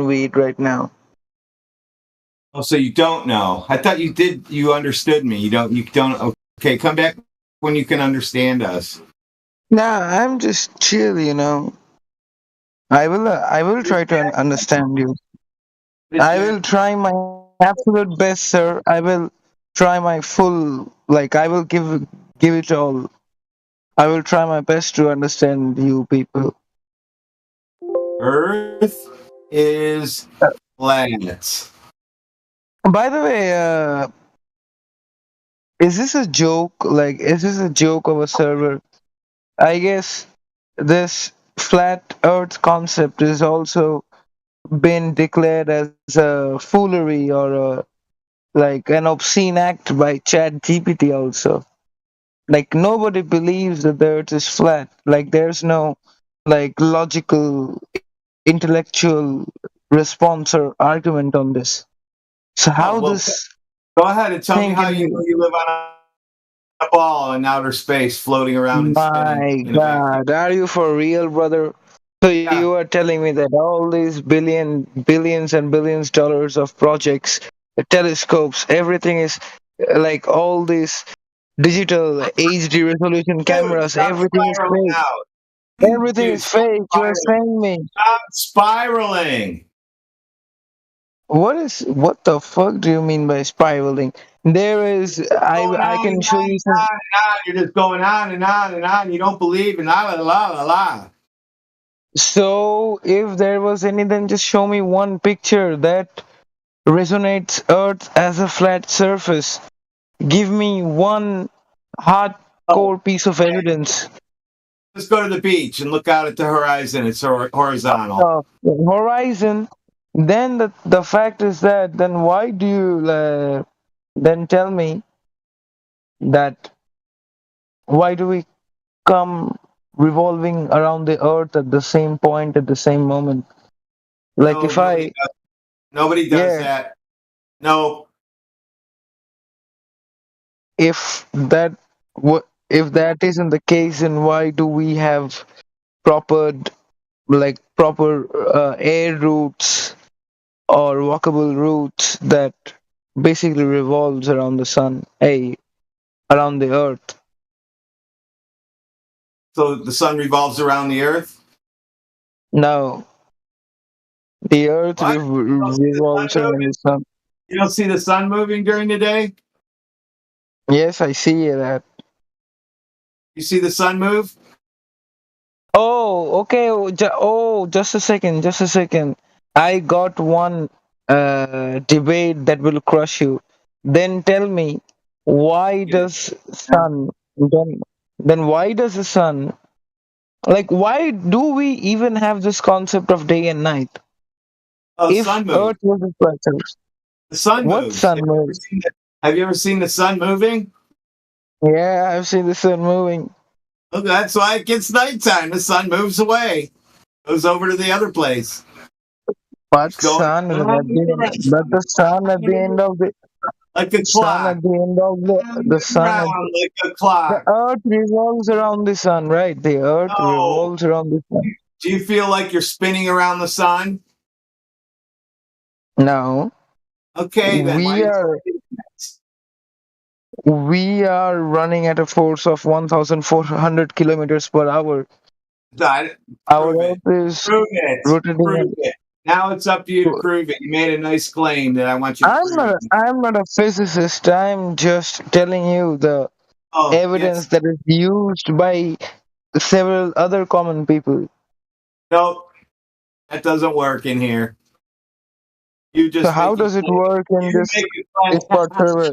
weed right now. Oh, so you don't know. I thought you did. You understood me. You don't. Okay, come back when you can understand us. Nah, I'm just chill. I will try to understand you. Did I Jack? will try my absolute best, sir. I will try my full, like, I will give it all. I will try my best to understand you people. Earth is flat. By the way, is this a joke? Like, is this a joke of a server? I guess this flat Earth concept is also been declared as a foolery or like an obscene act by Chat GPT also. Like nobody believes that the Earth is flat. Like there's no like logical, intellectual response or argument on this. So how Oh well, this go ahead and tell me thing how can you be? know you live on a ball in outer space, floating around and spinning My in a vacuum. God, are you for real, brother? So Yeah. you are telling me that all these billions and billions dollars of projects, telescopes, everything is like all these digital HD resolution Dude, cameras, stop everything is spiraling fake. out. Everything Dude, is stop fake. You are spiraling. saying me. Stop spiraling. What the fuck do you mean by spiraling? There is Going I on can and show on you and some. on and on. You're just going on and on and on. You don't believe in la la la la la. So if there was any, then just show me one picture that resonates Earth as a flat surface. Give me one Oh, hardcore piece of okay. evidence. Let's go to the beach and look out at the horizon. It's horizontal. Horizon. Then the fact is that then why do you then tell me that why do we come revolving around the Earth at the same point at the same moment? Like No, if I nobody does yeah, that. No. if that if that isn't the case, then why do we have proper proper air routes or walkable routes that basically revolves around the sun, around the earth? So the sun revolves around the earth? No, the earth What? You don't see the sun revolves around moving? the sun. You don't see the sun moving during the day? Yes, I see that. You see the sun move? Oh, okay. Just a second, just a second. I got one debate that will crush you. Then tell me, why does sun then why does the sun, like, why do we even have this concept of day and night? Oh, If sun moves. Earth was a flat, The sun what moves. sun moves? Have you ever seen the sun moving? Yeah, I've seen the sun moving. Oh, that's why it gets nighttime. The sun moves away, goes over to the other place. But It's going sun, round and but around, the sun at the end of the like a sun clock. at the end of Round the and sun at round like a the clock. earth revolves around the sun, right? The earth No. revolves around the sun. Do you feel like you're spinning around the sun? Now, Okay, then why we do you are say we are running at a force of 1,400 kilometers per hour. that? Our Prove it. earth is Prove it. rotating Prove at it. Now it's up to you to prove it. You made a nice claim that I want you to prove it. I'm not a physicist. I'm just telling you the Oh, evidence yes. that is used by several other common people. Nope. That doesn't work in here. You So just how make you does it claim. work in You this make a claim. Discord server?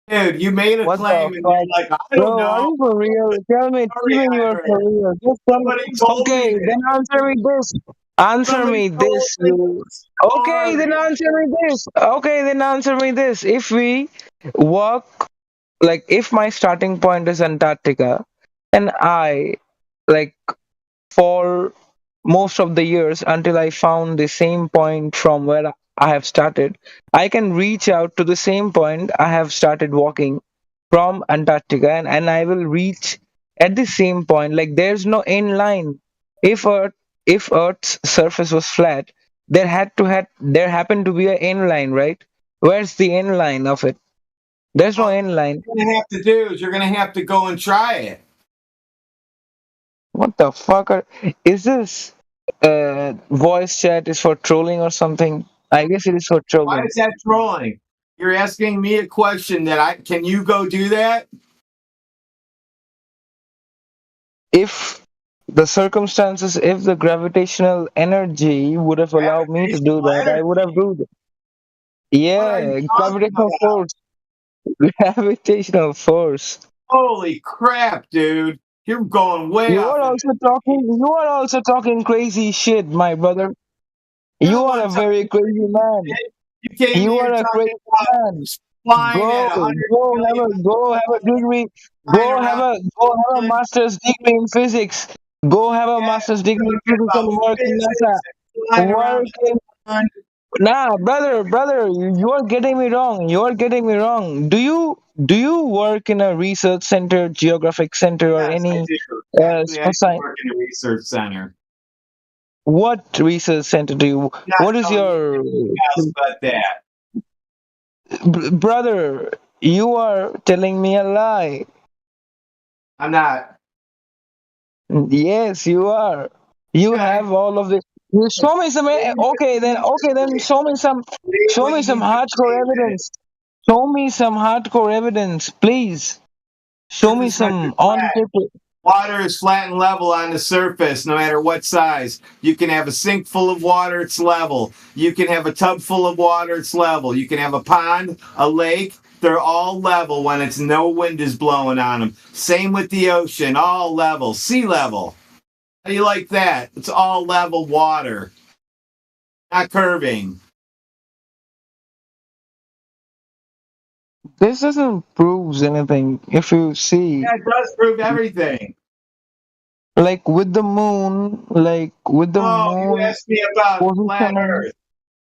Dude, you made a What the claim and fuck? you're like, I don't Bro, are know. you for real? Tell Story me you I are for heard. real. Just tell me. Somebody told me Okay, then this. answer me this. Answer Somebody me told this, me you. this Okay, then story. answer me this. Okay, then answer me this. If we walk, like, if my starting point is Antarctica, and like, for most of the years until I found the same point from where I have started, I can reach out to the same point I have started walking from Antarctica, and I will reach at the same point. Like there's no end line. If Earth if Earth's surface was flat, there happened to be an end line, right? Where's the end line of it? There's no All end line. you're gonna have to do is you're gonna have to go and try it. What the fuck is this? Voice chat is for trolling or something? I guess it is for Why trolling. is that trolling? You're asking me a question that I can you go do that? If the circumstances, if the gravitational energy would have allowed me to do Gravitational that, I would have energy. do that. What are you Yeah, talking gravitational about? force. Gravitational force. Holy crap, dude. You're going way You off are in also the talking. deep. You are also talking crazy shit, my brother. You're the You are one a talking very crazy man. shit. You came You here are a talking crazy about man. flying at Go, 100 million go have a miles degree. flying around Go have a the sun. master's degree in physics. Go have a Yeah, master's degree you're in talking physics and about work in NASA. physics and flying around Work in the sun. Nah, brother, you are getting me wrong. You are getting me wrong. Do you work in a research center, geographic center, or Yes, I any do. Actually, I do specific? work in a research center. What research center do you? I'm not What is telling you your anything else but that. brother? You are telling me a lie. I'm not. Yes, you are. You Okay. have all of this. You show me some. Okay, then Today, show what me you some need to hardcore believe in. evidence. Show me some hardcore evidence, please. Show Earth me is measured some on flat. paper. Water is flat and level on the surface, no matter what size. You can have a sink full of water, it's level. You can have a tub full of water, it's level. You can have a pond, a lake, they're all level when it's no wind is blowing on them. Same with the ocean, all level, sea level. How do you like that? It's all level water, not curving. This doesn't prove anything. If you see, Yeah, it does prove everything. like with the No, you moon asked me about flat positioning, Earth.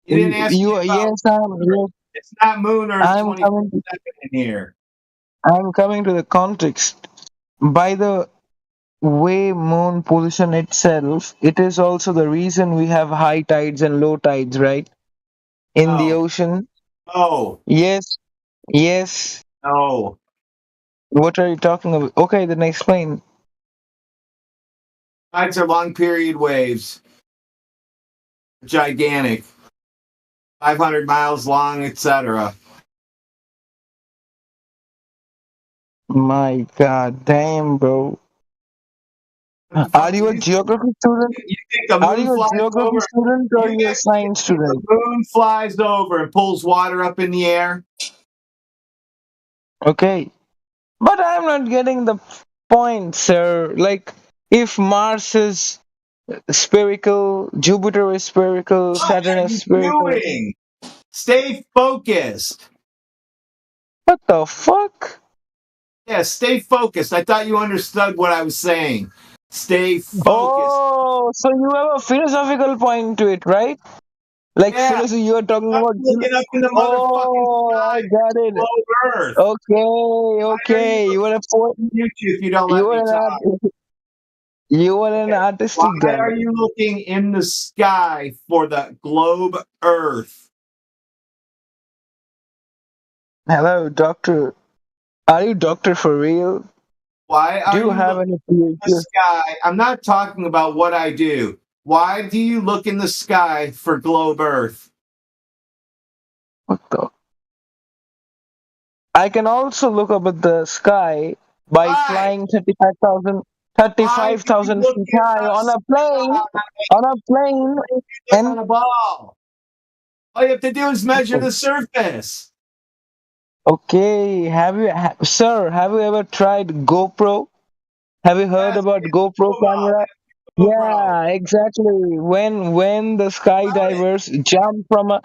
You didn't ask me about yes, Earth. It's not Moon Earth I'm 24 coming. 7 in here. I'm coming to the context. By the way moon position itself, it is also the reason we have high tides and low tides, right? In the No, ocean. no, Yes, yes. no. What are you talking about? Okay, then explain. Tides are long period waves, gigantic, 500 miles long, etc. My god damn, bro. What the Are fuck do you a you think? geography student? You think the Are moon you a flies geography over? student or You you a actually science think the student? moon flies over and pulls water up in the air? Okay. But I'm not getting the point, sir. Like, if Mars is spherical, Jupiter is spherical, What Saturn are is you spherical. doing? Stay focused. What the fuck? Yeah, stay focused. I thought you understood what I was saying. Stay focused. Oh, so you have a philosophical point to it, right? Like Yeah, philosophy, you are talking stop about. looking up in the motherfucking Oh, I sky for got the it. globe Earth. Okay, Why are you okay. looking at YouTube if you don't You let are me an talk? you are an Okay. Why artistic guy. are you looking in the sky for the globe Earth? Hello, doctor. Are you doctor for real? Why Do are you you have looking any in the PhD? sky? I'm not talking about what I do. Why do you look in the sky for globe Earth? What the? I can also look up at the sky by Why? flying 35,000 Why do you 35,000 look feet in high the sky on a plane, like you look and on a ball? All you have to do is measure the surface. okay, sir, have you ever tried GoPro? Have you heard Yes, about I GoPro know about camera? GoPro. Yeah, exactly. When the About it. skydivers jump from a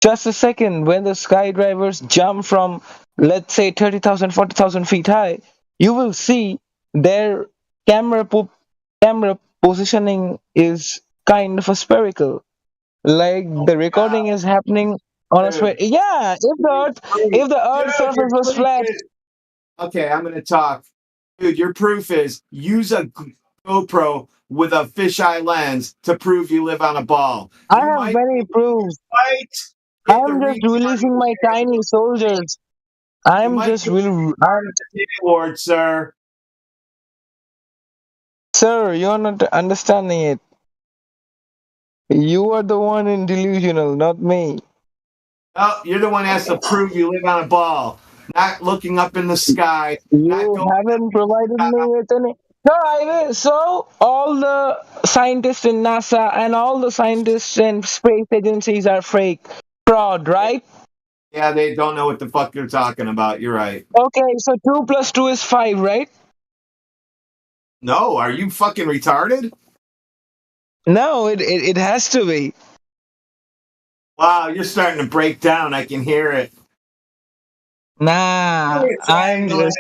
just a second, when the skydivers jump from, let's say, 30,000, 40,000 feet high, you will see their camera po camera positioning is kind of a spherical. Like Oh the my recording is happening on a God, sphere. dude. Yeah, if the Dude, Earth your surface was proof flat. is okay. I'm gonna talk, dude. Your proof is use a GoPro with a fisheye lens to prove you live on a ball. I You have might many be proofs. right if the I'm just retarded releasing my tiny soldiers. you I'm might just be will. the award, sir. Sir, you're not understanding it. You are the one in delusional, not me. Oh, you're the one that has to prove you live on a ball, not looking up in the sky, not You going haven't provided up. me with any. No, I will. So all the scientists in NASA and all the scientists in space agencies are fake, fraud, right? Yeah, they don't know what the fuck you're talking about. You're right. Okay, so 2 plus 2 is 5, right? No, are you fucking retarded? No, it has to be. Wow, you're starting to break down. I can hear it. You know Nah, what a triangle is?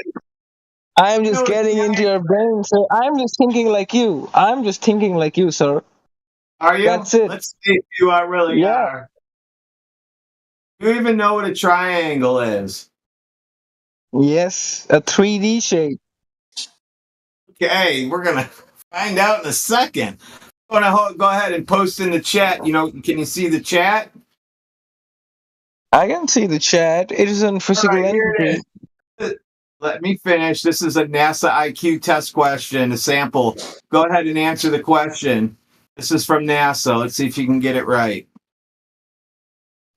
I'm You know just what a getting into triangle your brain, so I'm just thinking like you. I'm just thinking like you, sir. are you? That's it. Let's see if you are really Yeah. are. You even know what a triangle is. Yes, a 3D shape. Okay, we're gonna find out in a second. Go ahead and post in the chat. You know, can you see the chat? I can see the chat. It is a All physical right, here entity. it is. Let me finish. This is a NASA IQ test question, a sample. Go ahead and answer the question. This is from NASA. Let's see if you can get it right.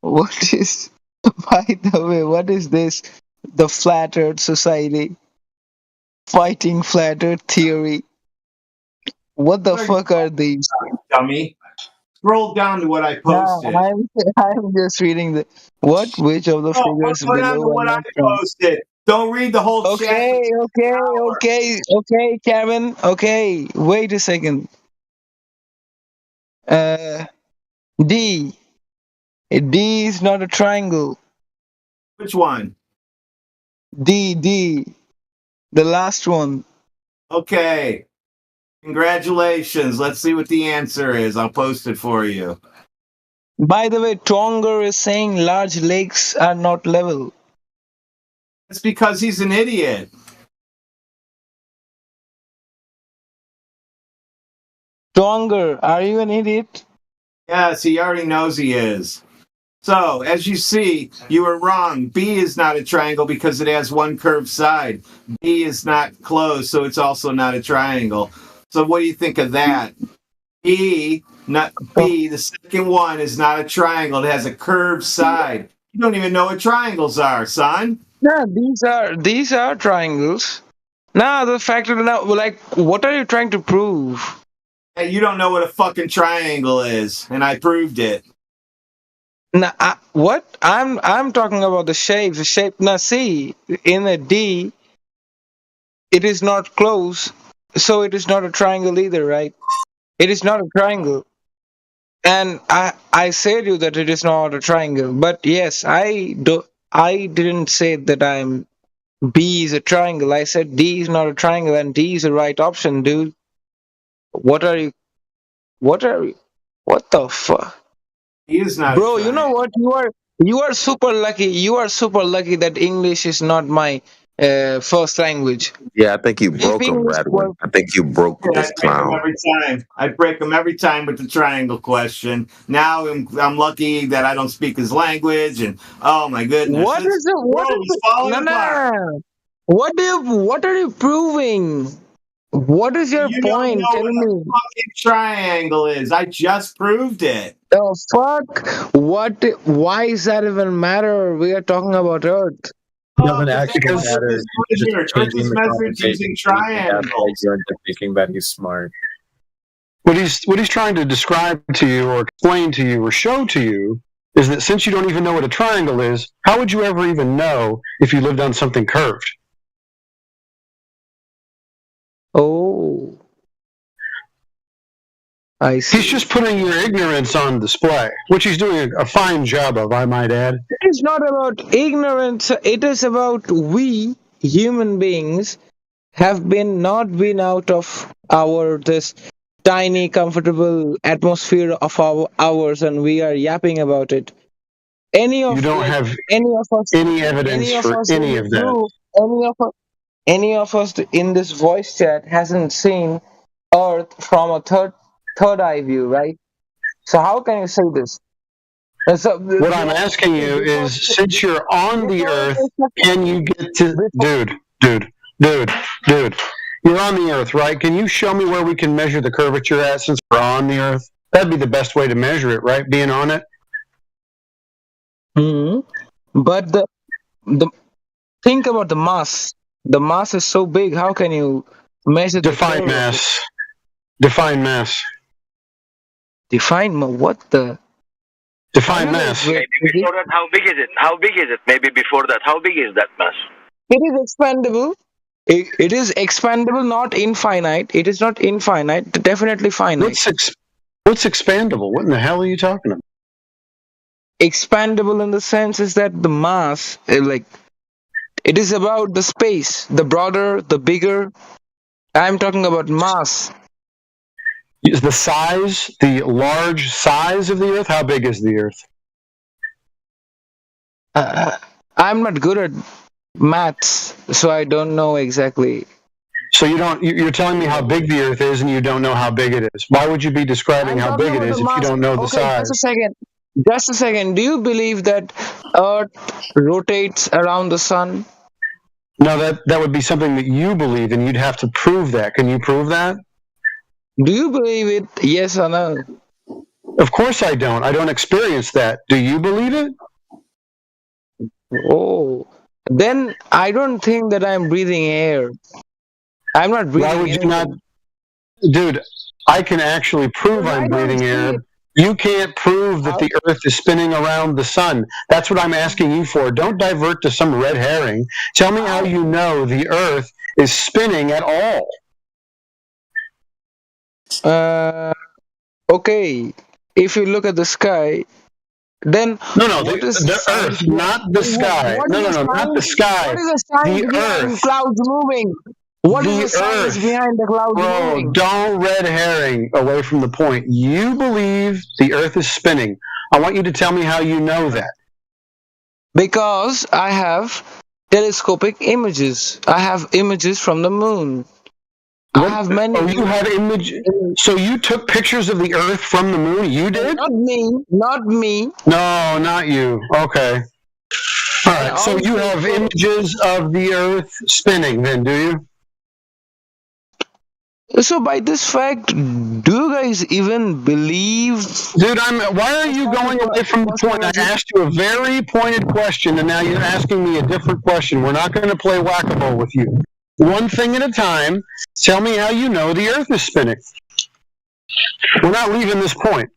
What is, by the way, what is this? The Flat Earth Society fighting Flat Earth theory. What the What are you fuck are these? talking, dummy? Scroll down to what I Nah, posted. I'm just reading the what which of the No, figures go down to below are what I not true. posted. Don't read the whole chat for Okay, an okay, hour. okay, Kevin. Okay, wait a second. Uh, D. D is not a triangle. Which one? D. The last one. Okay. Congratulations. Let's see what the answer is. I'll post it for you. By the way, Tonger is saying large lakes are not level. That's because he's an idiot. Tonger, are you an idiot? Yes, he already knows he is. So, as you see, you were wrong. B is not a triangle because it has one curved side. B is not closed, so it's also not a triangle. So, what do you think of that? E, not Oh, B, the second one is not a triangle. It has a curved side. You don't even know what triangles are, son. yeah, these are triangles. Now the fact of now, like, what are you trying to prove? Hey, you don't know what a fucking triangle is, and I proved it. Now, what I'm talking about the shape. The shape. Now, see, in a D, it is not close, so it is not a triangle either, right? It is not a triangle. And I said you that it is not a triangle, but yes, I didn't say that I'm B is a triangle. I said D is not a triangle and D is the right option, dude. What are you what are you what the fuck? He is not a Bro, you know triangle. what? You are super lucky. You are super lucky that English is not my first language. Yeah, I think you If broke him, English Radwin. was I think you broke I this break them clown. every time. I break them every time with the triangle question. Now I'm lucky that I don't speak his language, and oh my goodness, what it's is it? the What world is is it? falling No, apart. no. What are you proving? What is your You don't point? know Tell what a me. fucking triangle is. I just proved it. The fuck? What? Why is that even matter? We are talking about Earth. Oh, Doesn't because actually that's what Because matter. Earth is You're just measured. Earth changing is the measured using conversation to make the gaslight triangles. you into thinking that he's smart. what he's trying to describe to you or explain to you or show to you is that since you don't even know what a triangle is, how would you ever even know if you lived on something curved? Oh, I He's just see. putting your ignorance on display, which he's doing a fine job of, I might add. It is not about ignorance. It is about we human beings have been not been out of our this tiny comfortable atmosphere of our ours, and we are yapping about it. Any You of don't like have any of us, any evidence any of for us in any this of that. group, any of us in this voice chat hasn't seen Earth from a third eye view, right? So how can you say this? So What I'm asking you is, since you're on the Earth, can you get to, dude, dude, dude? You're on the Earth, right? Can you show me where we can measure the curvature at since we're on the Earth? That'd be the best way to measure it, right? Being on it. Hmm. But the think about the mass. The mass is so big. How can you measure the Define curve? mass. Define mass. What the? Define Can you mass. like, Maybe before that, how big is it? How big is it? Maybe before that, how big is that mass? it is expandable. It is expandable, not infinite. It is not infinite. Definitely finite. What's expandable? What in the hell are you talking about? Expandable in the sense is that the mass, like, it is about the space. The broader, the bigger. I'm talking about mass. Is the size, the large size of the Earth? How big is the Earth? I'm not good at maths, so I don't know exactly. So you're telling me how big the Earth is and you don't know how big it is. Why would you be describing I'm how talking big it about is the if you mass. don't know the Okay, size? just a second. Just a second. Do you believe that Earth rotates around the sun? No, that would be something that you believe and you'd have to prove that. Can you prove that? Do you believe it? Yes or no? Of course I don't. I don't experience that. Do you believe it? Oh, then I don't think that I'm breathing air. I'm not breathing Why would you anything. not? Dude, I can actually prove Because I I'm don't breathing see air. it. You can't prove that the Earth is spinning around the sun. That's what I'm asking you for. Don't divert to some red herring. Tell me how you know the Earth is spinning at all. Okay. If you look at the sky, then No, what is the the science Earth, behind? not the sky. What is No, the not the science? sky. What is the science The behind Earth. clouds moving? What is the The science Earth. behind the clouds Bro, moving? don't red herring away from the point. You believe the Earth is spinning. I want you to tell me how you know that. Because I have telescopic images. I have images from the moon. I have many. Oh, you have image. So you took pictures of the Earth from the moon? You did? Not me. Not me. No, not you. Okay. All And right. So you have also, images of the Earth spinning, then, do you? so by this fact, do you guys even believe? Dude, why are you going away from the point? I asked you a very pointed question, and now you're asking me a different question. We're not going to play whack-a-mole with you. One thing at a time. Tell me how you know the Earth is spinning. We're not leaving this point.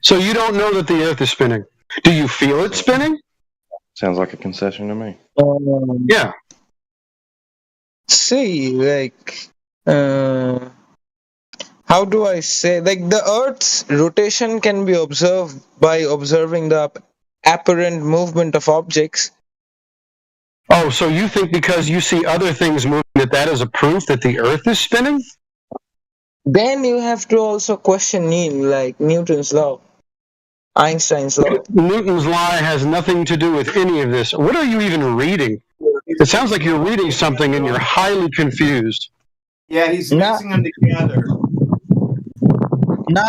So you don't know that the Earth is spinning. Do you feel it spinning? Sounds like a concession to me. Yeah. See, like, how do I say? Like, the Earth's rotation can be observed by observing the apparent movement of objects. Oh, so you think because you see other things moving that is a proof that the Earth is spinning? Then you have to also question like Newton's law, Einstein's law. Newton's law has nothing to do with any of this. What are you even reading? It sounds like you're reading something and you're highly confused. Yeah, he's mixing them together. No.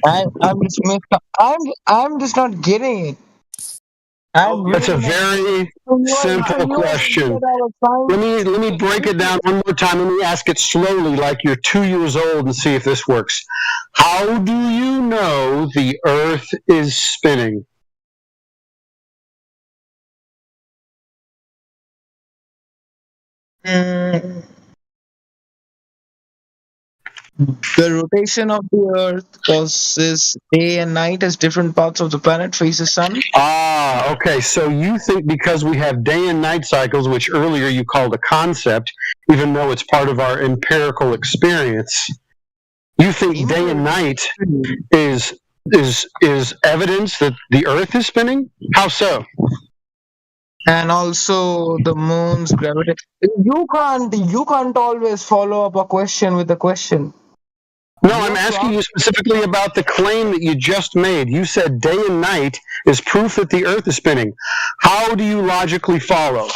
I'm just not getting it. That's a very simple question. Let me break it down one more time. Let me ask it slowly, like you're 2 years old, and see if this works. How do you know the Earth is spinning? The rotation of the Earth causes day and night as different parts of the planet face the sun. Ah, okay. So you think because we have day and night cycles, which earlier you called a concept, even though it's part of our empirical experience, you think day and night is evidence that the Earth is spinning? How so? And also the moon's gravity. You can't always follow up a question with a question. No, I'm asking you specifically about the claim that you just made. You said day and night is proof that the Earth is spinning. How do you logically follow?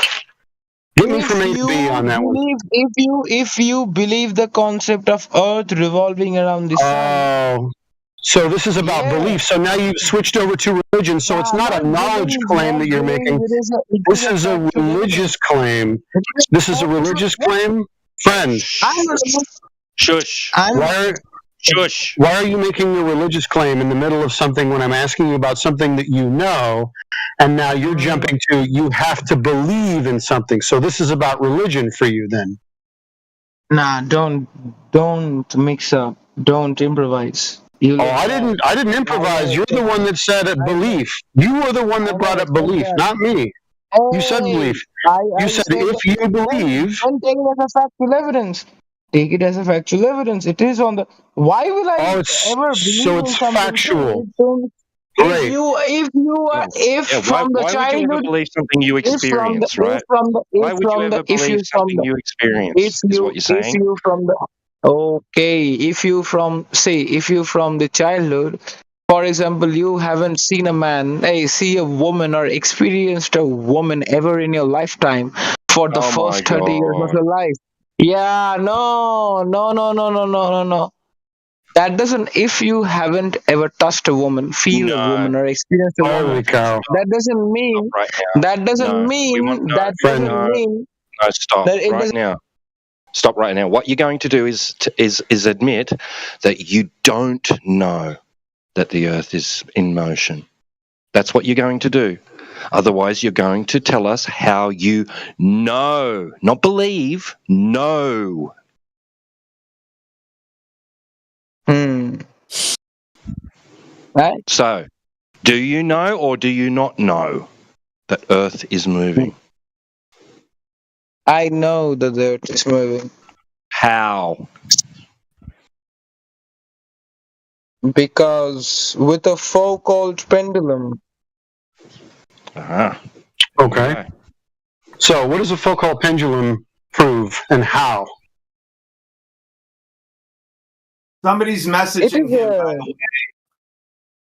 Get me from A to B on that one. If you believe the concept of Earth revolving around the sun, Oh, so this is about yeah. belief. So now you've switched over to religion. So it's not a knowledge claim that you're making. This is a religious claim. This is a religious claim, friend. Shush. Why are you making a religious claim in the middle of something when I'm asking you about something that you know, and now you're jumping to you have to believe in something? So this is about religion for you then? Nah, don't mix up. Don't improvise. I didn't improvise. You're the one that said it, belief. You were the one that brought up belief, not me. You said belief. You said if you believe. Then take it as a factual evidence. Take it as a factual evidence. It is on the. Why will I ever believe so in it's something? factual. If from the why childhood, would you ever believe something you experience, right? Why would you ever believe something you experience? Is what you're saying? If you from the okay, if you from the childhood, for example, you haven't seen a man, see a woman or experienced a woman ever in your lifetime for the Oh my first 30 years of God. your life. Yeah, no. That doesn't. If you haven't ever touched a woman, feel a No. woman, or experienced a Holy woman, cow. that doesn't mean. Right now. That doesn't No. mean. No. That doesn't mean. No, stop That it right doesn't. now. Stop right now. What you're going to do is admit that you don't know that the Earth is in motion. That's what you're going to do. Otherwise, you're going to tell us how you know, not believe, know. Right? So, do you know or do you not know that Earth is moving? I know that the Earth is moving How? because with a Foucault pendulum. Ah. Okay. So what does a Foucault pendulum prove and how? Somebody's messaging him, by the way.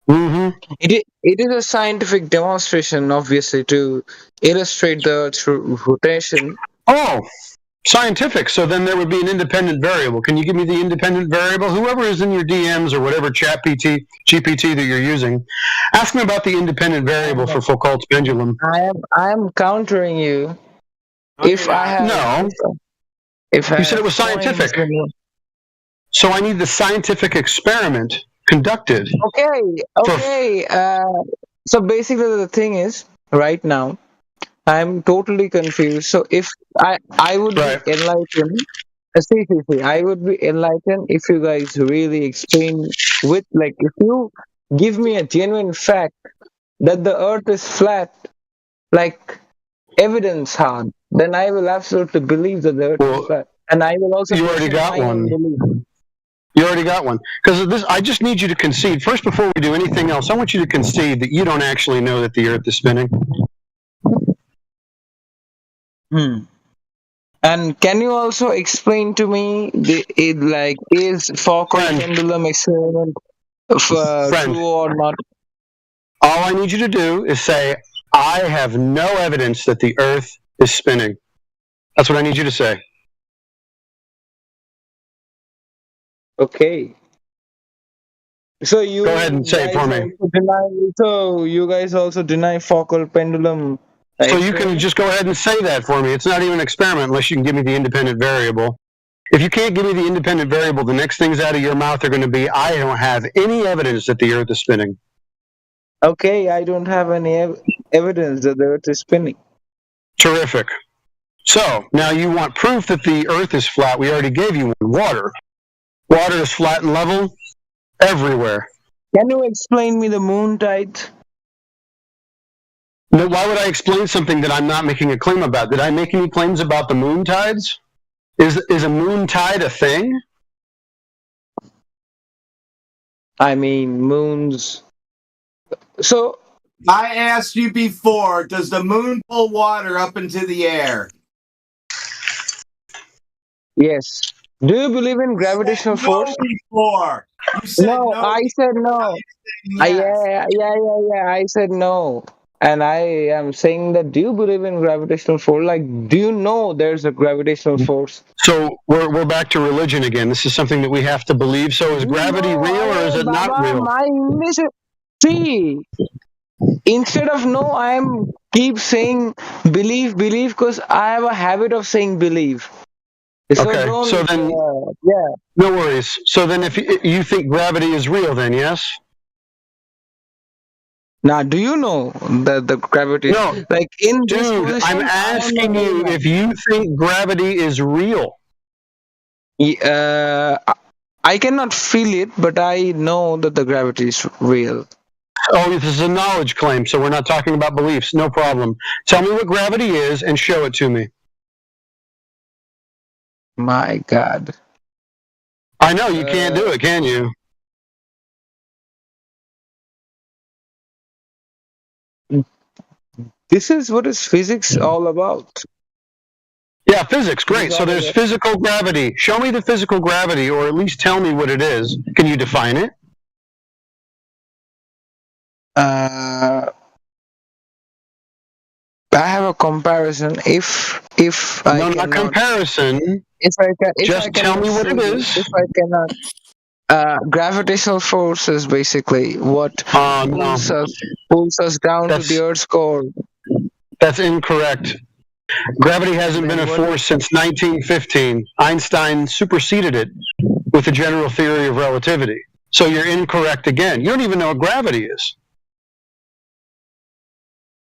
Mm-hmm. It is a scientific demonstration, obviously, to illustrate the Earth's rotation. Oh, scientific. So then there would be an independent variable. Can you give me the independent variable? Whoever is in your DMs or whatever GPT that you're using, ask me about the independent variable for Foucault's pendulum. I am countering you. No, If you're I have, No. if I You said it was scientific. So I need the scientific experiment conducted. Okay. So basically, the thing is, right now, I'm totally confused. So if I would Right. be enlightened. See. I would be enlightened if you guys really explain with, like, if you give me a genuine fact that the Earth is flat, like evidence hard, then I will absolutely believe that the Earth is flat, and I will also. You already got one. You already got one. Because this, I just need you to concede. First, before we do anything else, I want you to concede that you don't actually know that the Earth is spinning. And can you also explain to me is Foucault pendulum experiment true or not? All I need you to do is say, I have no evidence that the Earth is spinning. That's what I need you to say. Okay. So you go ahead and say it for me. So you guys also deny Foucault pendulum. So you can just go ahead and say that for me. It's not even an experiment unless you can give me the independent variable. If you can't give me the independent variable, the next things out of your mouth are going to be, I don't have any evidence that the Earth is spinning. Okay, I don't have any evidence that the Earth is spinning. Terrific. So now you want proof that the Earth is flat. We already gave you one. Water. Water is flat and level everywhere. Can you explain me the moon tide? No, why would I explain something that I'm not making a claim about? Did I make any claims about the moon tides? Is a moon tide a thing? I mean, moons. So I asked you before, does the moon pull water up into the air? Yes. Do you believe in You said gravitational no force? before. You said No, no I said before. Now no. you're saying yes. Yeah. I said no. And I am saying that do you believe in gravitational force? Like, do you know there's a gravitational force? So we're back to religion again. This is something that we have to believe. So is You gravity know, real or is it not Baba, real? my English is. See, instead of no, I am keep saying believe, because I have a habit of saying believe. So Okay. So don't, then, yeah. no worries. So then, if you think gravity is real, then yes. Now, do you know that the gravity, No, like in this dude. I'm position, I am a asking you layman. if you think gravity is real. I cannot feel it, but I know that the gravity is real. Oh, this is a knowledge claim, so we're not talking about beliefs. No problem. Tell me what gravity is and show it to me. My God. I know you can't Uh, do it, can you? this is what is physics all about. Yeah, physics. It is Great. So all there's about. physical gravity. Show me the physical gravity, or at least tell me what it is. Can you define it? Uh, I have a comparison. If I No, not cannot, comparison. if I Just tell cannot me what show it you, is. if I cannot, gravitational force is basically what No, pulls us down to the that's Earth's core. that's incorrect. Gravity hasn't been Then a what is force since 1915. Einstein superseded it with the general theory of relativity. So you're incorrect again. You don't even know what gravity is.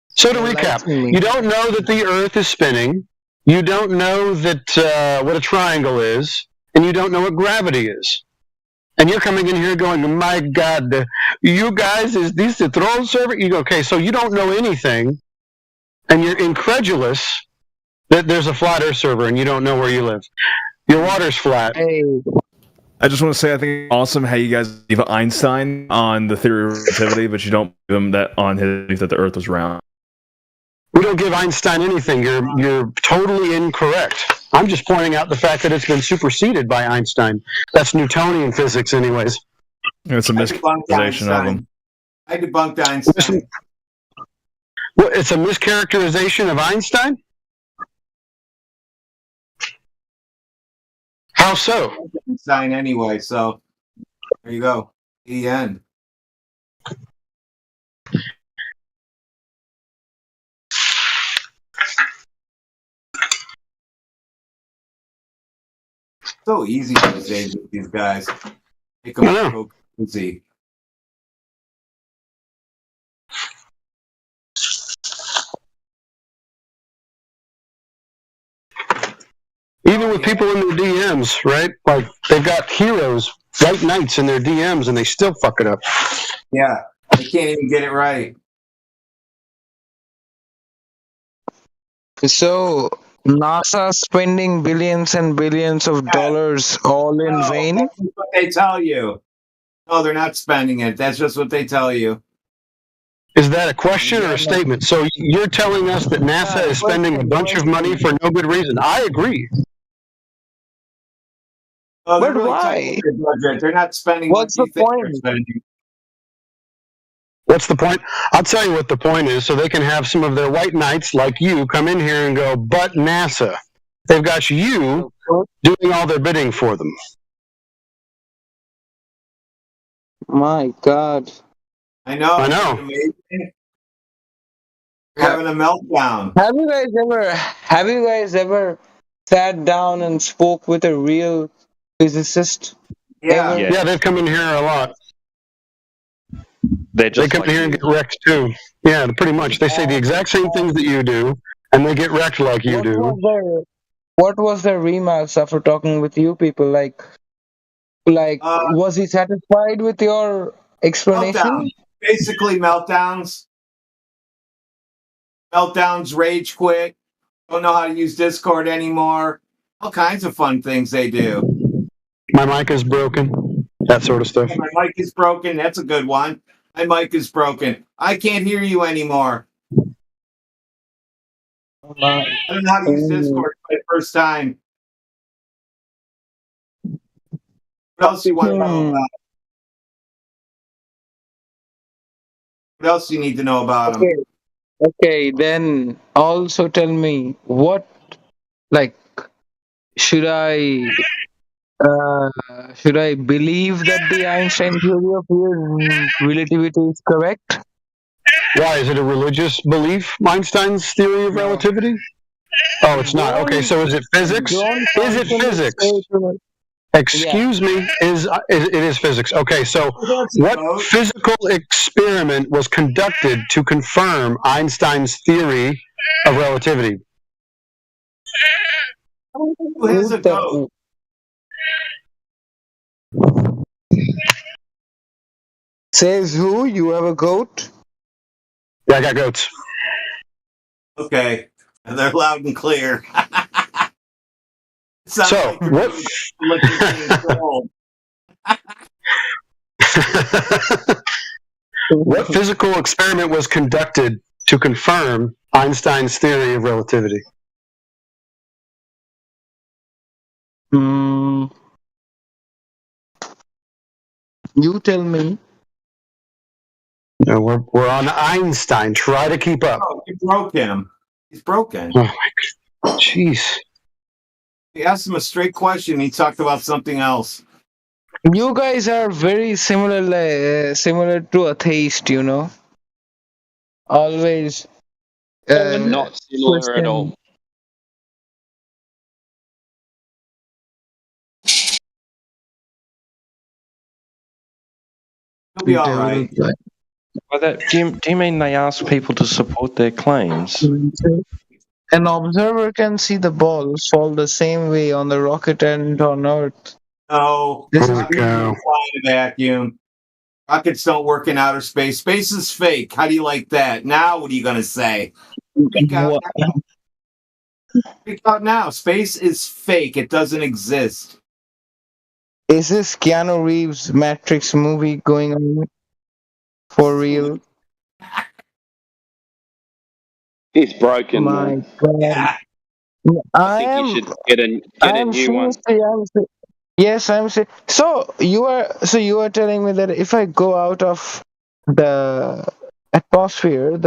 So to recap, enlighten me? you don't know that the Earth is spinning. You don't know that what a triangle is, and you don't know what gravity is. And you're coming in here going, "My God, you guys, is this the troll server?" You go, "Okay, so you don't know anything, and you're incredulous that there's a flat Earth server, and you don't know where you live. Your water's flat." Hey, I just want to say I think it's awesome how you guys believe Einstein on the theory of relativity, but you don't believe him that on his belief that the Earth was round. We don't give Einstein anything. You're totally incorrect. I'm just pointing out the fact that it's been superseded by Einstein. That's Newtonian physics, anyways. It's a I debunked mischaracterization of him. Einstein. I debunked Einstein. Well, it's a mischaracterization of Einstein? How so? Einstein anyway, so there you go. The end. So easy these days with these guys. Make them I know. so easy. Even with people in their DMs, right? Like, they've got heroes, white knights in their DMs, and they still fuck it up. Yeah, they can't even get it right. so NASA spending billions and billions of dollars all in No, vain? that's just what they tell you. No, they're not spending it. That's just what they tell you. Is that a question or a statement? So you're telling us that NASA is spending a bunch of money for no good reason. I agree. Oh, they're But really tight why? with their budget. They're not spending what What's the you think they're point? spending. What's the point? I'll tell you what the point is, so they can have some of their white knights like you come in here and go, but NASA. They've got you doing all their bidding for them. My God. I know. I Isn't know. it amazing? They're having a meltdown. Have you guys ever sat down and spoke with a real physicist? Yeah. Ever? Yeah. Yeah, they've come in here a lot. They're They just come like in here and you. get wrecked too. Yeah, pretty much. They say the exact same things that you do, and they get wrecked like you do. What was their remarks after talking with you people? Like was he satisfied with your explanation? Meltdowns. Basically meltdowns. Meltdowns, rage quit. Don't know how to use Discord anymore. All kinds of fun things they do. My mic is broken. That sort of stuff. My mic is broken. That's a good one. My mic is broken. I can't hear you anymore. I don't know how to use Discord for the first time. What else you want to know Hmm. about? What else you need to know about him? Okay. Okay, then also tell me what, like, should I should I believe that the Einstein theory of relativity is correct? Why is it a religious belief? Einstein's theory of No. relativity? Oh, it's not. Okay, Don't so is it physics? don't Is it functionally physics? say to me. Yeah. Excuse me. It is physics? Okay, so That's a what vote. physical experiment was conducted to confirm Einstein's theory of relativity? Who has a goat? Says who? You have a goat? Yeah, I got goats. Okay, and they're loud and clear. Sounds So like you're what? looking for control. What physical experiment was conducted to confirm Einstein's theory of relativity? Hmm. You tell me. No, we're on Einstein. Try to keep up. Oh, you broke him. He's broken. Oh my god. Jeez. He asked him a straight question. He talked about something else. You guys are very similar to a theist, you know. Always Not similar at all. He'll be all right. By that, do you mean they ask people to support their claims? An observer can see the ball fall the same way on the rocket and on Earth. No, This Holy rockets cow. don't fly in a vacuum. Rockets don't work in outer space. Space is fake. How do you like that? Now, what are you going to say? Speak out What? now. Speak out now. Space is fake. It doesn't exist. Is this Keanu Reeves Matrix movie going on for real? He's broken. My Man. God. Yeah. I think you should get a new one. Yes, I'm saying. So you are telling me that if I go out of the atmosphere,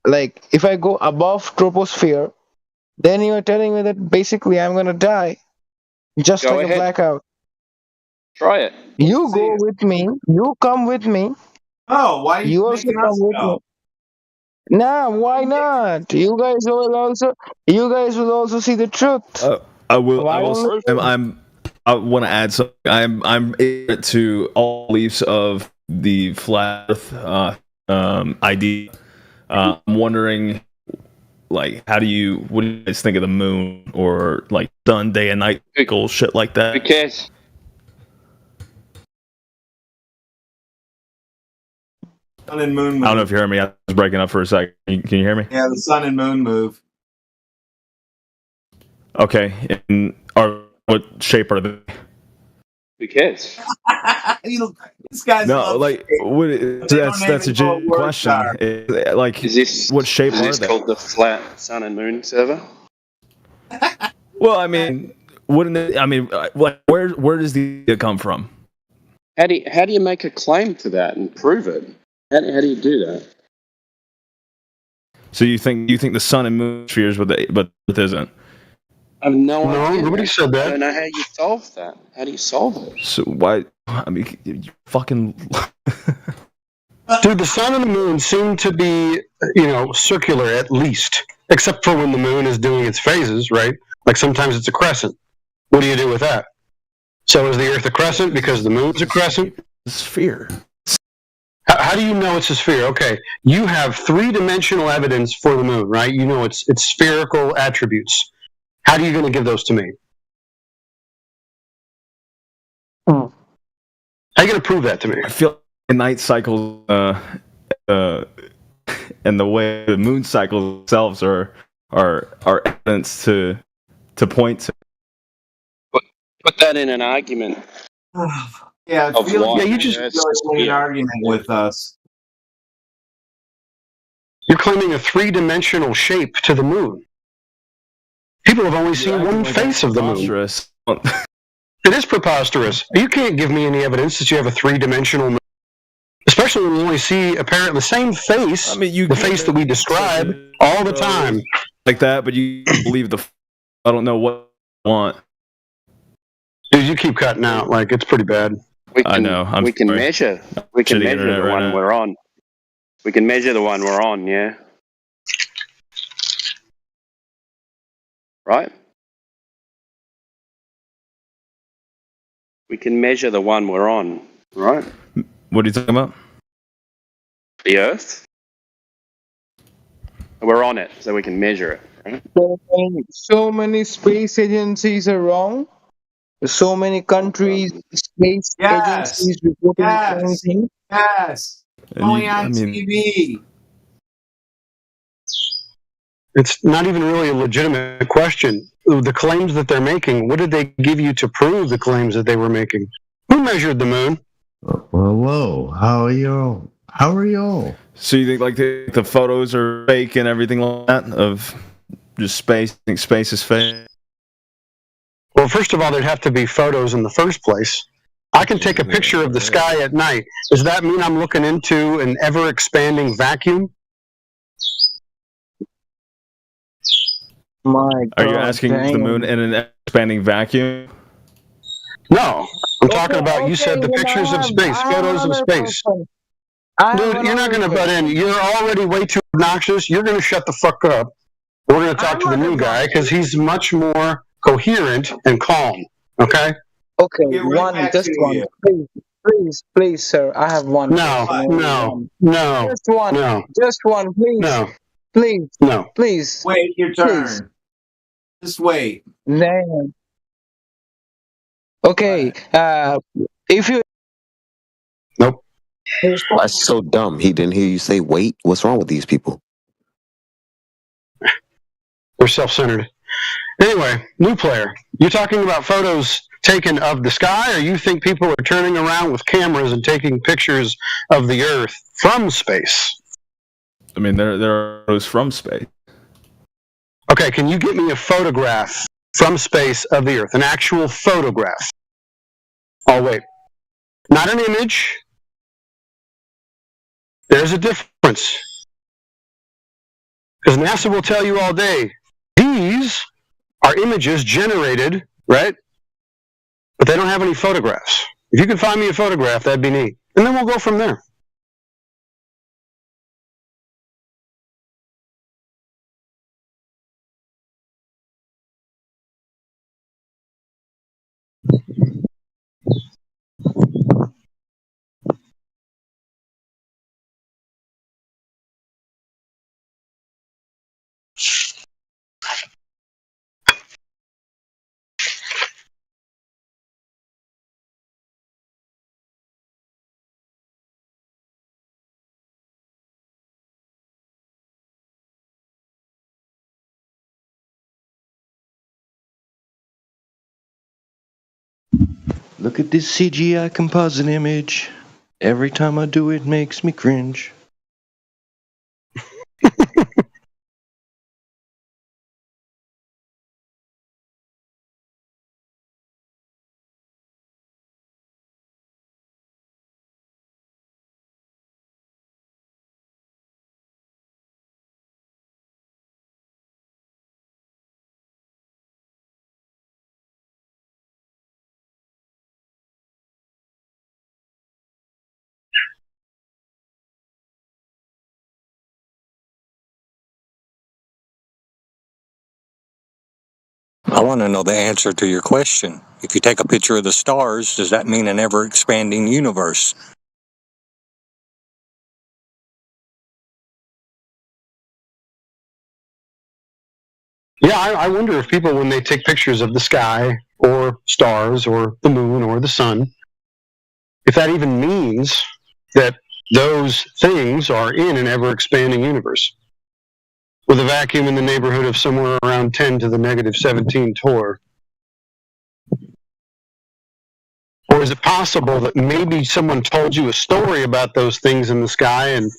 like if I go above troposphere, then you are telling me that basically I'm gonna die, just Go like ahead. a blackout. Try it. You See go it. with me. You come with me. Oh, why are you You also making come us with me. go? Nah, why not? You guys will also see the truth. I will. Why I will. don't I'm. I want to add something. I'm ignorant to all beliefs of the flat Earth idea. I'm wondering, like, what do you guys think of the moon or like sun, day and night cycle, shit like that? Who cares? Sun and moon I move. don't know if you heard me. I was breaking up for a second. Can you hear me? Yeah, the sun and moon move. Okay. And what shape are they? Who cares? This guy's No, love like what? That's a even know what genuine words question. are. Like, Is this what shape is are this they? called the flat sun and moon server? Well, I mean, wouldn't it? I mean, like, where does the idea come from? How do you make a claim to that and prove it? How do you do that? So you think the sun and moon spheres, but Earth isn't. I have no No, idea. nobody said I that. don't know how you solve that. How do you solve it? So why? I mean, you fucking. Dude, the sun and the moon seem to be, circular at least, except for when the moon is doing its phases, right? Like sometimes it's a crescent. What do you do with that? So is the Earth a crescent because the moon's a crescent? Sphere. How do you know it's a sphere? Okay, you have three-dimensional evidence for the moon, right? You know its spherical attributes. How are you going to give those to me? How are you going to prove that to me? I feel like the night cycles, and the way the moon cycles themselves are evidence to point to. Put that in an argument. Yeah, Of why you the just Earth's feel like a an sphere. argument with us. You're claiming a three-dimensional shape to the moon. People have only seen one face of the moon. Monstrous. It is preposterous. You can't give me any evidence that you have a three-dimensional moon, especially when you only see apparently the same face, I mean, you the face that we describe all the time. like that, but you believe I don't know what I want. Dude, you keep cutting out. Like, it's pretty bad. I know. We can sorry. measure. We can Shitty measure internet the right one now. we're on. We can measure the one we're on. Yeah. Right. We can measure the one we're on. Right. What are you talking about? The Earth. We're on it, so we can measure it. Right? So many space agencies are wrong. So many countries, space Yes. agencies reporting the same Yes. thing. Yes. And Only you- on I mean- TV. It's not even really a legitimate question. The claims that they're making, what did they give you to prove the claims that they were making? Who measured the moon? Hello, how are you? How are you? So you think like the photos are fake and everything like that of just space? You think space is fake? Well, first of all, there'd have to be photos in the first place. I can take a picture of the sky at night. Does that mean I'm looking into an ever-expanding vacuum? My Are you God, asking is the damn. moon in an expanding vacuum? No. I'm talking Okay, about, you said the then pictures I of have- space, I have photos of another space. question. I have Dude, you're not going to another butt in. question. You're already way too obnoxious. You're going to shut the fuck up. We're going to talk I'm to the not new guy obnoxious. because he's much more coherent and calm. Okay? Okay, Get right one, back just to one. you. Please, sir. I have one. No, question, only no, one. no, Just one. no, Just one, please. no, Please, no. please. Wait your Please. turn. Just wait. Damn. Okay, if you Nope. That's so dumb. He didn't hear you say wait. What's wrong with these people? We're self-centered. Anyway, new player. You talking about photos taken of the sky, or you think people are turning around with cameras and taking pictures of the Earth from space? I mean, there are photos from space. Okay, can you get me a photograph from space of the Earth? An actual photograph. Oh, wait. Not an image. There's a difference. Because NASA will tell you all day, these are images generated, right? But they don't have any photographs. If you can find me a photograph, that'd be neat. And then we'll go from there. Look at this CGI composite image. Every time I do it, makes me cringe. I want to know the answer to your question. If you take a picture of the stars, does that mean an ever expanding universe? Yeah, I wonder if people, when they take pictures of the sky or stars or the moon or the sun, if that even means that those things are in an ever-expanding universe with a vacuum in the neighborhood of somewhere around 10 to the negative 17 torr. Or is it possible that maybe someone told you a story about those things in the sky and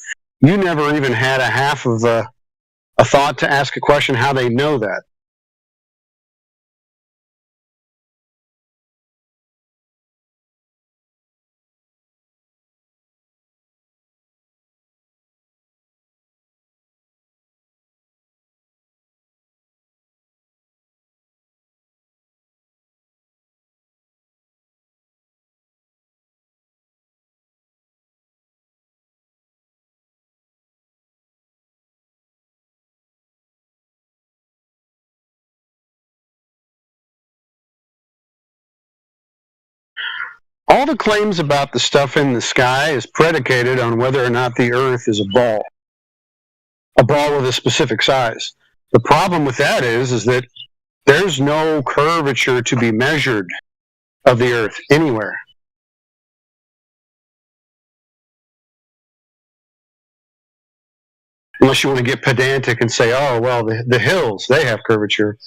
you never even had a half of a thought to ask a question how they know that? All the claims about the stuff in the sky is predicated on whether or not the Earth is a ball with a specific size. The problem with that is that there's no curvature to be measured of the Earth anywhere. Unless you want to get pedantic and say, oh, well, the hills, they have curvature.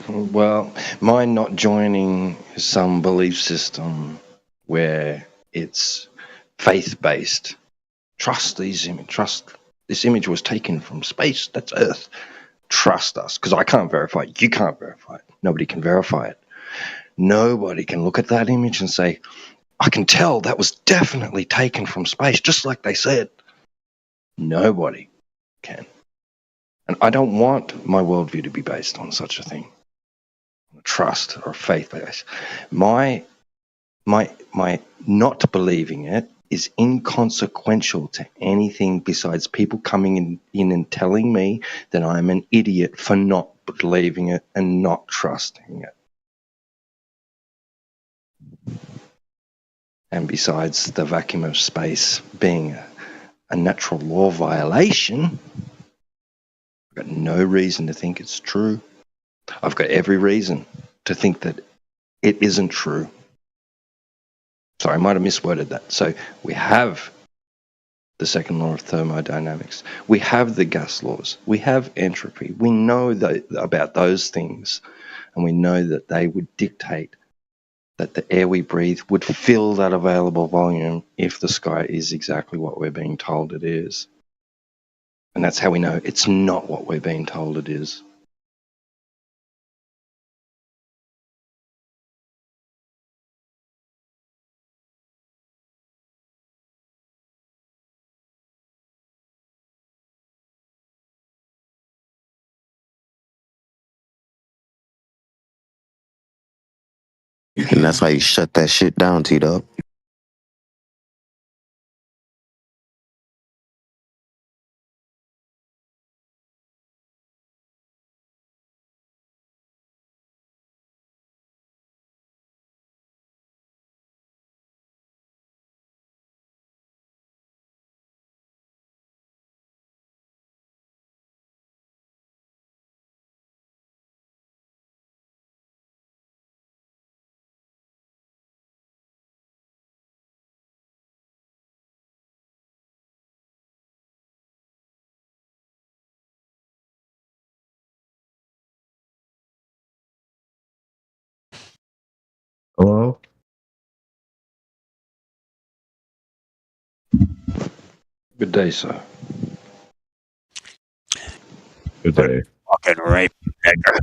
Well, my not joining some belief system where it's faith-based. Trust these image. Trust this image was taken from space. That's Earth. Trust us, because I can't verify it. You can't verify it. Nobody can verify it. Nobody can look at that image and say, I can tell that was definitely taken from space, just like they said. Nobody can. And I don't want my worldview to be based on such a thing. Trust or faith based. My not believing it is inconsequential to anything besides people coming in and telling me that I'm an idiot for not believing it and not trusting it. And besides the vacuum of space being a natural law violation, I've got no reason to think it's true. I've got every reason to think that it isn't true. Sorry, I might have misworded that. So we have the second law of thermodynamics. We have the gas laws. We have entropy. We know about those things, and we know that they would dictate that the air we breathe would fill that available volume if the sky is exactly what we're being told it is. And that's how we know it's not what we're being told it is. And that's why you shut that shit down, T-Dub. Hello? Good day, sir. Good day. Fucking rape, nigger.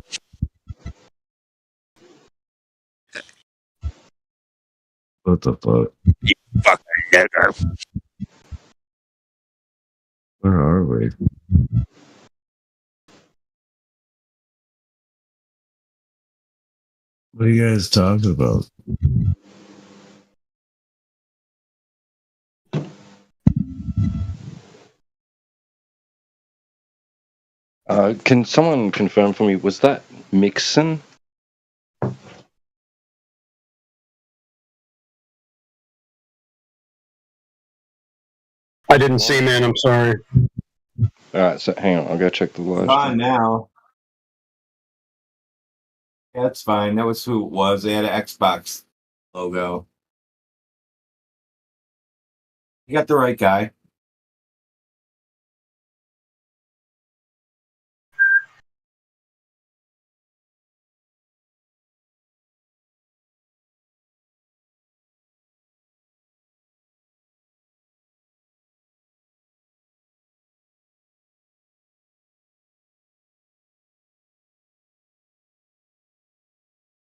What the fuck? You fucking nigger. Where are we? What are you guys talking about? Can someone confirm for me, was that Mixon? I didn't see, man. I'm sorry. All right, so hang on. I'll go check the live On stream. now. Yeah, that's fine. That was who it was. They had an Xbox logo. You got the right guy.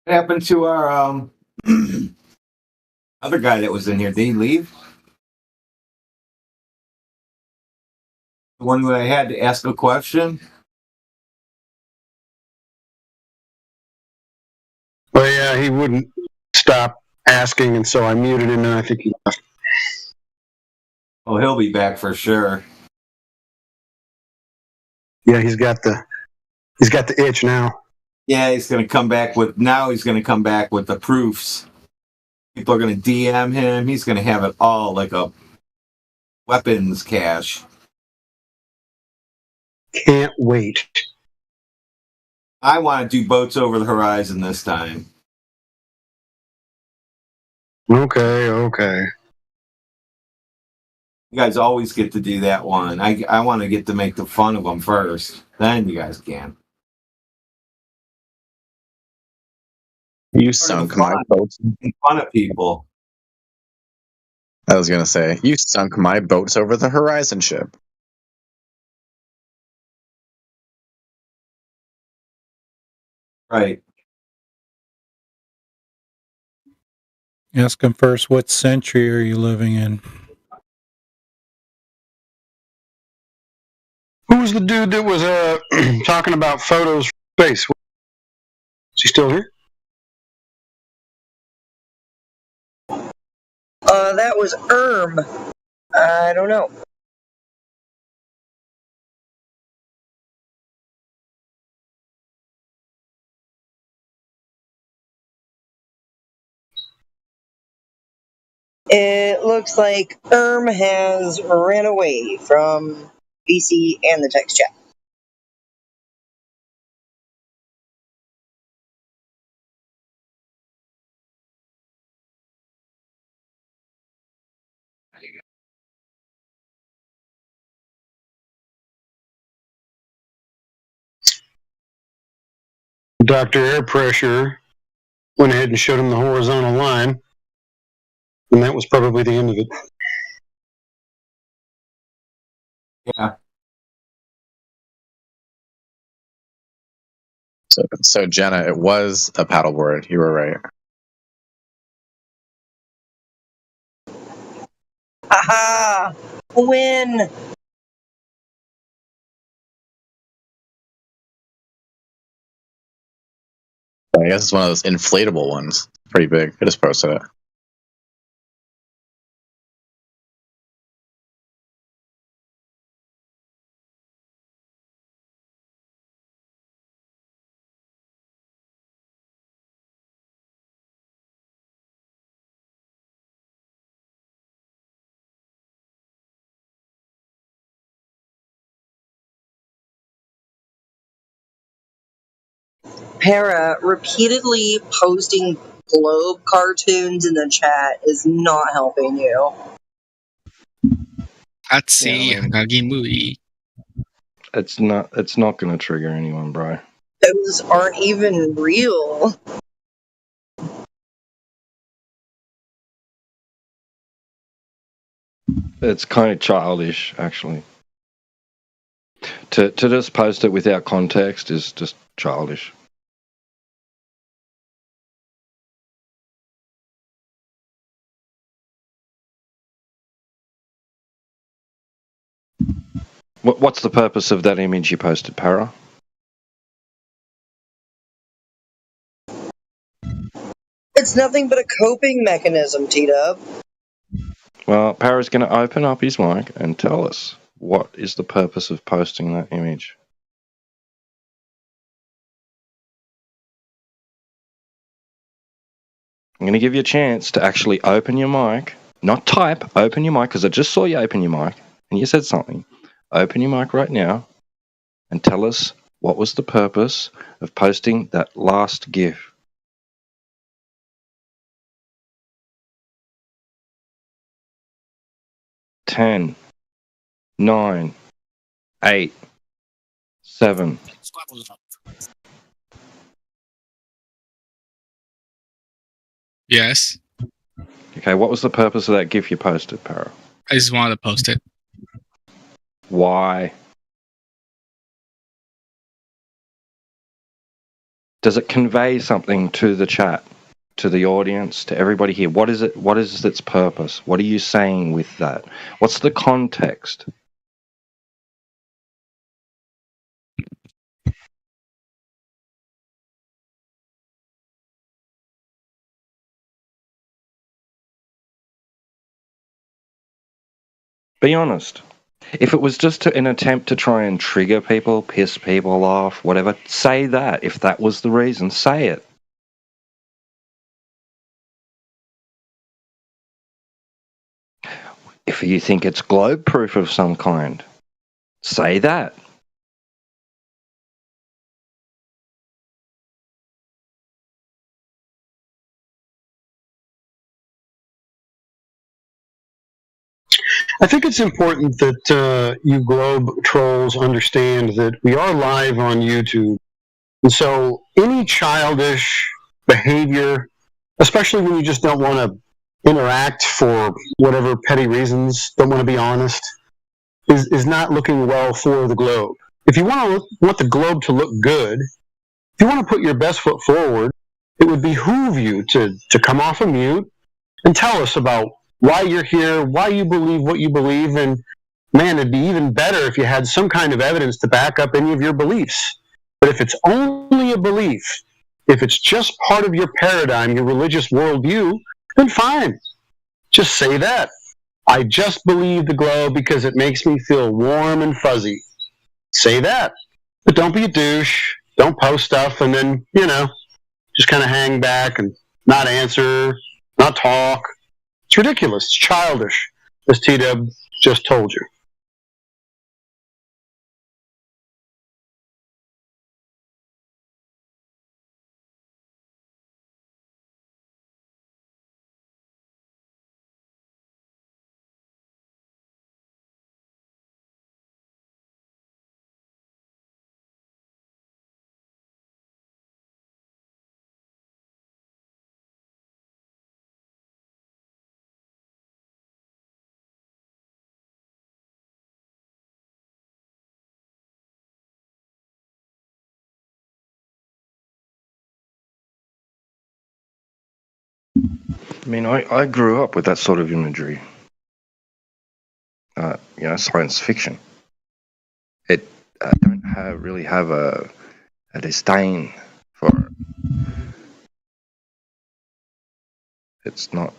What happened to our other guy that was in here? Did he leave? The one that I had to ask a question? Well, yeah, he wouldn't stop asking, and so I muted him, and I think he left. Oh, he'll be back for sure. Yeah, he's got the itch now. Yeah, he's gonna come back with the proofs. People are gonna DM him. He's gonna have it all like a weapons cache. Can't wait. I want to do boats over the horizon this time. Okay. You guys always get to do that one. I want to get to make the fun of them first. Then you guys can. You sunk my boats. Making fun of people. I was gonna say, you sunk my boats over the horizon ship. Right. Ask him first, what century are you living in? Who was the dude that was talking about photos from space? Is he still here? That was I don't know. It looks like has ran away from VC and the text chat. Dr. Air Pressure went ahead and showed him the horizontal line, and that was probably the end of it. Yeah. So Jenna, it was a paddleboard. You were right. Aha! Win! I guess it's one of those inflatable ones. Pretty big. I just posted it. Para, repeatedly posting globe cartoons in the chat is not helping you. Hagagi It's not going to trigger anyone, bro. Those aren't even real. It's kind of childish, actually. To just post it without context is just childish. What's the purpose of that image you posted, Para? It's nothing but a coping mechanism, T-Dub. Well, Para's going to open up his mic and tell us what is the purpose of posting that image. I'm going to give you a chance to actually open your mic, not type, open your mic, because I just saw you open your mic and you said something. Open your mic right now and tell us what was the purpose of posting that last GIF. Ten, 9, 8, 7. Yes. Okay, what was the purpose of that GIF you posted, Para? I just wanted to post it. Why? Does it convey something to the chat, to the audience, to everybody here? What is it? What is its purpose? What are you saying with that? What's the context? Be honest. If it was just an attempt to try and trigger people, piss people off, whatever, say that. If that was the reason, say it. If you think it's globe proof of some kind, say that. I think it's important that you Globe trolls understand that we are live on YouTube. And so any childish behavior, especially when you just don't want to interact for whatever petty reasons, don't want to be honest, is not looking well for the Globe. If you want the Globe to look good, if you want to put your best foot forward, it would behoove you to come off of mute and tell us about why you're here, why you believe what you believe, and man, it'd be even better if you had some kind of evidence to back up any of your beliefs. But if it's only a belief, if it's just part of your paradigm, your religious worldview, then fine. Just say that. I just believe the Globe because it makes me feel warm and fuzzy. Say that. But don't be a douche. Don't post stuff and then, just kind of hang back and not answer, not talk. It's ridiculous. It's childish, as T-Dub just told you. I mean, I grew up with that sort of imagery. Science fiction. It don't really have a disdain for it. It's not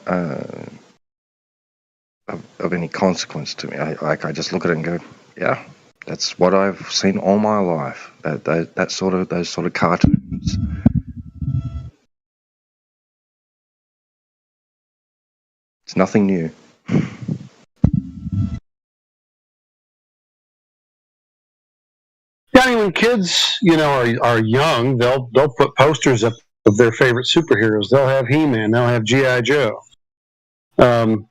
of any consequence to me. I just look at it and go, yeah, that's what I've seen all my life. Those sort of cartoons. It's nothing new. Yeah, I mean, when kids, are young, they'll put posters up of their favorite superheroes. They'll have He-Man. They'll have G.I. Joe. And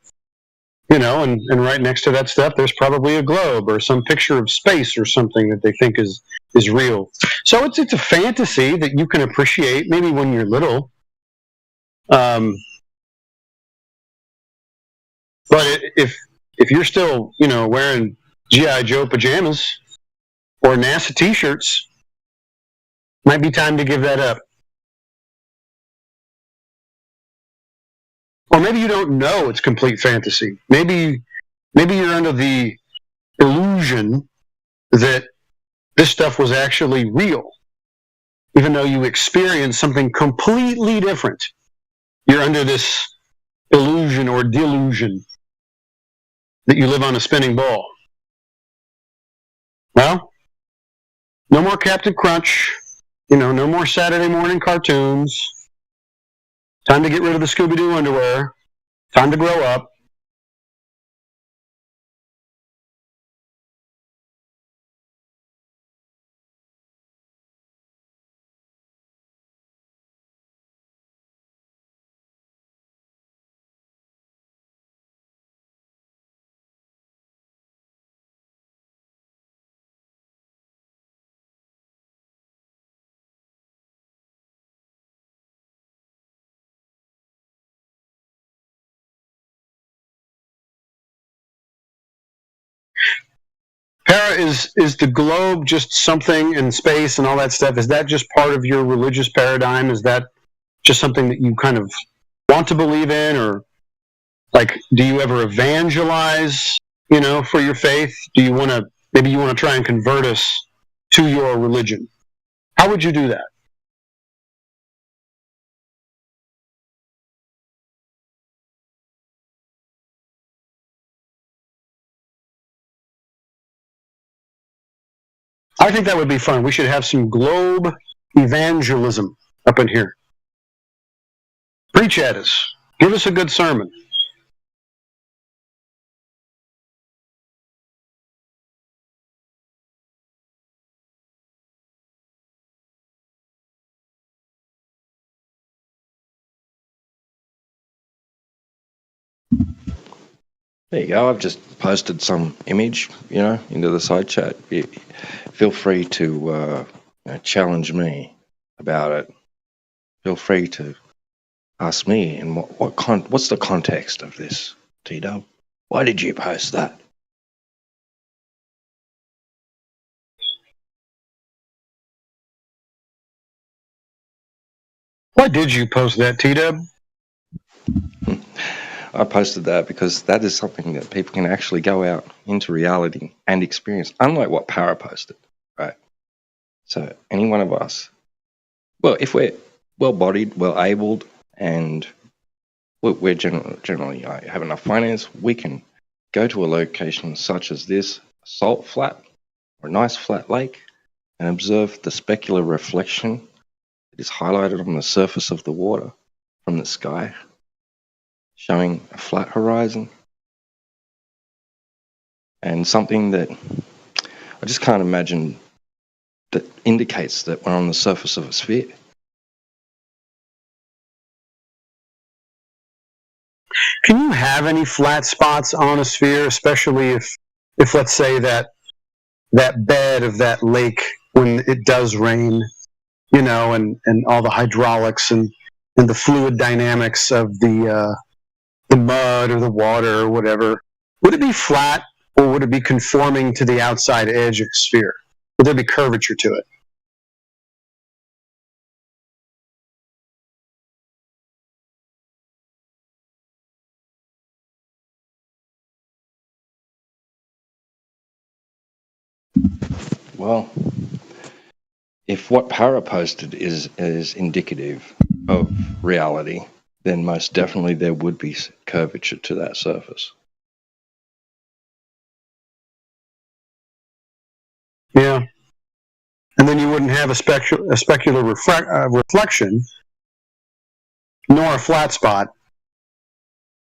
right next to that stuff, there's probably a globe or some picture of space or something that they think is real. So it's a fantasy that you can appreciate maybe when you're little. But if you're still, wearing G.I. Joe pajamas or NASA T-shirts, might be time to give that up. Or maybe you don't know it's complete fantasy. Maybe you're under the illusion that this stuff was actually real, even though you experienced something completely different. You're under this illusion or delusion that you live on a spinning ball. Well, no more Captain Crunch, no more Saturday morning cartoons. Time to get rid of the Scooby-Doo underwear. Time to grow up. Para, is the globe just something in space and all that stuff? Is that just part of your religious paradigm? Is that just something that you kind of want to believe in, or like, do you ever evangelize, for your faith? Do you want to, maybe you want to try and convert us to your religion? How would you do that? I think that would be fun. We should have some globe evangelism up in here. Preach at us. Give us a good sermon. There you go. I've just posted some image, into the side chat. Feel free to challenge me about it. Feel free to ask me, and what's the context of this, T-Dub? Why did you post that? Why did you post that, T-Dub? I posted that because that is something that people can actually go out into reality and experience, unlike what Para posted, right? So any one of us, well, if we're well-bodied, well-abled, and we're generally have enough finance, we can go to a location such as this, a salt flat or a nice flat lake, and observe the specular reflection that is highlighted on the surface of the water from the sky, showing a flat horizon, and something that I just can't imagine that indicates that we're on the surface of a sphere. Can you have any flat spots on a sphere, especially if let's say that bed of that lake, when it does rain, and all the hydraulics and the fluid dynamics of the mud or the water or whatever, would it be flat, or would it be conforming to the outside edge of the sphere? Would there be curvature to it? Well, if what Para posted is indicative of reality, then most definitely there would be curvature to that surface. Yeah. And then you wouldn't have a specular reflection, nor a flat spot.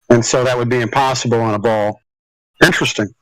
And so that would be impossible on a ball. Interesting.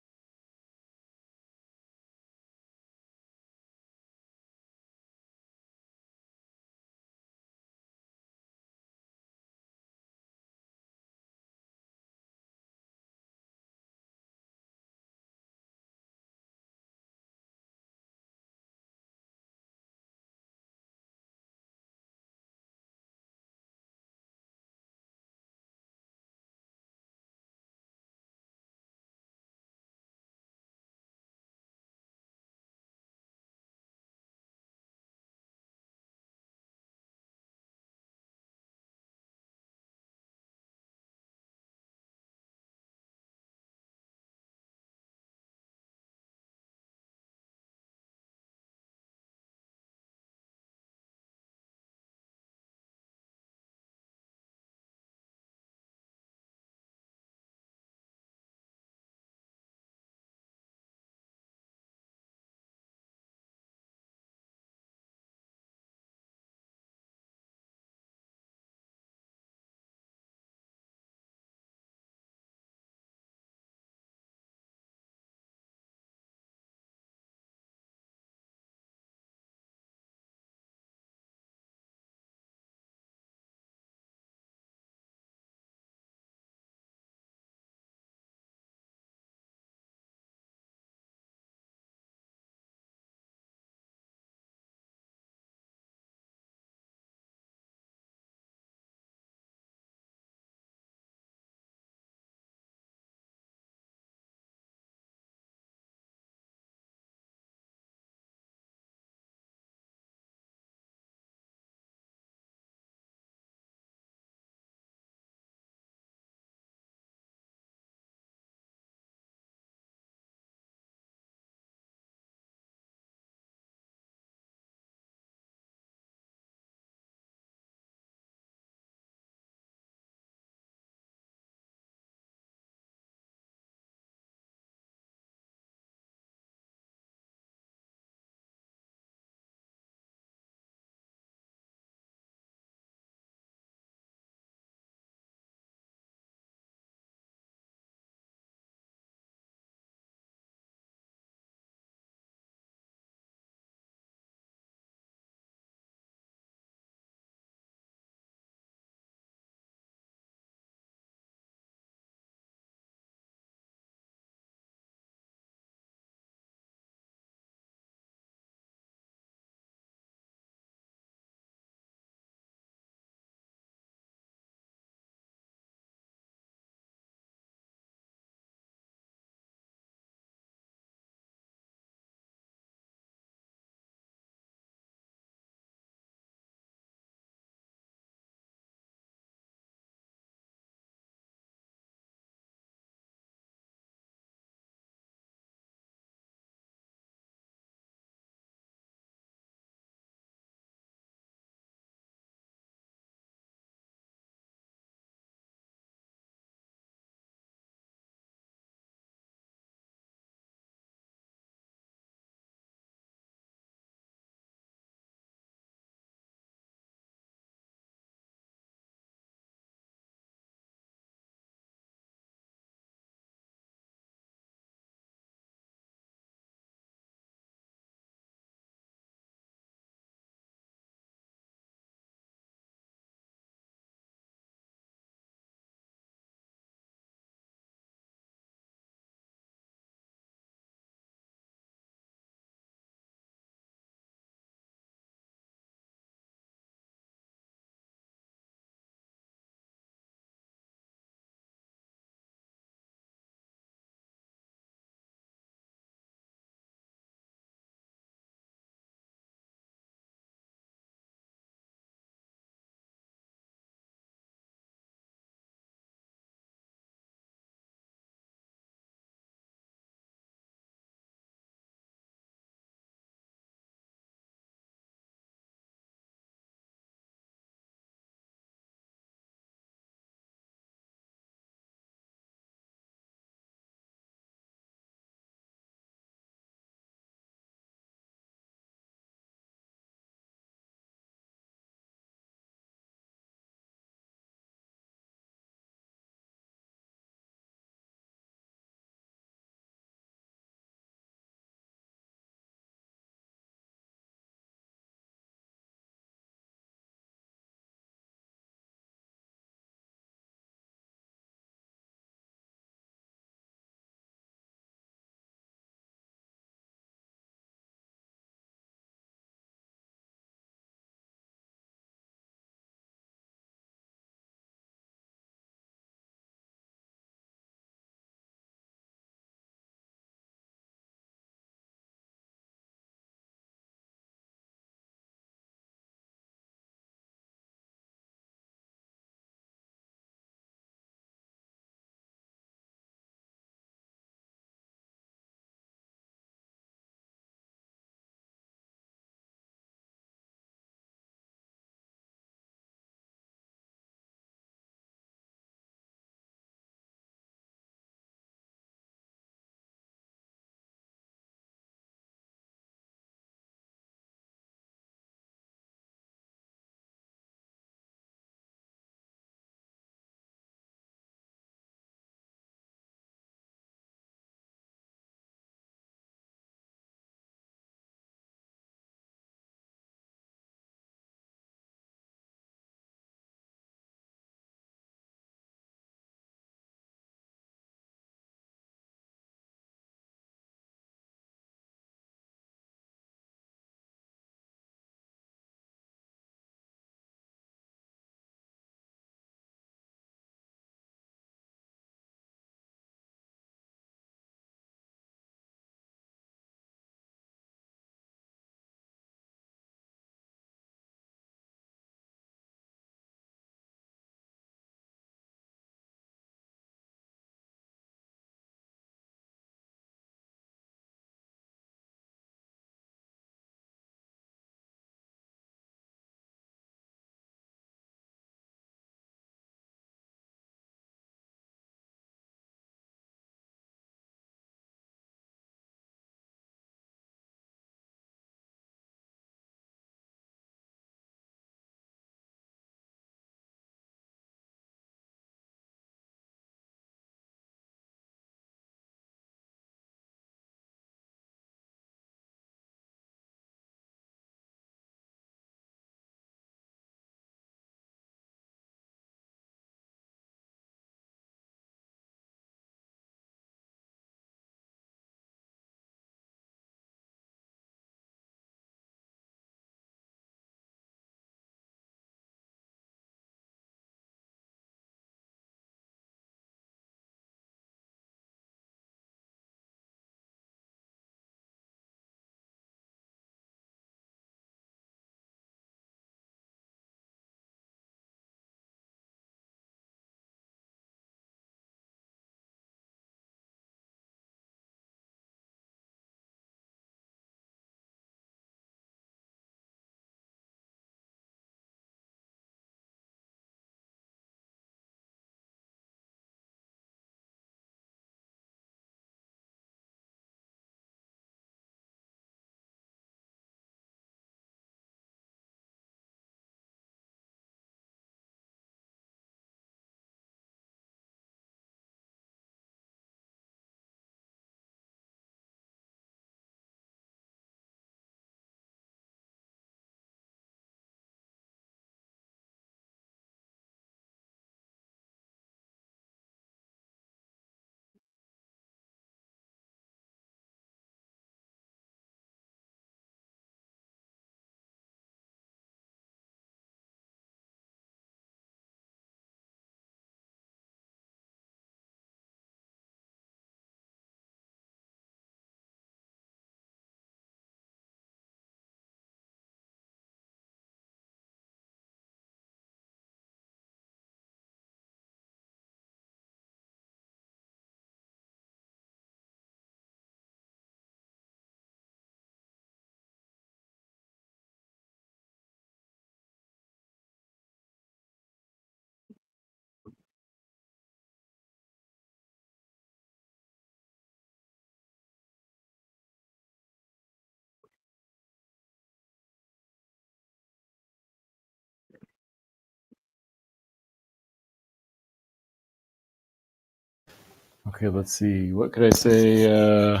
Okay, let's see. What could I say?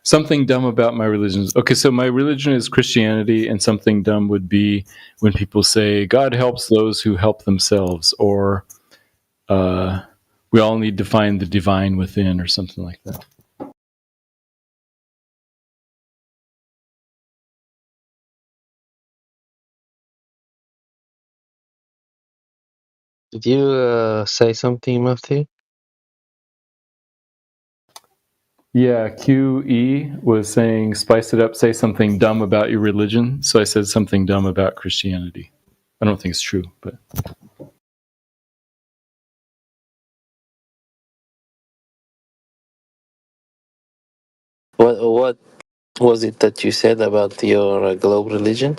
Something dumb about my religion. Okay, so my religion is Christianity, and something dumb would be when people say God helps those who help themselves, or we all need to find the divine within, or something like that. Did you say something, Matthew? Yeah, QE was saying, spice it up, say something dumb about your religion. So I said something dumb about Christianity. I don't think it's true, but. What was it that you said about your globe religion?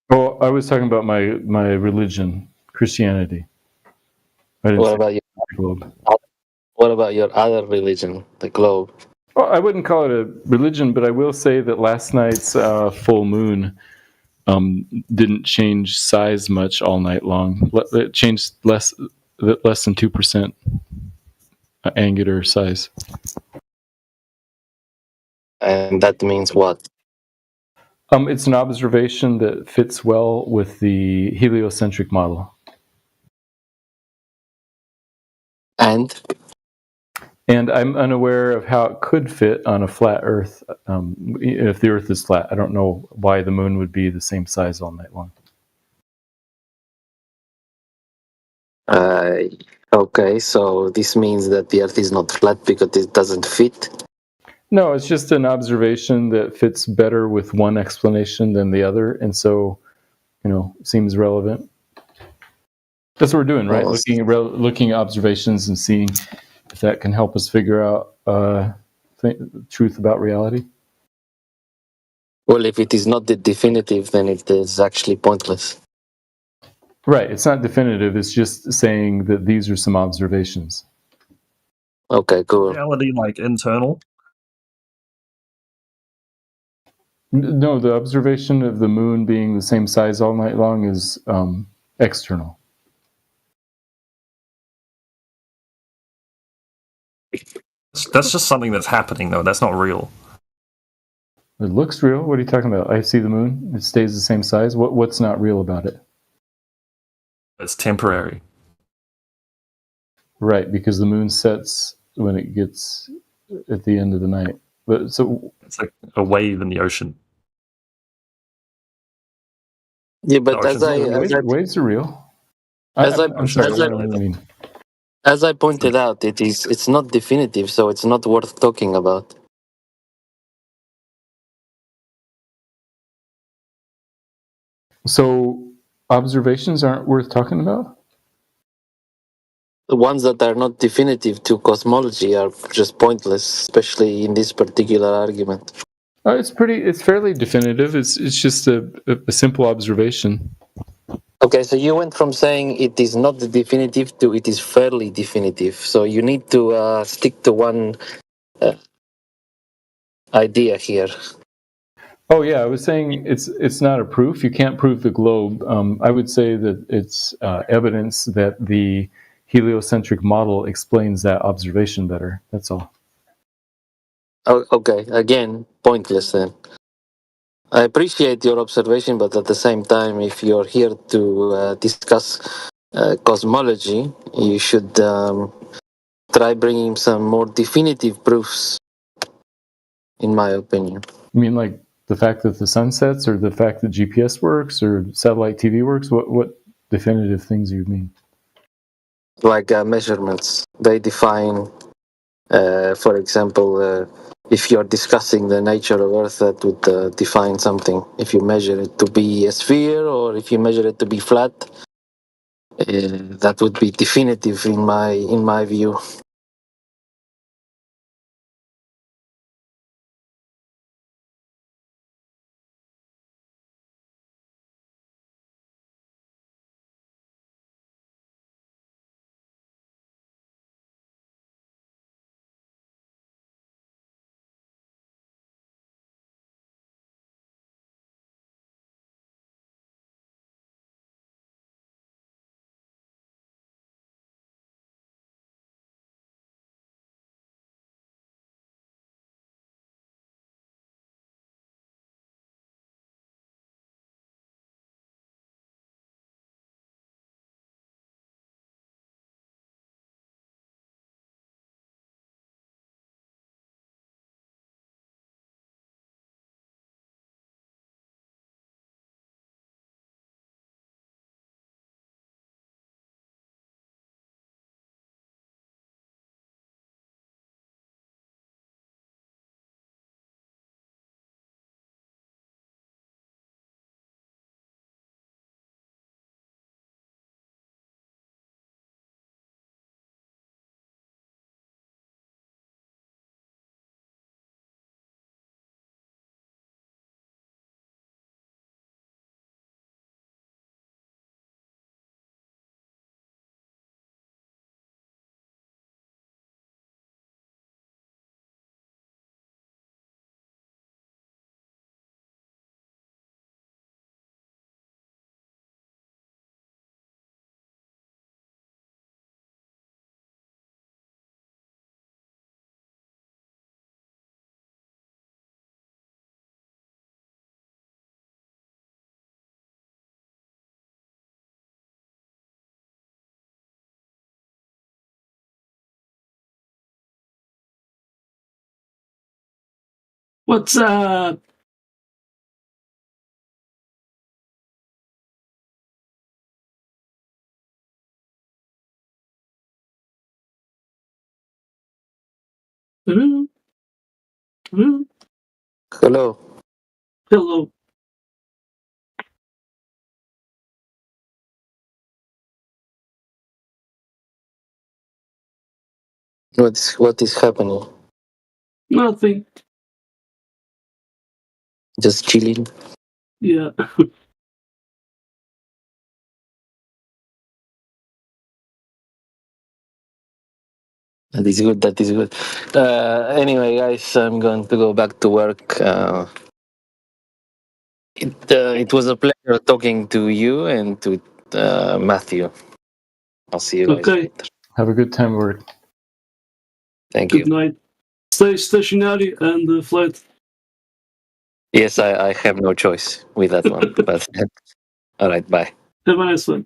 Oh, I was talking about my religion, Christianity. I didn't What say about your globe. What about your other religion, the globe? Well, I wouldn't call it a religion, but I will say that last night's full moon didn't change size much all night long. It changed less than 2% angular size. And that means what? It's an observation that fits well with the heliocentric model. And I'm unaware of how it could fit on a flat Earth. If the Earth is flat, I don't know why the moon would be the same size all night long. Okay, so this means that the Earth is not flat because it doesn't fit? No, it's just an observation that fits better with one explanation than the other, and so, seems relevant. That's what we're doing, right? Looking at observations and seeing if that can help us figure out truth about reality. Well, if it is not the definitive, then it is actually pointless. Right, it's not definitive, it's just saying that these are some observations. Okay, cool. Reality like internal? No, the observation of the moon being the same size all night long is external. That's just something that's happening, though. That's not real. It looks real. What are you talking about? I see the moon. It stays the same size. What's not real about it? It's temporary. Right, because the moon sets when it gets at the end of the night. But so it's like a wave in the ocean. Yeah, but waves are real. I'm sorry. What do you mean? As I pointed out, it's not definitive, so it's not worth talking about. So observations aren't worth talking about? The ones that are not definitive to cosmology are just pointless, especially in this particular argument. It's fairly definitive. It's just a simple observation. Okay, so you went from saying it is not definitive to it is fairly definitive. So you need to stick to one idea here. Oh yeah, I was saying it's not a proof. You can't prove the globe. I would say that it's evidence that the heliocentric model explains that observation better. That's all. Oh, okay, again, pointless then. I appreciate your observation, but at the same time, if you're here to discuss cosmology, you should try bringing some more definitive proofs, in my opinion. You mean like the fact that the sun sets, or the fact that GPS works, or satellite TV works? What definitive things do you mean? Like measurements. They define, for example, if you're discussing the nature of Earth, that would define something. If you measure it to be a sphere, or if you measure it to be flat, that would be definitive in my view. What's up? Hello? Hello? Hello. Hello. What is happening? Nothing. Just chilling. Yeah. That is good. That is good. Anyway, guys, I'm going to go back to work. It was a pleasure talking to you and to Matthew. I'll see you guys Okay. later. Have a good time at work. Thank you. Good night. Stay stationary and flat. Yes, I have no choice with that one. But all right, bye. Have a nice one.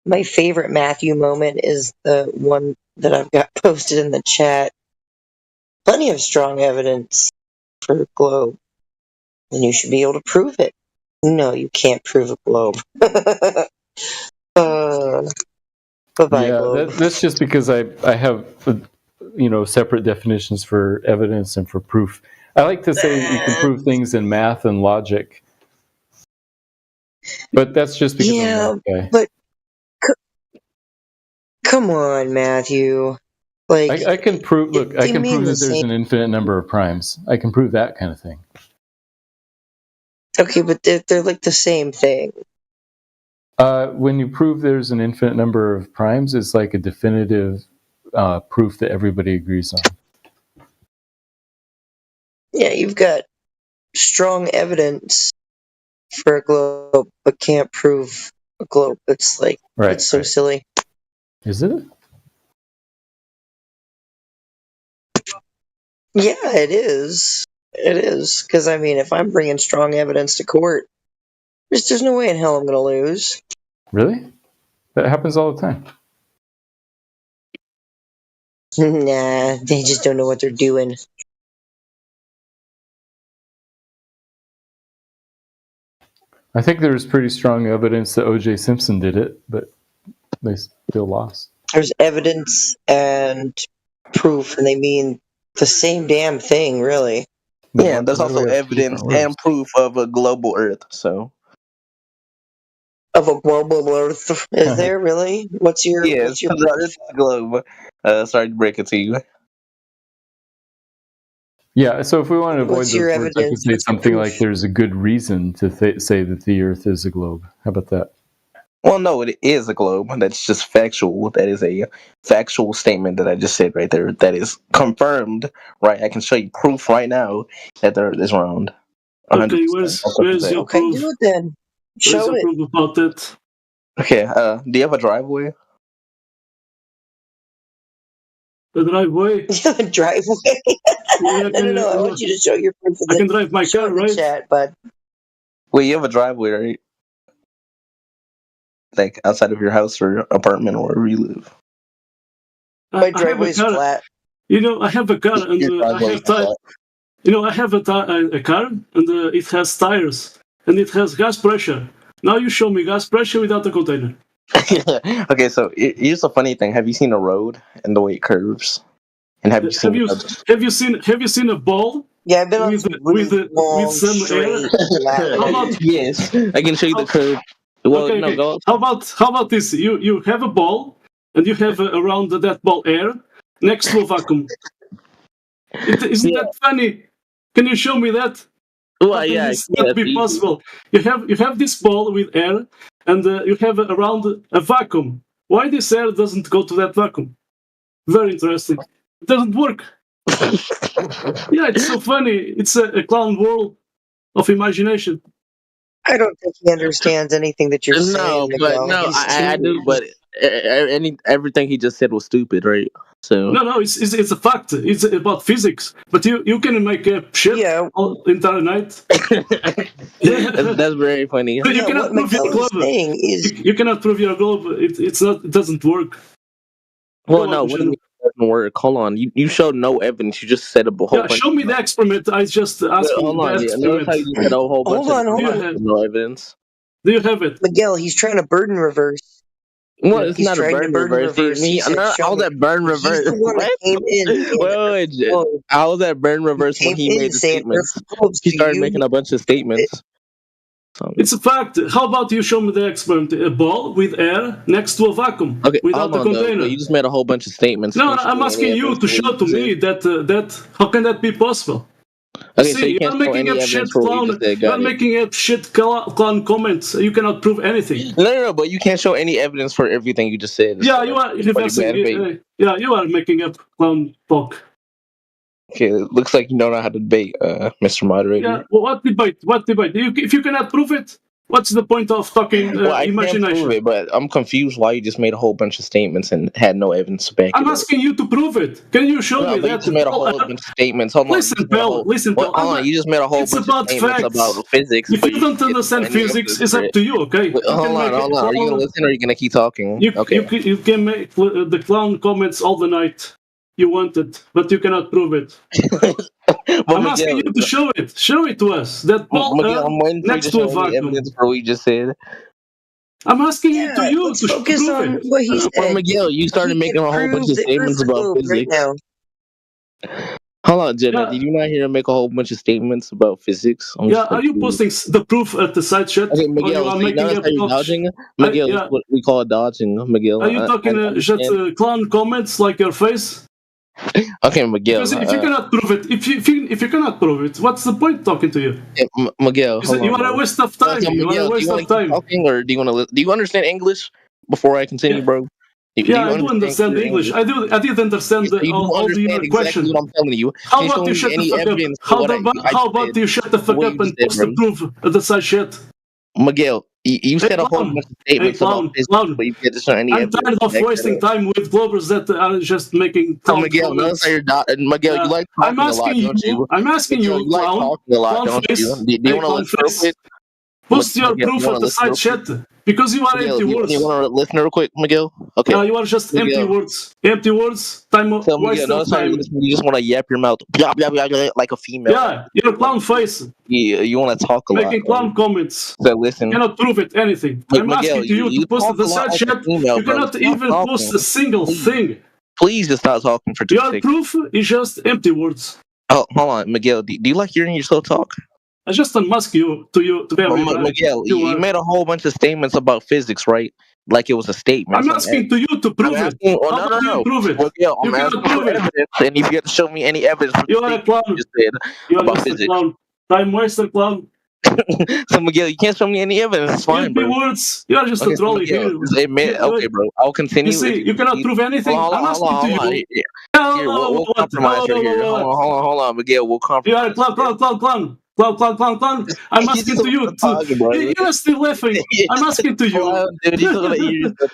My favorite Matthew moment is the one that I've got posted in the chat. Plenty of strong evidence for a globe, and you should be able to prove it. No, you can't prove a globe. Bye-bye, Yeah, globe. that's just because I have separate definitions for evidence and for proof. I like to say you can prove things in math and logic, but that's just because I'm a Yeah, math guy. but come on, Matthew. Like, I can prove. Look, I they can mean prove the that there's same. an infinite number of primes. I can prove that kind of thing. Okay, but they're like the same thing. When you prove there's an infinite number of primes, it's like a definitive proof that everybody agrees on. Yeah, you've got strong evidence for a globe, but can't prove a globe. It's like, Right, it's so silly. Is it? Yeah, it is. It is. Because, I mean, if I'm bringing strong evidence to court, there's no way in hell I'm going to lose. Really? That happens all the time. Nah, they just don't know what they're doing. I think there's pretty strong evidence that O.J. Simpson did it, but they still lost. There's evidence and proof, and they mean the same damn thing, really. Yeah, there's also evidence and proof of a global Earth. So Of a global Earth, is there really? What's your yes, the Earth is a globe. Sorry to break it to you. Yeah, so if we want to avoid What's those your words, I could evidence? say What's your something proof? like there's a good reason to say that the Earth is a globe. How about that? Well, no, it is a globe. That's just factual. That is a factual statement that I just said right there. That is confirmed. Right, I can show you proof right now that the Earth is round. 100%. Okay, where's your Okay, proof? do it then. Where's Show your it. proof about that? Okay. Do you have a driveway? The driveway? Driveway? Yeah, No. I want you to show your proof. I can drive my show car, in the right? chat, bud. Well, you have a driveway, right? Like outside of your house or apartment or wherever you live. My I have a driveway's car. flat. You know, I have a car and Your I driveway have is flat. You know, I have a car and it has tires and it has gas pressure. Now you show me gas pressure without a container. Okay, so here's the funny thing. Have you seen a road and the way it curves? And have you seen Have you seen a ball? Yeah, I've been on with some really long, with some air. straight, flat How roads. about Yes, I can show you the curve. Well, okay, no, okay. go. How about this? You have a ball and you have around that ball air next to a vacuum. Isn't that funny? Can you show me that? Well, How can yeah, this yeah, not be easy. possible? You have this ball with air, and you have around a vacuum. Why this air doesn't go to that vacuum? Very interesting. It doesn't work. Yeah, it's so funny. It's a clown world of imagination. I don't think he understands anything that you're No, saying, but Miguel. no, He's I too. do. But everything he just said was stupid, right? So No, it's a fact. It's about physics. But you can make up shit all entire night. that's very funny. You cannot prove your globe. You cannot prove your globe. It's not. It doesn't work. Well, Go no, on, what do you Michelle. mean it doesn't work? Hold on, you showed no evidence. You just said a whole Yeah, bunch. show me the experiment. I just asked you Hold the on, yeah, notice experiment. how you just said a whole bunch Hold on, of hold on. with no evidence. Do you have it? Miguel, he's trying to burden reverse. Well, it's He's not a trying to burn burden reverse. reverse. He said, How "Show was me." that burn He's reverse? the one that came in. Wait. How was that burn reverse when came he in made the saying statements? Earth globes, He so started you- making a bunch of statements. It's a fact. How about you show me the experiment? A ball with air next to a vacuum Okay, without hold a on, though, container. but you just made a whole bunch of statements. No, Can you show I'm me any asking you evidence to for what show you to just me said? that how can that be possible? Okay, See, so you you can't are show making any up shit evidence for what you clown. just said. You are Got it. making up shit clown comments. You cannot prove anything. No, but you can't show any evidence for everything you just said. Yeah, you are Pretty reversing. bad debate. Yeah, you are making up clown talk. Okay, it looks like you don't know how to debate, Mr. Moderator. Yeah, well, what debate? What debate? If you cannot prove it, what's the point of talking Well, I can't imagination? prove it, but I'm confused why you just made a whole bunch of statements and had no evidence to back I'm it up. asking you to prove it. Can you show No, me but you that? just made a whole bunch of statements. Hold on. Listen, Bill. Listen, Bill. Hold on. You just made a whole It's bunch of about statements facts. about physics. If but you don't didn't understand show any physics, evidence it's for up it. to you. Okay. Wait, You hold can on. make Are you gonna listen or are you gonna keep talking? Okay. You can make the clown comments all the night. You want it, but you cannot prove it. I'm asking you to show it. Show it to us. That ball Miguel, I'm waiting for you next to to a show any vacuum. evidence for what you just said. I'm asking you to let's to focus prove on it. what he said. Well, Miguel, you started He making can a whole bunch prove of the statements Earth about globe right physics. now. Hold on, Jenna. Yeah. Did you not hear him make a whole bunch of statements about physics? I'm Yeah, just are you posting the proof at the side chat? Okay, Or you Miguel, are so you making notice up how you're talk? dodging? Miguel, yeah. that's what we call dodging, Miguel. Are you talking just clown comments like your face? Okay, Miguel. Because if you cannot prove it, if you cannot prove it, what's the point talking to you? Miguel, hold You on. are a waste of time. So, You are a Miguel, do waste you want of to keep time. talking, or do you want to? Do you understand English? Before I continue, bro. Yeah, I do understand English. I did understand So you all the understand exactly question. what I'm telling you. How Can you about show you me shut the any fuck up? evidence for what I How just about said? you shut the fuck What up you just and said, post the bro. proof at the side chat? Miguel, you said a whole bunch of statements about physics, but you can't show any I'm evidence. tired of to back wasting that up. time with Globers that are just making So clown Miguel, notice comments. how you're Miguel, you like I'm talking a lot, asking don't you? I'm asking Miguel, you, you like clown, talking a lot, clown don't face, you? Do you want to clown listen real face. quick? Post your Miguel, proof you at want to the listen real side quick? chat because you are Miguel, empty you words. want to listen real quick, Miguel? Okay. You are just empty Miguel. words. Empty words. Time So Miguel, waste of notice how you're time. listening. You just want to yap your mouth, blah, blah, blah, blah, like a female. Yeah, you're a clown face. You want to talk a lot. Making clown comments. So listen. You cannot prove it anything. I'm Miguel, asking to you to post talk the a lot side like a chat. female, You bro. cannot Stop even talking. post a single thing. Please just stop talking for 2 Your seconds. proof is just empty words. Oh, hold on, Miguel. Do you like hearing yourself talk? I just unmask you to very bad. Miguel, you made a whole bunch of statements about physics, right? Like it was a statement. I'm asking to you to prove it. How about you prove it? Miguel, You I'm cannot asking prove for it. evidence, and if you have to show me any evidence for the You are a statement you clown. just said You are about just a physics. clown. Time waster clown. So Miguel, you can't show me any evidence. It's fine, Empty bro. words. You are just Okay, a so trolley Miguel, here. just admit. Okay, bro. I'll continue. You see, you cannot prove anything. I'm asking to Hold on. you. Here, we'll compromise right here. Hold on, Miguel. We'll compromise. You are a clown. I'm asking to you. You're still laughing. I'm asking to you.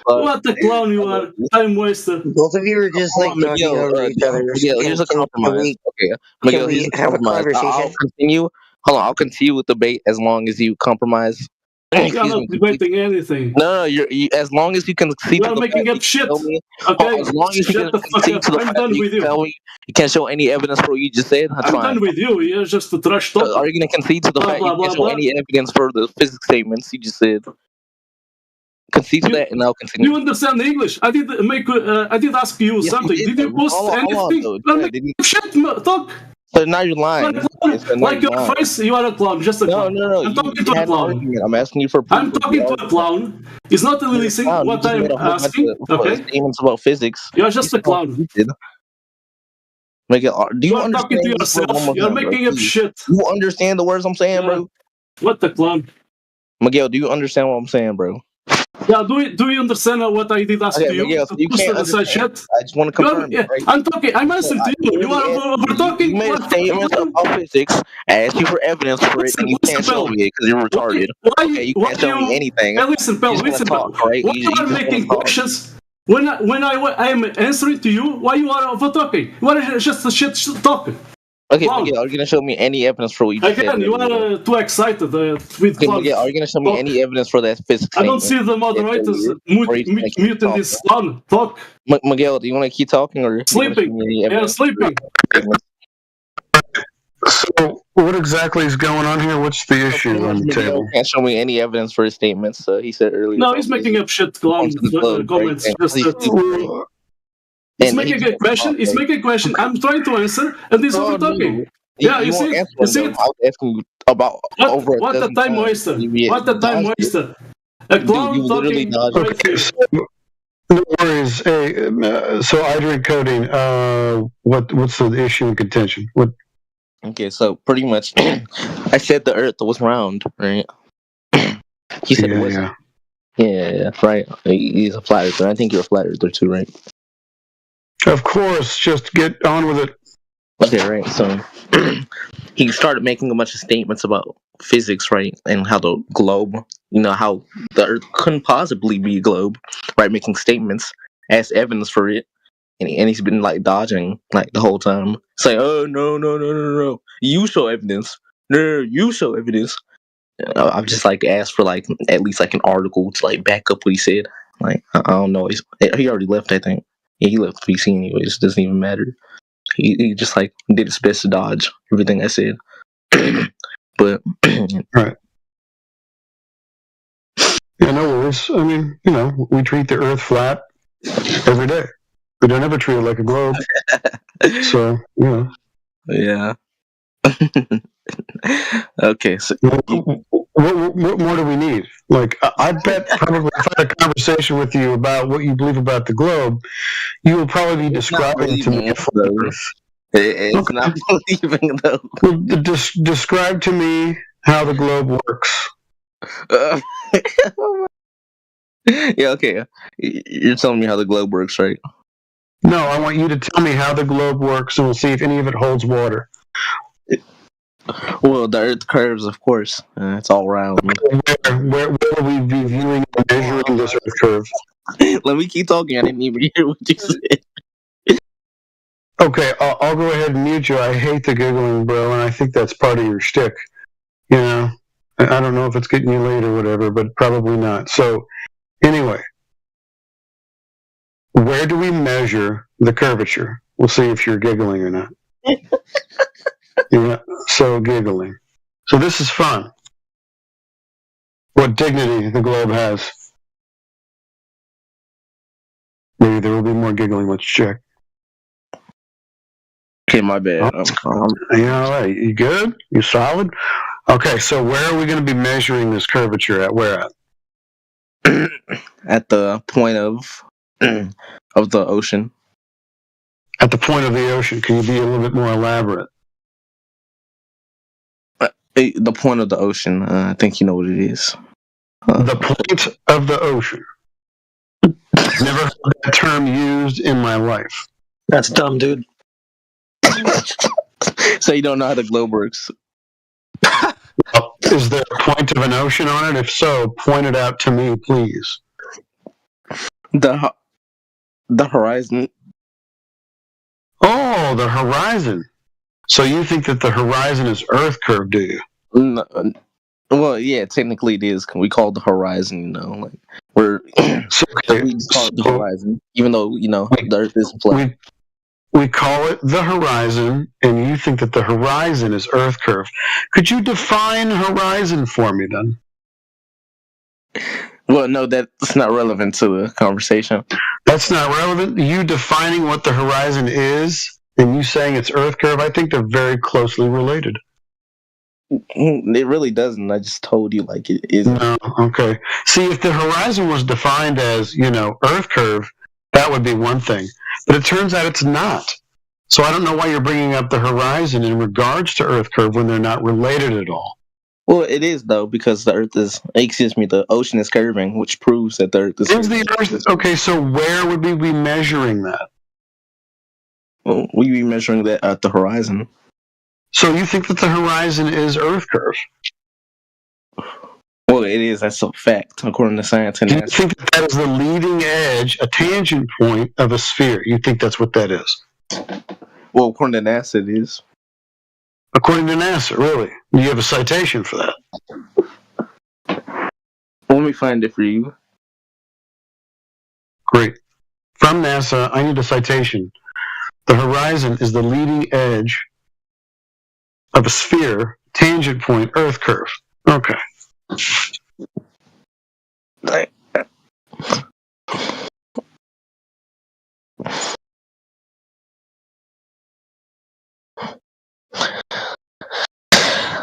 What a clown you are. Time waster. Both of you are just like talking over each other. Miguel, here's a compromise. Okay, Miguel, here's a have a compromise. I'll conversation? continue. Hold on, I'll continue with the debate as long as you compromise. I'm not debating anything. No, you as long as you can see You to are the making fact up shit. tell me, Okay? as long as you Shut can the fuck see up. to the I'm fact done that you with can you. tell me you can't show any evidence for what you just said. That's I'm fine. done with you. You're just a trash talker. Are you going to concede to the Blah, fact blah, you can't blah, show any evidence for the physics statements you just said? Concede to that, and I'll Do continue. you understand English? I did ask you Yes, something. you Did you post hold on, anything? though. You're Yeah, making shit, talk. So now you're lying. Like your face, you are a clown, just a clown. No. I'm talking You to a had an clown. argument. I'm asking you for proof. I'm talking to a clown. He's not releasing You what just I'm made a whole bunch asking. of Okay? statements about physics. You're just a clown. Miguel, do you You're talking understand to this, bro? yourself. One more You're time, bro, making up please. shit. You understand the words I'm saying, bro? What the clown? Miguel, do you understand what I'm saying, bro? Yeah, do you understand what I did ask Okay, to you? Miguel, so you Post can't the side understand. chat. I just want to confirm it, right? I'm talking. I'm So answering to you. You literally are asked over you, talking. you made a statement about physics. I asked you for evidence for it, and you Listen, can't show pal. me it because you're retarded. Okay, you Why can't show me you? anything. Hey, listen, You pal. just want to Listen, pal. talk, right? Why You you are just want to making talk. questions? When I am answering to you, why you are over talking? You are just a shit talking. Okay, Clown. Miguel, are you gonna show me any evidence for what you just said? Again, you are too excited with Okay, clown. Miguel, are you gonna show me any evidence for that physics I don't statement? see the moderators muting this clown. Talk. Miguel, do you want to keep talking, or Sleeping. Yeah, sleeping. So, what exactly is going on here? What's the issue on the Miguel table? can't show me any evidence for his statements. He said earlier. No, he's making up shit clown comments. He's making a question. He's making a question. I'm trying to answer, and he's over talking. Yeah, you see it. You see it. I was asking you about over What a time waster. What a time waster. A clown talking. Okay, so, no worries. Hey, so I drink codeine. What's the issue and contention? What? Okay, so pretty much, I said the Earth was round, right? He said it wasn't. Yeah, right. He's a flat earther. I think you're a flat earther too, right? Of course, just get on with it. Okay, right. So he started making a bunch of statements about physics, right? And how the globe, how the Earth couldn't possibly be a globe, right? Making statements as evidence for it. And he's been like dodging like the whole time. It's like, oh, no. You show evidence. No, you show evidence. I've just like asked for like at least like an article to like back up what he said. Like, I don't know. He already left, I think. Yeah, he left PC anyways. It doesn't even matter. He just like did his best to dodge everything I said. But right. Yeah, no worries. I mean, we treat the Earth flat every day. We don't ever treat it like a globe. So, yeah. Okay. So what more do we need? Like, I bet probably if I had a conversation with you about what you believe about the globe, you will probably be describing to me a flat Earth. It's not believing though. Well, describe to me how the globe works. Yeah, okay. You're telling me how the globe works, right? No, I want you to tell me how the globe works, and we'll see if any of it holds water. Well, the Earth curves, of course. It's all round. Where will we be viewing and measuring this Earth curve? Let me keep talking. I didn't even hear what you said. Okay, I'll go ahead and mute you. I hate the giggling, bro, and I think that's part of your shtick. I don't know if it's getting you laid or whatever, but probably not. So, anyway, where do we measure the curvature? We'll see if you're giggling or not. Yeah, so giggling. So this is fun. What dignity the globe has. Maybe there will be more giggling. Let's check. Okay, my bad. Yeah, all right. You good? You solid? Okay, so where are we going to be measuring this curvature at? Where at? At the point of the ocean. At the point of the ocean. Can you be a little bit more elaborate? The point of the ocean. I think you know what it is. The point of the ocean. Never heard that term used in my life. That's dumb, dude. So you don't know how the globe works? Is there a point of an ocean on it? If so, point it out to me, please. The horizon. Oh, the horizon. So you think that the horizon is Earth curve, do you? No, well, yeah, technically it is. We call it the horizon, like we're we call it the horizon, even though the Earth is flat. We call it the horizon, and you think that the horizon is Earth curve. Could you define horizon for me, then? Well, no, that's not relevant to the conversation. That's not relevant? You defining what the horizon is, and you saying it's Earth curve, I think they're very closely related. It really doesn't. I just told you like it isn't. No, okay. See, if the horizon was defined as, Earth curve, that would be one thing. But it turns out it's not. So I don't know why you're bringing up the horizon in regards to Earth curve when they're not related at all. Well, it is though because the Earth is, excuse me, the ocean is curving, which proves that the Earth is. Is the Earth okay? So where would we be measuring that? Well, we be measuring that at the horizon. So you think that the horizon is Earth curve? Well, it is. That's a fact according to science and Do you NASA. think that is the leading edge, a tangent point of a sphere? You think that's what that is? Well, according to NASA, it is. According to NASA, really? You have a citation for that? Let me find it for you. Great. From NASA, I need a citation. The horizon is the leading edge of a sphere, tangent point, Earth curve. Okay.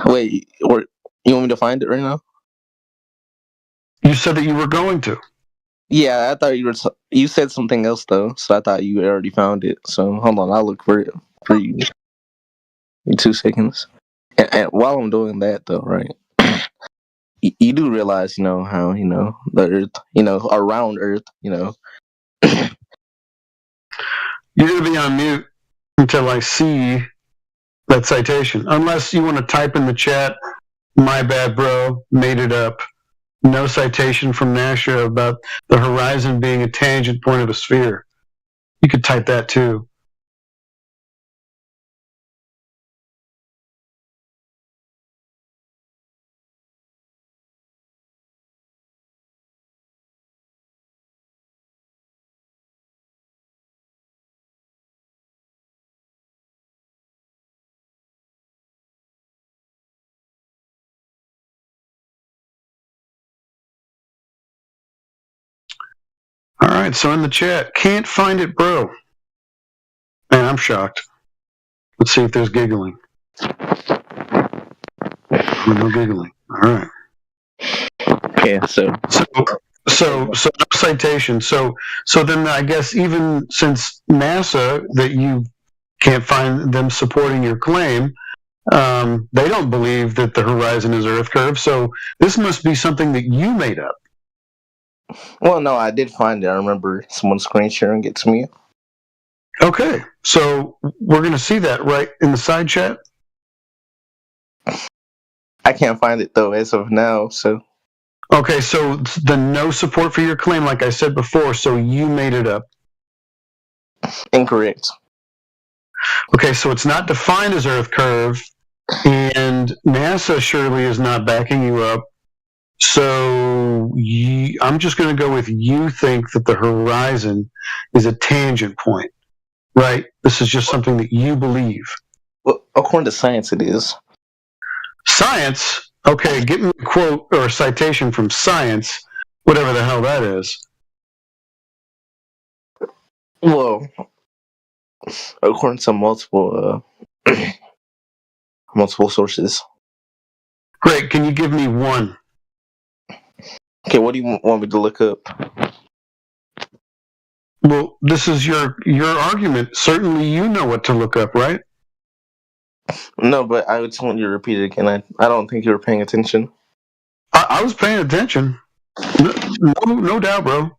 Wait, or you want me to find it right now? You said that you were going to. Yeah, I thought you were. You said something else though, so I thought you already found it. So hold on, I'll look for it for you. Give me 2 seconds. And while I'm doing that though, right? You do realize, how the Earth, around Earth, You're going to be on mute until I see that citation. Unless you want to type in the chat, my bad, bro, made it up. No citation from NASA about the horizon being a tangent point of a sphere. You could type that too. All right, so in the chat, can't find it, bro. Man, I'm shocked. Let's see if there's giggling. No giggling. All right. Yeah. So no citation. So then I guess even since NASA that you can't find them supporting your claim, they don't believe that the horizon is Earth curve. So this must be something that you made up. Well, no, I did find it. I remember someone screen sharing it to me. Okay, so we're going to see that right in the side chat. I can't find it though as of now. So okay, so the no support for your claim, like I said before, so you made it up. Incorrect. Okay, so it's not defined as Earth curve, and NASA surely is not backing you up. So I'm just going to go with you think that the horizon is a tangent point, right? This is just something that you believe. Well, according to science, it is. Science? Okay, give me a quote or a citation from science, whatever the hell that is. Well, according to multiple sources. Great. Can you give me one? Okay, what do you want me to look up? Well, this is your argument. Certainly you know what to look up, right? No, but I just want you to repeat it again. I don't think you were paying attention. I was paying attention. No doubt, bro.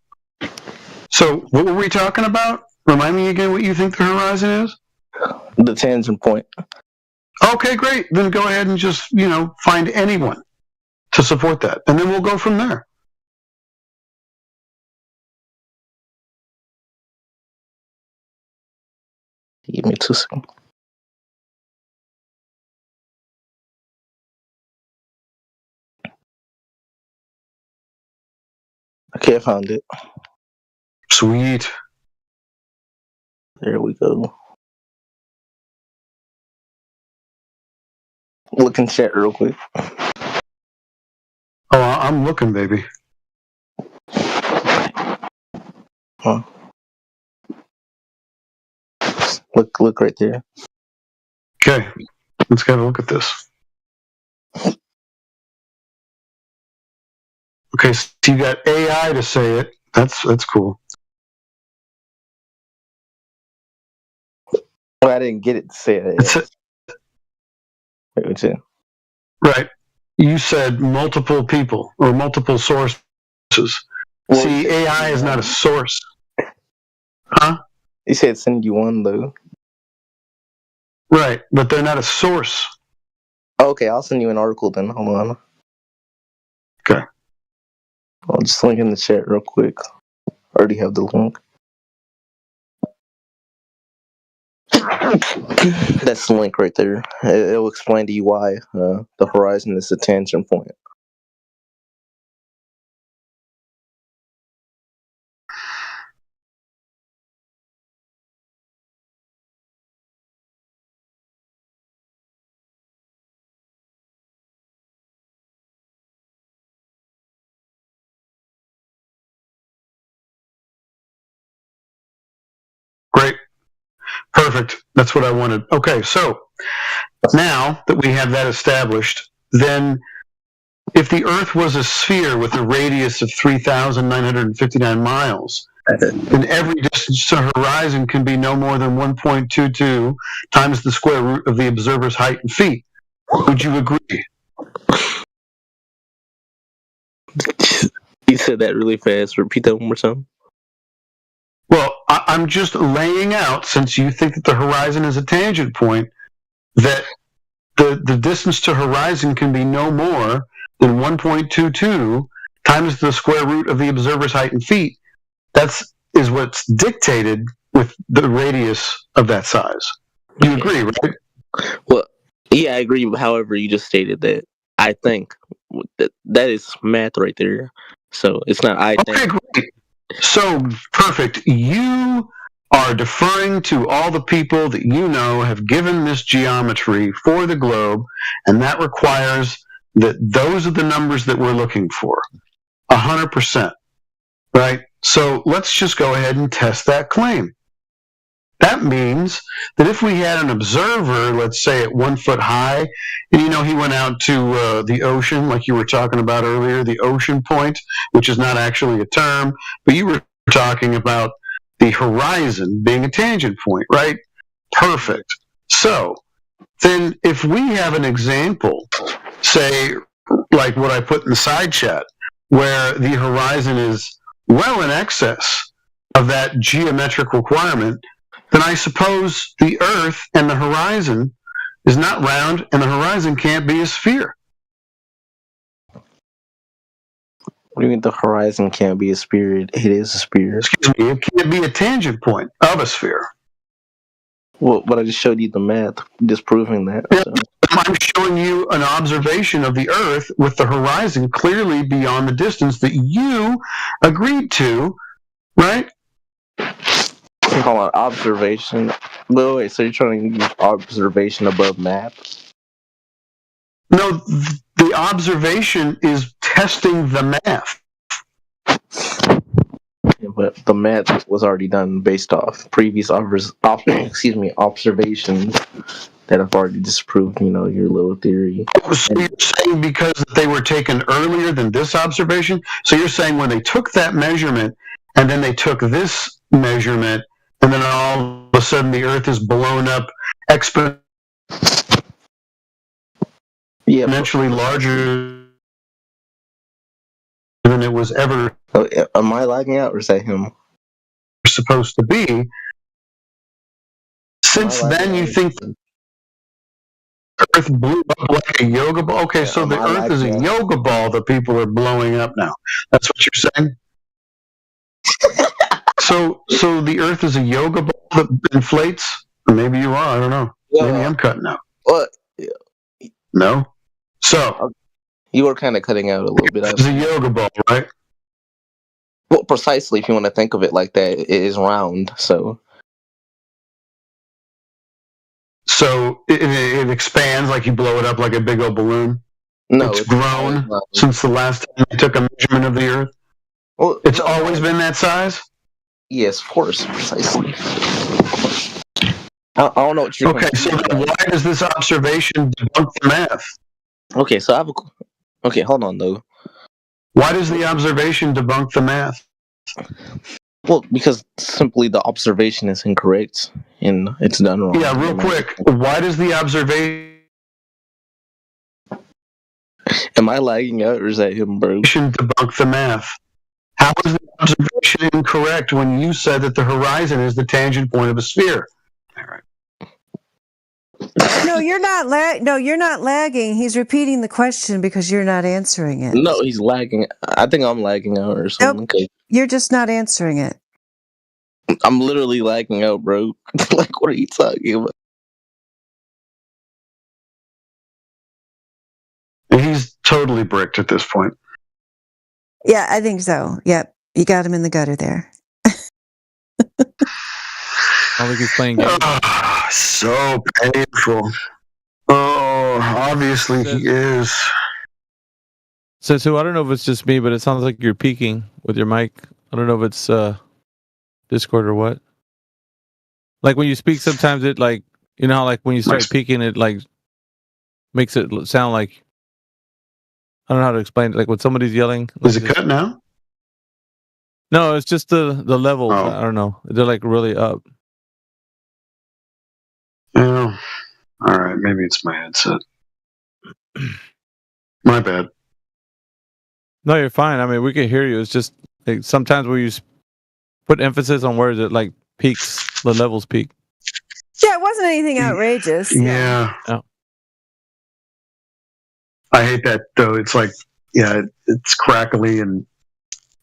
So what were we talking about? Remind me again what you think the horizon is? The tangent point. Okay, great. Then go ahead and just, find anyone to support that. And then we'll go from there. Give me 2 seconds. Okay, I found it. Sweet. There we go. Look in chat real quick. Oh, I'm looking, baby. Huh. Look right there. Okay, let's have a look at this. Okay, so you got AI to say it. That's cool. Well, I didn't get it to say it. Right. You said multiple people or multiple sources. Well, See, AI is not a source. Huh? He said send you one though. Right, but they're not a source. Okay, I'll send you an article then. Hold on. Okay. I'll just link in the chat real quick. I already have the link. That's the link right there. It will explain to you why the horizon is a tangent point. Great. Perfect. That's what I wanted. Okay, so now that we have that established, then if the Earth was a sphere with a radius of 3,959 miles, then every distance to horizon can be no more than 1.22 times the square root of the observer's height in feet. Would you agree? You said that really fast. Repeat that one more time. Well, I'm just laying out, since you think that the horizon is a tangent point, that the distance to horizon can be no more than 1.22 times the square root of the observer's height in feet. Is what's dictated with the radius of that size. You agree, right? Well, yeah, I agree. However, you just stated that. I think that is math right there. So it's not I think. Okay, great. So, perfect. You are deferring to all the people that you know have given this geometry for the globe, and that requires that those are the numbers that we're looking for. 100%. Right? So let's just go ahead and test that claim. That means that if we had an observer, let's say at 1 foot high, and he went out to the ocean, like you were talking about earlier, the ocean point, which is not actually a term, but you were talking about the horizon being a tangent point, right? Perfect. So then if we have an example, say, like what I put in the side chat, where the horizon is well in excess of that geometric requirement, then I suppose the Earth and the horizon is not round, and the horizon can't be a sphere. What do you mean the horizon can't be a sphere? It is a sphere. Excuse me, it can't be a tangent point of a sphere. Well, but I just showed you the math disproving that. Yeah, so. I'm showing you an observation of the Earth with the horizon clearly beyond the distance that you agreed to, right? Hold on, observation. Wait, so you're trying to use observation above math? No, the observation is testing the math. Yeah, but the math was already done based off previous observations that have already disproved, your little theory. So you're saying because they were taken earlier than this observation? So you're saying when they took that measurement and then they took this measurement and then all of a sudden the Earth is blown up exponentially larger than it was ever am I lagging out or is that him? Supposed to be. Since then you think the Earth blew up like a yoga ball? Okay, yeah, so the Earth is a yoga ball that people are blowing up now. That's what you're saying? So the Earth is a yoga ball that inflates? Or maybe you are, I don't know. Yeah. Maybe I'm cutting out. What? No? So you were kind of cutting out a little bit. It's a yoga ball, right? Well, precisely, if you want to think of it like that, it is round, so... So it expands like you blow it up like a big old balloon? No. It's grown since the last time you took a measurement of the Earth? Well, it's always been that size? Yes, of course, precisely. I don't know what you're... Okay, so then why does this observation debunk the math? Okay, so I have a... Okay, hold on, though. Why does the observation debunk the math? Well, because simply the observation is incorrect and it's done wrong. Yeah, real quick. Why does the observation... Am I lagging out or is that him, bro? Debunk the math. How is the observation incorrect when you said that the horizon is the tangent point of a sphere? No, you're not you're not lagging. He's repeating the question because you're not answering it. No, he's lagging. I think I'm lagging out or something. Nope. Okay. You're just not answering it. I'm literally lagging out, bro. Like, what are you talking about? He's totally bricked at this point. Yeah, I think so. Yep. You got him in the gutter there. I think he's playing games. So painful. Oh, obviously he is. So I don't know if it's just me, but it sounds like you're peaking with your mic. I don't know if it's Discord or what. Like when you speak, sometimes it like, you know how like when you start peaking, it like makes it sound like, I don't know how to explain it. Like when somebody's yelling. Is it cut now? No, it's just the levels. I don't know. They're like really up. Oh, all right. Maybe it's my headset. My bad. No, you're fine. I mean, we can hear you. It's just like, sometimes where you put emphasis on words, it like peaks, the levels peak. Yeah, it wasn't anything outrageous. Yeah. Oh. I hate that though. It's like, yeah, it's crackly and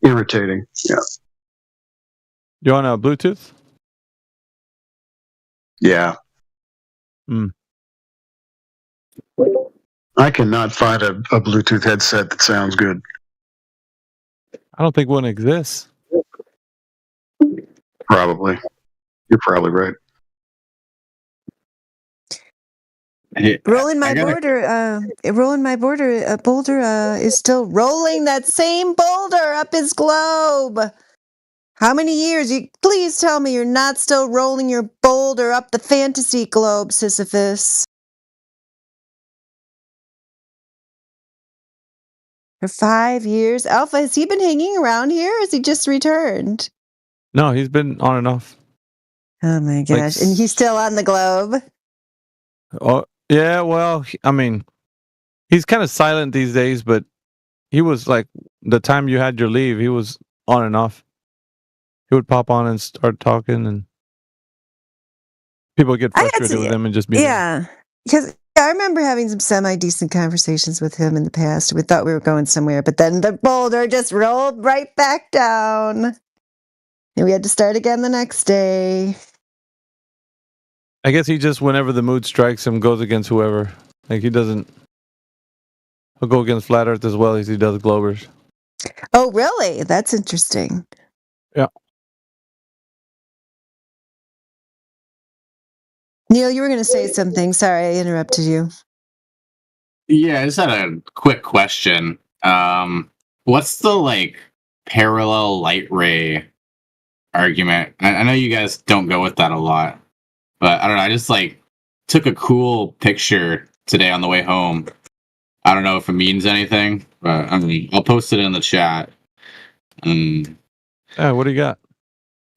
irritating. Yeah. You on a Bluetooth? Yeah. Hmm. I cannot find a Bluetooth headset that sounds good. I don't think one exists. Probably. You're probably right. Rolling my boulder is still rolling that same boulder up his globe. How many years? Please tell me you're not still rolling your boulder up the fantasy globe, Sisyphus. For 5 years. Alpha, has he been hanging around here? Or has he just returned? No, he's been on and off. Oh my gosh. And he's still on the globe? Oh, yeah, well, I mean, he's kind of silent these days, but he was like, the time you had your leave, he was on and off. He would pop on and start talking, and people get frustrated with him and just be Yeah. Because I remember having some semi-decent conversations with him in the past. We thought we were going somewhere, but then the boulder just rolled right back down. And we had to start again the next day. I guess he just, whenever the mood strikes him, goes against whoever. Like, he'll go against Flat Earth as well as he does Globers. Oh, really? That's interesting. Yeah. Neil, you were going to say something. Sorry, I interrupted you. Yeah, I just had a quick question. What's the like parallel light ray argument? I know you guys don't go with that a lot, but I don't know. I just like took a cool picture today on the way home. I don't know if it means anything, but I mean, I'll post it in the chat. Yeah, what do you got?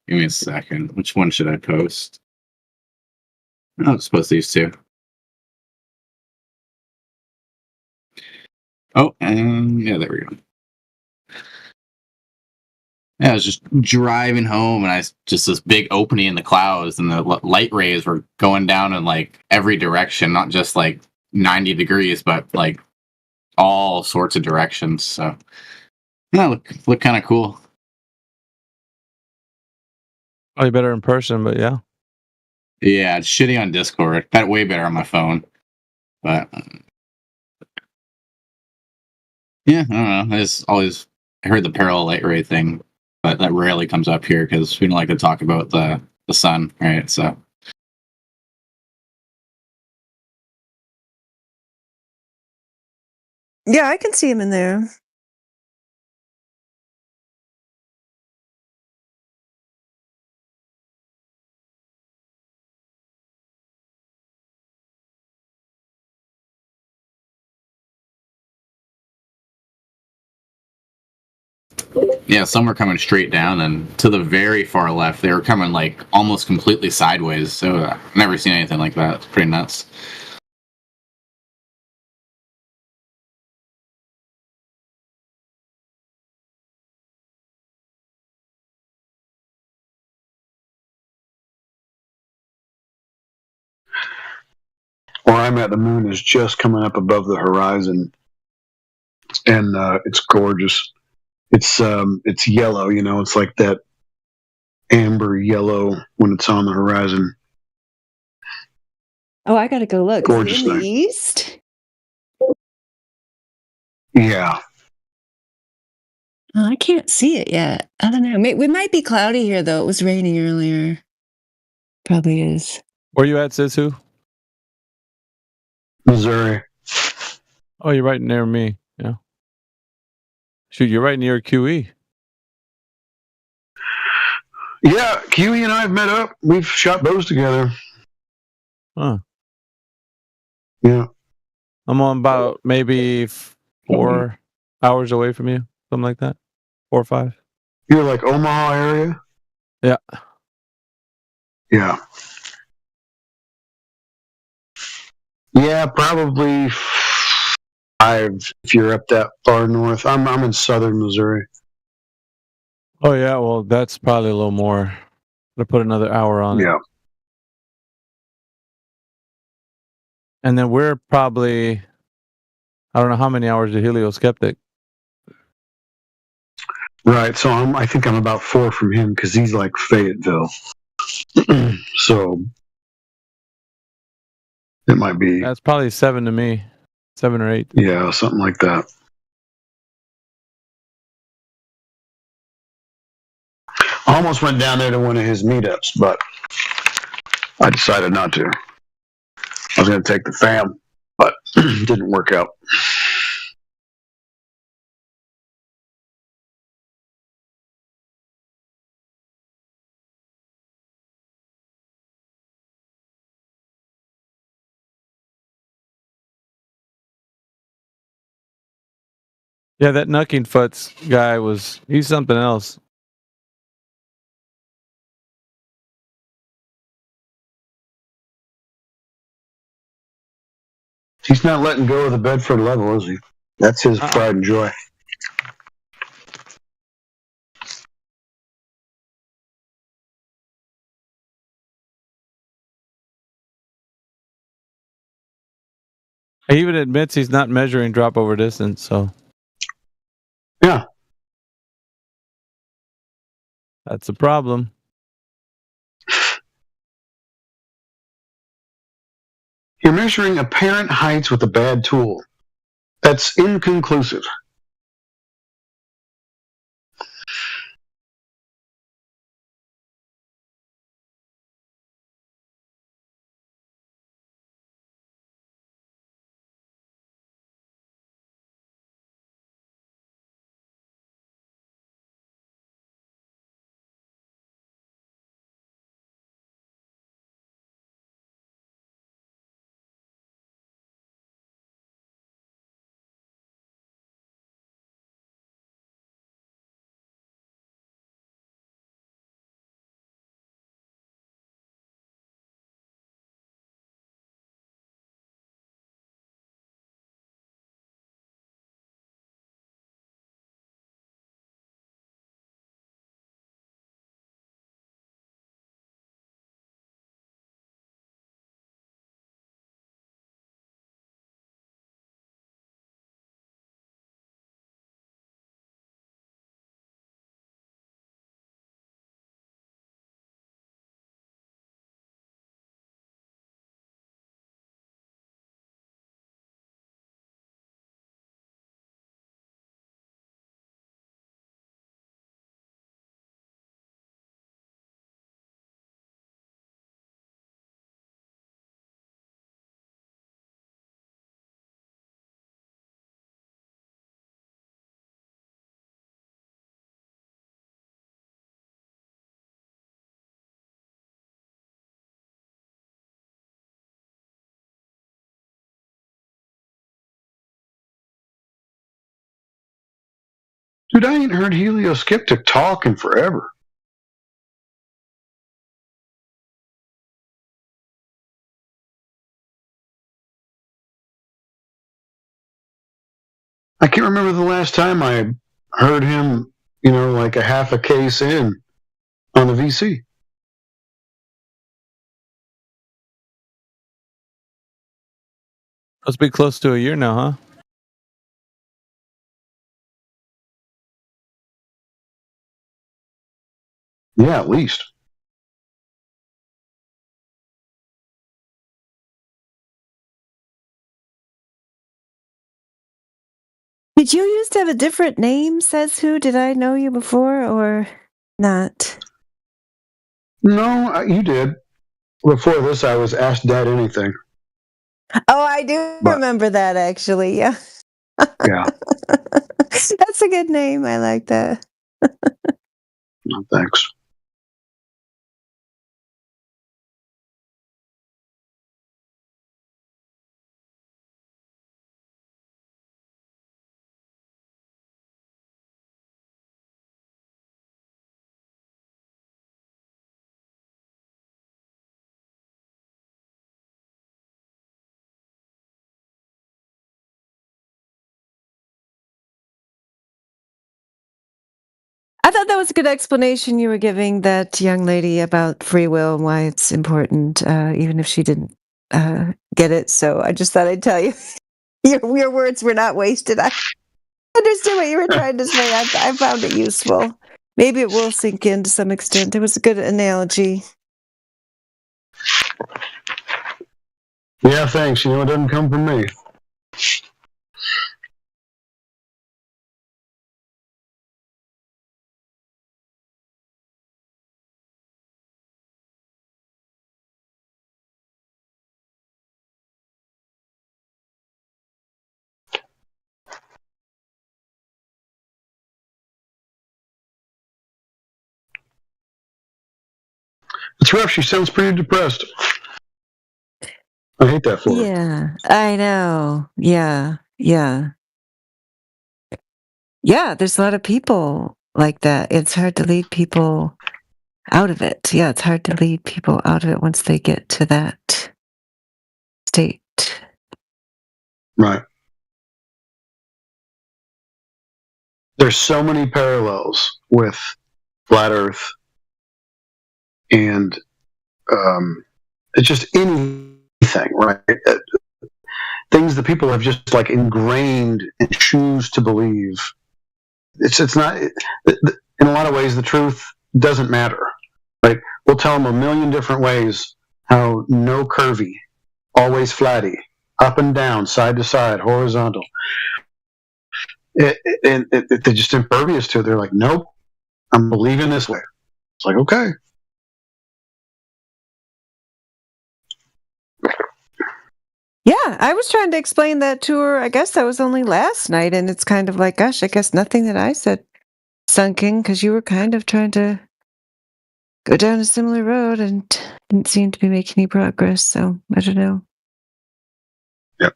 Give me a second. Which one should I post? I'll just post these two. Oh, and yeah, there we go. Yeah, I was just driving home, and just this big opening in the clouds, and the light rays were going down in like every direction, not just like 90 degrees, but like all sorts of directions. So yeah, look kind of cool. Probably better in person, but yeah. Yeah, it's shitty on Discord. That way better on my phone, but yeah, I don't know. I just always heard the parallel light ray thing, but that rarely comes up here because we don't like to talk about the sun, right? So. Yeah, I can see him in there. Yeah, some were coming straight down, and to the very far left, they were coming like almost completely sideways. So I've never seen anything like that. It's pretty nuts. I'm at, the moon is just coming up above the horizon, and it's gorgeous. It's yellow, you know. It's like that amber yellow when it's on the horizon. Oh, I gotta go look. Is it Gorgeous in the night. east? Yeah. Oh, I can't see it yet. I don't know. It might be cloudy here, though. It was raining earlier. Probably is. Where you at, Sisu? Missouri. Oh, you're right near me. Yeah. Shoot, you're right near QE. Yeah, Kiwi and I have met up. We've shot bows together. Huh. Yeah. I'm on about maybe 4 hours away from you, something like that. 4 or 5. You're like Omaha area? Yeah. Yeah. Yeah, probably 5 if you're up that far north. I'm in southern Missouri. Oh yeah, well that's probably a little more. Gonna put another hour on it. Yeah. And then we're probably, I don't know how many hours to Helio Skeptic. Right. So I think I'm about 4 from him because he's like Fayetteville. So it might be. That's probably 7 to me. 7 or 8. Yeah, something like that. I almost went down there to one of his meetups, but I decided not to. I was going to take the fam, but it didn't work out. Yeah, that Knucking Futs guy he's something else. He's not letting go of the Bedford level, is he? That's his pride and joy. He even admits he's not measuring drop over distance, so. Yeah. That's a problem. You're measuring apparent heights with a bad tool. That's inconclusive. Dude, I ain't heard Helio Skeptic talk in forever. I can't remember the last time I heard him, like a half a case in on the VC. Must be close to a year now, huh? Yeah, at least. Did you used to have a different name, says who? Did I know you before or not? No, you did. Before this, I was Ask Dad Anything. Oh, I do remember that actually. Yeah. Yeah. That's a good name. I like that. No, thanks. I thought that was a good explanation you were giving that young lady about free will and why it's important, even if she didn't get it. So I just thought I'd tell you. Your words were not wasted. I understood what you were trying to say. I found it useful. Maybe it will sink in to some extent. It was a good analogy. Yeah, thanks. You know, it doesn't come from me. It's rough. She sounds pretty depressed. I hate that for her. Yeah, I know. Yeah, yeah. Yeah, there's a lot of people like that. It's hard to lead people out of it. Yeah, it's hard to lead people out of it once they get to that state. Right. There's so many parallels with Flat Earth and it's just anything, right? Things that people have just like ingrained and choose to believe. It's not, in a lot of ways, the truth doesn't matter, right? We'll tell them a million different ways how no curvy, always flatty, up and down, side to side, horizontal. And they're just impervious to it. They're like, nope, I'm believing this way. It's like, okay. Yeah, I was trying to explain that to her. I guess that was only last night, and it's kind of like, gosh, I guess nothing that I said sunk in because you were kind of trying to go down a similar road and didn't seem to be making any progress. So I don't know. Yep.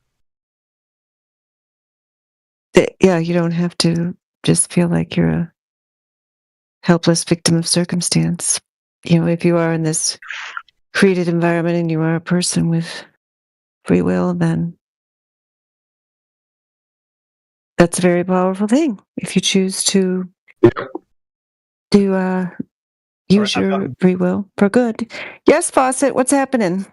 Yeah, you don't have to just feel like you're a helpless victim of circumstance. You know, if you are in this created environment and you are a person with free will, then that's a very powerful thing. If you choose to use your free will for good. Yes, Fawcett, what's happening?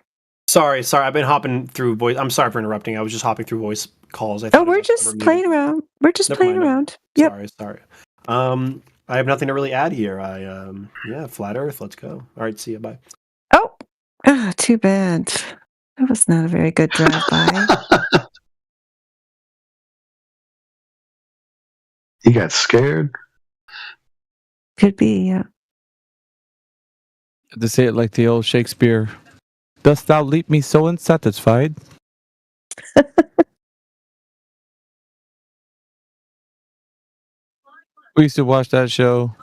Sorry. I've been hopping through voice. I'm sorry for interrupting. I was just hopping through voice calls. Oh, we're just playing around. We're just playing around. Yep. Sorry. I have nothing to really add here. Yeah, flat Earth. Let's go. All right, see you. Bye. Oh, too bad. That was not a very good drive-by. He got scared. Could be, yeah. To say it like the old Shakespeare, dost thou leave me so unsatisfied? We used to watch that show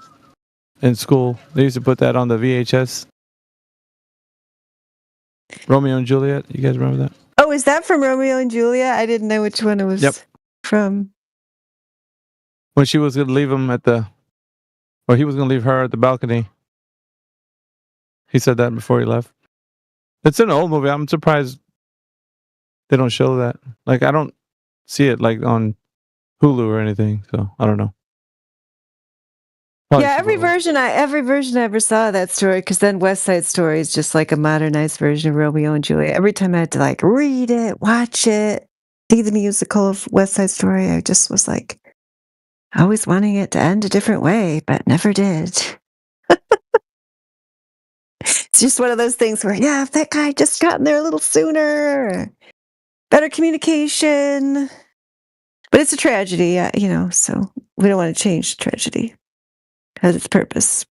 in school. They used to put that on the VHS. Romeo and Juliet. You guys remember that? Oh, is that from Romeo and Juliet? I didn't know which one it was from. When she was going to leave him or he was going to leave her at the balcony. He said that before he left. It's an old movie. I'm surprised they don't show that. Like, I don't see it like on Hulu or anything. So I don't know. Probably Yeah, every version I ever saw of that story, because then West Side Story is just like a modernized version of Romeo and Juliet. Every time I had to like read it, watch it, see the musical of West Side Story, I just was like, always wanting it to end a different way, but never did. It's just one of those things where, yeah, if that guy just gotten there a little sooner, better communication. But it's a tragedy, so we don't want to change the tragedy. Has its purpose.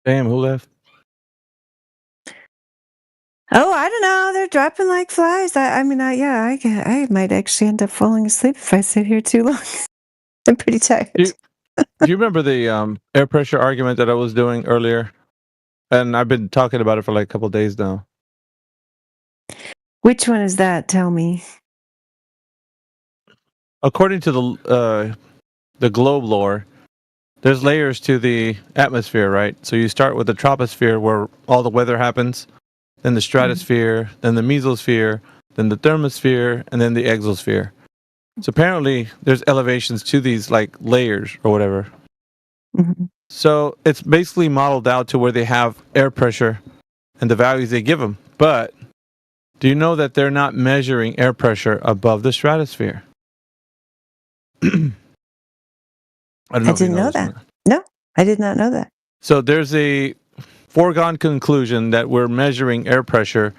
Damn, who left? Oh, I don't know. They're dropping like flies. I might actually end up falling asleep if I sit here too long. I'm pretty tired. Do you remember the air pressure argument that I was doing earlier? And I've been talking about it for like a couple days now. Which one is that? Tell me. According to the globe lore, there's layers to the atmosphere, right? So you start with the troposphere where all the weather happens, then the stratosphere, then the mesosphere, then the thermosphere, and then the exosphere. So apparently there's elevations to these like layers or whatever. So it's basically modeled out to where they have air pressure and the values they give them. But do you know that they're not measuring air pressure above the stratosphere? I didn't know that. No, I did not know that. So there's a foregone conclusion that we're measuring air pressure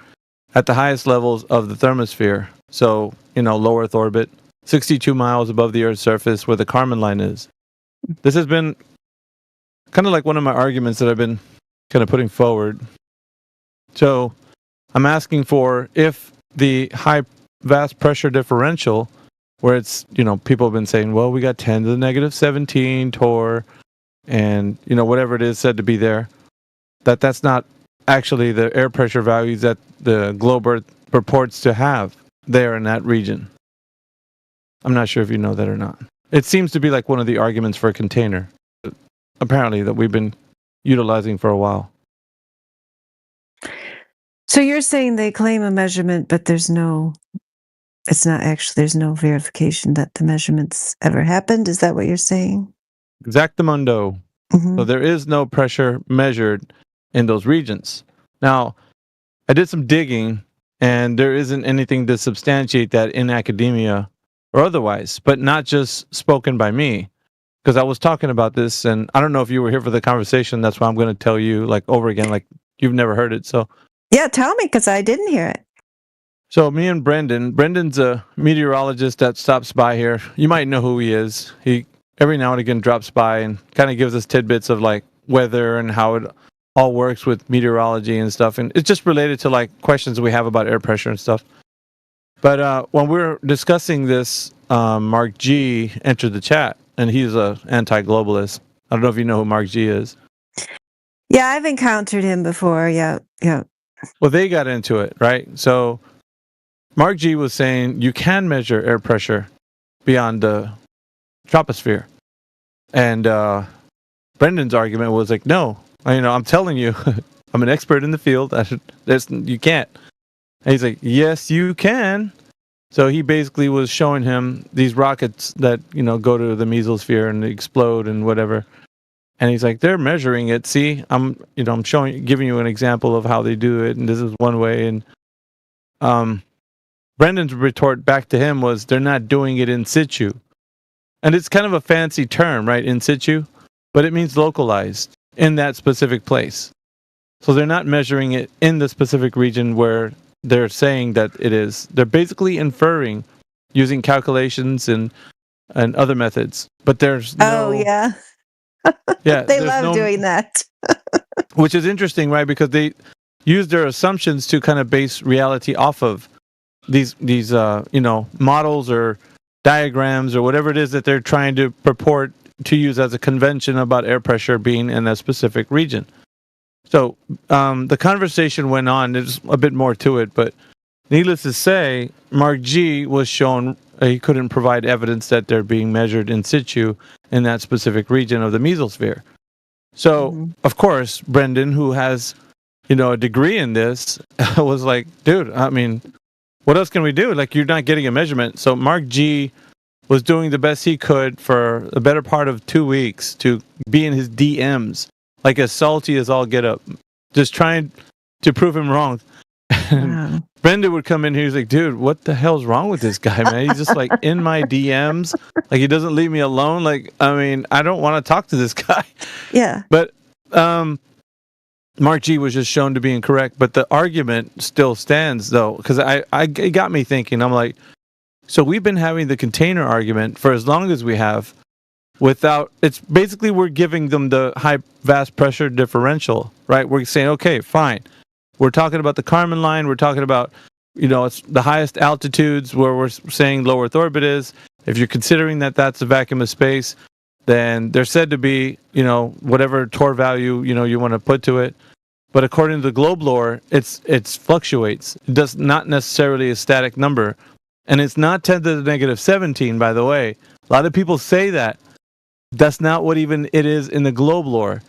at the highest levels of the thermosphere. So, low Earth orbit, 62 miles above the Earth's surface where the Kármán line is. This has been kind of like one of my arguments that I've been kind of putting forward. So I'm asking for if the high vast pressure differential, where it's, people have been saying, well, we got 10 to the negative 17 torr, and, whatever it is said to be there, that's not actually the air pressure values that the globe Earth purports to have there in that region. I'm not sure if you know that or not. It seems to be like one of the arguments for a container, apparently, that we've been utilizing for a while. So you're saying they claim a measurement, but there's no verification that the measurements ever happened? Is that what you're saying? Exactamundo. So there is no pressure measured in those regions. Now, I did some digging, and there isn't anything to substantiate that in academia or otherwise, but not just spoken by me, because I was talking about this, and I don't know if you were here for the conversation. That's why I'm going to tell you like over again, like you've never heard it. So yeah, tell me, because I didn't hear it. So me and Brendan's a meteorologist that stops by here. You might know who he is. He every now and again drops by and kind of gives us tidbits of like weather and how it all works with meteorology and stuff. And it's just related to like questions we have about air pressure and stuff. But when we were discussing this, Mark G entered the chat, and he's a anti-globalist. I don't know if you know who Mark G is. Yeah, I've encountered him before. Yeah. Well, they got into it, right? So Mark G was saying you can measure air pressure beyond the troposphere. And Brendan's argument was like, no, I'm telling you, I'm an expert in the field. You can't. And he's like, yes, you can. So he basically was showing him these rockets that, go to the mesosphere and explode and whatever. And he's like, they're measuring it. See, I'm giving you an example of how they do it. And this is one way. And Brendan's retort back to him was, they're not doing it in situ. And it's kind of a fancy term, right? In situ, but it means localized in that specific place. So they're not measuring it in the specific region where they're saying that it is. They're basically inferring using calculations and other methods. But there's no... Oh, yeah. Yeah, they love doing that. Which is interesting, right? Because they use their assumptions to kind of base reality off of these models or diagrams or whatever it is that they're trying to purport to use as a convention about air pressure being in a specific region. So the conversation went on. There's a bit more to it, but needless to say, Mark G was shown he couldn't provide evidence that they're being measured in situ in that specific region of the mesosphere. So, of course, Brendan, who has, a degree in this, was like, dude, what else can we do? Like, you're not getting a measurement. So Mark G was doing the best he could for the better part of 2 weeks to be in his DMs, like as salty as all get up, just trying to prove him wrong. And Brendan would come in here, he's like, dude, what the hell's wrong with this guy, man? He's just like in my DMs, like he doesn't leave me alone. Like, I don't want to talk to this guy. Yeah. But Mark G was just shown to be incorrect, but the argument still stands though, because it got me thinking. I'm like, so we've been having the container argument for as long as we have, without, it's basically we're giving them the high vast pressure differential, right? We're saying, okay, fine. We're talking about the Kármán line. We're talking about, it's the highest altitudes where we're saying low Earth orbit is. If you're considering that that's a vacuum of space, then they're said to be, whatever Tor value, you want to put to it. But according to the globe lore, it's fluctuates. It does not necessarily a static number. And it's not 10 to the negative 17, by the way. A lot of people say that. That's not what even it is in the globe lore.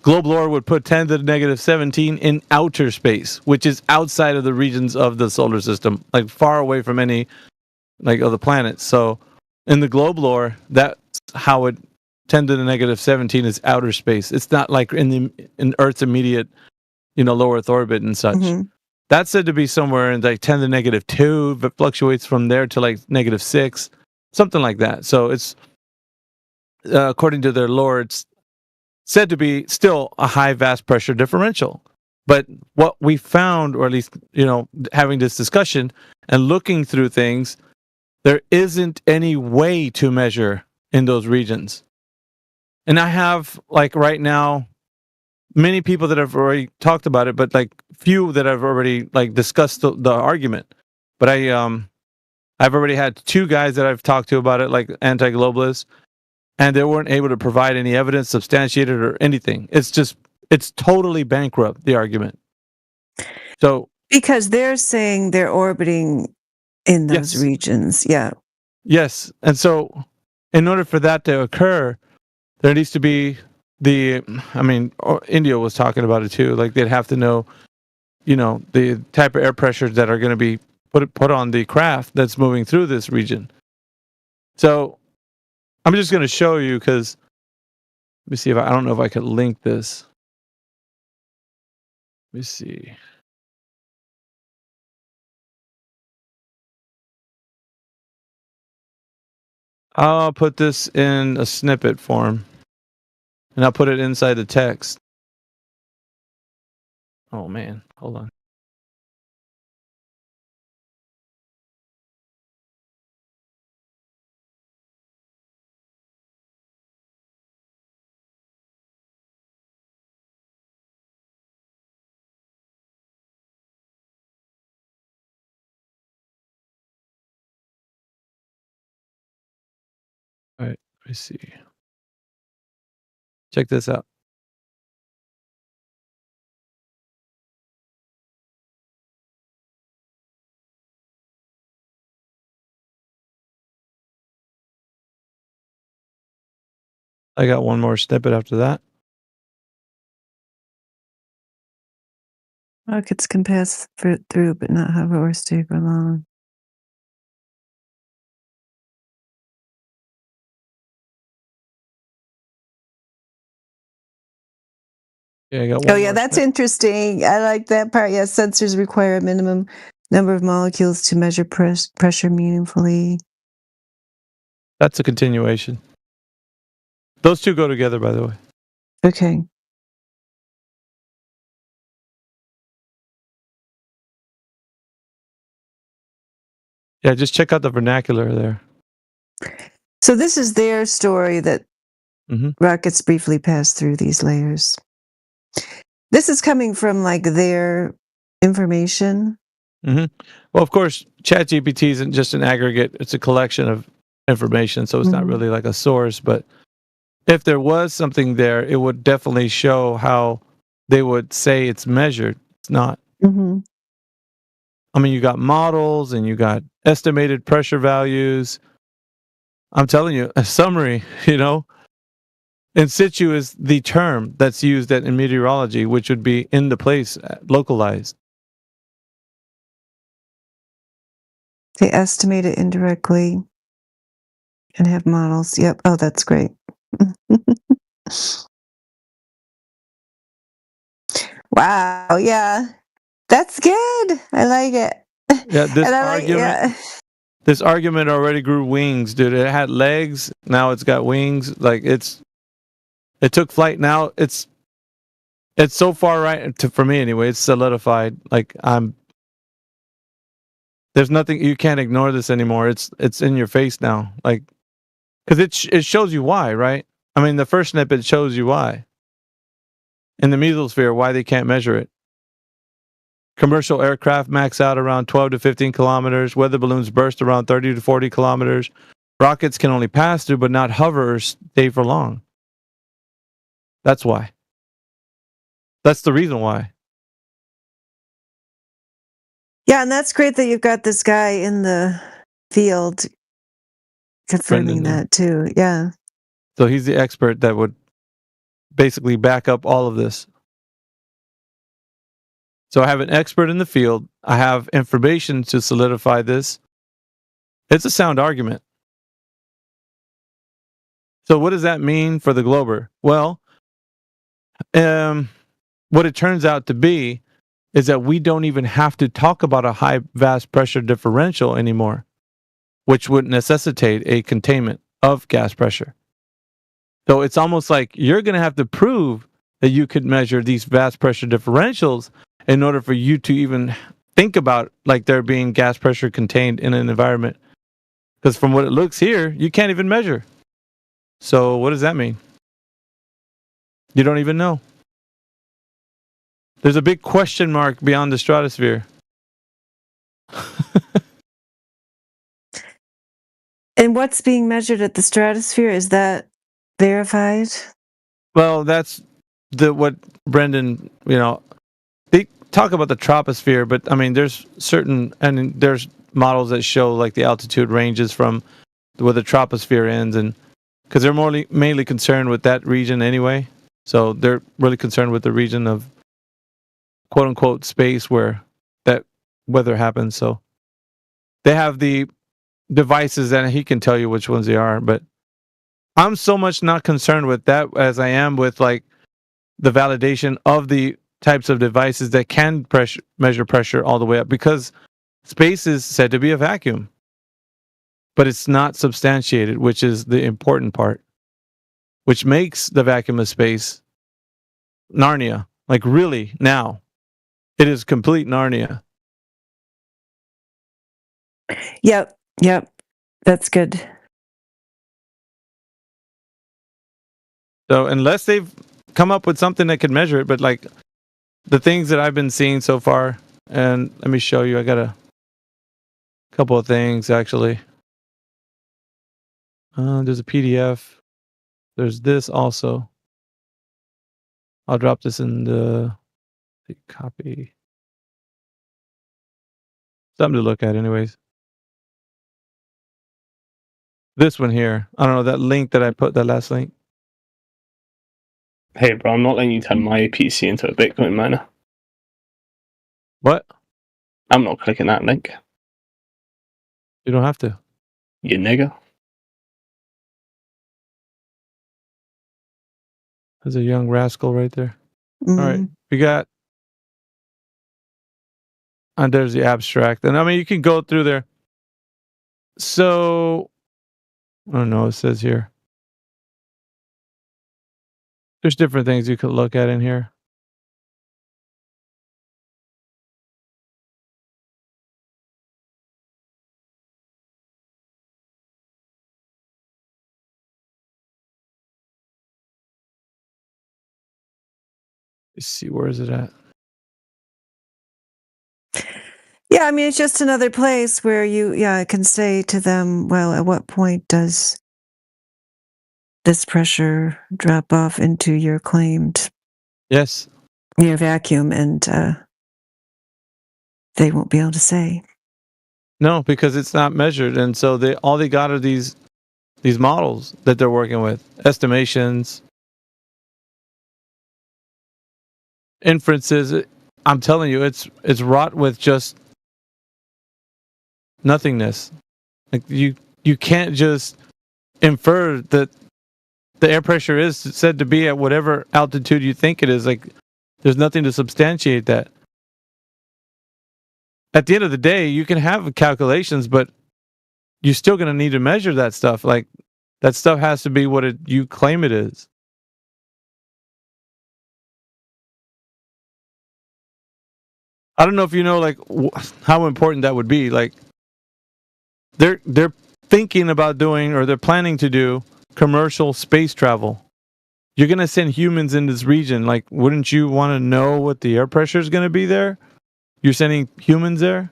Globe lore would put 10 to the negative 17 in outer space, which is outside of the regions of the solar system, like far away from any of the planets. So in the globe lore, that's how it 10 to the negative 17 is outer space. It's not like in Earth's immediate, low Earth orbit and such. Mm-hmm. That's said to be somewhere in like 10 to the negative 2, but fluctuates from there to like negative 6, something like that. So it's, according to their lore, it's said to be still a high vast pressure differential. But what we found, or at least, having this discussion and looking through things, there isn't any way to measure in those regions. And I have, like right now, many people that have already talked about it, but like few that have already like discussed the argument. But I've already had 2 guys that I've talked to about it, like anti-globalists, and they weren't able to provide any evidence, substantiated or anything. It's totally bankrupt, the argument. So because they're saying they're orbiting in those Yes. regions. Yeah. Yes. And so in order for that to occur, there needs to be India was talking about it too. Like they'd have to know, the type of air pressures that are going to be put on the craft that's moving through this region. So I'm just going to show you because let me see if I don't know if I could link this. Let me see. I'll put this in a snippet form, and I'll put it inside the text. Oh man, hold on. All right, let me see. Check this out. I got one more snippet after that. Rockets can pass through, but not hover or stay for long. Yeah, I got Oh, one yeah, more that's snippet. interesting. I like that part. Yes, sensors require a minimum number of molecules to measure pressure meaningfully. That's a continuation. Those two go together, by the way. Okay. Yeah, just check out the vernacular there. So this is their story that Mhm. rockets briefly pass through these layers. This is coming from like their information. Well, of course, ChatGPT isn't just an aggregate; it's a collection of information, so it's not really like a source. But if there was something there, it would definitely show how they would say it's measured. It's not. Mm-hmm. I mean, you got models and you got estimated pressure values. I'm telling you, a summary. In situ is the term that's used in meteorology, which would be in the place, localized. They estimate it indirectly and have models. Yep. Oh, that's great. Wow. Yeah. That's good. I like it. Yeah, this And I like, argument. yeah. This argument already grew wings, dude. It had legs. Now it's got wings. Like it took flight. Now it's so far right for me anyway. It's solidified. Like there's nothing, you can't ignore this anymore. It's in your face now. Like, Because it shows you why, right? I mean, the first snippet shows you why. In the mesosphere, why they can't measure it. Commercial aircraft max out around 12 to 15 kilometers. Weather balloons burst around 30 to 40 kilometers. Rockets can only pass through, but not hover or stay for long. That's why. That's the reason why. Yeah, and that's great that you've got this guy in the field confirming Brendan, yeah. that too. Yeah. So he's the expert that would basically back up all of this. So I have an expert in the field. I have information to solidify this. It's a sound argument. So what does that mean for the Glober? Well, what it turns out to be is that we don't even have to talk about a high vast pressure differential anymore, which would necessitate a containment of gas pressure. So it's almost like you're going to have to prove that you could measure these vast pressure differentials in order for you to even think about like there being gas pressure contained in an environment. Because from what it looks here, you can't even measure. So what does that mean? You don't even know. There's a big question mark beyond the stratosphere. And what's being measured at the stratosphere? Is that verified? Well, that's what Brendan, they talk about the troposphere, but I mean, there's models that show like the altitude ranges from where the troposphere ends, and because they're mainly concerned with that region anyway. So they're really concerned with the region of quote unquote space where that weather happens. So they have the devices and he can tell you which ones they are, but I'm so much not concerned with that as I am with like the validation of the types of devices that can measure pressure all the way up, because space is said to be a vacuum, but it's not substantiated, which is the important part, which makes the vacuum of space Narnia. Like really now, it is complete Narnia. Yep. That's good. So unless they've come up with something that can measure it, but like the things that I've been seeing so far, and let me show you, I got a couple of things actually. There's a PDF. There's this also. I'll drop this in the copy. Something to look at anyways. This one here. I don't know, that link that I put, that last link. Hey, bro, I'm not letting you turn my PC into a Bitcoin miner. What? I'm not clicking that link. You don't have to. You nigger. There's a young rascal right there. All right. We got... And there's the abstract. And I mean, you can go through there. So... I don't know, it says here. There's different things you could look at in here. Let's see, where is it at? Yeah, I mean, it's just another place where you, can say to them, well, at what point does this pressure drop off into your claimed near vacuum? And they won't be able to say. No, because it's not measured. And so all they got are these models that they're working with, estimations, inferences. I'm telling you, it's wrought with just nothingness. Like you can't just infer that the air pressure is said to be at whatever altitude you think it is. Like there's nothing to substantiate that. At the end of the day, you can have calculations, but you're still going to need to measure that stuff. Like that stuff has to be what you claim it is. I don't know if you know like how important that would be. Like they're thinking about doing, or they're planning to do, commercial space travel. You're going to send humans in this region. Like, wouldn't you want to know what the air pressure is going to be there? You're sending humans there?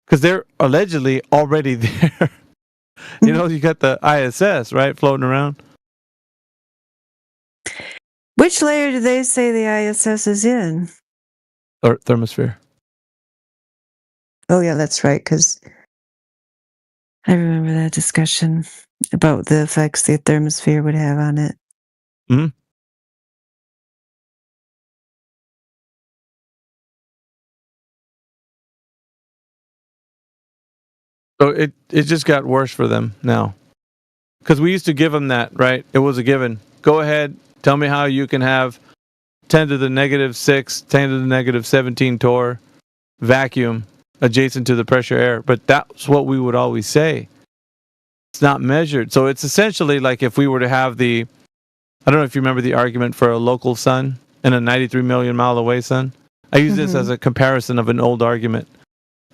Because they're allegedly already there. You got the ISS, right, floating around. Which layer do they say the ISS is in? Or thermosphere. Oh, yeah, that's right, because I remember that discussion about the effects the thermosphere would have on it. Hmm. So it just got worse for them now. Because we used to give them that, right? It was a given. Go ahead, tell me how you can have 10 to the negative 6, 10 to the negative 17 torr vacuum adjacent to the pressure air. But that's what we would always say. It's not measured. So it's essentially like if we were to have I don't know if you remember the argument for a local sun and a 93 million mile away sun. I use this as a comparison of an old argument.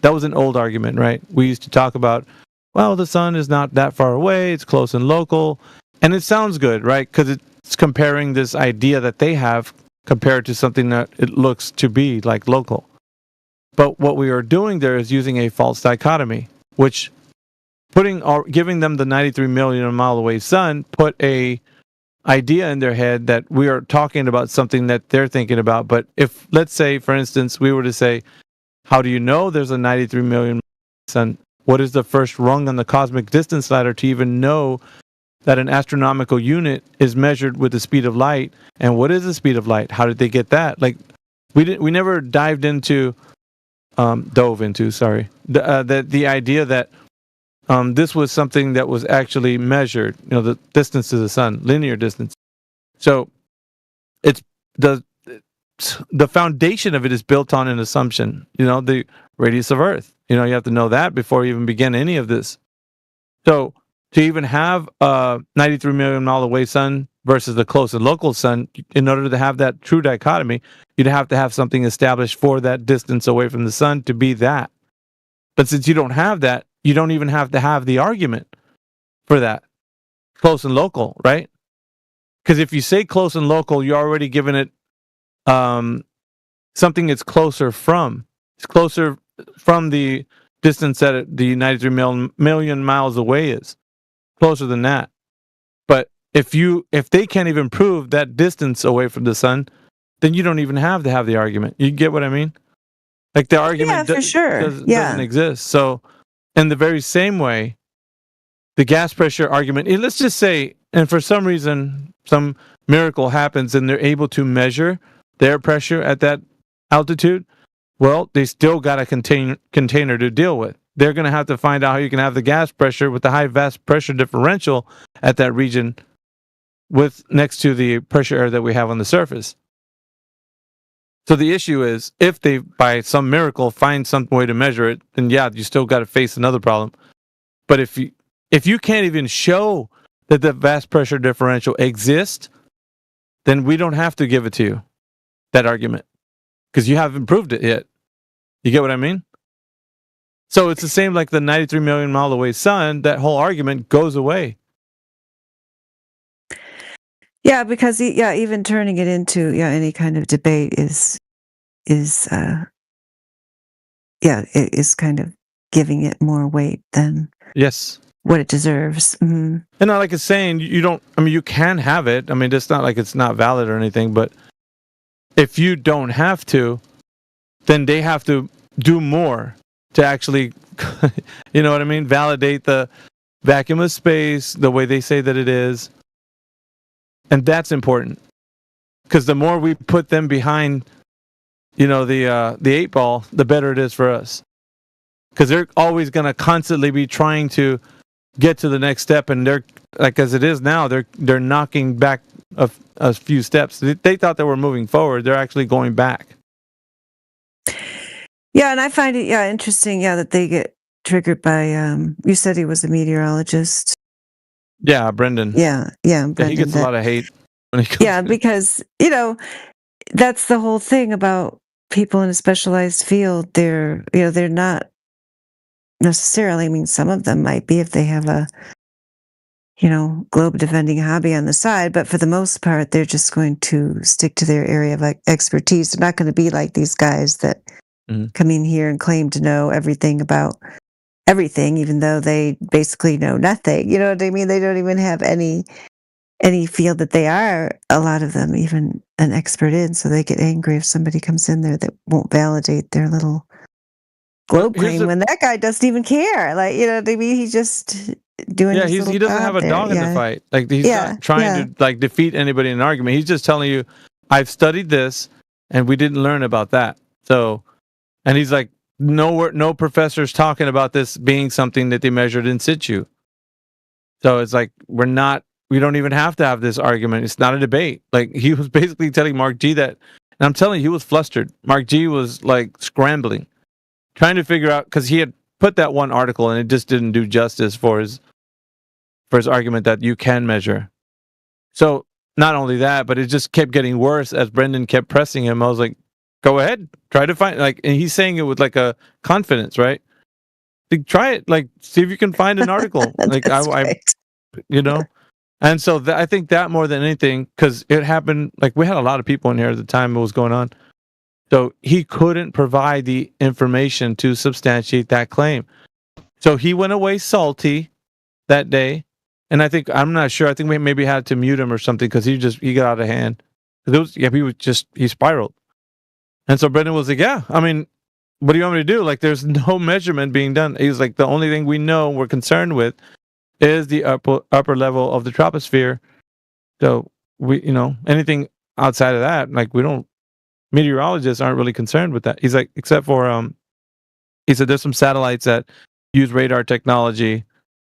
That was an old argument, right? We used to talk about, well, the sun is not that far away, it's close and local. And it sounds good, right? Because it's comparing this idea that they have compared to something that it looks to be like local. But what we are doing there is using a false dichotomy, which giving them the 93 million mile away sun put a idea in their head that we are talking about something that they're thinking about. But if, let's say, for instance, we were to say, how do you know there's a 93 million sun? What is the first rung on the cosmic distance ladder to even know that an astronomical unit is measured with the speed of light? And what is the speed of light? How did they get that? Like, we never dove into the idea that this was something that was actually measured, the distance to the sun, linear distance. So it's the foundation of it is built on an assumption, the radius of Earth. You have to know that before you even begin any of this. So to even have a 93 million mile away sun versus the close and local sun, in order to have that true dichotomy, you'd have to have something established for that distance away from the sun to be that. But since you don't have that, you don't even have to have the argument for that. Close and local, right? Because if you say close and local, you're already giving it something it's closer from. It's closer from the distance that the 93 million miles away is. Closer than that. But if they can't even prove that distance away from the sun, then you don't even have to have the argument. You get what I mean? Like the argument for sure. doesn't exist. So in the very same way, the gas pressure argument, let's just say, and for some reason, some miracle happens and they're able to measure the air pressure at that altitude, well, they still got a container to deal with. They're going to have to find out how you can have the gas pressure with the high vast pressure differential at that region next to the pressure air that we have on the surface. So the issue is, if they, by some miracle, find some way to measure it, then yeah, you still got to face another problem. But if you can't even show that the vast pressure differential exists, then we don't have to give it to you, that argument, because you haven't proved it yet. You get what I mean? So it's the same like the 93 million mile away sun. That whole argument goes away. Yeah, because even turning it into any kind of debate is kind of giving it more weight than what it deserves. Mm-hmm. And not like it's saying you can have it. I mean, it's not like it's not valid or anything, but if you don't have to, then they have to do more to actually, you know what I mean? Validate the vacuum of space the way they say that it is. And that's important, because the more we put them behind, the 8 ball, the better it is for us. Because they're always going to constantly be trying to get to the next step, and they're like, as it is now, they're knocking back a few steps. They thought they were moving forward. They're actually going back. Yeah, and I find it interesting. Yeah, that they get triggered by. You said he was a meteorologist. Yeah, Brendan. Yeah, Brendan. He gets a lot of hate when he comes. Yeah, because that's the whole thing about people in a specialized field. They're not necessarily. I mean, some of them might be if they have a, globe defending hobby on the side, but for the most part, they're just going to stick to their area of expertise. They're not going to be like these guys that come in here and claim to know everything about everything, even though they basically know nothing. You know what I mean? They don't even have any field that they are, a lot of them, even an expert in, so they get angry if somebody comes in there that won't validate their little globe claim when that guy doesn't even care. Like, you know what I mean? He's just doing his little he doesn't job have a there. dog in the fight. Like, he's not trying to like defeat anybody in an argument. He's just telling you, I've studied this and we didn't learn about that. So, and he's like, no professor's talking about this being something that they measured in situ. So it's like, we don't even have to have this argument. It's not a debate. Like, he was basically telling Mark G that, and I'm telling you, he was flustered. Mark G was like scrambling, trying to figure out, because he had put that one article and it just didn't do justice for his argument that you can measure. So not only that, but it just kept getting worse as Brendan kept pressing him. I was like, go ahead, try to find, like, and he's saying it with like a confidence, right? Like, try it, like, see if you can find an article. Like, I and so I think that more than anything, because it happened, like, we had a lot of people in here at the time it was going on. So he couldn't provide the information to substantiate that claim. So he went away salty that day. And I'm not sure. I think we maybe had to mute him or something because he got out of hand. He spiraled. And so Brendan was like, yeah, I mean, what do you want me to do? Like, there's no measurement being done. He was like, the only thing we know we're concerned with is the upper level of the troposphere. So we, anything outside of that, like, meteorologists aren't really concerned with that. He's like, except for, he said there's some satellites that use radar technology.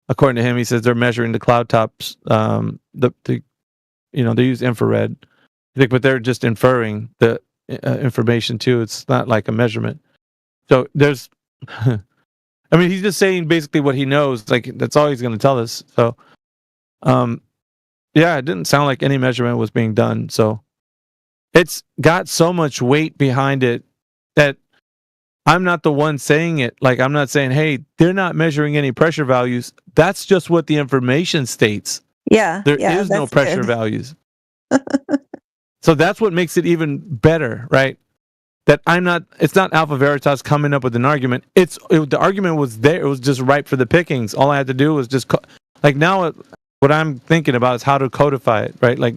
According to him, he says they're measuring the cloud tops. They use infrared, but they're just inferring the information too. It's not like a measurement. So there's, I mean, he's just saying basically what he knows. Like, that's all he's going to tell us. So, yeah, it didn't sound like any measurement was being done. So it's got so much weight behind it that I'm not the one saying it. Like, I'm not saying, hey, they're not measuring any pressure values. That's just what the information states. Yeah. There is no pressure values. So that's what makes it even better, right? That it's not Alpha Veritas coming up with an argument. The argument was there. It was just ripe for the pickings. All I had to do was just, now what I'm thinking about is how to codify it, right? Like,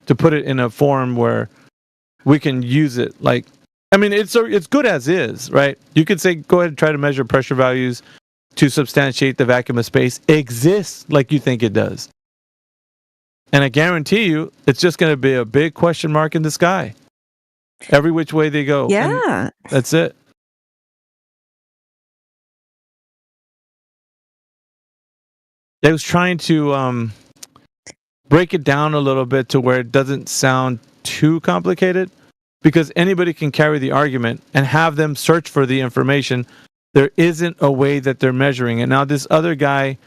to put it in a form where we can use it. Like, I mean, it's good as is, right? You could say, go ahead and try to measure pressure values to substantiate the vacuum of space exists like you think it does. And I guarantee you, it's just going to be a big question mark in the sky. Every which way they go. Yeah. And that's it. I was trying to break it down a little bit to where it doesn't sound too complicated, because anybody can carry the argument and have them search for the information. There isn't a way that they're measuring it. Now, this other guy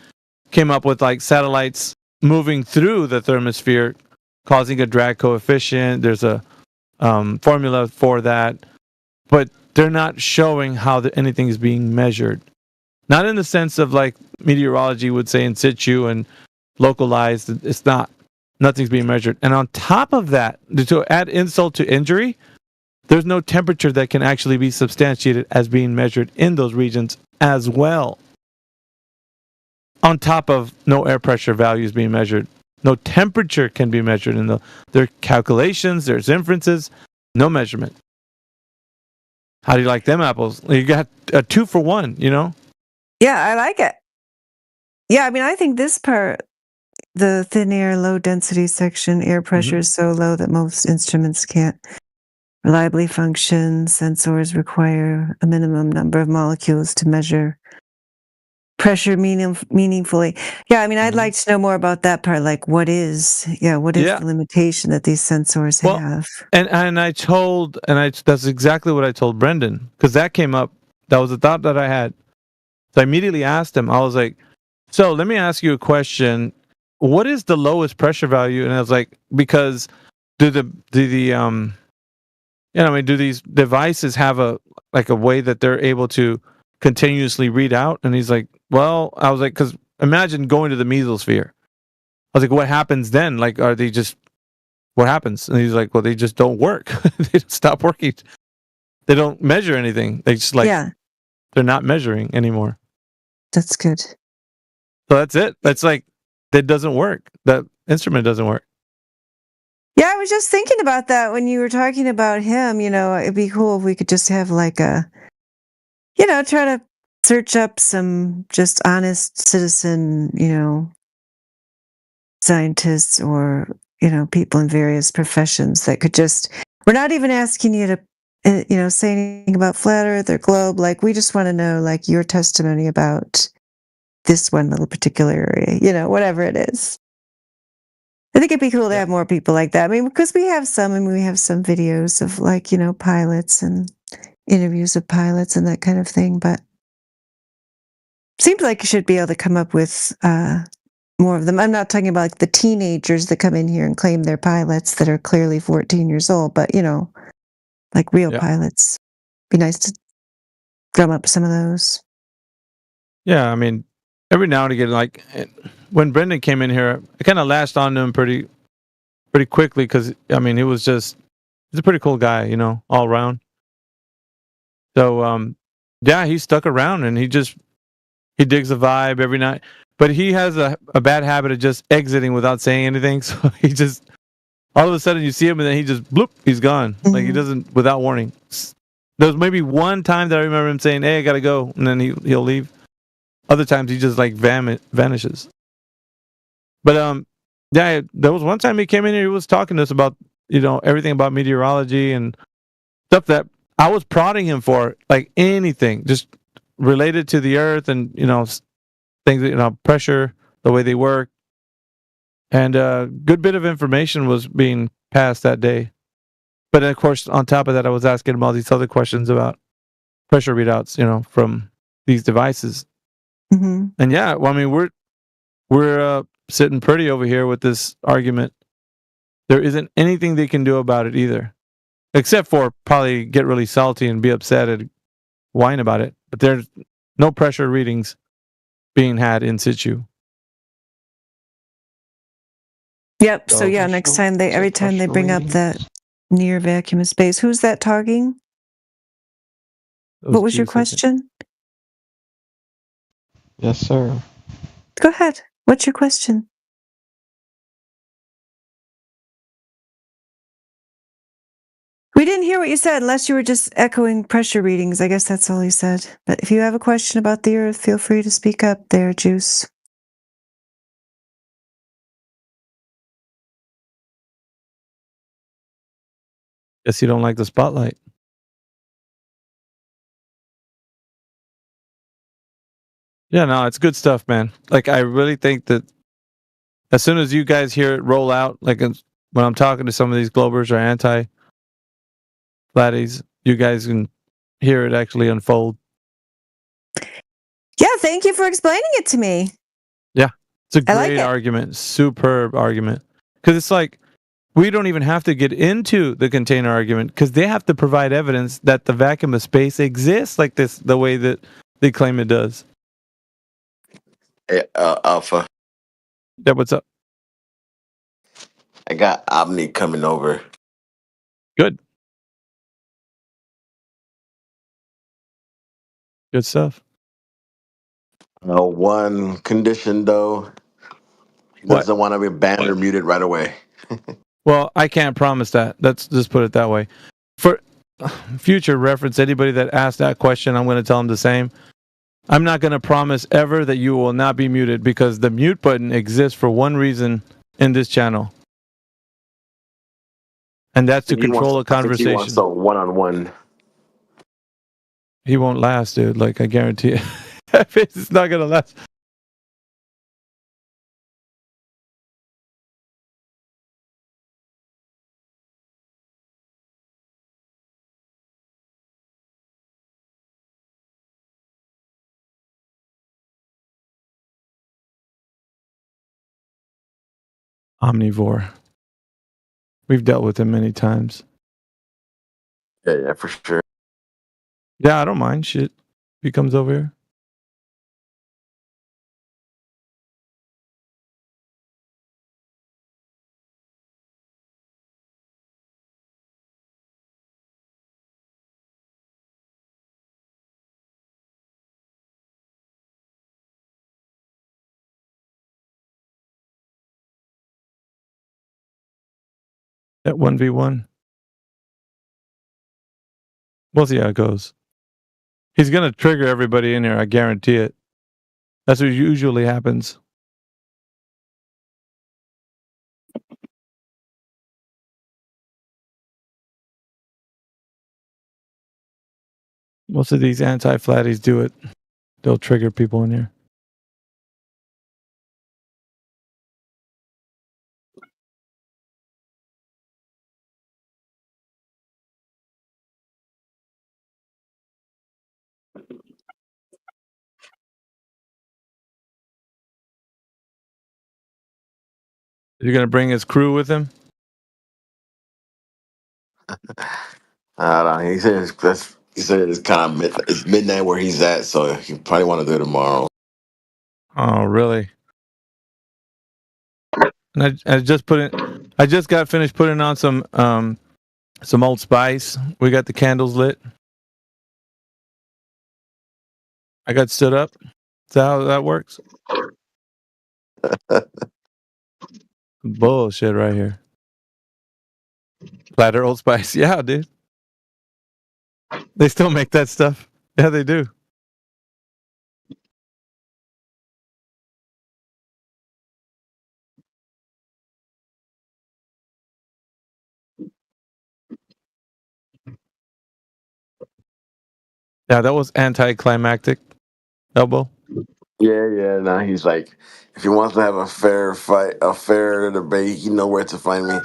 came up with like satellites moving through the thermosphere, causing a drag coefficient. There's a formula for that, but they're not showing how anything is being measured. Not in the sense of like meteorology would say in situ and localized. It's not. Nothing's being measured. And on top of that, to add insult to injury, there's no temperature that can actually be substantiated as being measured in those regions as well. On top of no air pressure values being measured. No temperature can be measured in there are calculations, there's inferences, no measurement. How do you like them apples? You got a 2-for-1, Yeah, I like it. Yeah, I mean, I think this part, the thin air, low density section, air pressure is so low that most instruments can't reliably function. Sensors require a minimum number of molecules to measure pressure meaningfully. Yeah, I mean, I'd like to know more about that part. Like, what is the limitation that these sensors have? And that's exactly what I told Brendan, because that came up. That was a thought that I had. So I immediately asked him. I was like, so let me ask you a question. What is the lowest pressure value? And I was like, because do these devices have a way that they're able to continuously read out? And he's like, well, I was like, because imagine going to the mesosphere. I was like, what happens then? Like, are they just, what happens? And he's like, well, they just don't work. They just stop working. They don't measure anything. They just they're not measuring anymore. That's good. So that's it. That's like, that doesn't work. That instrument doesn't work. Yeah, I was just thinking about that when you were talking about him. It'd be cool if we could just have like a, try to search up some just honest citizen, scientists or, people in various professions that could just, we're not even asking you to, say anything about flat earth or globe. Like, we just want to know, like, your testimony about this one little particular area, whatever it is. I think it'd be cool to have more people like that. I mean, because we have some videos of like, pilots and interviews of pilots and that kind of thing. But seems like you should be able to come up with more of them. I'm not talking about like the teenagers that come in here and claim they're pilots that are clearly 14 years old, but like real pilots. Be nice to drum up some of those. Yeah, I mean, every now and again, like when Brendan came in here, I kind of latched on to him pretty quickly because I mean, he's a pretty cool guy, all around. So yeah, he stuck around and he digs the vibe every night. But he has a bad habit of just exiting without saying anything. So he just all of a sudden you see him and then he just bloop, he's gone. Mm-hmm. Like he doesn't without warning. There was maybe one time that I remember him saying, "Hey, I gotta go," and then he'll leave. Other times he just like vanishes. But yeah, there was one time he came in here. He was talking to us about everything about meteorology and stuff that I was prodding him for, like anything just related to the Earth and things, pressure, the way they work, and a good bit of information was being passed that day. But of course, on top of that, I was asking him all these other questions about pressure readouts, from these devices. Mm-hmm. And yeah, well, I mean, we're sitting pretty over here with this argument. There isn't anything they can do about it either, except for probably get really salty and be upset and whine about it. But there's no pressure readings being had in situ. Yep. So yeah, next time every time they bring up that near vacuum of space, who's that talking? What was your question? Yes, sir. Go ahead. What's your question? We didn't hear what you said unless you were just echoing pressure readings. I guess that's all you said. But if you have a question about the Earth, feel free to speak up there, Juice. Guess you don't like the spotlight. Yeah, no, it's good stuff, man. Like, I really think that as soon as you guys hear it roll out, like when I'm talking to some of these Globers or anti-flatties, you guys can hear it actually unfold. Yeah, thank you for explaining it to me. Yeah, it's a like great it. argument. Superb argument. Because it's like, we don't even have to get into the container argument because they have to provide evidence that the vacuum of space exists like this, the way that they claim it does. Hey, Alpha, Yeah, what's up? I got Omni coming over. Good. Good stuff. One condition though, he doesn't want to be banned or muted right away. Well, I can't promise that. Let's just put it that way. For future reference, anybody that asked that question, I'm going to tell them the same. I'm not going to promise ever that you will not be muted because the mute button exists for one reason in this channel. And that's to control a conversation. He wants a one-on-one. He won't last, dude. Like, I guarantee it. It's not going to last. Omnivore. We've dealt with him many times. Yeah, for sure. Yeah, I don't mind shit. he comes over here. At 1v1. We'll see how it goes. He's going to trigger everybody in here, I guarantee it. That's what usually happens. Most of these anti-flatties do it. They'll trigger people in here. You're going to bring his crew with him? I don't know. He said it's kind of it's midnight where he's at, so he probably want to do it tomorrow. Oh, really? And I just got finished putting on some Old Spice. We got the candles lit. I got stood up. Is that how that works? Bullshit right here. Platter Old Spice. Yeah, dude. They still make that stuff. Yeah, they do. Yeah, that was anticlimactic. Elbow. Yeah. Now he's like, if he wants to have a fair fight, a fair debate, you know where to find me.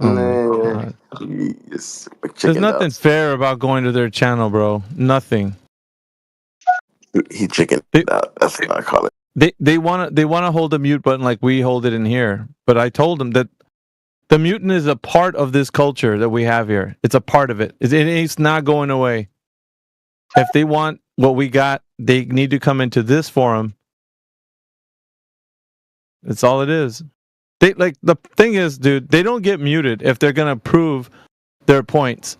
Oh, there's nothing fair about going to their channel, bro. Nothing. He chickened out. That's what I call it. They wanna hold the mute button like we hold it in here. But I told them that the mutant is a part of this culture that we have here. It's a part of it. It's not going away. If they want what we got, they need to come into this forum. That's all it is. The thing is, dude, they don't get muted if they're gonna prove their points.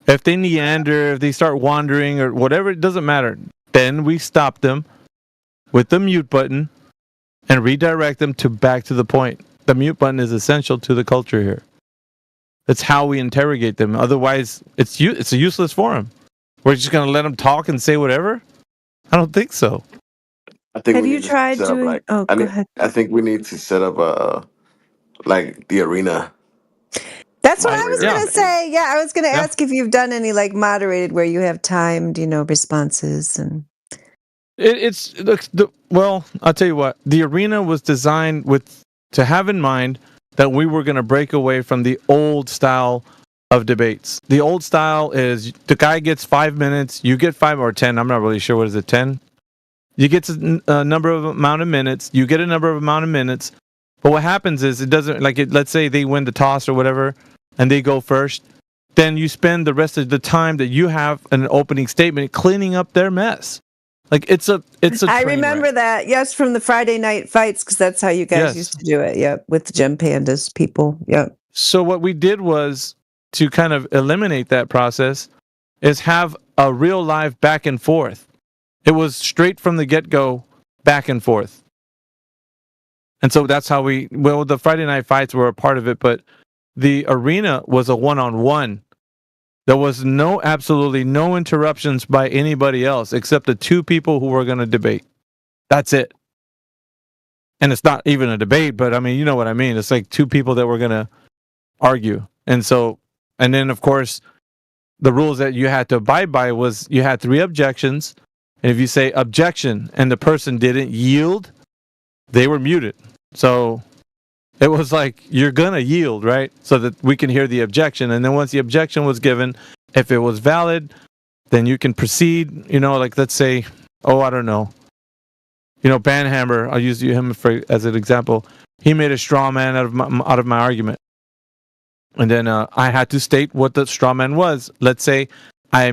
If they meander, if they start wandering or whatever, it doesn't matter. Then we stop them with the mute button and redirect them back to the point. The mute button is essential to the culture here. That's how we interrogate them. Otherwise, it's a useless forum. We're just gonna let them talk and say whatever? I don't think so. I think Have you tried doing? Go ahead. I think we need to set up the arena. That's what I was going to say. Yeah, I was going to ask if you've done any moderated where you have timed, responses and. Well, I'll tell you what. The arena was designed to have in mind that we were going to break away from the old style of debates. The old style is the guy gets 5 minutes, you get 5 or 10. I'm not really sure. What is it? 10? You get a amount of minutes. You get a amount of minutes. But what happens is it doesn't let's say they win the toss or whatever, and they go first. Then you spend the rest of the time that you have an opening statement cleaning up their mess. It's a. I remember that. Yes, from the Friday night fights because that's how you guys used to do it. Yep, with the Gem Pandas people. Yep. So what we did was to kind of eliminate that process is have a real live back and forth. It was straight from the get-go back and forth. And so that's how the Friday night fights were a part of it, but the arena was a one-on-one. There was absolutely no interruptions by anybody else except the two people who were going to debate. That's it. And it's not even a debate, but I mean, you know what I mean. It's like two people that were going to argue. And then of course, the rules that you had to abide by was you had 3 objections. And if you say objection and the person didn't yield, they were muted. So it was like, you're going to yield, right? So that we can hear the objection. And then once the objection was given, if it was valid, then you can proceed. Let's say, I don't know. Banhammer, I'll use him as an example. He made a straw man out of my argument. And then I had to state what the straw man was. Let's say I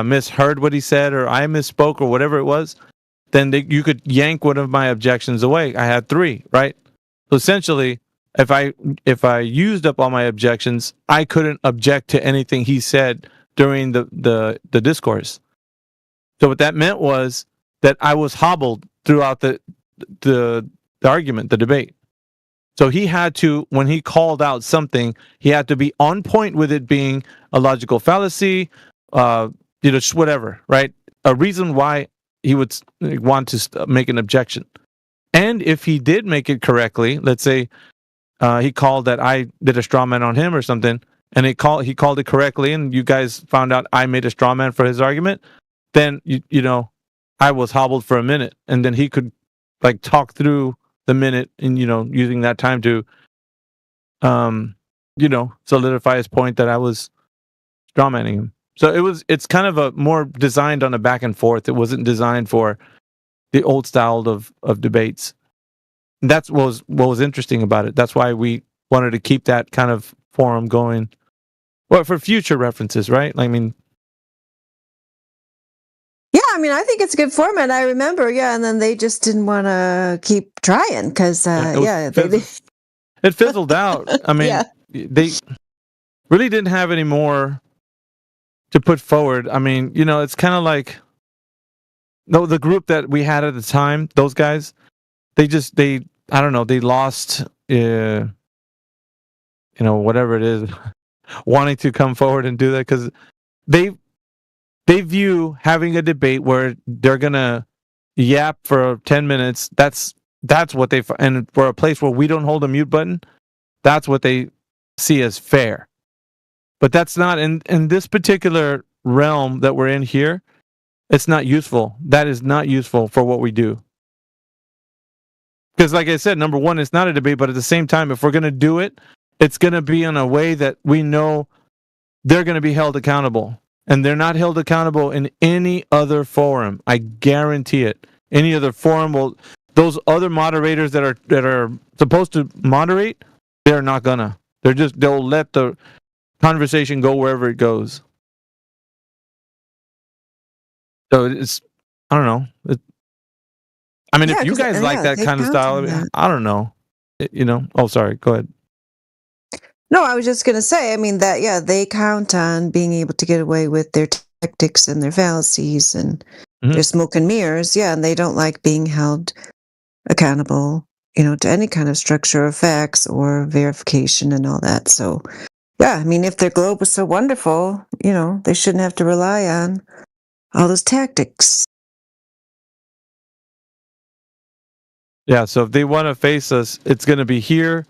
misheard what he said or I misspoke or whatever it was, then you could yank one of my objections away. I had 3, right? So essentially, if I used up all my objections, I couldn't object to anything he said during the discourse. So what that meant was that I was hobbled throughout the argument, the debate. So he had to, when he called out something, he had to be on point with it being a logical fallacy, whatever, right? A reason why he would want to make an objection. And if he did make it correctly, let's say he called that I did a straw man on him or something, and he called it correctly, and you guys found out I made a straw man for his argument, then I was hobbled for a minute, and then he could like talk through the minute and using that time to solidify his point that I was strawmanning him. So it's kind of a more designed on a back and forth. It wasn't designed for the old style of debates. And that's what was interesting about it. That's why we wanted to keep that kind of forum going. Well, for future references, right? I mean, yeah, I mean, I think it's a good format. I remember, and then they just didn't want to keep trying because, it fizzled out. I mean, they really didn't have any more to put forward. I mean, it's kind of like the group that we had at the time, those guys, they I don't know, they lost, whatever it is, wanting to come forward and do that because they view having a debate where they're gonna yap for 10 minutes. That's what they, and for a place where we don't hold a mute button, that's what they see as fair. But that's not in this particular realm that we're in here. It's not useful. That is not useful for what we do. Because, like I said, number one, it's not a debate, but at the same time, if we're going to do it, it's going to be in a way that we know they're going to be held accountable. And they're not held accountable in any other forum. I guarantee it. Any other forum will. Those other moderators that are supposed to moderate, they're not gonna. They'll let the conversation go wherever it goes. So it's, I don't know. I mean, if you guys like that kind of style, I don't know. Oh, sorry. Go ahead. No, I was just going to say, I mean, that, they count on being able to get away with their tactics and their fallacies and their smoke and mirrors. Yeah, and they don't like being held accountable, to any kind of structure of facts or verification and all that. So, yeah, I mean, if their globe was so wonderful, they shouldn't have to rely on all those tactics. Yeah, so if they want to face us, it's going to be here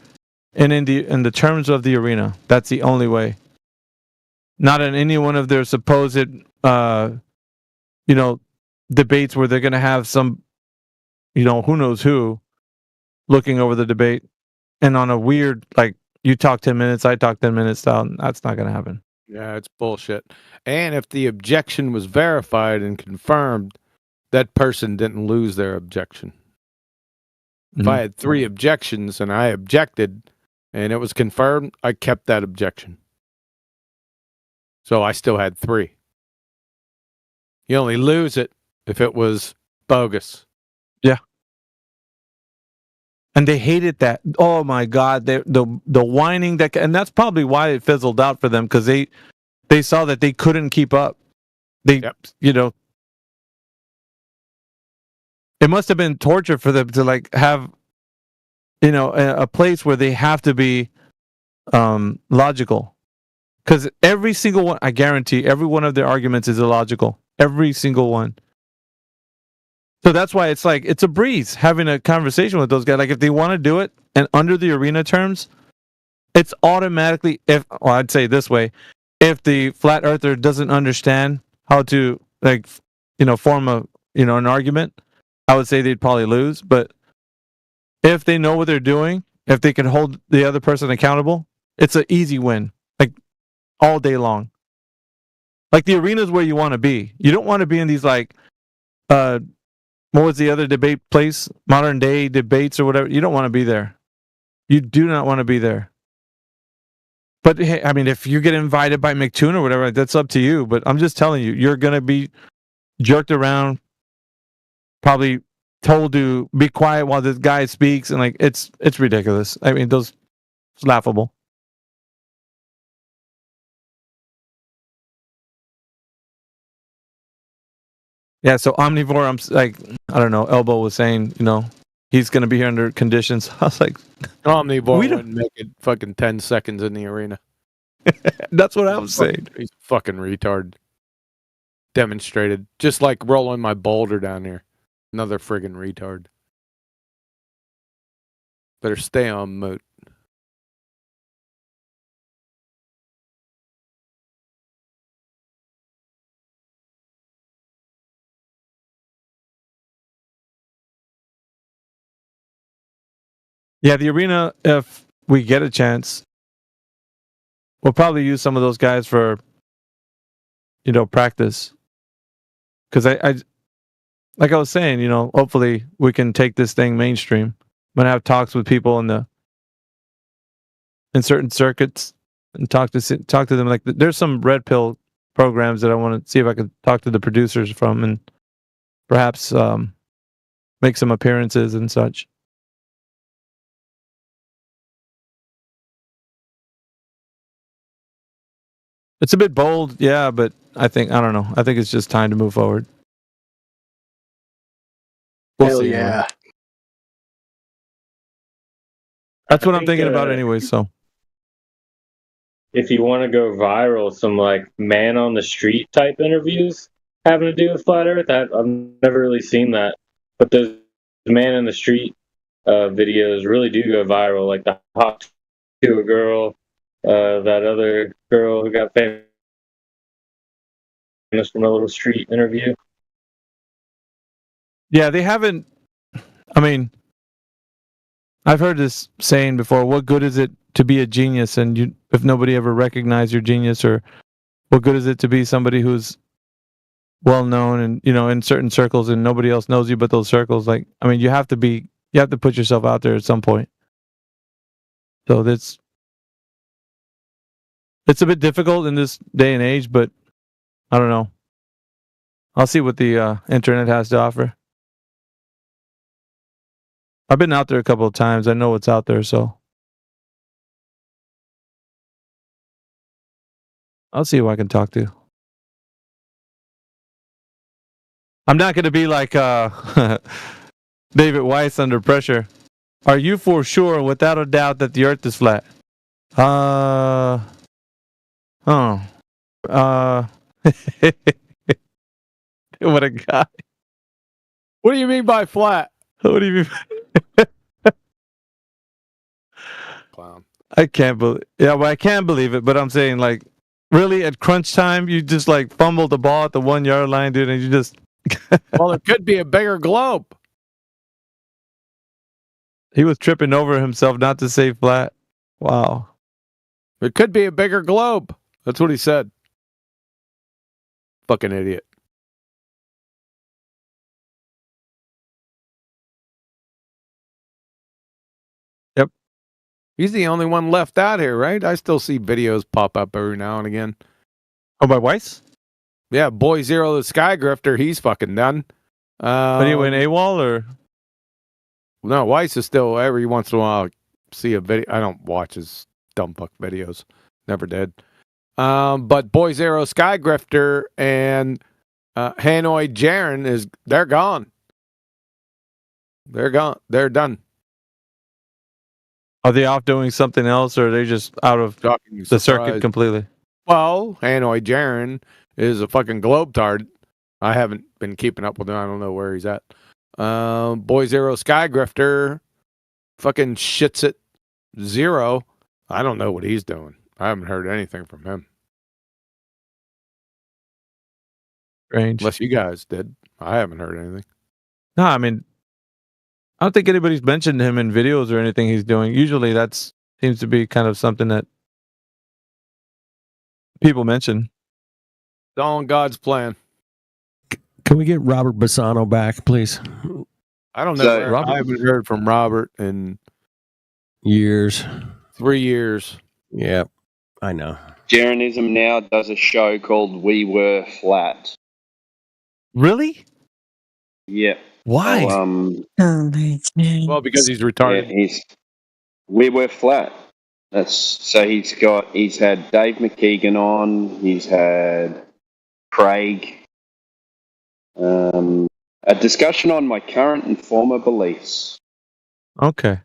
and in the terms of the arena. That's the only way. Not in any one of their supposed, debates where they're going to have some, who knows who, looking over the debate, and on a weird, like, you talk 10 minutes, I talk 10 minutes style. That's not going to happen. Yeah, it's bullshit. And if the objection was verified and confirmed, that person didn't lose their objection. If I had 3 objections and I objected and it was confirmed, I kept that objection. So I still had 3. You only lose it if it was bogus. Yeah. And they hated that. Oh my God, the whining and that's probably why it fizzled out for them, because they saw that they couldn't keep up. It must have been torture for them to like have, a place where they have to be logical. Because every single one, I guarantee, every one of their arguments is illogical. Every single one. So that's why it's like, it's a breeze having a conversation with those guys. Like, if they want to do it, and under the arena terms, it's automatically, I'd say this way, if the flat earther doesn't understand how to, like, form an argument, I would say they'd probably lose. But if they know what they're doing, if they can hold the other person accountable, it's an easy win, like, all day long. Like, the arena is where you want to be. You don't want to be in these, like, what was the other debate place? Modern day debates or whatever. You don't want to be there. You do not want to be there. But hey, I mean, if you get invited by McToon or whatever, that's up to you. But I'm just telling you, you're gonna be jerked around, probably told to be quiet while this guy speaks, and like it's ridiculous. I mean, it's laughable. Yeah, so Omnivore, I'm like, I don't know. Elbow was saying, he's gonna be here under conditions. I was like, Omnivore wouldn't make it fucking 10 seconds in the arena. That's what I was saying. He's a fucking retard. Demonstrated. Just like rolling my boulder down here. Another friggin' retard. Better stay on mute. Yeah, the arena, if we get a chance, we'll probably use some of those guys for, practice. Because I like I was saying, hopefully we can take this thing mainstream. I'm gonna have talks with people in certain circuits and talk to them. Like there's some red pill programs that I want to see if I could talk to the producers from and perhaps make some appearances and such. It's a bit bold, yeah, but I don't know. I think it's just time to move forward. Hell yeah. That's what I'm thinking about anyway, so. If you want to go viral, some like man on the street type interviews having to do with flat Earth, I've never really seen that. But those man in the street videos really do go viral, like the hot to a girl, that other girl who got famous from a little street interview. Yeah, they haven't. I mean, I've heard this saying before. What good is it to be a genius and if nobody ever recognized your genius, or what good is it to be somebody who's well known and in certain circles and nobody else knows you but those circles? Like, I mean, you have to put yourself out there at some point. So it's a bit difficult in this day and age, but I don't know. I'll see what the internet has to offer. I've been out there a couple of times. I know what's out there, so I'll see who I can talk to. I'm not going to be like David Weiss under pressure. Are you for sure, without a doubt, that the Earth is flat? What a guy. What do you mean by flat? What do you mean? Clown. I can't believe. Yeah, well, I can't believe it. But I'm saying, like, really, at crunch time, you just like fumbled the ball at the 1 yard line, dude, and you just. Well, it could be a bigger globe. He was tripping over himself not to say flat. Wow. It could be a bigger globe. That's what he said. Fucking idiot. Yep. He's the only one left out here, right? I still see videos pop up every now and again. Oh, by Weiss? Yeah, Boy Zero the Sky Grifter, he's fucking done. But he went AWOL or? No, Weiss is still every once in a while see a video. I don't watch his dumb fuck videos. Never did. But Boy Zero Sky Grifter and Hanoi Jaren they're gone. They're gone. They're done. Are they off doing something else, or are they just out of the circuit completely? Well, Hanoi Jaren is a fucking globe-tard. I haven't been keeping up with him. I don't know where he's at. Boy Zero Sky Grifter fucking shits at zero. I don't know what he's doing. I haven't heard anything from him. Strange. Unless you guys did. I haven't heard anything. No, I mean, I don't think anybody's mentioned him in videos or anything he's doing. Usually that seems to be kind of something that people mention. It's all in God's plan. Can we get Robert Bassano back, please? I don't know. I haven't heard from Robert in years. 3 years. Yeah. I know. Jeranism now does a show called We Were Flat. Really? Yep. Why? Oh my god. Well, because he's Yeah, retarded. We Were Flat. That's so he's had Dave McKeegan on. He's had Craig. A discussion on my current and former beliefs. Okay.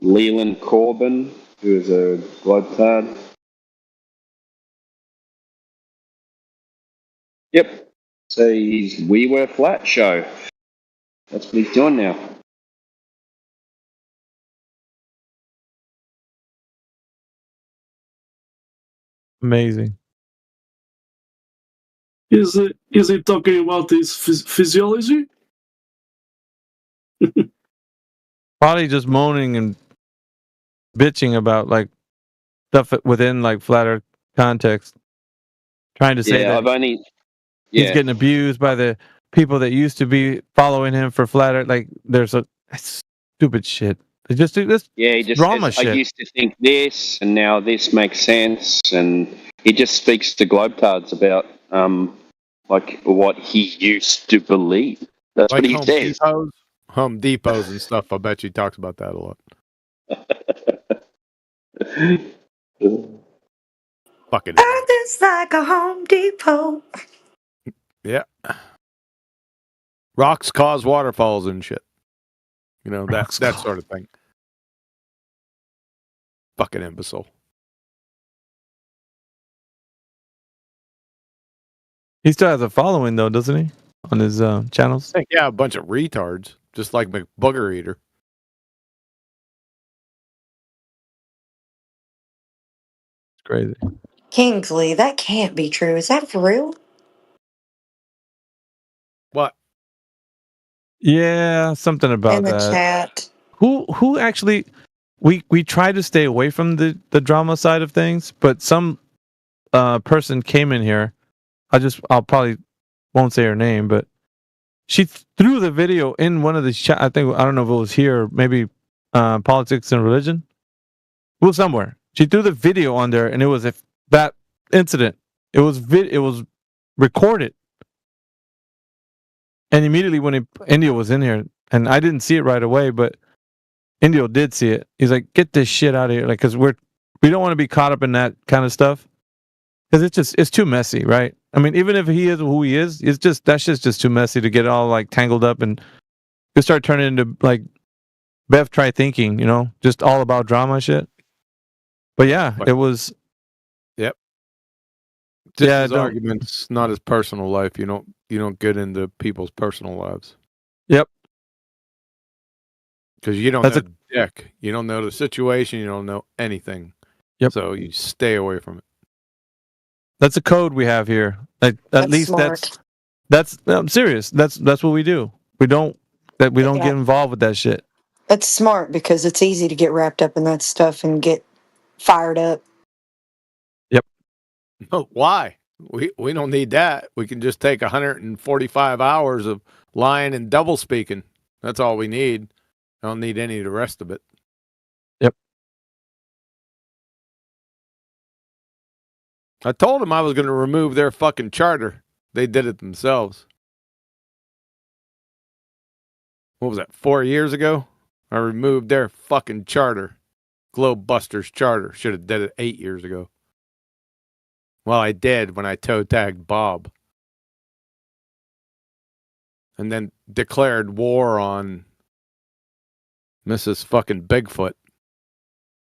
Leland Corbin, who is a globetard. Yep. So he's We Were Flat show. That's what he's doing now. Amazing. Is he talking about his physiology? Probably just moaning and bitching about like stuff within like flat Earth context. Trying to say that he's getting abused by the people that used to be following him for flat Earth. Like there's a stupid shit. It's just this Yeah, he just drama says, I shit. used to think this, and now this makes sense. And he just speaks to globetards about like what he used to believe. That's Like what he says. Home Depots and stuff. I bet you talks about that a lot. Fucking It's like a Home Depot. yeah. Rocks cause waterfalls and shit. You know, that sort of thing. Fucking imbecile. He still has a following though, doesn't he? On his channels. Yeah, a bunch of retards, just like McBooger Eater. It's crazy. Kingsley, that can't be true. Is that for real? What? Yeah, something about In the that. chat. Who actually we try to stay away from the drama side of things, but some person came in here. I'll probably won't say her name, but she threw the video in one of the chat. I don't know if it was here, maybe politics and religion. Well, somewhere she threw the video on there, and it was that incident. It was recorded, and immediately when Indio was in here, and I didn't see it right away, but Indio did see it. He's like, "Get this shit out of here!" Like, because we don't want to be caught up in that kind of stuff, because it's too messy, right? I mean, even if he is who he is, that shit's just too messy to get all like tangled up and you start turning into like Bev Try Thinking, you know, just all about drama shit. But yeah, it was. Yep. Just Yeah, his arguments, not his personal life. You don't get into people's personal lives. Yep. Because you don't know dick. You don't know the situation. You don't know anything. Yep. So you stay away from it. That's a code we have here. Like, at least smart. that's I'm serious. That's what we do. We don't get involved with that shit. That's smart because it's easy to get wrapped up in that stuff and get fired up. Yep. No, why? We don't need that. We can just take 145 hours of lying and double speaking. That's all we need. I don't need any of the rest of it. Yep. I told them I was going to remove their fucking charter. They did it themselves. What was that, 4 years ago? I removed their fucking charter. Globebusters charter. Should have did it 8 years ago. Well, I did when I toe tagged Bob. And then declared war on Mrs. fucking Bigfoot.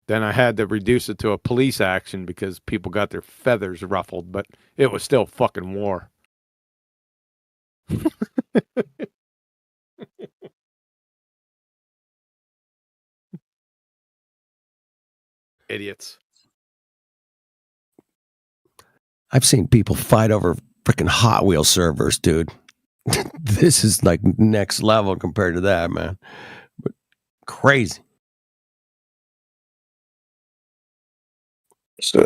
Then I had to reduce it to a police action because people got their feathers ruffled, but it was still fucking war. Idiots. I've seen people fight over freaking Hot Wheel servers, dude. This is like next level compared to that, man. But crazy. See,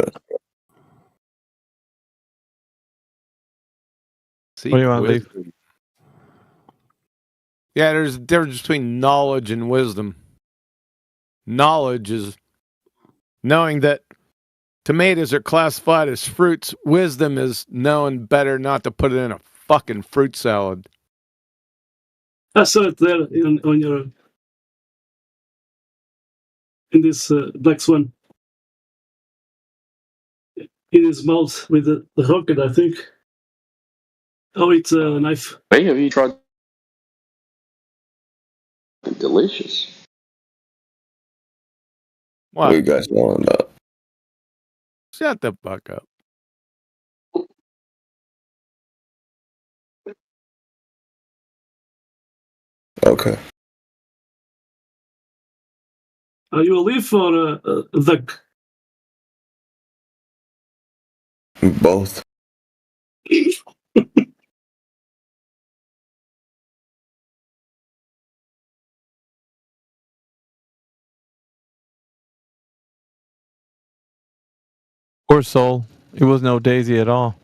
What do you want, Leaf? Yeah, there's a difference between knowledge and wisdom. Knowledge is knowing that tomatoes are classified as fruits, wisdom is knowing better not to put it in a fucking fruit salad. I saw it there on your in this Black Swan in his mouth with the rocket, I think. Oh, it's a knife. Hey, have you tried? Delicious. What? What are you guys going about? Shut the fuck up. Okay. Are you a leaf or a duck? Both. Poor soul. It was no Daisy at all.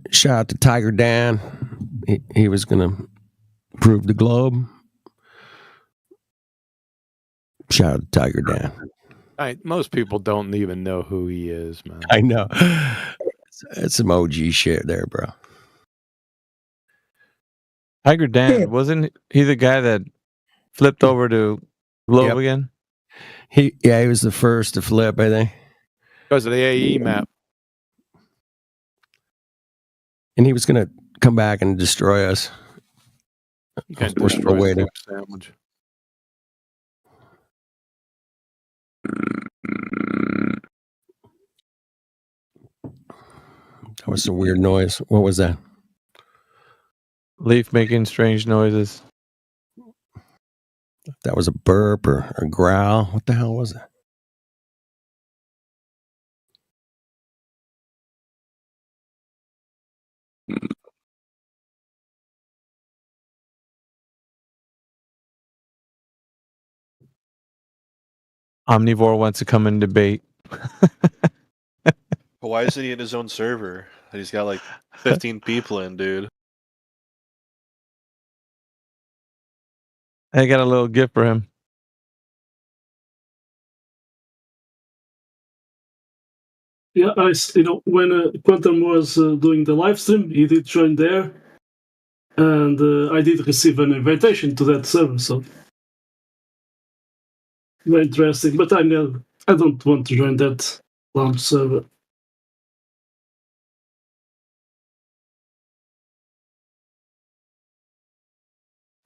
Shout out to Tiger Dan. He was going to prove the globe. Shout out to Tiger Dan. Most people don't even know who he is, man. I know. It's some OG shit there, bro. Tiger Dan, wasn't he the guy that flipped over to globe Yep. again? He was the first to flip, I think. Because of the AE map. And he was going to come back and destroy us. You can't We're destroy still waiting. a sandwich. That was some weird noise. What was that? Leaf making strange noises. That was a burp or a growl. What the hell was that? Omnivore wants to come and debate. Why isn't he in his own server? He's got like 15 people in, dude. I got a little gift for him. Yeah, when Quantum was doing the live stream, he did join there, and I did receive an invitation to that server. So very interesting. But I don't want to join that launch server.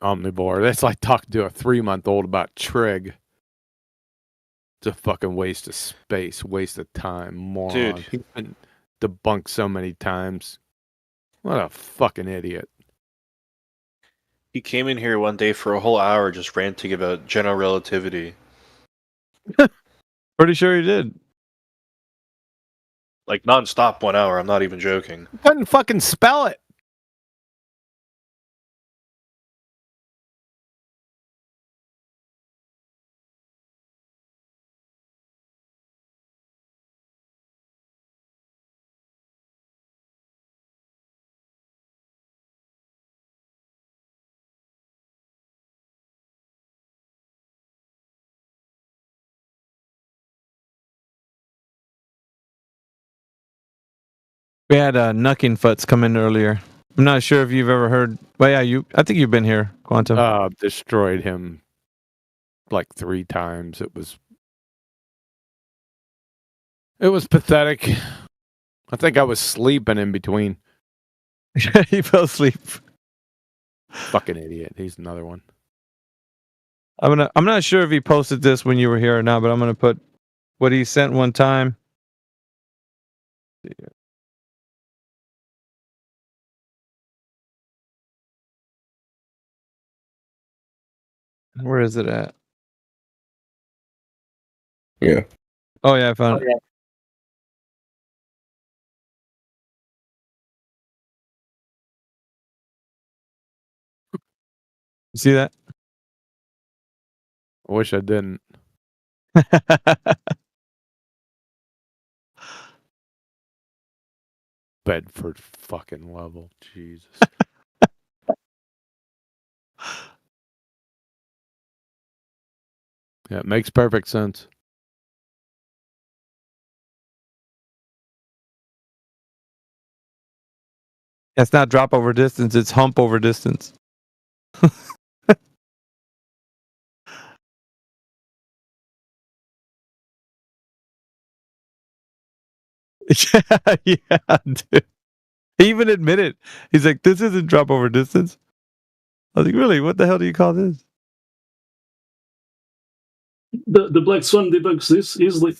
Omnivore. That's like talking to a 3-month-old about Trig. It's a fucking waste of space, waste of time, moron. Dude. He's been debunked so many times. What a fucking idiot. He came in here one day for a whole hour just ranting about general relativity. Pretty sure he did. Like non-stop 1 hour, I'm not even joking. Couldn't fucking spell it. We had Knucking Futs come in earlier. I'm not sure if you've ever heard. Well, yeah, I think you've been here, Quantum. Destroyed him like 3 times. It was pathetic. I think I was sleeping in between. He fell asleep. Fucking idiot. He's another one. I'm not sure if he posted this when you were here or not, but I'm gonna put what he sent one time. Where is it at? Yeah. Oh yeah, I found it. You see that? I wish I didn't. Bedford fucking level. Jesus. Yeah, it makes perfect sense. It's not drop over distance, it's hump over distance. Yeah, dude. He even admitted. He's like, this isn't drop over distance. I was like, really? What the hell do you call this? The Black Swan debugs this easily.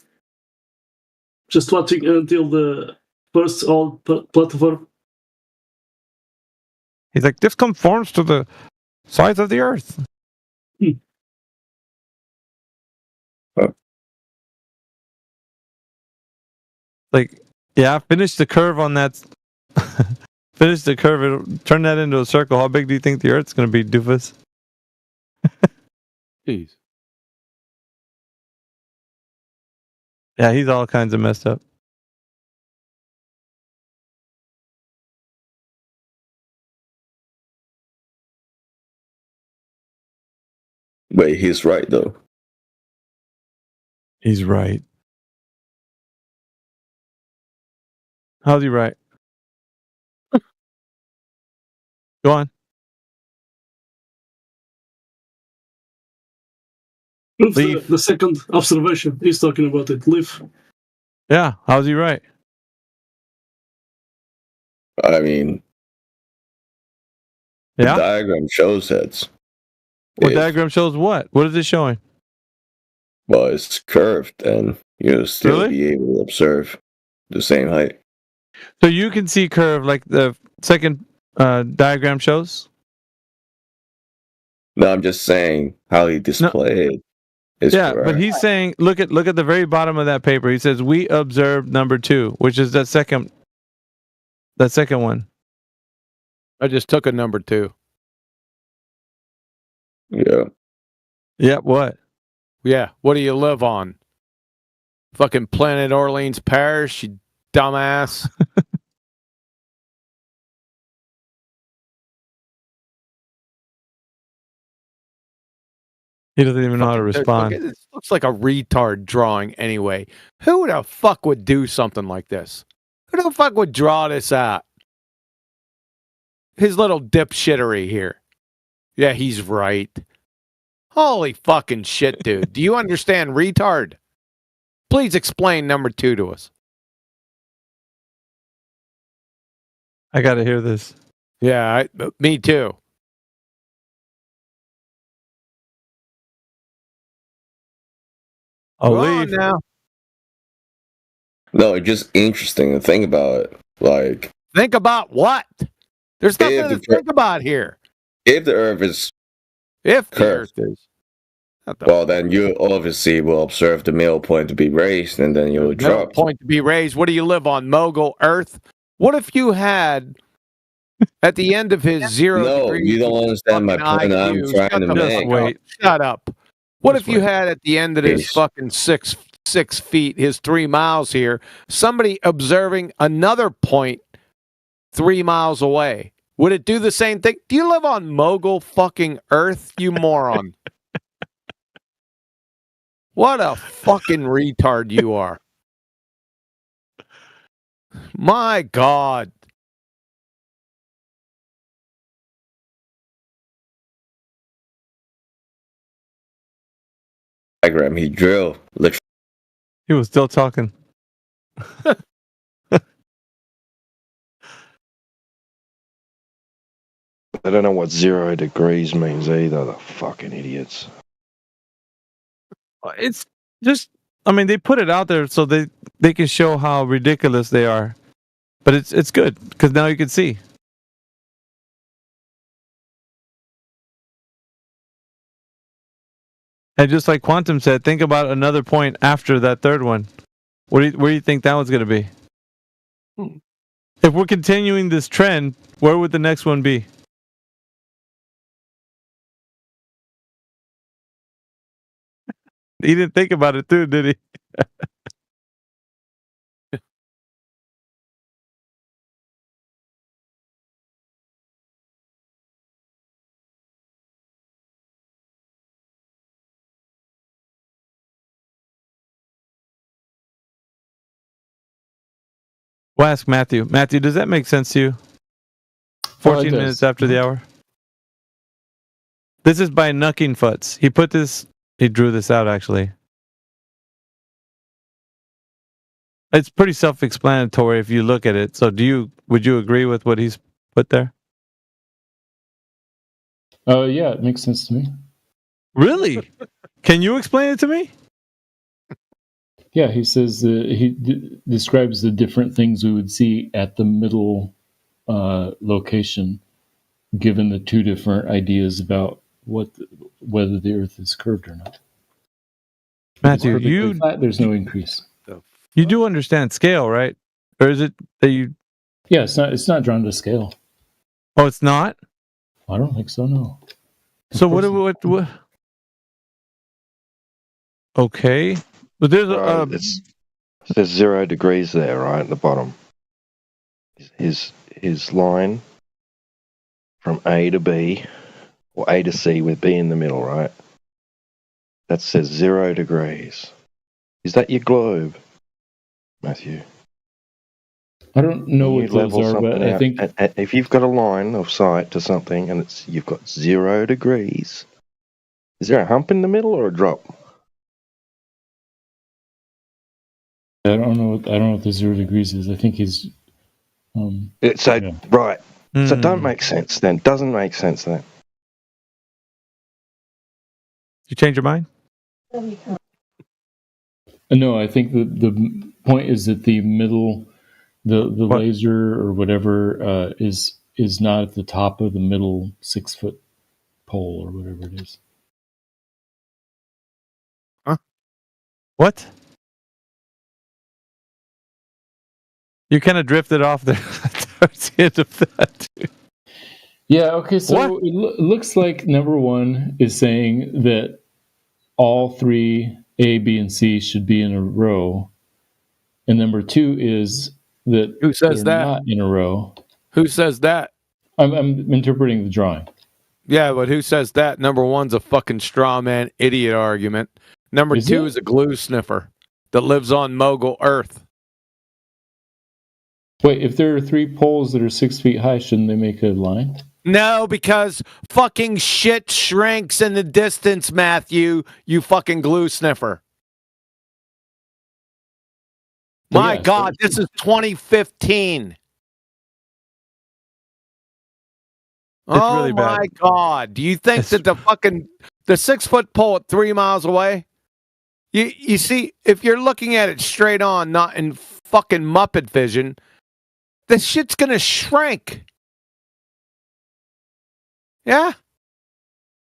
Just watching until the first all platform. He's like, this conforms to the size of the Earth. Like, yeah, finish the curve on that. Finish the curve. Turn that into a circle. How big do you think the Earth's going to be, doofus? Jeez. Yeah, he's all kinds of messed up. Wait, he's right though. He's right. How's he right? Go on. The second observation, he's talking about it. Leaf. Yeah, how's he right? I mean, Yeah? the diagram shows that. What diagram shows what? What is it showing? Well, it's curved, and you'll still Really? be able to observe the same height. So you can see curve like the second diagram shows? No, I'm just saying how he displayed is Yeah, correct. but he's saying, look at the very bottom of that paper. He says, we observed number 2, which is that second one. I just took a number 2. Yeah. Yeah, what? Yeah, what do you live on? Fucking Planet Orleans Parish, you dumbass. He doesn't even know how to respond. It looks like a retard drawing anyway. Who the fuck would do something like this? Who the fuck would draw this out? His little dipshittery here. Yeah, he's right. Holy fucking shit, dude. Do you understand retard? Please explain number 2 to us. I got to hear this. Yeah, me too. I'll Go on leave. now. No, it's just interesting to think about it. Like, Think about what? There's nothing If to the- think about here. if the Earth is If the curved, Earth is. well, then you obviously will observe the middle point to be raised, and then you'll No drop. point to be raised. What do you live on, Mogul Earth? What if you had, at the end of his 0 No, degrees you don't understand my fucking point. I'm IQ, trying shut to the make. fuck up. Shut up. What Just if you wait. had at the end of his Peace. fucking six feet, his 3 miles here, somebody observing another point 3 miles away? Would it do the same thing? Do you live on Mogul fucking Earth, you moron? What a fucking retard you are. My God. Diagram he drew. Literally. He was still talking. They don't know what 0 degrees means either, the fucking idiots. It's just, I mean, they put it out there so they can show how ridiculous they are. But it's good because now you can see. And just like Quantum said, think about another point after that third one. Where do you think that one's going to be? If we're continuing this trend, where would the next one be? He didn't think about it too, did he? We'll ask Matthew. Matthew, does that make sense to you? 14 does. minutes after the hour. This is by Knucking Futz. He drew this out actually. It's pretty self-explanatory if you look at it. So would you agree with what he's put there? Yeah, it makes sense to me. Really? Can you explain it to me? Yeah, he says describes the different things we would see at the middle location, given the two different ideas about whether the Earth is curved or not. Matthew, If it's perfectly flat, there's no increase. You do understand scale, right? Or is it that you? Yeah, it's not drawn to scale. Oh, it's not. I don't think so. No. So what? Okay, but there's Right, it says 0 degrees there, right at the bottom. His line from A to B, or A to C with B in the middle, right? That says 0 degrees. Is that your globe, Matthew? I don't know Can you what those level are, but something I out? think If you've got a line of sight to something and you've got 0 degrees, is there a hump in the middle or a drop? I don't know what the 0 degrees is. I think he's. Right. So it don't make sense then. Doesn't make sense then. You change your mind? No, I think the point is that the middle, the laser or whatever is not at the top of the middle 6-foot pole or whatever it is. Huh? What? You kind of drifted off there towards the end of that. Yeah. Okay. So it looks like number one is saying that all three A, B, and C should be in a row, and number two is that Who says they're that? not in a row. Who says that? I'm interpreting the drawing. Yeah, but who says that? Number one's a fucking straw man idiot argument. Number two is a glue sniffer that lives on mogul Earth. Wait, if there are 3 poles that are 6 feet high, shouldn't they make a line? No, because fucking shit shrinks in the distance, Matthew, you fucking glue sniffer. My God, this is 2015. Oh really bad. my God. Do you think that the 6-foot pole at 3 miles away? You see, if you're looking at it straight on, not in fucking Muppet vision, the shit's gonna shrink. Yeah?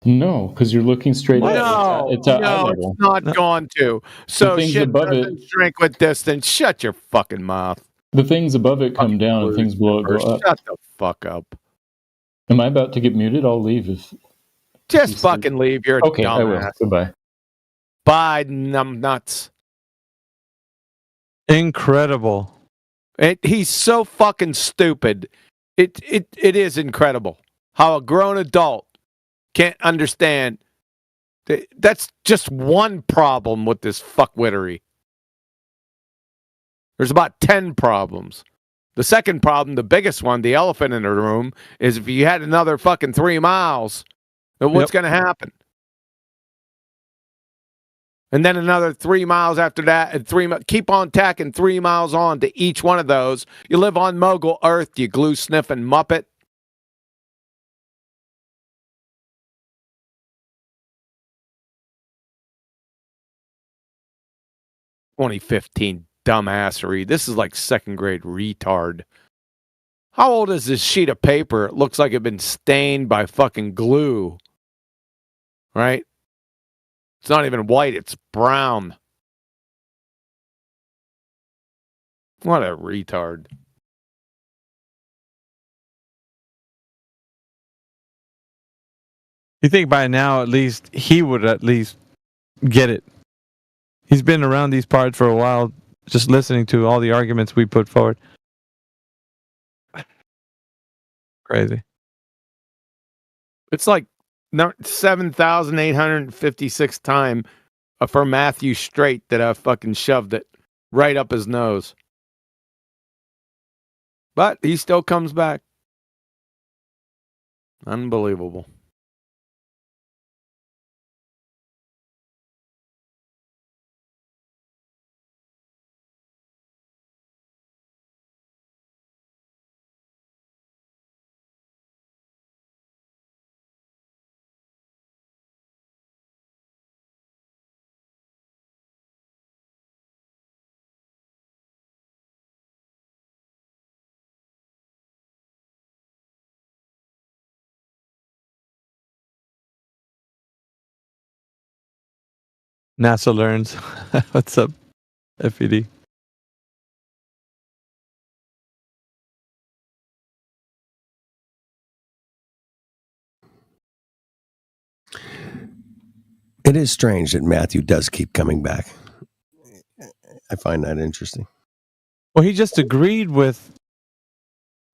No, because you're looking straight at it. It's at eye level. It's not going to. So things shit above doesn't shrink with distance. Shut your fucking mouth. The things above it come down, and things below it go up. Shut the fuck up. Am I about to get muted? I'll leave if. Just fucking leave. You're a Okay, I will. dumbass. Goodbye. Bye, numbnuts. Incredible. He's so fucking stupid. It is incredible how a grown adult can't understand. That's just one problem with this fuckwittery. There's about 10 problems. The second problem, the biggest one, the elephant in the room, is if you had another fucking 3 miles, then what's going to happen? And then another 3 miles after that, and keep on tacking 3 miles on to each one of those. You live on mogul Earth, you glue sniffing Muppet. "2015 dumbassery." This is like second grade retard. How old is this sheet of paper? It looks like it's been stained by fucking glue. Right? It's not even white, it's brown. What a retard. You think by now at least he would at least get it. He's been around these parts for a while, just listening to all the arguments we put forward. Crazy. It's like 7,856 time for Matthew Straight that I fucking shoved it right up his nose. But he still comes back. Unbelievable. NASA learns. What's up, FED? It is strange that Matthew does keep coming back. I find that interesting. Well, he just agreed with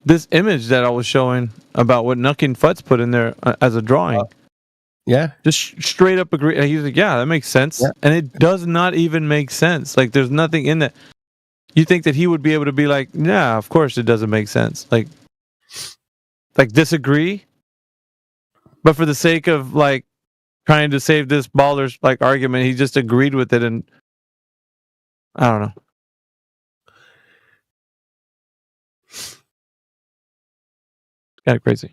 this image that I was showing about what Nucking Futz put in there as a drawing. Yeah. Just straight up agree. He's like, yeah, that makes sense. Yeah. And it does not even make sense. Like, there's nothing in that. You think that he would be able to be like, yeah, of course it doesn't make sense. Like disagree. But for the sake of, like, trying to save this baller's, like, argument, he just agreed with it. And I don't know. Kind of crazy.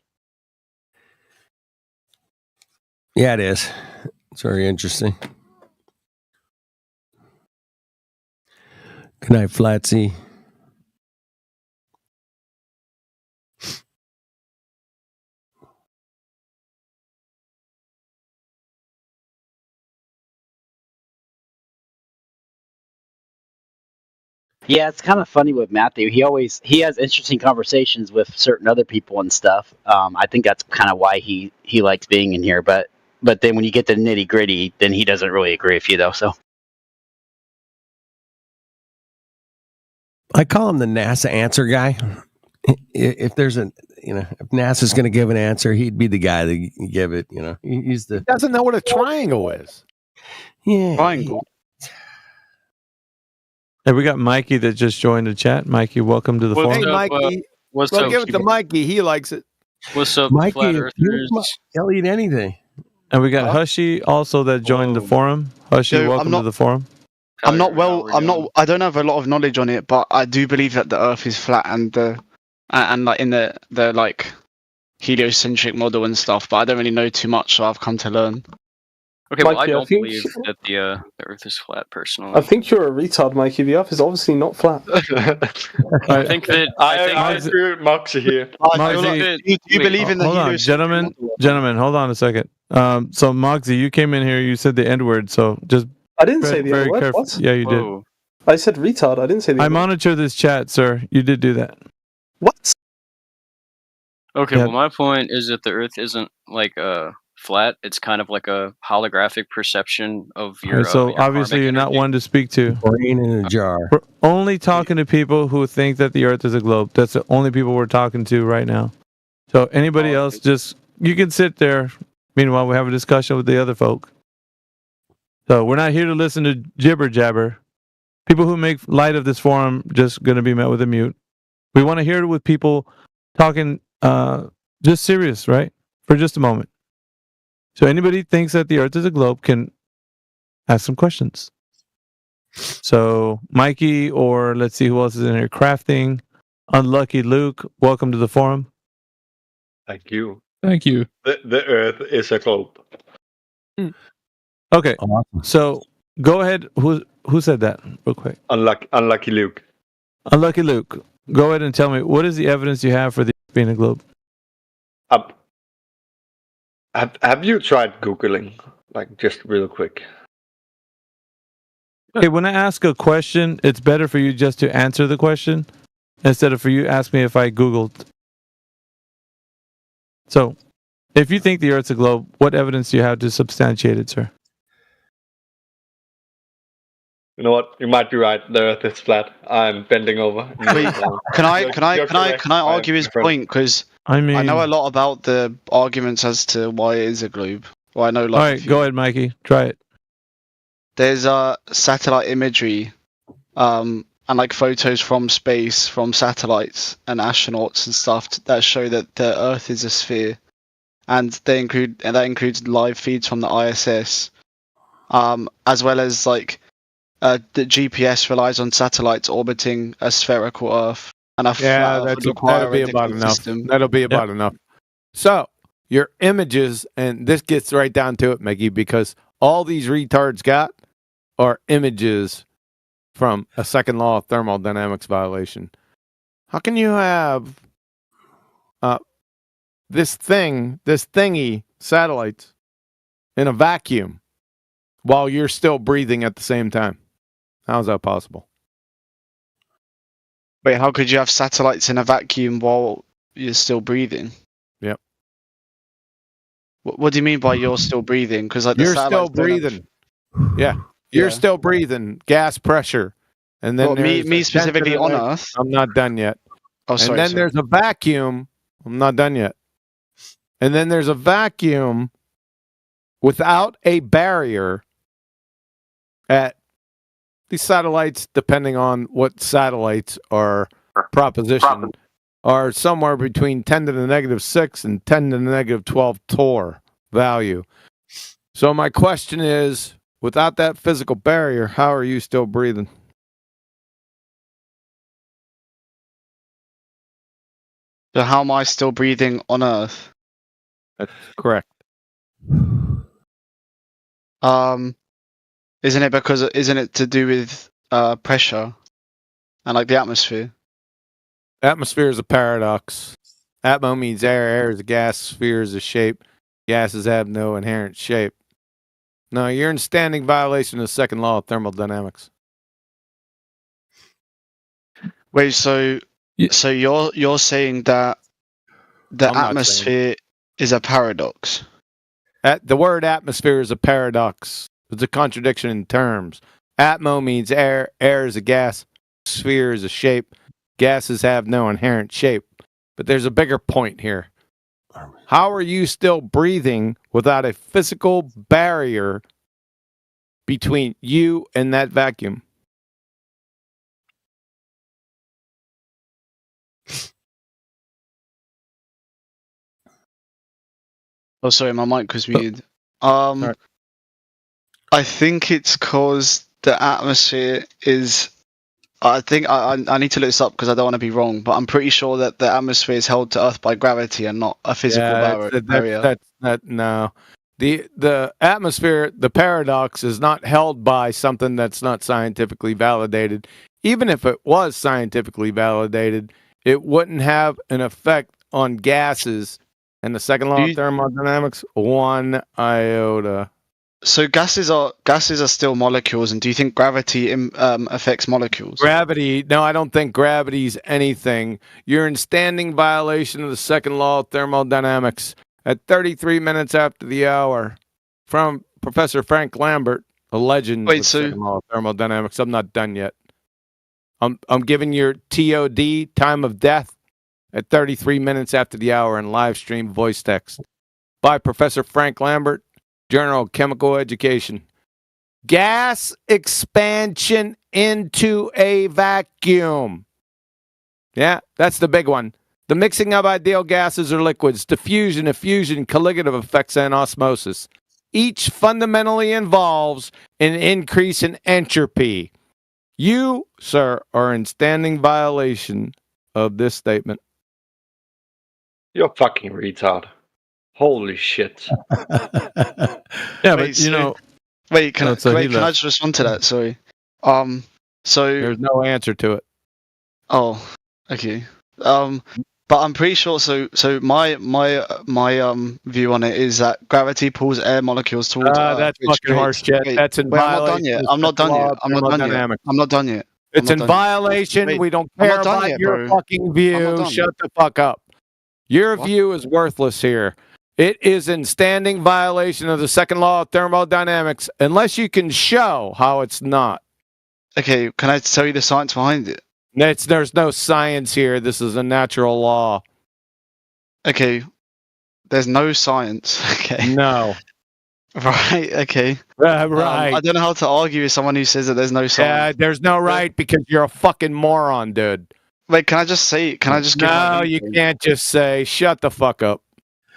Yeah, it is. It's very interesting. Good night, Flatsy. Yeah, it's kind of funny with Matthew. He has interesting conversations with certain other people and stuff. I think that's kind of why he likes being in here. But then when you get to nitty gritty, then he doesn't really agree with you though. So I call him the NASA answer guy. If there's if NASA's going to give an answer, he'd be the guy to give it. He's the. He doesn't know what a triangle is. Yeah. Triangle. Hey, we got Mikey that just joined the chat. Mikey, welcome to the forum. Hey, Mikey. What's well, up? give it to Mikey. He likes it. What's up, Mikey, Flat Earthers? He'll eat anything. And we got Hushy also that joined the forum. Hushy, Dude, welcome to the forum. I don't have a lot of knowledge on it, but I do believe that the Earth is flat and like in the like heliocentric model and stuff. But I don't really know too much, so I've come to learn. Okay, well, I Mikey, I don't think- believe that the Earth is flat, personally. I think you're a retard, Mikey. The Earth is obviously not flat. I think that I agree with Moxie here. Moxie, Do you believe in the hold on, heliocentric gentlemen, hold on a second. So Moxie, you came in here, you said the N word, so just I didn't say the very N word. careful. What? Yeah, you did. Whoa. I said retard. I didn't say the I N word. monitor this chat, sir. You did do that. What? Okay, Yeah. well, my point is that the Earth isn't like flat. It's kind of like a holographic perception of your. Alright, so your obviously karmic you're not energy. one to speak to. Brain in a jar. We're only talking to people who think that the Earth is a globe. That's the only people we're talking to right now. So anybody else, just you can sit there. Meanwhile, we have a discussion with the other folk. So we're not here to listen to jibber jabber. People who make light of this forum just going to be met with a mute. We want to hear it with people talking just serious, right? For just a moment. So anybody thinks that the Earth is a globe can ask some questions. So Mikey, or let's see who else is in here. Crafting, Unlucky Luke, welcome to the forum. Thank you. Thank you. The Earth is a globe. Okay, so go ahead. Who said that? Real quick. Unlucky Luke. Unlucky Luke, go ahead and tell me, what is the evidence you have for the Earth being a globe? Have you tried Googling? Like, just real quick. Okay, when I ask a question, it's better for you just to answer the question instead of for you ask me if I Googled. So, if you think the Earth's a globe, what evidence do you have to substantiate it, sir? You know what? You might be right. The Earth is flat. I'm bending over. Wait, can I argue his point? Because I mean, I know a lot about the arguments as to why it is a globe. Well, I know. Like, all right, go ahead, Mikey. Try it. There's satellite imagery, and like photos from space, from satellites and astronauts and stuff that show that the Earth is a sphere, and that includes live feeds from the ISS, as well as like the GPS relies on satellites orbiting a spherical Earth, and a flat Earth would require that'll be a about different enough. system. That'll be about enough. So your images, and this gets right down to it, Mickey, because all these retards got are images from a second law of thermodynamics violation. How can you have this thingy, satellites, in a vacuum while you're still breathing at the same time? How's that possible? Wait, how could you have satellites in a vacuum while you're still breathing? Yep. What do you mean by you're still breathing? Because like you're still breathing. Yeah, you're still breathing. Gas pressure, and then me specifically on Earth. I'm not done yet. Oh, sorry. And then there's a vacuum. I'm not done yet. And then there's a vacuum without a barrier at these satellites, depending on what satellites are propositioned, are somewhere between 10 to the -6 and 10 to the -12 torr value. So my question is, without that physical barrier, how are you still breathing? So how am I still breathing on Earth? That's correct. Isn't it to do with pressure and like the atmosphere? Atmosphere is a paradox. Atmo means air. Air is a gas. Sphere is a shape. Gases have no inherent shape. No, you're in standing violation of the second law of thermodynamics. Wait, so you're saying that the atmosphere is a paradox? The word atmosphere is a paradox. It's a contradiction in terms. Atmo means air. Air is a gas. Sphere is a shape. Gases have no inherent shape. But there's a bigger point here. How are you still breathing without a physical barrier between you and that vacuum? Oh, sorry, my mic was muted. I think it's because the atmosphere is. I think I need to look this up because I don't want to be wrong, but I'm pretty sure that the atmosphere is held to Earth by gravity and not a physical barrier. No. The atmosphere, the paradox, is not held by something that's not scientifically validated. Even if it was scientifically validated, it wouldn't have an effect on gases and the second law of thermodynamics 1 iota. So gases are still molecules, and do you think gravity affects molecules? Gravity? No, I don't think gravity's anything. You're in standing violation of the second law of thermodynamics at 33 minutes after the hour. From Professor Frank Lambert, a legend of the second law of thermodynamics. I'm not done yet. I'm giving your TOD, time of death, at 33 minutes after the hour in live stream voice text by Professor Frank Lambert, Journal of Chemical Education. Gas expansion into a vacuum. Yeah, that's the big one. The mixing of ideal gases or liquids, diffusion, effusion, colligative effects, and osmosis. Each fundamentally involves an increase in entropy. You, sir, are in standing violation of this statement. You're a fucking retard. Holy shit. Yeah, Wait, but you know. Wait, can I just respond to that? Sorry. So there's no answer to it. Oh, okay. But I'm pretty sure. So my view on it is that gravity pulls air molecules towards Earth. That's fucking harsh shit. That's in violation. I'm not done yet. I'm not done yet. It's in violation. Wait, we don't care about yet, your fucking view. Shut the fuck up. Your view is worthless here. It is in standing violation of the second law of thermodynamics unless you can show how it's not. Okay, can I tell you the science behind it? There's no science here. This is a natural law. Okay, there's no science. Okay. No. Right. Okay. Right. I don't know how to argue with someone who says that there's no Yeah, science. there's no right because you're a fucking moron, dude. Wait, can I just say? Can I just give? my No, you viewpoint? can't just say. Shut the fuck up.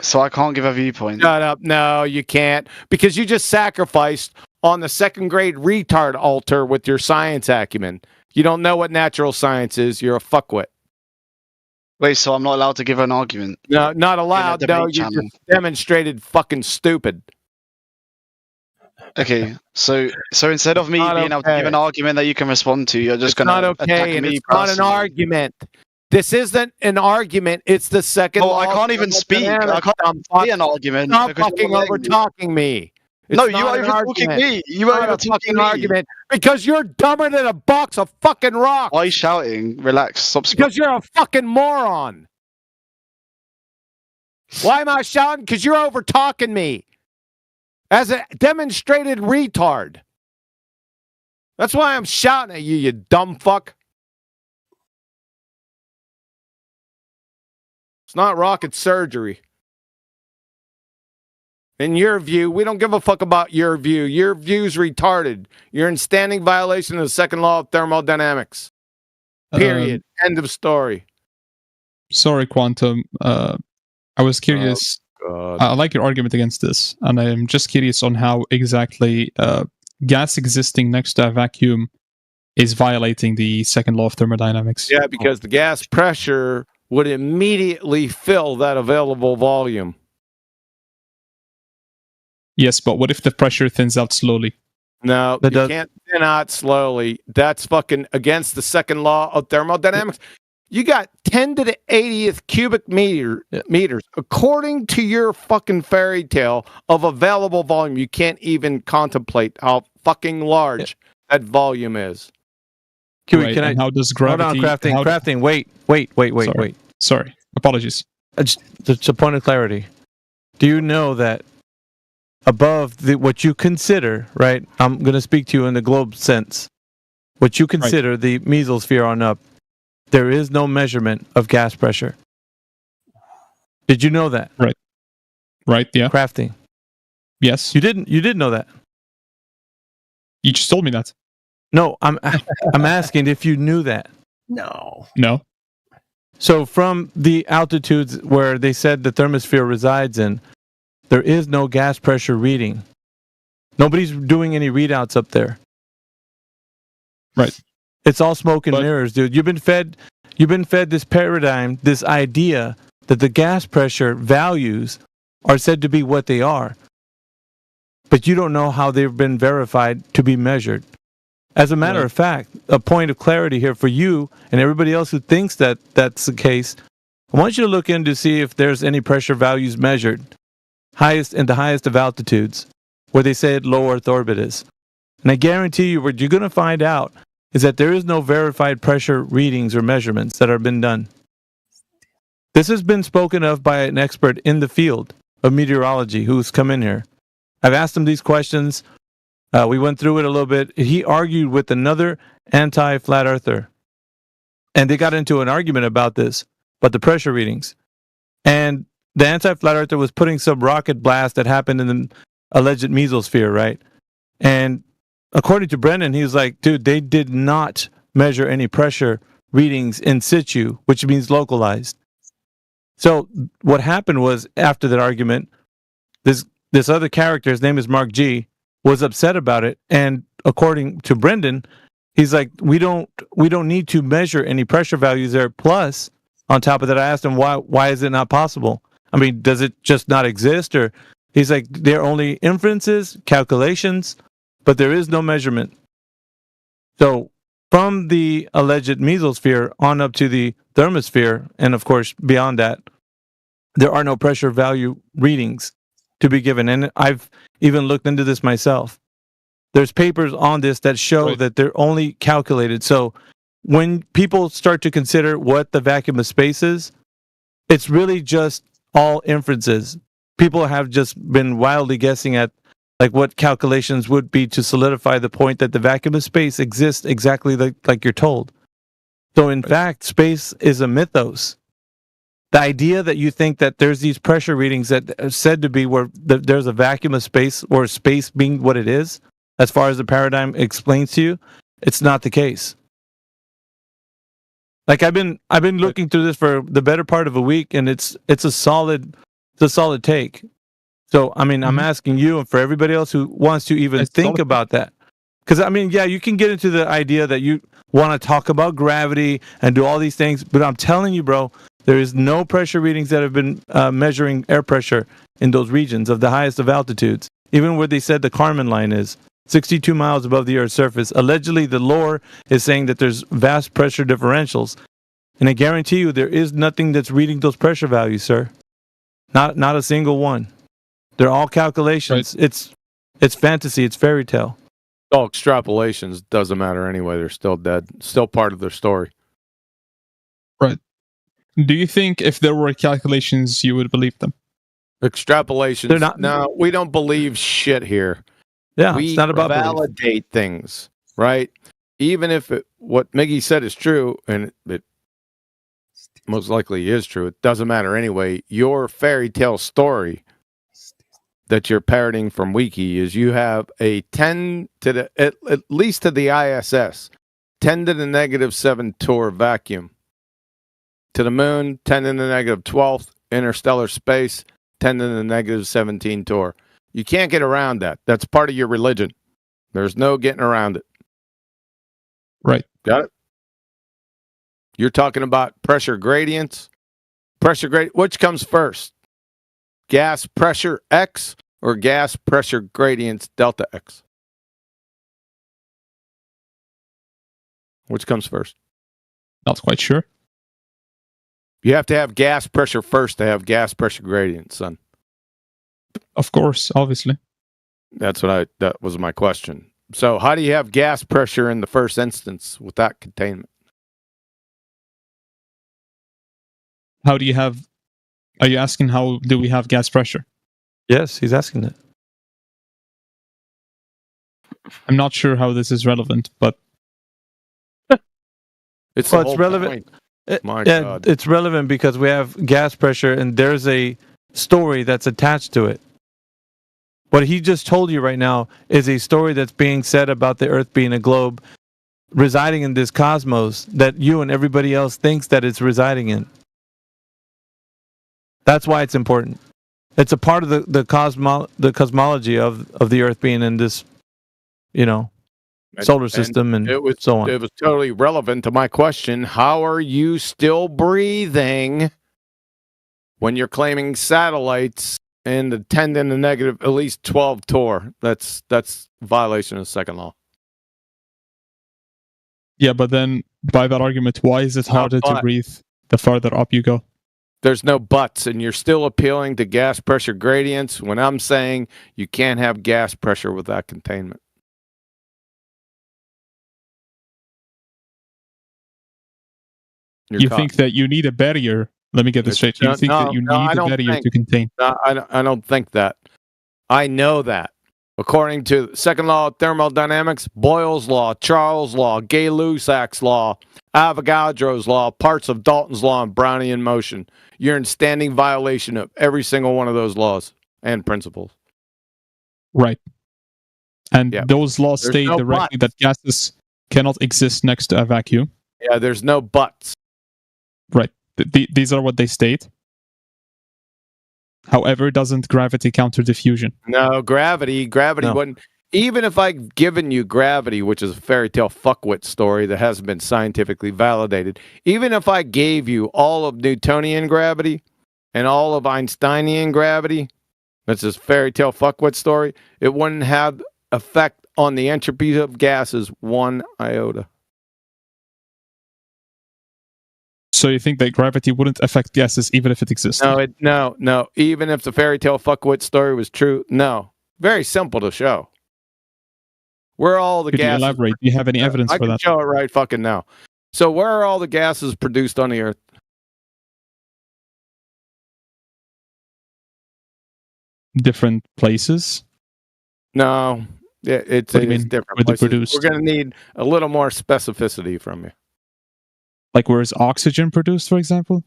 So I can't give a viewpoint. Shut up. No, you can't because you just sacrificed on the second grade retard altar with your science acumen. You don't know what natural science is. You're a fuckwit. Wait, so I'm not allowed to give an argument? No, not allowed. debate No, you channel. just demonstrated fucking stupid. Okay, so instead of me Not being able to give okay. an argument that you can respond to, you're just It's gonna not attack okay, and me it's not an personally. argument. This isn't an argument. It's the second. Well, law I can't of even speak. I thermodynamics, can't dumb fuck. be an argument. Stop because you're fucking not over letting me. talking me. It's No, you not are an over talking argument. me. You It's are not over a talking fucking me. argument because you're dumber than a box of fucking rocks. Why are you shouting? Relax. Stop. Because you're a fucking moron. Why am I shouting? Because you're over talking me as a demonstrated retard. That's why I'm shouting at you, you dumb fuck. It's not rocket surgery. In your view, we don't give a fuck about your view. Your view's retarded. You're in standing violation of the second law of thermodynamics. Period. End of story. Sorry, Quantum. I was curious. God. I like your argument against this, and I am just curious on how exactly gas existing next to a vacuum is violating the second law of thermodynamics. Yeah, because the gas pressure would immediately fill that available volume. Yes, but what if the pressure thins out slowly? No, That you does- can't thin out slowly. That's fucking against the second law of thermodynamics. You got 10 to the 80th cubic meters, according to your fucking fairy tale of available volume. You can't even contemplate how fucking large that volume is. Kiwi, Right, can and how does gravity? Hold on, crafting. how- Crafting. Wait. Sorry. Apologies. Just a point of clarity. Do you know that above what you consider, right? I'm going to speak to you in the globe sense. What you consider the mesosphere on up, there is no measurement of gas pressure. Did you know that? Right, yeah. Crafting. Yes. You did know that. You just told me that. No, I'm asking if you knew that. No. No. So from the altitudes where they said the thermosphere resides in, there is no gas pressure reading. Nobody's doing any readouts up there. Right. It's all smoke and mirrors, dude. You've been fed this paradigm, this idea that the gas pressure values are said to be what they are. But you don't know how they've been verified to be measured. As a matter of fact, a point of clarity here for you and everybody else who thinks that that's the case, I want you to look in to see if there's any pressure values measured highest in the highest of altitudes where they say low Earth orbit is. And I guarantee you what you're going to find out is that there is no verified pressure readings or measurements that have been done. This has been spoken of by an expert in the field of meteorology who's come in here. I've asked him these questions. We went through it a little bit. He argued with another anti-flat earther. And they got into an argument about this, about the pressure readings. And the anti-flat earther was putting some rocket blast that happened in the alleged mesosphere, right? And according to Brendan, he was like, dude, they did not measure any pressure readings in situ, which means localized. So what happened was, after that argument, this other character, his name is Mark G, was upset about it. And according to Brendan, he's like, we don't need to measure any pressure values there. Plus, on top of that, I asked him, why is it not possible? I mean, does it just not exist? Or he's like, they're only inferences, calculations, but there is no measurement. So from the alleged mesosphere on up to the thermosphere, and of course beyond that, there are no pressure value readings to be given. And I've even looked into this myself. There's papers on this that show that they're only calculated. So when people start to consider what the vacuum of space is, it's really just all inferences. People have just been wildly guessing at like what calculations would be to solidify the point that the vacuum of space exists exactly like you're told. So in fact, space is a mythos. The idea that you think that there's these pressure readings that are said to be where there's a vacuum of space, or space being what it is, as far as the paradigm explains to you, it's not the case. Like I've been looking through this for the better part of a week, and it's a solid take. So I mean, I'm asking you and for everybody else who wants to even think about that, because I mean, yeah, you can get into the idea that you want to talk about gravity and do all these things, but I'm telling you, bro, there is no pressure readings that have been measuring air pressure in those regions of the highest of altitudes, even where they said the Kármán line is 62 miles above the Earth's surface. Allegedly, the lore is saying that there's vast pressure differentials, and I guarantee you there is nothing that's reading those pressure values, sir. Not a single one. They're all calculations. Right. It's fantasy. It's fairy tale. All extrapolations. Doesn't matter anyway. They're still dead. Still part of their story. Right. Do you think if there were calculations, you would believe them? Extrapolations. They're not. No, we don't believe shit here. Yeah, we it's not about validate things, right? Even if what Miggy said is true, and it most likely is true, it doesn't matter anyway. Your fairy tale story that you're parroting from Wiki is you have a 10 to the at least to the ISS, 10 to the -7 tour vacuum. To the moon, 10 to the -12th interstellar space, 10 to the -17 tour. You can't get around that. That's part of your religion. There's no getting around it. Right. Got it? You're talking about pressure gradients. Which comes first? Gas pressure X or gas pressure gradients delta X? Which comes first? Not quite sure. You have to have gas pressure first to have gas pressure gradients, son. Of course, obviously. That was my question. So how do you have gas pressure in the first instance without containment? How do you have... Are you asking how do we have gas pressure? Yes, he's asking that. I'm not sure how this is relevant, but... It's relevant. God. It's relevant because we have gas pressure and there's a story that's attached to it. What he just told you right now is a story that's being said about the Earth being a globe residing in this cosmos that you and everybody else thinks that it's residing in. That's why it's important. It's a part of the cosmology of the Earth being in this, solar system and so on. It was totally relevant to my question. How are you still breathing when you're claiming satellites in the 10 to the negative at least 12 tour? That's violation of second law. Yeah, but then by that argument, why is it harder to breathe the farther up you go? There's no buts, and you're still appealing to gas pressure gradients when I'm saying you can't have gas pressure without containment. You think that you need a barrier? Let me get this straight. You think that you need a barrier to contain? No, I don't think that. I know that. According to the second law of thermodynamics, Boyle's law, Charles' law, Gay-Lussac's law, Avogadro's law, parts of Dalton's law, and Brownian motion, you're in standing violation of every single one of those laws and principles. Right. And those laws state directly that gases cannot exist next to a vacuum. Yeah, there's no buts. Right. These are what they state. However, doesn't gravity counter diffusion? No, gravity wouldn't. Even if I've given you gravity, which is a fairy tale fuckwit story that hasn't been scientifically validated, even if I gave you all of Newtonian gravity and all of Einsteinian gravity, that's this fairy tale fuckwit story, it wouldn't have effect on the entropy of gases 1 iota. So you think that gravity wouldn't affect gases even if it existed? No. Even if the fairy tale fuckwit story was true, no. Very simple to show. Where are all the gases? Could you elaborate? Do you have any evidence for that? I can show it right fucking now. So where are all the gases produced on the Earth? Different places. No, it's What do you mean, different. where they're Places. produced? We're going to need a little more specificity from you. Like, where is oxygen produced, for example?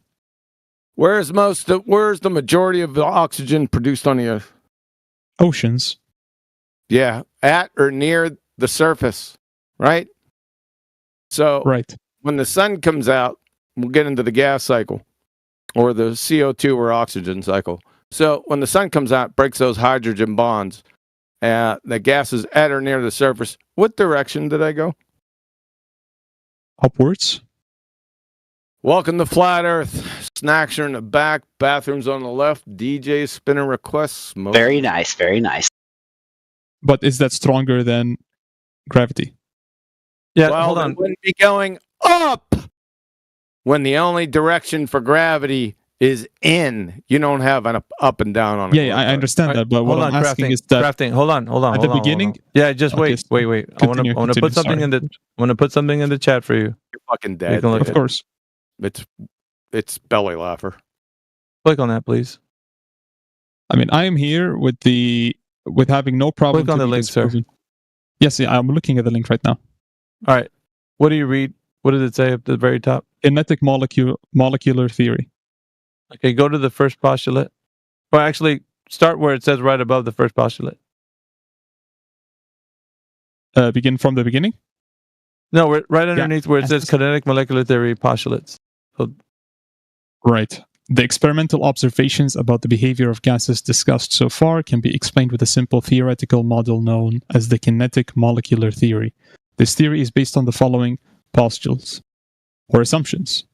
Where's the majority of the oxygen produced on the Earth? Oceans. Yeah, at or near the surface, right? So right. When the sun comes out, we'll get into the gas cycle or the CO2 or oxygen cycle. So when the sun comes out, breaks those hydrogen bonds, the gas is at or near the surface. What direction did I go? Upwards. Welcome to Flat Earth. Snacks are in the back, bathrooms on the left, DJ spinner requests. Very nice, very nice. But is that stronger than gravity? Yeah, well, hold on. It wouldn't be going up when the only direction for gravity is in. You don't have an up and down on it. Yeah, I understand that, but what I'm asking is that hold on. At the beginning, yeah, just wait. I want to put something sorry. in the. I want to put something in the chat for you. You're fucking dead. Of course. It's belly laugher. Click on that, please. I mean, I am here with having no problem. Click on the link, sir. Yes, yeah, I'm looking at the link right now. All right. What do you read? What does it say at the very top? Kinetic molecular theory. Okay, go to the first postulate. Or actually, start where it says right above the first postulate. Begin from the beginning? No, we're right underneath where it says kinetic molecular theory postulates. So, right. The experimental observations about the behavior of gases discussed so far can be explained with a simple theoretical model known as the kinetic molecular theory. This theory is based on the following postulates or assumptions.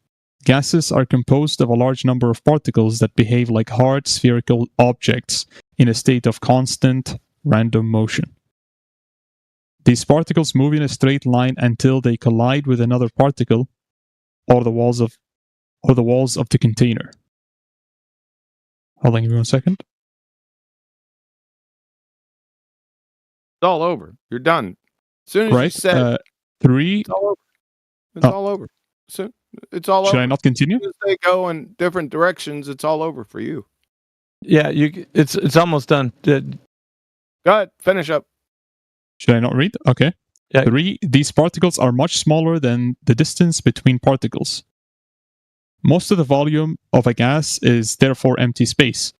Gases are composed of a large number of particles that behave like hard spherical objects in a state of constant random motion. These particles move in a straight line until they collide with another particle or the walls of the container. Hold on, give me 1 second. It's all over. You're done. As soon as you said 3. It's all over. It's all over. So it's all over. Should I not continue? As soon as they go in different directions, it's all over for you. yeah, it's almost done. Go ahead, finish up. Should I not read? Okay. Yeah. 3. These particles are much smaller than the distance between particles. Most of the volume of a gas is therefore empty space.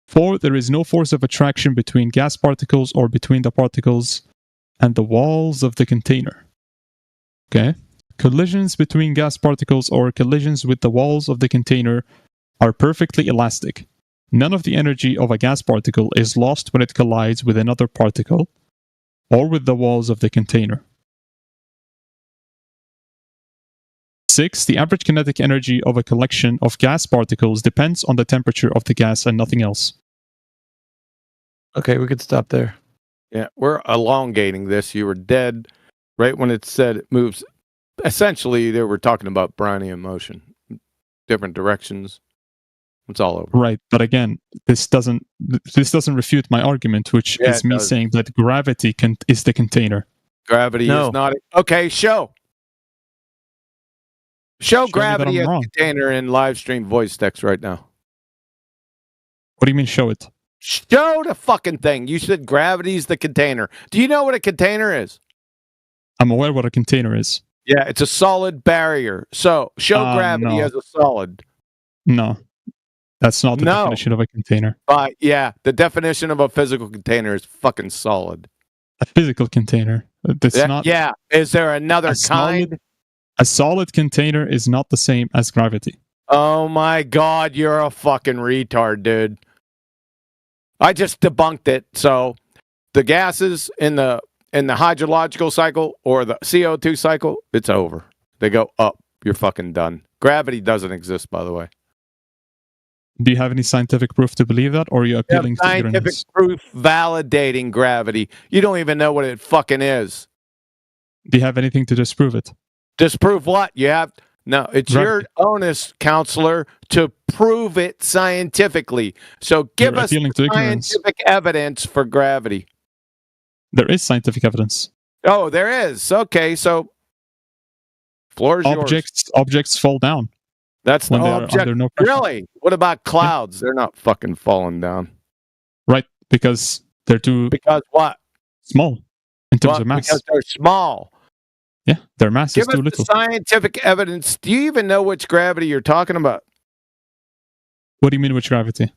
4. There is no force of attraction between gas particles or between the particles and the walls of the container. Okay. Collisions between gas particles or collisions with the walls of the container are perfectly elastic. None of the energy of a gas particle is lost when it collides with another particle or with the walls of the container. 6. The average kinetic energy of a collection of gas particles depends on the temperature of the gas and nothing else. Okay, we could stop there. Yeah, we're elongating this. You were dead right when it said it moves. Essentially, they were talking about Brownian motion, different directions. It's all over. Right, but again, this doesn't refute my argument, which is me saying that gravity is the container. Gravity is not. Okay, show gravity as a container in live stream voice text right now. What do you mean show it? Show the fucking thing. You said gravity's the container. Do you know what a container is? I'm aware what a container is. Yeah, it's a solid barrier. So show gravity as a solid. No. That's not the definition of a container. But yeah, the definition of a physical container is fucking solid. A physical container. Yeah. Is there another kind? A solid container is not the same as gravity. Oh my god, you're a fucking retard, dude. I just debunked it. So the gases in the hydrological cycle or the CO2 cycle, it's over. They go up. You're fucking done. Gravity doesn't exist, by the way. Do you have any scientific proof to believe that, or are you appealing to ignorance? Scientific proof validating gravity. You don't even know what it fucking is. Do you have anything to disprove it? Disprove what? You have no. It's your onus, counselor, to prove it scientifically. So give us scientific evidence for gravity. There is scientific evidence. Oh, there is. Okay, so floor is yours. Objects fall down. That's when the they are object. under no pressure. Really? What about clouds? They're not fucking falling down. Right, because they're too. Because what? Small in terms Well, of mass. because they're small. Yeah, their mass Give is too us the little. scientific evidence. Do you even know which gravity you're talking about? What do you mean which gravity?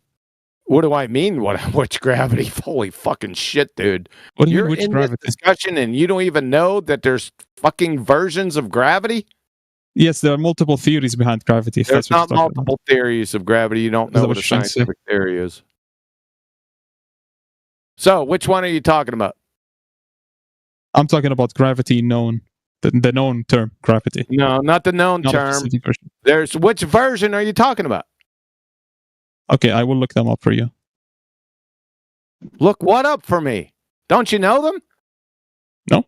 What do I mean? Which gravity? Holy fucking shit, dude! What do you You're mean which in gravity? this discussion and you don't even know that there's fucking versions of gravity. Yes, there are multiple theories behind gravity. If There's that's what not you're talking multiple theories of gravity. You don't Is know that what what a you're trying to say? scientific theory is. So, which one are you talking about? about. I'm talking about gravity known, the known term gravity. No, not the known Not a term. specific version. There's which version are you talking about? Okay, I will look them up for you. Look what up for me? Don't you know them? No.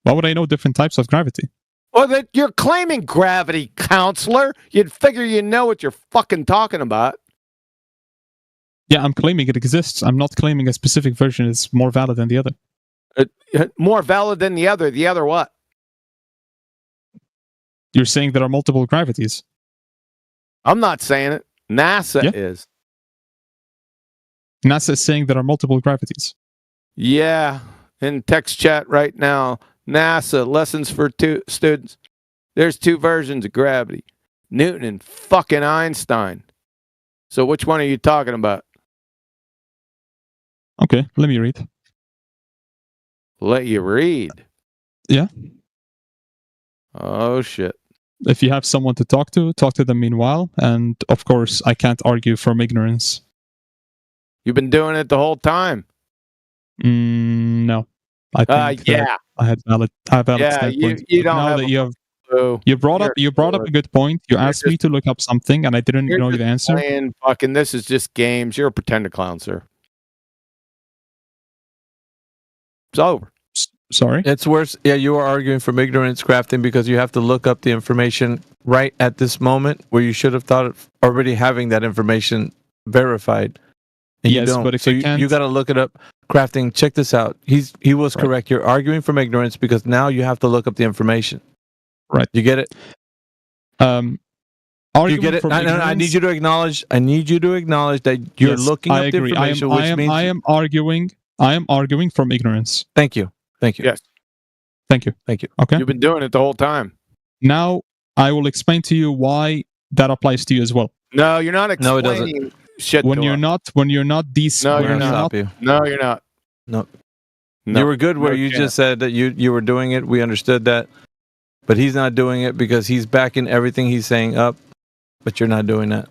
Why would I know different types of gravity? Well, that you're claiming gravity, counselor. You'd figure you know what you're fucking talking about. Yeah, I'm claiming it exists. I'm not claiming a specific version is more valid than the other. More valid than the other. The other what? You're saying there are multiple gravities. I'm not saying it. NASA Yeah. is. NASA is saying there are multiple gravities. Yeah. In text chat right now. NASA, lessons for students. There's two versions of gravity. Newton and fucking Einstein. So which one are you talking about? Okay, let me read. Let you read. Yeah. Oh, shit. If you have someone to talk to them meanwhile. And of course, I can't argue from ignorance. You've been doing it the whole time. No. I think yeah. I had valid Yeah, standpoints. you don't Now have that a you have clue. you brought up a good point. You asked me to look up something and I didn't You're know just the answer. playing fucking, this is just games. You're a pretender clown, sir. It's over. Sorry? It's worse. Yeah, you are arguing from ignorance, Crafting, because you have to look up the information right at this moment where you should have thought of already having that information verified. And Yes, you don't. but if so you can't- you got to look it up. Crafting, check this out. He was correct. You're arguing from ignorance because now you have to look up the information. Right. You get it? You get it? I need you to acknowledge. I need you to acknowledge that you're Yes, looking I up the agree. information, which means I am arguing from ignorance. Thank you. Thank you. Yes. Thank you. Thank you. Okay. You've been doing it the whole time. Now I will explain to you why that applies to you as well. No, you're not No, it explaining doesn't. shit When to you're us. not these No, when you're you're not. not No, you're not. No. No. You were good where No you chance. just said that you were doing it. We understood that. But he's not doing it because he's backing everything he's saying up. But you're not doing that.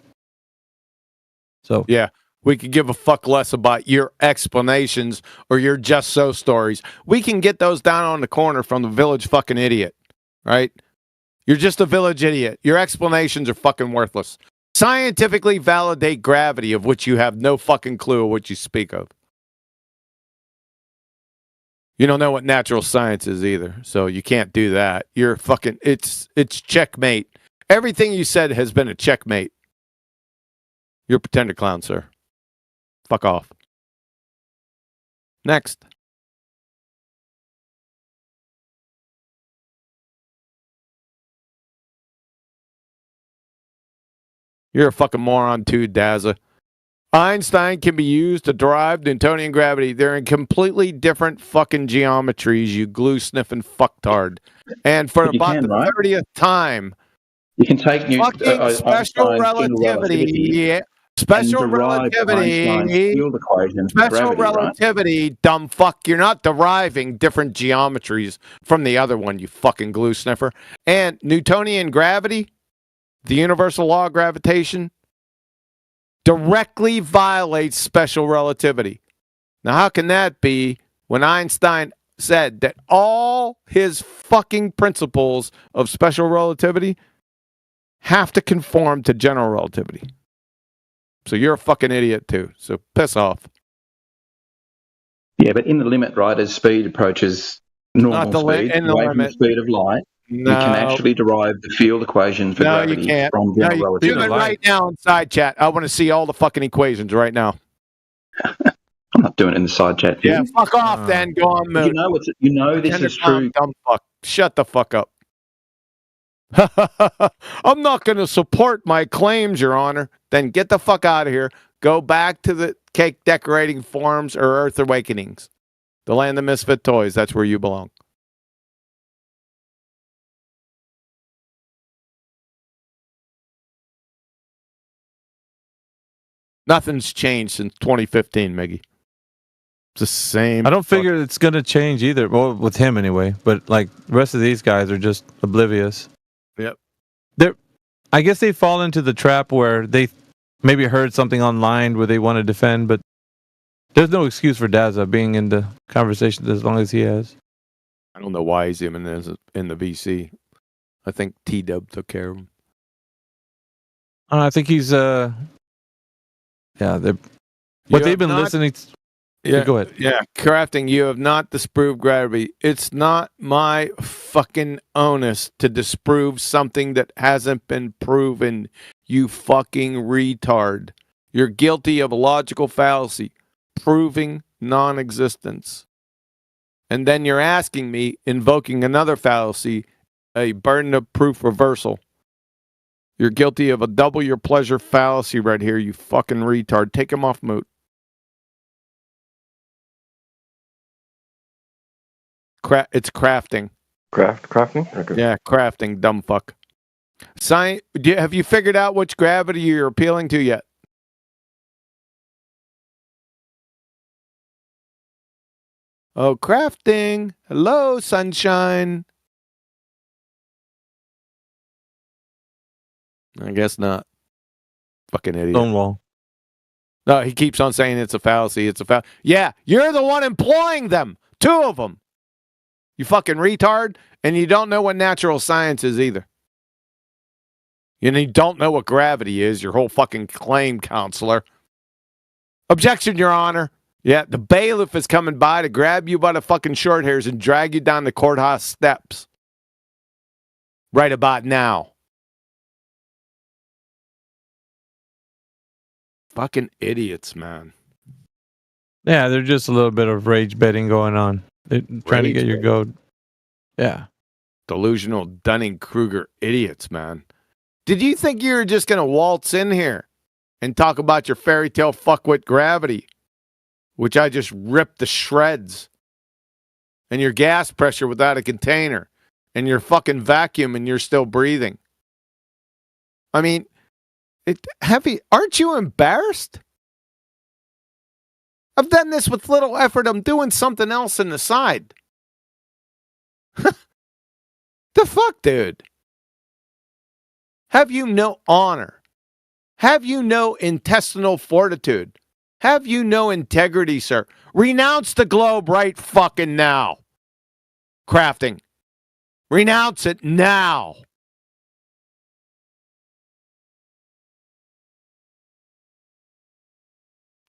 So Yeah. We could give a fuck less about your explanations or your just so stories. We can get those down on the corner from the village fucking idiot. Right? You're just a village idiot. Your explanations are fucking worthless. Scientifically validate gravity, of which you have no fucking clue of what you speak of. You don't know what natural science is either, so you can't do that. You're fucking, it's checkmate. Everything you said has been a checkmate. You're a pretender clown, sir. Fuck off. Next. You're a fucking moron too, Daza. Einstein can be used to derive Newtonian gravity. They're in completely different fucking geometries, you glue-sniffing fucktard. And for But you about can, the right? 30th time, You can take fucking special relativity, special and derive relativity, Einstein's field equation for special gravity, right? relativity, dumb fuck. You're not deriving different geometries from the other one, you fucking glue sniffer. And Newtonian gravity, the universal law of gravitation, directly violates special relativity. Now, how can that be when Einstein said that all his fucking principles of special relativity have to conform to general relativity? So you're a fucking idiot too. So piss off. Yeah, but in the limit, right, as speed approaches normal Not the speed, in the away from the limit. speed of light, you No. can actually derive the field equation for No, you gravity can't. from No, general you relativity. do it right now in side chat. I want to see all the fucking equations right now. I'm not doing it in the side chat. Yeah, fuck off then. Go on, move. You know this is true. Dumb fuck. Shut the fuck up. I'm not going to support my claims, Your Honor. Then get the fuck out of here. Go back to the cake decorating forums or Earth Awakenings. The land of misfit toys. That's where you belong. Nothing's changed since 2015, Miggy. It's the same. I don't figure it's going to change either. Well, with him anyway. But like the rest of these guys are just oblivious. Yep. I guess they fall into the trap where they maybe heard something online where they want to defend, but there's no excuse for Daza being in the conversation as long as he has. I don't know why he's even in the VC. I think T-Dub took care of him. I think he's they've been listening to. Yeah, go ahead. Yeah, crafting, you have not disproved gravity. It's not my fucking onus to disprove something that hasn't been proven, you fucking retard. You're guilty of a logical fallacy, proving non-existence. And then you're asking me, invoking another fallacy, a burden of proof reversal. You're guilty of a double your pleasure fallacy right here, you fucking retard. Take him off mute. It's crafting. Crafting? Okay. Yeah, crafting, dumb fuck. Have you figured out which gravity you're appealing to yet? Oh, crafting. Hello, sunshine. I guess not. Fucking idiot. Stonewall. No, he keeps on saying it's a fallacy. It's a fallacy. Yeah, you're the one employing them. 2 of them. You fucking retard. And you don't know what natural science is either. You don't know what gravity is, your whole fucking claim, counselor. Objection, Your Honor. Yeah, the bailiff is coming by to grab you by the fucking short hairs and drag you down the courthouse steps. Right about now. Fucking idiots, man. Yeah, they're just a little bit of rage betting going on. They're trying to get your goat. Yeah. Delusional Dunning-Kruger idiots, man. Did you think you were just going to waltz in here and talk about your fairy tale fuckwit gravity, which I just ripped to shreds, and your gas pressure without a container, and your fucking vacuum and you're still breathing? I mean, aren't you embarrassed? I've done this with little effort. I'm doing something else on the side. The fuck, dude? Have you no honor? Have you no intestinal fortitude? Have you no integrity, sir? Renounce the globe right fucking now. Crafting. Renounce it now.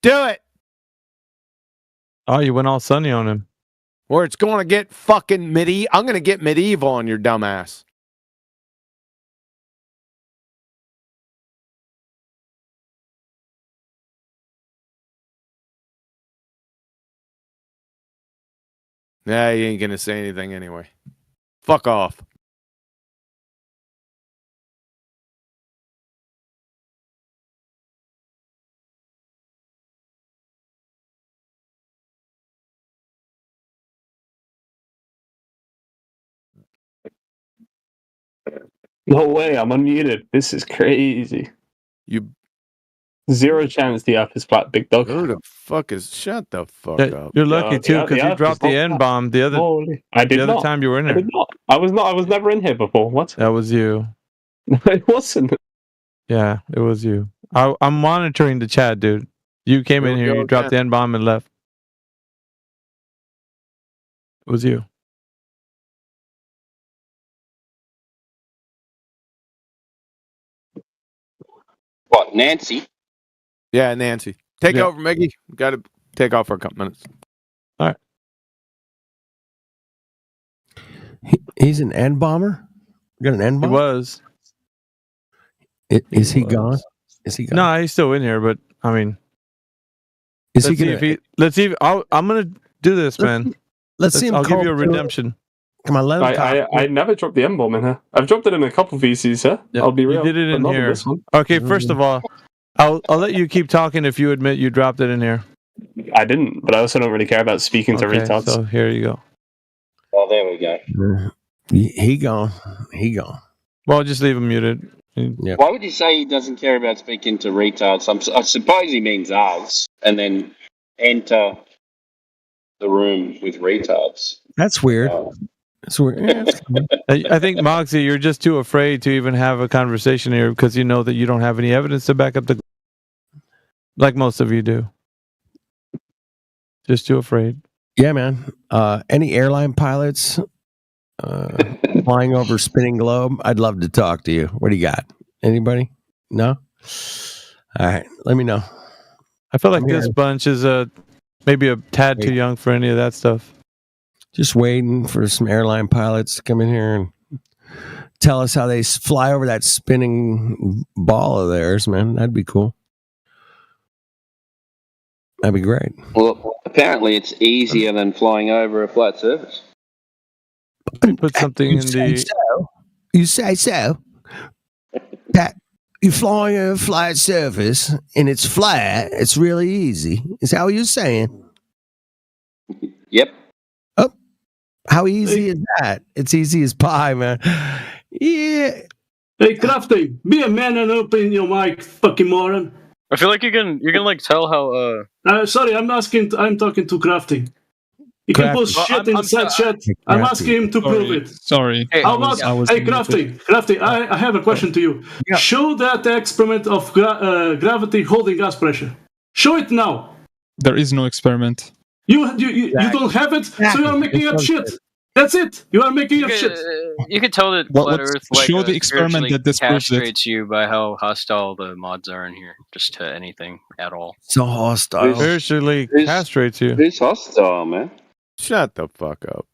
Do it. Oh, you went all sunny on him. Or it's going to get fucking medieval. I'm going to get medieval on your dumbass. Nah, he ain't going to say anything anyway. Fuck off. No way, I'm unmuted. This is crazy. Zero chance the Earth is flat, big dog. Who the fuck is? Shut the fuck up. You're lucky too, because you dropped the N-bomb the other time you were in there. I did not. I was never in here before. What? That was you. It wasn't. Yeah, it was you. I'm monitoring the chat, dude. You came in here, you dropped the N-bomb and left. It was you. What, Nancy? Yeah, Nancy. Take over, Miggy. Got to take off for a couple minutes. All right. He's an N-bomber? You got an N-bomb? He was. Is he gone? Is he gone? No, he's still in here, but I mean, is he gonna? Let's see. I'm gonna do this, man. Let's see him. I'll give you a redemption. Come on, let him. I never dropped the M-bomb in here. I've dropped it in a couple VCs here. Yeah, I'll be real. You did it in but not here. this one. Okay, first of all, I'll let you keep talking if you admit you dropped it in here. I didn't, but I also don't really care about speaking to retards. So here you go. Oh, there we go. He gone. He gone. Well, just leave him muted. Yeah. Why would you say he doesn't care about speaking to retards? I suppose he means us, and then enter the room with retards. That's weird. That's weird. Yeah, that's fine. I think, Moxie, you're just too afraid to even have a conversation here because you know that you don't have any evidence to back up the... Like most of you do. Just too afraid. Yeah, man. Any airline pilots flying over spinning globe? I'd love to talk to you. What do you got? Anybody? No? All right. Let me know. I feel like this bunch is maybe a tad too young for any of that stuff. Just waiting for some airline pilots to come in here and tell us how they fly over that spinning ball of theirs, man. That'd be cool. That'd be great. Well, apparently it's easier than flying over a flat surface. Put something in the... You say so? That you're flying over a flat surface and it's flat, it's really easy. Is that what you're saying? Yep. Oh, how easy is that? It's easy as pie, man. Yeah. Hey, Crafty, be a man and open your mic, fucking moron. I feel like you can like tell how sorry, I'm talking to Crafty. You can post shit inside chat. I'm asking him to prove it. Sorry. How about, hey, Crafty, I have a question to you. Yeah. Show that experiment of gravity holding gas pressure. Show it now. There is no experiment. You don't have it, so you are making up shit. That's it. You are making up shit. You can tell that Flat Earth show the experiment that disproves it. Castrates you by how hostile the mods are in here, just to anything at all. So hostile. Spiritually castrates you. Who's hostile, man? Shut the fuck up.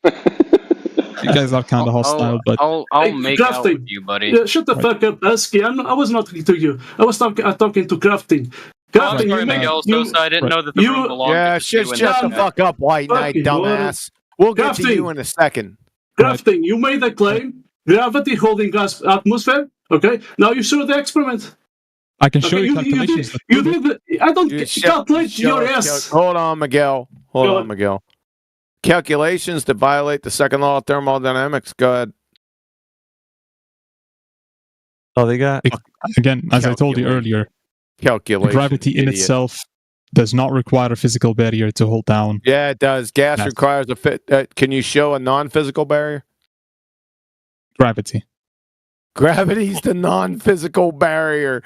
You guys are kind of hostile, but I'll make out with you, buddy. Yeah, shut the fuck up, Asky. I was not talking to you. I was talking to Crafting. I'm sorry, Miguel. I didn't know that the room belonged to shut the fuck up, White Knight, dumbass. We'll get to you in a second. Crafting, you made a claim. Gravity holding gas atmosphere. Okay, now you show the experiment. I can show you calculations. You did. I don't calculate your ass. Hold on, Miguel. Hold on, Miguel. Calculations to violate the second law of thermodynamics. Go ahead. Oh, they got again, as I told you earlier. Calculation. Gravity in itself does not require a physical barrier to hold down. Yeah, it does. Gas requires a fit. Can you show a non-physical barrier? Gravity. Gravity's the non-physical barrier.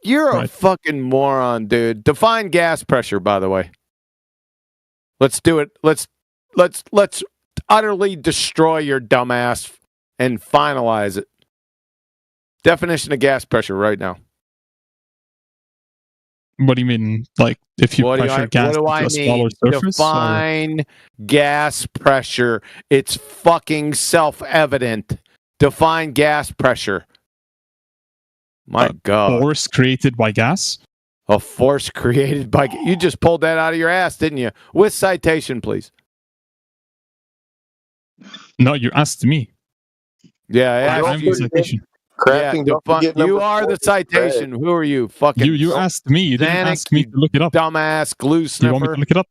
You're a fucking moron, dude. Define gas pressure, by the way. Let's do it. Let's utterly destroy your dumbass and finalize it. Definition of gas pressure right now. What do you mean? Like if you pressure gas into a smaller surface? Define gas pressure. It's fucking self-evident. Define gas pressure. My God. Force created by gas? A force created by... You just pulled that out of your ass, didn't you? With citation, please. No, you asked me. Yeah, I asked you. Citation. Crafting, you are the citation. Who are you? Fucking you asked me. You didn't ask me to look it up. Dumbass glue sniffer. You want me to look it up?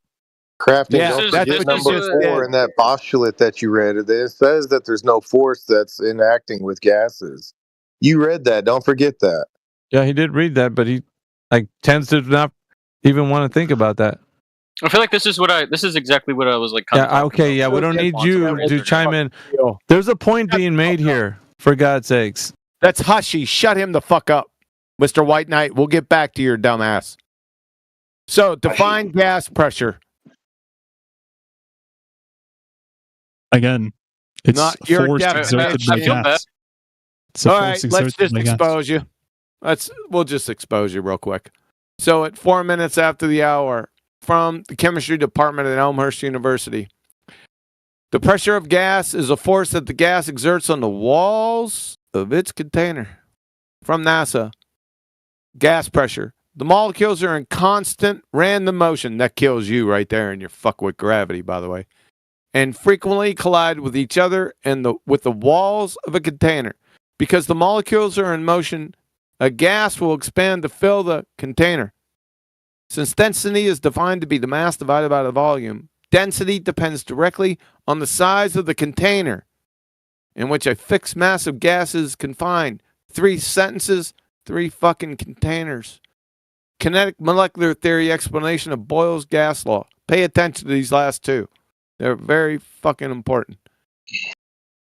Crafting, don't forget number 4 in that postulate that you read. It says that there's no force that's enacting with gases. You read that. Don't forget that. Yeah, he did read that, but he tends to not even want to think about that. I feel like this is exactly what I was like. Yeah, okay, yeah, we don't need you to chime in. There's a point being made here, for God's sakes. That's Hushy. Shut him the fuck up, Mr. White Knight. We'll get back to your dumb ass. So, define gas pressure. Again, it's not your force exerted by gas. All right, let's just expose you. We'll just expose you real quick. So, at 4 minutes after the hour, from the chemistry department at Elmhurst University, the pressure of gas is a force that the gas exerts on the walls of its container. From NASA, gas pressure. The molecules are in constant random motion. That kills you right there in your fuck with gravity, by the way. And frequently collide with each other and with the walls of a container. Because the molecules are in motion, a gas will expand to fill the container. Since density is defined to be the mass divided by the volume, density depends directly on the size of the container in which a fixed mass of gas is confined. 3 sentences, 3 fucking containers. Kinetic molecular theory explanation of Boyle's gas law. Pay attention to these last 2. They're very fucking important.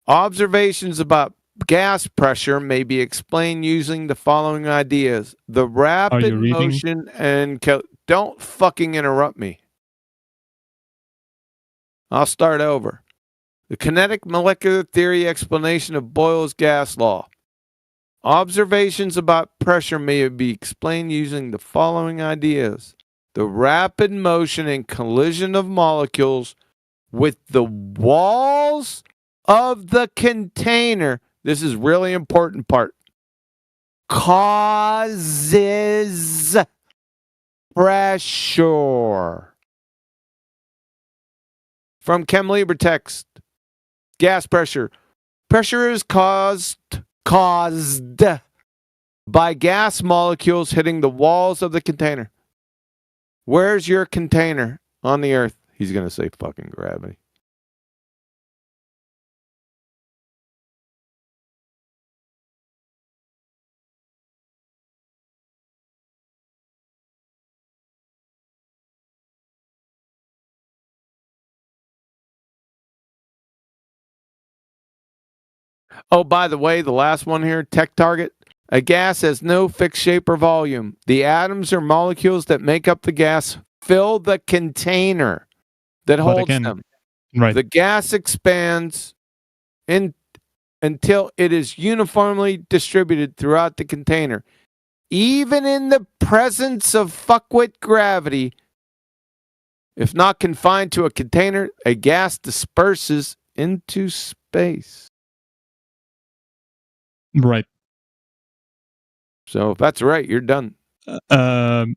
Observations about gas pressure may be explained using the following ideas. The rapid motion and... Don't fucking interrupt me. I'll start over. The kinetic molecular theory explanation of Boyle's gas law. Observations about pressure may be explained using the following ideas. The rapid motion and collision of molecules with the walls of the container. This is really important part. Causes pressure. From ChemLibra text. Gas pressure. Pressure is caused by gas molecules hitting the walls of the container. Where's your container on the earth? He's going to say fucking gravity. Oh, by the way, the last one here, tech target. A gas has no fixed shape or volume. The atoms or molecules that make up the gas fill the container that holds them. Right. The gas expands until it is uniformly distributed throughout the container. Even in the presence of fuckwit gravity, if not confined to a container, a gas disperses into space. Right. So if that's right, you're done. Again,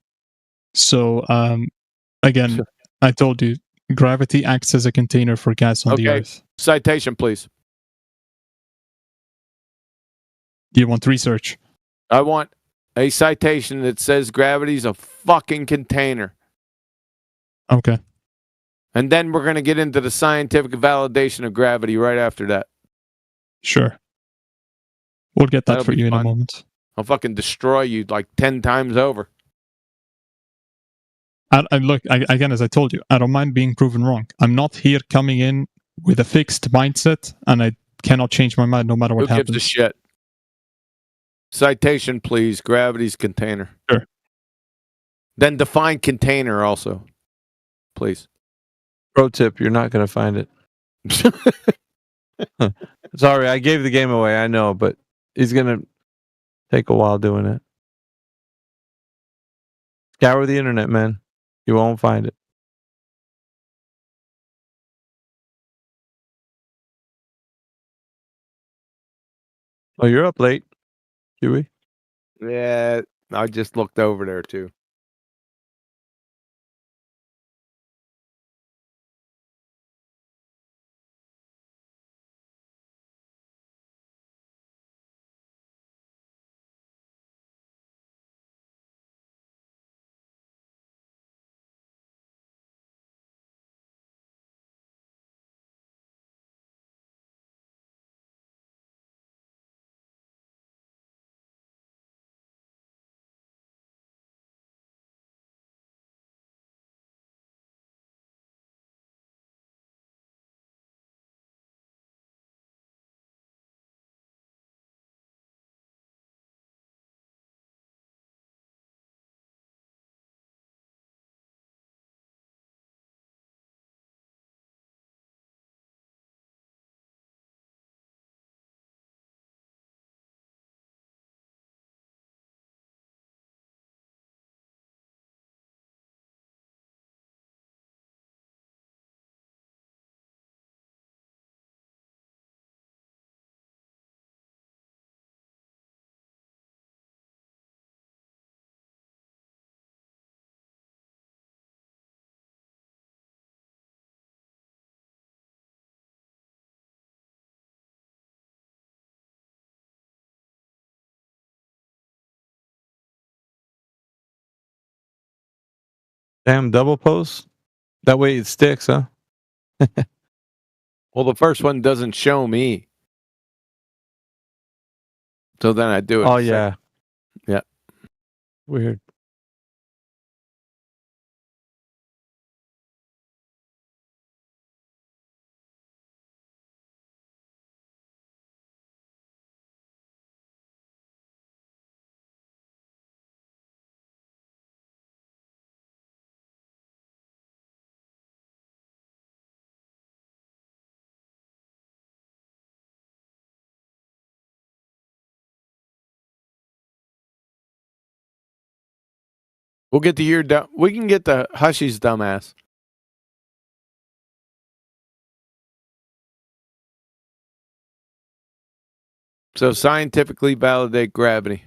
I told you, gravity acts as a container for gas on the Earth. Citation, please. Do you want research? I want a citation that says gravity's a fucking container. Okay. And then we're going to get into the scientific validation of gravity right after that. Sure. We'll get that for you in a moment. I'll fucking destroy you like 10 times over. And look, again, as I told you, I don't mind being proven wrong. I'm not here coming in with a fixed mindset, and I cannot change my mind no matter what happens. Who gives a shit? Citation, please. Gravity's container. Sure. Then define container also, please. Pro tip, you're not going to find it. Sorry, I gave the game away, I know, but he's going to take a while doing it. Scour the internet, man. You won't find it. Oh, you're up late, Huey. Yeah, I just looked over there too. Damn double post. That way it sticks, huh? Well, the first one doesn't show me. So then I do it. Oh, yeah. Yeah. Weird. We'll get the year done. We can get the Hushy's dumbass. So scientifically validate gravity.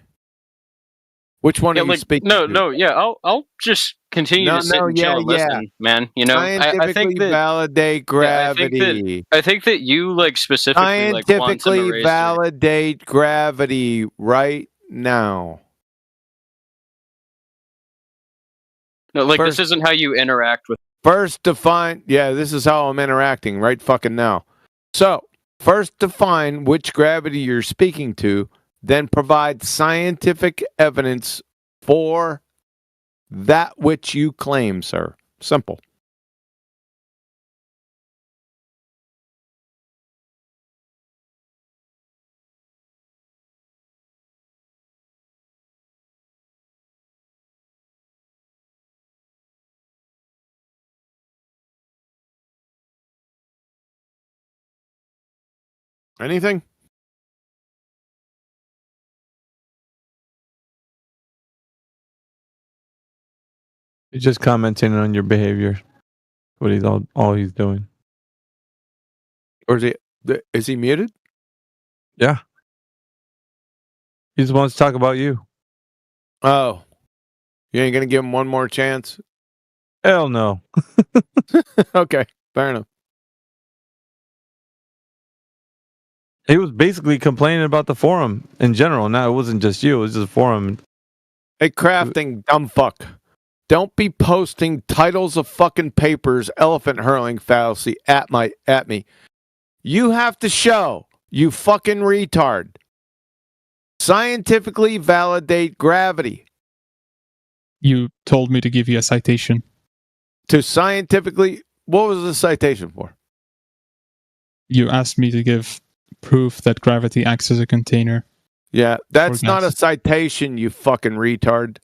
Which one are you speaking to? I'll just continue to sit and chill and listen, man. You know, I think that validate gravity. I think that you like specifically scientifically validate gravity right now. No, like this isn't how you interact with. First define. Yeah, this is how I'm interacting right fucking now. So first define which gravity you're speaking to. Then provide scientific evidence for that which you claim, sir. Simple. Anything? He's just commenting on your behavior. What he's all he's doing. Or is he muted? Yeah. He just wants to talk about you. Oh. You ain't gonna give him one more chance? Hell no. Okay, fair enough. He was basically complaining about the forum in general. Now it wasn't just you, it was just a forum. Hey, crafting dumb fuck. Don't be posting titles of fucking papers, elephant hurling fallacy at me. You have to show, you fucking retard. Scientifically validate gravity. You told me to give you a citation. To scientifically, what was the citation for? You asked me to give proof that gravity acts as a container. Yeah, that's not a citation, you fucking retard.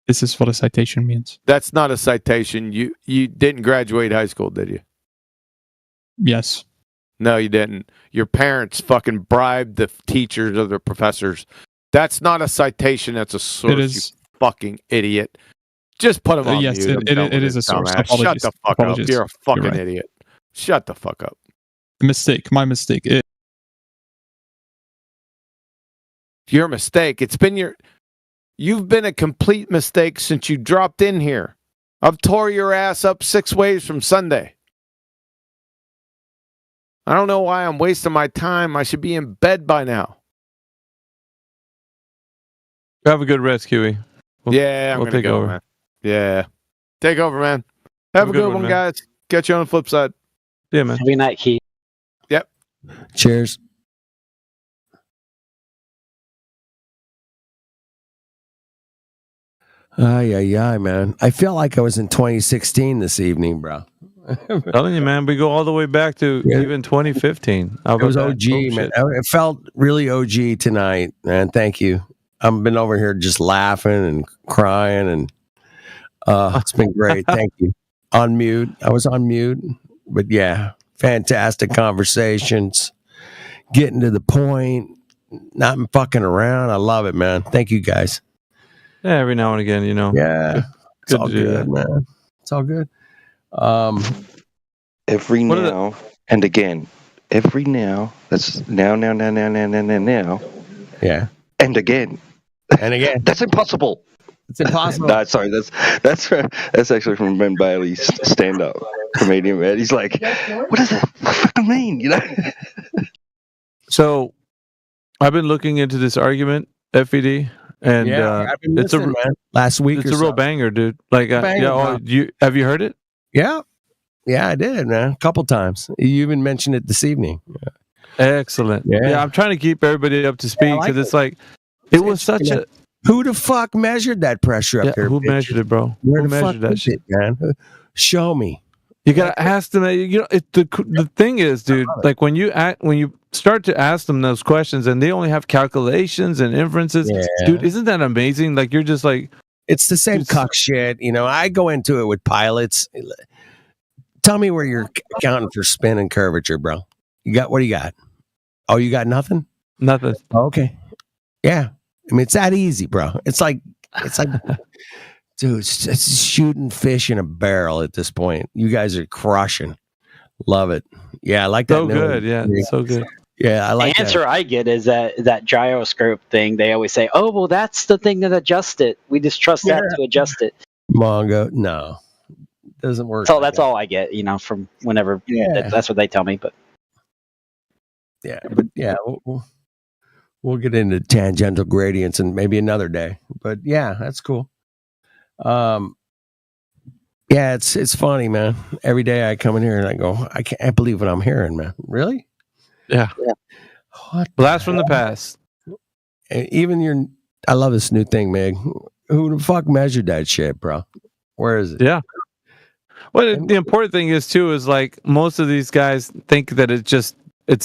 This is what a citation means. That's not a citation. You didn't graduate high school, did you? Yes. No, you didn't. Your parents fucking bribed the teachers or the professors. That's not a citation. That's a source, you fucking idiot. Just put them on yes, mute. it is a source. Apologies. Shut the fuck up. You're a fucking idiot. Shut the fuck up. Mistake. My mistake. Your mistake. You've been a complete mistake since you dropped in here. I've tore your ass up 6 ways from Sunday. I don't know why I'm wasting my time. I should be in bed by now. Have a good rest, Huey. I'm going to go, man. Yeah. Take over, man. Have a good one, guys. Catch you on the flip side. Yeah, man. Have a good night, Keith. Yep. Cheers. Ay, man. I feel like I was in 2016 this evening, bro. I'm telling you, man, we go all the way back to even 2015. It was OG, man. It felt really OG tonight, man. Thank you. I've been over here just laughing and crying, and it's been great. Thank you. On mute. I was on mute, but yeah, fantastic conversations, getting to the point, not fucking around. I love it, man. Thank you, guys. Yeah, every now and again, you know. Yeah, it's all to do good, that. man. It's all good. Every now and again. Every now. That's now. Yeah. And again. And again. That's impossible. It's impossible. No, sorry. That's actually from Ben Bailey's stand-up comedian, man. He's like, what does that fucking mean? You know. So, I've been looking into this argument, FED, and I've been it's a listening, man. Last week it's or a real so. banger, dude. Like, Banger, bro. have you heard it? Yeah, I did, man. A couple times. You even mentioned it this evening. Excellent. Yeah, I'm trying to keep everybody up to speed because it's like it was such a. Who the fuck measured that pressure up there? Who measured it, bro? Where Who the fuck measured that is shit? it, man? Show me. You gotta ask them. You know, the thing is, dude. Like when you start to ask them those questions, and they only have calculations and inferences, dude. Isn't that amazing? Like you're just like, it's the same cuck shit. You know, I go into it with pilots. Tell me where you're accounting for spin and curvature, bro. What do you got? Oh, you got nothing? Nothing. Okay. Yeah. I mean, it's that easy, bro. It's like, dude, it's shooting fish in a barrel at this point. You guys are crushing. Love it. Yeah, I like that. So good. Yeah, so good. Yeah, I like the answer that. I get is that gyroscope thing. They always say, "Oh, well, that's the thing that adjusts it. We just trust that to adjust it." Mongo, no, doesn't work. So that's all I get, from whenever. Yeah. That's what they tell me. But we'll get into tangential gradients and maybe another day. But yeah, that's cool. Yeah, it's funny, man. Every day I come in here and I go, I can't believe what I'm hearing, man. Really? Yeah. What? Blast from the past. Even I love this new thing, Meg. Who the fuck measured that shit, bro? Where is it? Yeah. Well, the important thing is too is like most of these guys think that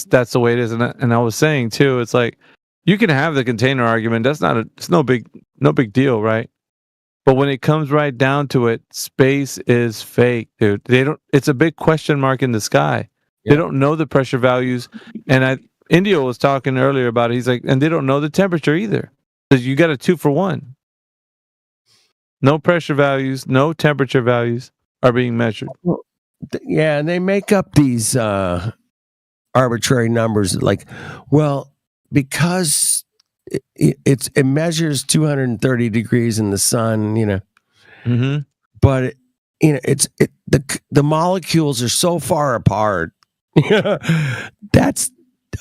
that's the way it is, and I was saying too, it's like you can have the container argument. That's it's no big deal, right? But when it comes right down to it, space is fake, dude. It's a big question mark in the sky. They don't know the pressure values, and Indio was talking earlier about it. He's like, and they don't know the temperature either. So you got a 2-for-1. No pressure values, no temperature values are being measured. Yeah, and they make up these arbitrary numbers, like, well, because it measures 230 degrees in the sun, but the molecules are so far apart. That's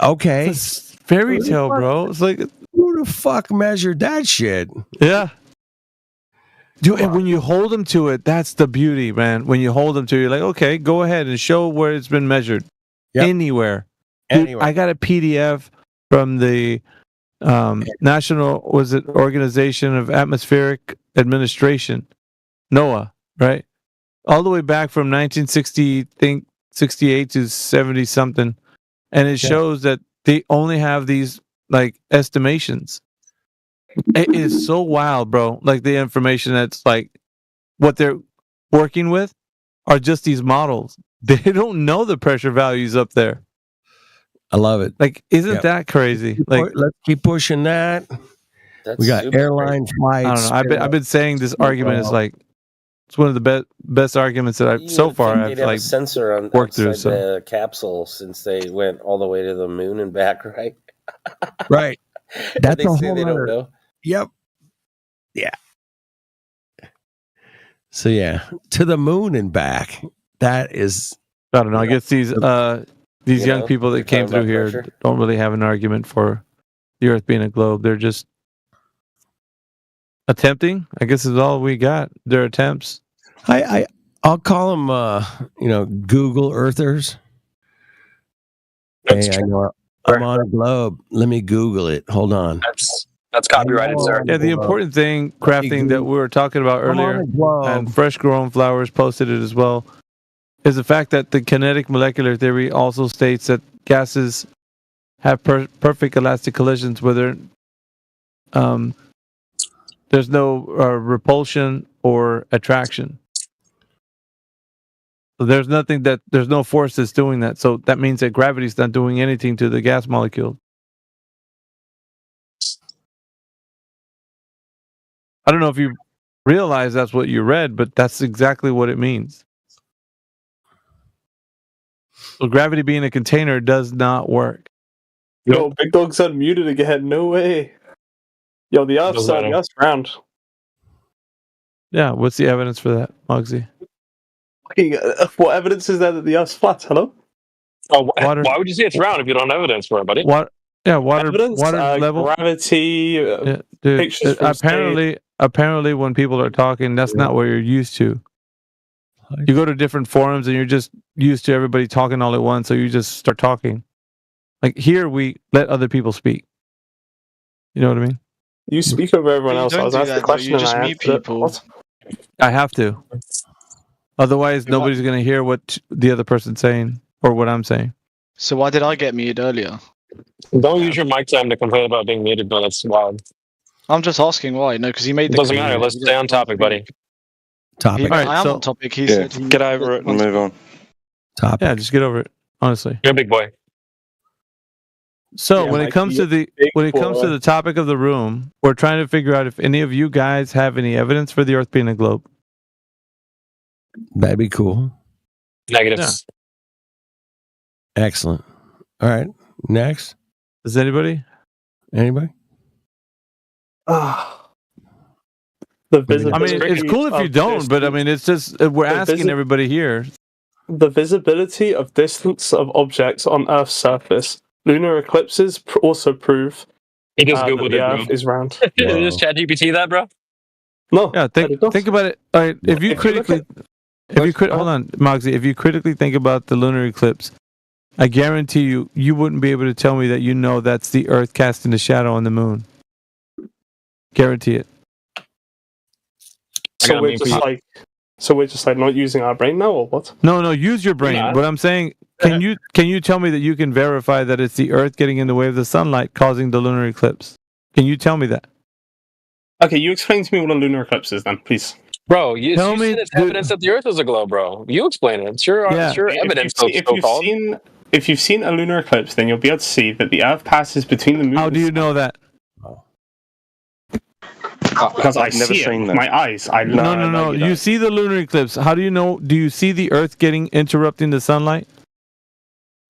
okay. It's fairy tale, bro. It's like, who the fuck measured that shit? Yeah. Dude, and when you hold them to it, that's the beauty, man. When you hold them to it, you're like, okay, go ahead and show where it's been measured. Anywhere. Dude, I got a PDF from the National Organization of Atmospheric Administration, NOAA, right? All the way back from 1968 to 70 something, and it shows that they only have these like estimations. It is so wild, bro. Like the information that's like what they're working with are just these models. They don't know the pressure values up there. I love it. Like, isn't that crazy? Like, let's keep pushing that. We got airline flights. I don't know. I've been saying this argument is like it's one of the best arguments that I've so far. I've have like a sensor on worked through. outside the capsule since they went all the way to the moon and back, right? Right. That's they a say whole they other. don't know. Yep. Yeah. So yeah, to the moon and back. That is. I don't know. I guess these young people that came through here pressure. don't really have an argument for the Earth being a globe. They're just attempting. I guess is all we got. Their attempts. I'll call them Google Earthers. Hey, I know I'm on a globe. Let me Google it. Hold on. That's copyrighted, sir. Yeah, the important thing, crafting that we were talking about earlier, and Fresh Grown Flowers posted it as well, is the fact that the kinetic molecular theory also states that gases have perfect elastic collisions where there's no repulsion or attraction. So there's no force that's doing that. So that means that gravity's not doing anything to the gas molecule. I don't know if you realize that's what you read, but that's exactly what it means. So gravity being a container does not work. Yo, Big Dog's unmuted again. No way. Yo, the Earth's round. Yeah, what's the evidence for that, Muggsy? What evidence is there that the Earth's flat? Hello? Oh, why would you say it's round if you don't have evidence for it, buddy? Yeah, water evidence, level, gravity, dude. pictures from Apparently, when people are talking, that's not what you're used to. You go to different forums and you're just used to everybody talking all at once, so you just start talking. Like here, we let other people speak. You know what I mean? You speak over everyone else. I was asked the question and I answered it. I have to. Otherwise, nobody's going to hear what the other person's saying or what I'm saying. So why did I get muted earlier? Don't use your mic time to complain about being muted, but that's wild. I'm just asking why. No, because he made It doesn't matter. Let's stay on topic, buddy. Topic. I am on topic. He said get over it and move on. Topic. Yeah, just get over it. Honestly, you're a big boy. So when it comes to the topic of the room, we're trying to figure out if any of you guys have any evidence for the Earth being a globe. That'd be cool. Negatives. Yeah. Excellent. All right. Next. Does anybody? Anybody? The I mean, it's cool if you don't, but I mean, it's just we're asking everybody here. The visibility of distance of objects on Earth's surface. Lunar eclipses also prove he just that Googled the it, Earth bro. is round. Did you just ChatGPT that, bro? No. Yeah, think about it. All right, if you critically, hold on, Moxie, if you critically think about the lunar eclipse, I guarantee you wouldn't be able to tell me that you know that's the Earth casting a shadow on the moon. Guarantee it. So we're just like not using our brain now, or what? No, use your brain. Yeah. But I'm saying, can you tell me that you can verify that it's the Earth getting in the way of the sunlight causing the lunar eclipse? Can you tell me that? Okay, you explain to me what a lunar eclipse is then, please. Bro, you said it's evidence that the Earth is a globe, bro. You explain it. It's your evidence, so-called. If you've seen a lunar eclipse, then you'll be able to see that the Earth passes between the moon. How do you know that? Because I've I never see it seen with that. my eyes. No. You see the lunar eclipse. How do you know? Do you see the Earth getting interrupting the sunlight?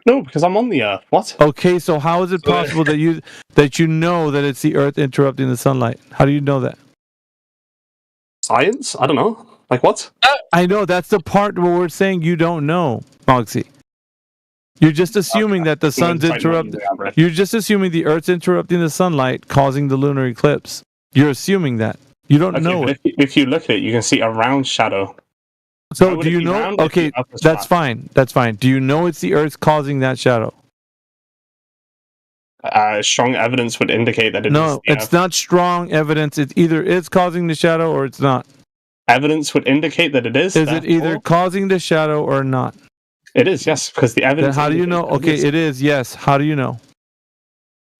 No, because I'm on the Earth. What? Okay, so how is it possible that you know that it's the Earth interrupting the sunlight? How do you know that? Science? I don't know. Like what? I know that's the part where we're saying you don't know, Moxie. You're just assuming that the sun's interrupting. You're just assuming the Earth's interrupting the sunlight, causing the lunar eclipse. You're assuming that. You don't know it. If you look at it, you can see a round shadow. So do you know? Okay, that's fine. That's fine. Do you know it's the Earth causing that shadow? Strong evidence would indicate that it is. No, it's not strong evidence. It's either it's causing the shadow or it's not. Evidence would indicate that it is. Is it either causing the shadow or not? It is, yes, because the evidence. Then how do you know? Okay, it is, yes. How do you know?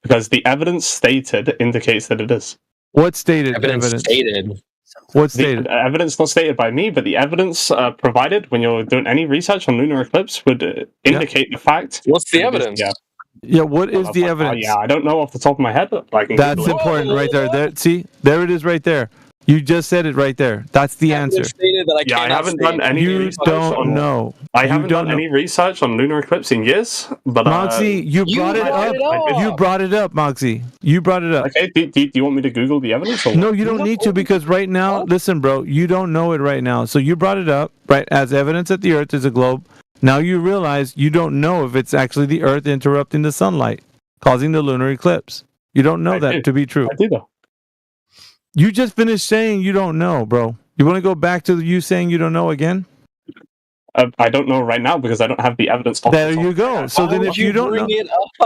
Because the evidence stated indicates that it is. What stated? Evidence stated. What stated? The evidence not stated by me, but the evidence provided when you're doing any research on lunar eclipse would indicate the fact. What's the evidence? Yeah, what is the evidence? Yeah, I don't know off the top of my head. But I can That's Google it. important right there. See, there it is right there. You just said it right there. That's the answer. I haven't done any research on. know. I haven't done any research on lunar eclipse in years. But Moxie, you brought it up. You brought it up, Moxie. You brought it up. Okay, do you want me to Google the evidence? Or no, you don't need to because right now, listen, bro, you don't know it right now. So you brought it up, right, as evidence that the Earth is a globe. Now you realize you don't know if it's actually the Earth interrupting the sunlight, causing the lunar eclipse. You don't know that to be true. I do though. You just finished saying you don't know, bro. You want to go back to you saying you don't know again? I don't know right now because I don't have the evidence. There you go. So then, if you don't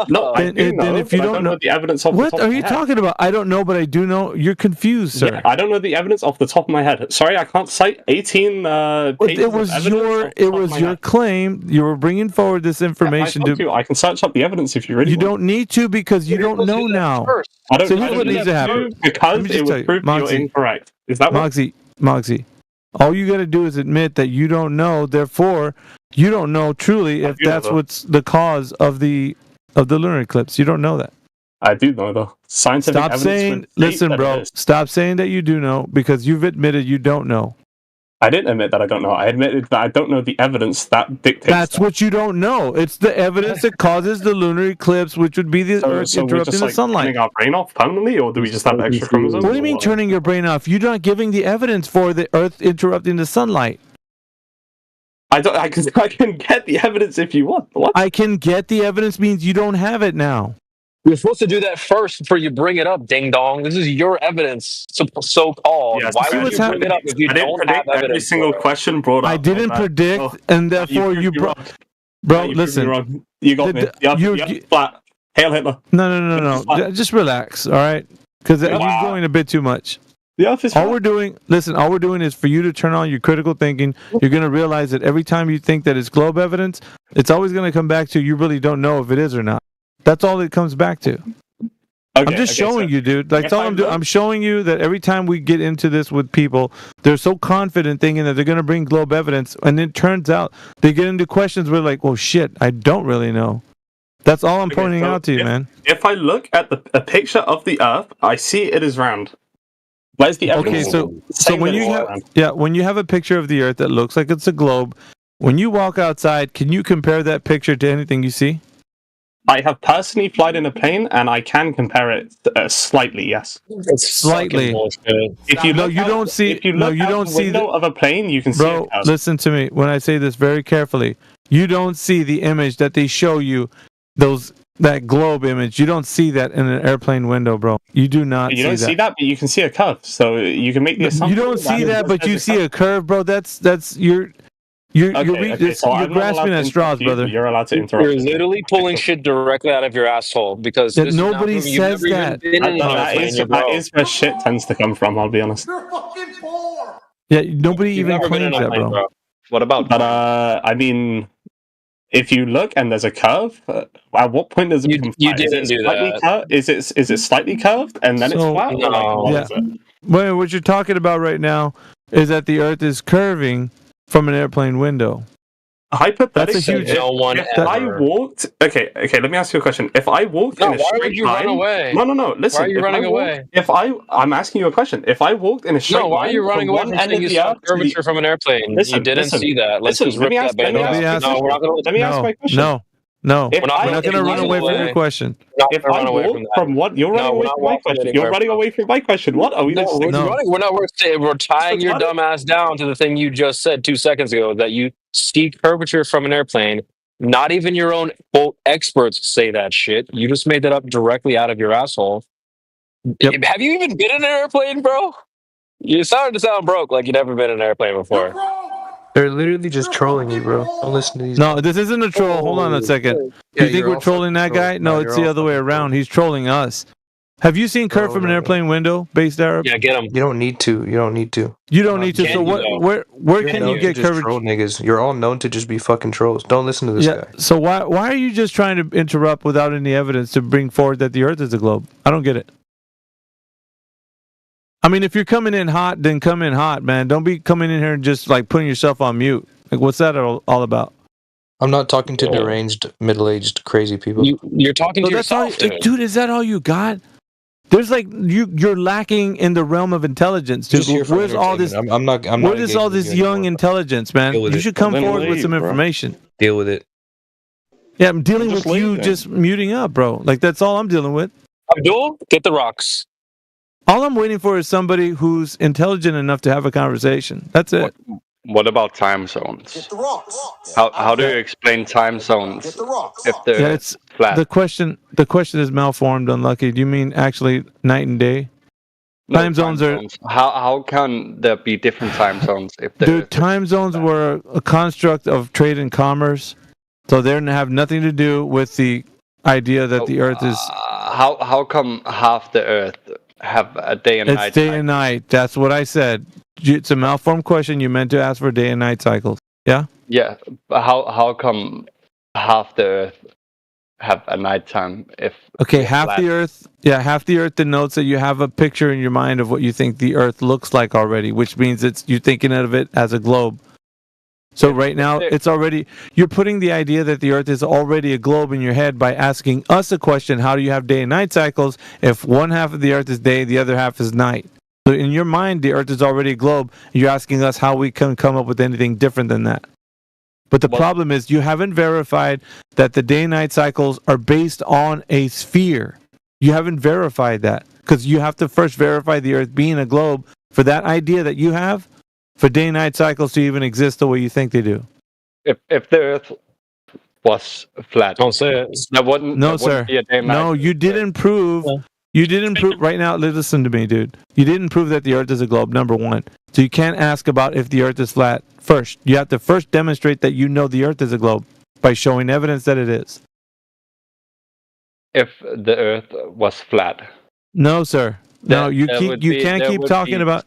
know, then if you don't know the evidence, off what the top are of you my head. talking about? I don't know, but I do know. You're confused, sir. Yeah, I don't know the evidence off the top of my head. Sorry, I can't cite 18. It was your claim. You were bringing forward this information I can search up the evidence if you really. You don't need to because you don't know now. I don't. So here's what needs to happen. Because it would prove you're incorrect. Is that what? Moxie? All you got to do is admit that you don't know. Therefore, you don't know truly if that's what's the cause of the lunar eclipse. You don't know that. I do know though. Scientific Stop evidence saying. Listen, bro. Stop saying that you do know because you've admitted you don't know. I didn't admit that I don't know. I admitted that I don't know the evidence that dictates. That's what you don't know. It's the evidence that causes the lunar eclipse, which would be the Earth interrupting the sunlight. Turning our brain off permanently, or do we just have extra chromosomes? What do you mean turning your brain off? You're not giving the evidence for the Earth interrupting the sunlight. I can get the evidence if you want. What? I can get the evidence means you don't have it now. You're supposed to do that first before you bring it up, ding dong. This is your evidence, so called. Yes, Why would you bring it up if you I didn't don't have predict every evidence? single question brought up. I didn't predict, and therefore you brought. No, Bro, you proved listen. me wrong. You got me. You flat. Hail Hitler. No. Just relax, all right? Because you're going a bit too much. All we're doing is for you to turn on your critical thinking. You're going to realize that every time you think that it's globe evidence, it's always going to come back to you really don't know if it is or not. That's all it comes back to. I'm just showing you, dude. Like, that's all I'm doing. I'm showing you that every time we get into this with people, they're so confident thinking that they're going to bring globe evidence, and it turns out they get into questions where like, well, shit, I don't really know. That's all I'm pointing out to you, man. If I look at a picture of the Earth, I see it is round. Where's the evidence? Okay, so when you have a picture of the Earth that looks like it's a globe, when you walk outside, can you compare that picture to anything you see? I have personally flown in a plane, and I can compare it slightly. Yes, slightly. If you look, you don't see. If you look out the window of a plane, you can see. Bro, listen to me when I say this very carefully. You don't see the image that they show you, that globe image. You don't see that in an airplane window, bro. You do not. You don't see that, but you can see a curve, so you can make the assumption. You don't see that, but you see a curve, bro. That's You're grasping at straws, brother. You're allowed to interrupt. You're literally pulling shit directly out of your asshole because nobody says that. That is where shit tends to come from. I'll be honest. Yeah, nobody even claims that, bro. What about? But I mean, if you look and there's a curve, at what point does it become flat? You didn't do that. Is it slightly curved and then it's flat? Well, what you're talking about right now is that the Earth is curving from an airplane window. Hypothetically, that's a huge. If I walked, okay, let me ask you a question. If I walked in a straight line, why would you run away? No. Listen, why are you running away? I'm asking you a question. If I walked in a straight line, why are you running away from saying you saw curvature from an airplane? You didn't see that. Let's just rip that band off. Let me ask my question. No, we're not going to run away from your question. If I walk from what you're running away from my question, you're running away from my question. What are we? We're tying your dumb ass down to the thing you just said 2 seconds ago that you see curvature from an airplane. Not even your own quote experts say that shit. You just made that up directly out of your asshole. Yep. Have you even been in an airplane, bro? You started to sound broke, like you've never been in an airplane before. They're literally just trolling you, bro. Don't listen to these. No, this isn't a troll. Hold on a second. You think we're trolling that guy? No, it's the other way around. He's trolling us. Have you seen curve from an airplane window, based Arab? Yeah, get him. You don't need to. You don't need to. You don't need to. So where can you get curvature? Troll niggas. You're all known to just be fucking trolls. Don't listen to this guy. So why are you just trying to interrupt without any evidence to bring forward that the Earth is a globe? I don't get it. I mean, if you're coming in hot, then come in hot, man. Don't be coming in here and just like putting yourself on mute. Like, what's that all about? I'm not talking to deranged, middle-aged, crazy people. You're talking to yourself, dude. Is that all you got? There's like you're lacking in the realm of intelligence, dude. Where's all this? Where is all this young intelligence, man? You should come forward with some information. Deal with it. Yeah, I'm dealing with you just muting up, bro. Like that's all I'm dealing with. Abdul, get the rocks. All I'm waiting for is somebody who's intelligent enough to have a conversation. That's it. What about time zones? How do you explain time zones if they're flat? The question is malformed, Unlucky. Do you mean actually night and day? No, time zones are. How can there be different time zones if they're... Dude, time zones were a construct of trade and commerce, so they have nothing to do with the idea that the Earth is. How come half the Earth have a day and night? It's day and night. That's what I said. It's a malformed question. You meant to ask for day and night cycles. Yeah? Yeah. But how come half the Earth have a nighttime if... Okay, half the Earth denotes that you have a picture in your mind of what you think the Earth looks like already, which means you're thinking of it as a globe. So right now, you're putting the idea that the Earth is already a globe in your head by asking us a question, how do you have day and night cycles if one half of the Earth is day, the other half is night? So in your mind, the Earth is already a globe. You're asking us how we can come up with anything different than that. But the problem is you haven't verified that the day-night cycles are based on a sphere. You haven't verified that because you have to first verify the Earth being a globe for that idea that you have for day-night cycles to even exist the way you think they do. If the Earth was flat. Don't say it. That wouldn't. No, that sir. wouldn't be a day and No, night. you didn't prove. You didn't prove. Right now, listen to me, dude. You didn't prove that the Earth is a globe. Number one. So you can't ask about if the Earth is flat first. You have to first demonstrate that you know the Earth is a globe by showing evidence that it is. If the Earth was flat. No, sir. No, you can't keep talking about.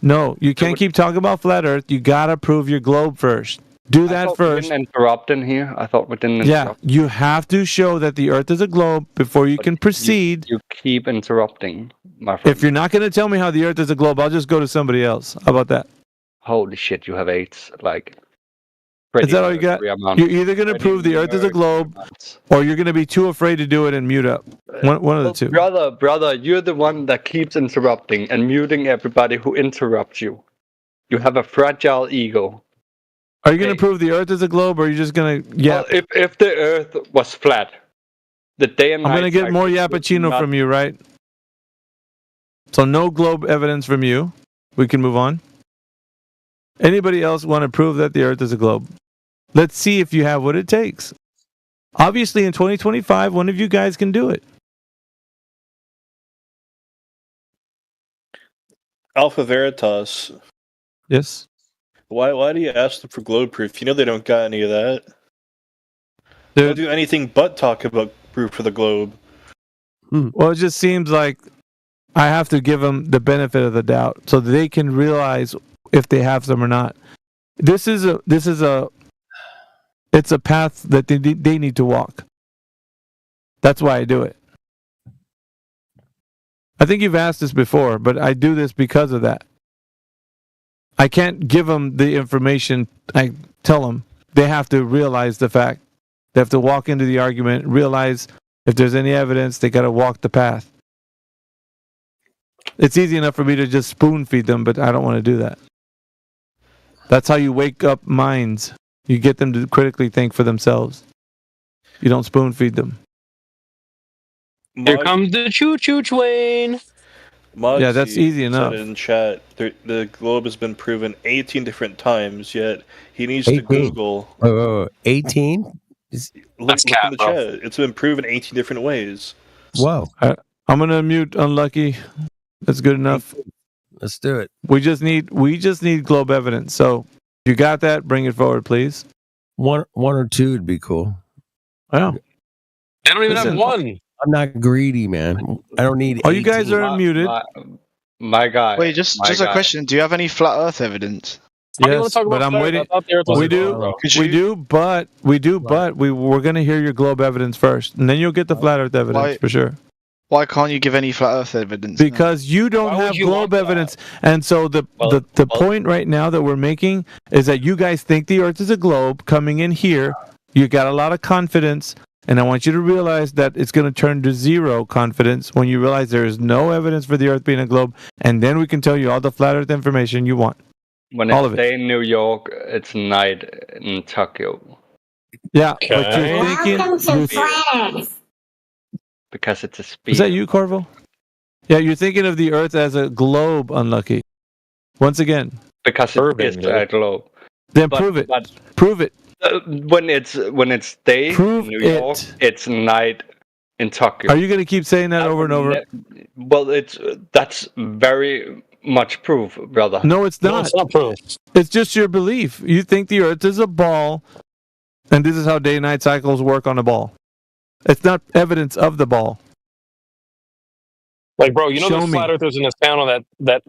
No, you can't keep talking about flat Earth. You gotta prove your globe first. Do that first. We didn't interrupt in here. I thought we didn't. Yeah, Interrupt. you have to show that the Earth is a globe before you can proceed. You keep interrupting, my friend. If you're not going to tell me how the Earth is a globe, I'll just go to somebody else. How about that? Holy shit, you have AIDS. Like. Is that all you got? You're either going to prove the Earth is a globe, or you're going to be too afraid to do it and mute up. One of the two. Brother, you're the one that keeps interrupting and muting everybody who interrupts you. You have a fragile ego. Are you going to prove the Earth is a globe, or are you just going to Well, if the Earth was flat, the day and night. I'm going to get more Yappuccino from you, right? So no globe evidence from you. We can move on. Anybody else want to prove that the Earth is a globe? Let's see if you have what it takes. Obviously, in 2025, one of you guys can do it. Alpha Veritas. Yes. Why do you ask them for globe proof? You know they don't got any of that. Dude. They don't do anything but talk about proof for the globe. Well, it just seems like I have to give them the benefit of the doubt so that they can realize if they have some or not. It's a path that they need to walk. That's why I do it. I think you've asked this before, but I do this because of that. I can't give them the information. I tell them they have to realize the fact. They have to walk into the argument, realize if there's any evidence, they got to walk the path. It's easy enough for me to just spoon feed them, but I don't want to do that. That's how you wake up minds. You get them to critically think for themselves. You don't spoon feed them. Here comes the choo-choo train. Yeah, that's easy enough. Said in chat, the globe has been proven 18 different times, yet he needs to 18? Google. 18? Look in the chat. It's been proven 18 different ways. Whoa. I'm going to mute Unlucky. That's good enough. Let's do it. We just need globe evidence. So you got that? Bring it forward, please. One or two would be cool. Yeah. They don't even have one. I'm not greedy, man. I don't need. Oh, you guys are unmuted. My guy. Wait, just a question. Do you have any flat Earth evidence? Yes, but I'm waiting. We do, but we're going to hear your globe evidence first, and then you'll get the flat Earth evidence for sure. Why can't you give any flat Earth evidence? Because you don't have globe evidence, and so the point right now that we're making is that you guys think the Earth is a globe coming in here. You got a lot of confidence. And I want you to realize that it's going to turn to zero confidence when you realize there is no evidence for the Earth being a globe, and then we can tell you all the flat Earth information you want. When all it's of it. day in New York, it's night in Tokyo. Yeah, but you're thinking... Because it's a speed. Is that you, Corvo? Yeah, you're thinking of the Earth as a globe, Unlucky. Once again. Because it is a globe. Then prove it. Prove it. When it's day in New York, it's night in Tokyo. Are you going to keep saying that over and over? Well, that's very much proof, brother. No, it's not. No, it's not proof. It's just your belief. You think the Earth is a ball, and this is how day and night cycles work on a ball. It's not evidence of the ball. Like, bro, you know there's flat earthers in this panel that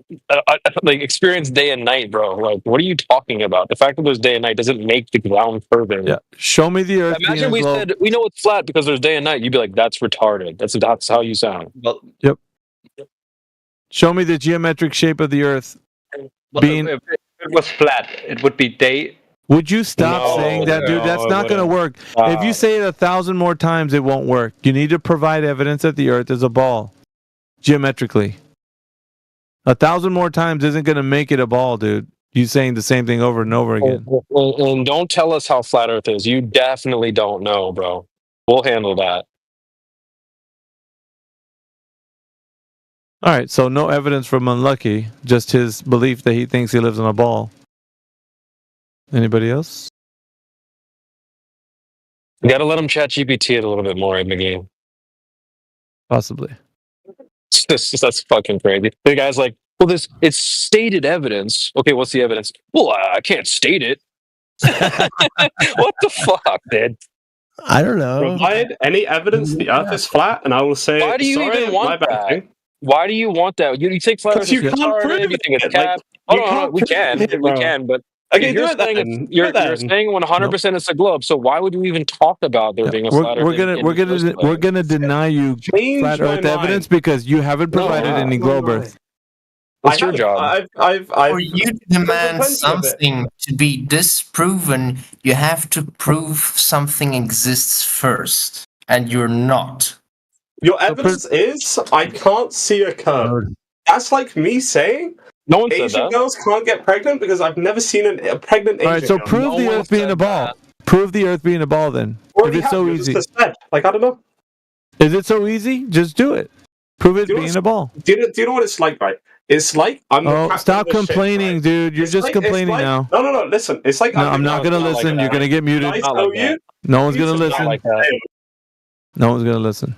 like experience day and night, bro. Like, what are you talking about? The fact that there's day and night doesn't make the ground further. Yeah, show me the Earth. Imagine we said we know it's flat because there's day and night. You'd be like, that's retarded. That's how you sound. Well, yep. Show me the geometric shape of the Earth. Being if it was flat, it would be day. Would you stop saying that, dude? That's not going to work. If you say it 1,000 more times, it won't work. You need to provide evidence that the Earth is a ball. Geometrically. 1,000 more times isn't going to make it a ball, dude. You saying the same thing over and over again. And don't tell us how flat Earth is. You definitely don't know, bro. We'll handle that. All right, so no evidence from Unlucky, just his belief that he thinks he lives on a ball. Anybody else? You gotta let him chat GPT it a little bit more, McGee. Possibly. That's fucking crazy. The guy's like, well, it's stated evidence. Okay, what's the evidence? Well, I can't state it. What the fuck, dude? I don't know. Provide any evidence the Earth is flat, and I will say. Why do you sorry, even want my that? bad. Why do you want that? You think flat Earth is retarded? You think it's cap? We can, but okay, you're saying you're saying 100% it's a globe. So why would you even talk about there being a flat Earth? We're gonna deny you flat Earth evidence because you haven't provided any globe Earth. What's your job? For you to demand something to be disproven, you have to prove something exists first, and you're not. Your evidence is I can't see a curve. That's like me saying no one said Asian that. girls can't get pregnant because I've never seen a pregnant Asian All right, so girl. prove the Earth being a ball. Prove the Earth being a ball then. Already If it's so have, easy. Like, I don't know. Is it so easy? Just do it. Prove it being a ball. Do you know what it's like, right? It's like I'm the captain stop of the ship, complaining, right? dude. You're It's just like- complaining it's like- now. No. Listen, it's like No, I'm not gonna listen. You're gonna get muted. I tell you, No one's gonna it's not listen. like that. No one's gonna listen.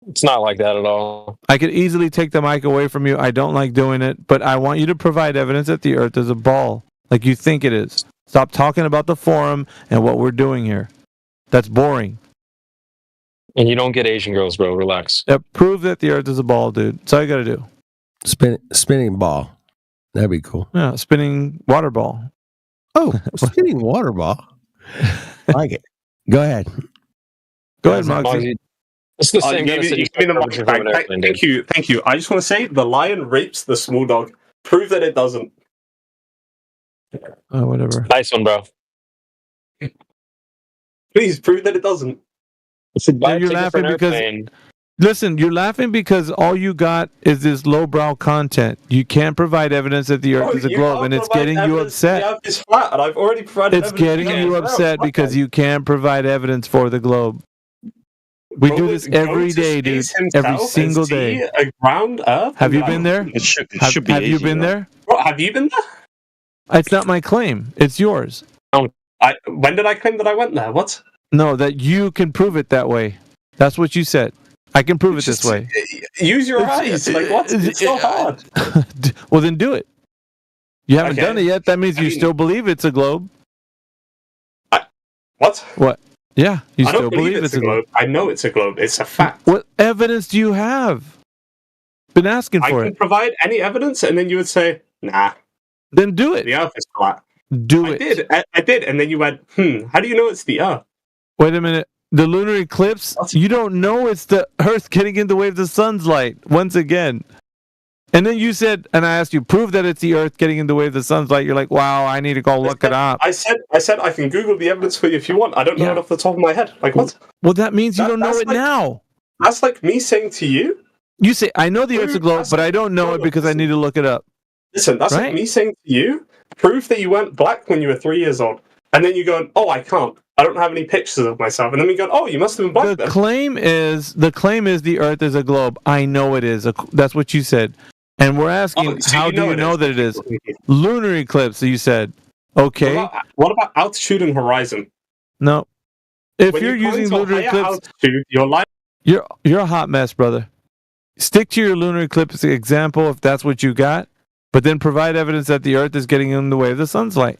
It's not like that at all. I could easily take the mic away from you. I don't like doing it, but I want you to provide evidence that the Earth is a ball, like you think it is. Stop talking about the forum and what we're doing here. That's boring. And you don't get Asian girls, bro. Relax. Prove that the Earth is a ball, dude. That's all you gotta do. Spinning ball. That'd be cool. Yeah, spinning water ball. Oh, spinning water ball. I like it. Go ahead. Go ahead, Moxie. It's the same kind of you give me the mic back. Thank you. I just want to say the lion rapes the small dog. Prove that it doesn't. Oh, whatever. Nice one, bro. Please prove that it doesn't. You're laughing because listen, you're laughing because all you got is this lowbrow content. You can't provide evidence that the Earth is a globe, and it's getting you upset. The Earth is flat, and I've already provided. It's getting you upset because you can't provide evidence for the globe. We do this every day, dude. Every single day. A ground Earth. Have you been there? It should be Have you easy, been though. there? What, have you been there? It's not my claim. It's yours. When did I claim that I went there? What? No, that you can prove it that way. That's what you said. I can prove it this way. Use your eyes. Like what? It's so hard. Well, then do it. You haven't Okay. done it yet. That means you still believe it's a globe. What? What? Yeah, you I still don't believe it's a globe. I know it's a globe. It's a fact. What evidence do you have? Been asking I for can it. provide any evidence, and then you would say, "Nah." Then do it. The Earth is flat. Do I it. did. I did, and then you went, How do you know it's the Earth? Wait a minute. The lunar eclipse? You don't know it's the Earth getting in the way of the sun's light once again. And then you said, and I asked you, prove that it's the Earth getting in the way of the sun's light. You're like, wow, I need to go look it up. I said I can Google the evidence for you if you want. I don't know it off the top of my head. Like what? Well, that means you don't know it now. That's like me saying to you. You say, I know the Earth's a globe, but I don't know it because I need to look it up. Listen, that's like me saying to you, prove that you weren't black when you were 3 years old. And then you go, oh, I can't. I don't have any pictures of myself. And then we go, oh, you must have been black The then. claim is the Earth is a globe. I know it is. That's what you said. And we're asking, so how you do know you it know is. that it is? Lunar eclipse, you said. Okay. What about altitude and horizon? No. If When you're you using point to a lunar higher eclipse, altitude, you're lying. you're a hot mess, brother. Stick to your lunar eclipse example if that's what you got, but then provide evidence that the Earth is getting in the way of the sun's light.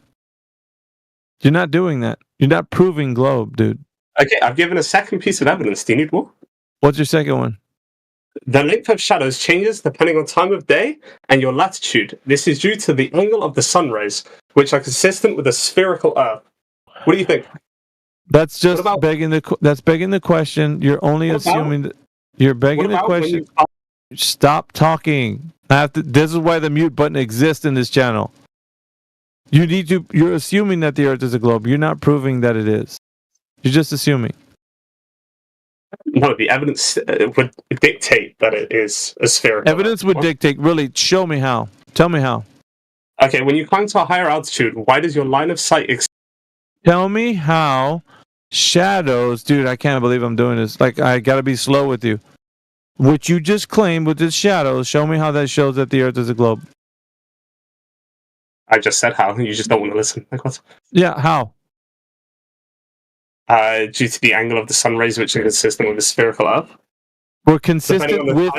You're not doing that. You're not proving globe, dude. Okay, I've given a second piece of evidence. Do you need more? What's your second one? The length of shadows changes depending on time of day and your latitude. This is due to the angle of the sun rays, which are consistent with a spherical Earth. What do you think? That's just begging the question. You're only assuming that you're begging the question. Stop talking. This is why the mute button exists in this channel. You're assuming that the Earth is a globe. You're not proving that it is. You're just assuming. No, the evidence would dictate that it is a spherical. Evidence would dictate. Really, show me how. Tell me how. Okay, when you climb to a higher altitude, why does your line of sight Tell me how shadows, dude, I can't believe I'm doing this. Like, I gotta be slow with you. What you just claimed with this shadows, show me how that shows that the Earth is a globe. I just said how. You just don't want to listen. Like what? Yeah, how? due to the angle of the sun rays, which are consistent with a spherical Earth. We're consistent with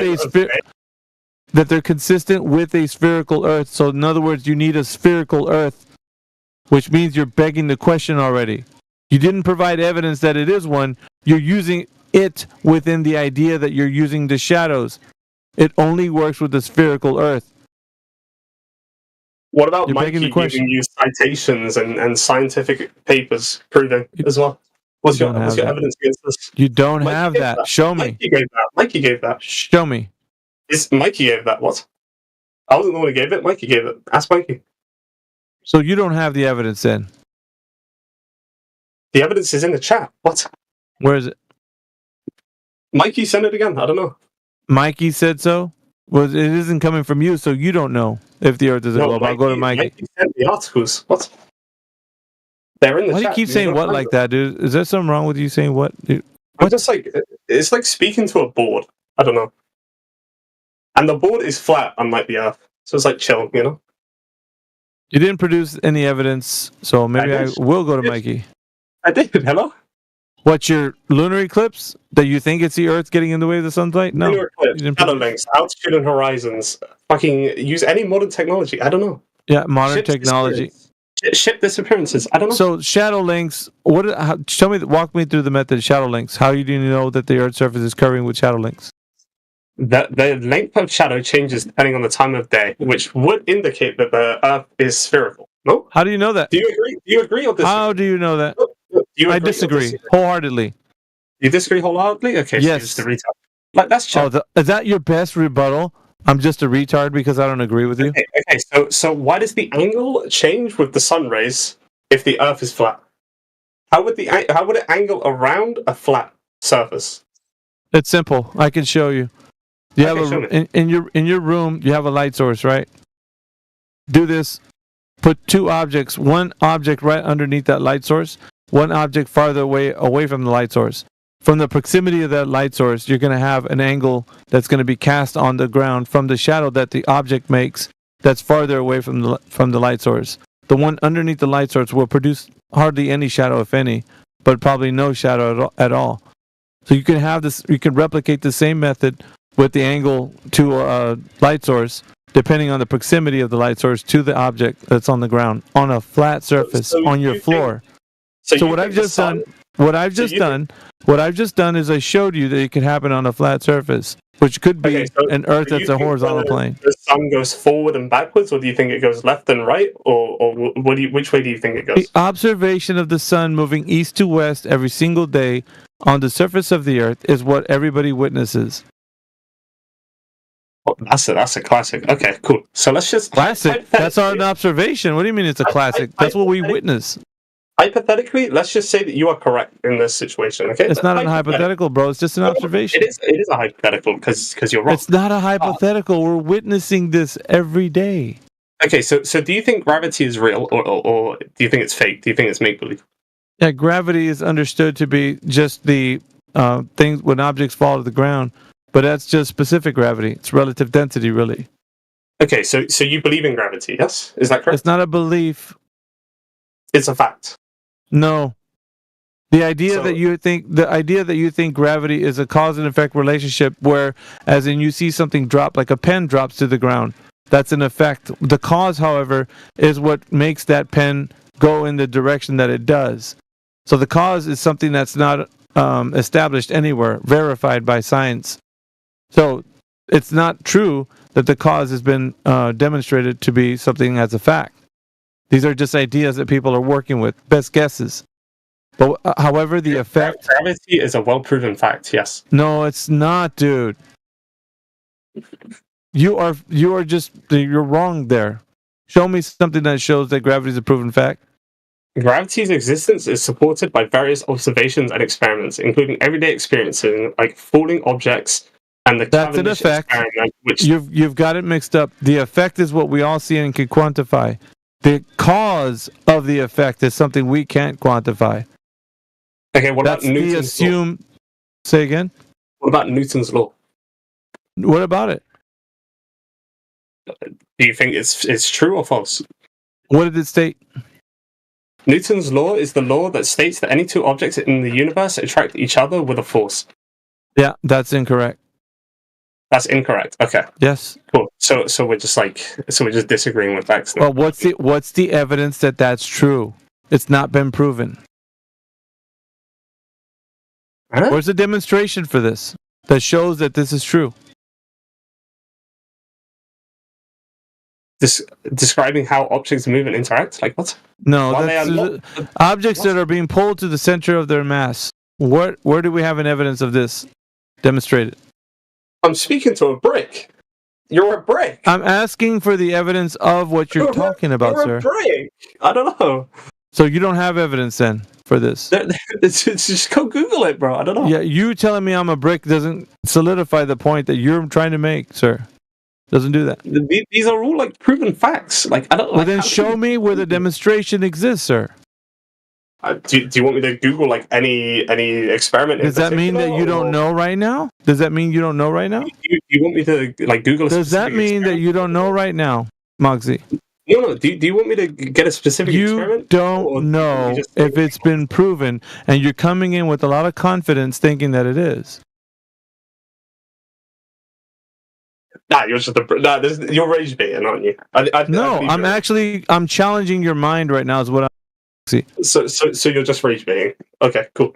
that they're consistent with a spherical Earth. So in other words, you need a spherical Earth, which means you're begging the question already. You didn't provide evidence that it is one. You're using it within the idea that you're using the shadows. It only works with the spherical Earth. What about Mikey giving you citations and scientific papers proving as well? What's your evidence against this? You don't have that. Show me. Mikey gave that. Show me. Mikey gave that. What? I wasn't the one who gave it. Mikey gave it. Ask Mikey. So you don't have the evidence then? The evidence is in the chat. What? Where is it? Mikey sent it again. I don't know. Mikey said so? Well, it isn't coming from you, so you don't know if the Earth is a globe. I'll go to Mikey. Mikey sent the articles. What? They're in the chat. Why do you keep saying what like that, dude? Is there something wrong with you saying what? Dude? I'm just like, it's like speaking to a board. I don't know. And the board is flat, unlike the Earth. So it's like chill, you know? You didn't produce any evidence, so maybe I will go to Mikey. I did. Hello? What's your lunar eclipse? That you think it's the Earth getting in the way of the sunlight? No. Lunar eclipse, shadow links, altitude and horizons. Fucking use any modern technology. I don't know. Yeah, modern technology. Ship disappearances. I don't know. So shadow links. Walk me through the method of shadow links. How do you know that the Earth's surface is covering with shadow links? The length of shadow changes depending on the time of day, which would indicate that the Earth is spherical. No? How do you know that? Do you agree? Do you agree or disagree? How do you know that? I disagree wholeheartedly. You disagree wholeheartedly? Okay, yes. So you're just a retard. Like, that's chill. Is that your best rebuttal? I'm just a retard because I don't agree with you? Okay, so why does the angle change with the sun rays if the Earth is flat? How would it angle around a flat surface? It's simple. I can show you. You have in your room. You have a light source, right? Do this. Put two objects. One object right underneath that light source. One object farther away from the light source. From the proximity of that light source, you're going to have an angle that's going to be cast on the ground from the shadow that the object makes. That's farther away from the light source. The one underneath the light source will produce hardly any shadow, if any, but probably no shadow at all. So you can have this. You can replicate the same method with the angle to a light source, depending on the proximity of the light source to the object that's on the ground, on a flat surface, on your floor. So what I've just done is I showed you that it could happen on a flat surface, which could be an Earth that's a horizontal plane. The sun goes forward and backwards, or do you think it goes left and right, or which way do you think it goes? The observation of the sun moving east to west every single day on the surface of the Earth is what everybody witnesses. Oh, that's a classic. Okay, cool. So let's just classic. That's an observation. What do you mean it's a classic? That's what we witness. Hypothetically, let's just say that you are correct in this situation. Okay, it's not a hypothetical, bro. It's just an observation. It is a hypothetical because you're wrong. It's not a hypothetical. We're witnessing this every day. Okay, so do you think gravity is real, or do you think it's fake? Do you think it's make believe? Yeah, gravity is understood to be just the things when objects fall to the ground, but that's just specific gravity. It's relative density, really. Okay, so you believe in gravity? Yes, is that correct? It's not a belief. It's a fact. No. The idea that you think gravity is a cause and effect relationship where as in you see something drop like a pen drops to the ground, that's an effect. The cause, however, is what makes that pen go in the direction that it does. So the cause is something that's not established anywhere, verified by science. So it's not true that the cause has been demonstrated to be something that's a fact. These are just ideas that people are working with, best guesses. But however, the effect... Gravity is a well-proven fact, yes. No, it's not, dude. You're wrong there. Show me something that shows that gravity is a proven fact. Gravity's existence is supported by various observations and experiments, including everyday experiences like falling objects and the That's an effect. Which You've got it mixed up. The effect is what we all see and can quantify. The cause of the effect is something we can't quantify. Okay, what about Newton's law? Say again? What about Newton's law? What about it? Do you think it's true or false? What did it state? Newton's law is the law that states that any two objects in the universe attract each other with a force. Yeah, that's incorrect. That's incorrect. Okay. Yes. Cool. So we're just disagreeing with facts now. Well, what's the evidence that that's true? It's not been proven. Huh? Where's the demonstration for this that shows that this is true? Describing how objects move and interact? Like what? No, Why that's they are not- objects that are being pulled to the center of their mass. Where do we have an evidence of this demonstrated? I'm speaking to a brick. You're a brick. I'm asking for the evidence of what you're talking about, You're sir. a brick. I don't know. So you don't have evidence then for this? Just go Google it, bro. I don't know. Yeah, you telling me I'm a brick doesn't solidify the point that you're trying to make, sir. Doesn't do that. These are all like proven facts. Like I don't. Well, Like, then how show me where the demonstration exists, sir. do you want me to Google like any experiment? Does that mean that you don't know right now? Does that mean you don't know right now? Do you want me to like Google? Does that mean that you don't know right now, Moxie? No. Do you want me to get a specific experiment? You don't know if it's been proven, and you're coming in with a lot of confidence thinking that it is. Nah, you're just you're rage baiting, aren't you? No, I'm challenging your mind right now. Is what I'm. See. So you're just rage baiting. Okay, cool.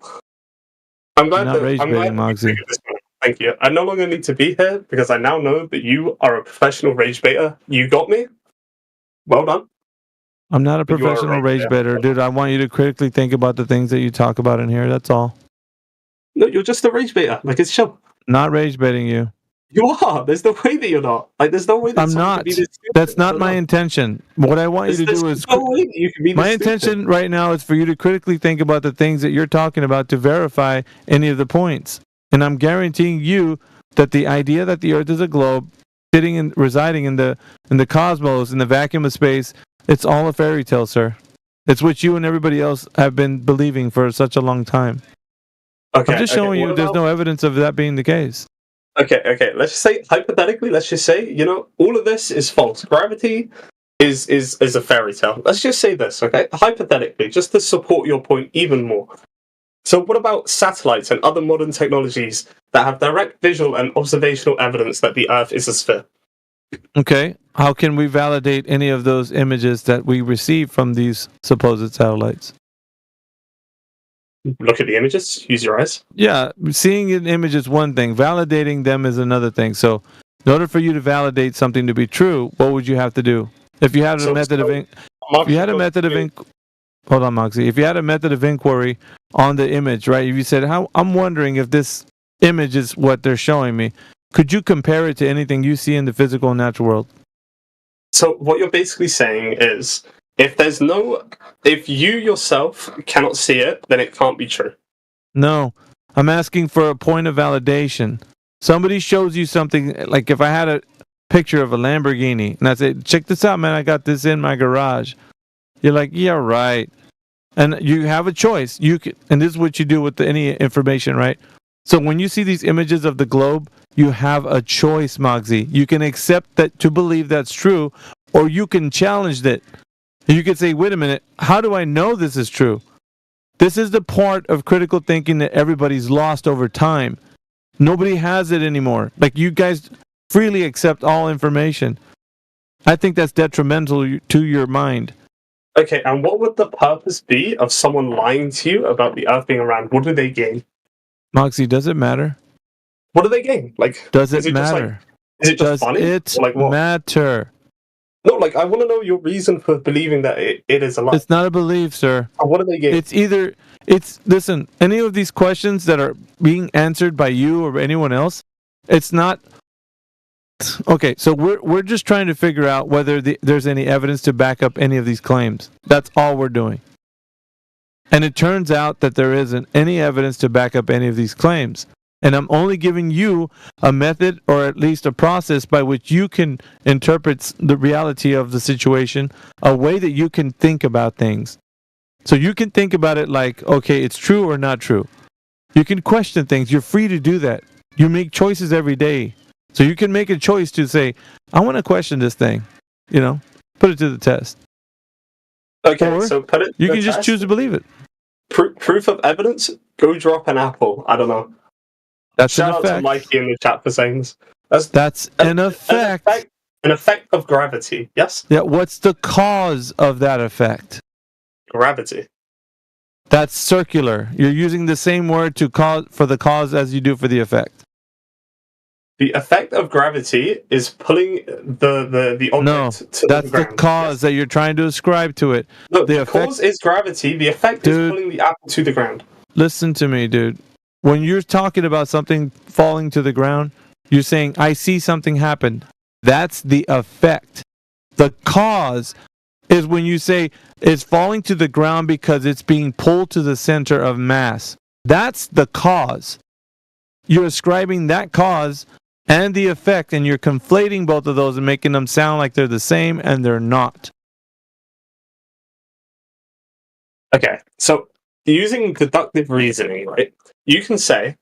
I'm glad Not rage baiting, Moxie. Thank you. I no longer need to be here because I now know that you are a professional rage baiter. You got me. Well done. I'm not a But you are a professional rage rage baiter, dude. I want you to critically think about the things that you talk about in here. That's all. No, you're just a rage baiter. Like it's chill. Not rage baiting you. You are. There's no way that you're not. Like there's no way that I'm someone not. can be this stupid. That's not my intention. What I want you to do is. no way that you can be this My stupid. intention right now is for you to critically think about the things that you're talking about to verify any of the points. And I'm guaranteeing you that the idea that the Earth is a globe, residing in the cosmos, in the vacuum of space, it's all a fairy tale, sir. It's what you and everybody else have been believing for such a long time. Okay, I'm just showing you there's no evidence of that being the case. Okay. Let's just say hypothetically. Let's just say all of this is false. Gravity is a fairy tale. Let's just say this, okay? Hypothetically, just to support your point even more. So, what about satellites and other modern technologies that have direct visual and observational evidence that the Earth is a sphere? Okay. How can we validate any of those images that we receive from these supposed satellites? Look at the images. Use your eyes. Yeah, seeing an image is one thing. Validating them is another thing. So, in order for you to validate something to be true, what would you have to do? If you had a method of hold on, Moxie. If you had a method of inquiry on the image, right? If you said, I'm wondering if this image is what they're showing me, could you compare it to anything you see in the physical and natural world? So, what you're basically saying is, if you yourself cannot see it, then it can't be true. No, I'm asking for a point of validation. Somebody shows you something, like if I had a picture of a Lamborghini, and I say, check this out, man, I got this in my garage. You're like, yeah, right. And you have a choice. And this is what you do with any information, right? So when you see these images of the globe, you have a choice, Moxie. You can accept that to believe that's true, or you can challenge it. You could say, wait a minute, how do I know this is true? This is the part of critical thinking that everybody's lost over time. Nobody has it anymore. Like, you guys freely accept all information. I think that's detrimental to your mind. Okay, and what would the purpose be of someone lying to you about the Earth being around? What do they gain? Moxie, does it matter? What do they gain? Like, does it is matter? Is it just funny? Does it Like what? matter? No, like I want to know your reason for believing that it is a lie. It's not a belief, sir. What do they gain? Listen, any of these questions that are being answered by you or anyone else, it's not. Okay, so we're just trying to figure out whether there's any evidence to back up any of these claims. That's all we're doing. And it turns out that there isn't any evidence to back up any of these claims. And I'm only giving you a method, or at least a process, by which you can interpret the reality of the situation, a way that you can think about things. So you can think about it like, okay, it's true or not true. You can question things. You're free to do that. You make choices every day. So you can make a choice to say, I want to question this thing. Put it to the test. Okay, Or so put it. you to can the just test. choose to believe it. Proof of evidence. Go drop an apple. I don't know. That's Shout an out to effect. Mikey in the chat for saying this. That's an effect. An effect of gravity. Yes. Yeah. What's the cause of that effect? Gravity. That's circular. You're using the same word to cause for the cause as you do for the effect. The effect of gravity is pulling the object No, to that's the the ground. cause that you're trying to ascribe to it. No, the the effect. cause is gravity. The effect is pulling the apple to the ground. Listen to me, dude. When you're talking about something falling to the ground, you're saying, I see something happen. That's the effect. The cause is when you say it's falling to the ground because it's being pulled to the center of mass. That's the cause. You're ascribing that cause and the effect, and you're conflating both of those and making them sound like they're the same, and they're not. Okay, so using deductive reasoning, right? You can say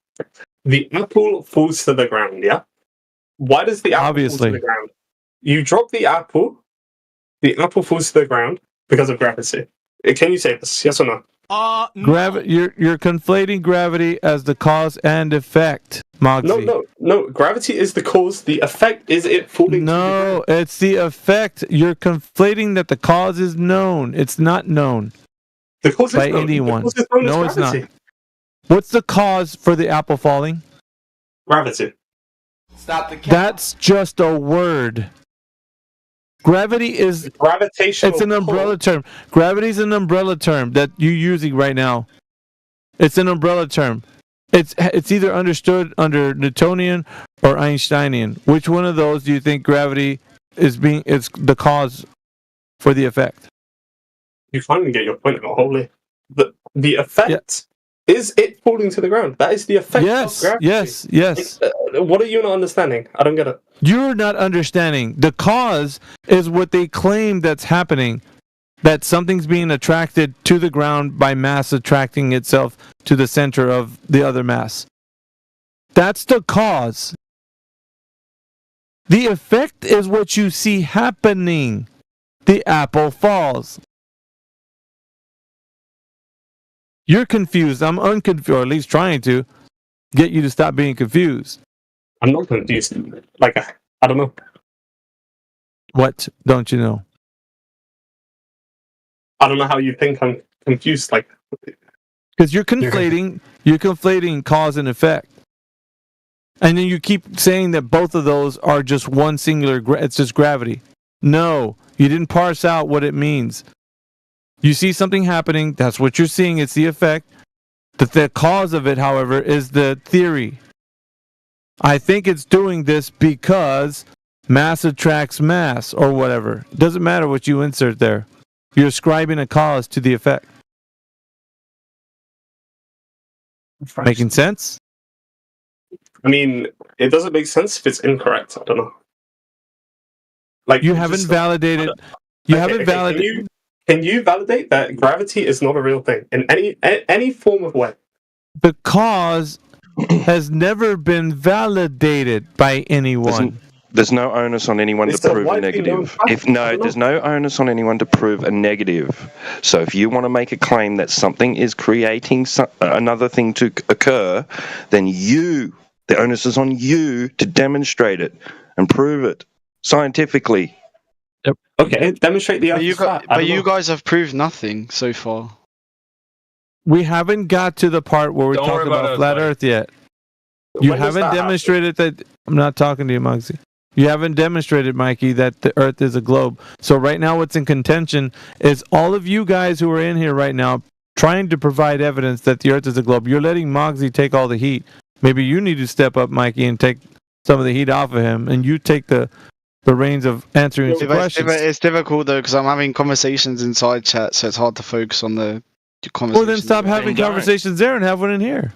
the apple falls to the ground, yeah? Why does the apple fall to the ground? You drop the apple falls to the ground because of gravity. Can you say this? Yes or no? You're conflating gravity as the cause and effect, Moxie. No. Gravity is the cause. The effect is it falling to the ground. No, it's the effect. You're conflating that the cause is known. It's not known the cause by is known. anyone. The cause is known No, as it's not. gravity. What's the cause for the apple falling? Gravity. Stop the count. That's just a word. Gravity is gravitational. It's an umbrella term. Gravity is an umbrella term that you're using right now. It's an umbrella term. It's either understood under Newtonian or Einsteinian. Which one of those do you think gravity is the cause for the effect? You finally get your point out, Holy. The effect is it falling to the ground. That is the effect of gravity. Yes. What are you not understanding? I don't get it. You're not understanding. The cause is what they claim that's happening. That something's being attracted to the ground by mass attracting itself to the center of the other mass. That's the cause. The effect is what you see happening. The apple falls. You're confused. I'm unconfused, or at least trying to get you to stop being confused. I'm not confused. I don't know. What don't you know? I don't know how you think I'm confused. Because you're conflating cause and effect. And then you keep saying that both of those are just one singular, it's just gravity. No, you didn't parse out what it means. You see something happening, that's what you're seeing, it's the effect. The cause of it, however, is the theory. I think it's doing this because mass attracts mass, or whatever. It doesn't matter what you insert there. You're ascribing a cause to the effect. Making sense? I mean, it doesn't make sense if it's incorrect. I don't know. You haven't validated. Can you validate that gravity is not a real thing in any form of way? The cause has never been validated by anyone. There's no onus on anyone to prove a negative. There's no onus on anyone to prove a negative. So if you want to make a claim that something is creating another thing to occur, then the onus is on you to demonstrate it and prove it scientifically. Yep. Okay, demonstrate the Earth. But you guys have proved nothing so far. We haven't got to the part where we talk about flat Earth yet. You haven't demonstrated that. I'm not talking to you, Muggsy. You haven't demonstrated, Mikey, that the Earth is a globe. So right now what's in contention is all of you guys who are in here right now trying to provide evidence that the Earth is a globe. You're letting Muggsy take all the heat. Maybe you need to step up, Mikey, and take some of the heat off of him, and you take the reins of answering some questions. It's difficult, though, because I'm having conversations inside chat, so it's hard to focus on the conversation. Well, then stop having conversations there and have one in here.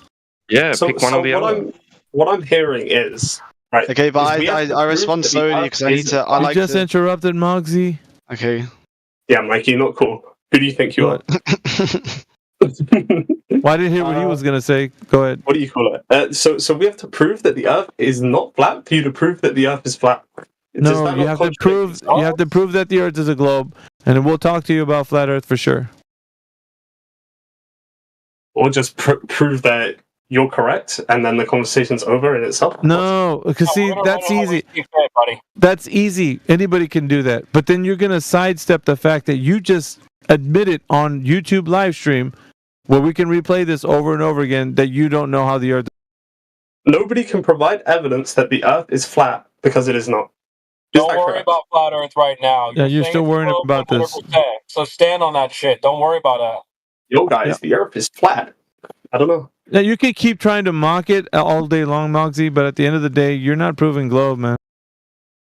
Yeah, pick one or the other. What I'm hearing is... Right. Okay, but I respond slowly because I need to... You just interrupted Muggsy. Okay. Yeah, Mikey, not cool. Who do you think you are? Well, I didn't hear what he was going to say. Go ahead. What do you call it? So we have to prove that the Earth is not flat for you to prove that the Earth is flat. No, you have to prove that the Earth is a globe, and then we'll talk to you about flat Earth for sure. Or just prove that you're correct, and then the conversation's over in itself. No, because see, that's easy. That's easy. Anybody can do that. But then you're gonna sidestep the fact that you just admitted on YouTube live stream, where we can replay this over and over again, that you don't know how the Earth. Nobody can provide evidence that the Earth is flat because it is not. Don't worry about flat Earth right now. Yeah, you're still worrying about this. 100%. So stand on that shit. Don't worry about that. Yo, guys, the Earth is flat. I don't know. Now you can keep trying to mock it all day long, Mogsy, but at the end of the day, you're not proving globe, man.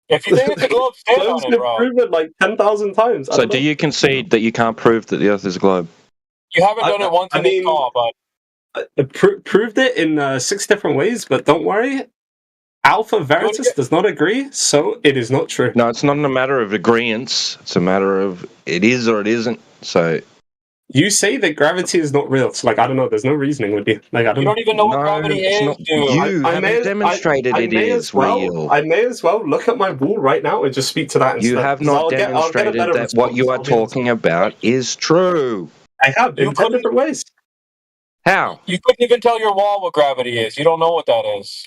If you think it's a globe, stand on it, bro. Proven like 10,000 times. So do you concede that you can't prove that the Earth is a globe? You haven't done it once in this call, but proved it in 6 different ways, but don't worry. Alpha Veritas does not agree, so it is not true. No, it's not a matter of agreeance. It's a matter of it is or it isn't. So you say that gravity is not real. It's like, I don't know. There's no reasoning with you. Like, I don't you don't even know what gravity is, dude. You haven't demonstrated it is real. I may as well look at my wall right now and just speak to that instead. You have not demonstrated that what you are talking about is true. I have in 10 different ways. How? You couldn't even tell your wall what gravity is. You don't know what that is.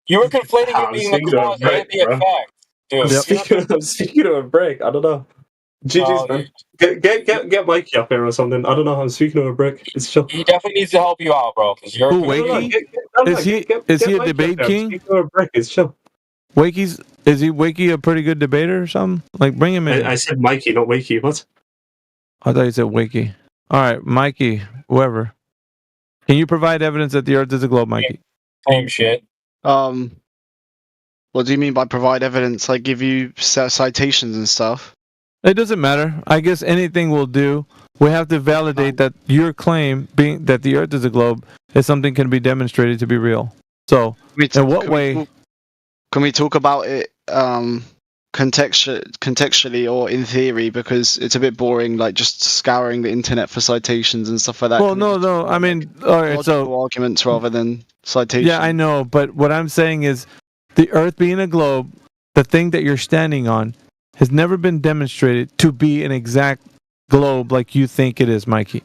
You were conflating it being a cause and the effect, dude. I'm speaking of a break. I don't know. GG's, man. Get Mikey up here or something. I don't know. I'm speaking of a break. It's chill. He definitely needs to help you out, bro. Because you're Wakey? Is he a debate king? Speaking of a break, it's chill. Is Wakey a pretty good debater or something? Like, bring him in. I said Mikey, not Wakey. What? I thought you said Wakey. All right, Mikey, whoever. Can you provide evidence that the Earth is a globe, Mikey? Same shit. What do you mean by provide evidence? Like give you citations and stuff? It doesn't matter. I guess anything will do. We have to validate that your claim, being that the Earth is a globe, is something can be demonstrated to be real. So, in what way? Can we talk about it contextually or in theory? Because it's a bit boring, like just scouring the internet for citations and stuff like that. Well, no. I mean, all right. So arguments rather than citations. Yeah, I know. But what I'm saying is, the Earth being a globe, the thing that you're standing on, has never been demonstrated to be an exact globe like you think it is, Mikey.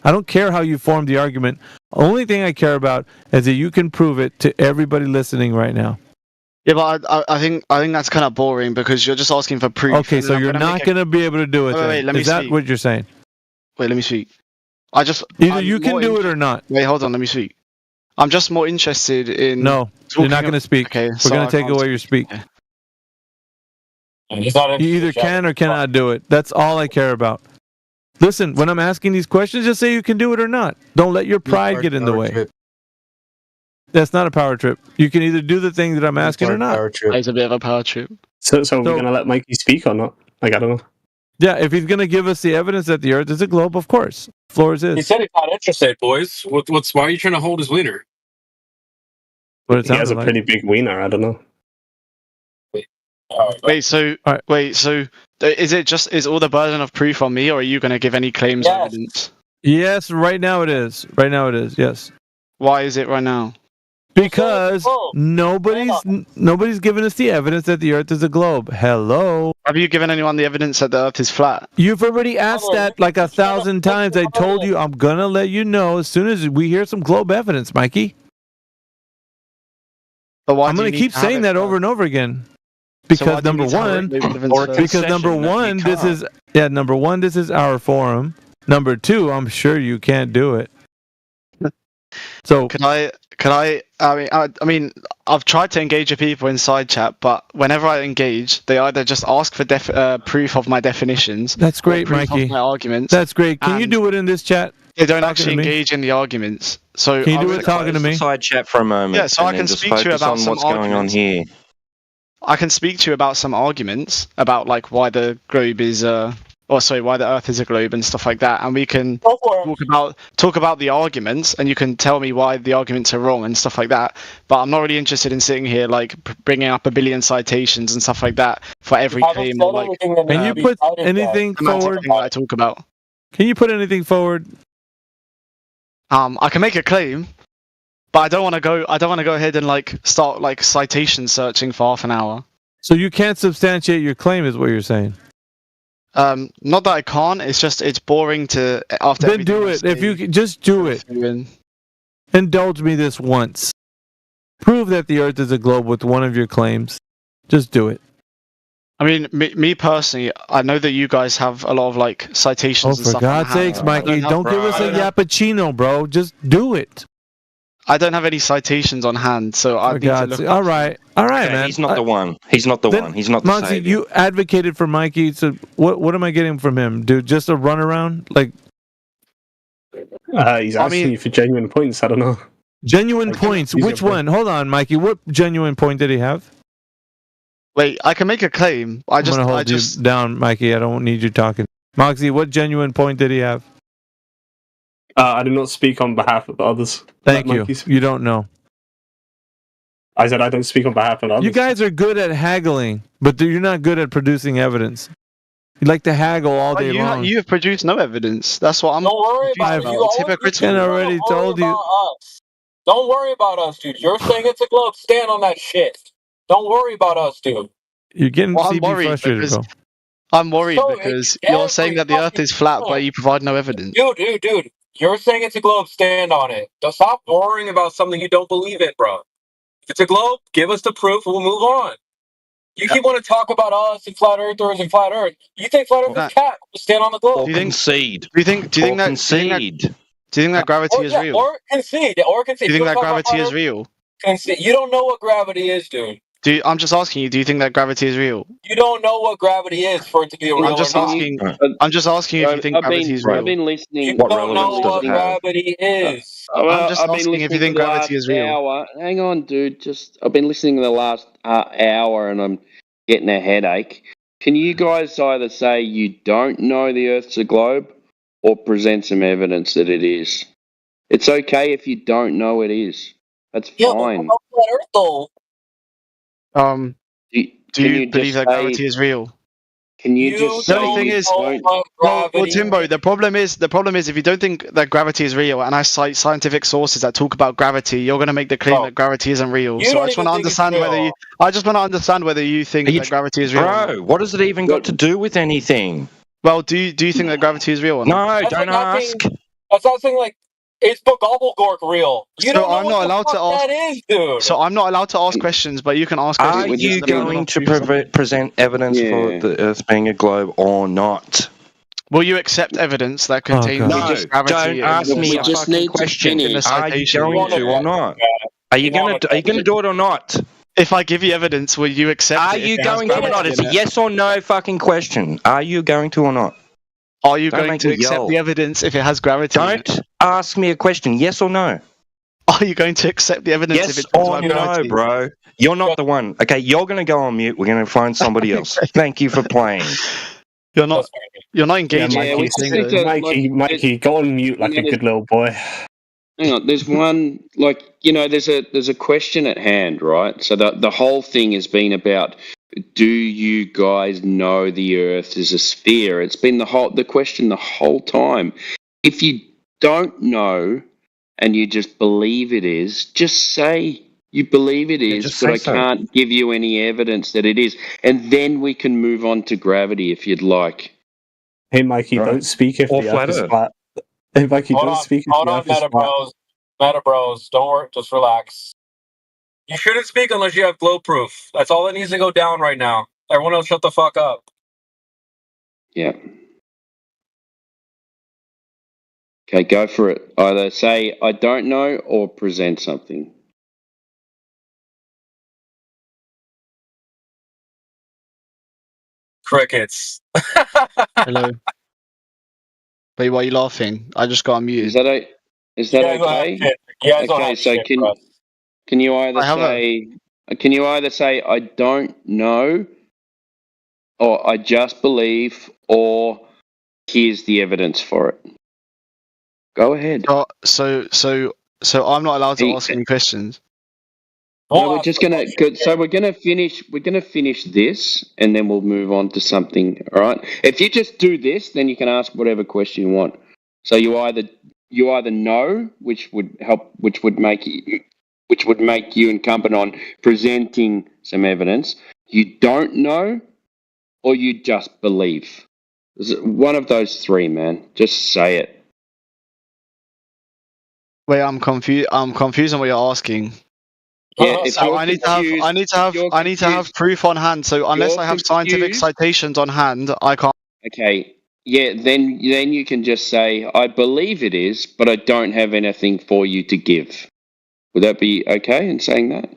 I don't care how you form the argument. Only thing I care about is that you can prove it to everybody listening right now. Yeah, but I think that's kind of boring because you're just asking for proof. Okay, so you're not going to be able to do it. Wait, let me is that speak. what you're saying? Wait, let me speak. Either you can do it or not. Wait, hold on, let me speak. I'm just more interested in. No, you're not going to speak. Okay, we're going to take away your speak. Okay. You either can or cannot do it. That's all I care about. Listen, when I'm asking these questions, just say you can do it or not. Don't let your pride get in the way. That's not a power trip. You can either do the thing that I'm asking or not. It's a bit of a power trip. So are we going to let Mikey speak or not? Like, I don't know. Yeah, if he's going to give us the evidence that the Earth is a globe, of course. Floor is his. He said he's not interested, boys. Why are you trying to hold his wiener? He has a pretty big wiener. I don't know. Wait, so is all the burden of proof on me, or are you going to give any claims or evidence? Yes, right now it is. Right now it is. Yes. Why is it right now? Because nobody's given us the evidence that the Earth is a globe. Hello. Have you given anyone the evidence that the Earth is flat? You've already asked that like 1,000 times. I told you I'm gonna let you know as soon as we hear some globe evidence, Mikey. But why I'm gonna keep saying that over and over again. Because number one, this is our forum. Number two, I'm sure you can't do it. So can I? I mean, I've tried to engage with people in side chat, but whenever I engage, they either just ask for proof of my definitions. That's great, Mikey. Of my arguments. That's great. Can you do it in this chat? They don't actually engage in the arguments. So can you do it talking to me? Side chat for a moment. Yeah, so I can speak to you about some what's going on here. I can speak to you about some arguments about like why the globe is why the Earth is a globe and stuff like that, and we can talk about the arguments, and you can tell me why the arguments are wrong and stuff like that. But I'm not really interested in sitting here like bringing up a billion citations and stuff like that for every claim. Or, like, can you put anything forward? That I talk about. Can you put anything forward? I can make a claim. But I don't want to go. I don't want to go ahead and like start like citation searching for half an hour. So you can't substantiate your claim, is what you're saying. Not that I can't. It's just it's boring to after. Then do it. If you just do it. Indulge me this once. Prove that the Earth is a globe with one of your claims. Just do it. I mean, me personally, I know that you guys have a lot of like citations and For stuff. God's sakes, Mikey, don't give us a yappuccino, bro. Just do it. I don't have any citations on hand, so I need to look. All right, man. He's not the one. He's not the one. He's not the Monty, savior. you advocated for Mikey. So what am I getting from him, dude? Just a runaround? Like, he's asking you for genuine points. I don't know. Genuine points. Which one? Hold on, Mikey. What genuine point did he have? Wait, I can make a claim. I'm gonna hold you down, Mikey. I don't need you talking. Moxie, what genuine point did he have? I do not speak on behalf of others. Thank you. You don't know. I said I don't speak on behalf of others. You guys are good at haggling, but you're not good at producing evidence. You like to haggle all day long. You have produced no evidence. That's what I'm. Don't worry about it. It's hypocritical. I already told you. Don't worry about us, dude. You're saying it's a globe. Stand on that shit. Don't worry about us, dude. You're getting CB frustrated, bro. I'm worried because you're saying that the Earth is flat, but you provide no evidence. Dude. You're saying it's a globe. Stand on it. Don't stop worrying about something you don't believe in, bro. If it's a globe, give us the proof and we'll move on. You keep wanting to talk about us and flat earthers and flat earth. You think flat earth is cat? Stand on the globe. Or concede. Do you think that gravity is real? Or concede. Do you think that gravity is real? Concede. You don't know what gravity is, dude. I'm just asking you. Do you think that gravity is real? You don't know what gravity is for it to be real. I'm just asking you if you think gravity is real. I've been listening. You don't know what gravity is. I'm just asking if you think gravity is real. Hang on, dude. I've been listening the last hour and I'm getting a headache. Can you guys either say you don't know the Earth's a globe or present some evidence that it is? It's okay if you don't know it is. That's fine. But flat earth, though. Do you believe that gravity is real? Can you just the only thing is, well, Timbo, the problem is if you don't think that gravity is real, and I cite scientific sources that talk about gravity, you're going to make the claim that gravity isn't real. So I just want to understand whether you think that gravity is real. Bro, what has it even got to do with anything? Well, do you think that gravity is real or not? No, don't ask. That's not saying like. Is Bogobelgork real? You don't know I'm not allowed to ask. That is, dude. So I'm not allowed to ask questions, but you can ask questions. Are you going to present evidence for the Earth being a globe or not? Will you accept evidence that contains just gravity? Don't ask me a fucking question. Are you going to or not? Are you going to do it or not? If I give you evidence, will you accept it? Are you going to or not? It's a yes or no fucking question. Are you going to or not? Are you going to accept the evidence if it has gravity? Don't ask me a question. Yes or no? Are you going to accept the evidence if it has gravity? Yes or no, bro? You're not the one. Okay, you're going to go on mute. We're going to find somebody else. Thank you for playing. You're not engaging. Yeah, Mikey, go on mute like a good little boy. Hang on, there's one there's a question at hand, right? So the whole thing has been about, do you guys know the Earth is a sphere? It's been the question the whole time. If you don't know and you just believe it is, just say you believe it is, but I can't give you any evidence that it is. And then we can move on to gravity if you'd like. Hey, Mikey, don't speak if the Earth is flat. Hey, Mikey, don't speak if the Earth is flat. Meta bros, don't worry, just relax. You shouldn't speak unless you have glow proof. That's all that needs to go down right now. Everyone else shut the fuck up. Yeah. Okay, go for it. Either say, I don't know, or present something. Crickets. Hello. Wait, why are you laughing? I just got unmuted. Is that okay? Okay, so can you either say I don't know, or I just believe, or here's the evidence for it. Go ahead. So I'm not allowed to ask any questions. No, we're just gonna. So we're gonna finish. We're gonna finish this, and then we'll move on to something. All right. If you just do this, then you can ask whatever question you want. So you either you either know, which would make you incumbent on presenting some evidence. You don't know, or you just believe. One of those three, man. Just say it. Wait, I'm confused. I'm confused on what you're asking. Yeah, if So you're I need to have proof on hand. So unless I have scientific citations on hand, I can't. Okay. Yeah, then you can just say, I believe it is, but I don't have anything for you to give. Would that be okay in saying that?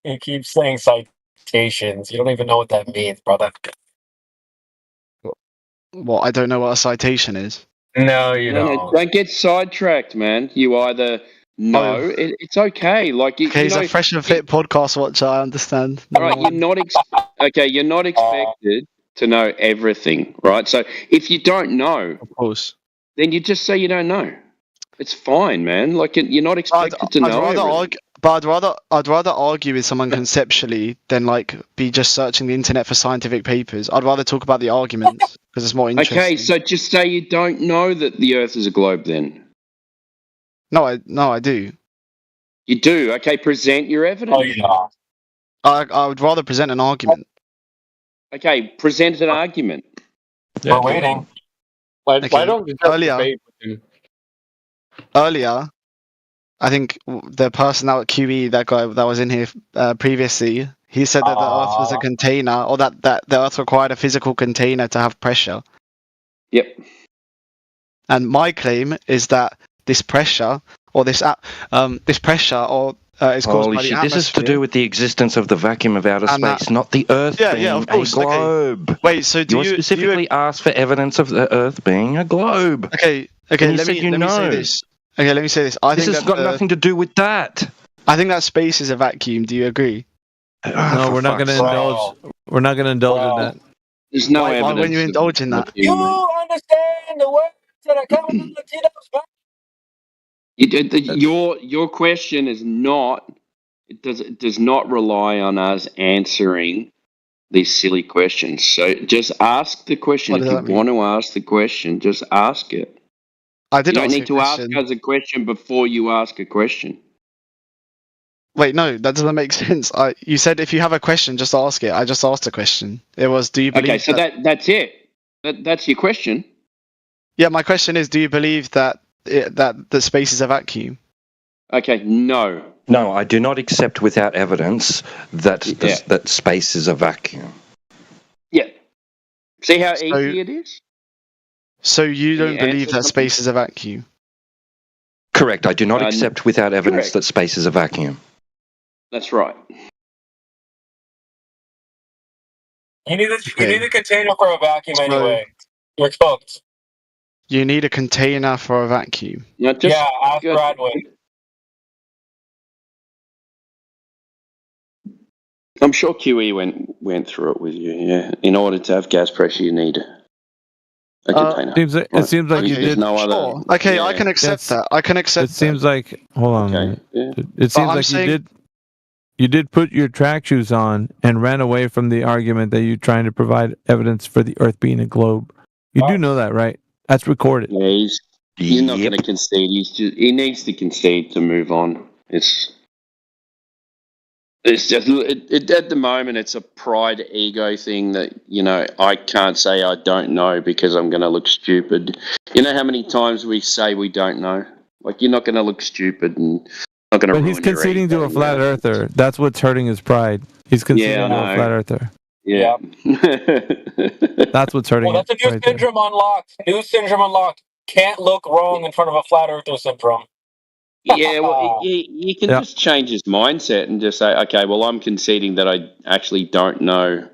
You keep saying citations. You don't even know what that means, brother. Well, I don't know what a citation is. No, you don't. Don't get sidetracked, man. You either know, it's okay. Like Okay, he's a fresh and fit podcast watcher. I understand. All right, you're not you're not expected to know everything, right? So if you don't know, of course, then you just say you don't know. It's fine, man. Like you're not expected to know everything. But I'd rather argue with someone conceptually than like be just searching the internet for scientific papers. I'd rather talk about the arguments because it's more interesting. Okay, so just say you don't know that the Earth is a globe, then. No, I do. You do. Okay, present your evidence. Oh, yeah. I would rather present an argument. Okay, present an argument. We're waiting. Why don't you just debate with him? Earlier, I think the person out at QE, that guy that was in here previously, he said that the Earth was a container, or that the Earth required a physical container to have pressure. Yep. And my claim is that this pressure, or is caused by the atmosphere. This is to do with the existence of the vacuum of outer space, not the Earth being of course, a globe. Okay. Wait, so you specifically asked for evidence of the Earth being a globe. Okay. And let me say this. Okay, let me say this. This has got nothing to do with that. I think that space is a vacuum. Do you agree? No, we're not going to indulge. We're not going to indulge in that. There's no evidence. Why wouldn't you indulge in that? You understand the words that are coming from the Latinos, Your question is not. It does not rely on us answering these silly questions. So just ask the question. If you want to ask the question, just ask it. I did. You don't need to ask us a question before you ask a question. Wait, no, that doesn't make sense. You said if you have a question, just ask it. I just asked a question. It was, do you believe? Okay, so that's it. That's your question. Yeah, my question is, do you believe that the space is a vacuum? Okay, no. No, I do not accept without evidence that that space is a vacuum. Yeah. See how easy it is? So you don't believe that space is a vacuum? Correct. I do not accept without evidence that space is a vacuum. That's right. You need a container for a vacuum anyway. You're exposed. You need a container for a vacuum. Ask Bradway. I'm sure QE went through it with you. Yeah. In order to have gas pressure, you need a container. It seems like you did. No other. Okay, I can accept that. I can accept. It seems like. Hold on. Okay. Yeah. It seems like you did put your track shoes on and ran away from the argument that you're trying to provide evidence for the Earth being a globe. You do know that, right? That's recorded. Yeah, he's not going to concede. He needs to concede to move on. It's just at the moment it's a pride ego thing that I can't say I don't know because I'm going to look stupid. You know how many times we say we don't know? Like you're not going to look stupid and not going to. But he's conceding to a flat earther. That's what's hurting his pride. He's conceding to a flat earther. Yeah. That's what's hurting. Well, that's a new syndrome unlocked. New syndrome unlocked. Can't look wrong in front of a flat earther syndrome. Yeah, well, you can just change his mindset and just say, okay, well, I'm conceding that I actually don't know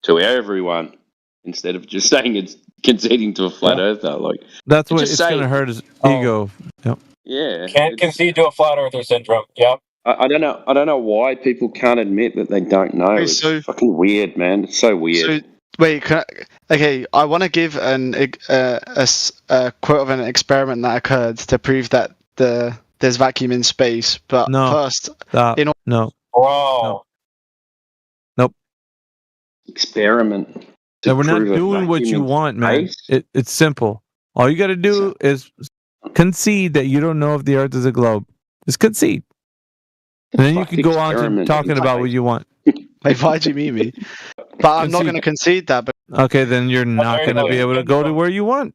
to everyone, instead of just saying it's conceding to a flat earther. Like that's what it's going to hurt his ego. Yep. Yeah, can't concede to a flat earther syndrome. Yep. I don't know. I don't know why people can't admit that they don't know. It's fucking weird, man. It's so weird. So, wait, I want to give a quote of an experiment that occurred to prove that there's vacuum in space. But first, no. Nope. Experiment. So we're not doing what you want, man. It's simple. All you got to do is Concede that you don't know if the Earth is a globe. Just concede. And then you can go on to talking about what you want. Wait, why'd you meet me? But I'm not going to concede that. But okay, then you're not going to be able to go to where you want.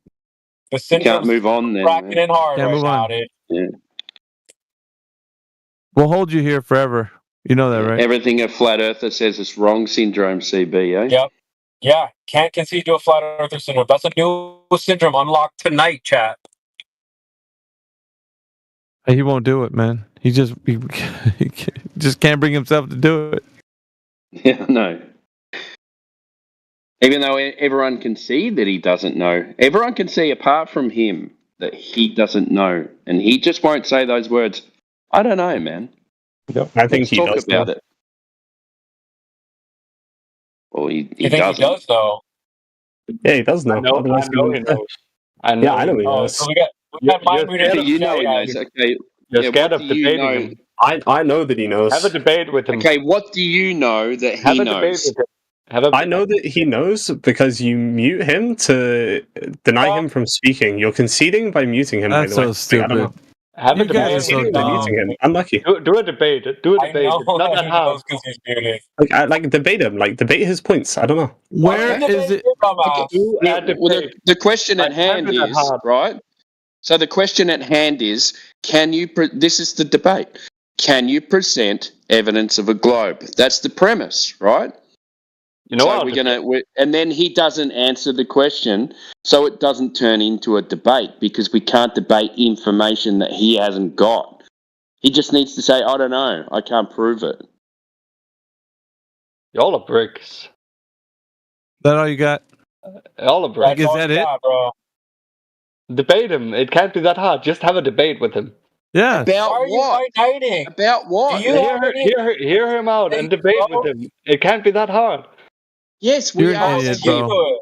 You can't move on then. Cracking in hard Can't right move now, on. dude. Yeah. We'll hold you here forever. You know that, right? Everything a flat earther says is wrong syndrome, CB, eh? Yep. Yeah, can't concede to a flat earther syndrome. That's a new syndrome unlocked tonight, chat. He won't do it, man. He just can't bring himself to do it. Yeah, no. Even though everyone can see that he doesn't know. Everyone can see apart from him that he doesn't know. And he just won't say those words. I don't know, man. Yep. I think he talk does about know. it. Well, he You think doesn't. he does, though? Yeah, he does know. I know he knows. I know he knows. So we got mind reading. You know he knows. Okay. You're Yeah, scared what of do you debating know? him. I know that he knows. Have a debate with him. Okay, what do you know that he Have a debate knows? with him. I know that he knows because you mute him to deny him from speaking. You're conceding by muting him. That's by the way. so I don't know. stupid. Have a You guys debate. are so By muting him. Unlucky. Do a debate. Do a I debate. know It's not that he hard. knows because he's muted. Like debate him. Like debate his points. I don't know. Where is it? Do a Well, debate. the question at Like, can't hand be that is, hard. right? So the question at hand is, can you, this is the debate, can you present evidence of a globe? That's the premise, right? You know so and then he doesn't answer the question, so it doesn't turn into a debate because we can't debate information that he hasn't got. He just needs to say, I don't know, I can't prove it. Y'all are bricks. That all you got? Y'all are bricks. Is that it? Bro. Debate him. It can't be that hard. Just have a debate with him. Yeah. About Why are what? you hiding? About what? Do you Hear him out and debate with him. It can't be that hard. Yes, we You're an asked idiot, him. bro.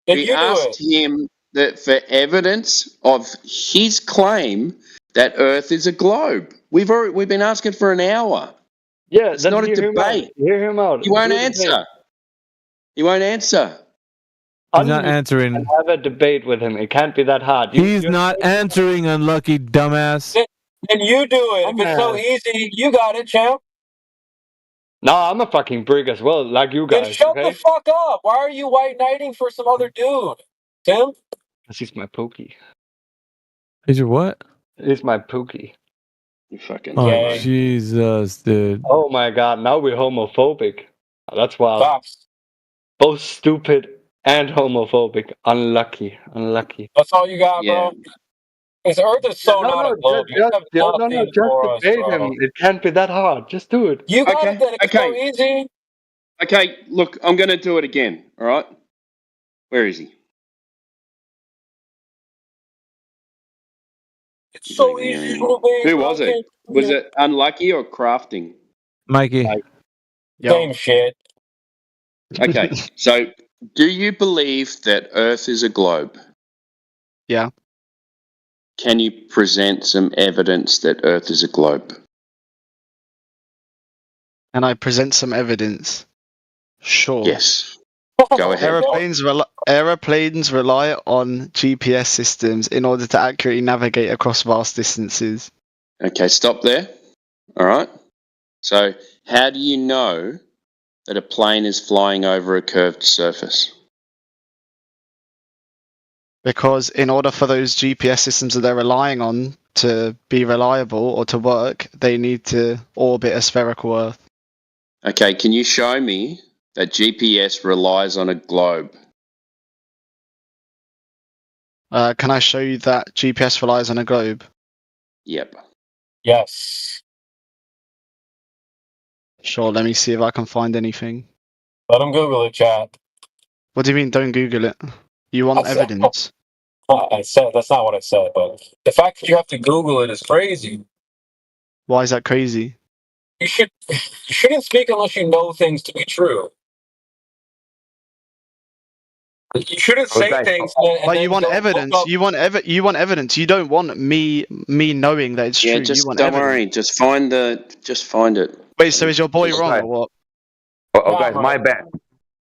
We asked him that for evidence of his claim that Earth is a globe. We've been asking for an hour. Yeah, it's not a debate. Hear him out. He won't answer. He won't answer. He's not answering. Have a debate with him. It can't be that hard. He's not answering, unlucky dumbass. Then you do it. If it's so easy, you got it, champ. No, I'm a fucking brick as well, like you guys. Then shut okay? the fuck up. Why are you white knighting for some other dude? Tim? This is my pookie. Is your what? It's my pookie. You fucking. Oh, Jesus, dude. Oh my god, now we're homophobic. That's wild. Facts. Both stupid and homophobic. Unlucky. That's all you got, bro? Because Earth is so not a globe. Just debate him. It can't be that hard. Just do it. You got it then. It's so easy. Okay, look, I'm going to do it again, all right? Where is he? It's so easy. Who was it? Was it Unlucky or Crafting? Mikey. Same shit. Okay, so do you believe that Earth is a globe? Yeah. Can you present some evidence that Earth is a globe? And I present some evidence. Sure. Yes. Go ahead. Aeroplanes rely on GPS systems in order to accurately navigate across vast distances. Okay, stop there. All right. So, how do you know that a plane is flying over a curved surface? Because in order for those GPS systems that they're relying on to be reliable or to work, they need to orbit a spherical Earth. Okay, can you show me that GPS relies on a globe? Can I show you that GPS relies on a globe? Yep. Yes. Sure, let me see if I can find anything. Let him Google it, chat. What do you mean, don't Google it? You want evidence? I said that's not what I said, but the fact that you have to Google it is crazy. Why is that crazy? You shouldn't speak unless you know things to be true. You shouldn't say things. But you want evidence. You want evidence. You don't want me knowing that it's true. Just you want don't evidence. worry. Just find it. Wait, so is your boy wrong or what? Oh, guys, my bad.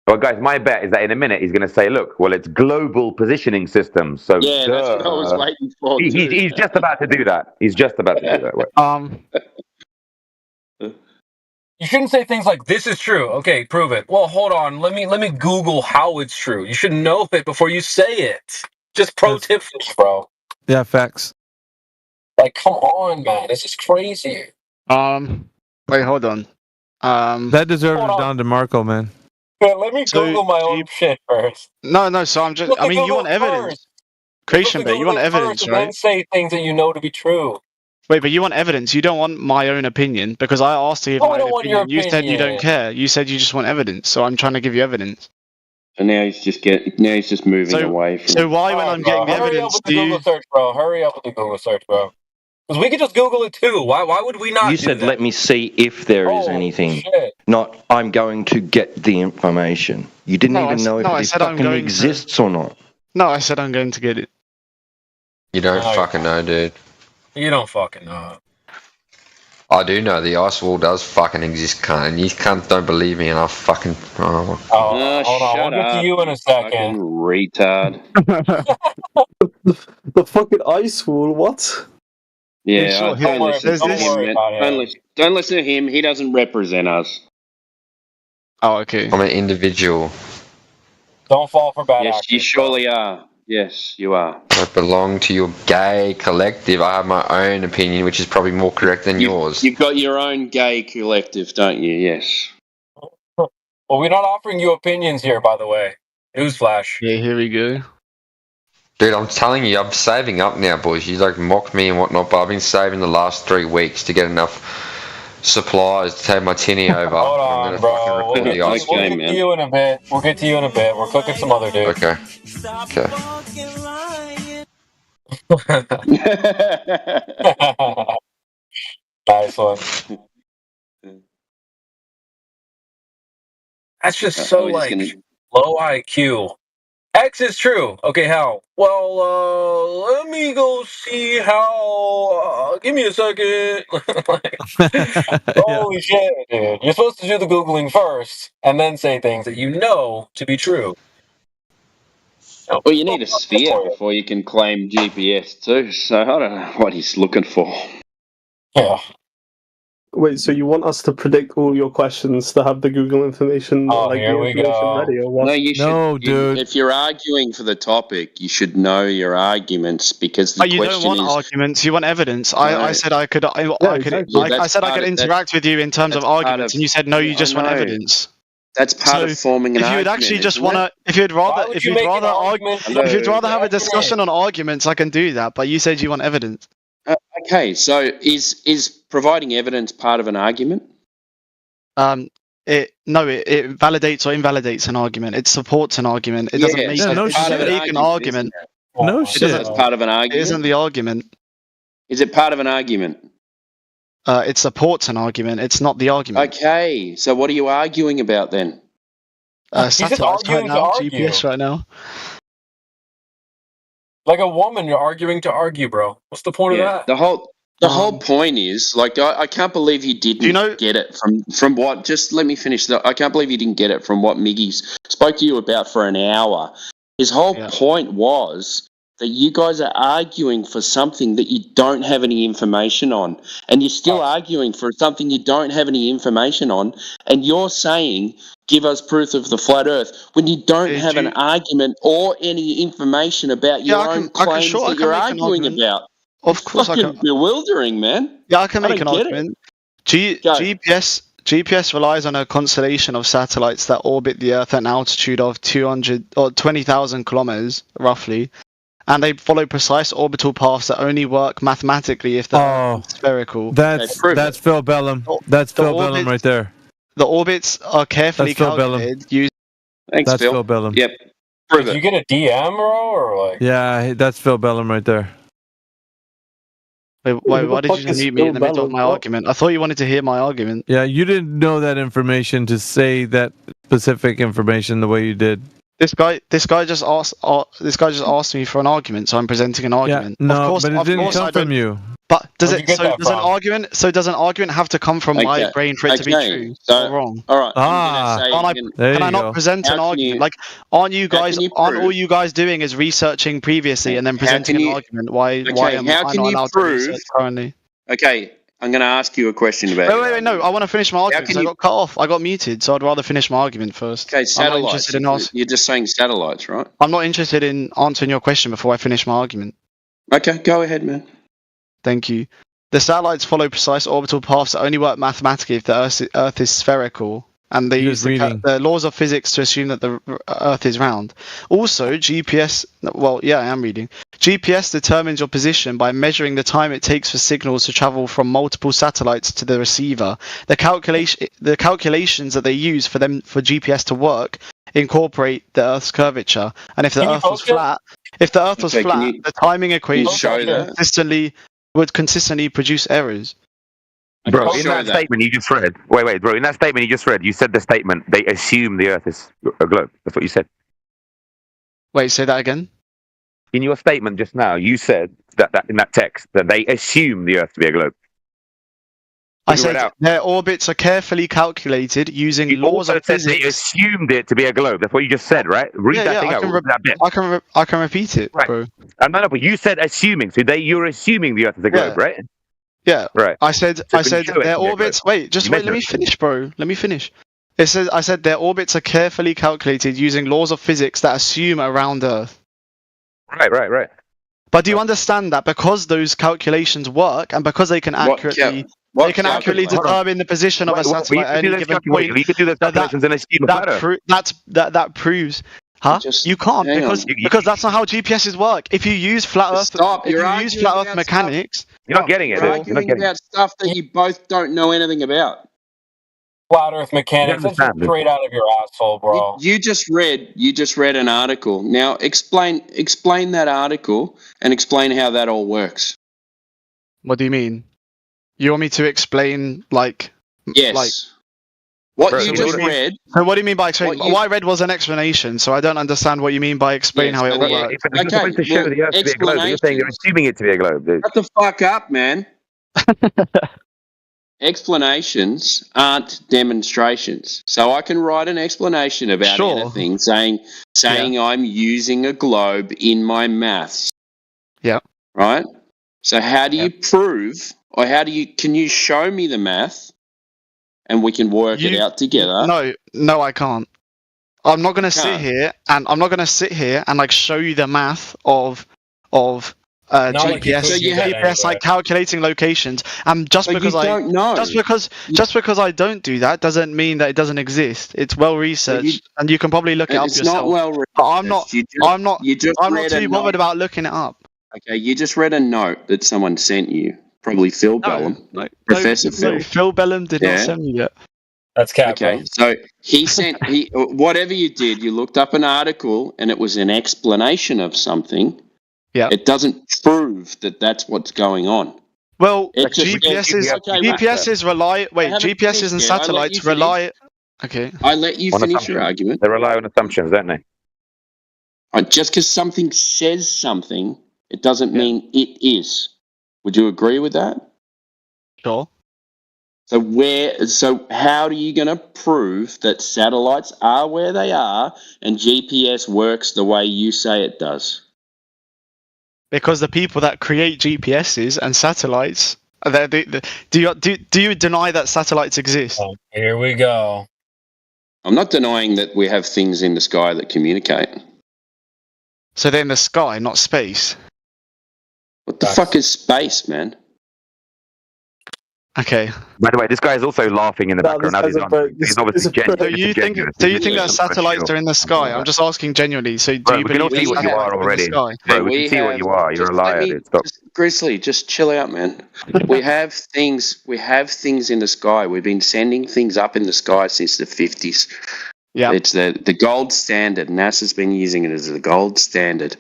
Well, guys, my bet is that in a minute he's going to say, "Look, well, it's global positioning systems." So Yeah, that's what I was waiting for. He's just about to do that. He's just about to do that. You shouldn't say things like "This is true." Okay, prove it. Well, hold on. Let me Google how it's true. You should know it before you say it. Just pro tip for you, bro. Yeah, facts. Like, come on, man. This is crazy. Wait, hold on. That deserves Don DeMarco, man. But let me Google my own shit first. No. So I'm just. I mean, you want evidence? Creation bait. You want evidence, right? And then say things that you know to be true. Wait, but you want evidence. You don't want my own opinion because I asked you my opinion. You said you don't care. You said you just want evidence. So I'm trying to give you evidence. And now he's just moving away from. So why, when I'm getting the evidence, do you... Google search, bro? Hurry up with the Google search, bro. Because we could just Google it too. Why would we not? You said, "Let me see if there is anything." Shit. Not, "I'm going to get the information." You didn't even know if it fucking exists or not. No, I said I'm going to get it. You don't fucking know, dude. You don't fucking know. I do know the ice wall does fucking exist, cunt, and you cunts don't believe me, and I'll fucking. Hold on, we'll get to you in a second. Retard. the fucking ice wall, what? Yeah, don't listen to him. He doesn't represent us. Oh, okay. I'm an individual. Don't fall for bad Yes, actors, you surely are. Yes, you are. I belong to your gay collective. I have my own opinion, which is probably more correct than yours. You've got your own gay collective, don't you? Yes. Well, we're not offering you opinions here, by the way. Newsflash. Yeah, here we go. Dude, I'm telling you, I'm saving up now, boys. You like mock me and whatnot, but I've been saving the last 3 weeks to get enough supplies to take my tinny over. Hold on, bro. We'll get to you in a bit. We're cooking some other dudes. Okay. Nice one. That's just so low IQ. X is true. Okay, how? Well, let me go see how. Give me a second. Holy shit, dude! You're supposed to do the Googling first, and then say things that you know to be true. Well, you need a sphere before you can claim GPS too. So I don't know what he's looking for. Yeah. Wait, so you want us to predict all your questions to have the Google information, here we go. ready, or what? No, you should. No, dude. If you're arguing for the topic, you should know your arguments because the you question don't want is. arguments. You want evidence. I said I could. I said I could interact with you in terms of arguments, and you said no. You just want evidence. That's part of forming an argument. If you would actually just want to, if you'd rather have a discussion on arguments, I can do that. But you said you want evidence. Okay, so is providing evidence part of an argument? It validates or invalidates an argument. It supports an argument. It doesn't make an argument. No shit. It's part of an argument. It isn't the argument. Is it part of an argument? It supports an argument. It's not the argument. Okay, so what are you arguing about then? Satellites right now, GPS right now. Like a woman, you're arguing to argue, bro. What's the point of that? The whole point is, like, I can't believe you didn't get it from what. Just let me finish. I can't believe you didn't get it from what Miggy's spoke to you about for an hour. His whole point was that you guys are arguing for something that you don't have any information on, and you're still arguing for something you don't have any information on, and you're saying, give us proof of the flat earth, when you don't have an argument or any information about your own claims that you're arguing about. Of course, it's fucking bewildering, man. Yeah, I can make an argument. GPS relies on a constellation of satellites that orbit the Earth at an altitude of 200 or 20,000 kilometers, roughly, and they follow precise orbital paths that only work mathematically if they're spherical. That's Phil Bellum. That's Phil Bellum right there. The orbits are carefully calculated. Thanks, Phil Bellum. Yep. Did you get a DM, bro, or like? Yeah, that's Phil Bellum right there. Wait, why did you mute me in the middle of my argument? I thought you wanted to hear my argument. Yeah, you didn't know that information to say that specific information the way you did. This guy just asked me for an argument, so I'm presenting an argument. Yeah, no, but it didn't come from you. But does Where'd you get that does an from? argument have to come from my brain for it to be true so, or wrong? All right. Can I not present an argument? Like, aren't all you guys doing is researching previously and then presenting an argument? Why am I not allowed to research currently? Okay, I'm going to ask you a question about. Wait, no. I want to finish my argument. I got cut off. I got muted, so I'd rather finish my argument first. Okay, satellites. You're just saying satellites, right? I'm not interested in answering your question before I finish my argument. Okay, go ahead, man. Thank you. The satellites follow precise orbital paths that only work mathematically if the Earth is spherical, and they use the laws of physics to assume that the Earth is round. Also, GPS... Well, yeah, I am reading. GPS determines your position by measuring the time it takes for signals to travel from multiple satellites to the receiver. The calculations that they use for GPS to work incorporate the Earth's curvature. And if the Earth was flat, the timing equation would consistently produce errors. Bro, in that statement you just read, wait, bro, in that statement you just read, you said the statement, they assume the Earth is a globe. That's what you said. Wait, say that again? In your statement just now, you said that in that text, that they assume the Earth to be a globe. I said their orbits are carefully calculated using laws of physics. They assumed it to be a globe. That's what you just said, right? Read that thing out. That bit. I can repeat it, right. bro. No, but you said assuming. So you're assuming the Earth is a globe, right? Yeah. Right. I said their orbits. Wait, let me finish, bro. Let me finish. I said their orbits are carefully calculated using laws of physics that assume a round Earth. Right. But do you understand that because those calculations work and because they can accurately determine the position of a satellite at any given point, you could do those calculations and assume that proves. Huh? You can't because that's not how GPSs work. If you use flat Earth mechanics, you're not getting it. You're arguing about stuff that you both don't know anything about. Flat Earth mechanics. That's straight out of your asshole, bro. You just read an article. Now explain that article and explain how that all works. What do you mean? You want me to explain Yes. What you just read. So what do you mean by explain? What I read was an explanation, so I don't understand what you mean by explain how it works. You're supposed to show the Earth to be a globe. You're saying you're assuming it to be a globe, dude. Shut the fuck up, man. Explanations aren't demonstrations. So I can write an explanation about anything saying I'm using a globe in my maths. Yeah. Right? So how do you prove, or can you show me the math and we can work it out together? No, I can't. I'm not going to sit here and show you the math of GPS. So GPS calculating locations, and just because I don't do that doesn't mean that it doesn't exist. It's well researched, and you can probably look it up yourself. It's not well researched. But I'm not too bothered about looking it up. Okay, you just read a note that someone sent you, probably Phil Bellum, Professor Phil. Phil Bellum did not send me yet. That's cap. Okay, so he sent whatever you did, you looked up an article and it was an explanation of something. Yeah. It doesn't prove that that's what's going on. Well, GPSs and satellites rely. Okay. I let you finish your argument. They rely on assumptions, don't they? Just because something says something, it doesn't mean it is. Would you agree with that? Sure. So how are you going to prove that satellites are where they are and GPS works the way you say it does? Because the people that create GPSs and satellites, do you deny that satellites exist? Oh, here we go. I'm not denying that we have things in the sky that communicate. So they're in the sky, not space. What the fuck is space, man? Okay. By the way, this guy is also laughing in the background. He's obviously genuine. Do you think that satellites are in the sky? I'm just asking genuinely. So do you believe we can see what you are already? Bro, we can see what you are. You're a liar, dude. Stop. Grizzly, just chill out, man. We have things in the sky. We've been sending things up in the sky since the 50s. Yeah. It's the gold standard. NASA's been using it as the gold standard.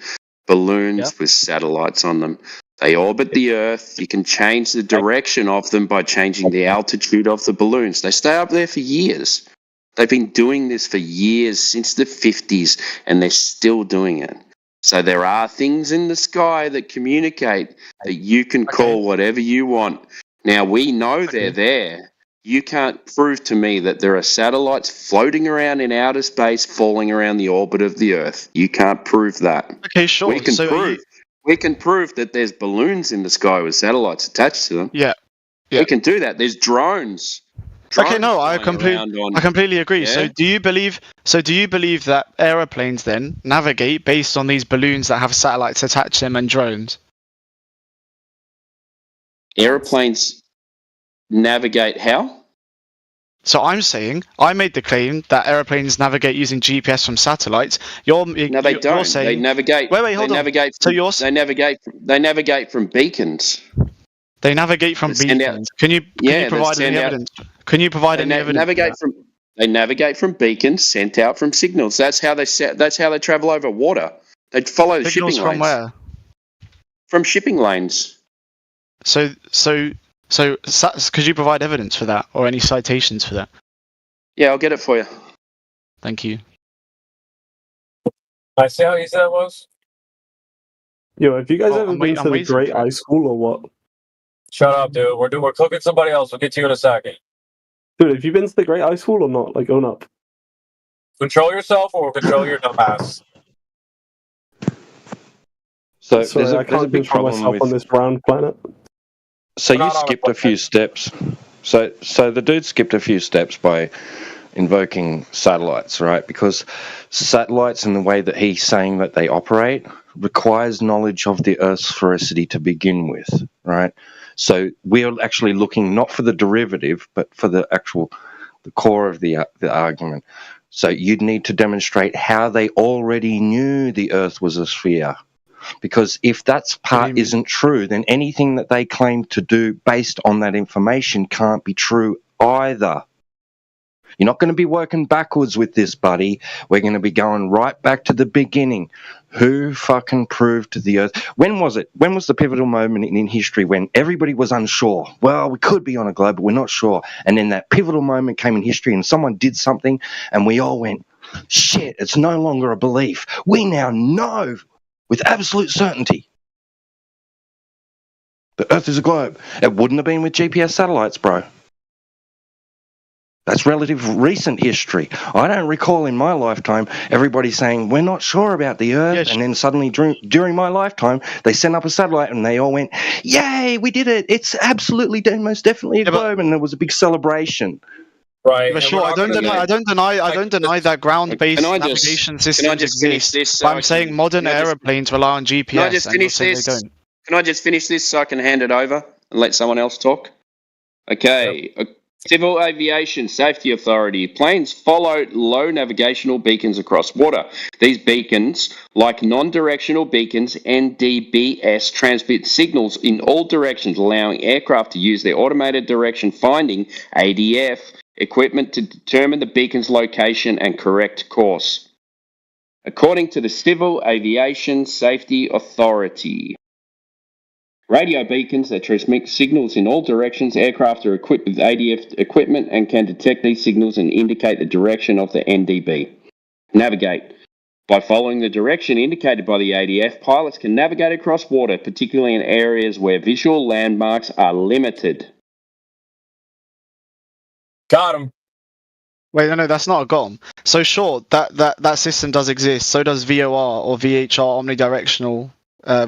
Balloons with satellites on them. They orbit the Earth. You can change the direction of them by changing the altitude of the balloons. They stay up there for years. They've been doing this for years, since the 50s, and they're still doing it. So there are things in the sky that communicate that you can call whatever you want. Now, we know they're there. You can't prove to me that there are satellites floating around in outer space falling around the orbit of the Earth. You can't prove that. Okay, sure. We can prove that there's balloons in the sky with satellites attached to them. Yeah. We can do that. There's drones. Okay, no, I completely agree. Yeah? So do you believe that aeroplanes then navigate based on these balloons that have satellites attached to them and drones? Aeroplanes navigate how? So I'm saying, I made the claim that aeroplanes navigate using GPS from satellites. No, they don't. You're saying, they navigate. Wait, hold on. Navigate from, They navigate from beacons. They navigate from beacons. Can you provide any evidence? Can you provide any evidence? They navigate from beacons sent out from signals. That's how they travel over water. They follow Signals shipping lanes. from where? From shipping lanes. So, could you provide evidence for that or any citations for that? Yeah, I'll get it for you. Thank you. I see how easy that was. Yo, have you guys ever been to the Great Ice School or what? Shut up, dude. We're cooking somebody else. We'll get to you in a second. Dude, have you been to the Great Ice School or not? Like, own up. Control yourself or control your dumb ass. So Sorry, there's I a can't big control problem myself with on this round planet. So you skipped a few steps. So the dude skipped a few steps by invoking satellites, right? Because satellites and the way that he's saying that they operate requires knowledge of the Earth's sphericity to begin with, right? So we're actually looking not for the derivative, but for the core of the argument. So you'd need to demonstrate how they already knew the Earth was a sphere. Because if that part isn't true, then anything that they claim to do based on that information can't be true either. You're not going to be working backwards with this, buddy. We're going to be going right back to the beginning. Who fucking proved the Earth? When was it? When was the pivotal moment in history when everybody was unsure? Well, we could be on a globe, but we're not sure. And then that pivotal moment came in history and someone did something and we all went, shit, it's no longer a belief. We now know with absolute certainty the Earth is a globe. It wouldn't have been with GPS satellites, bro. That's relative recent history. I don't recall in my lifetime everybody saying, we're not sure about the Earth, and then suddenly during my lifetime, they sent up a satellite and they all went, yay, we did it. It's absolutely, most definitely a globe, and there was a big celebration. Right. But sure, I don't deny that ground-based navigation systems exist. But I'm saying modern aeroplanes rely on GPS. Can I just finish this? Can I just finish this so I can hand it over and let someone else talk? Okay. Yep. Civil Aviation Safety Authority. Planes follow low navigational beacons across water. These beacons, like non-directional beacons, NDBS, transmit signals in all directions, allowing aircraft to use their automated direction finding, ADF, equipment to determine the beacon's location and correct course. According to the Civil Aviation Safety Authority, radio beacons that transmit signals in all directions. Aircraft are equipped with ADF equipment and can detect these signals and indicate the direction of the NDB. Navigate. By following the direction indicated by the ADF, pilots can navigate across water, particularly in areas where visual landmarks are limited. Got him. Wait, no, that's not a got him. So sure, that system does exist. So does VOR or VHR, omnidirectional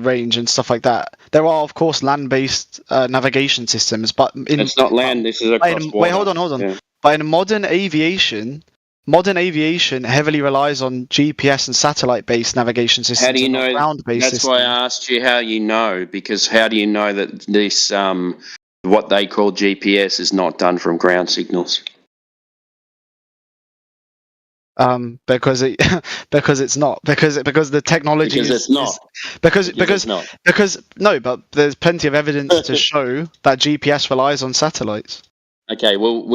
range and stuff like that. There are, of course, land-based navigation systems, but it's not land. This is across water. Wait, hold on. Yeah. But in modern aviation heavily relies on GPS and satellite-based navigation systems. How do you know? Ground-based That's why I asked you how you know, because how do you know that this what they call GPS is not done from ground signals? Because it's not because the technology but there's plenty of evidence to show that GPS relies on satellites. Okay, well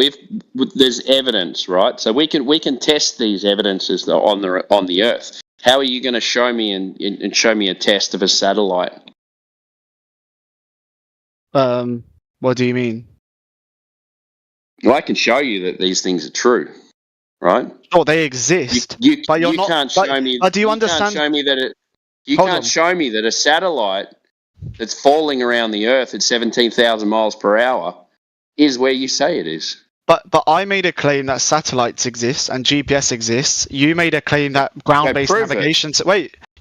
there's evidence, right? So we can test these evidences on the Earth. How are you going to show me and show me a test of a satellite? What do you mean? Well, I can show you that these things are true. Right? Sure, they exist. But you can't show me. Do you understand? Can't show me that it. You can't show me that a satellite that's falling around the Earth at 17,000 miles per hour is where you say it is. But I made a claim that satellites exist and GPS exists. You made a claim that ground-based navigation.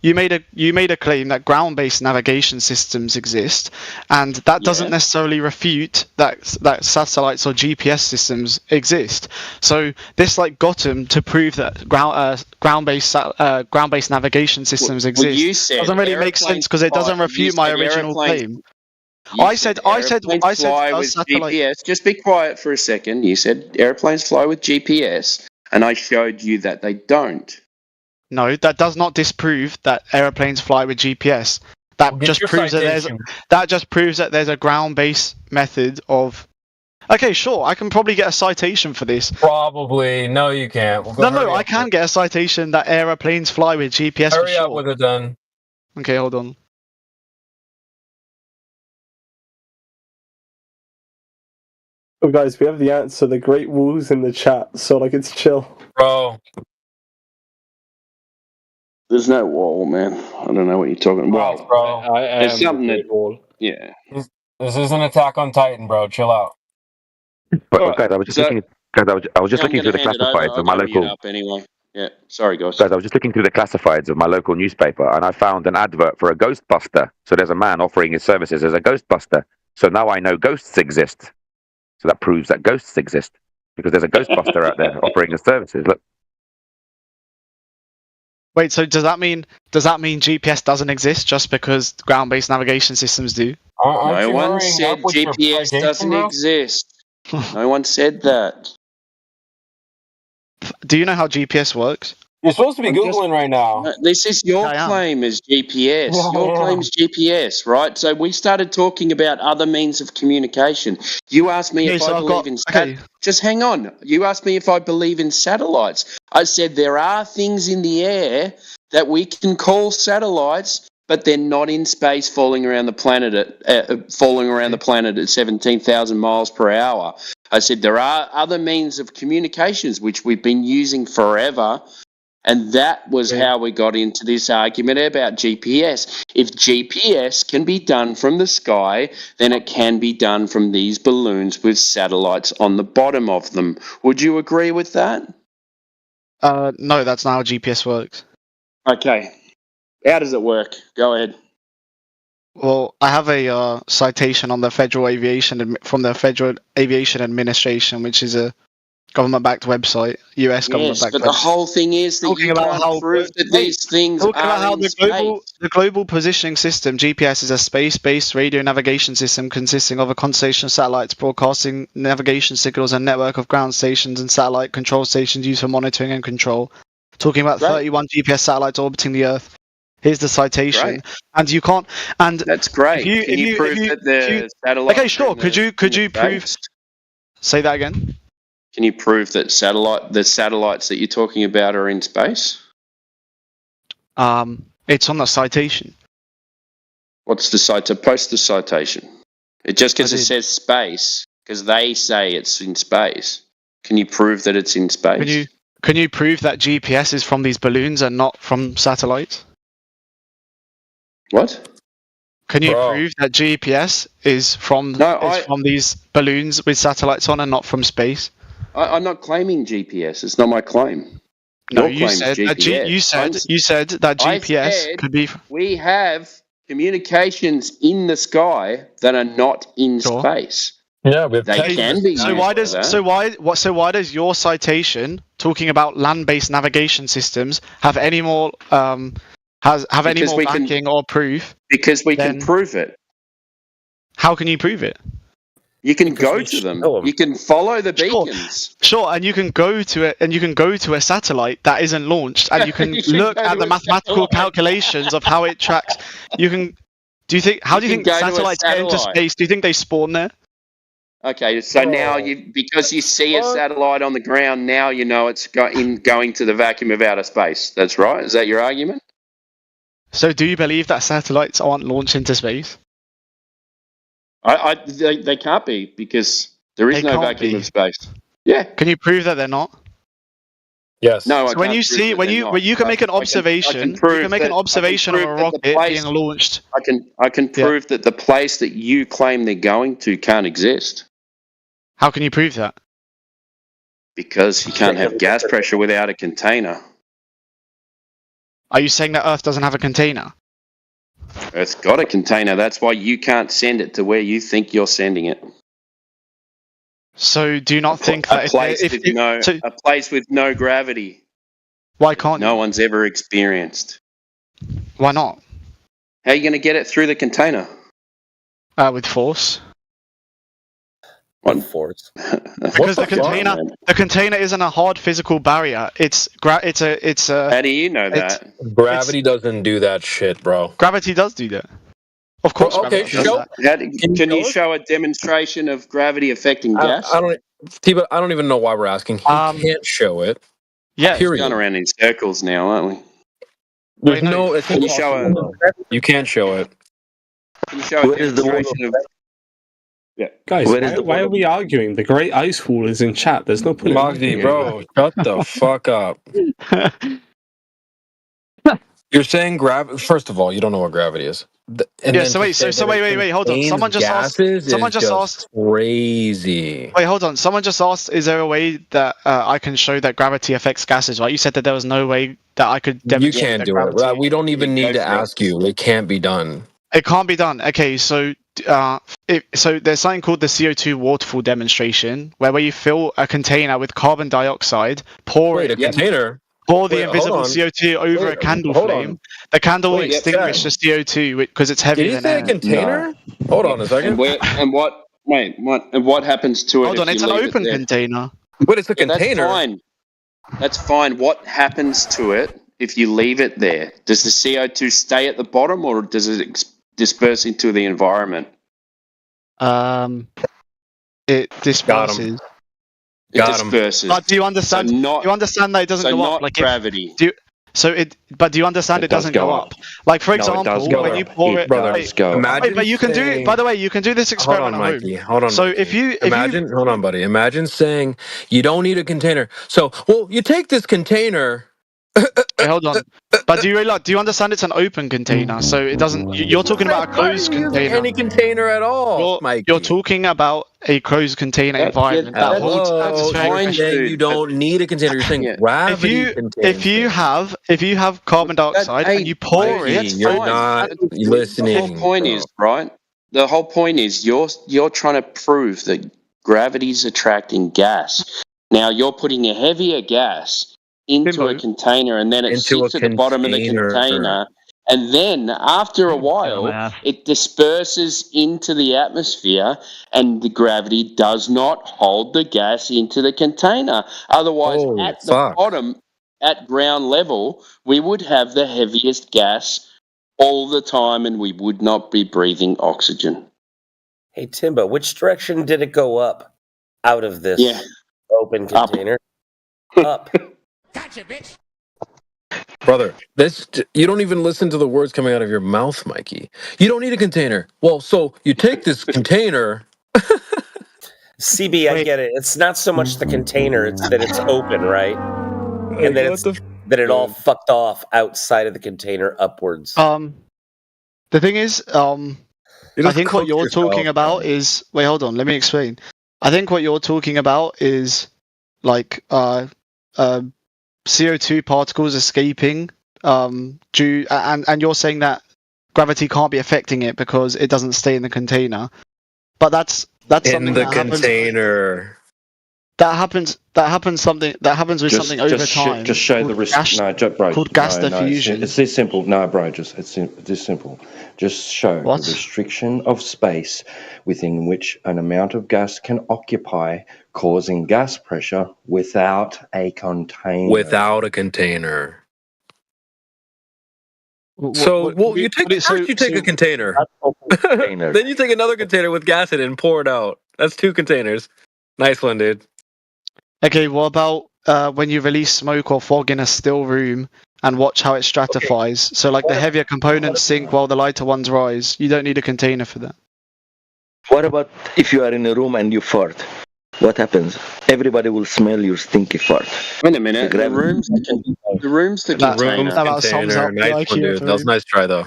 You made a claim that ground-based navigation systems exist, and that doesn't necessarily refute that satellites or GPS systems exist. So this got him to prove that ground-based navigation systems exist. You said doesn't really make sense because it doesn't refute my original claim. I said GPS. Just be quiet for a second. You said airplanes fly with GPS, and I showed you that they don't. No, that does not disprove that airplanes fly with GPS. That just proves that there's a ground-based method of. Okay, sure, I can probably get a citation for this. Probably. No, you can't. I can get a citation that airplanes fly with GPS. Hurry up with it then. Okay, hold on. Oh, guys, we have the answer. The Great Wall's in the chat, so it's chill. Bro. There's no wall, man. I don't know what you're talking about. Bro. There's something that wall. Yeah. This isn't Attack on Titan, bro. Chill out. But guys, I was just looking. Guys, I was just looking through the classifieds of my local. Anyway. Yeah. Sorry, guys. Guys, I was just looking through the classifieds of my local newspaper, and I found an advert for a Ghostbuster. So there's a man offering his services as a Ghostbuster. So now I know ghosts exist. So that proves that ghosts exist because there's a Ghostbuster out there offering his services. Look. Wait, so does that mean GPS doesn't exist just because ground-based navigation systems do? No one said GPS doesn't exist. No one said that. Do you know how GPS works? You're supposed to be Googling right now. This is your claim as GPS. Your claim is GPS, right? So we started talking about other means of communication. You asked me if I believe in Just hang on. You asked me if I believe in satellites. I said there are things in the air that we can call satellites, but they're not in space falling around the planet at 17,000 miles per hour. I said there are other means of communications which we've been using forever. And that was how we got into this argument about GPS. If GPS can be done from the sky, then it can be done from these balloons with satellites on the bottom of them. Would you agree with that? No, that's not how GPS works. Okay. How does it work? Go ahead. Well, I have a citation on the Federal Aviation Administration, which is a government-backed website, US government-backed website. But the whole thing is that you can't prove that these things are in space. The Global Positioning System, GPS, is a space-based radio navigation system consisting of a constellation of satellites broadcasting navigation signals and network of ground stations and satellite control stations used for monitoring and control. Talking about 31 GPS satellites orbiting the Earth. Here's the citation, and you can't. And that's great. Can you prove that the satellites? Okay, sure. Could you prove? Say that again. Can you prove that the satellites that you're talking about are in space? It's on the citation. What's the citation? Post the citation. It just because it says space, because they say it's in space. Can you prove that it's in space? Can you prove that GPS is from these balloons and not from satellites? What? Can you prove that GPS is from these balloons with satellites on and not from space? I'm not claiming GPS. It's not my claim. No, you said that GPS could be. We have communications in the sky that are not in space. Yeah, they can be. So why does your citation talking about land-based navigation systems have any more any more backing or proof? Because we can prove it. How can you prove it? You can go to them. You can follow the beacons. Sure, and you can go to it, and you can go to a satellite that isn't launched, and you can look at the mathematical calculations of how it tracks. You can. How do you think satellites get into space? Do you think they spawn there? Okay, so now because you see a satellite on the ground, now you know it's going to the vacuum of outer space. That's right. Is that your argument? So, do you believe that satellites aren't launched into space? They can't be because there is no vacuum of space. Yeah. Can you prove that they're not? Yes. No. So when you see when you can make an observation, you can make an observation of a rocket being launched. I can prove that the place that you claim they're going to can't exist. How can you prove that? Because you can't have gas pressure without a container. Are you saying that Earth doesn't have a container? Earth's got a container. That's why you can't send it to where you think you're sending it. So do you not think that a place with no gravity? Why can't no one's ever experienced? Why not? How are you going to get it through the container? With force. What force? Because the container isn't a hard physical barrier. It's a. How do you know that? Gravity doesn't do that shit, bro. Gravity does do that. Of course. Okay, show. Can you show a demonstration of gravity affecting gas? I don't even know why we're asking. He can't show it. Yeah, we're going around in circles now, aren't we? There's no. It's impossible. You can't show it. Can you show a demonstration of? Yeah, guys, why are we arguing? The Great Ice Wall is in chat. There's no point. Magdi, bro, shut the fuck up. You're saying gravity. First of all, you don't know what gravity is. So wait, hold on. Someone just asked. Crazy. Wait, hold on. Someone just asked, is there a way that I can show that gravity affects gases? Right? You said that there was no way that I could demonstrate. You can't do it. We don't even need to ask you. It can't be done. It can't be done. Okay, so there's something called the CO2 waterfall demonstration, where you fill a container with carbon dioxide, pour the invisible CO2 over a candle flame. The candle will extinguish the CO2 because it's heavier than air. Did you say a container? No. Hold on a second. What happens to it? Hold on, it's an open container. But it's a container. That's fine. That's fine. What happens to it if you leave it there? Does the CO2 stay at the bottom, or does it disperse into the environment? It disperses. It disperses. But do you understand? Do you understand that it doesn't go up? Like gravity. Do you understand it doesn't go up? Like for example, when you pour it, but you can do. By the way, you can do this experiment at home. Mikey, hold on. So if you hold on, buddy. Imagine saying you don't need a container. So, you take this container. Wait, hold on. But do you understand it's an open container? So it doesn't. You're talking about a closed container. Any container at all, You're talking about a closed container environment that holds atmospheric. You don't need a container. You're saying gravity. If you have carbon dioxide and you pour it, you're not listening. The whole point is right. The whole point is you're trying to prove that gravity's attracting gas. Now you're putting a heavier gas into a container, and then it sits at the bottom of the container, and then after a while it disperses into the atmosphere, and the gravity does not hold the gas into the container. Otherwise, at the bottom, at ground level, we would have the heaviest gas all the time, and we would not be breathing oxygen. Hey, Timbo, which direction did it go up out of this open container? Up. Gotcha, bitch. Brother, you don't even listen to the words coming out of your mouth, Mikey. You don't need a container. Well, so you take this container. CB, I get it. It's not so much the container; it's that it's open, right? And that it all fucked off outside of the container upwards. The thing is, I think what you're talking about is. Wait, hold on. Let me explain. I think what you're talking about is like CO2 particles escaping and you're saying that gravity can't be affecting it because it doesn't stay in the container. But that's something that container. That happens with something over time. Just show the risk. Called gas diffusion. It's this simple. No, bro, it's this simple. Just show the restriction of space within which an amount of gas can occupy, causing gas pressure without a container. Without a container. You take a container. Then you take another container with gas in it and pour it out. That's two containers. Nice one, dude. Okay, what about when you release smoke or fog in a still room and watch how it stratifies? So like the heavier components sink while the lighter ones rise. You don't need a container for that. What about if you are in a room and you fart? what happens? Everybody will smell your stinky fart. Wait a minute. The room's the container. That sums up the Nice IQ one, of dude. the That was room. a nice try, though.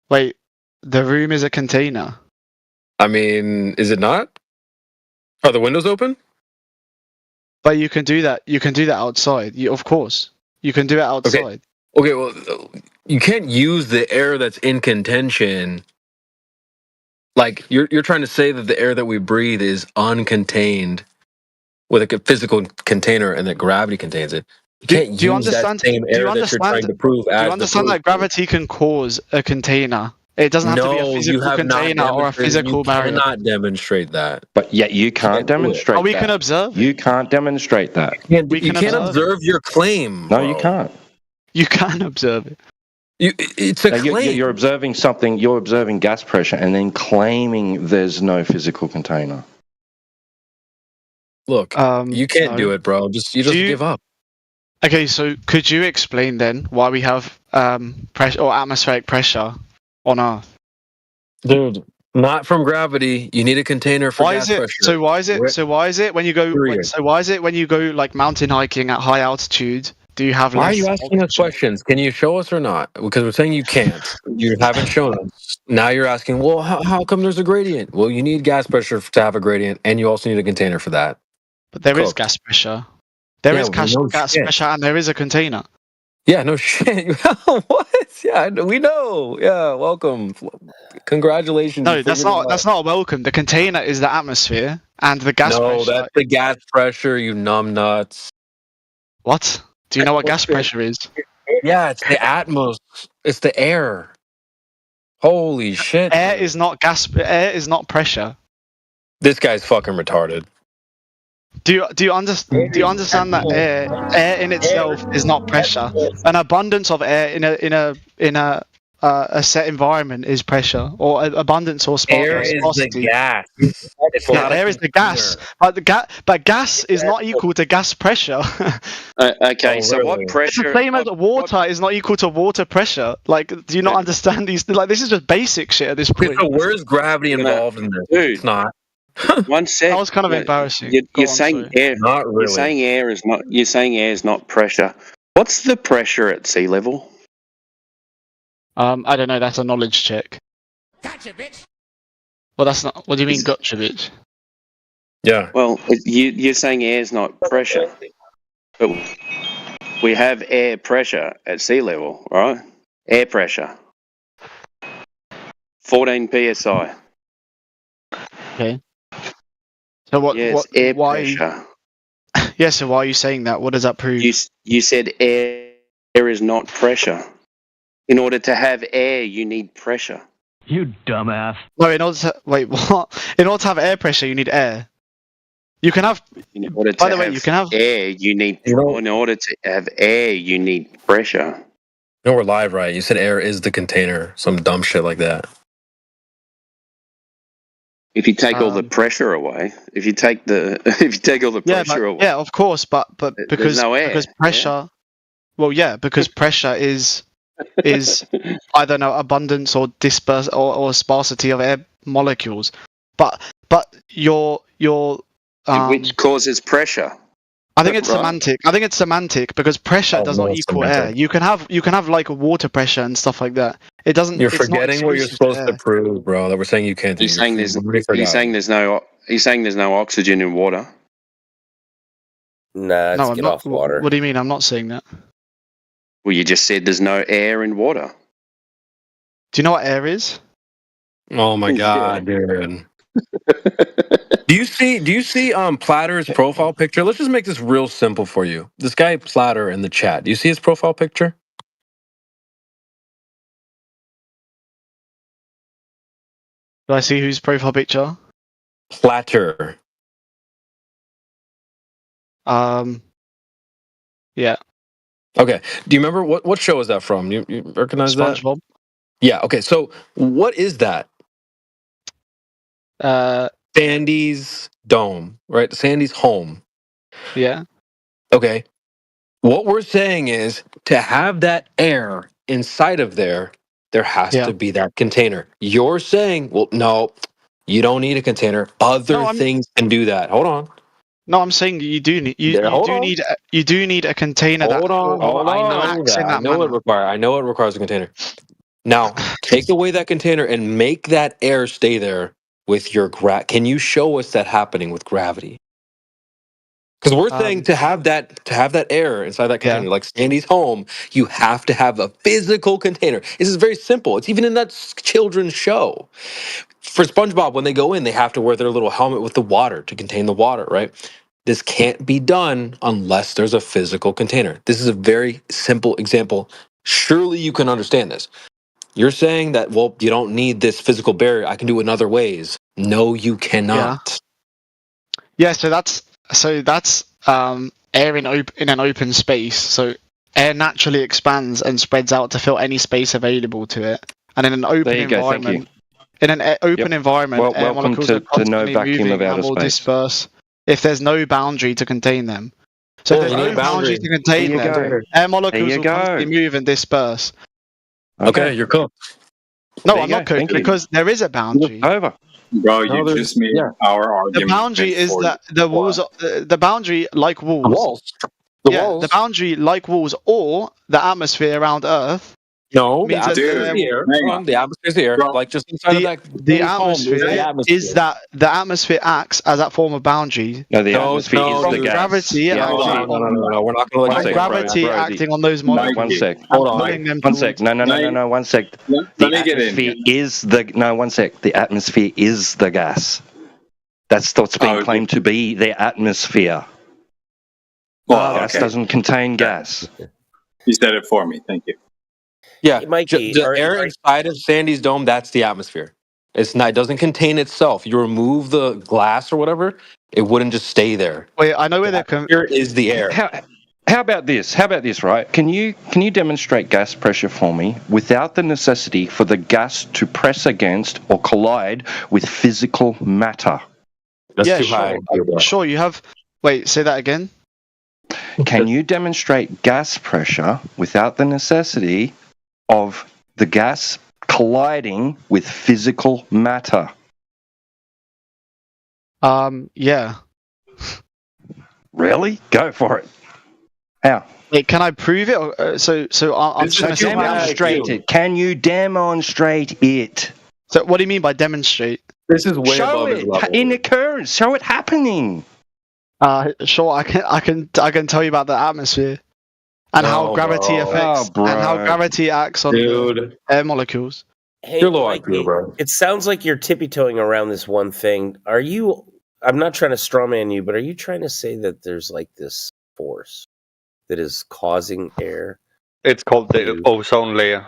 Wait, the room is a container. I mean, is it not? Are the windows open? But you can do that. You can do that outside. Of course, you can do it outside. Okay, well, you can't use the air that's in contention. Like, you're trying to say that the air that we breathe is uncontained with a physical container and that gravity contains it. You can't Do you use understand? that same Do you air that you're trying understand? to prove Do as you the understand proof. that gravity can cause a container? It doesn't have to be a No, you physical have not container or a demonstrated. physical You barrier. cannot demonstrate that. But yet you can't demonstrate Oh, we that. can observe. You can't demonstrate that. We You can can't observe. observe your claim. No, bro. you can't. You can observe it. It's a Now, claim. you're observing something. You're observing gas pressure, and then claiming there's no physical container. Look, you can't do it, bro. You just give up. Okay, so could you explain then why we have pressure or atmospheric pressure on Earth? Dude, not from gravity. You need a container for Why gas is it? pressure. So why is it? So why is it when you go? Period. So why is it when you go like mountain hiking at high altitude? Do you have? Why are less you asking us questions? Can you show us or not? Because we're saying you can't. You haven't shown us. Now you're asking, well, how come there's a gradient? Well, you need gas pressure to have a gradient, and you also need a container for that. But there is gas pressure. There is gas no shit. pressure, and there is a container. Yeah, no shit. What? Yeah, we know. Yeah, welcome. Congratulations. No, you that's figured it not. out. That's not a welcome. The container is the atmosphere, and the gas No, pressure. that's the gas pressure, you numbnuts. What? Do you know what gas pressure is? Yeah, it's the atmos. It's the air. Holy shit. Air is not gas. Air is not pressure. This guy's fucking retarded. Do you understand that air in itself is not pressure? An abundance of air in a set environment is pressure, or abundance or Air is the sparsity. gas. It's Yeah, not a air is the gas, but gas is not equal to gas pressure. Okay, so what pressure? It's the same as water is not equal to water pressure. Like, do you not understand these? Like, this is just basic shit at this point. So where's gravity involved in this? Dude, it's not. One sec. That was kind of embarrassing. You're saying air. Not really. You're saying air is not. You're saying air is not pressure. What's the pressure at sea level? I don't know. That's a knowledge check. Gotcha, bitch. Well, that's not. What do you mean, gotcha, bitch? Yeah. Well, you're saying air is not pressure, but we have air pressure at sea level, right? Air pressure. 14 psi. Okay. So what? Yes, what? air Why? pressure. Yeah. So why are you saying that? What does that prove? You said air is not pressure. In order to have air, you need pressure. You dumbass. No, in order to wait, what? In order to have air pressure, you need air. You can have. In order to By the way, have you can have. air, you need. In order to have air, you need pressure. No, we're live, right? You said air is the container. Some dumb shit like that. If you take all the pressure away, if you take all the pressure away, Yeah, of course, but because there's no air. because pressure. Well, yeah, because pressure is I don't know, abundance or disperse or sparsity of air molecules, but your which causes pressure. I think it's right? semantic. I think it's semantic because pressure does not equal air. You can have like water pressure and stuff like that. It doesn't. You're it's not forgetting what you're exclusive supposed to prove, bro. That we're saying you can't do. You're saying there's no oxygen in water. Nah, No, let's I'm get not. off water. What do you mean? I'm not saying that. Well, you just said there's no air in water. Do you know what air is? Oh my god, dude. Do you see Platter's profile picture? Let's just make this real simple for you. This guy Platter in the chat. Do you see his profile picture? Do I see whose profile picture? Platter. Yeah. Okay. Do you remember what show is that from? You recognize that? SpongeBob. Yeah. Okay. So what is that? Sandy's dome, right? Sandy's home. Yeah. Okay. What we're saying is to have that air inside of there has to be that container. You're saying, well, no, You don't need a container. Other things can do that. Hold on. No, I'm saying you do need you do need a container. Hold on. I know it requires a container. Now, take away that container and make that air stay there with your Can you show us that happening with gravity? Because we're saying to have that air inside that container, like Sandy's home, you have to have a physical container. This is very simple. It's even in that children's show. For SpongeBob, when they go in, they have to wear their little helmet with the water to contain the water, right? This can't be done unless there's a physical container. This is a very simple example. Surely you can understand this. You're saying that, well, you don't need this physical barrier. I can do it in other ways. No, you cannot. Yeah, so that's air in an open space. So air naturally expands and spreads out to fill any space available to it. And in an open environment, environment, air molecules are constantly moving and will disperse if there's no boundary to contain them. So if there's no boundary to contain them, air molecules will constantly move and disperse. Okay, you're cool. No, I'm not cooked because there is a boundary. Over. Bro, you just made our argument. The boundary is that the walls, the boundary like walls. The boundary like walls or the atmosphere around Earth. No, the atmosphere is the air. Like just inside of that. The atmosphere is that the atmosphere acts as that form of boundary. No, the atmosphere is the gas. Gravity. No, we're not going to let gravity acting on those molecules. One sec. Hold on. One sec. No. One sec. The atmosphere is the. No, one sec. The atmosphere is the gas. That's what's being claimed to be the atmosphere. Gas doesn't contain gas. You said it for me. Thank you. Yeah, the air inside of Sandy's dome, that's the atmosphere. It's not. It doesn't contain itself. You remove the glass or whatever, it wouldn't just stay there. Wait, I know where they're Here is the air. How about this? Right? Can you demonstrate gas pressure for me without the necessity for the gas to press against or collide with physical matter? That's too high. Sure, you have. Wait, say that again. Can you demonstrate gas pressure without the necessity of the gas colliding with physical matter? Yeah. Really? Go for it. How? Wait, can I prove it? I'm trying to demonstrate it. Can you demonstrate it? So, what do you mean by demonstrate? This is way above his level. In occurrence. Show it happening. Sure. I can tell you about the atmosphere. And how gravity affects, and how gravity acts on the air molecules. Hey, Mikey, it sounds like you're tippy-toeing around this one thing. I'm not trying to strawman you, but are you trying to say that there's like this force that is causing air? It's called the ozone layer.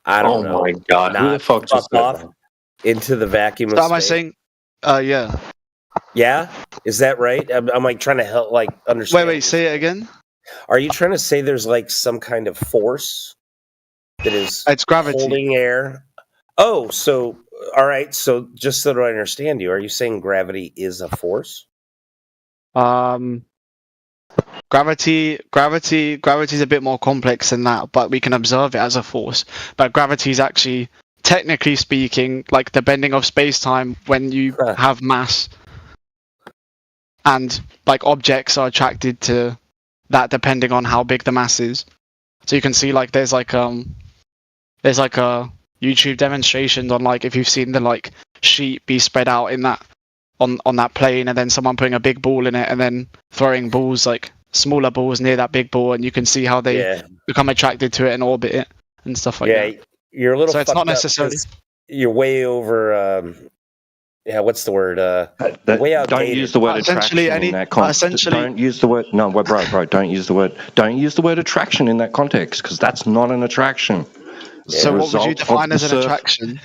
I don't know. Oh my God. Who the fuck just off into the vacuum of So space? am I saying, yeah. Yeah, is that right? I'm like trying to help, like understand. Wait, say it again. Are you trying to say there's like some kind of force that is it's gravity holding air? Oh, so all right. So just so that I understand you, are you saying gravity is a force? Gravity is a bit more complex than that, but we can observe it as a force. But gravity is actually, technically speaking, like the bending of space-time when you have mass. And like objects are attracted to that depending on how big the mass is. So you can see like there's like a YouTube demonstration on like if you've seen the like sheet be spread out in that on that plane and then someone putting a big ball in it and then throwing balls like smaller balls near that big ball and you can see how they become attracted to it and orbit it and stuff like that. Yeah, you're a little. So it's not necessarily. You're way over. What's the word? Way outdated. Don't use the word attraction in that context. Don't use the word. No, bro. Don't use the word. Don't use the word attraction in that context because that's not an attraction. So what would you define as an attraction?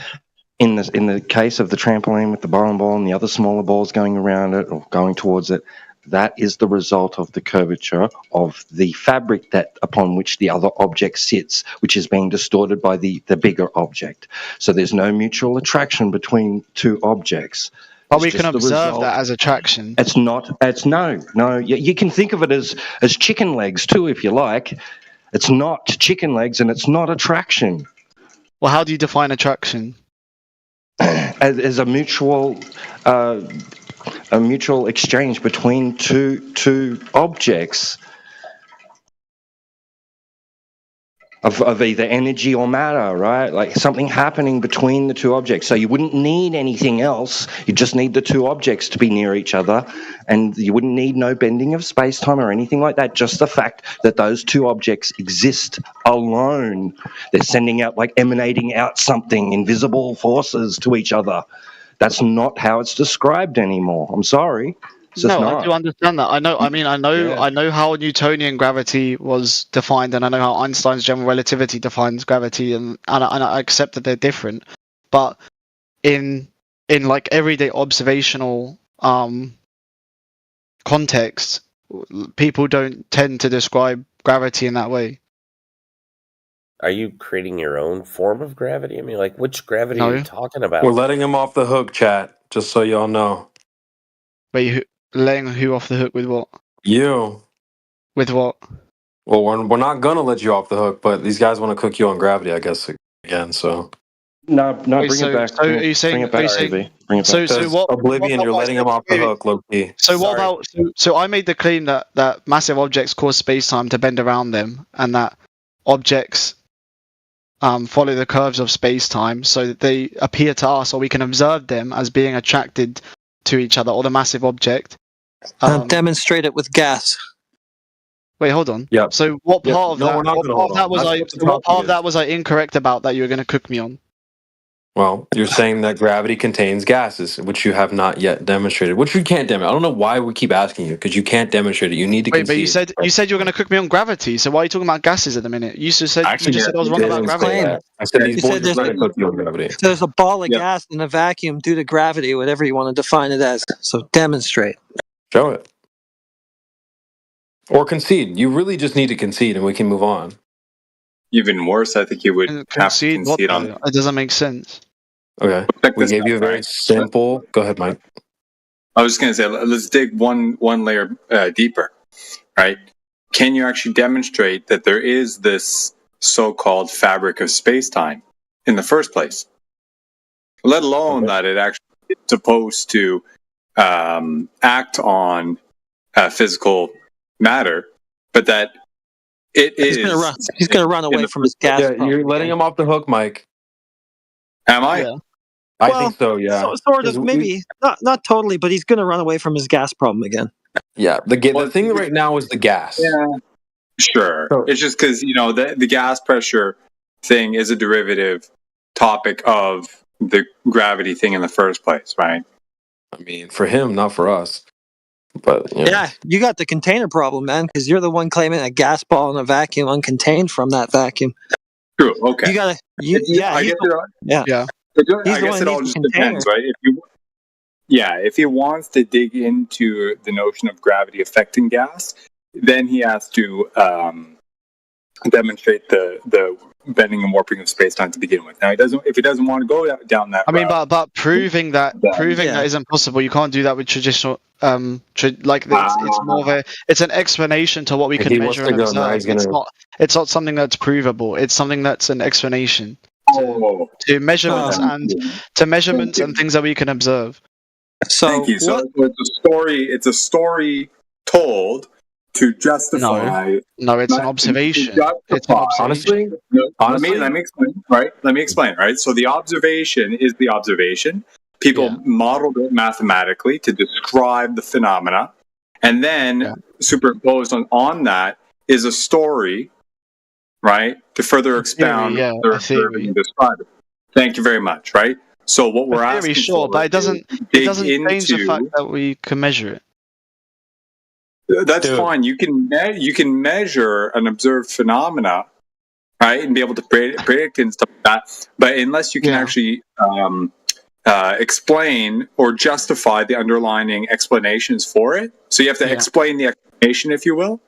In the case of the trampoline with the bowling ball and the other smaller balls going around it or going towards it, that is the result of the curvature of the fabric that upon which the other object sits, which is being distorted by the bigger object. So there's no mutual attraction between two objects. But we can observe that as attraction. It's not. It's no. You can think of it as chicken legs too, if you like. It's not chicken legs, and it's not attraction. Well, how do you define attraction? as a mutual exchange between two objects of either energy or matter, right? Like something happening between the two objects. So you wouldn't need anything else. You just need the two objects to be near each other, and you wouldn't need no bending of space-time or anything like that. Just the fact that those two objects exist alone. They're sending out, like emanating out something, invisible forces to each other. That's not how it's described anymore. I'm sorry. No, I do understand that. I know how Newtonian gravity was defined, and I know how Einstein's general relativity defines gravity, and I accept that they're different. But in like everyday observational context, people don't tend to describe gravity in that way. Are you creating your own form of gravity? I mean, like, which gravity are you talking about? We're letting him off the hook, chat. Just so y'all know. Wait, letting who off the hook with what? You. With what? Well, we're not gonna let you off the hook, but these guys want to cook you on gravity, I guess, again. So. No, bring it back. So are you saying? Bring it back. So what? Oblivion, you're letting him off the hook, low key. So what about? So I made the claim that massive objects cause space-time to bend around them, and that objects follow the curves of space-time, so that they appear to us, or we can observe them as being attracted to each other, or the massive object. Demonstrate it with gas. Wait, hold on. Yeah. So what part of that was I incorrect about that you were going to cook me on? Well, you're saying that gravity contains gases, which you have not yet demonstrated, which you can't demonstrate. I don't know why we keep asking you, because you can't demonstrate it. You need to concede. But you said you were going to cook me on gravity, so why are you talking about gases at the minute? You just said I was wrong about gravity. I said these boys are going to cook you on gravity. There's a ball of gas in a vacuum due to gravity, whatever you want to define it as. So demonstrate. Show it. Or concede. You really just need to concede, and we can move on. Even worse, I think you would have to concede on. It doesn't make sense. Okay. We gave you a very simple. Go ahead, Mike. I was just going to say, let's dig one layer deeper, right? Can you actually demonstrate that there is this so-called fabric of space-time in the first place? Let alone that it actually is supposed to act on physical matter, but that it is. He's going to run away from his gas. Yeah, you're letting him off the hook, Mike. Am I? Yeah. I think so, yeah. Sort of, maybe. Not totally, but he's going to run away from his gas problem again. Yeah, the thing right now is the gas. Yeah, sure. It's just because, the gas pressure thing is a derivative topic of the gravity thing in the first place, right? I mean, for him, not for us. But yeah, you got the container problem, man, because you're the one claiming a gas ball in a vacuum uncontained from that vacuum. True. Okay. You gotta. I guess it all just depends, right? If he wants to dig into the notion of gravity affecting gas, then he has to demonstrate the bending and warping of space-time to begin with. Now, if he doesn't want to go down that route, but proving that isn't possible. You can't do that with traditional. It's more of it's an explanation to what we can measure and observe. It's not something that's provable. It's something that's an explanation to measurements and things that we can observe. Thank you. So it's a story told to justify. No, it's an observation. Honestly, let me explain. Right? Let me explain. Right. So the observation is the observation. People modeled it mathematically to describe the phenomena, and then superimposed on that is a story, right, to further expound their observing and describe it. Thank you very much. Right. So what we're asking for, but it doesn't change the fact that we can measure it. That's fine. You can measure an observed phenomena, right, and be able to predict and stuff like that. But unless you can actually explain or justify the underlying explanations for it, so you have to explain the explanation, if you will,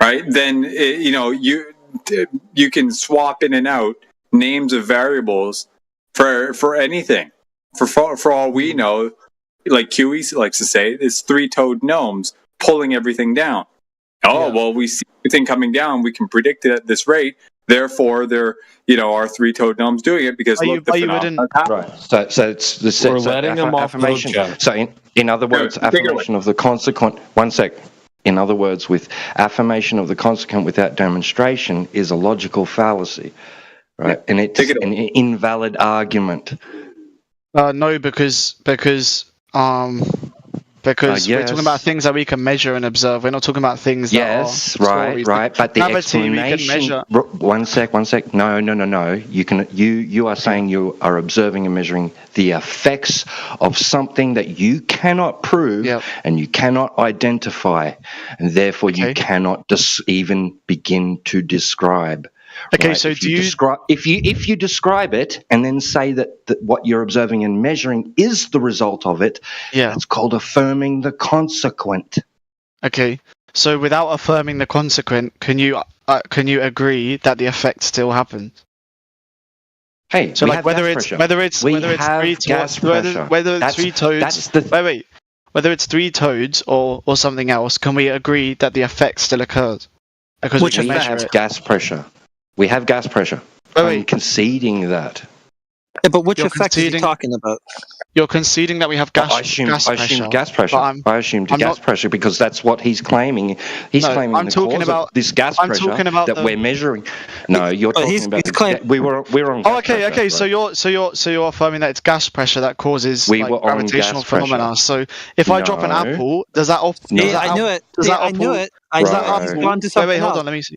right? Then you can swap in and out names of variables for anything. For all we know, like QE likes to say, it's three-toed gnomes pulling everything down. Well, we see everything coming down. We can predict it at this rate. Therefore, there, are three-toed gnomes doing it because look, the phenomenon right. So it's the We're letting them off the hook, affirmation. Jeff. So in other words, affirmation of the consequent. One sec. In other words, with affirmation of the consequent without demonstration is a logical fallacy, right? And it's an invalid argument. No, because we're talking about things that we can measure and observe. We're not talking about things that are stories. Right. But the gravity we can explanation. measure. One sec. No. You are saying you are observing and measuring the effects of something that you cannot prove and you cannot identify, and therefore you cannot even begin to describe. Okay, right? so if you describe it and then say that what you're observing and measuring is the result of it, it's called affirming the consequent. Okay, so without affirming the consequent, can you agree that the effect still happens? Hey, so we like have whether gas it's pressure. whether it's We whether it's have three gas toads, pressure. whether it's three toads. Whether it's three toads or something else, can we agree that the effect still occurs? Because we have gas pressure. We have gas pressure. I'm conceding that. Yeah, but which You're effect is he talking about? You're conceding that we have gas. I assumed gas pressure. But I assumed gas pressure because that's what he's claiming. He's claiming I'm the talking cause about of this gas I'm pressure talking about that we're measuring. No, you're talking about. We're on. Oh, gas pressure, okay. right? So you're affirming that it's gas pressure that causes We were on gravitational gas pressure. phenomena. So if I drop an apple, does that? I knew it. I knew it. Does that apple? He's gone to something Wait, hold else. on. Let me see.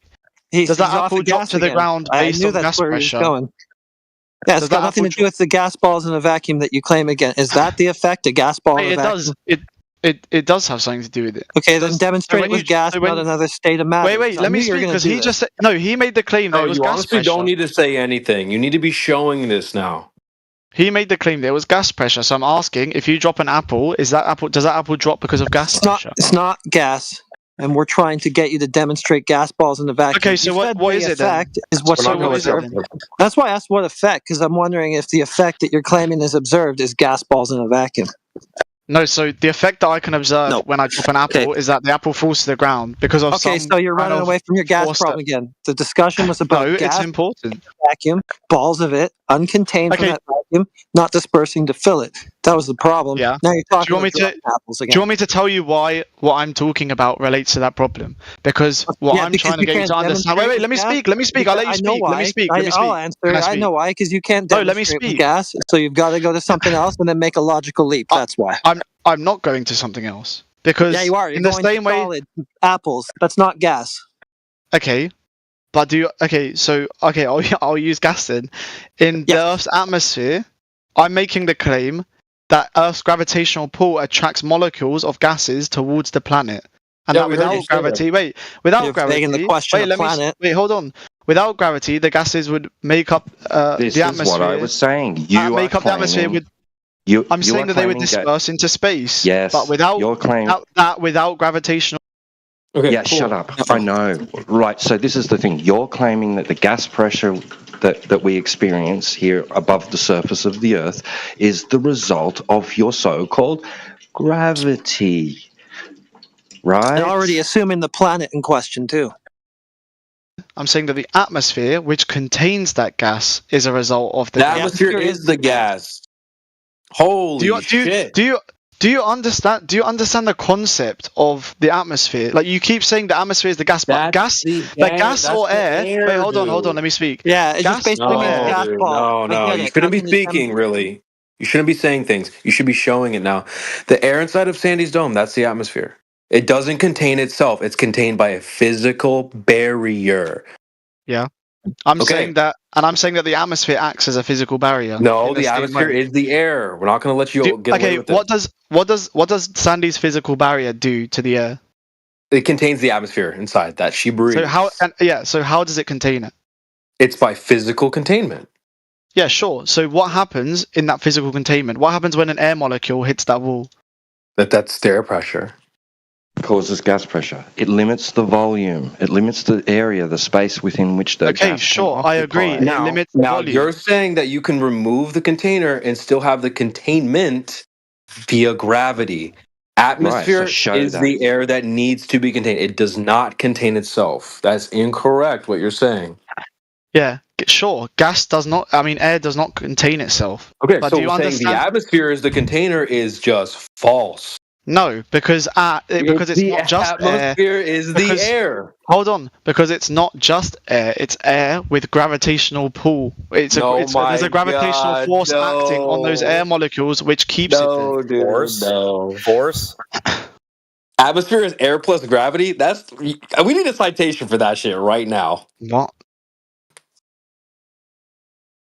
He's Does that off apple the drop gas to the again. ground I based knew on that's gas where he was pressure? going. Yeah, it's got nothing to do with the gas balls in a vacuum that you claim again. Is that the effect? A gas ball in a vacuum? It does have something to do with it. Okay, then demonstrate it with gas, not another state of matter. Wait, let me speak because he just said, he made the claim that No, it was you gas honestly pressure. don't need to say anything. You need to be showing this now. He made the claim that it was gas pressure. So I'm asking, if you drop an apple, does that apple drop because of gas pressure? It's not gas. And we're trying to get you to demonstrate gas balls in the vacuum. Okay, so what is it then? Is what's observed. That's why I asked what effect, because I'm wondering if the effect that you're claiming is observed is gas balls in a vacuum. No, so the effect that I can observe when I drop an apple is that the apple falls to the ground because of some so you're running away from your gas problem again. The discussion was about gas, it's important. Vacuum, balls of it, uncontained from that vacuum, not dispersing to fill it. That was the problem. Yeah. Now you're talking about apples again. Do you want me to tell you why what I'm talking about relates to that problem? Because I'm trying to get you to understand. Wait, let me speak. Let me speak. I'll let you speak. Let me speak. I'll answer. I know why, because you can't demonstrate with gas, so you've got to go to something else and then make a logical leap. That's why. I'm not going to something else because you are. You're in the going same to way, solid apples. That's not gas. Okay, but I'll use gas then. In the Earth's atmosphere, I'm making the claim that Earth's gravitational pull attracts molecules of gases towards the planet, and that without gravity, hold on. Without gravity, the gases would make up this the is atmosphere. what I was saying. You make are up the atmosphere with. I'm saying that they would disperse into space. Yes, but without gravitational. Okay, yeah, cool. Shut up. I know. Right, so this is the thing. You're claiming that the gas pressure that we experience here above the surface of the Earth is the result of your so-called gravity. Right? And already assuming the planet in question, too. I'm saying that the atmosphere, which contains that gas, is a result of the gas. Atmosphere is the gas. Holy shit! Do you understand the concept of the atmosphere? Like you keep saying the atmosphere is the gas, but gas or air. Wait, hold on. Let me speak. Yeah, it just basically means gas ball. No, you shouldn't be speaking. Really, you shouldn't be saying things. You should be showing it now. The air inside of Sandy's dome, that's the atmosphere. It doesn't contain itself. It's contained by a physical barrier. Yeah. I'm saying that the atmosphere acts as a physical barrier. No, the atmosphere is the air. We're not going to let you get away with it. What does Sandy's physical barrier do to the air? It contains the atmosphere inside that she breathes. So how does it contain it? It's by physical containment. Yeah, sure. So what happens in that physical containment? What happens when an air molecule hits that wall? That's air pressure. Causes gas pressure. It limits the volume. It limits the area, the space within which the gas sure, I agree. Now you're saying that you can remove the container and still have the containment via gravity. Atmosphere is the air that needs to be contained. It does not contain itself. That's incorrect what you're saying. Yeah, sure. Gas does not. I mean, air does not contain itself. Okay, but so do you saying understand? the atmosphere is the container is just false. No, because it's the not just atmosphere air. is the air. Hold on, because it's not just air. It's air with gravitational pull. There's a gravitational force acting on those air molecules, which keeps it there. Dude, Force. Atmosphere is air plus gravity. We need a citation for that shit right now. What?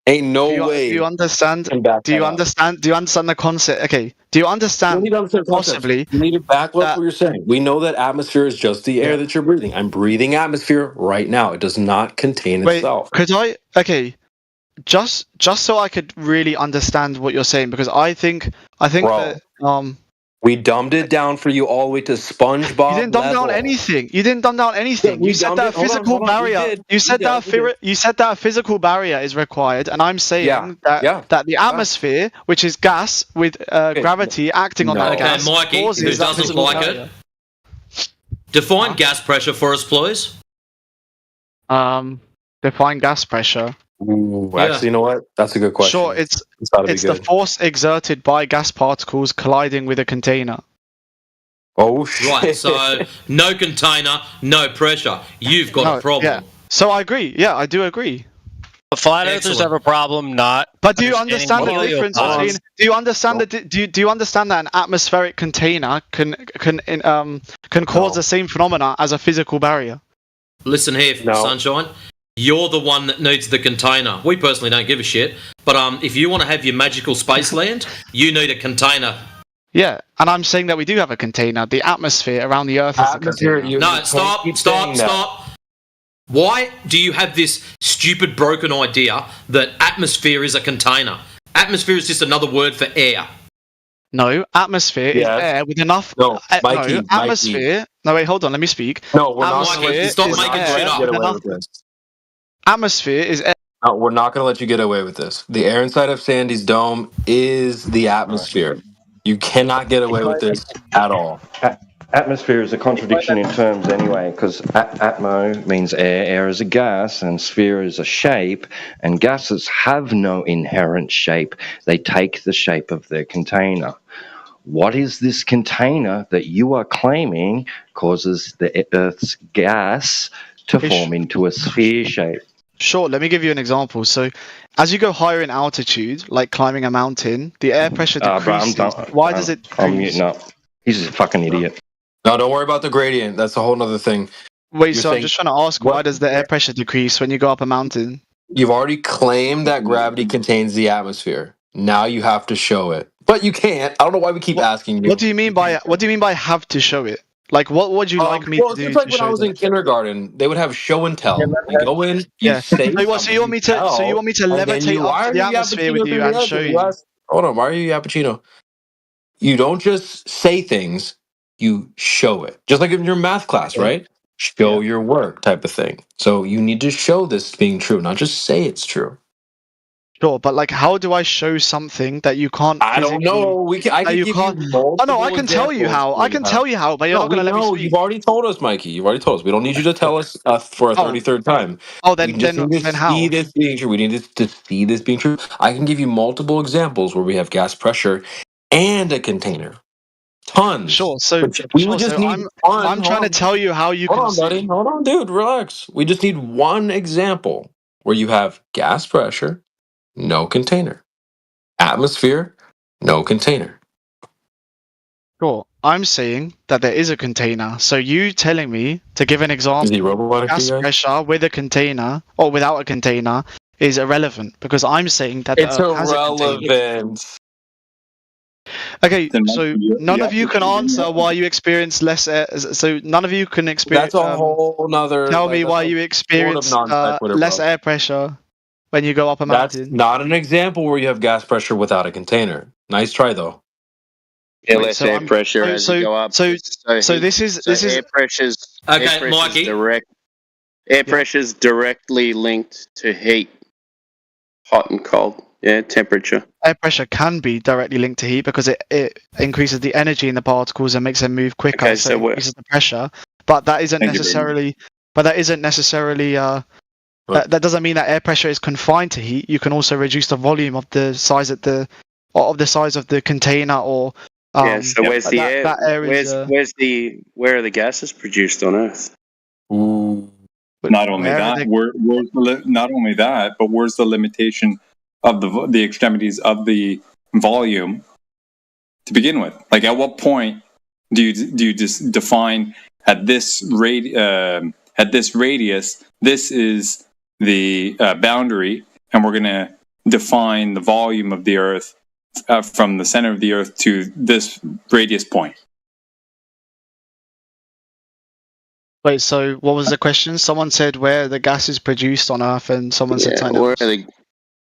Ain't no way. Do you understand? Do you understand the concept? Okay. Do you understand? Possibly. You need to back up what you're saying. We know that atmosphere is just the air that you're breathing. I'm breathing atmosphere right now. It does not contain itself. Could I? Okay. Just so I could really understand what you're saying, because I think Bro, that we dumbed it down for you all the way to SpongeBob. you didn't dumb down anything. You didn't dumb down anything. You said that a physical barrier. You said that a physical barrier is required, and I'm saying that the atmosphere, which is gas with gravity acting on that gas, Mikey, who causes that doesn't physical like barrier. it, define gas pressure for us, please. Define gas pressure. Ooh, actually, you know what? That's a good question. Sure, it's gotta be the good. force exerted by gas particles colliding with a container. Oh shit! Right, so no container, no pressure. You've got a problem. Yeah. So I agree. Yeah, I do agree. The flat earthers have a problem not. But do you understand the difference between? Do you understand do you understand that an atmospheric container can cause the same phenomena as a physical barrier? Listen here, Sunshine. You're the one that needs the container. We personally don't give a shit. But if you want to have your magical space land, you need a container. Yeah, and I'm saying that we do have a container. The atmosphere around the Earth is a container. No, stop. Why do you have this stupid, broken idea that atmosphere is a container? Atmosphere is just another word for air. No, atmosphere is air with enough. No, Mikey, atmosphere. Mikey. No, wait, hold on. Let me speak. No, we're not. Stop making shit up. Atmosphere is air. No, we're not going to let you get away with this. The air inside of Sandy's dome is the atmosphere. You cannot get away with this at all. Atmosphere is a contradiction in terms anyway, because atmo means air, air is a gas, and sphere is a shape, and gases have no inherent shape. They take the shape of their container. What is this container that you are claiming causes the Earth's gas to form into a sphere shape? Sure, let me give you an example. So, as you go higher in altitude, like climbing a mountain, the air pressure decreases. Why does it decrease? I'm muting up. He's a fucking idiot. No, don't worry about the gradient. That's a whole other thing. Wait, so I'm just trying to ask, why does the air pressure decrease when you go up a mountain? You've already claimed that gravity contains the atmosphere. Now you have to show it. But you can't. I don't know why we keep asking you. What do you mean by have to show it? Like, what would you like me to do? It's like when I was in kindergarten, they would have show and tell. You go in, you say so you want me to levitate up to the atmosphere with you and show you? Hold on, why are you Yappuccino? You don't just say things, you show it. Just like in your math class, right? Show your work type of thing. So you need to show this being true, not just say it's true. Sure, but like, how do I show something that you can't? I don't know. I can give you multiple I can tell you how. I can tell you how, but you're not going to let me speak. You've already told us, Mikey. You've already told us. We don't need you to tell us for a 33rd time. Oh, then how? See this being true. We need to see this being true. I can give you multiple examples where we have gas pressure and a container. Tons. Sure. So we would just need one. I'm trying to tell you how you can. Hold on, buddy. Hold on, dude. Relax. We just need one example where you have gas pressure, no container. Atmosphere, no container. Sure. I'm saying that there is a container. So you telling me to give an example, gas pressure with a container or without a container is irrelevant because I'm saying that it's irrelevant. Okay, so none of you can answer why you experience less air. So none of you can experience. That's a whole nother. Tell me why you experience less air pressure when you go up a mountain. That's not an example where you have gas pressure without a container. Nice try though. Yeah, less air pressure as you go up. So this is air pressure's okay, Mikey. Air pressure's directly linked to heat, hot and cold. Yeah, temperature. Air pressure can be directly linked to heat because it increases the energy in the particles and makes them move quicker. Okay, so it increases the pressure. But that isn't necessarily. But that isn't necessarily That doesn't mean that air pressure is confined to heat. You can also reduce the volume of the size of the container, or So where's the air? Where are the gases produced on Earth? Not only that, but where's the limitation of the extremities of the volume to begin with? Like, at what point do you just define at this radius? This is the boundary, and we're going to define the volume of the Earth from the center of the Earth to this radius point. Wait, so what was the question? Someone said where the gas is produced on Earth, and someone said something else.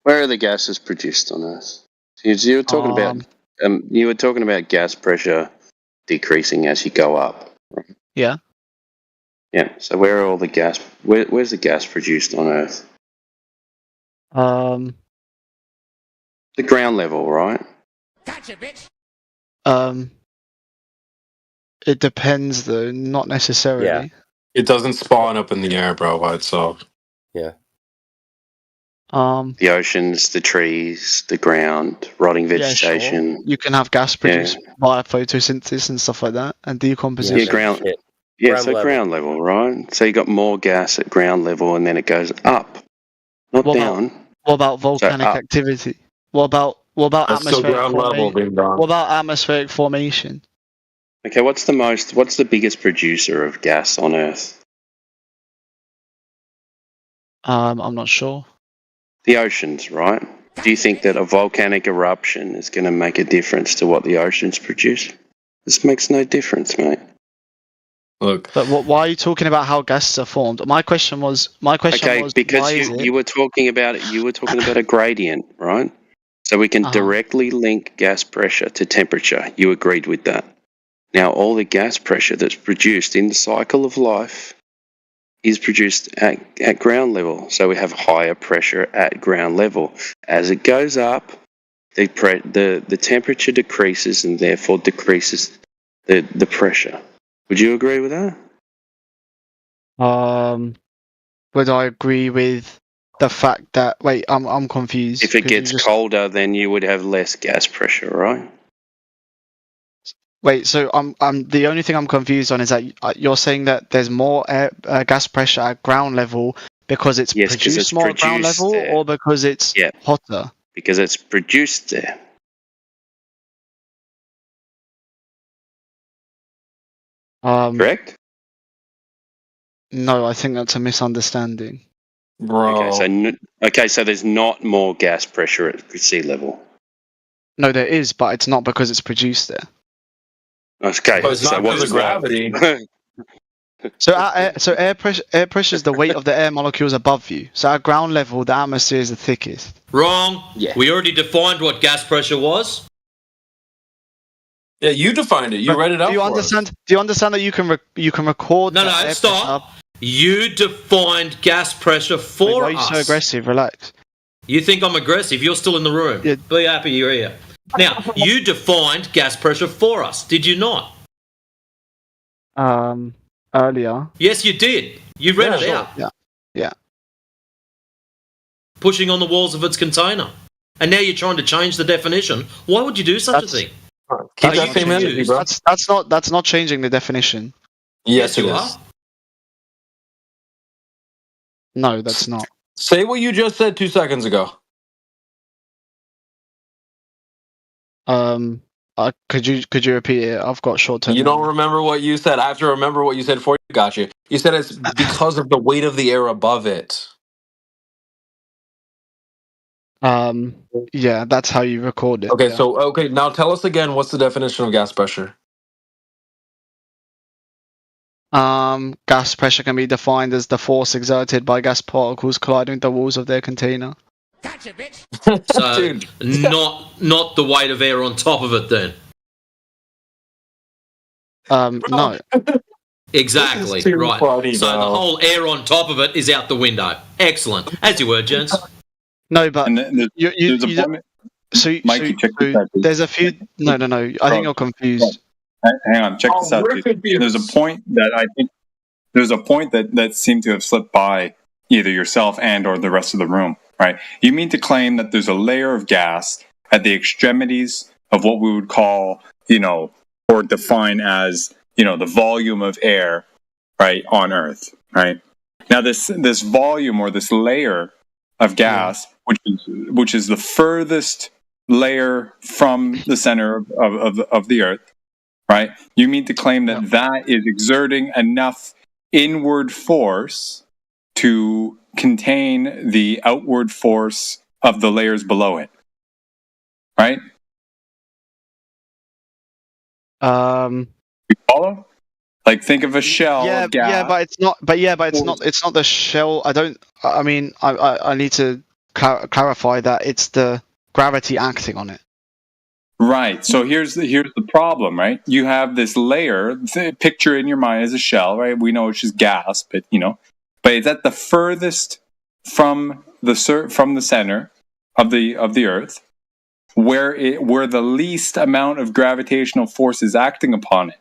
Where are the gases produced on Earth? You were talking about gas pressure decreasing as you go up. Right? Yeah. Yeah. So where are all the gas? Where's the gas produced on Earth? The ground level, right? Gotcha, bitch. It depends, though. Not necessarily. Yeah. It doesn't spawn up in the air, bro, by itself. Yeah. The oceans, the trees, the ground, rotting vegetation. Yeah, sure. You can have gas produced by photosynthesis and stuff like that, and decomposition. Yeah, ground level, right? So you got more gas at ground level, and then it goes up, not down. What about volcanic activity? What about atmospheric formation? What about atmospheric formation? Okay, what's the biggest producer of gas on Earth? I'm not sure. The oceans, right? Do you think that a volcanic eruption is going to make a difference to what the oceans produce? This makes no difference, mate. Look. But why are you talking about how gases are formed? My question was because you were talking about a gradient, right? So we can directly link gas pressure to temperature. You agreed with that. Now, all the gas pressure that's produced in the cycle of life is produced at ground level. So we have higher pressure at ground level. As it goes up, the temperature decreases, and therefore decreases the pressure. Would you agree with that? Would I agree with the fact that... Wait, I'm confused. If it gets colder, then you would have less gas pressure, right? Wait, so I'm the only thing I'm confused on is that you're saying that there's more gas pressure at ground level because it's produced more at ground level, or because it's hotter? Because it's produced there. Correct? No, I think that's a misunderstanding. Bro. Okay, so there's not more gas pressure at sea level. No, there is, but it's not because it's produced there. Okay, but it's not because of gravity. So air pressure is the weight of the air molecules above you. So at ground level, the atmosphere is the thickest. Wrong. Yeah. We already defined what gas pressure was. Yeah, you defined it. You read it out. Do you understand that you can record? No, stop. You defined gas pressure for us. Why are you so aggressive? Relax. You think I'm aggressive? You're still in the room. Yeah. Be happy you're here. Now, you defined gas pressure for us, did you not? Earlier. Yes, you did. You read it out. Yeah. Pushing on the walls of its container. And now you're trying to change the definition. Why would you do such a thing? Keep that same energy, bro. That's not changing the definition. Yes, you are. No, that's not. Say what you just said 2 seconds ago. Could you repeat it? I've got short-term. You don't remember what you said. I have to remember what you said before you got you. You said it's because of the weight of the air above it. Yeah, that's how you record it. Okay, yeah. Now tell us again, what's the definition of gas pressure? Gas pressure can be defined as the force exerted by gas particles colliding with the walls of their container. Gotcha, bitch. So, not the weight of air on top of it, then. No. Exactly, right. Funny, so the whole air on top of it is out the window. Excellent. As you were, gents. No, but Mikey, check this out. There's a few. No. I think you're confused. Hang on, check this out. There's a point that seemed to have slipped by either yourself and or the rest of the room, right? You mean to claim that there's a layer of gas at the extremities of what we would call, or define as, the volume of air, right, on Earth, right? Now, this volume or this layer of gas, which is the furthest layer from the center of the Earth, right? You mean to claim that that is exerting enough inward force to contain the outward force of the layers below it, right? You follow? Like, think of a shell of gas. Yeah, but it's not. But it's not. It's not the shell. I mean, I need to clarify that it's the gravity acting on it. Right. So here's the problem, right? You have this layer. Picture in your mind as a shell, right? We know it's just gas, but but it's at the furthest from the center of the Earth, where the least amount of gravitational force is acting upon it.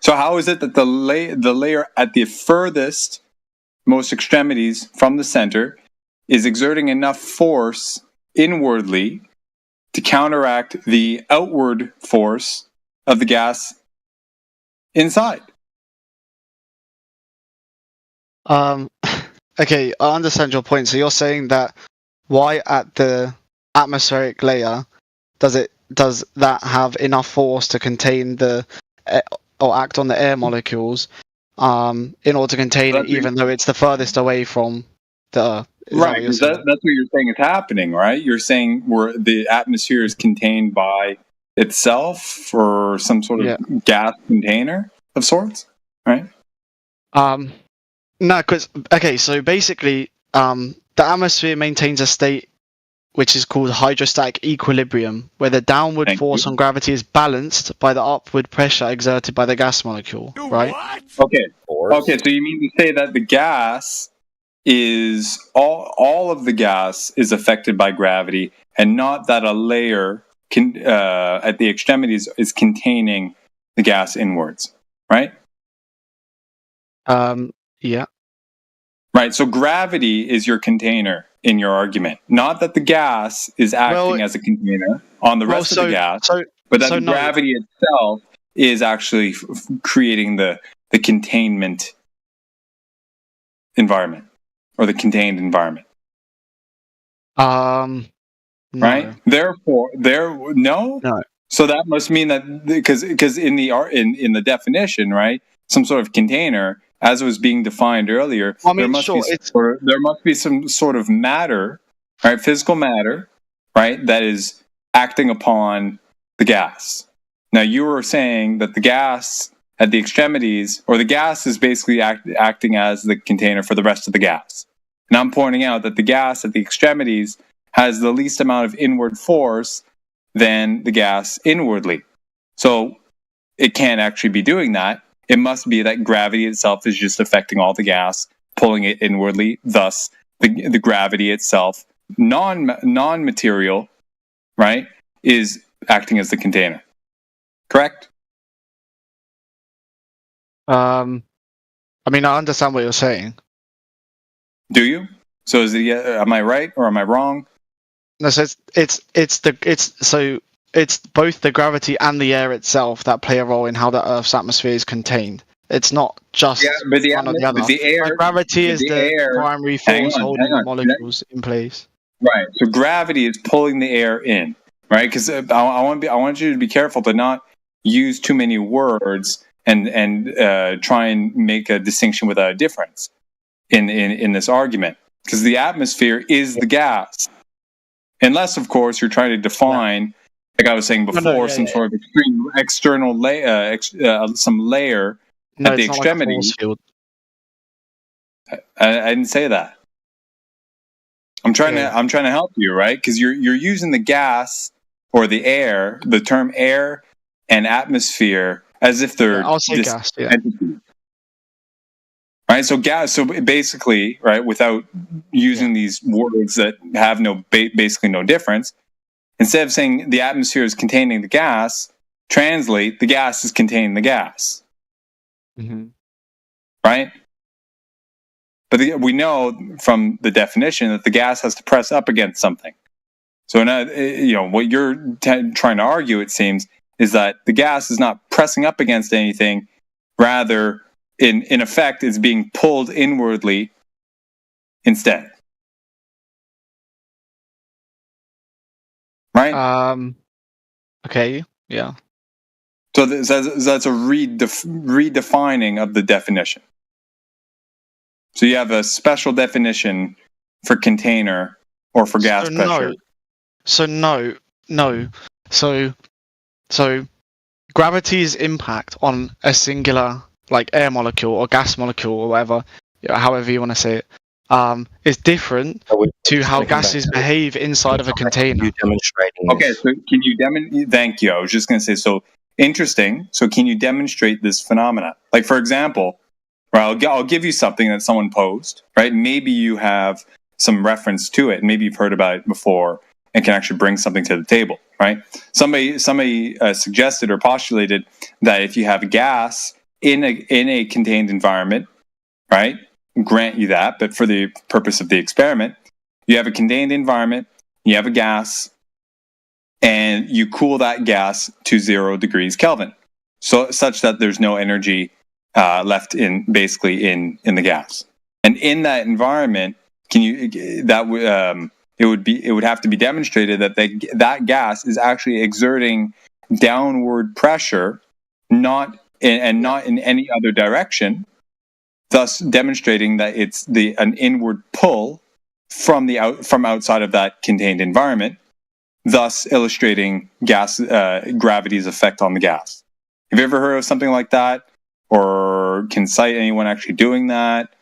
So how is it that the layer at the furthest, most extremities from the center is exerting enough force inwardly to counteract the outward force of the gas inside? Okay, I understand your point. So you're saying that why at the atmospheric layer does that have enough force to contain or act on the air molecules in order to contain it, even though it's the furthest away from the Earth? Right, that's what you're saying is happening, right? You're saying where the atmosphere is contained by itself or some sort of gas container of sorts, right? No, because so basically, the atmosphere maintains a state which is called hydrostatic equilibrium, where the downward force on gravity is balanced by the upward pressure exerted by the gas molecule, right? Okay. Okay, so you mean to say that the gas is all of the gas is affected by gravity, and not that a layer at the extremities is containing the gas inwards, right? Yeah. Right, so gravity is your container in your argument. Not that the gas is acting as a container on the rest of the gas, but that the gravity itself is actually creating the containment environment, or the contained environment. No. Right? Therefore, no. So that must mean that because in the definition, right, some sort of container, as it was being defined earlier, there must be some sort of matter, right, physical matter, right, that is acting upon the gas. Now, you were saying that the gas at the extremities, or the gas is basically acting as the container for the rest of the gas. And I'm pointing out that the gas at the extremities has the least amount of inward force than the gas inwardly. So it can't actually be doing that. It must be that gravity itself is just affecting all the gas, pulling it inwardly. Thus, the gravity itself, non-material, right, is acting as the container. Correct? I mean, I understand what you're saying. Do you? So am I right or am I wrong? No, so it's both the gravity and the air itself that play a role in how the Earth's atmosphere is contained. It's not just one or the other. The air, gravity is the primary force holding the molecules in place. Right. So gravity is pulling the air in, right? Because I want you to be careful to not use too many words and try and make a distinction without a difference in this argument. Because the atmosphere is the gas, unless, of course, you're trying to define. Like I was saying before, some sort of external layer, some layer at the extremity. I didn't say that. I'm trying to help you, right? Because you're using the gas or the air, the term air and atmosphere, as if they're I'll say gas, entity. Right, so gas. So basically, right, without using these words that have basically no difference. Instead of saying the atmosphere is containing the gas, translate the gas is containing the gas. Mm-hmm. Right? But we know from the definition that the gas has to press up against something. So, what you're trying to argue, it seems, is that the gas is not pressing up against anything. Rather, in effect, it's being pulled inwardly instead. Right? Okay. Yeah. So that's a redefining of the definition. So you have a special definition for container or for gas pressure. No. So gravity's impact on a singular like air molecule or gas molecule or whatever, however you want to say it, is different to how gases behave inside of a container. Okay, so can you demonstrate? Thank you. I was just going to say, so interesting. So can you demonstrate this phenomena? Like, for example, I'll give you something that someone posed, right? Maybe you have some reference to it. Maybe you've heard about it before and can actually bring something to the table, right? Somebody suggested or postulated that if you have a gas in a contained environment, right? Grant you that, but for the purpose of the experiment, you have a contained environment, you have a gas, and you cool that gas to 0 degrees Kelvin, so such that there's no energy left in the gas. And in that environment, it would have to be demonstrated that that gas is actually exerting downward pressure, not in any other direction, thus demonstrating that it's an inward pull from outside of that contained environment, thus illustrating gravity's effect on the gas. Have you ever heard of something like that, or can cite anyone actually doing that,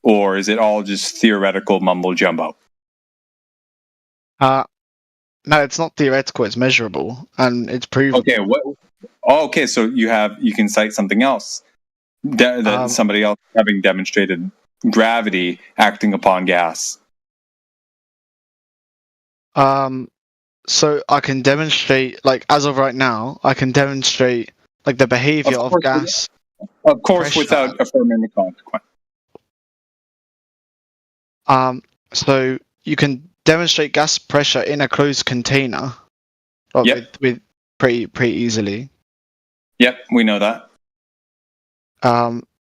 or is it all just theoretical mumbo jumbo? No, it's not theoretical. It's measurable, and it's proven. Okay, okay, so you can cite something else that somebody else having demonstrated gravity acting upon gas. So I can demonstrate, like, as of right now, I can demonstrate like the behavior of gas. Of course, without affirming the consequence. So you can demonstrate gas pressure in a closed container, with pretty easily. Yep, we know that.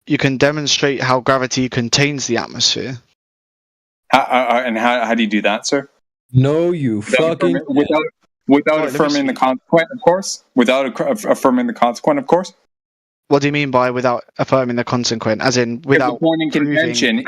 You can demonstrate how gravity contains the atmosphere. How do you do that, sir? No, you fucking without affirming the consequent, of course. Without affirming the consequent, of course. What do you mean by without affirming the consequent? As in without the point in contention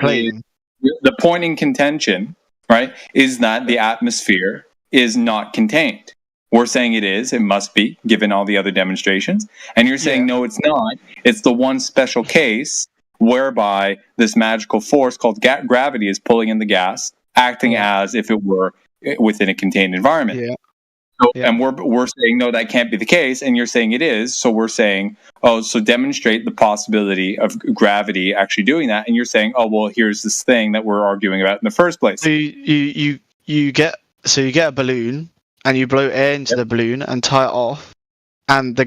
the point in contention, right, is that the atmosphere is not contained. We're saying it is. It must be, given all the other demonstrations. And you're saying, no, it's not. It's the one special case whereby this magical force called gravity is pulling in the gas, acting as if it were within a contained environment. Yeah. And we're saying, no, that can't be the case. And you're saying it is. So we're saying, so demonstrate the possibility of gravity actually doing that. And you're saying, well, here's this thing that we're arguing about in the first place. So you get a balloon and you blow air into the balloon and tie it off, and the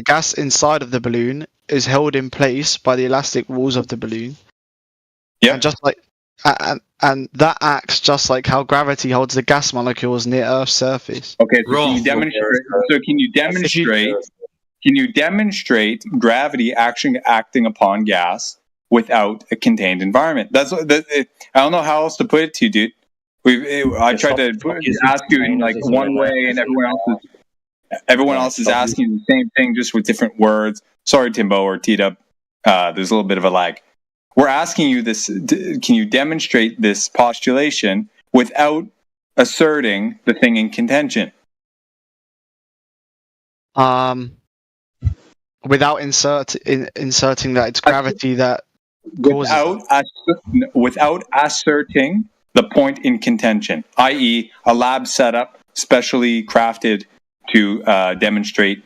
gas inside of the balloon is held in place by the elastic walls of the balloon. Yeah. And just like and that acts just like how gravity holds the gas molecules near Earth's surface. Okay, so can you demonstrate gravity actually acting upon gas without a contained environment? I don't know how else to put it to you, dude. I tried to ask you in like one way, and everyone else is asking the same thing, just with different words. Sorry, Timbo or T-Dub. There's a little bit of a lag. We're asking you this: can you demonstrate this postulation without asserting the thing in contention? Without inserting that it's gravity that causes without asserting the point in contention, i.e., a lab setup specially crafted to demonstrate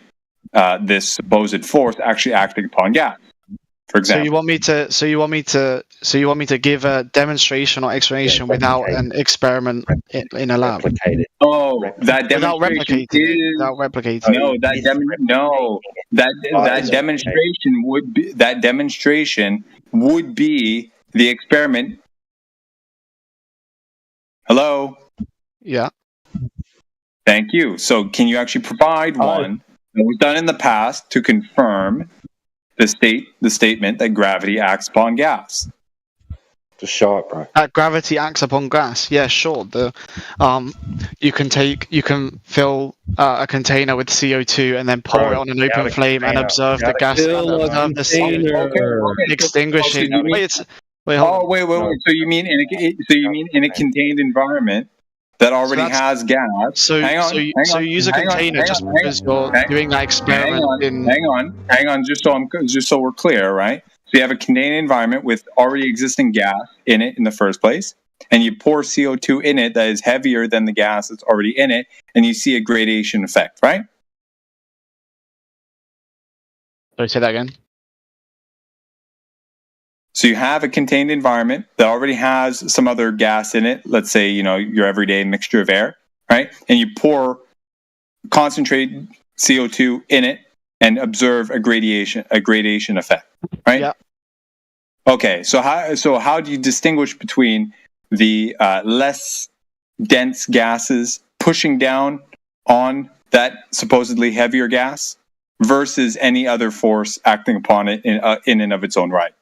this supposed force actually acting upon gas. For example. So you want me to give a demonstration or explanation without an experiment in a lab? Oh, that demonstration without replicating. That demonstration would be the experiment Hello? Yeah. Thank you. So can you actually provide one that was done in the past to confirm the statement that gravity acts upon gas? Just show it, bro. That gravity acts upon gas. Yeah, sure. You can fill a container with CO2 and then pour it on an open flame and observe the gas. Extinguishing. Wait, hold on. Wait. So you mean in a contained environment that already has gas? So you use a container just because you're doing that experiment. Hang on. Just so we're clear, right? So you have a contained environment with already existing gas in it in the first place, and you pour CO2 in it that is heavier than the gas that's already in it, and you see a gradation effect, right? Sorry, say that again. So you have a contained environment that already has some other gas in it. Let's say, your everyday mixture of air, right? And you pour concentrated CO2 in it and observe a gradation effect, right? Yeah. Okay. So how do you distinguish between the less dense gases pushing down on that supposedly heavier gas versus any other force acting upon it in and of its own right?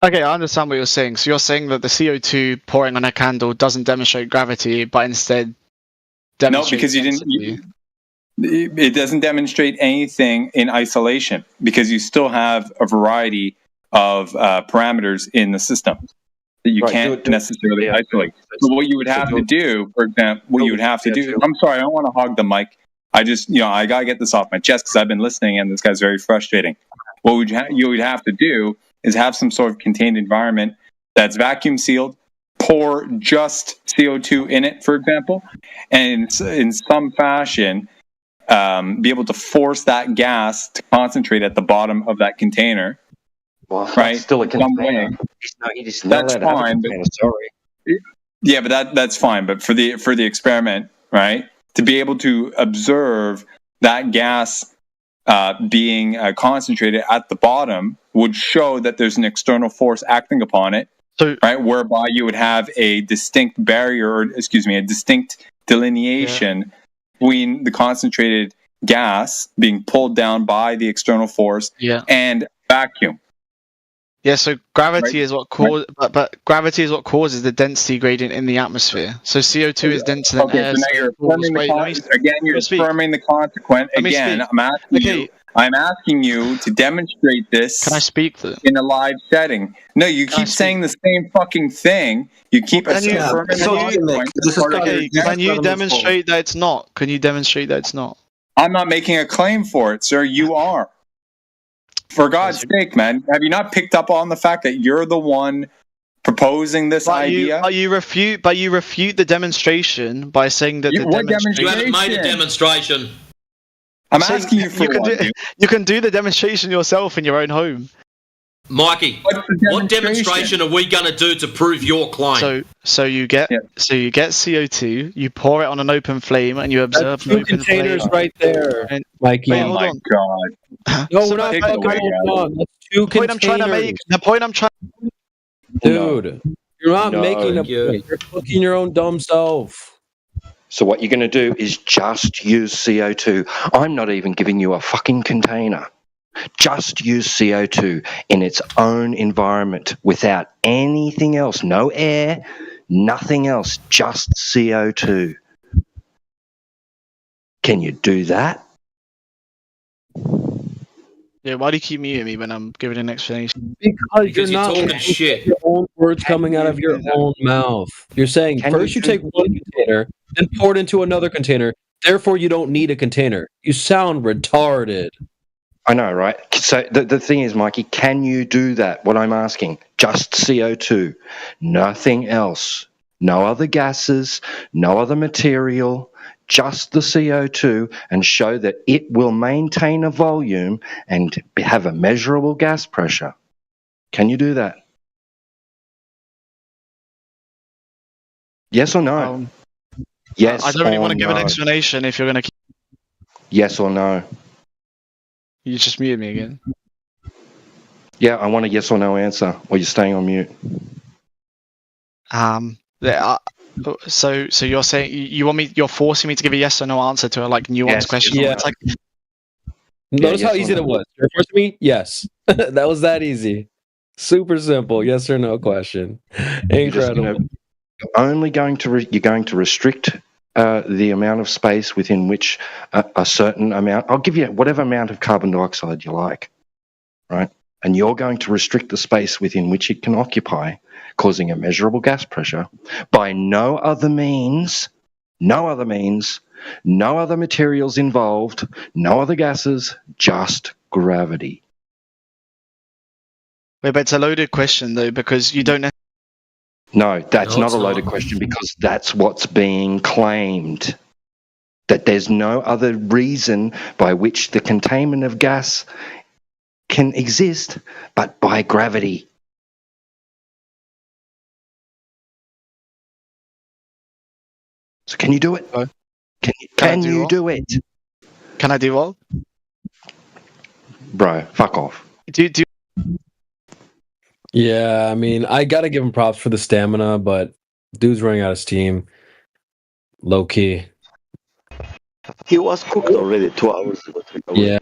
Okay, I understand what you're saying. So you're saying that the CO2 pouring on a candle doesn't demonstrate gravity, but instead demonstrates... No, because you didn't... It doesn't demonstrate anything in isolation because you still have a variety of parameters in the system that you can't necessarily isolate. So what you would have to do, for example, I'm sorry, I don't want to hog the mic. I just, I got to get this off my chest because I've been listening and this guy's very frustrating. What you would have to do is have some sort of contained environment that's vacuum sealed, pour just CO2 in it, for example, and in some fashion be able to force that gas to concentrate at the bottom of that container. Well, right? That's still a container. That's fine. Yeah, but that's fine. But for the experiment, right, to be able to observe that gas being concentrated at the bottom would show that there's an external force acting upon it, right? Whereby you would have a distinct barrier, a distinct delineation between the concentrated gas being pulled down by the external force and vacuum. Yeah, so gravity is what but gravity is what causes the density gradient in the atmosphere. So CO2 is denser than air. So now you're affirming affirming the consequence. Again, I'm asking you to demonstrate this. Can I speak in a live setting? No, you keep saying the same fucking thing. You keep affirming the consequence. Can you demonstrate that it's not? Can you demonstrate that it's not? I'm not making a claim for it, sir. You are. For God's sake, man, have you not picked up on the fact that you're the one proposing this idea? But you refute the demonstration by saying that you haven't made a demonstration. I'm asking you for you can do the demonstration yourself in your own home. Mikey, what demonstration are we going to do to prove your claim? So you get CO2, you pour it on an open flame, and you observe two containers right there, Mikey. Oh my God! No, we're not fucking wrong. That's two containers. The point I'm trying to make, dude, you're not making a point. You're fucking your own dumb self. So what you're going to do is just use CO2. I'm not even giving you a fucking container. Just use CO2 in its own environment without anything else. No air, nothing else, just CO2. Can you do that? Yeah, why do you keep muting me when I'm giving an explanation? Because you're not talking shit. Your own words coming out of your own mouth. You're saying first you take one container, then pour it into another container. Therefore, you don't need a container. You sound retarded. I know, right? So the thing is, Mikey, can you do that? What I'm asking, just CO2, nothing else. No other gases, no other material, just the CO2, and show that it will maintain a volume and have a measurable gas pressure. Can you do that? Yes or no? Yes. I don't really want to give an no. explanation if you're going to keep... Yes or no? You just muted me again. Yeah, I want a yes or no answer, or you're staying on mute. So you're saying you're forcing me to give a yes or no answer to a like nuanced question. Yeah. It's like, Notice yes how or easy no. that was. Your first me, yes. That was that easy. Super simple. Yes or no question. Incredible. You're only going to you're going to restrict the amount of space within which a certain amount. I'll give you whatever amount of carbon dioxide you like, right? And you're going to restrict the space within which it can occupy, causing a measurable gas pressure by no other means, no other materials involved, no other gases, just gravity. wait, but it's a loaded question though because you don't. No, that's No, not it's a loaded not. question because that's what's being claimed. That there's no other reason by which the containment of gas can exist but by gravity. So can you do it? Can you do it? Can I do what? Bro, fuck off. Do Yeah, I mean, I gotta give him props for the stamina, but dude's running out of steam. Low key. He was cooked already 2 hours ago. 3 hours. Yeah.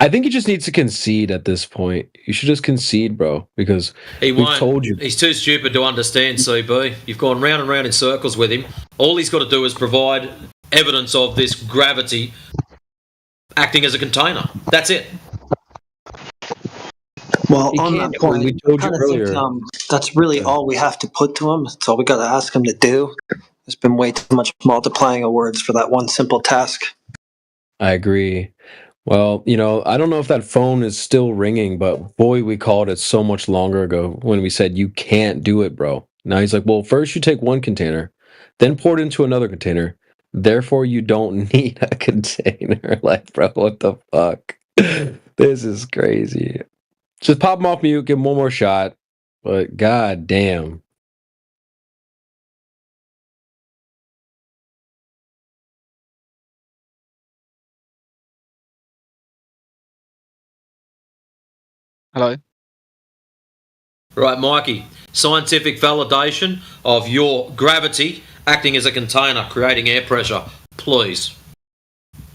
I think he just needs to concede at this point. You should just concede, bro, because He we've won't. told you. He's too stupid to understand, CB. You've gone round and round in circles with him. All he's got to do is provide evidence of this gravity acting as a container. That's it. Well, He on can't. that point, We told I you kind of think earlier. that's really all we have to put to him. That's all we got to ask him to do. There's been way too much multiplying of words for that one simple task. I agree. Well, I don't know if that phone is still ringing, but boy, we called it so much longer ago when we said, you can't do it, bro. Now he's like, well, first you take one container, then pour it into another container. Therefore, you don't need a container. Like, bro, what the fuck? This is crazy. Just pop him off mute, give him one more shot. But god damn. Hello? Right, Mikey. Scientific validation of your gravity acting as a container, creating air pressure. Please.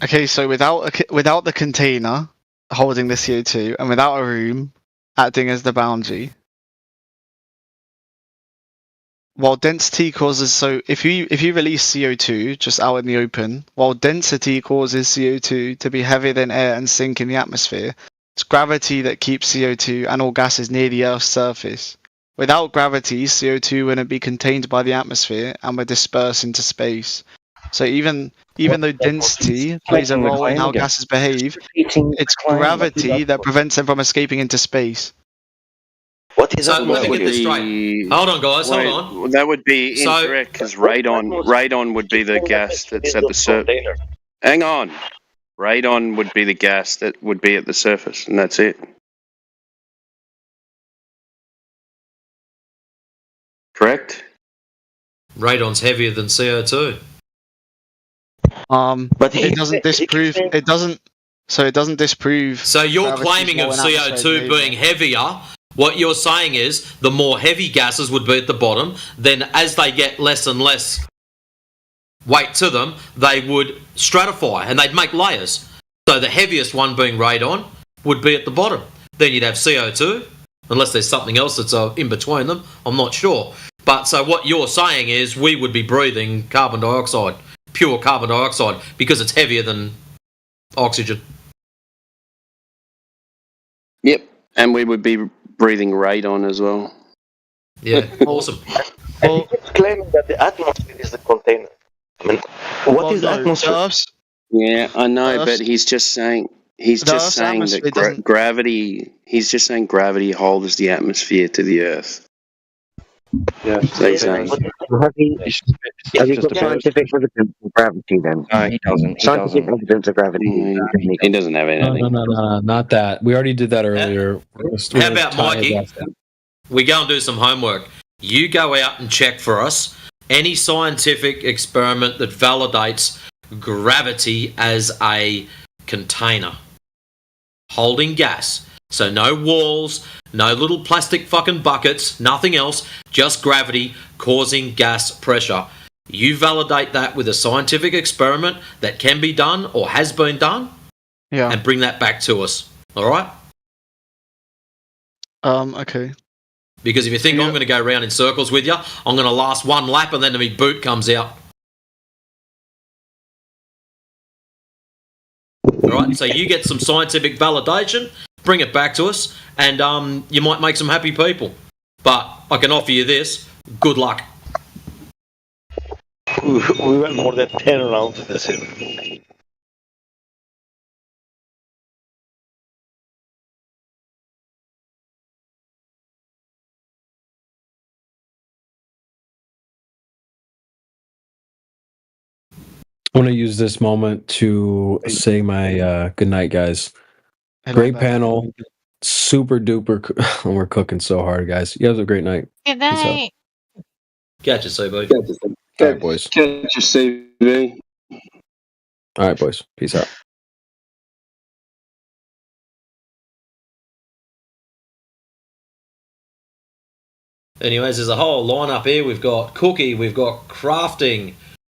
Okay, so without the container holding the CO2 and without a room acting as the boundary, while density causes if you release CO2 just out in the open, while density causes CO2 to be heavier than air and sink in the atmosphere, it's gravity that keeps CO2 and all gases near the Earth's surface. Without gravity, CO2 wouldn't be contained by the atmosphere and would disperse into space. So even though density plays a role in how gases behave, it's gravity that prevents them from escaping into space. What is So let me get this straight. Hold on, guys. Hold on. That would be incorrect because radon would be the gas that's at the surface. Hang on. Radon would be the gas that would be at the surface, and that's it. Correct? Radon's heavier than CO2. But it doesn't disprove. It doesn't disprove. So you're gravity's claiming of law in atmospheric CO2 being heavier. What you're saying is the more heavy gases would be at the bottom. Then as they get less and less weight to them, they would stratify and they'd make layers. So the heaviest one being radon would be at the bottom. Then you'd have CO2, unless there's something else that's in between them. I'm not sure. But so what you're saying is we would be breathing carbon dioxide, pure carbon dioxide, because it's heavier than oxygen. Yep, and we would be breathing radon as well. Yeah, awesome. Well, he's claiming that the atmosphere is the container. I mean, what is atmosphere? Yeah, I know, but he's just saying that gravity. He's just saying gravity holds the atmosphere to the Earth. Yeah. So he's saying. Have you got scientific evidence of gravity then? No, he doesn't. Scientific evidence of gravity. He doesn't have anything. No, not that. We already did that earlier. How about Mikey? We go and do some homework. You go out and check for us any scientific experiment that validates gravity as a container holding gas. So no walls, no little plastic fucking buckets, nothing else, just gravity causing gas pressure. You validate that with a scientific experiment that can be done or has been done, and bring that back to us. All right? Okay. Because if you think I'm going to go around in circles with you, I'm going to last one lap and then my boot comes out. All right, so you get some scientific validation, bring it back to us, and you might make some happy people. But I can offer you this: good luck. We went more than 10 rounds with this. I want to use this moment to say my good night, guys. Hello, Great bye. panel, super duper. We're cooking so hard, guys. You guys have a great night. Good Peace out. night. Catch you, CB. All right, boys. Catch your CV. All right, boys. Peace out. Anyways, there's a whole lineup here. We've got Cookie, we've got Crafting.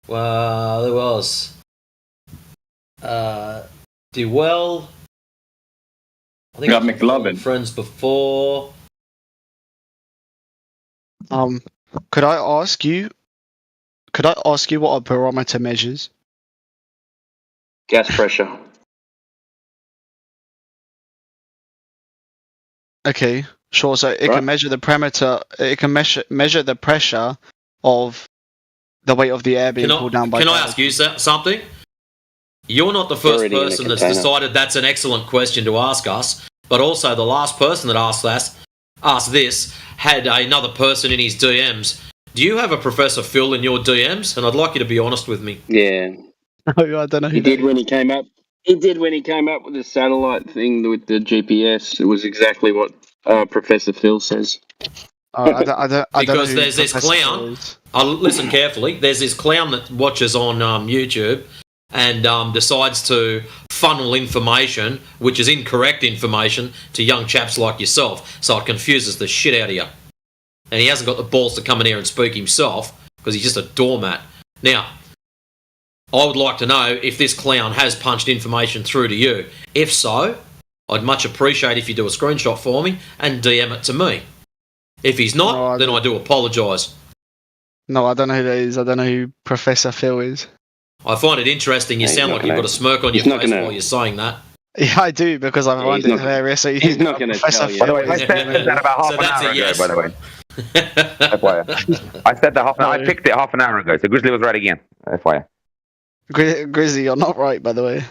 Who else? Dewell. I think Got I've McLovin. Friends before. Could I ask you what a barometer measures? Gas pressure. Okay, sure. So it can measure the parameter. It can measure the pressure of the weight of the air being pulled down by. Can I ask you something? You're not the first Already in a person that's container. decided that's an excellent question to ask us, but also the last person that asked this had another person in his DMs. Do you have a Professor Phil in your DMs? And I'd like you to be honest with me. Yeah. No, I don't know. He did when he came up. He did when he came up with the satellite thing with the GPS. It was exactly what Professor Phil says. I don't know Because who there's this Professor Phil clown. is. I'll listen carefully. There's this clown that watches on YouTube and decides to funnel information, which is incorrect information, to young chaps like yourself. So it confuses the shit out of you. And he hasn't got the balls to come in here and speak himself because he's just a doormat. Now, I would like to know if this clown has punched information through to you. If so, I'd much appreciate if you do a screenshot for me and DM it to me. If he's not, then I do apologise. No, I don't know who that is. I don't know who Professor Phil is. I find it interesting. You No, he's sound not like you've gonna- got a smirk on your he's not face gonna- while you're saying that. Yeah, I do because I find he's it not- hilarious. So you he's think not gonna Professor tell you. Phil By the way, I is- said that about half So an that's hour a ago, yes. by the way. FYI. I said that half an hour. I picked it half an hour ago, so Grizzly was right again. FYI. Grizzly, you're not right, by the way.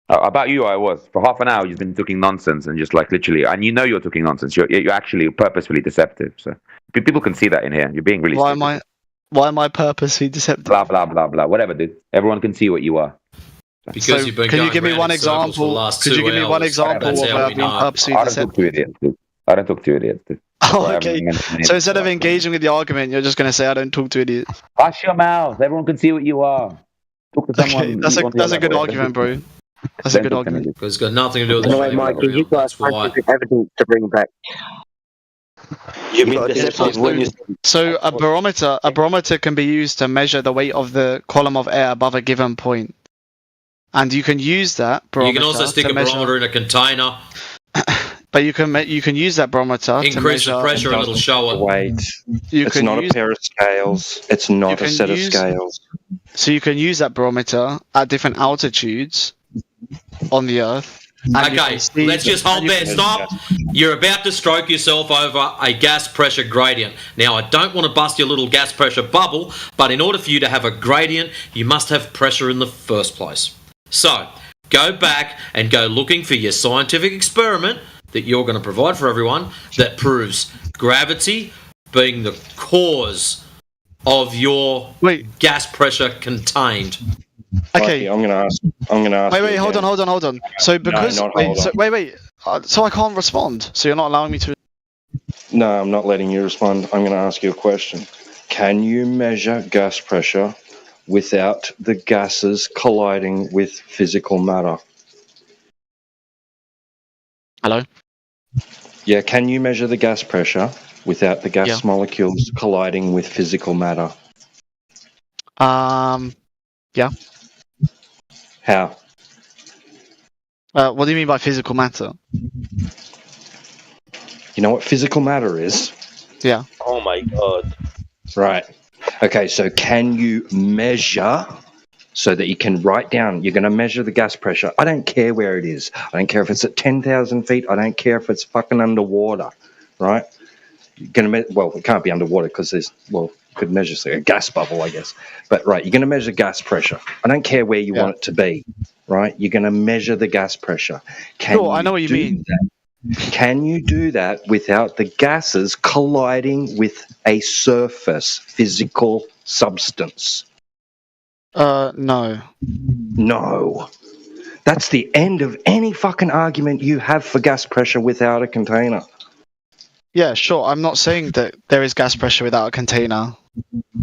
About you, I was. For half an hour, you've been talking nonsense and just like literally, and you know you're talking nonsense. You're actually purposefully deceptive. So people can see that in here. You're being really Why stupid. am I purposely deceptive? Blah, blah, blah, blah. Whatever, dude. Everyone can see what you are. Because So you've been can you going give me round one in circles for the example? last Could you 2 give me one hours. example That's of how we being know. purposely I don't talk deceptive? to idiots, dude. I don't talk to idiots, dude. Oh, Why I okay. haven't mentioned So it. instead of engaging with the argument, you're just going to say, I don't talk to idiots. Hush your mouth. Everyone can see what you are. Talk to someone. Okay, that's on your a good level. argument, bro. That's a Don't good talk to me, argument. dude. Because it's got nothing to do with the Anyway, favourite Mikey, you round. got That's why. scientific evidence to bring back. You mean deceptive when you So a barometer can be used to measure the weight of the column of air above a given point. And you can use that You barometer can also stick to a measure, barometer in a container, but you can use that barometer to increase the measure pressure, and it'll show it. Wait. You It's can not use- a pair of scales. It's not you a can set of use- scales. So you can use that barometer at different altitudes on the Earth. and you Okay, can see- let's just hold and you there. can- Stop. You're about to stroke yourself over a gas pressure gradient. Now, I don't want to bust your little gas pressure bubble, but in order for you to have a gradient, you must have pressure in the first place. So, go back and go looking for your scientific experiment that you're going to provide for everyone that proves gravity being the cause of your gas pressure contained. Okay. I'm gonna ask. Wait, you hold again. on. So because not wait, hold so, on. wait, so I can't respond. So you're not allowing me to. No, I'm not letting you respond. I'm going to ask you a question. Can you measure gas pressure without the gases colliding with physical matter? Hello? Yeah, can you measure the gas pressure without the gas Yeah. molecules colliding with physical matter? Yeah. How? What do you mean by physical matter? You know what physical matter is? Yeah. Oh my god. Right. Okay, so can you measure so that you can write down, you're going to measure the gas pressure. I don't care where it is. I don't care if it's at 10,000 feet. I don't care if it's fucking underwater, right? You're going to well, it can't be underwater because there's, well, you could measure a gas bubble, I guess. But, right, you're going to measure gas pressure. I don't care where you want it to be, right? You're going to measure the gas pressure. Sure, I know what you mean. Can you do that without the gases colliding with a surface, physical substance? No. No. That's the end of any fucking argument you have for gas pressure without a container. Yeah, sure. I'm not saying that there is gas pressure without a container.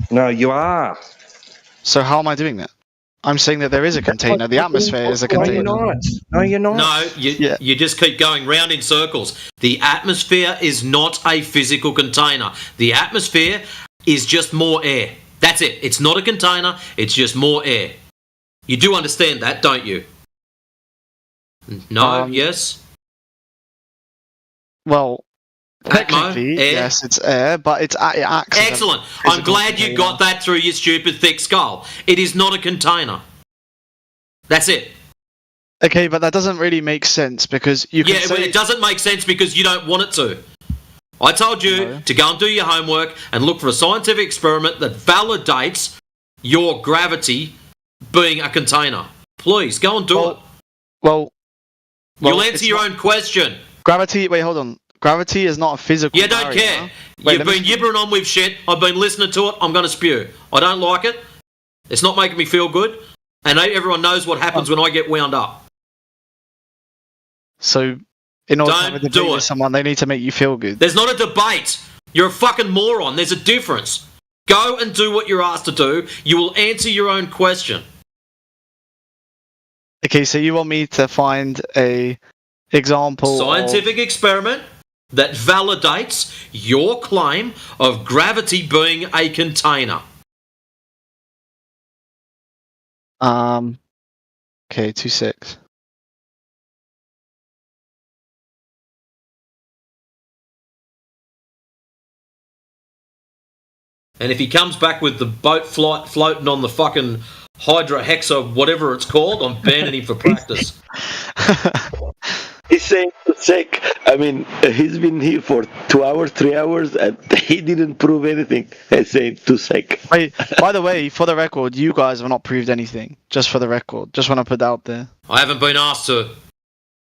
No, you are. So how am I doing that? I'm saying that there is a container. The atmosphere is a container. No, you're not. No, you're not. No, you just keep going round in circles. The atmosphere is not a physical container. The atmosphere is just more air. That's it. It's not a container. It's just more air. You do understand that, don't you? No? Yes? Well, technically, yes, it's air, but it acts. Excellent. I'm glad you got that through your stupid thick skull. It is not a container. That's it. Okay, but that doesn't really make sense because you can say... it doesn't make sense because you don't want it to. I told you to go and do your homework and look for a scientific experiment that validates your gravity being a container. Please, go and do it. Well, you'll answer your own question. Gravity, wait, hold on. Gravity is not a physical You don't care. You've been yibbering on with shit. I've been listening to it. I'm going to spew. I don't like it. It's not making me feel good. And everyone knows what happens when I get wound up. So, in order to have a debate with someone, they need to make you feel good. There's not a debate. You're a fucking moron. There's a difference. Go and do what you're asked to do. You will answer your own question. Okay, so you want me to find a example scientific experiment that validates your claim of gravity being a container. Okay, 2-6. And if he comes back with the boat floating on the fucking hydrohexa, whatever it's called, I'm banning him for practice. He's saying to sec. I mean, he's been here for 2 hours, 3 hours, and he didn't prove anything. He's saying to sec. Wait, by the way, for the record, you guys have not proved anything. Just for the record. Just want to put that out there. I haven't been asked to.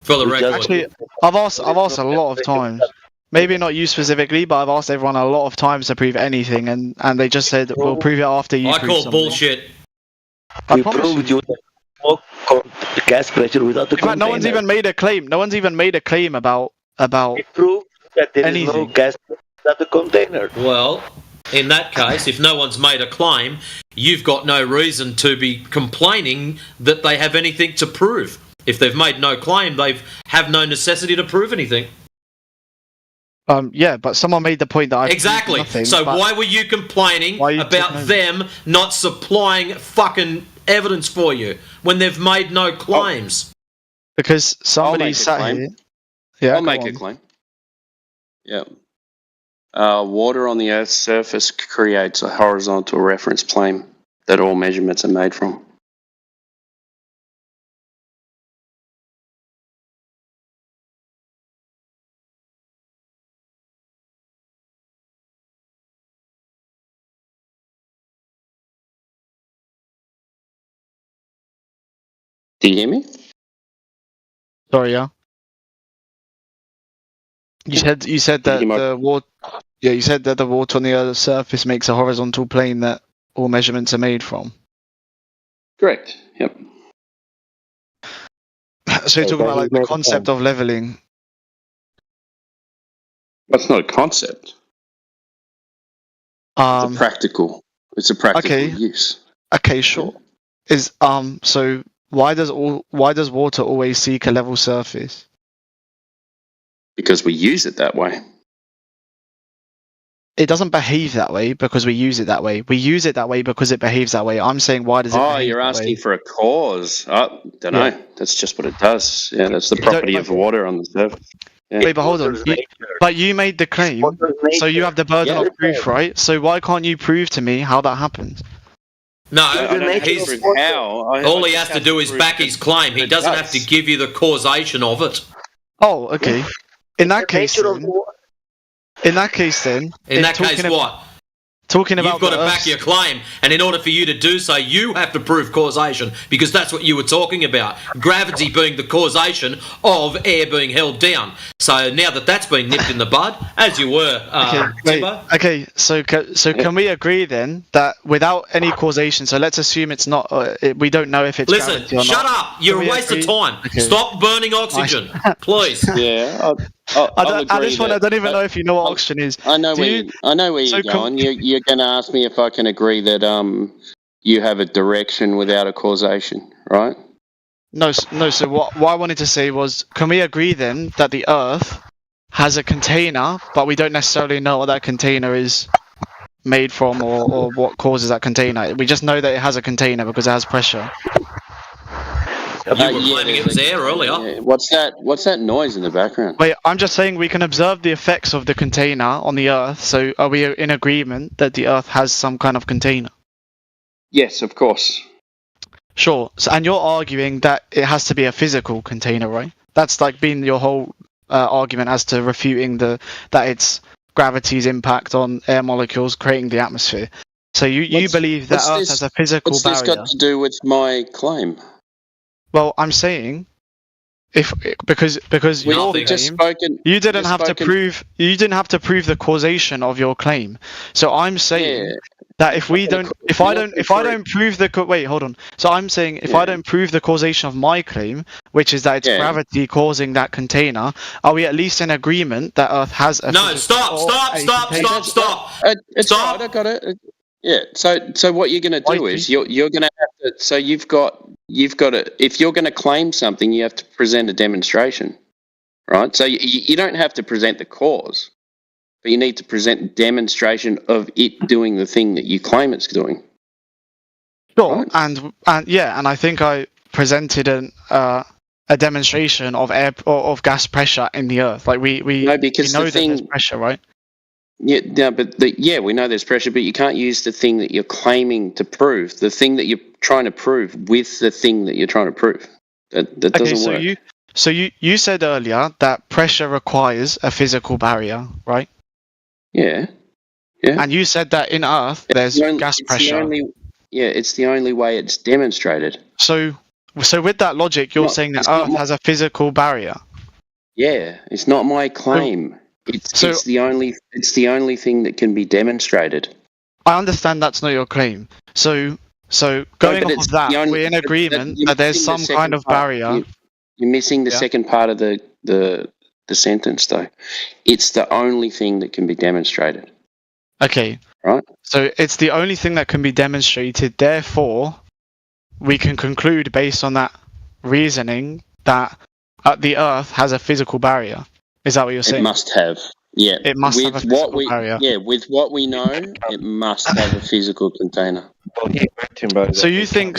For the record. Actually, I've asked a lot of times. Maybe not you specifically, but I've asked everyone a lot of times to prove anything, and they just said, we'll prove it after you I prove call something. bullshit. We proved you the gas pressure without the In fact, container. no one's even made a claim. No one's even made a claim about We proved that there is no gas without the container. Well, in that case, if no one's made a claim, you've got no reason to be complaining that they have anything to prove. If they've made no claim, they have no necessity to prove anything. Yeah, but someone made the point that I exactly. Nothing, so why were you complaining about them not supplying fucking evidence for you when they've made no claims? Because somebody sat here. Yeah, I'll make a claim. Yeah. Water on the Earth's surface creates a horizontal reference plane that all measurements are made from. Do you hear me? Sorry, yeah. You said that the water. Yeah, you said that the water on the Earth's surface makes a horizontal plane that all measurements are made from. Correct. Yep. So you're talking about like the concept of leveling. That's not a concept. It's a practical. It's a practical use. Okay, sure. Is so why does water always seek a level surface? because we use it that way. It doesn't behave that way because we use it that way. We use it that way because it behaves that way. I'm saying, why does it behave You're that asking way? for a cause. I don't know. That's just what it does. Yeah, that's the property of water on the surface. Yeah. Wait, but hold on. But you made the claim, so you have the burden of proof, right? So why can't you prove to me how that happens? No, he's, all he has to do is back his claim. He doesn't have to give you the causation of it. Oh, okay. In that case, then, what? Talking about You've got to back your claim, and in order for you to do so, you have to prove causation, because that's what you were talking about. Gravity being the causation of air being held down. So now that that's been nipped in the bud, as you were, Timbo. Okay, so can we agree then that without any causation, so let's assume it's not, we don't know if it's gravity or not. Shut up! You're a waste of time. Okay. Stop burning oxygen, please. Yeah, at this point, I don't even know if you know what oxygen is. I know where you're going. You're going to ask me if I can agree that you have a direction without a causation, right? No. So what I wanted to say was, can we agree then that the Earth has a container, but we don't necessarily know what that container is made from or what causes that container? We just know that it has a container because it has pressure. You were claiming it was air earlier. Yeah. What's that noise in the background? Wait, I'm just saying we can observe the effects of the container on the Earth. So are we in agreement that the Earth has some kind of container? Yes, of course. Sure. So, and you're arguing that it has to be a physical container, right? That's like been your whole argument as to refuting that it's gravity's impact on air molecules creating the atmosphere. So you believe that Earth has a physical barrier. What's this got to do with my claim? Well, I'm saying because your claim, you didn't have to prove the causation of your claim. So I'm saying that if I don't prove the wait, hold on. So I'm saying if I don't prove the causation of my claim, which is that it's gravity causing that container, are we at least in agreement that Earth has a stop! It's right, I got it. Yeah. So what you're going to do is you're going to have to. So you've got to. If you're going to claim something, you have to present a demonstration, right? So you don't have to present the cause, but you need to present a demonstration of it doing the thing that you claim it's doing. Sure, right? and I think I presented a demonstration of air or of gas pressure in the Earth. Like we know that there's pressure, right? Yeah, but we know there's pressure, but you can't use the thing that you're claiming to prove, the thing that you're trying to prove with the thing that you're trying to prove. That doesn't work. So you said earlier that pressure requires a physical barrier, right? Yeah. Yeah. And you said that in Earth there's gas pressure. It's the only way it's demonstrated. So with that logic, you're saying that Earth has a physical barrier. Yeah, it's not my claim. It's the only thing that can be demonstrated. I understand that's not your claim. So going off of that, we're in agreement that there's some kind of barrier. You're missing the second part of the sentence, though. It's the only thing that can be demonstrated. Okay. Right. So it's the only thing that can be demonstrated. Therefore, we can conclude based on that reasoning that the Earth has a physical barrier. Is that what you're saying? It must have. Yeah. It must have a physical barrier. Yeah, with what we know, it must have a physical container. So you think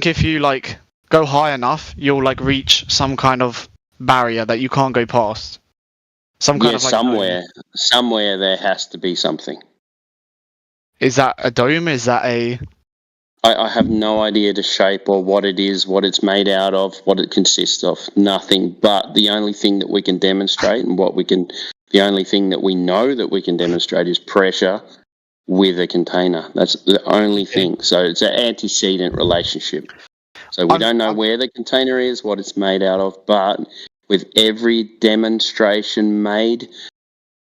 if you like go high enough, you'll like reach some kind of barrier that you can't go past. Somewhere there has to be something. Is that a dome? Is that a? I have no idea the shape or what it is, what it's made out of, what it consists of. Nothing. But the only thing that we can demonstrate and the only thing that we know that we can demonstrate is pressure with a container. That's the only thing. So it's an antecedent relationship. So we don't know where the container is, what it's made out of, but with every demonstration made,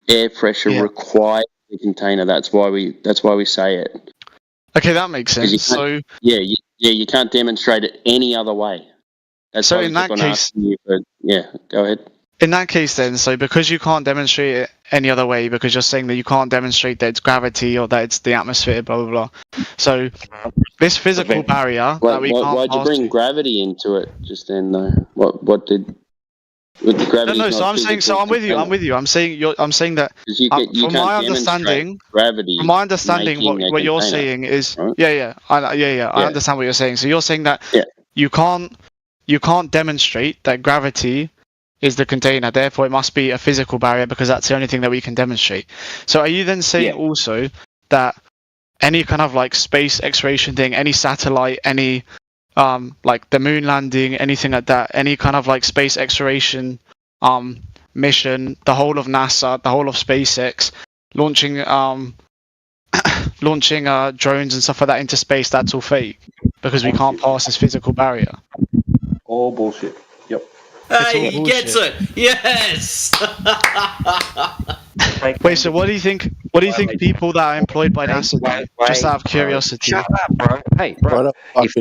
air pressure requires the container. That's why we say it. Okay, that makes sense. You can't demonstrate it any other way. That's so in that case, go ahead. In that case, then, so because you can't demonstrate it any other way, because you're saying that you can't demonstrate that it's gravity or that it's the atmosphere, blah blah blah. So this physical barrier that we can't. Why'd you bring gravity into it just then, though? What did? With the gravity. No. So I'm saying. So I'm with you. I'm with you. I'm saying that. From my understanding, gravity. From my understanding, what you're saying is, right? I understand what you're saying. So you're saying that you can't demonstrate that gravity is the container. Therefore, it must be a physical barrier because that's the only thing that we can demonstrate. So are you then saying also that any kind of like space exploration thing, any satellite, any like the moon landing, anything like that, any kind of like space exploration mission, the whole of NASA, the whole of SpaceX, launching drones and stuff like that into space, that's all fake because we can't pass this physical barrier? All bullshit. Yep. Hey, he gets it. Yes. Wait, so what do you think? What do you think people that are employed by NASA do? Just out of curiosity. Shut up, bro. Hey, bro. If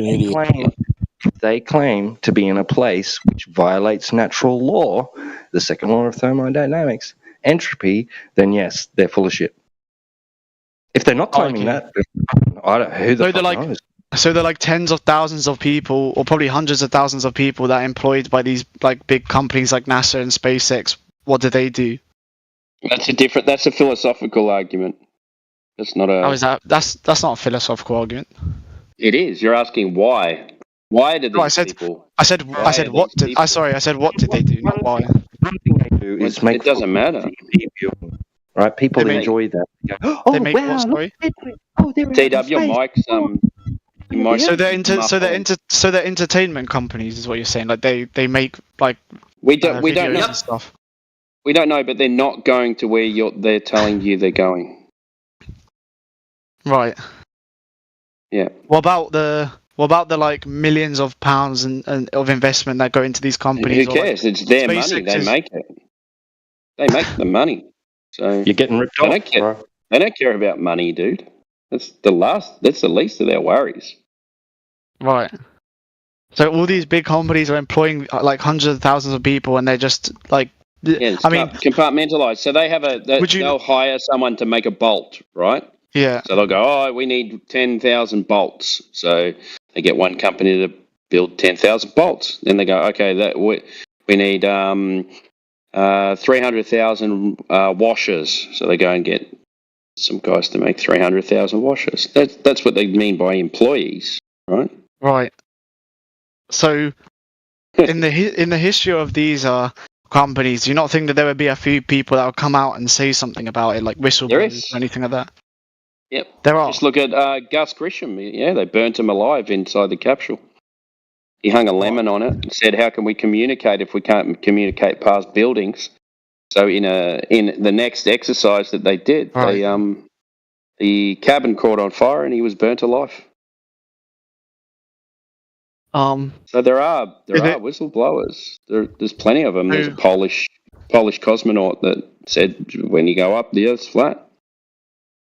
they claim to be in a place which violates natural law, the second law of thermodynamics, entropy, then yes, they're full of shit. If they're not claiming that, I don't. Who the fuck knows? So they're like tens of thousands of people, or probably hundreds of thousands of people that are employed by these like big companies like NASA and SpaceX. What do they do? That's a philosophical argument. That's not a. How is that? That's not a philosophical argument. It is. You're asking why. Why did these people? I said what did? I said what did they do? Not why. One thing they do is make. It doesn't matter. Right? People enjoy that. They go, they make what? Sorry. DW, your mic's So they're entertainment companies, is what you're saying. Like they make like we don't know and stuff. We don't know, but they're not going to where they're telling you they're going. Right. Yeah. What about the like millions of pounds and of investment that go into these companies? Who cares? It's their money. They make it. They make the money. So you're getting ripped off. Bro. They don't care about money, dude. That's the least of their worries. Right. So all these big companies are employing like hundreds of thousands of people, and they're just like. Yeah, compartmentalized. So they have they'll hire someone to make a bolt, right? Yeah. So they'll go, oh, we need 10,000 bolts. So they get one company to build 10,000 bolts. Then they go, okay, we need 300,000 washers. So they go and get some guys to make 300,000 washers. That's what they mean by employees, right? Right. So in the history of these companies, do you not think that there would be a few people that would come out and say something about it, like whistleblowers or anything like that? Yep. There are. Just look at Gus Grisham. Yeah, they burnt him alive inside the capsule. He hung a lemon on it and said, how can we communicate if we can't communicate past buildings? So in the next exercise that they did, the cabin caught on fire and he was burnt alive. So there are whistleblowers. There's plenty of them. There's a Polish cosmonaut that said, when you go up, the Earth's flat.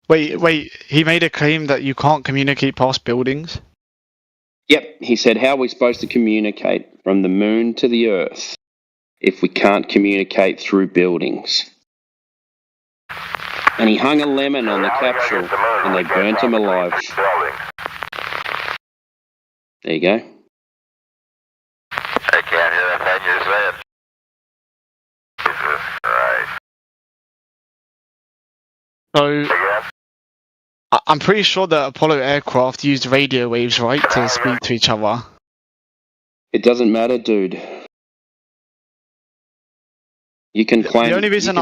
Wait, he made a claim that you can't communicate past buildings? Yep, he said, how are we supposed to communicate from the moon to the Earth if we can't communicate through buildings? And he hung a lemon on the capsule and they burnt him alive. There you go. I can't hear that thing you're saying. Jesus Christ. So, I'm pretty sure that Apollo aircraft used radio waves, right, to speak to each other. It doesn't matter, dude. You can claim. The only reason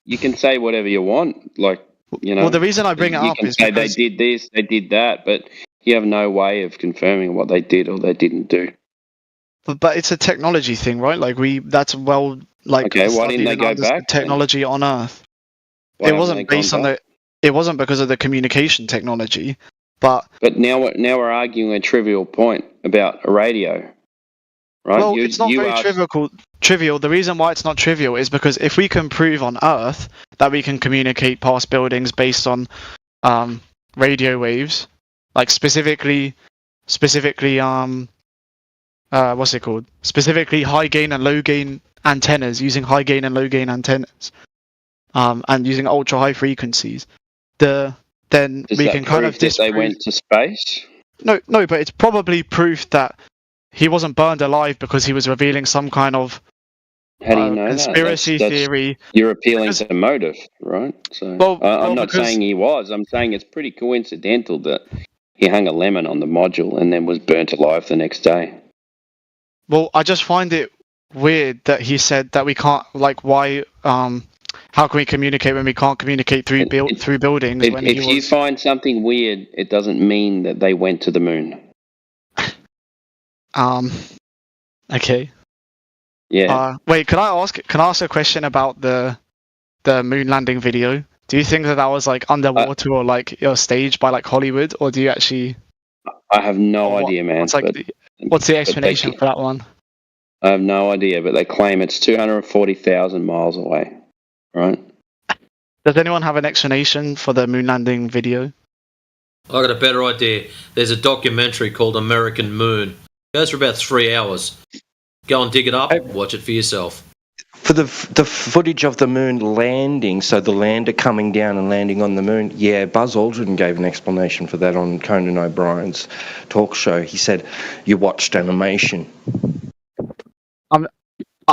you can say whatever you want, like Well, the reason I bring it up is because they did this, they did that, but you have no way of confirming what they did or they didn't do. But it's a technology thing, right? Like that's well, like okay. Why didn't they go back? Technology on Earth. It wasn't based on It wasn't because of the communication technology, but now we're arguing a trivial point about a radio, right? Well, it's not very trivial. The reason why it's not trivial is because if we can prove on Earth that we can communicate past buildings based on radio waves, like specifically what's it called? Specifically high gain and low gain antennas, using high gain and low gain antennas, and using ultra high frequencies. Then we can kind of disprove they went to space. No, but it's probably proof that he wasn't burned alive because he was revealing some kind of How do you know conspiracy that? theory. You're appealing to motive, right? So I'm not saying he was. I'm saying it's pretty coincidental that he hung a lemon on the module and then was burnt alive the next day. Well, I just find it weird that he said that we can't. Like, why? How can we communicate when we can't communicate through buildings? If you find something weird, it doesn't mean that they went to the moon. Okay. Yeah. Wait, can I ask a question about the moon landing video? Do you think that was like underwater or like staged by like Hollywood, or do you actually? I have no idea, man. What's the explanation for that one? I have no idea, but they claim it's 240,000 miles away, right? Does anyone have an explanation for the moon landing video? I got a better idea. There's a documentary called American Moon. It goes for about 3 hours. Go and dig it up. Watch it for yourself. For the footage of the moon landing, so the lander coming down and landing on the moon, yeah, Buzz Aldrin gave an explanation for that on Conan O'Brien's talk show. He said, you watched animation.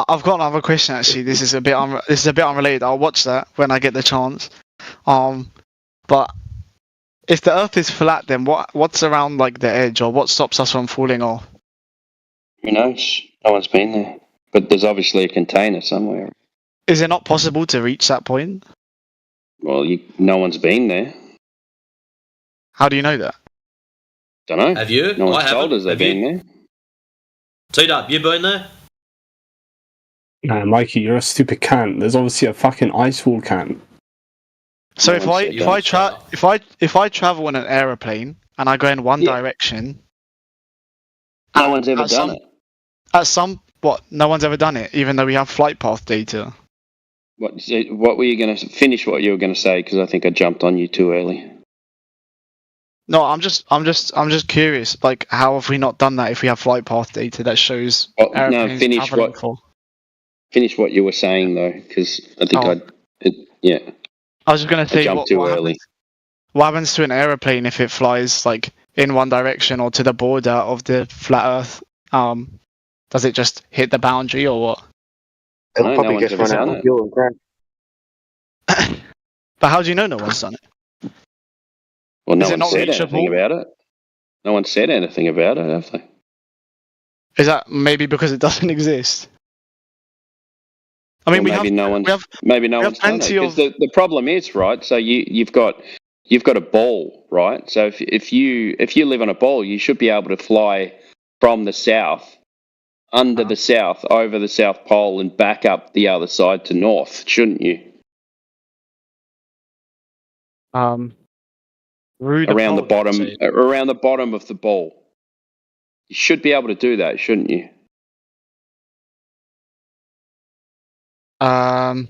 I've got another question actually. This is a bit unrelated. I'll watch that when I get the chance. But if the Earth is flat, then what's around like the edge, or what stops us from falling off? Who knows? No one's been there. But there's obviously a container somewhere. Is it not possible to reach that point? Well, no one's been there. How do you know that? Don't know. Have you? No one's I told haven't. us they've been there. T-Dub, you been there? Nah, Mikey, you're a stupid cunt. There's obviously a fucking ice wall cunt. So if I travel in an aeroplane and I go in one direction, no one's ever done it. No one's ever done it, even though we have flight path data. What were you going to finish? What you were going to say? Because I think I jumped on you too early. No, I'm just curious. Like, how have we not done that if we have flight path data that shows airplanes traveling for? Finish what you were saying though, because I think I was just going to say jumped too early. What happens to an aeroplane if it flies like in one direction or to the border of the flat Earth? Does it just hit the boundary or what? It'll probably just run out of fuel and crash. But how do you know no one's done it? Well, no one said anything about it. No one said anything about it, have they? Is that maybe because it doesn't exist? I mean, maybe no one's done it. Because the problem is, right? So you've got a ball, right? So if you live on a ball, you should be able to fly from the south, under the south, over the South Pole, and back up the other side to north, shouldn't you? Around the bottom of the ball. You should be able to do that, shouldn't you? Around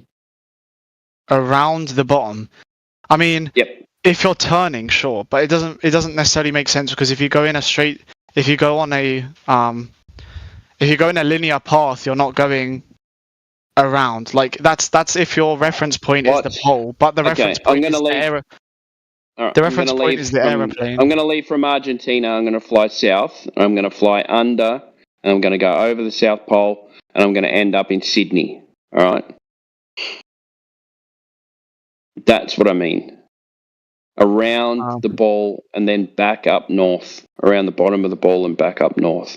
the bottom. I mean, if you're turning, sure, but it doesn't necessarily make sense, because if you go in a linear path, you're not going around. Like that's if your reference point is the pole, but the reference point is the aeroplane. I'm going to leave from Argentina. I'm going to fly south. I'm going to fly under, and I'm going to go over the South Pole, and I'm going to end up in Sydney. All right. That's what I mean. Around the ball and then back up north, around the bottom of the ball and back up north.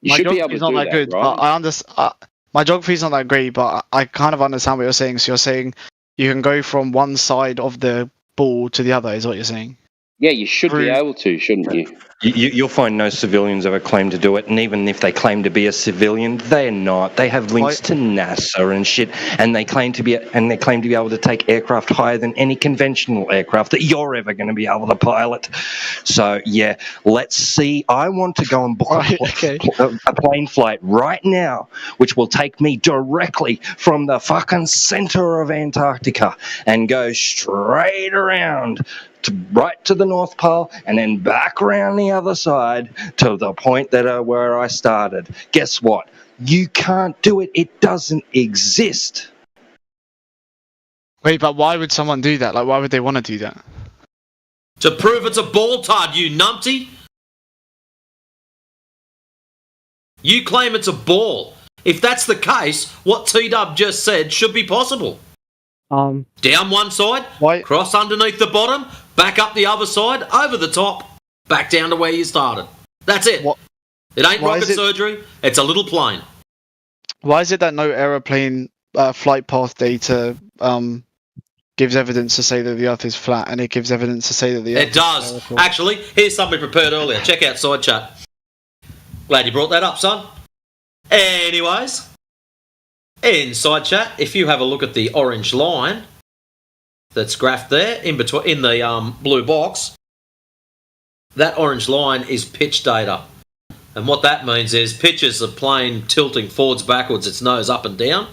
You should be able to do that, good, right? But I understand. My geography's not that great, but I kind of understand what you're saying. So you're saying you can go from one side of the ball to the other, is what you're saying? Yeah, you should be able to, shouldn't you? You'll find no civilians ever claim to do it, and even if they claim to be a civilian, they're not. They have links to NASA and shit, and they claim to be able to take aircraft higher than any conventional aircraft that you're ever going to be able to pilot. So yeah, let's see. I want to go and book a plane flight right now, which will take me directly from the fucking center of Antarctica and go straight around right to the North Pole, and then back around the other side to the point where I started. Guess what? You can't do it. It doesn't exist. Wait, but why would someone do that? Like, why would they want to do that? To prove it's a ball tard, you numpty. You claim it's a ball. If that's the case, what T-Dub just said should be possible. Down one side, cross underneath the bottom, back up the other side, over the top, back down to where you started. That's it. It ain't rocket surgery. It's a little plane. Why is it that no aeroplane flight path data gives evidence to say that the Earth is flat, and it gives evidence to say that the Earth It does. Actually, here's something prepared earlier. Check out side chat. Glad you brought that up, son. Anyways, in side chat, if you have a look at the orange line that's graphed there in between in the blue box, that orange line is pitch data. And what that means is pitch is a plane tilting forwards, backwards, its nose up and down.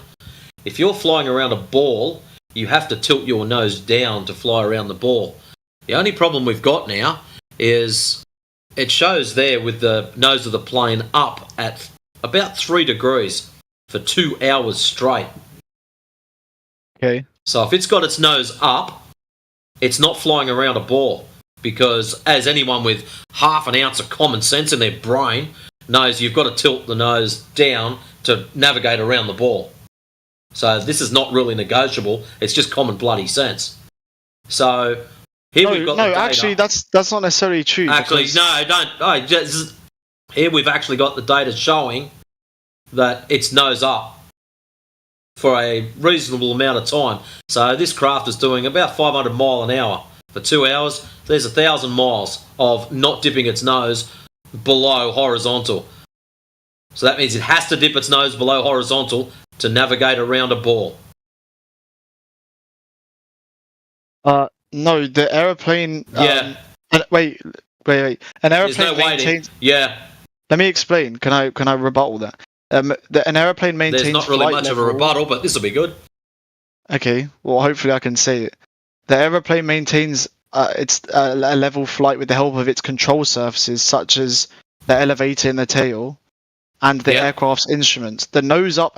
If you're flying around a ball, you have to tilt your nose down to fly around the ball. The only problem we've got now is it shows there with the nose of the plane up at about 3 degrees for 2 hours straight. Okay. So if it's got its nose up, it's not flying around a ball. Because as anyone with half an ounce of common sense in their brain knows, you've got to tilt the nose down to navigate around the ball. So this is not really negotiable. It's just common bloody sense. So here we've got the data. Actually, that's not necessarily true. Actually, no, don't. Oh, here we've actually got the data showing that it's nose up for a reasonable amount of time. So this craft is doing about 500 mile an hour for 2 hours. There's 1,000 miles of not dipping its nose below horizontal. So that means it has to dip its nose below horizontal to navigate around a ball. No, the aeroplane. Wait. An aeroplane maintains. Yeah. Let me explain. Can I rebuttal that? An airplane maintains. There's not really flight much level. of a rebuttal, but this will be good. Okay. Well, hopefully I can say it. The aeroplane maintains its a level flight with the help of its control surfaces, such as the elevator in the tail and the aircraft's instruments. The nose up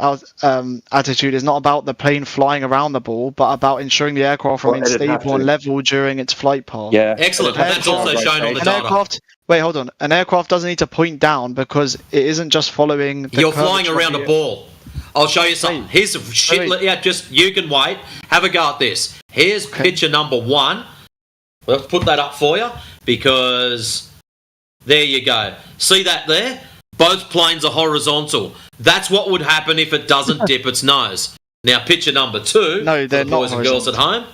attitude is not about the plane flying around the ball, but about ensuring the aircraft remains stable and level during its flight path. Yeah. Excellent. That's also shown on the data. Wait, hold on. An aircraft doesn't need to point down because it isn't just following. You're flying around a ball. I'll show you something. Here's some shit. Yeah, just you can wait. Have a go at this. Here's picture number 1. Let's put that up for you because there you go. See that there? Both planes are horizontal. That's what would happen if it doesn't dip its nose. Now, picture number 2. No, they're for the boys and girls at home.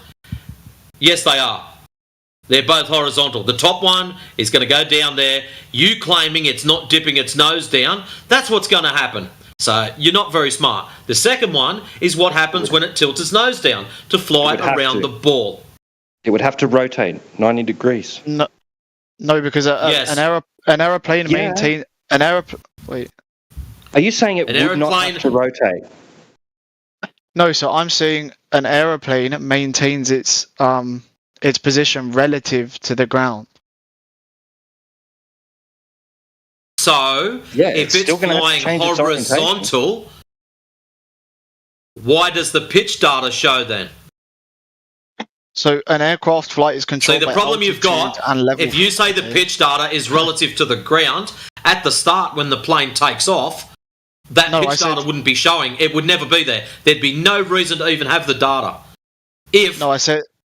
Yes, they are. They're both horizontal. The top one is going to go down there. You claiming it's not dipping its nose down. That's what's going to happen. So you're not very smart. The second one is what happens when it tilts its nose down to fly around the ball. It would have to rotate 90 degrees. No, because an aeroplane maintains an aeroplane. Wait, are you saying it would not have to rotate? No, so I'm saying an aeroplane maintains its position relative to the ground. So, if it's flying horizontal, why does the pitch data show then? So, an aircraft flight is controlled by the problem you've got, if you say the pitch data is relative to the ground, at the start when the plane takes off, that pitch data wouldn't be showing. It would never be there. There'd be no reason to even have the data. If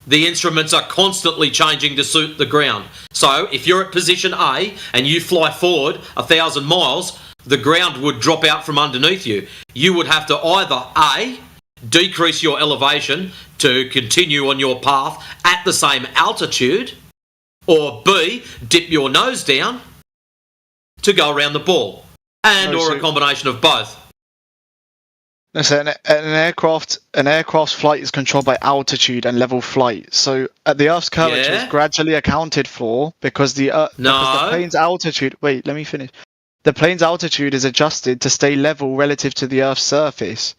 the instruments are constantly changing to suit the ground. So, if you're at position A and you fly forward 1,000 miles, the ground would drop out from underneath you. You would have to either A, decrease your elevation to continue on your path at the same altitude, or B, dip your nose down to go around the ball, or a combination of both. Listen, an aircraft's flight is controlled by altitude and level flight. So the Earth's curvature is gradually accounted for because because the plane's altitude. Wait, let me finish. The plane's altitude is adjusted to stay level relative to the Earth's surface.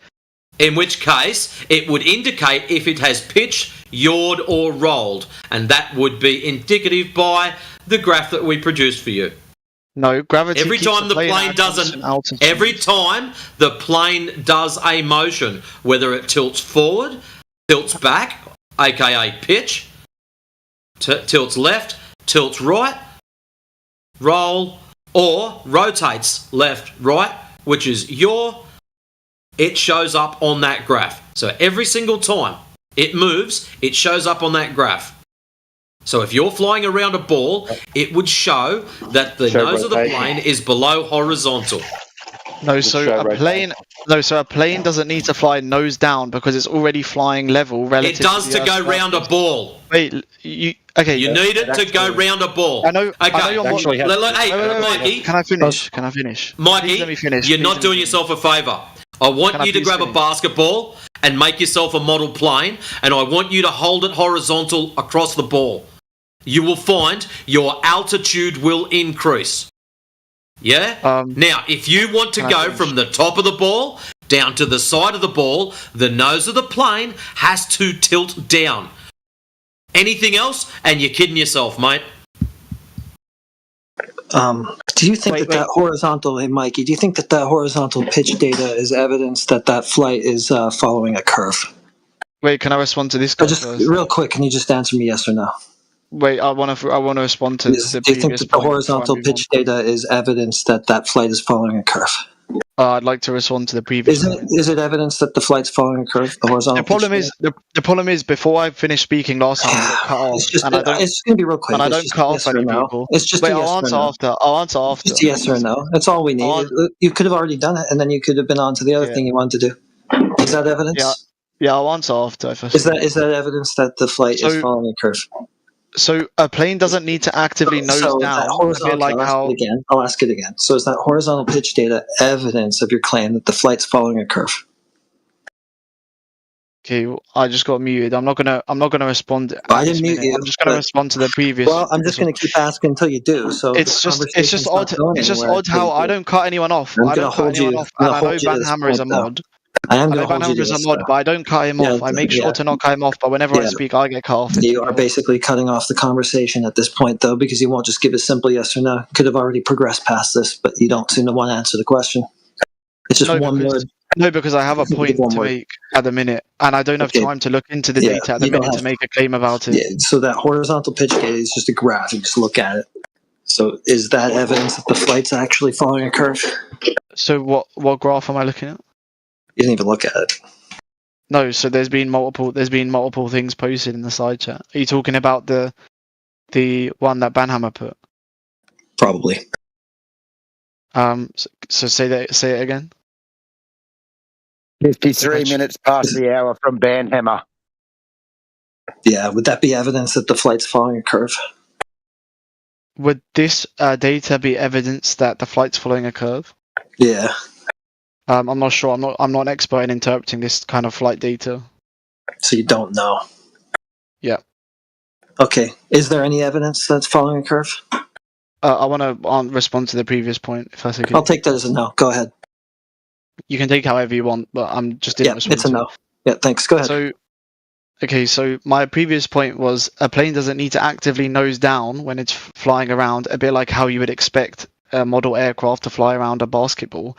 In which case, it would indicate if it has pitched, yawed, or rolled, and that would be indicative by the graph that we produced for you. No, gravity. Every time the plane does a motion, whether it tilts forward, tilts back, aka pitch, tilts left, tilts right, roll, or rotates left, right, which is yaw, it shows up on that graph. So every single time it moves, it shows up on that graph. So if you're flying around a ball, it would show that the nose of the plane is below horizontal. No, so a plane doesn't need to fly nose down because it's already flying level relative. It does to go round a ball. Wait, you need it to go round a ball. I know. Okay. I know you're Hey, Mikey. Can I finish? Can I finish? Mikey, Please let me finish. you're not doing yourself a favour. I want you to grab a basketball and make yourself a model plane, and I want you to hold it horizontal across the ball. You will find your altitude will increase. Yeah? Now, if you want to go from the top of the ball down to the side of the ball, the nose of the plane has to tilt down. Anything else, and you're kidding yourself, mate. Do you think that horizontal, hey Mikey, do you think that horizontal pitch data is evidence that flight is following a curve? Wait, can I respond to this guy just first? real quick, can you just answer me yes or no? Wait, I want to respond to the previous point. Do you think that the horizontal pitch data is evidence that flight is following a curve? I'd like to respond to the previous. Is it evidence that the flight's following a curve? The horizontal. The problem is before I finished speaking last time, I got cut off. It's going to be real quick. And I don't cut off any people. It's just wait. a yes I'll answer or no. after. I'll answer after. Just yes or no. That's all we need. You could have already done it, and then you could have been on to the other thing you wanted to do. Is that evidence? Yeah, I'll answer after. Is that evidence that the flight is following a curve? So a plane doesn't need to actively nose down. I'll ask it again. So is that horizontal pitch data evidence of your claim that the flight's following a curve? Okay, well, I just got muted. I'm not gonna respond. I didn't mute you. I'm just gonna respond to the previous. Well, I'm just gonna keep asking until you do. So it's just odd. It's just odd how I don't cut anyone off. I don't cut anyone off, and I know Banhammer is a mod. I know Banhammer is a mod, but I don't cut him off. I make sure to not cut him off, but whenever I speak, I get cut off. You are basically cutting off the conversation at this point, though, because you won't just give a simple yes or no. Could have already progressed past this, but you don't seem to want to answer the question. It's just one word. No, because I have a point to make at the minute, and I don't have time to look into the data at the minute to make a claim about it. Yeah, so that horizontal pitch data is just a graph. You just look at it. So is that evidence that the flight's actually following a curve? So what graph am I looking at? You didn't even look at it. No, so there's been multiple things posted in the side chat. Are you talking about the one that Banhammer put? Probably. So say it again. 53 minutes past the hour from Banhammer. Yeah, would that be evidence that the flight's following a curve? Would this data be evidence that the flight's following a curve? Yeah. I'm not sure. I'm not an expert in interpreting this kind of flight data. So you don't know. Yeah. Okay. Is there any evidence that's following a curve? I want to respond to the previous point, if that's okay. I'll take that as a no. Go ahead. You can take however you want, but I'm just didn't respond. It's a no. Yeah, thanks. Go ahead. So my previous point was a plane doesn't need to actively nose down when it's flying around, a bit like how you would expect a model aircraft to fly around a basketball,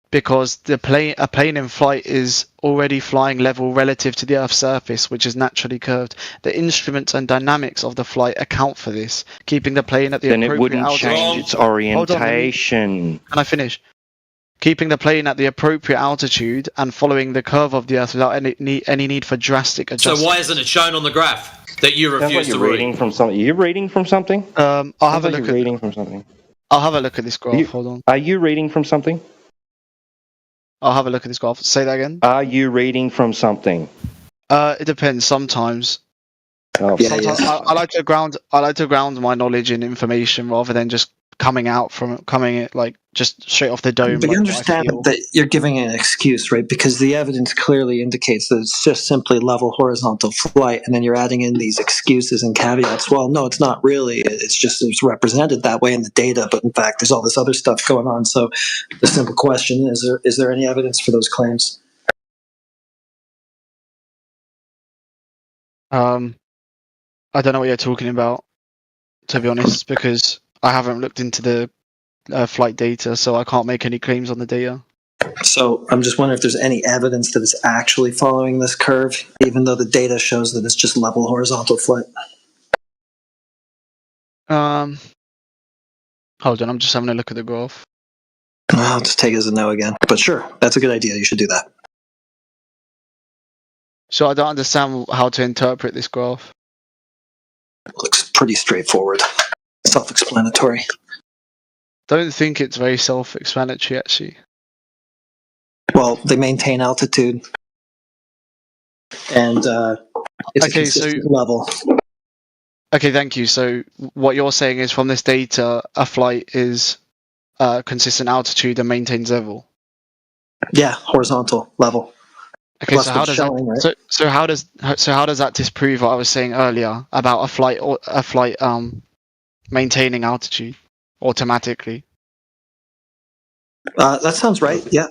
because a plane in flight is already flying level relative to the Earth's surface, which is naturally curved. The instruments and dynamics of the flight account for this, keeping the plane at the appropriate altitude. Then it wouldn't change its orientation. Can I finish? Keeping the plane at the appropriate altitude and following the curve of the Earth without any need for drastic adjustments. So why isn't it shown on the graph that you refuse to read? Reading from something. Are you reading from something? I'll have a look at reading from something. I'll have a look at this graph. Hold on. Are you reading from something? I'll have a look at this graph. Say that again. Are you reading from something? It depends. Sometimes. Sometimes I like to ground my knowledge in information rather than just coming it like just straight off the dome. But you understand that you're giving an excuse, right? Because the evidence clearly indicates that it's just simply level horizontal flight, and then you're adding in these excuses and caveats. Well, no, it's not really. It's represented that way in the data, but in fact, there's all this other stuff going on. So the simple question is there any evidence for those claims? I don't know what you're talking about, to be honest, because I haven't looked into the flight data, so I can't make any claims on the data. So I'm just wondering if there's any evidence that it's actually following this curve, even though the data shows that it's just level horizontal flight. Hold on, I'm just having a look at the graph. I'll just take it as a no again. But sure, that's a good idea. You should do that. So I don't understand how to interpret this graph. Looks pretty straightforward, self-explanatory. Don't think it's very self-explanatory, actually. Well, they maintain altitude, and it's a consistent level. Okay, thank you. So what you're saying is from this data, a flight is consistent altitude and maintains level. Yeah, horizontal level. Okay, That's so how what's does showing, that? right? So how does that disprove what I was saying earlier about a flight maintaining altitude automatically? That sounds right. Yeah.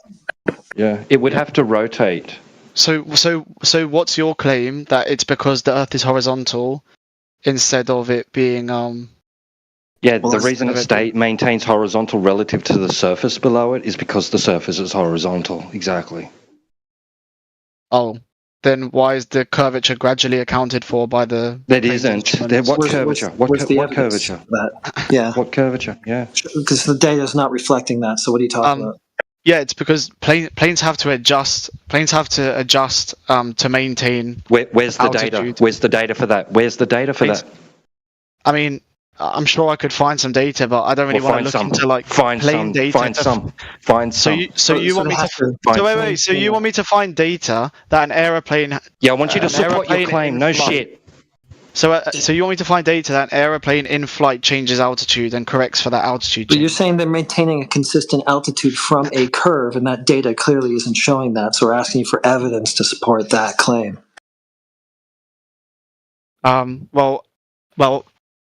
Yeah, it would have to rotate. So what's your claim that it's because the Earth is horizontal instead of it being Yeah, the reason it maintains horizontal relative to the surface below it is because the surface is horizontal. Exactly. Oh, then why is the curvature gradually accounted for by the? That isn't. What curvature? What curvature? Yeah. What curvature? Yeah. Because the data is not reflecting that. So what are you talking about? Yeah, it's because planes have to adjust. Planes have to adjust to maintain. Where's the altitude. data? Where's the data for that? Where's the data for that? I mean, I'm sure I could find some data, but I don't really want to look into like plane data. Find some. So you want me to? So wait. So you want me to find data that an aeroplane? Yeah, I want you to support your claim. No shit. So you want me to find data that an aeroplane in flight changes altitude and corrects for that altitude But change? you're saying they're maintaining a consistent altitude from a curve, and that data clearly isn't showing that. So we're asking you for evidence to support that claim. Well,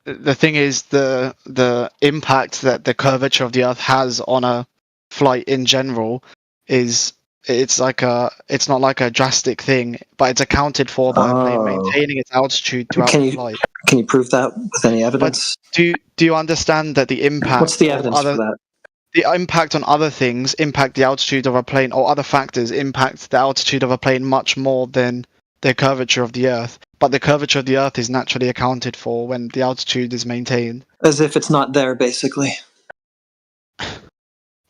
the thing is the impact that the curvature of the Earth has on a flight in general is it's not like a drastic thing, but it's accounted for by a plane maintaining its altitude throughout the flight. Can you prove that with any evidence? But do you understand that the impact? What's the evidence for that? The impact on other things impact the altitude of a plane, or other factors impact the altitude of a plane much more than the curvature of the Earth. But the curvature of the Earth is naturally accounted for when the altitude is maintained. As if it's not there, basically.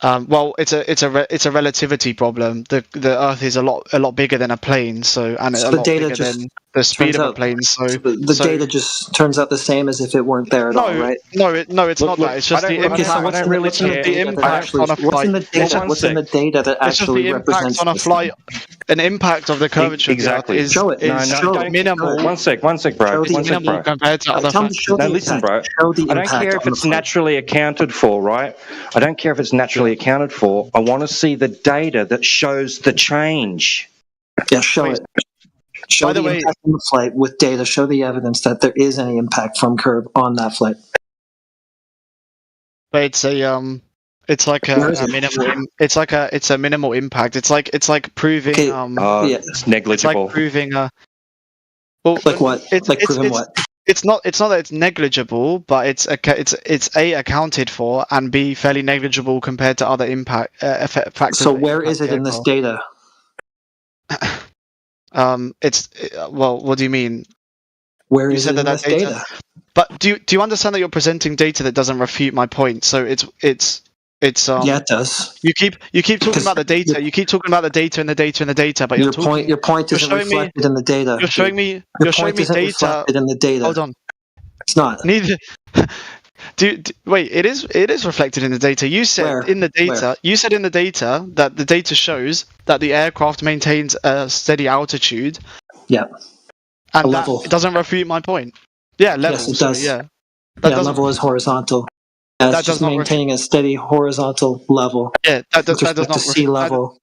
Well, it's a relativity problem. The Earth is a lot bigger than a plane, and a lot bigger than the speed of a plane. So the data just turns out the same as if it weren't there at all, right? No, it's not that. It's just the impact. What's in the data that actually represents on a flight? An impact of the curvature exactly. of the Earth is minimal. One sec, bro. Minimal compared to other factors. No, listen, bro. I don't care if it's naturally accounted for, right? I don't care if it's naturally accounted for. I want to see the data that shows the change. Yeah, show it. Show the impact on the flight with data. Show the evidence that there is any impact from curve on that flight. But it's like a minimal. It's a minimal impact. It's like proving. It's negligible. It's like proving like what? Proving what? It's not that it's negligible, but it's A, accounted for, and B, fairly negligible compared to other impact factors. So where is it in this data? What do you mean? Where is it in this data? But do you understand that you're presenting data that doesn't refute my point? So it's yeah, it does. You keep talking about the data. You keep talking about the data and the data and the data, but your point isn't reflected in the data. You're showing me data. Reflected in the data. Hold on. It's not. Neither. Wait, it is reflected in the data. You said in the data. You said in the data that the data shows that the aircraft maintains a steady altitude. Yeah. And it doesn't refute my point. Yeah, level. Yes, it does. Yeah. Level is horizontal. It's just maintaining a steady horizontal level. Yeah, that does not sea level.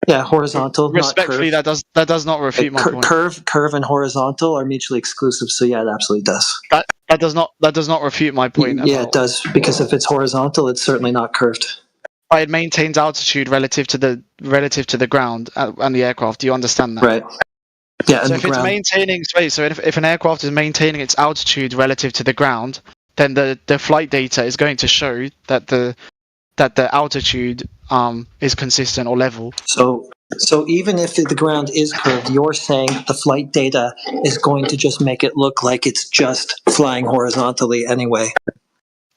Yeah, horizontal. Respectfully, that does not refute my point. Curve and horizontal are mutually exclusive, so yeah, it absolutely does. That does not refute my point. Yeah, it does, because if it's horizontal, it's certainly not curved. But it maintains altitude relative to the ground and the aircraft. Do you understand that? Right. Yeah. So if it's maintaining space, so if an aircraft is maintaining its altitude relative to the ground, then the flight data is going to show that the altitude is consistent or level. So even if the ground is curved, you're saying the flight data is going to just make it look like it's just flying horizontally anyway.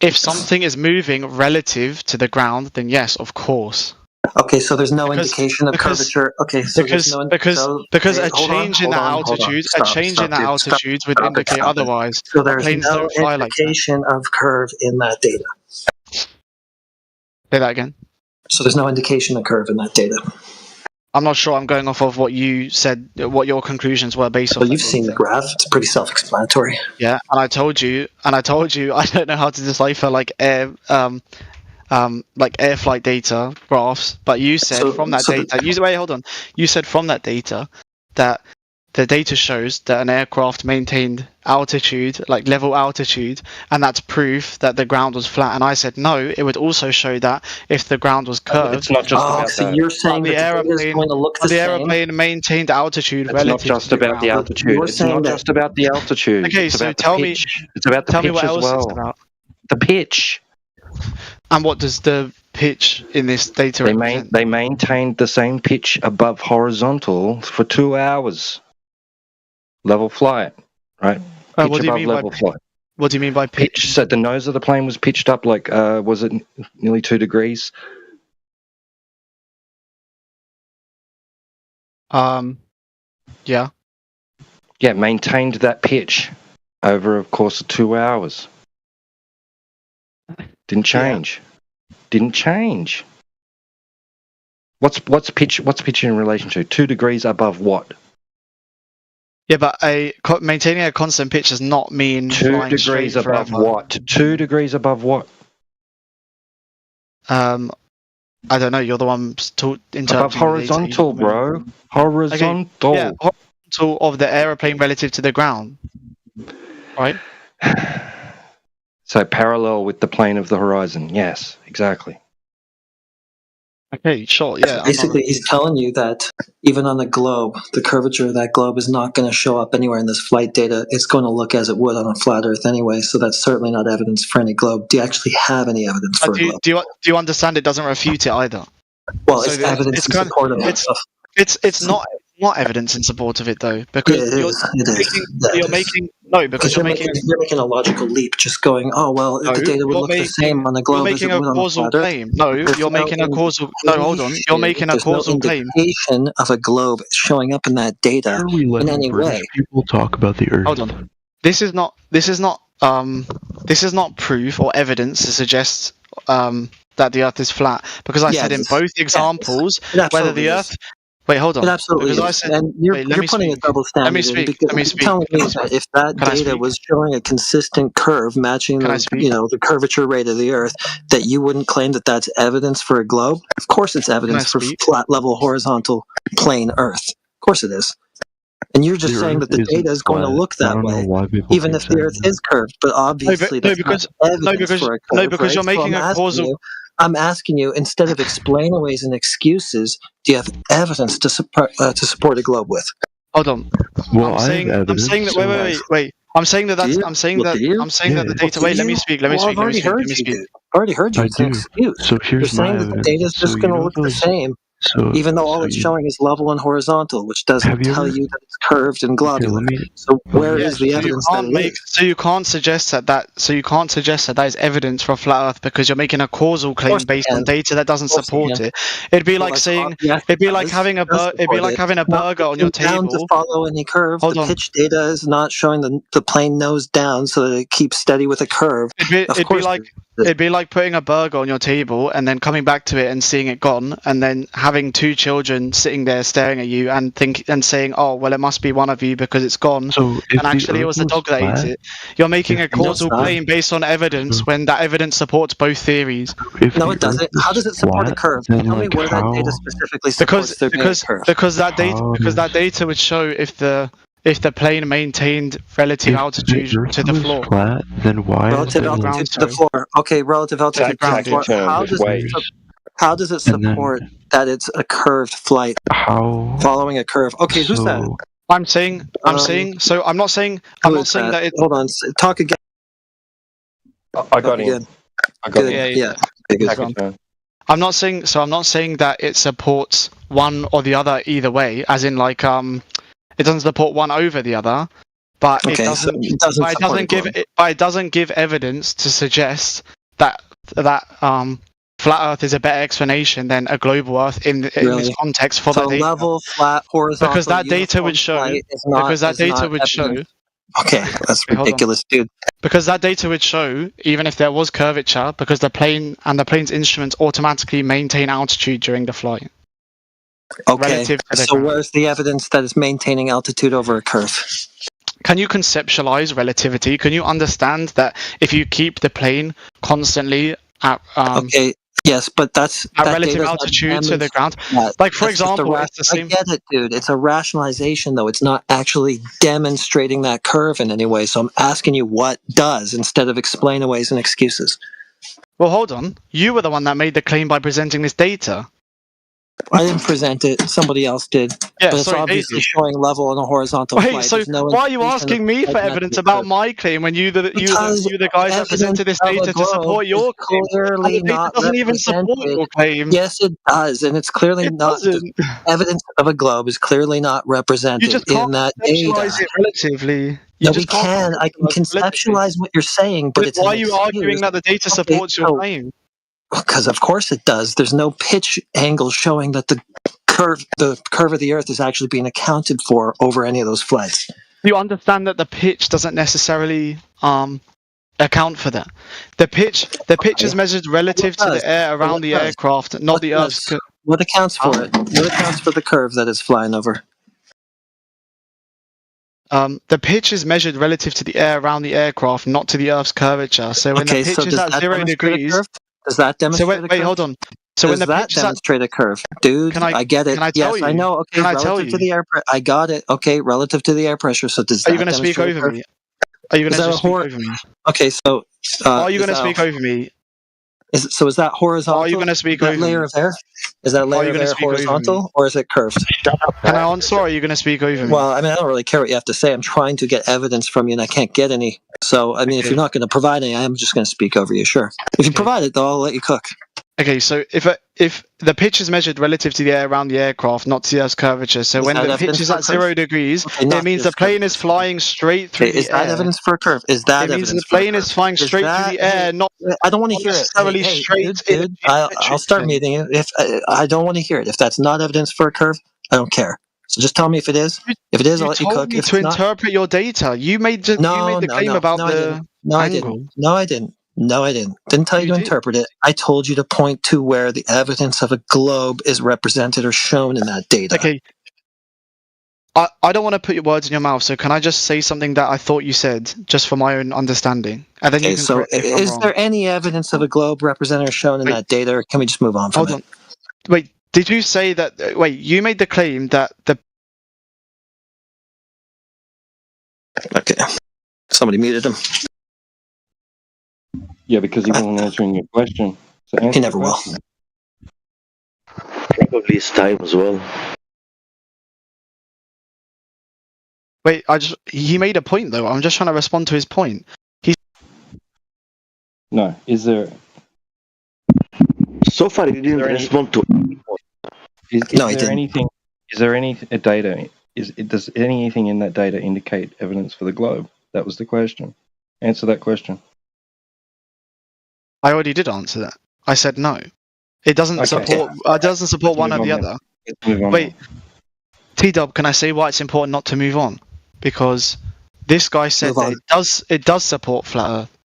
If something is moving relative to the ground, then yes, of course. Okay, so there's no indication of curvature. Okay, so because there's no because hey, a change in that altitude, a change in that altitude would indicate otherwise. So there's Planes no don't fly like that. indication of curve in that data. Say that again. So there's no indication of curve in that data. I'm not sure. I'm going off of what you said, what your conclusions were based on. Well, you've seen the graph. It's pretty self-explanatory. Yeah, and I told you, I don't know how to decipher like air flight data graphs, but you said from that data, you said from that data that the data shows that an aircraft maintained altitude, like level altitude, and that's proof that the ground was flat. And I said no, it would also show that if the ground was curved. It's not just about so that. you're saying the aeroplane going to look the aeroplane maintained altitude. It's not just about the altitude. It's not just about the altitude. Okay, it's so about tell the me, pitch. It's about the tell me pitch what as else well. it's about. The pitch. And what does the pitch in this data represent? They maintained the same pitch above horizontal for 2 hours. Level flight, right? Pitch What do you above mean level by flight. What do you mean by pitch? So the nose of the plane was pitched up like, was it nearly 2 degrees? Yeah. Yeah, maintained that pitch over a course of 2 hours. Didn't change. Didn't change. What's pitch in relation to? 2 degrees above what? Yeah, but maintaining a constant pitch does not mean 2 flying degrees straight above forever. what? 2 degrees above what? I don't know. You're the one interpreting Above the data. horizontal, bro. Horizontal. Okay. Yeah, horizontal of the aeroplane relative to the ground, right? So parallel with the plane of the horizon. Yes, exactly. Okay, sure. Yeah. Basically, he's telling you that even on the globe, the curvature of that globe is not going to show up anywhere in this flight data. It's going to look as it would on a flat Earth anyway. So that's certainly not evidence for any globe. Do you actually have any evidence for a globe? Do you understand? It doesn't refute it either. Well, it's evidence in support of it. It's not evidence in support of it though, because you're making a logical leap, just going, oh well, the data would look the same on the globe. You're making a causal claim. No, you're making a causal. No, hold on. You're making a causal claim. Indication of a globe showing up in that data in any way. People talk about the Earth. Hold on. This is not proof or evidence to suggest that the Earth is flat, because I said in both examples whether the Earth. Wait, hold on. It absolutely is. I said, and you're putting a double standard. Let me speak. Telling me that if that data was showing a consistent curve matching the curvature rate of the Earth, that you wouldn't claim that that's evidence for a globe? Of course it's evidence for flat, level, horizontal, plane Earth. Of course it is. And you're just saying that the data is going to look that way, even if the Earth is curved. But obviously that's not evidence for a curve, because you're making a causal... I'm asking you, instead of explainaways and excuses, do you have evidence to support a globe with? Hold on. Well, I'm saying that. Wait. I'm saying that the data. Wait, let me speak. I've already heard you. Already heard you. It's an excuse. So here's You're saying that the data is just going to look the same. Even though all it's showing is level and horizontal, which doesn't tell you that it's curved and globular. So where is the evidence that it is? So you can't suggest that is evidence for a flat Earth, because you're making a causal claim based on data that doesn't support it. It'd be like saying, it'd be like having a burger on your table. To follow any curve. The pitch data is not showing the plane nose down so that it keeps steady with a curve. It'd be like putting a burger on your table and then coming back to it and seeing it gone, and then having two children sitting there staring at you and saying, "Oh, well, it must be one of you because it's gone." And actually, it was the dog that ate it. You're making a causal claim based on evidence when that evidence supports both theories. No, it doesn't. How does it support a curve? Tell me where that data specifically supports because that data would show if the plane maintained relative altitude to the floor. Flat, then why relative altitude to the floor? Okay, relative altitude to the floor. How does it support that it's a curved flight? Following a curve. Okay, who's that? I'm saying. So I'm not saying that it's. Hold on. Talk again. I got him. Yeah. Good. I'm not saying that it supports one or the other either way, as in like it doesn't support one over the other, but it doesn't give evidence to suggest that flat Earth is a better explanation than a global Earth in this Really? context for So that data. level, flat, horizontal, Because that data uniform would show. flight is not- Because that is data not would show. evidence. Okay, that's Wait, hold on. ridiculous, dude. Because that data would show, even if there was curvature, because the plane and the plane's instruments automatically maintain altitude during the flight. Okay, Relative to the so ground. where's the evidence that it's maintaining altitude over a curve? Can you conceptualize relativity? Can you understand that if you keep the plane constantly at Okay, yes, but that's at that relative data's not altitude to the ground? demonstrated. Like for That's just a example, ra- it's the same. I get it, dude. It's a rationalization, though. It's not actually demonstrating that curve in any way. So I'm asking you what does instead of explainaways and excuses. Well, hold on. You were the one that made the claim by presenting this data. I didn't present it. Somebody else did. Yeah, but it's sorry, obviously Daisy. showing level on a horizontal Wait, flight. so There's no why are you indication asking of me for flight evidence metric about curve. my claim when you the Because guys that evidence presented this of a data to globe support is your claim? clearly And the data not doesn't even support represented. your claim. Yes, it does, and it's clearly It not. doesn't. Evidence of a globe is clearly not You represented just in can't that conceptualize data. it relatively. You No, we just can't can. I can conceptualize it relatively. conceptualize what you're saying, but Then it's why an are you arguing excuse. that the data Okay, supports your so claim? because of course it does. There's no pitch angle showing that the curve of the Earth is actually being accounted for over any of those flights. You understand that the pitch doesn't necessarily account for that. The pitch is measured relative to the air around the aircraft, not the Earth's. What accounts for it? What accounts for the curve that it's flying over? The pitch is measured relative to the air around the aircraft, not to the Earth's curvature. So when Okay, the pitch so is does at that 0 demonstrate a degrees. curve? Does that So demonstrate a wait, curve? hold on. So when Does the that pitch is at. demonstrate a curve, dude? Can I get it. Can I tell Yes, you? I know. Okay, Can I tell relative to you? the air pressure, I got it. Okay, relative to the air pressure. So does Are you that going to speak demonstrate a over curve? me? Are you Is going to that a just speak hor- over me? Okay, so Are you is going to that speak over me? is that horizontal? Are you going to speak that over layer me? of air? Is that Are layer you of going to air speak over me? horizontal or is it curved? Can I answer, or are you going to speak over me? Well, I mean, I don't really care what you have to say. I'm trying to get evidence from you, and I can't get any. So, I mean, if Okay. you're not going to provide any, I'm just going to speak over you. Sure. If you provide it, though, I'll let you cook. Okay, so if the pitch is measured relative to the air around the aircraft, not to the Earth's curvature, so Is when that the evidence pitch is for at a curve? 0 degrees, Okay, it not means the just plane is flying straight through Okay, is the that air. evidence for a curve? Is that It means the evidence for a plane is curve? flying Is straight through that? the air, not I don't want to hear it. necessarily Hey, straight dude, in a I'll geometric start sense. meeting you. If I don't want to hear it. If that's not evidence for a curve, I don't care. So just tell me if it is. If it is, I'll You let you told cook. me If to it's not, interpret your data. You made the claim about no, I the didn't. No, I angle. didn't. No, I didn't. No, I didn't. Didn't tell you to interpret it. I told you to point to where the evidence of a globe is represented or shown in that data. Okay. I don't want to put your words in your mouth, so can I just say something that I thought you said, just for my own understanding? And then you Okay, can so correct me if I'm is wrong. there any evidence of a globe represented or shown in that data, or can we just move on from Hold it? on. Wait, did you say that... Wait, you made the claim that the... Okay. Somebody muted him. Yeah, because he wasn't answering your question. So answer He never the will. question. Probably it's time as well. Wait, he made a point, though. I'm just trying to respond to his point. No, is there? So far, you didn't respond to. Is No, he there didn't. anything? Is there any data? Does anything in that data indicate evidence for the globe? That was the question. Answer that question. I already did answer that. I said no. It doesn't Okay. support. It doesn't support Let's one move or the on then. other. Let's move on Wait, then. T-Dub, can I say why it's important not to move on? Because this guy said Move that on. it does support flat Earth,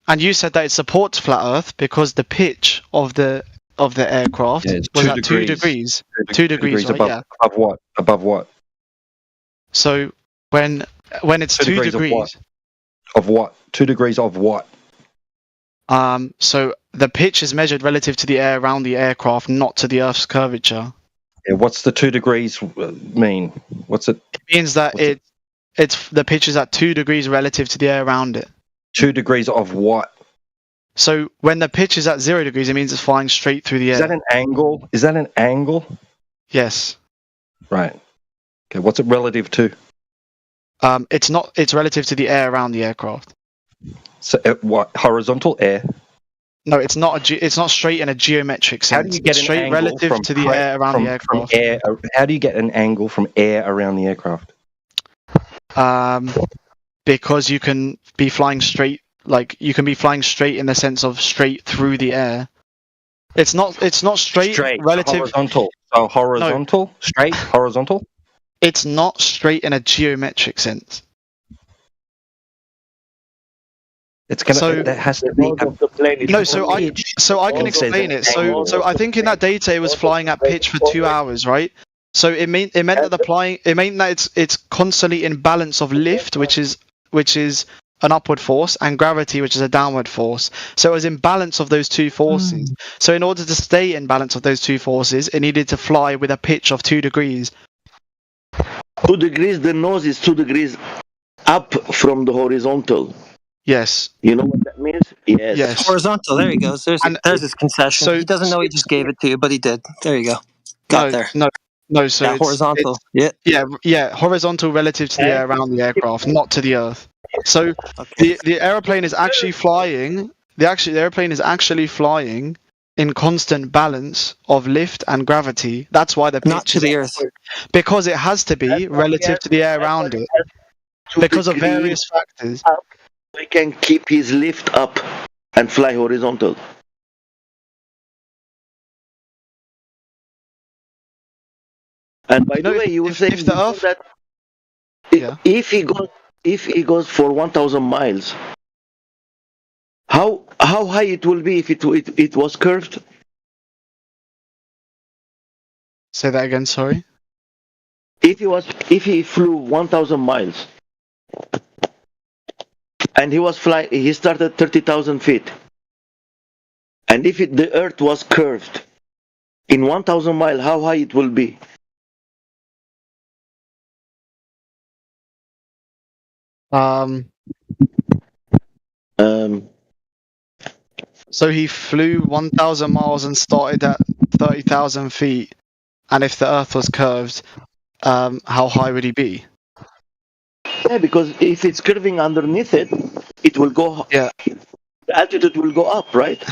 and you said that it supports flat Earth because the pitch of the aircraft it's was 2 at 2 degrees. 2 degrees, right? above, Yeah. above what? Above what? So when it's 2 degrees degrees, of what? 2 degrees of what? so the pitch is measured relative to the air around the aircraft, not to the Earth's curvature. Yeah, what's the 2 degrees mean? What's it? It means that it's the pitch is at 2 degrees relative to the air around it. 2 degrees of what? So when the pitch is at 0 degrees, it means it's flying straight through the air. Is that an angle? Is that an angle? Yes. Right. Okay. What's it relative to? It's not. It's relative to the air around the aircraft. So what? Horizontal air. No, it's not. It's not straight in a geometric sense. How do you get It's an straight angle relative from to the air around the aircraft. From air? How do you get an angle from air around the aircraft? Because you can be flying straight like you can be flying straight in the sense of straight through the air. It's not straight relative. Horizontal. So horizontal, straight, horizontal. It's not straight in a geometric sense. It's gonna. There has to be. No, so I can explain it. So I think in that data it was flying at pitch for 2 hours, right? So it meant that it's constantly in balance of lift, which is an upward force, and gravity, which is a downward force. So it was in balance of those two forces. So in order to stay in balance of those two forces, it needed to fly with a pitch of 2 degrees. 2 degrees. The nose is 2 degrees up from the horizontal. Yes. You know what that means? Yes. Horizontal. There he goes. There's his concession. So he doesn't know he just gave it to you, but he did. There you go. Got there. No. So yeah, it's horizontal. Yeah. Horizontal relative to the air around the aircraft, not to the Earth. So the airplane is actually flying. The airplane is actually flying in constant balance of lift and gravity. That's why the pitch not to the Earth, because it has to be relative to the air around it, because of various factors. We can keep his lift up and fly horizontal. And by the way, you were saying if the Earth, that if he goes for 1,000 miles, how high it will be if it was curved? Say that again. Sorry. If he flew 1,000 miles. And he started 30,000 feet. And if the Earth was curved in 1,000 miles, how high it will be? So he flew 1,000 miles and started at 30,000 feet. And if the Earth was curved, how high would he be? Yeah, because if it's curving underneath it, it will go. Yeah. The altitude will go up, right?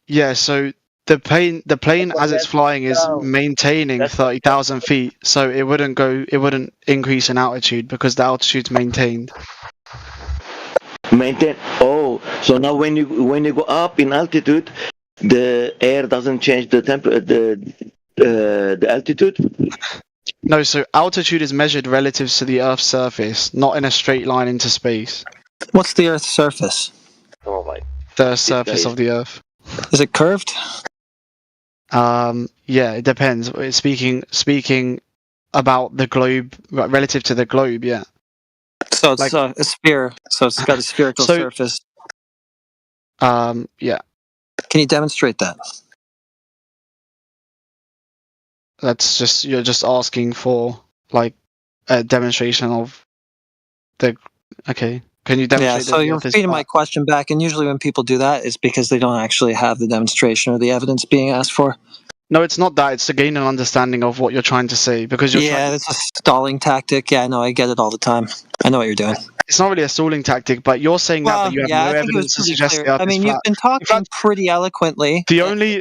Yeah. So the plane as it's flying is maintaining 30,000 feet, so it wouldn't increase in altitude because the altitude's maintained. Oh, so now when you go up in altitude, the air doesn't change the altitude. No, so altitude is measured relative to the Earth's surface, not in a straight line into space. What's the Earth's surface? Oh my. The surface of the Earth. Is it curved? Yeah, it depends. It's speaking about the globe relative to the globe, yeah. So it's a sphere. So it's got a spherical surface. Yeah. Can you demonstrate that? That's just you're just asking for like a demonstration of the. Okay. Can you demonstrate? Yeah. So you're repeating my question back, and usually when people do that, it's because they don't actually have the demonstration or the evidence being asked for. No, it's not that. It's to gain an understanding of what you're trying to say because you're. Yeah, it's a stalling tactic. Yeah, I know. I get it all the time. I know what you're doing. It's not really a stalling tactic, but you're saying that you have no evidence to suggest the Earth is flat. You've been talking pretty eloquently. The only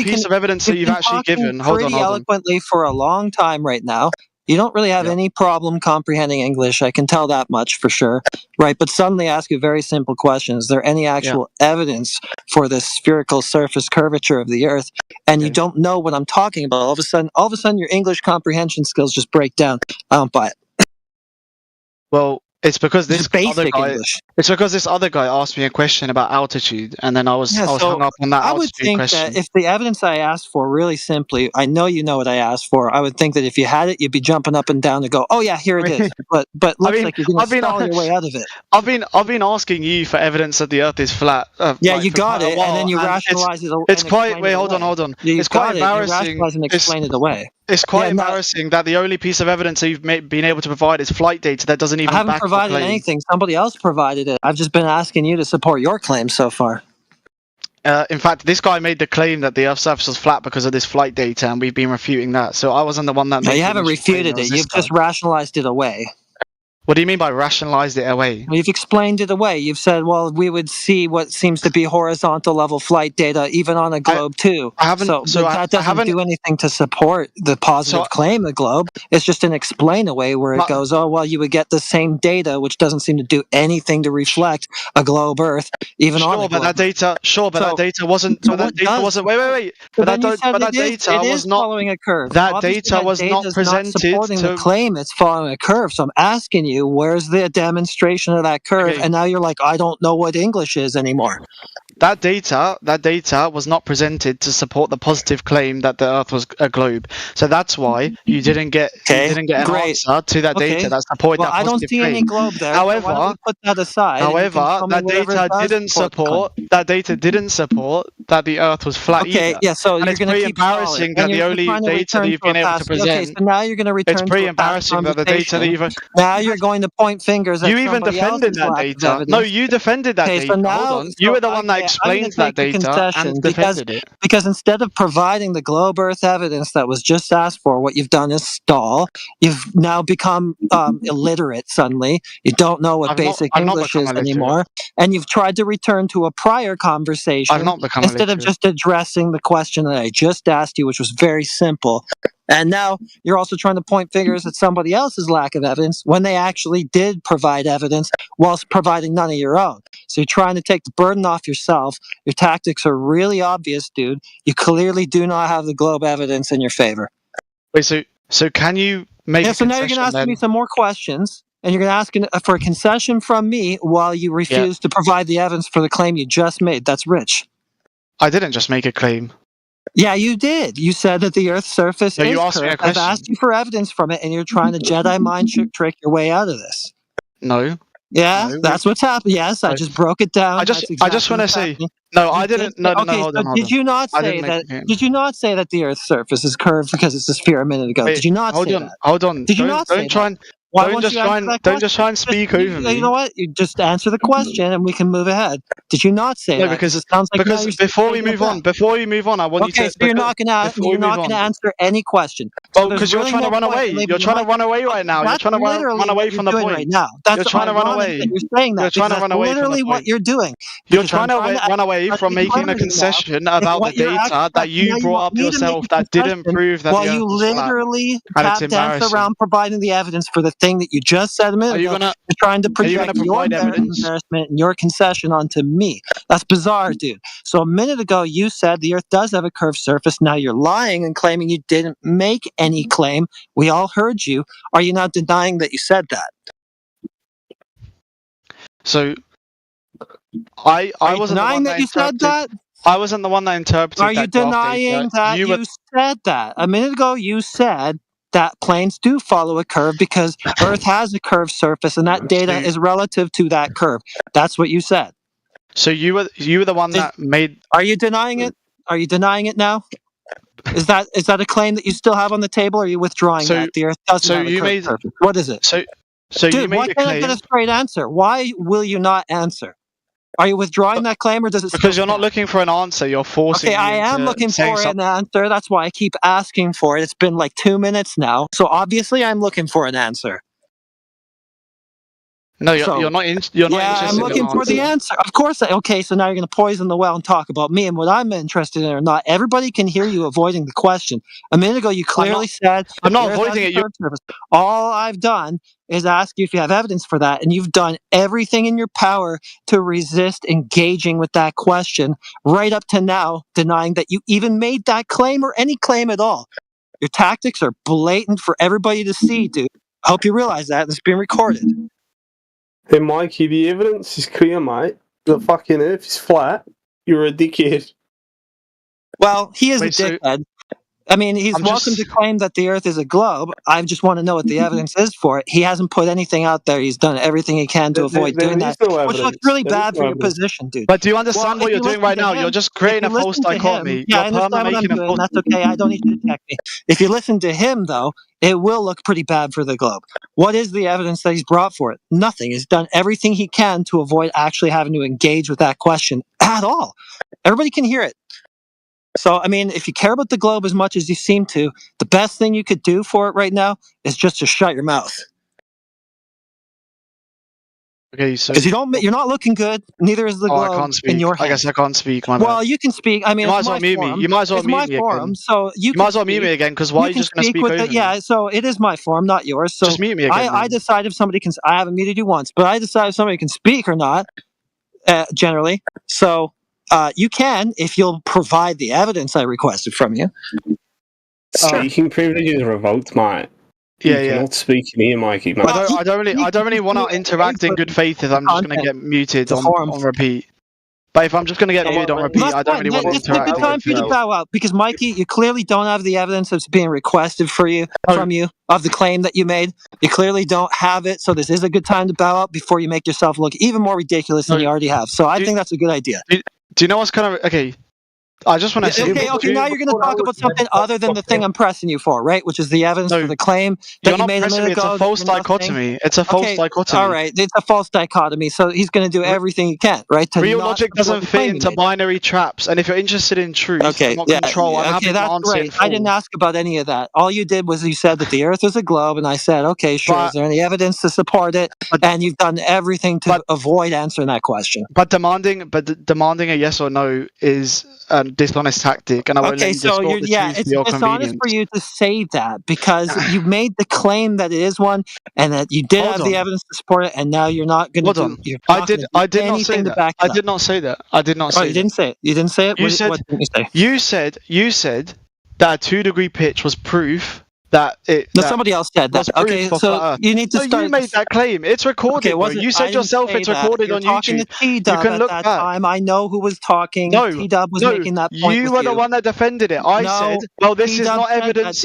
piece of evidence that you've actually given. Hold on. Eloquently for a long time right now. You don't really have any problem comprehending English. I can tell that much for sure. Right. But suddenly ask a very simple question. Is there any actual evidence for this spherical surface curvature of the Earth? And you don't know what I'm talking about. All of a sudden, your English comprehension skills just break down. I don't buy it. Well, it's because this other guy. English. It's because this other guy asked me a question about altitude, and then I was hung up on that altitude question. I would think that if the evidence I asked for, really simply, I know you know what I asked for. I would think that if you had it, you'd be jumping up and down to go, "Oh yeah, here it is." But looks like you're going to stall your way out of it. I've been asking you for evidence that the Earth is flat. Yeah, you got it, and then you rationalize it. It's quite. Wait, hold on. It's quite embarrassing. You rationalize and explain it away. It's quite embarrassing that the only piece of evidence that you've been able to provide is flight data that doesn't even. I haven't provided anything. Somebody else provided it. I've just been asking you to support your claim so far. In fact, this guy made the claim that the Earth's surface was flat because of this flight data, and we've been refuting that. So I wasn't the one that. No, you haven't refuted it. You've just rationalized it away. What do you mean by rationalized it away? You've explained it away. You've said, well, we would see what seems to be horizontal level flight data even on a globe too. I haven't. That doesn't do anything to support the positive claim of the globe. It's just an explain away where it goes, oh, well, you would get the same data, which doesn't seem to do anything to reflect a globe Earth, even on a globe. But that data, that data wasn't. But that data wasn't. Wait. But that data was not following a curve. That data was not presented supporting the claim. It's following a curve. So I'm asking you, where's the demonstration of that curve? And now you're like, I don't know what English is anymore. That data was not presented to support the positive claim that the Earth was a globe. So that's why you didn't get an answer to that data that supported that positive claim. I don't see any globe there. However, put that aside. that data didn't support that the Earth was flat either. Yeah. So and you're going to keep embarrassing that the only data that you've been able to present. Okay, so now you're going to return. It's pretty embarrassing that the data that you've. Now you're going to point fingers at you even defended that data. No, you defended that data. So now, hold on. You were the one that explained that data and defended it. Because instead of providing the globe Earth evidence that was just asked for, what you've done is stall. You've now become illiterate suddenly. You don't know what basic English is anymore. And you've tried to return to a prior conversation instead of just addressing the question that I just asked you, which was very simple. And now you're also trying to point fingers at somebody else's lack of evidence when they actually did provide evidence whilst providing none of your own. So you're trying to take the burden off yourself. Your tactics are really obvious, dude. You clearly do not have the globe evidence in your favor. Wait, so can you make a so now you're going to ask me some more questions, and you're going to ask for a concession from me while you refuse to provide the evidence for the claim you just made. That's rich. I didn't just make a claim. Yeah, you did. You said that the Earth's surface is curved. I've asked you for evidence from it, and you're trying to Jedi mind trick your way out of this. No. Yeah, that's what's happened. Yes, I just broke it down. I just want to say. No, I didn't. No, hold on. Did you not say that? Did you not say that the Earth's surface is curved because it's a sphere a minute ago? Did you not say that? Hold on. Did you not say that? Don't just try and speak over me. You know what? You just answer the question and we can move ahead. Did you not say that? Because it sounds like before we move on, I want you to. So you're not going to answer any question. Well, because you're trying to run away. You're trying to run away right now. You're trying to run away from the point. Right now. You're trying to run away. You're saying that. You're trying to run away from the point. Literally what you're doing. You're trying to run away from making a concession about the data that you brought up yourself that didn't prove that. While you literally tap dance around providing the evidence for the thing that you just said a minute ago. You're trying to project your embarrassment and your concession onto me. That's bizarre, dude. So a minute ago you said the Earth does have a curved surface. Now you're lying and claiming you didn't make any claim. We all heard you. Are you now denying that you said that? So I wasn't denying that you said that? I wasn't the one that interpreted. Are you denying that you said that? A minute ago you said that planes do follow a curve because Earth has a curved surface and that data is relative to that curve. That's what you said. So you were the one that made. Are you denying it? Are you denying it now? Is that a claim that you still have on the table, or are you withdrawing that? The Earth doesn't have a curved surface. What is it? So dude, you made why can't I get a straight answer? Why will you not answer? Are you withdrawing that claim, or does it? Because you're not looking for an answer. You're forcing. Okay, I am looking for an answer. That's why I keep asking for it. It's been like 2 minutes now, so obviously I'm looking for an answer. No, you're not. I'm looking for the answer. Of course. Okay, so now you're going to poison the well and talk about me and what I'm interested in or not. Everybody can hear you avoiding the question. A minute ago, you clearly said I'm not avoiding it. All I've done is ask you if you have evidence for that, and you've done everything in your power to resist engaging with that question right up to now, denying that you even made that claim or any claim at all. Your tactics are blatant for everybody to see, dude. I hope you realize that. It's being recorded. Hey, Mikey, the evidence is clear, mate. The fucking Earth is flat. You're a dickhead. Well, he is a dickhead. I mean, he's welcome to claim that the Earth is a globe. I just want to know what the evidence is for it. He hasn't put anything out there. He's done everything he can to avoid doing that, which looks really bad for your position, dude. But do you understand what you're doing right now? You're just creating a false dichotomy. Yeah, I understand what I'm doing. That's okay. I don't need you to attack me. If you listen to him, though, it will look pretty bad for the globe. What is the evidence that he's brought for it? Nothing. He's done everything he can to avoid actually having to engage with that question at all. Everybody can hear it. So, I mean, if you care about the globe as much as you seem to, the best thing you could do for it right now is just to shut your mouth. Okay, so because you're not looking good. Neither is the I globe can't speak. in your I hand. guess I can't speak. My Well, bad. you can speak. I mean, You might it's as well my mute forum. me. You might as well It's mute my me forum, again. so You might as well mute me again, because why are you just going to speak over me? Yeah, so it is my forum, not yours. So Just mute me again. I decide if somebody can. I haven't muted you once, but I decide if somebody can speak or not. Generally, so you can if you'll provide the evidence I requested from you. Speaking privilege is revoked, mate. Yeah, you yeah. cannot speak here, Mikey. Mate. I don't really want to interact in good faith if I'm just going to get muted on repeat. But if I'm just going to get muted on repeat, That's I don't fine. really want to This is a interact good in time good for you to faith. bow out because Mikey, you clearly don't have the evidence that's being requested from you of the claim that you made. You clearly don't have it, so this is a good time to bow out before you make yourself look even more ridiculous than you already have. So I think that's a good idea. Do you know what's kind of okay? I just want to say. Okay. Now you're going to talk about something other than the thing I'm pressing you for, right? Which is the evidence for the claim that you made a minute ago. It's a false dichotomy. It's a false dichotomy. All right, it's a false dichotomy. So he's going to do everything he can, right? Real logic doesn't fit into binary traps. And if you're interested in truth, not control, I'm happy to answer in full. I didn't ask about any of that. All you did was you said that the Earth is a globe, and I said, okay, sure. Is there any evidence to support it? And you've done everything to avoid answering that question. But demanding a yes or no is a dishonest tactic, and I won't let you distort the truth it's for your dishonest convenience. for you to say that because you made the claim that it is one, and that you did have the evidence to support it, and now you're not going to do. I did not say that. I did not say that. I did not say. Oh, you didn't say it. You didn't say it. What did you say? You said that a 2-degree pitch was proof that it. No, somebody else said that. Okay, so you need to start. You made that claim. It's recorded. Okay, you said yourself it's recorded on YouTube. To T-Dub you can look at that back. time. I know who was talking. No, T-Dub was making that point. You were the one that defended it. I said, well, this is not evidence.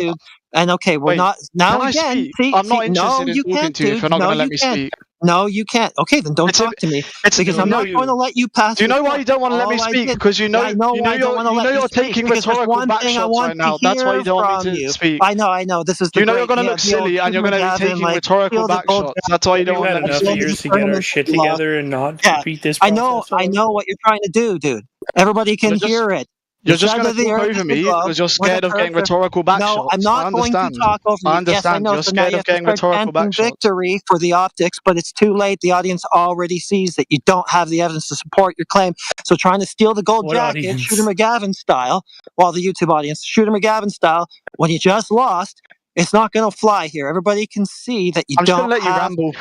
And okay, we're not now can again. I speak? I'm not interested in talking to you if you're not going to let me speak. No, you can't. Okay, then don't talk to me because I'm not going to let you pass. Do you know why you don't want to let me speak? Because you know you're taking rhetorical backshots right now. That's why you don't want me to speak. I know. This is. You know you're going to look silly and you're going to be taking rhetorical backshots. That's why you don't want to let me speak. Years to get our shit together and not repeat this. I know what you're trying to do, dude. Everybody can hear it. You're just going to talk over me because you're scared of getting rhetorical backshots. No, I'm not going to talk over you. I understand. You're scared of getting rhetorical backshots. Victory for the optics, but it's too late. The audience already sees that you don't have the evidence to support your claim. So trying to steal the gold jacket, Shooter McGavin style, while the YouTube audience, Shooter McGavin style, when you just lost, it's not going to fly here. Everybody can see that you don't have... I'm going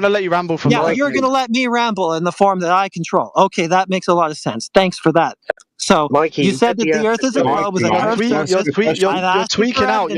to let you ramble for Yeah, you're going to let me ramble in the form that I control. Okay, that makes a lot of sense. Thanks for that. So, Mikey, you said that the Earth is a globe with a curved surface. You're tweaking out,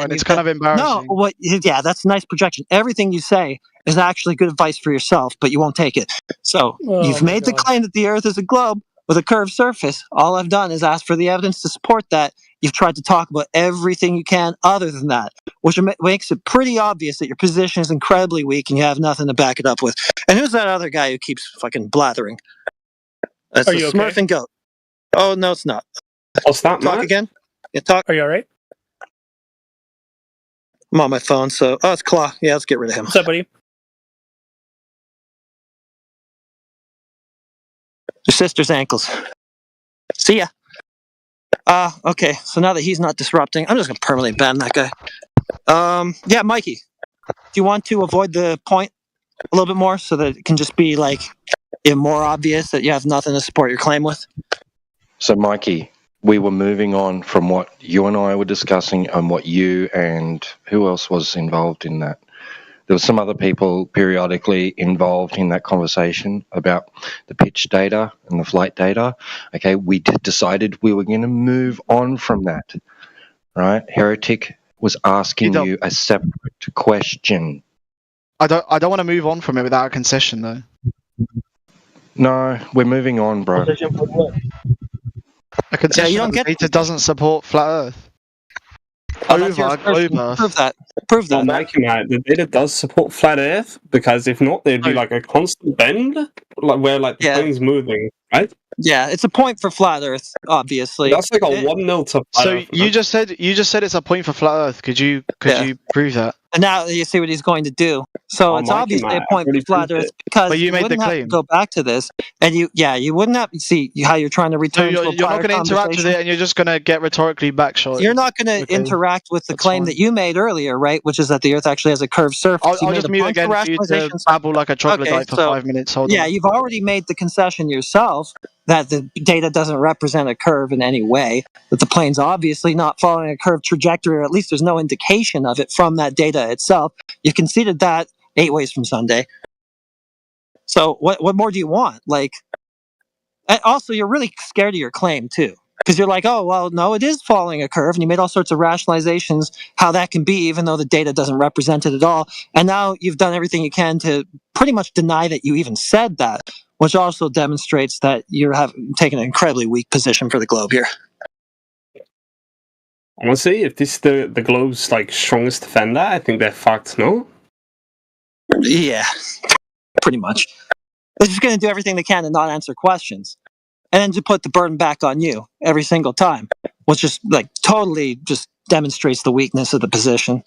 and it's kind of embarrassing. No, yeah, that's a nice projection. Everything you say is actually good advice for yourself, but you won't take it. So, you've made the claim that the Earth is a globe with a curved surface. All I've done is ask for the evidence to support that. You've tried to talk about everything you can other than that, which makes it pretty obvious that your position is incredibly weak and you have nothing to back it up with. And who's that other guy who keeps fucking blathering? That's the Smurfing Goat. Oh, no, it's not. What's that, Talk again? Yeah, talk. Are you alright? I'm on my phone, so... Oh, it's Claw. Yeah, let's get rid of him. What's up, buddy? Your sister's ankles. See ya. Okay, so now that he's not disrupting, I'm just going to permanently ban that guy. Yeah, Mikey, do you want to avoid the point a little bit more so that it can just be, like, more obvious that you have nothing to support your claim with? So, Mikey, we were moving on from what you and I were discussing and what you and who else was involved in that? There were some other people periodically involved in that conversation about the pitch data and the flight data. Okay, we decided we were going to move on from that, right? Heretic was asking you a separate question. I don't want to move on from it without a concession, though. No, we're moving on, bro. A concession data doesn't support flat Earth. Prove that. Well, Mikey, mate, the data does support flat Earth because if not, there'd be like a constant bend, where the thing's moving, right? Yeah, it's a point for flat Earth, obviously. That's like a 1-0 to flat So Earth. you just said it's a point for flat Earth. Could you prove that? And now you see what he's going to do. So it's Mikey, obviously mate, a point I've for already flat proved Earth it. because But you made the wouldn't have to claim. go back to this, and you wouldn't have see how you're trying to So return to a you're not prior going to interact with conversation. it, and you're just going to get rhetorically backshot. You're not going to Okay, interact with the that's claim fine. that you made earlier, right? Which is that the Earth actually has a curved surface. You I'll made just a mute bunch of again for you to rationalizations. babble like a troglodyte Okay, for so 5 minutes. Hold yeah, on. you've already made the concession yourself that the data doesn't represent a curve in any way, that the plane's obviously not following a curved trajectory, or at least there's no indication of it from that data itself. You conceded that 8 ways from Sunday. So what more do you want? Like, and also, you're really scared of your claim too, because you're like, oh well, no, it is following a curve, and you made all sorts of rationalizations how that can be, even though the data doesn't represent it at all. And now you've done everything you can to pretty much deny that you even said that, which also demonstrates that you're taking an incredibly weak position for the globe here. Honestly, if this is the globe's like strongest defender, I think they're fucked. No. Yeah, pretty much. They're just going to do everything they can to not answer questions, and then to put the burden back on you every single time, which just like totally just demonstrates the weakness of the position.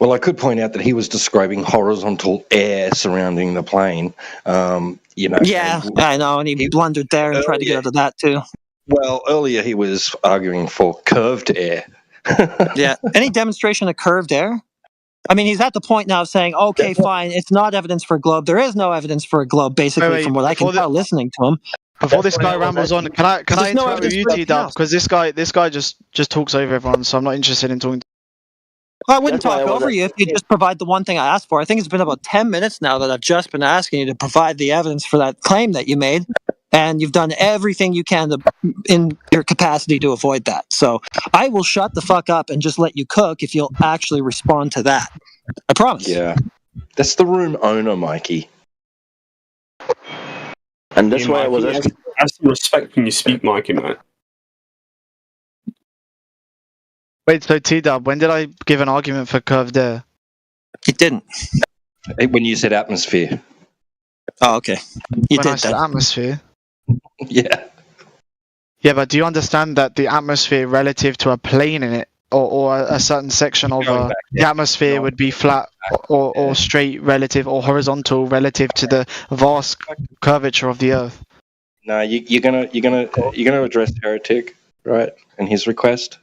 Well, I could point out that he was describing horizontal air surrounding the plane. Yeah, I know, and he blundered there and tried to get out of that too. Well, earlier he was arguing for curved air. Yeah, any demonstration of curved air? I mean, he's at the point now of saying, okay, fine, it's not evidence for a globe. There is no evidence for a globe, basically, from what I can tell listening to him. Before this guy rambles on, can I interact with you, T-Dub? Because this guy just talks over everyone, so I'm not interested in talking. Well, I wouldn't talk over you if you just provide the one thing I asked for. I think it's been about 10 minutes now that I've just been asking you to provide the evidence for that claim that you made, and you've done everything you can in your capacity to avoid that. So I will shut the fuck up and just let you cook if you'll actually respond to that. I promise. Yeah. That's the room owner, Mikey. And that's why I was asking. Have some respect when you speak, Mikey, mate. Wait, so T-Dub, when did I give an argument for curved air? You didn't. When you said atmosphere. Oh, okay. You when did I said that. atmosphere. Yeah. Yeah, but do you understand that the atmosphere relative to a plane in it, or a certain section of the atmosphere would be flat or straight relative or horizontal relative to the vast curvature of the Earth? No, you're gonna address Heretic, right? And his request.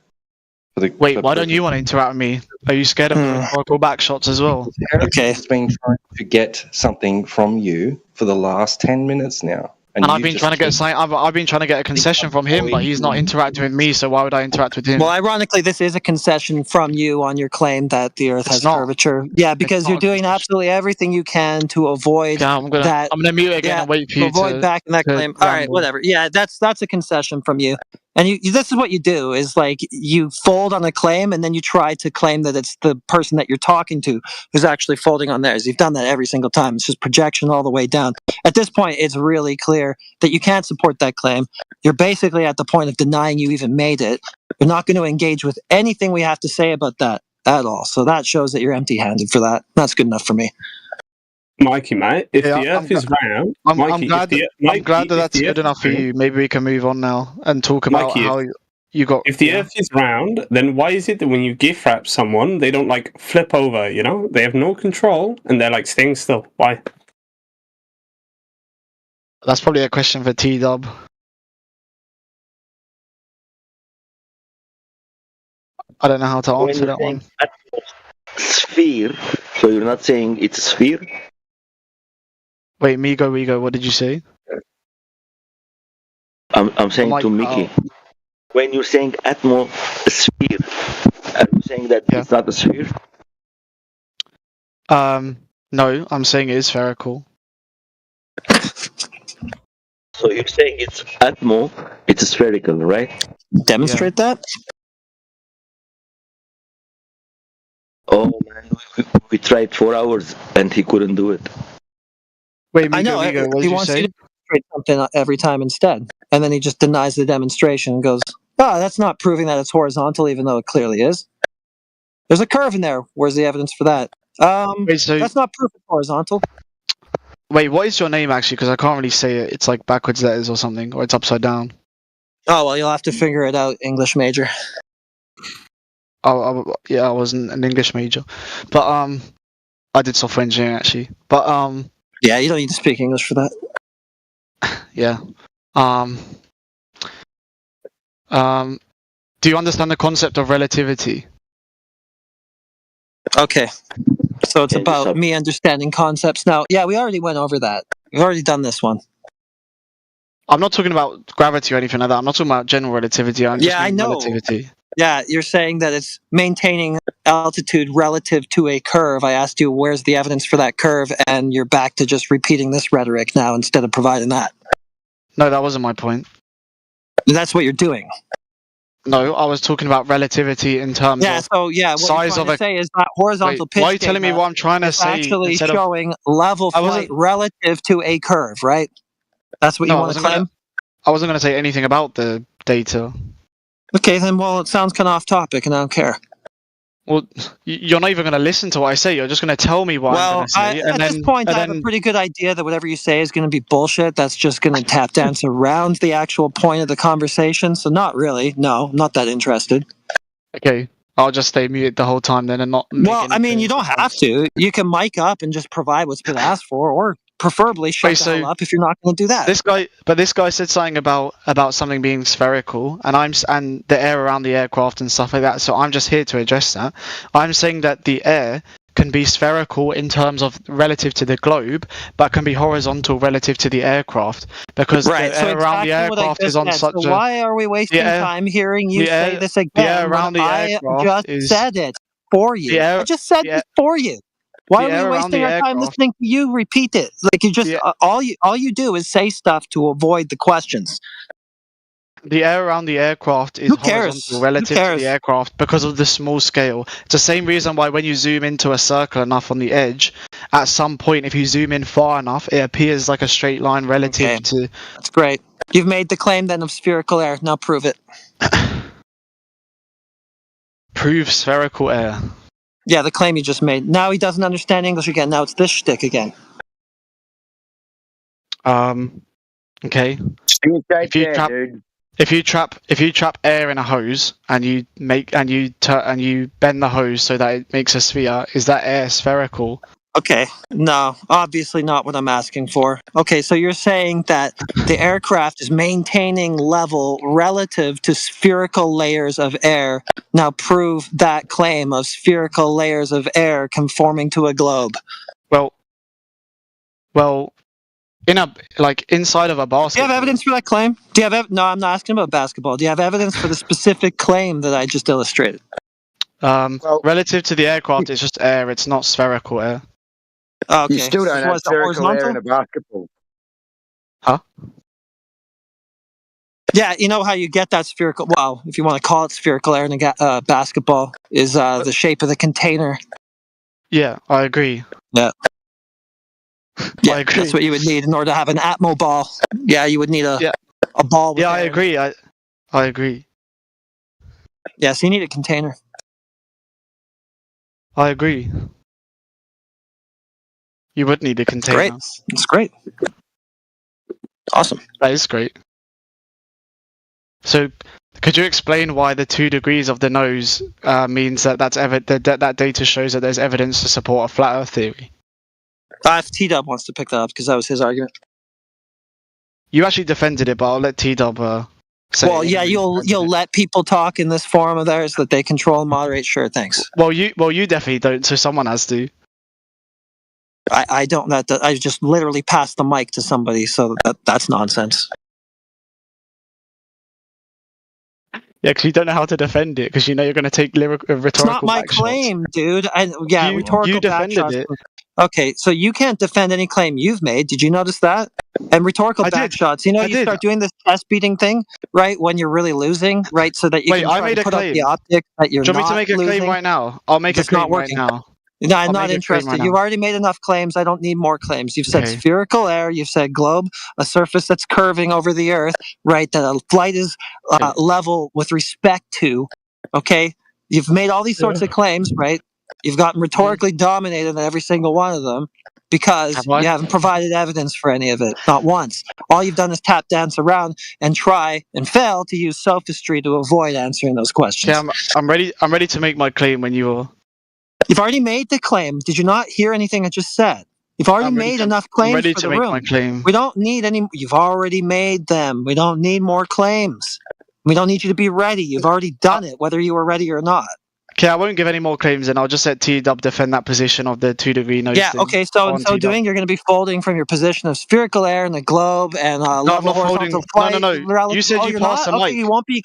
Wait, why don't you want to interact with me? Are you scared of the rhetorical backshots as well? Heretic has been trying to get something from you for the last 10 minutes now. And I've been trying to get something. I've been trying to get a concession from him, but he's not interacting with me. So why would I interact with him? Well, ironically, this is a concession from you on your claim that the Earth has curvature. Yeah, because you're doing absolutely everything you can to avoid that. I'm gonna mute it again and wait for you to avoid back in that claim. All right, whatever. Yeah, that's a concession from you. And this is what you do: is like you fold on a claim, and then you try to claim that it's the person that you're talking to who's actually folding on theirs. You've done that every single time. It's just projection all the way down. At this point, it's really clear that you can't support that claim. You're basically at the point of denying you even made it. You're not going to engage with anything we have to say about that at all. So that shows that you're empty-handed for that. That's good enough for me. Mikey, mate, if the Earth is round, I'm glad that that's good enough for you. Maybe we can move on now and talk about how you got. If the Earth is round, then why is it that when you gift wrap someone, they don't like flip over? You know, they have no control and they're like staying still. Why? That's probably a question for T-Dub. I don't know how to answer that one. Sphere. So you're not saying it's a sphere? Wait, Migo, what did you say? I'm saying to Mickey. When you're saying atmosphere, are you saying that it's not a sphere? No, I'm saying it is spherical. So you're saying it's spherical, right? Demonstrate that? Oh man, we tried 4 hours and he couldn't do it. Wait, Migo, I know. what did He you wants say? you to demonstrate something every time instead. And then he just denies the demonstration and goes, oh, that's not proving that it's horizontal, even though it clearly is. There's a curve in there. Where's the evidence for that? That's not proof it's horizontal. Wait, what is your name actually? Because I can't really say it. It's like backwards letters or something, or it's upside down. Oh, well, you'll have to figure it out, English major. I wasn't an English major, but I did software engineering actually. But yeah, you don't need to speak English for that. Yeah. Do you understand the concept of relativity? Okay. So it's about me understanding concepts now. Yeah, we already went over that. We've already done this one. I'm not talking about gravity or anything like that. I'm not talking about general relativity. I'm just I know. relativity. Yeah, you're saying that it's maintaining altitude relative to a curve. I asked you, where's the evidence for that curve? And you're back to just repeating this rhetoric now instead of providing that. No, that wasn't my point. That's what you're doing. No, I was talking about relativity in terms of what size you're trying to say is that horizontal pitch why are you telling me what I'm trying to say? Actually showing level flight relative to a curve, right? That's what you want to claim? I wasn't going to say anything about the data. Okay, then, well, it sounds kind of off topic, and I don't care. Well, you're not even going to listen to what I say. You're just going to tell me what I'm going to say. At this point, I have a pretty good idea that whatever you say is going to be bullshit. That's just going to tap dance around the actual point of the conversation. So not really. No, I'm not that interested. Okay, I'll just stay muted the whole time then and not... Well, I mean, you don't have to. You can mic up and just provide what's been asked for, or preferably shut the hell up if you're not going to do that. This guy said something about something being spherical, and the air around the aircraft and stuff like that. So I'm just here to address that. I'm saying that the air can be spherical in terms of relative to the globe, but can be horizontal relative to the aircraft because the air around the aircraft is on such so why are we wasting time hearing you say this again? The air around the aircraft said it for you. I just said this for you. Why are we wasting our time listening to you repeat it? Like you just all you do is say stuff to avoid the questions. The air around the aircraft is horizontal relative to the aircraft because of the small scale. It's the same reason why when you zoom into a circle enough on the edge, at some point if you zoom in far enough, it appears like a straight line relative to... That's great. You've made the claim then of spherical air. Now prove it. Prove spherical air. Yeah, the claim you just made. Now he doesn't understand English again. Now it's this shtick again. Okay. If you trap air in a hose and you bend the hose so that it makes a sphere, is that air spherical? Okay, no, obviously not what I'm asking for. Okay, so you're saying that the aircraft is maintaining level relative to spherical layers of air. Now prove that claim of spherical layers of air conforming to a globe. Well, inside of a basketball. Do you have evidence for that claim? No, I'm not asking about basketball. Do you have evidence for the specific claim that I just illustrated? Relative to the aircraft, it's just air. It's not spherical air. Okay. You still don't have spherical air in a basketball. Huh? Yeah, you know how you get that spherical... Well, if you want to call it spherical air in a basketball, is the shape of the container. Yeah, I agree. Yeah. Yeah, I agree. That's what you would need in order to have an Atmo ball. Yeah, you would need a ball with I air. agree. I agree. Yeah, so you need a container. I agree. You would need a container. Great. That's great. Awesome. That is great. So, could you explain why the 2 degrees of the nose means that that data shows that there's evidence to support a flat Earth theory? If T-Dub wants to pick that up, because that was his argument. You actually defended it, but I'll let T-Dub say. Well, yeah, you'll let people talk in this forum of theirs that they control and moderate. Sure, thanks. Well, you definitely don't. So someone has to. I don't. I just literally passed the mic to somebody, so that's nonsense. Yeah, because you don't know how to defend it, because you know you're going to take rhetorical It's not my claim, dude. Rhetorical you defended it. Okay, so you can't defend any claim you've made. Did you notice that? And rhetorical backshots. You start doing this chest beating thing, right, when you're really losing, right, so that you can try to put up the optics that you're not losing. Do you want me to make a claim right now? I'll make a claim right now. No, I'm not interested. You've already made enough claims. I don't need more claims. You've said spherical air. You've said globe, a surface that's curving over the Earth, right? That a flight is level with respect to. Okay, you've made all these sorts of claims, right? You've gotten rhetorically dominated in every single one of them. because you haven't provided evidence for any of it, not once. All you've done is tap dance around and try and fail to use sophistry to avoid answering those questions. Yeah, I'm ready to make my claim when you've already made the claim. Did you not hear anything I just said? You've already made enough claims for the room. My claim. We don't need any. You've already made them. We don't need more claims. We don't need you to be ready. You've already done it, whether you were ready or not. Okay, I won't give any more claims, and I'll just let T-Dub defend that position of the 2-degree nose. Yeah, okay, so in so doing, you're going to be folding from your position of spherical air and the globe and level horizontal flight. No. You said you passed the mic. Okay, you won't be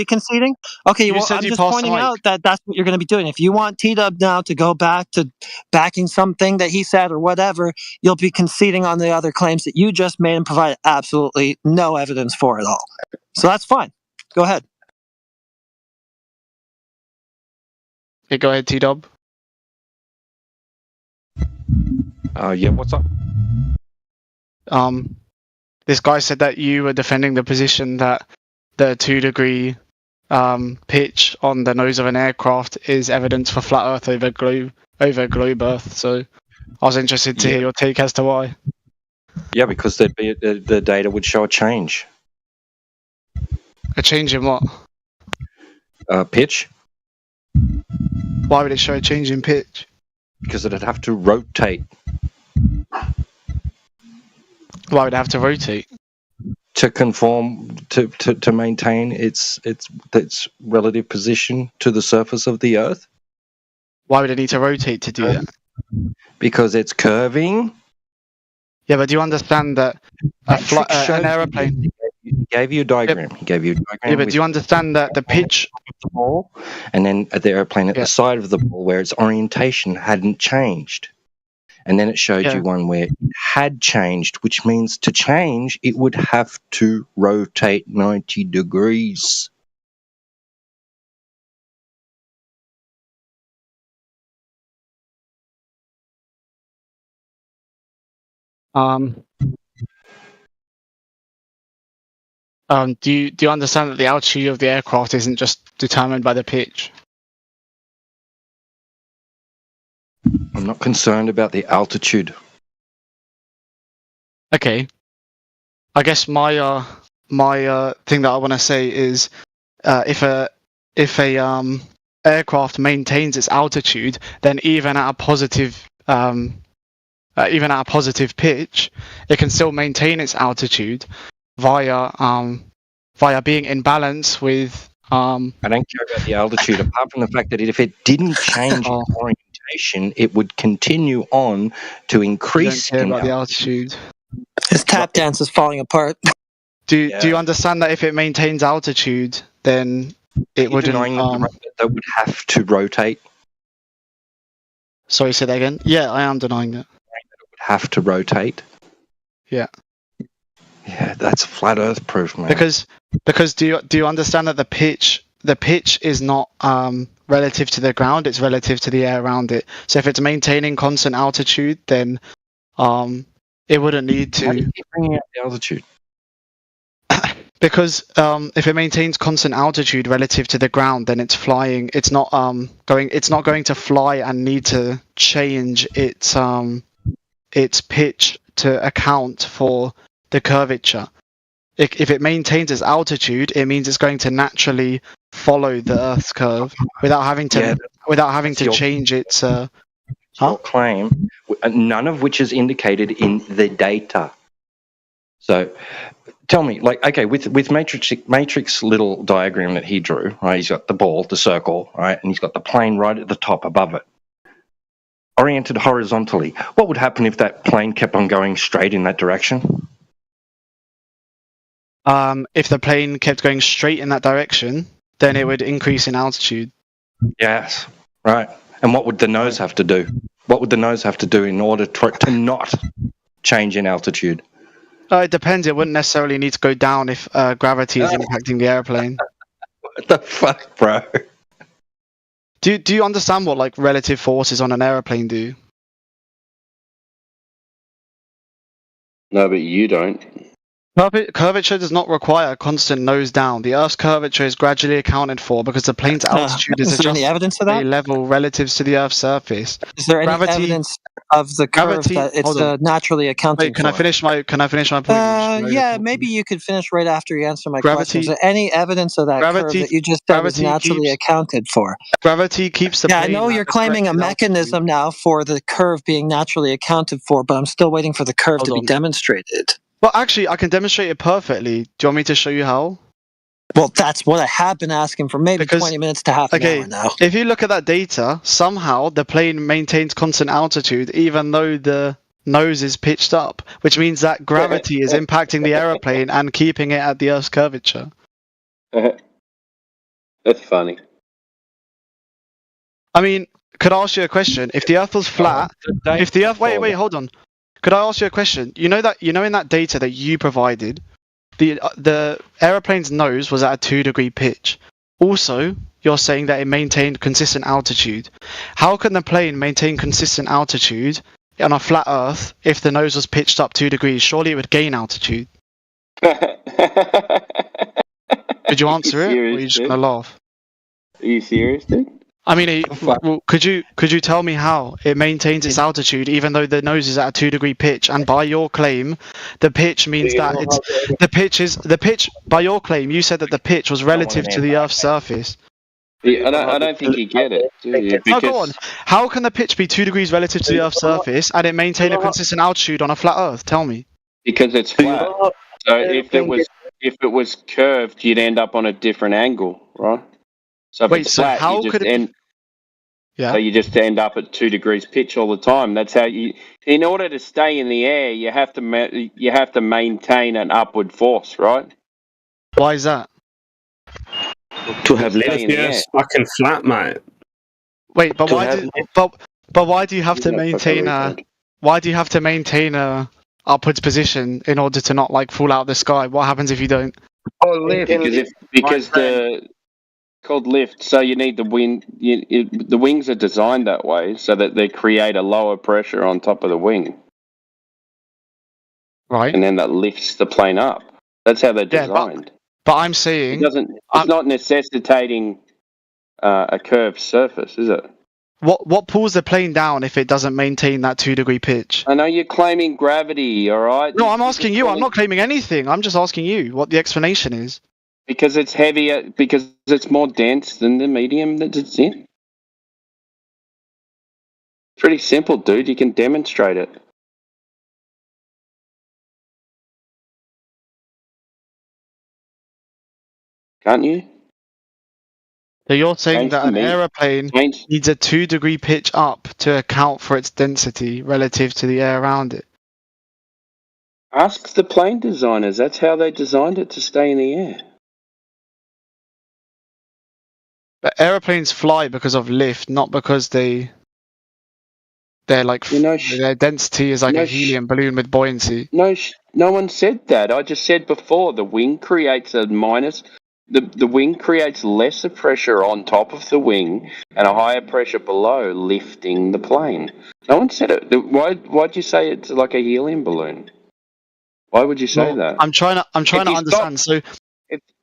conceding? Okay, I'm just pointing out that that's what you're going to be doing. If you want T-Dub now to go back to backing something that he said or whatever, you'll be conceding on the other claims that you just made and provided absolutely no evidence for at all. So that's fine. Go ahead. Okay, go ahead, T-Dub. Yeah, what's up? This guy said that you were defending the position that the 2-degree pitch on the nose of an aircraft is evidence for flat Earth over globe Earth. So I was interested to hear your take as to why. Yeah, because the data would show a change. A change in what? Pitch. Why would it show a change in pitch? Because it'd have to rotate. Why would it have to rotate? To conform to maintain its relative position to the surface of the Earth. Why would it need to rotate to do that? Because it's curving. Yeah, but do you understand that an aeroplane? He gave you a diagram. Yeah, but do you understand that the pitch of the ball, and then the airplane at the side of the ball where its orientation hadn't changed, and then it showed you one where it had changed, which means to change it would have to rotate 90 degrees. Do you understand that the altitude of the aircraft isn't just determined by the pitch? I'm not concerned about the altitude. Okay. I guess my thing that I want to say is if a aircraft maintains its altitude, then even at a positive pitch, it can still maintain its altitude via being in balance with. I don't care about the altitude, apart from the fact that if it didn't change its orientation, it would continue on to increase in the altitude. His tap dance is falling apart. Do you understand that if it maintains altitude, then it wouldn't? That would have to rotate. Sorry, say that again. Yeah, I am denying that. It would have to rotate. Yeah. Yeah, that's flat Earth proof, man. Because do you understand that the pitch is not relative to the ground, it's relative to the air around it. So if it's maintaining constant altitude, then it wouldn't need to. How do you keep bringing up the altitude? Because if it maintains constant altitude relative to the ground, then it's flying. It's not going to fly and need to change its pitch to account for the curvature. If it maintains its altitude, it means it's going to naturally follow the Earth's curve without having to change its. Your claim, none of which is indicated in the data. So, tell me, with Matrix little diagram that he drew, right? He's got the ball, the circle, right, and he's got the plane right at the top above it, oriented horizontally. What would happen if that plane kept on going straight in that direction? If the plane kept going straight in that direction, then it would increase in altitude. Yes, right. And what would the nose have to do? What would the nose have to do in order to not change in altitude? It depends. It wouldn't necessarily need to go down if gravity is impacting the airplane. What the fuck, bro? Do you understand what relative forces on an airplane do? No, but you don't. Curvature does not require a constant nose down. The Earth's curvature is gradually accounted for because the plane's altitude is there any evidence of that? level relative to the Earth's surface. Is there any evidence of the curve Gravity. that it's Hold on. naturally accounting Wait, can I for. finish my point? Yeah, maybe you could finish right after you answer my Gravity- question. Is there any evidence of that curve gravity- that you just said is gravity naturally keeps- accounted for? Gravity keeps the Yeah, I plane know at you're the claiming a corrected mechanism now for the curve being naturally accounted for, but I'm still waiting for the curve to be demonstrated. Well, actually, I can demonstrate it perfectly. Do you want me to show you how? Well, that's what I have been asking for maybe 20 minutes to half an hour now. If you look at that data, somehow the plane maintains constant altitude even though the nose is pitched up, which means that gravity is impacting the aeroplane and keeping it at the Earth's curvature. That's funny. I mean, could I ask you a question? If the Earth was flat, if the Earth, wait, hold on. Could I ask you a question? You know in that data that you provided, the aeroplane's nose was at a 2-degree pitch. Also, you're saying that it maintained consistent altitude. How can the plane maintain consistent altitude on a flat Earth if the nose was pitched up 2 degrees? Surely it would gain altitude. Could you answer it, or are you just gonna laugh? Are you serious, dude? I mean, could you tell me how it maintains its altitude even though the nose is at a 2-degree pitch? And by your claim, the pitch means that the pitch. By your claim, you said that the pitch was relative to the Earth's surface. Yeah, I don't think you get it, do you? No, go on. How can the pitch be 2 degrees relative to the Earth's surface and it maintain a consistent altitude on a flat Earth? Tell me. Because it's flat. So if it was curved, you'd end up on a different angle, right? So if it's flat, how you could just it? Yeah. So you just end up at 2 degrees pitch all the time. That's how you. In order to stay in the air, you have to maintain an upward force, right? Why is that? To have stay lift. in the air. Yes, fucking flat, mate. Wait, but why do you have to maintain a upwards position in order to not like fall out of the sky? What happens if you don't? Because the called lift. So you need the wind. The wings are designed that way so that they create a lower pressure on top of the wing, right? And then that lifts the plane up. That's how they're designed. But I'm saying it's not necessitating a curved surface, is it? What pulls the plane down if it doesn't maintain that 2-degree pitch? I know you're claiming gravity, all right? No, I'm asking you. I'm not claiming anything. I'm just asking you what the explanation is. Because it's heavier, because it's more dense than the medium that it's in. Pretty simple, dude. You can demonstrate it. Can't you? So you're saying that an aeroplane needs a 2-degree pitch up to account for its density relative to the air around it? Ask the plane designers. That's how they designed it to stay in the air. But aeroplanes fly because of lift, not because they're like their density is like a helium balloon with buoyancy. No one said that. I just said before the wing creates a minus. The wing creates lesser pressure on top of the wing and a higher pressure below, lifting the plane. No one said it. Why'd you say it's like a helium balloon? Why would you say that? I'm trying to understand. So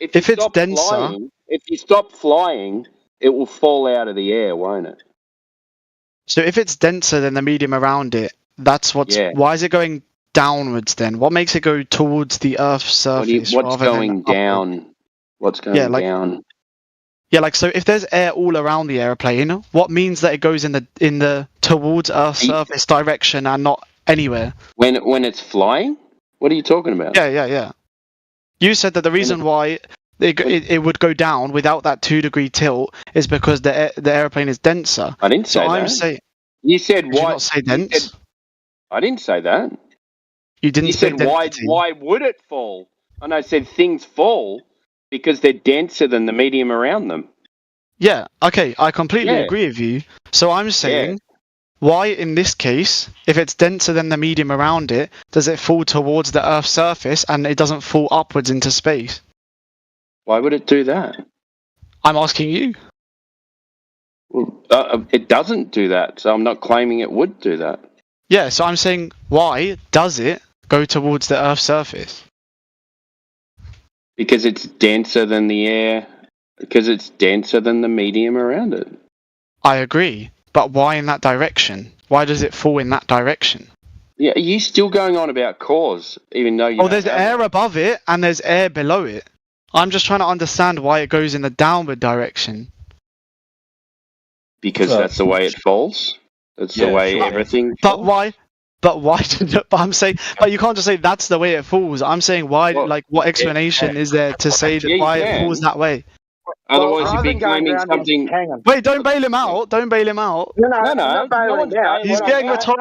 if it's denser, if you stop flying, it will fall out of the air, won't it? So if it's denser than the medium around it, that's why is it going downwards then? What makes it go towards the Earth's surface? What's going down? What's going down? Yeah, like so if there's air all around the airplane, what means that it goes in the towards Earth's surface direction and not anywhere? When it's flying? What are you talking about? Yeah. You said that the reason why it would go down without that 2-degree tilt is because the airplane is denser. I didn't say that. I'm saying you said why? Did you not say dense? I didn't say that. You didn't. You say said density. why would it fall? And I said things fall because they're denser than the medium around them. Yeah. Okay. I completely agree with you. So I'm saying. Why, in this case, if it's denser than the medium around it, does it fall towards the Earth's surface and it doesn't fall upwards into space? Why would it do that? I'm asking you. Well, it doesn't do that, so I'm not claiming it would do that. Yeah, so I'm saying, why does it go towards the Earth's surface? Because it's denser than the air, because it's denser than the medium around it. I agree. But why in that direction? why does it fall in that direction? Yeah, are you still going on about cause, even though you? Oh, there's air above it and there's air below it. I'm just trying to understand why it goes in the downward direction. Because that's the way it falls. That's the way everything. But why? But why? But I'm saying, but you can't just say that's the way it falls. I'm saying why? Like, what explanation is there to say that why it falls that way? Otherwise, you'd be claiming something. Wait, don't bail him out. Don't bail him out. No, I'm not bailing out. He's getting a top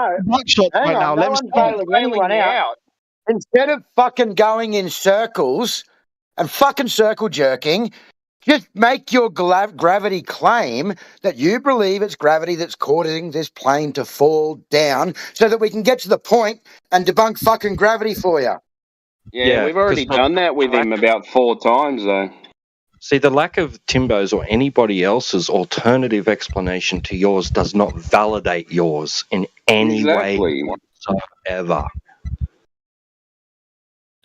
shot right now. No one's bailing anyone out. Instead of fucking going in circles and fucking circle jerking, just make your gravity claim that you believe it's gravity that's causing this plane to fall down so that we can get to the point and debunk fucking gravity for you. Yeah, we've already done that with him about 4 times, though. See, the lack of Timbo's or anybody else's alternative explanation to yours does not validate yours in any way whatsoever.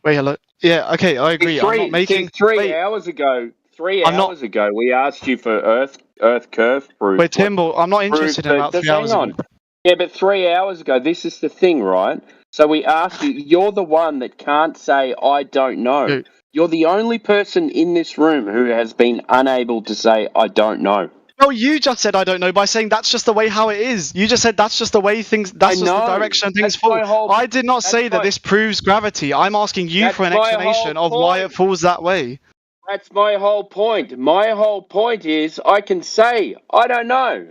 Wait, hello. Yeah, okay, I agree. I'm not making 3 hours ago. 3 hours ago, we asked you for Earth curve proof. Wait, Timbo, I'm not interested in about 3 hours ago. Yeah, but 3 hours ago, this is the thing, right? So we asked you. You're the one that can't say I don't know. You're the only person in this room who has been unable to say I don't know. No, you just said I don't know by saying that's just the way how it is. You just said that's just the way things. That's just the direction things fall. I did not say that this proves gravity. I'm asking you for an explanation of why it falls that way. That's my whole point. My whole point is I can say I don't know.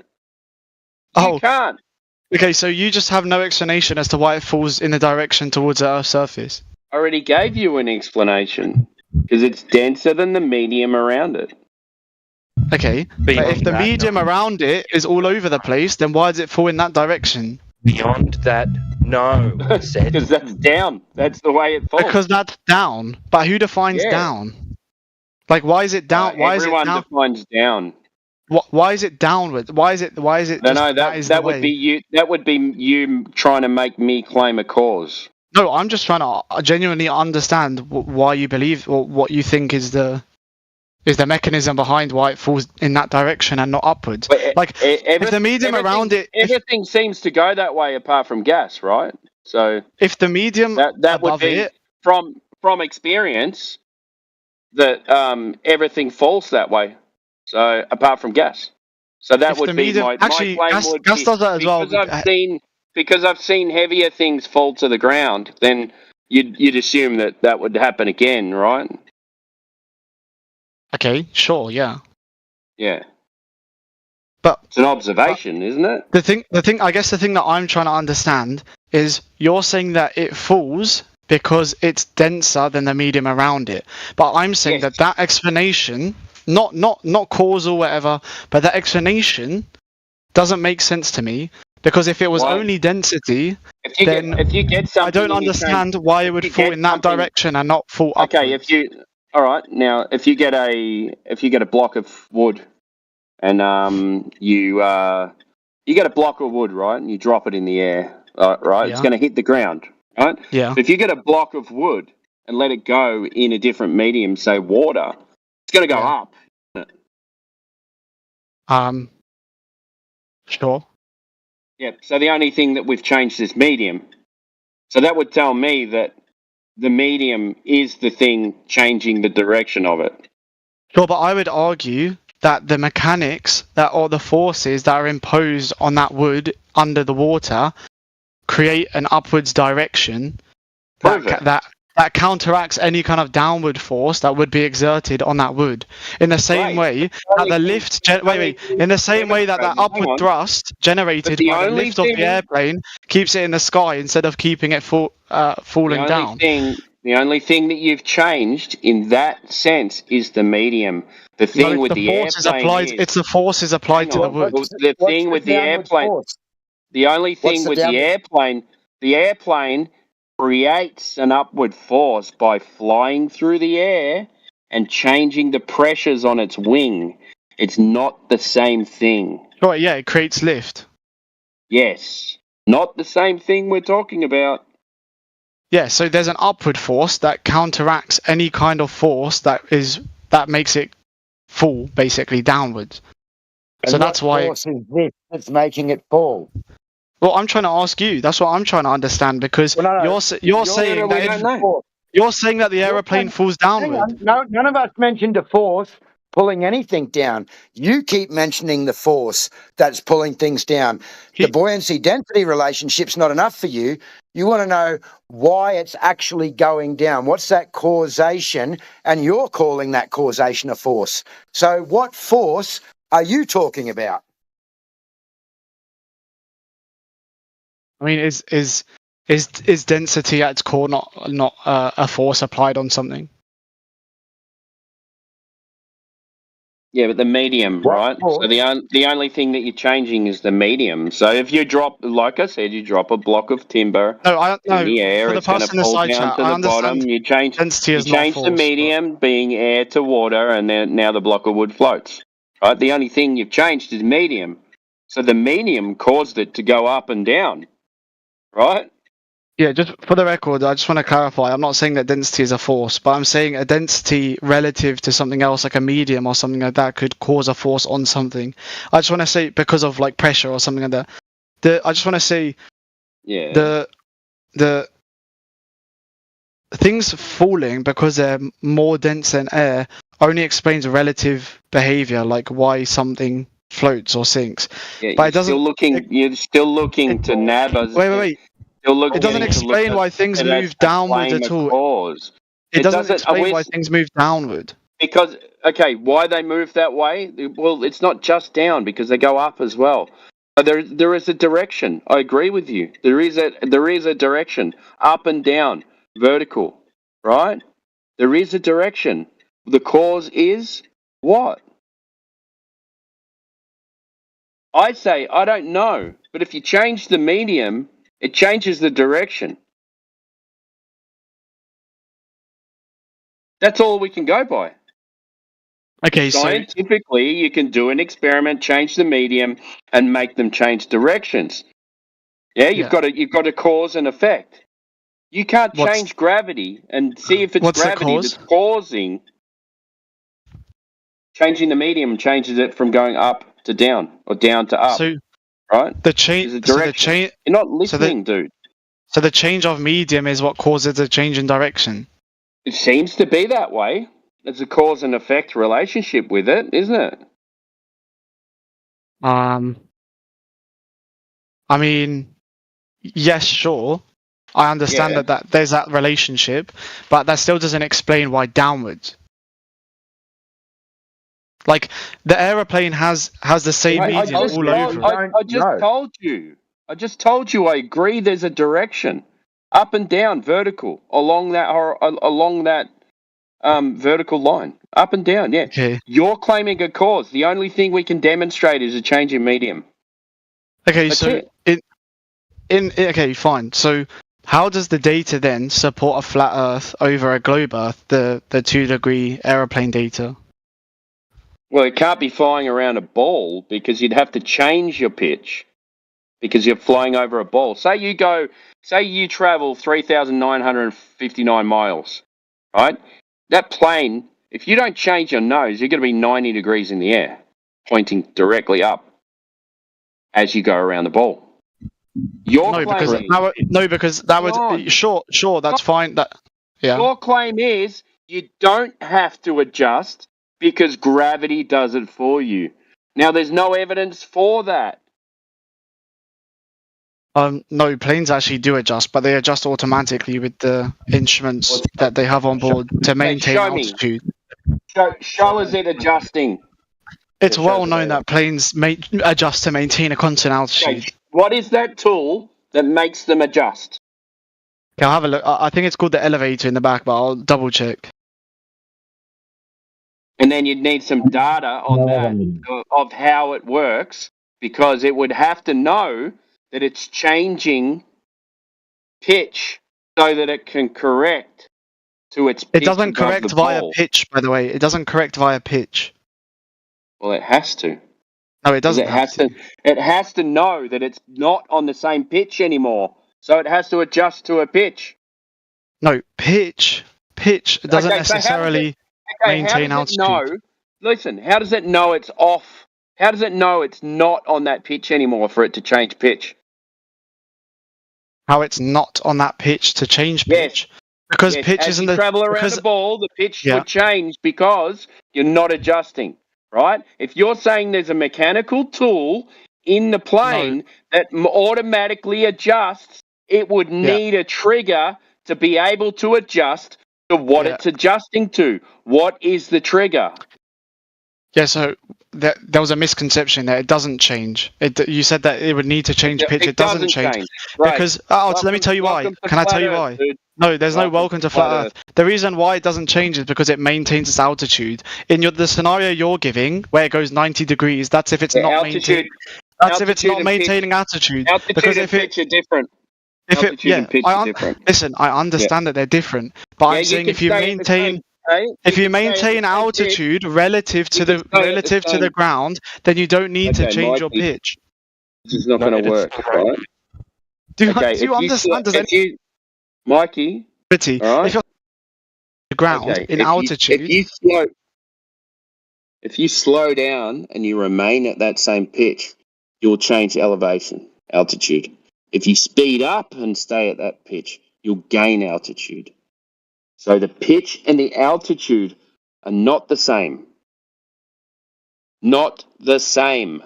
You can't. Okay, so you just have no explanation as to why it falls in the direction towards the Earth's surface. I already gave you an explanation. Because it's denser than the medium around it. Okay, but if the medium around it is all over the place, then why does it fall in that direction? Beyond that, no. Because that's down. That's the way it falls. Because that's down. But who defines down? Like, why is it down? Why is it down? Everyone defines down. Why is it downward? Why is it? No, that would be you. That would be you trying to make me claim a cause. No, I'm just trying to genuinely understand why you believe or what you think is the mechanism behind why it falls in that direction and not upwards. Like, if the medium around it, everything seems to go that way apart from gas, right? So if the medium that would be from experience that everything falls that way. So apart from gas, so that would be my claim. Gas does that as well. Because I've seen heavier things fall to the ground, then you'd assume that would happen again, right? Okay, sure, yeah. Yeah. But it's an observation, isn't it? The thing I guess the thing that I'm trying to understand is you're saying that it falls because it's denser than the medium around it. But I'm saying that explanation, not causal whatever, but that explanation doesn't make sense to me. Because if it was only density, then I don't understand why it would fall in that direction and not fall upwards. Okay, all right, now if you get a block of wood, and you get a block of wood, right, and you drop it in the air, right, it's going to hit the ground, right? Yeah. But if you get a block of wood and let it go in a different medium, say water, it's going to go up. Sure. Yeah, so the only thing that we've changed is medium. So that would tell me that the medium is the thing changing the direction of it. Sure, but I would argue that the mechanics or the forces that are imposed on that wood under the water create an upwards direction that counteracts any kind of downward force that would be exerted on that wood. In the same way that the lift, in the same way that upward thrust generated by the lift of the airplane keeps it in the sky instead of keeping it falling down. The only thing that you've changed in that sense is the medium. The thing with the airplane it's the forces applied to the wood. The thing with the airplane. The only thing with the airplane creates an upward force by flying through the air and changing the pressures on its wing. It's not the same thing. Right, yeah, it creates lift. Yes. Not the same thing we're talking about. Yeah, so there's an upward force that counteracts any kind of force that makes it fall, basically, downwards. And so that's why force is this that's making it fall? Well, I'm trying to ask you. That's what I'm trying to understand because you're saying that you're saying that the aeroplane falls Hang downward. on. No, none of us mentioned a force pulling anything down. You keep mentioning the force that's pulling things down. The buoyancy density relationship's not enough for you. You want to know why it's actually going down. What's that causation? And you're calling that causation a force. So what force are you talking about? I mean, is density at its core not a force applied on something? Yeah, but the medium, right? So the only thing that you're changing is the medium. So if you drop, like I said, you drop a block of timber in the air, for the it's going to person in the fall side down chat, to I the understand bottom. You change density is not the force, medium being air to water, and then now the block of wood floats. Right? The only thing you've changed is medium. So the medium caused it to go up and down, right? Yeah, just for the record, I just want to clarify. I'm not saying that density is a force, but I'm saying a density relative to something else, like a medium or something like that, could cause a force on something. I just want to say because of like pressure or something like that. I just want to say, the things falling because they're more dense than air only explains relative behavior, like why something floats or sinks. Yeah, But it doesn't. You're still looking to nab us. Wait. It doesn't explain why things move downward at all. It doesn't explain why things move downward. Because, okay, why they move that way? Well, it's not just down because they go up as well. There is a direction. I agree with you. There is a direction, up and down, vertical, right? There is a direction. The cause is what? I say I don't know, but if you change the medium, it changes the direction. That's all we can go by. Okay, scientifically, you can do an experiment, change the medium, and make them change directions. Yeah, you've got a cause and effect. You can't change gravity and see if it's gravity that's causing. Changing the medium changes it from going up to down or down to up. Right? The change. You're not listening, dude. So the change of medium is what causes the change in direction. It seems to be that way. There's a cause and effect relationship with it, isn't it? I mean, yes, sure. I understand that there's that relationship, but that still doesn't explain why downwards. Like the aeroplane has the same medium all over. I just told you. I agree. There's a direction, up and down, vertical along that vertical line, up and down. Yeah. Okay. You're claiming a cause. The only thing we can demonstrate is a change in medium. Okay, That's so it. okay, fine. So how does the data then support a flat Earth over a globe Earth? The 2-degree aeroplane data. Well, it can't be flying around a ball because you'd have to change your pitch because you're flying over a ball. Say you travel 3,959 miles, right? That plane, if you don't change your nose, you're going to be 90 degrees in the air, pointing directly up as you go around the ball. Because that would sure that's fine. Your claim is you don't have to adjust because gravity does it for you. Now, there's no evidence for that. No, planes actually do adjust, but they adjust automatically with the instruments that they have on board to maintain altitude. Show us it adjusting. It's well known that planes adjust to maintain a constant altitude. Okay. What is that tool that makes them adjust? Okay, I'll have a look. I think it's called the elevator in the back, but I'll double check. And then you'd need some data on that of how it works, because it would have to know that it's changing pitch so that it can correct to its pitch. It doesn't correct via pitch, by the way. It doesn't correct via pitch. Well, it has to. No, it doesn't. It has to know that it's not on the same pitch anymore, so it has to adjust to a pitch. No, pitch doesn't necessarily maintain altitude. Listen, how does it know it's off? How does it know it's not on that pitch anymore for it to change pitch? how it's not on that pitch to change pitch. Because Yes, pitch as isn't you the travel around because the ball, the pitch Yeah. would change because you're not adjusting, right? If you're saying there's a mechanical tool in the plane that automatically adjusts, it would need a trigger to be able to adjust to what it's adjusting to. What is the trigger? Yeah, so there was a misconception there. It doesn't change. You said that it would need to change pitch. It doesn't change. Right. Because let me tell you why. Welcome to Can I Flat tell you Earth, why? dude. No, there's no Welcome welcome to Flat Earth. The reason why it doesn't change is because it maintains its altitude. In the scenario you're giving, where it goes 90 degrees, that's if it's not altitude. maintaining. That's if it's Altitude not and pitch. maintaining altitude. Altitude Because and if it pitch are different. If it, Altitude and pitch are different. Listen, I understand that they're different, but I'm saying if you maintain altitude relative to the ground, then you don't need to change your pitch. This is not going to work, right? Do you understand? Mikey, if you're the ground in altitude, if you slow down and you remain at that same pitch, you'll change elevation, altitude. If you speed up and stay at that pitch, you'll gain altitude. So the pitch and the altitude are not the same. Not the same.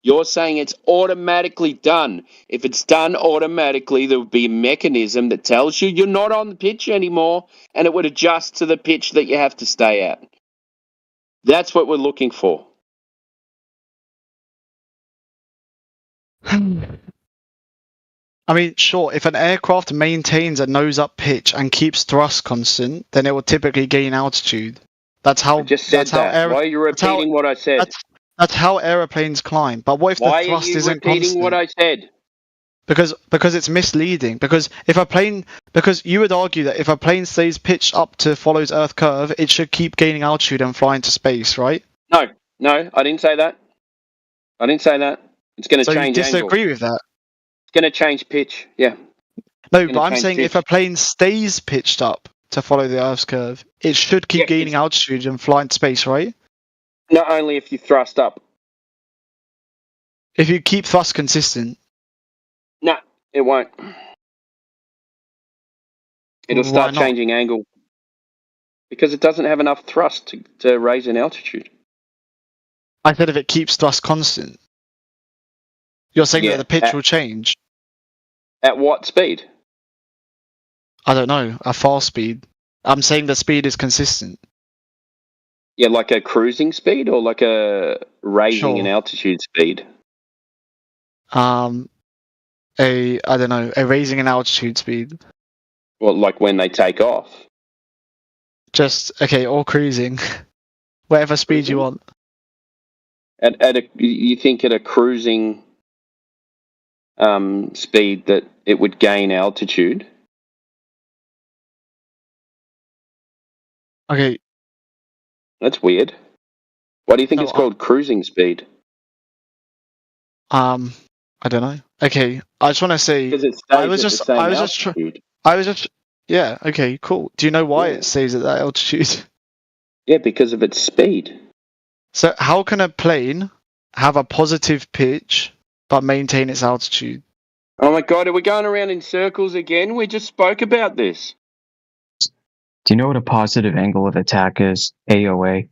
You're saying it's automatically done. If it's done automatically, there would be a mechanism that tells you you're not on the pitch anymore, and it would adjust to the pitch that you have to stay at. That's what we're looking for. I mean, sure, if an aircraft maintains a nose-up pitch and keeps thrust constant, then it will typically gain altitude. That's how. I just said that. Why are you repeating what I said? That's how aeroplanes climb. But what if the thrust isn't constant? Why are you repeating what I said? Because it's misleading. Because you would argue that if a plane stays pitched up to follows Earth curve, it should keep gaining altitude and fly into space, right? No, I didn't say that. It's going to So change you disagree angle. with that? It's going to change pitch. Yeah. No, but I'm saying if a plane stays pitched up to follow the Earth's curve, it should keep gaining altitude and fly into space, right? Not only if you thrust up. If you keep thrust consistent. No, it won't. It'll start changing angle. Because it doesn't have enough thrust to raise in altitude. I said if it keeps thrust constant. You're saying that the pitch will change? At what speed? I don't know. A fast speed. I'm saying the speed is consistent. Yeah, like a cruising speed or like a raising in altitude speed? I don't know, a raising in altitude speed. Well, like when they take off? Or cruising. Whatever speed you want. You think at a cruising speed that it would gain altitude? Okay. That's weird. Why do you think it's called cruising speed? I don't know. Okay, I just want to say yeah. Okay, cool. Do you know why it stays at that altitude? Yeah, because of its speed. So how can a plane have a positive pitch but maintain its altitude? Oh my god, are we going around in circles again? We just spoke about this. Do you know what a positive angle of attack is? AOA?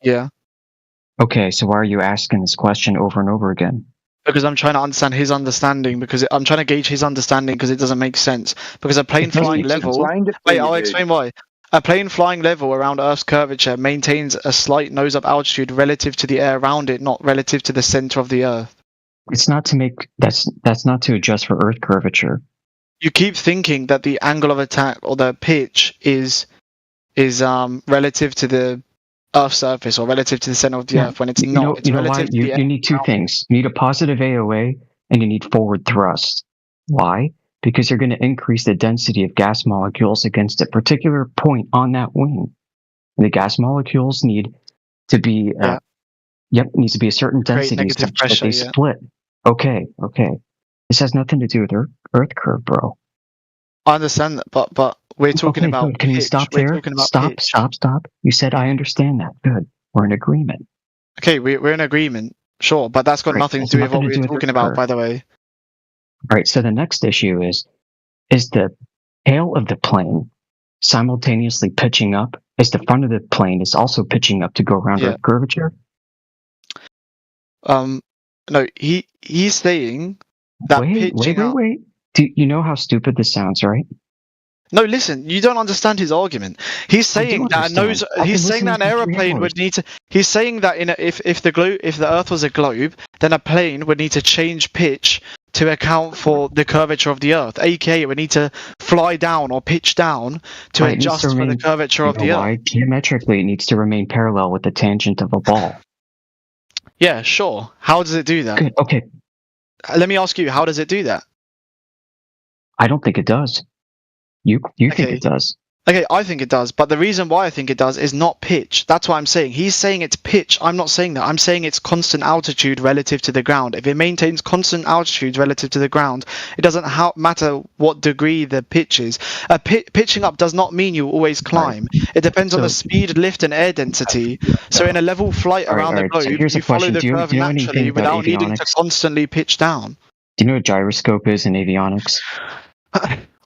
Yeah. Okay, so why are you asking this question over and over again? Because I'm trying to understand his understanding, because I'm trying to gauge his understanding because it doesn't make sense. Because a plane flying level... Wait, I'll explain why. A plane flying level around Earth's curvature maintains a slight nose-up altitude relative to the air around it, not relative to the center of the Earth. It's not to make... That's not to adjust for Earth curvature. You keep thinking that the angle of attack or the pitch is relative to the Earth's surface or relative to the center of the Earth when it's not. It's relative to the air. You need two things. You need a positive AOA and you need forward thrust. Why? Because you're going to increase the density of gas molecules against a particular point on that wing. And the gas molecules need to be needs to be a certain density such that they split. Okay. This has nothing to do with Earth curve, bro. I understand that, but we're talking about. Can you stop there? Stop. You said I understand that. Good. We're in agreement. Okay, we're in agreement. Sure, but that's got nothing to do with what we're talking about, by the way. All right, so the next issue is the tail of the plane simultaneously pitching up as the front of the plane is also pitching up to go around Yeah. Earth curvature? No, he's saying that pitching up. Wait. Do you know how stupid this sounds, right? No, listen, you don't understand his argument. He's saying that he's saying that an aeroplane would need to. He's saying that if the Earth was a globe, then a plane would need to change pitch to account for the curvature of the Earth. AKA, it would need to fly down or pitch down to adjust for the curvature of the Earth. Geometrically, it needs to remain parallel with the tangent of a ball. Yeah, sure. How does it do that? Good. Okay. Let me ask you, how does it do that? I don't think it does. You think it does? Okay, I think it does, but the reason why I think it does is not pitch. That's what I'm saying. He's saying it's pitch. I'm not saying that. I'm saying it's constant altitude relative to the ground. If it maintains constant altitude relative to the ground, it doesn't matter what degree the pitch is. Pitching up does not mean you always climb. It depends on the speed, lift, and air density. So in a level flight around the globe, you follow the curve naturally without needing to constantly pitch down. Do you know what gyroscope is in avionics?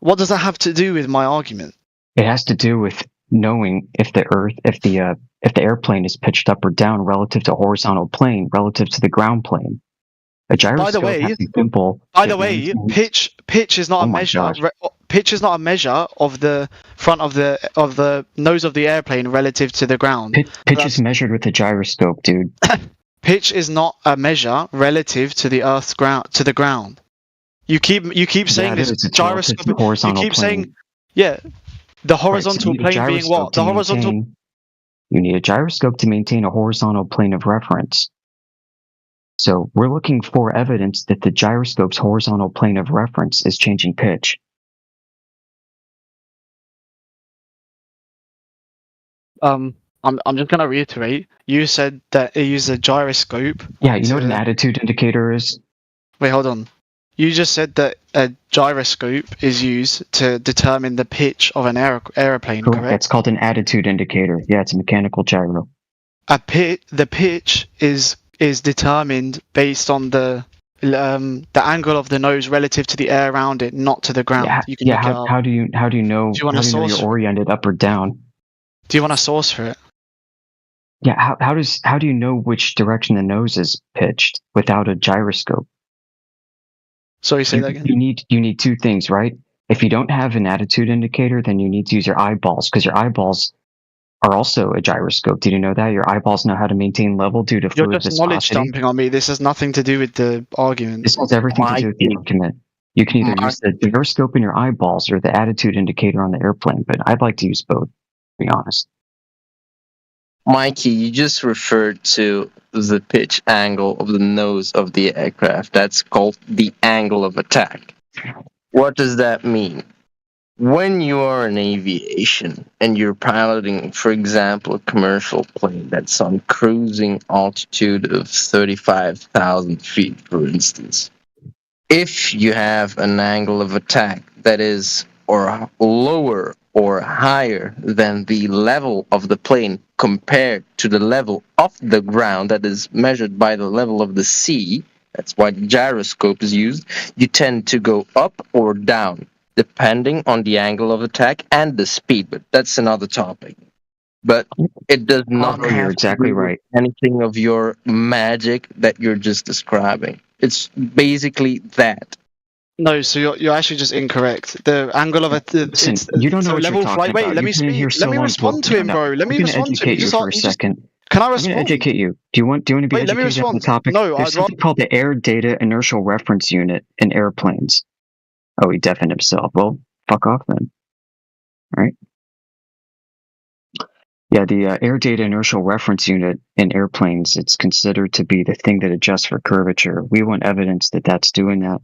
What does that have to do with my argument? It has to do with knowing if the airplane is pitched up or down relative to horizontal plane, relative to the ground plane. A gyroscope has a simple. By the way, pitch is not a measure. Pitch is not a measure of the front of the nose of the airplane relative to the ground. Pitch is measured with a gyroscope, dude. Pitch is not a measure relative to the Earth's ground to the ground. You keep saying this gyroscope. You keep saying, yeah, the horizontal plane being what? The horizontal. You need a gyroscope to maintain a horizontal plane of reference. So we're looking for evidence that the gyroscope's horizontal plane of reference is changing pitch. I'm just gonna reiterate. You said that it uses a gyroscope. Yeah, you know what an attitude indicator is? Wait, hold on. You just said that a gyroscope is used to determine the pitch of an aeroplane, correct? It's called an attitude indicator. Yeah, it's a mechanical gyro. The pitch is determined based on the angle of the nose relative to the air around it, not to the ground. How do you know? You're oriented up or down? Do you want a source for it? Yeah. How do you know which direction the nose is pitched without a gyroscope? Sorry, say that again. You need two things, right? If you don't have an attitude indicator, then you need to use your eyeballs, because your eyeballs are also a gyroscope. Did you know that? Your eyeballs know how to maintain level due to fluid viscosity. You're just knowledge dumping on me. This has nothing to do with the argument. This has everything to do with the argument. You can either use the gyroscope in your eyeballs or the attitude indicator on the airplane, but I'd like to use both, to be honest. Mikey, you just referred to the pitch angle of the nose of the aircraft. That's called the angle of attack. What does that mean? When you are in aviation and you're piloting, for example, a commercial plane that's on cruising altitude of 35,000 feet, for instance, if you have an angle of attack that is or lower or higher than the level of the plane compared to the level of the ground that is measured by the level of the sea, that's why the gyroscope is used, you tend to go up or down, depending on the angle of attack and the speed, but that's another topic. But it does not You're exactly right. Anything of your magic that you're just describing. It's basically that. No, so you're actually just incorrect. The angle of it. Listen, you don't know what you're talking about. Wait, let me speak. Let me respond to him, bro. Let me respond to him. You for a second. Can I respond? I'm going to educate you. Do you want to be educated on the topic? No, There's something called the Air Data Inertial Reference Unit in airplanes. Oh, he deafened himself. Well, fuck off then. All right. Yeah, the Air Data Inertial Reference Unit in airplanes, it's considered to be the thing that adjusts for curvature. We want evidence that that's doing that.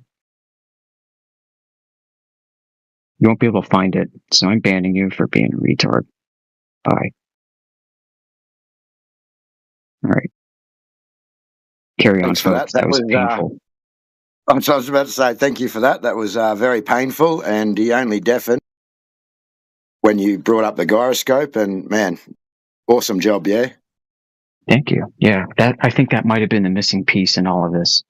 You won't be able to find it, so I'm banning you for being a retard. Bye. All right. Carry on, Thanks for folks. That was painful. I was about to say thank you for that. That was very painful, and he only deafened when you brought up the gyroscope. And man, awesome job, yeah. Thank you. Yeah, I think that might have been the missing piece in all of this.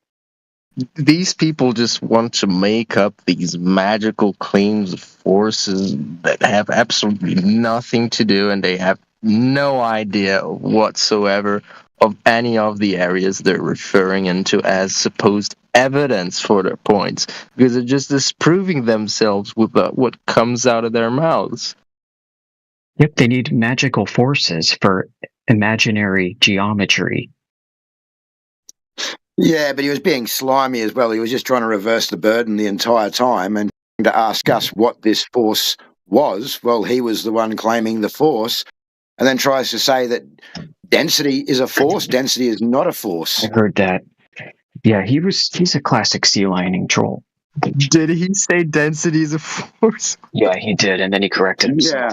These people just want to make up these magical claims of forces that have absolutely nothing to do, and they have no idea whatsoever of any of the areas they're referring into as supposed evidence for their points, because they're just disproving themselves with what comes out of their mouths. Yep, they need magical forces for imaginary geometry. Yeah, but he was being slimy as well. He was just trying to reverse the burden the entire time and to ask us what this force was. Well, he was the one claiming the force and then tries to say that density is a force. Density is not a force. I heard that. Yeah, he's a classic sea lining troll. Did he say density is a force? Yeah, he did, and then he corrected himself.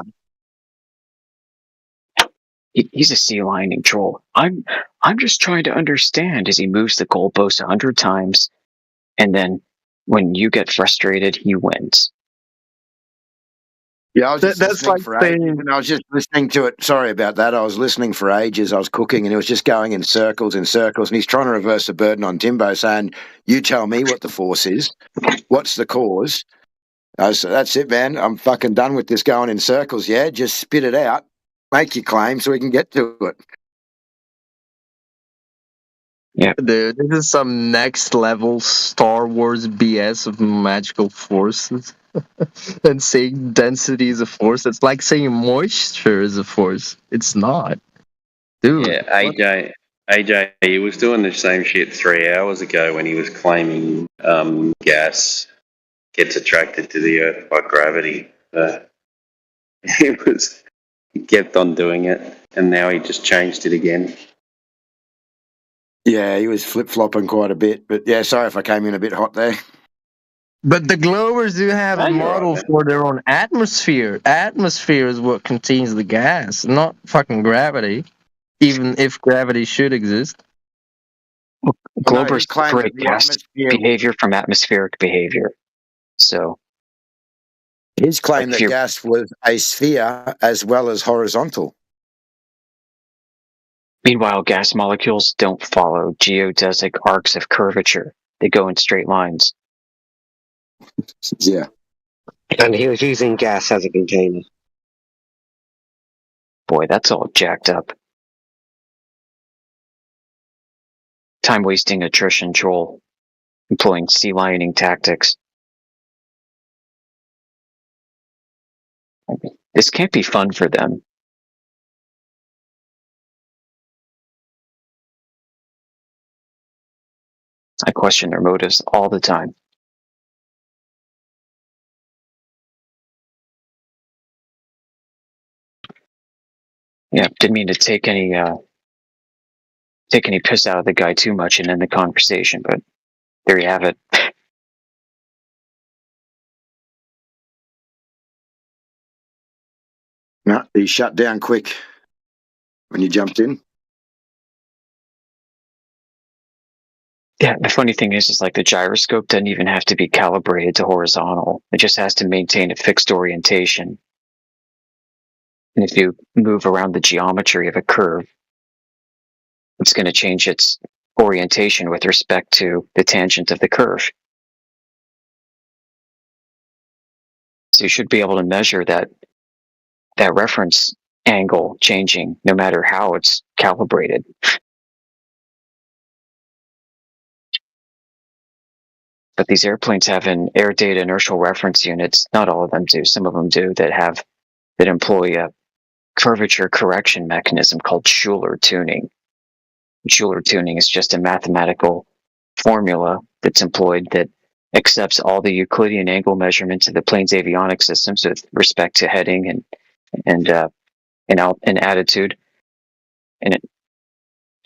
Yeah. He's a sea lining troll. I'm just trying to understand as he moves the goalpost 100 times, and then when you get frustrated, he wins. Yeah, I was just That's listening like for saying- ages, and I was just listening to it. Sorry about that. I was listening for ages. I was cooking, and it was just going in circles and circles. And he's trying to reverse the burden on Timbo, saying, "You tell me what the force is. What's the cause?" I said, "That's it, man. I'm fucking done with this going in circles. Yeah, just spit it out, make your claim, so we can get to it." Yeah, dude, this is some next level Star Wars BS of magical forces. And saying density is a force, it's like saying moisture is a force. It's not. Dude. Yeah, AJ, he was doing the same shit 3 hours ago when he was claiming gas gets attracted to the Earth by gravity. He kept on doing it, and now he just changed it again. Yeah, he was flip-flopping quite a bit. But yeah, sorry if I came in a bit hot there. But the glowers do have a model for their own atmosphere. Atmosphere is what contains the gas, not fucking gravity. Even if gravity should exist. Globers separate gas behavior from atmospheric behavior. So his claim that gas was a sphere as well as horizontal. Meanwhile, gas molecules don't follow geodesic arcs of curvature. They go in straight lines. Yeah. And he was using gas as a container. Boy, that's all jacked up. Time-wasting attrition troll, employing sea lioning tactics. This can't be fun for them. I question their motives all the time. Yeah, didn't mean to take any piss out of the guy too much and end the conversation, but there you have it. No, he shut down quick when you jumped in. Yeah, the funny thing is like the gyroscope doesn't even have to be calibrated to horizontal. It just has to maintain a fixed orientation. And if you move around the geometry of a curve, it's going to change its orientation with respect to the tangent of the curve. So you should be able to measure that reference angle changing no matter how it's calibrated. But these airplanes have an air data inertial reference units. Not all of them do. Some of them do that employ a curvature correction mechanism called Schuler tuning. Schuler tuning is just a mathematical formula that's employed that accepts all the Euclidean angle measurements of the plane's avionics systems with respect to heading and attitude, and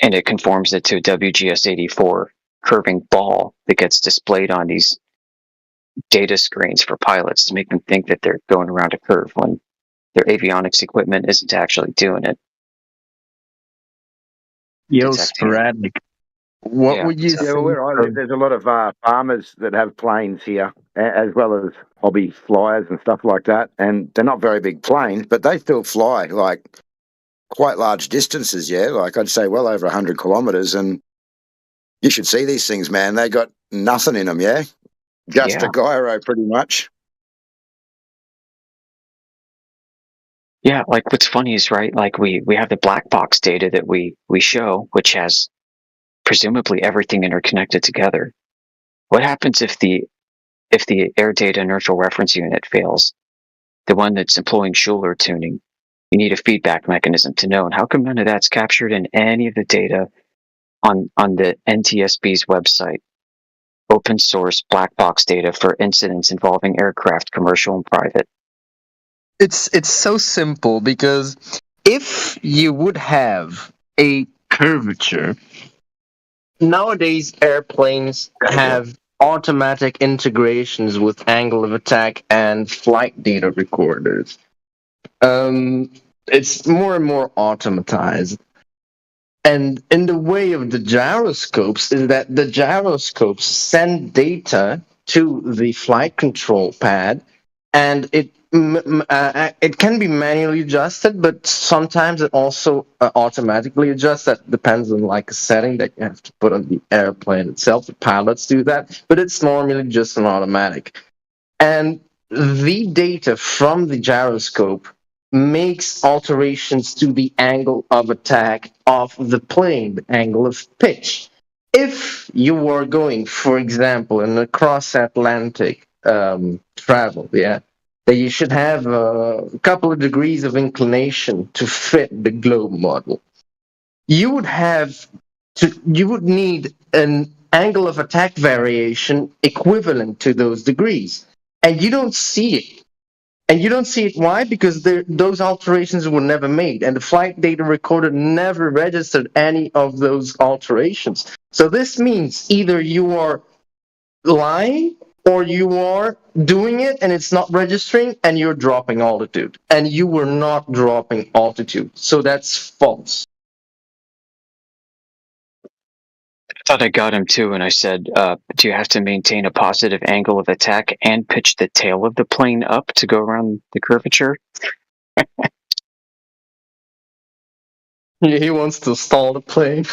it conforms it to a WGS-84 curving ball that gets displayed on these data screens for pilots to make them think that they're going around a curve when their avionics equipment isn't actually doing it. Yo, sporadic. What would you say? Yeah, well, where I live, there's a lot of farmers that have planes here, as well as hobby flyers and stuff like that. And they're not very big planes, but they still fly like quite large distances. Yeah, like I'd say well over 100 kilometers. And you should see these things, man. They got nothing in them, yeah? Just Yeah. a gyro, pretty much. Yeah, like what's funny is, right, like we have the black box data that we show, which has presumably everything interconnected together. What happens if the air data inertial reference unit fails? The one that's employing Schuler tuning. You need a feedback mechanism to know. And how come none of that's captured in any of the data on the NTSB's website? Open source black box data for incidents involving aircraft, commercial and private. It's so simple because if you would have a curvature, nowadays airplanes have automatic integrations with angle of attack and flight data recorders. It's more and more automatized. And in the way of the gyroscopes is that the gyroscopes send data to the flight control pad, and it can be manually adjusted, but sometimes it also automatically adjusts. That depends on like a setting that you have to put on the airplane itself. The pilots do that, but it's normally just an automatic. And the data from the gyroscope makes alterations to the angle of attack of the plane, the angle of pitch. If you were going, for example, in a cross-Atlantic travel, that you should have a couple of degrees of inclination to fit the globe model. You would need an angle of attack variation equivalent to those degrees, and you don't see it. And you don't see it. Why? Because those alterations were never made, and the flight data recorder never registered any of those alterations. So this means either you are lying or you are doing it and it's not registering and you're dropping altitude. And you were not dropping altitude. So that's false. I thought I got him too, and I said, do you have to maintain a positive angle of attack and pitch the tail of the plane up to go around the curvature? Yeah, he wants to stall the plane.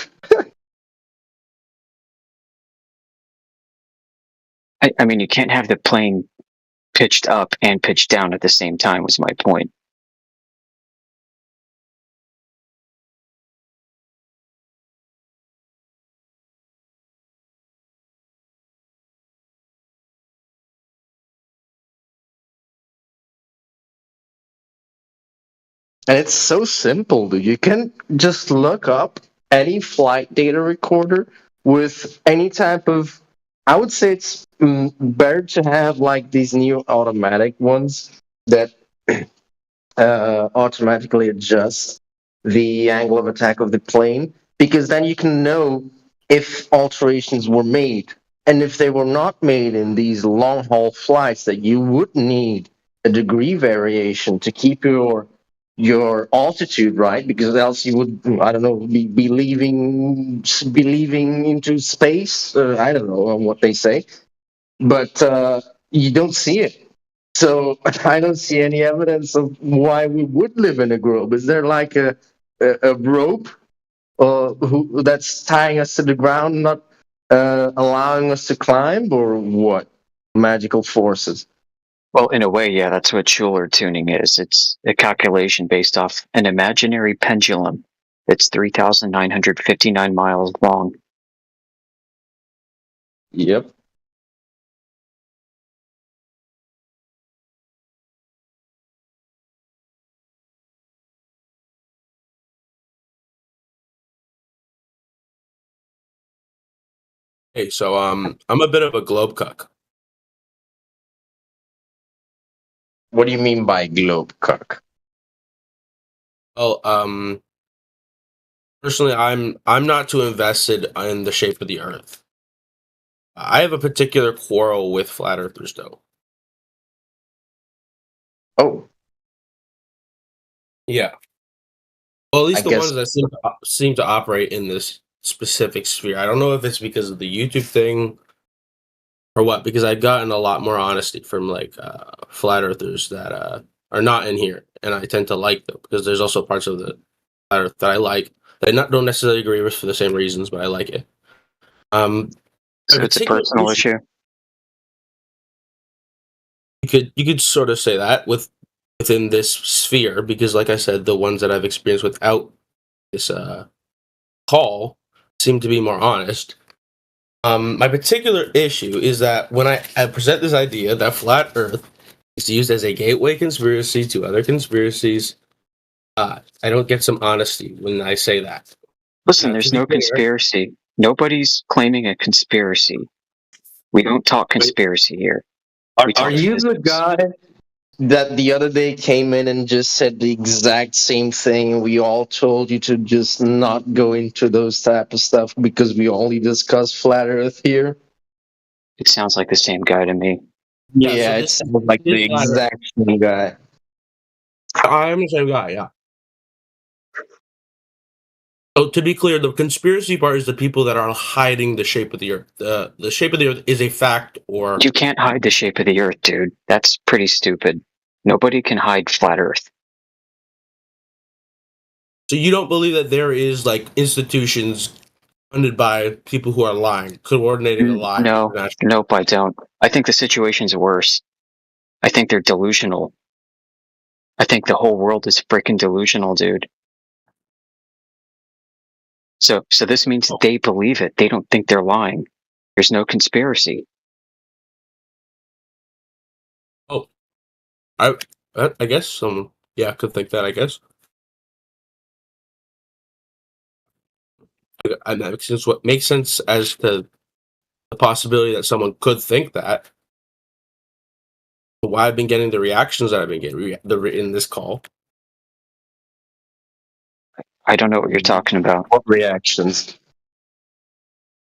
I mean, you can't have the plane pitched up and pitched down at the same time, was my point. And it's so simple, dude. You can just look up any flight data recorder with any type of. I would say it's better to have like these new automatic ones that automatically adjust the angle of attack of the plane, because then you can know if alterations were made. And if they were not made in these long haul flights, that you would need a degree variation to keep your altitude right, because else you would, I don't know, be leaving into space. I don't know what they say, but you don't see it. So I don't see any evidence of why we would live in a globe. Is there like a rope that's tying us to the ground, not allowing us to climb, or what? Magical forces. Well, in a way, yeah, that's what Schuler tuning is. It's a calculation based off an imaginary pendulum that's 3,959 miles long. Yep. Hey, so I'm a bit of a globe cuck. What do you mean by globe cuck? Oh, personally, I'm not too invested in the shape of the Earth. I have a particular quarrel with flat earthers, though. Oh. Yeah. Well, at least I the guess- ones that seem to operate in this specific sphere. I don't know if it's because of the YouTube thing or what, because I've gotten a lot more honesty from like flat earthers that are not in here, and I tend to like them because there's also parts of the flat earth that I like that I don't necessarily agree with for the same reasons, but I like it. So it's a personal issue. You could sort of say that within this sphere, because like I said, the ones that I've experienced without this call seem to be more honest. My particular issue is that when I present this idea that flat Earth is used as a gateway conspiracy to other conspiracies, I don't get some honesty when I say that. Listen, there's no conspiracy. Nobody's claiming a conspiracy. We don't talk conspiracy here. Are you the guy that the other day came in and just said the exact same thing, and we all told you to just not go into those type of stuff because we only discuss flat Earth here? It sounds like the same guy to me. Yeah, it sounds like the exact same guy. I am the same guy, yeah. So to be clear, the conspiracy part is the people that are hiding the shape of the Earth. The shape of the Earth is a fact, or You can't hide the shape of the Earth, dude. That's pretty stupid. Nobody can hide flat Earth. so you don't believe that there is like institutions funded by people who are lying, coordinating a lie. No, nope, I don't. I think the situation's worse. I think they're delusional. I think the whole world is freaking delusional, dude. So this means they believe it. They don't think they're lying. There's no conspiracy. Oh, I guess yeah, I could think that. I guess. And that makes sense. What makes sense as to the possibility that someone could think that. Why I've been getting the reactions that I've been getting in this call. I don't know what you're talking about. What reactions?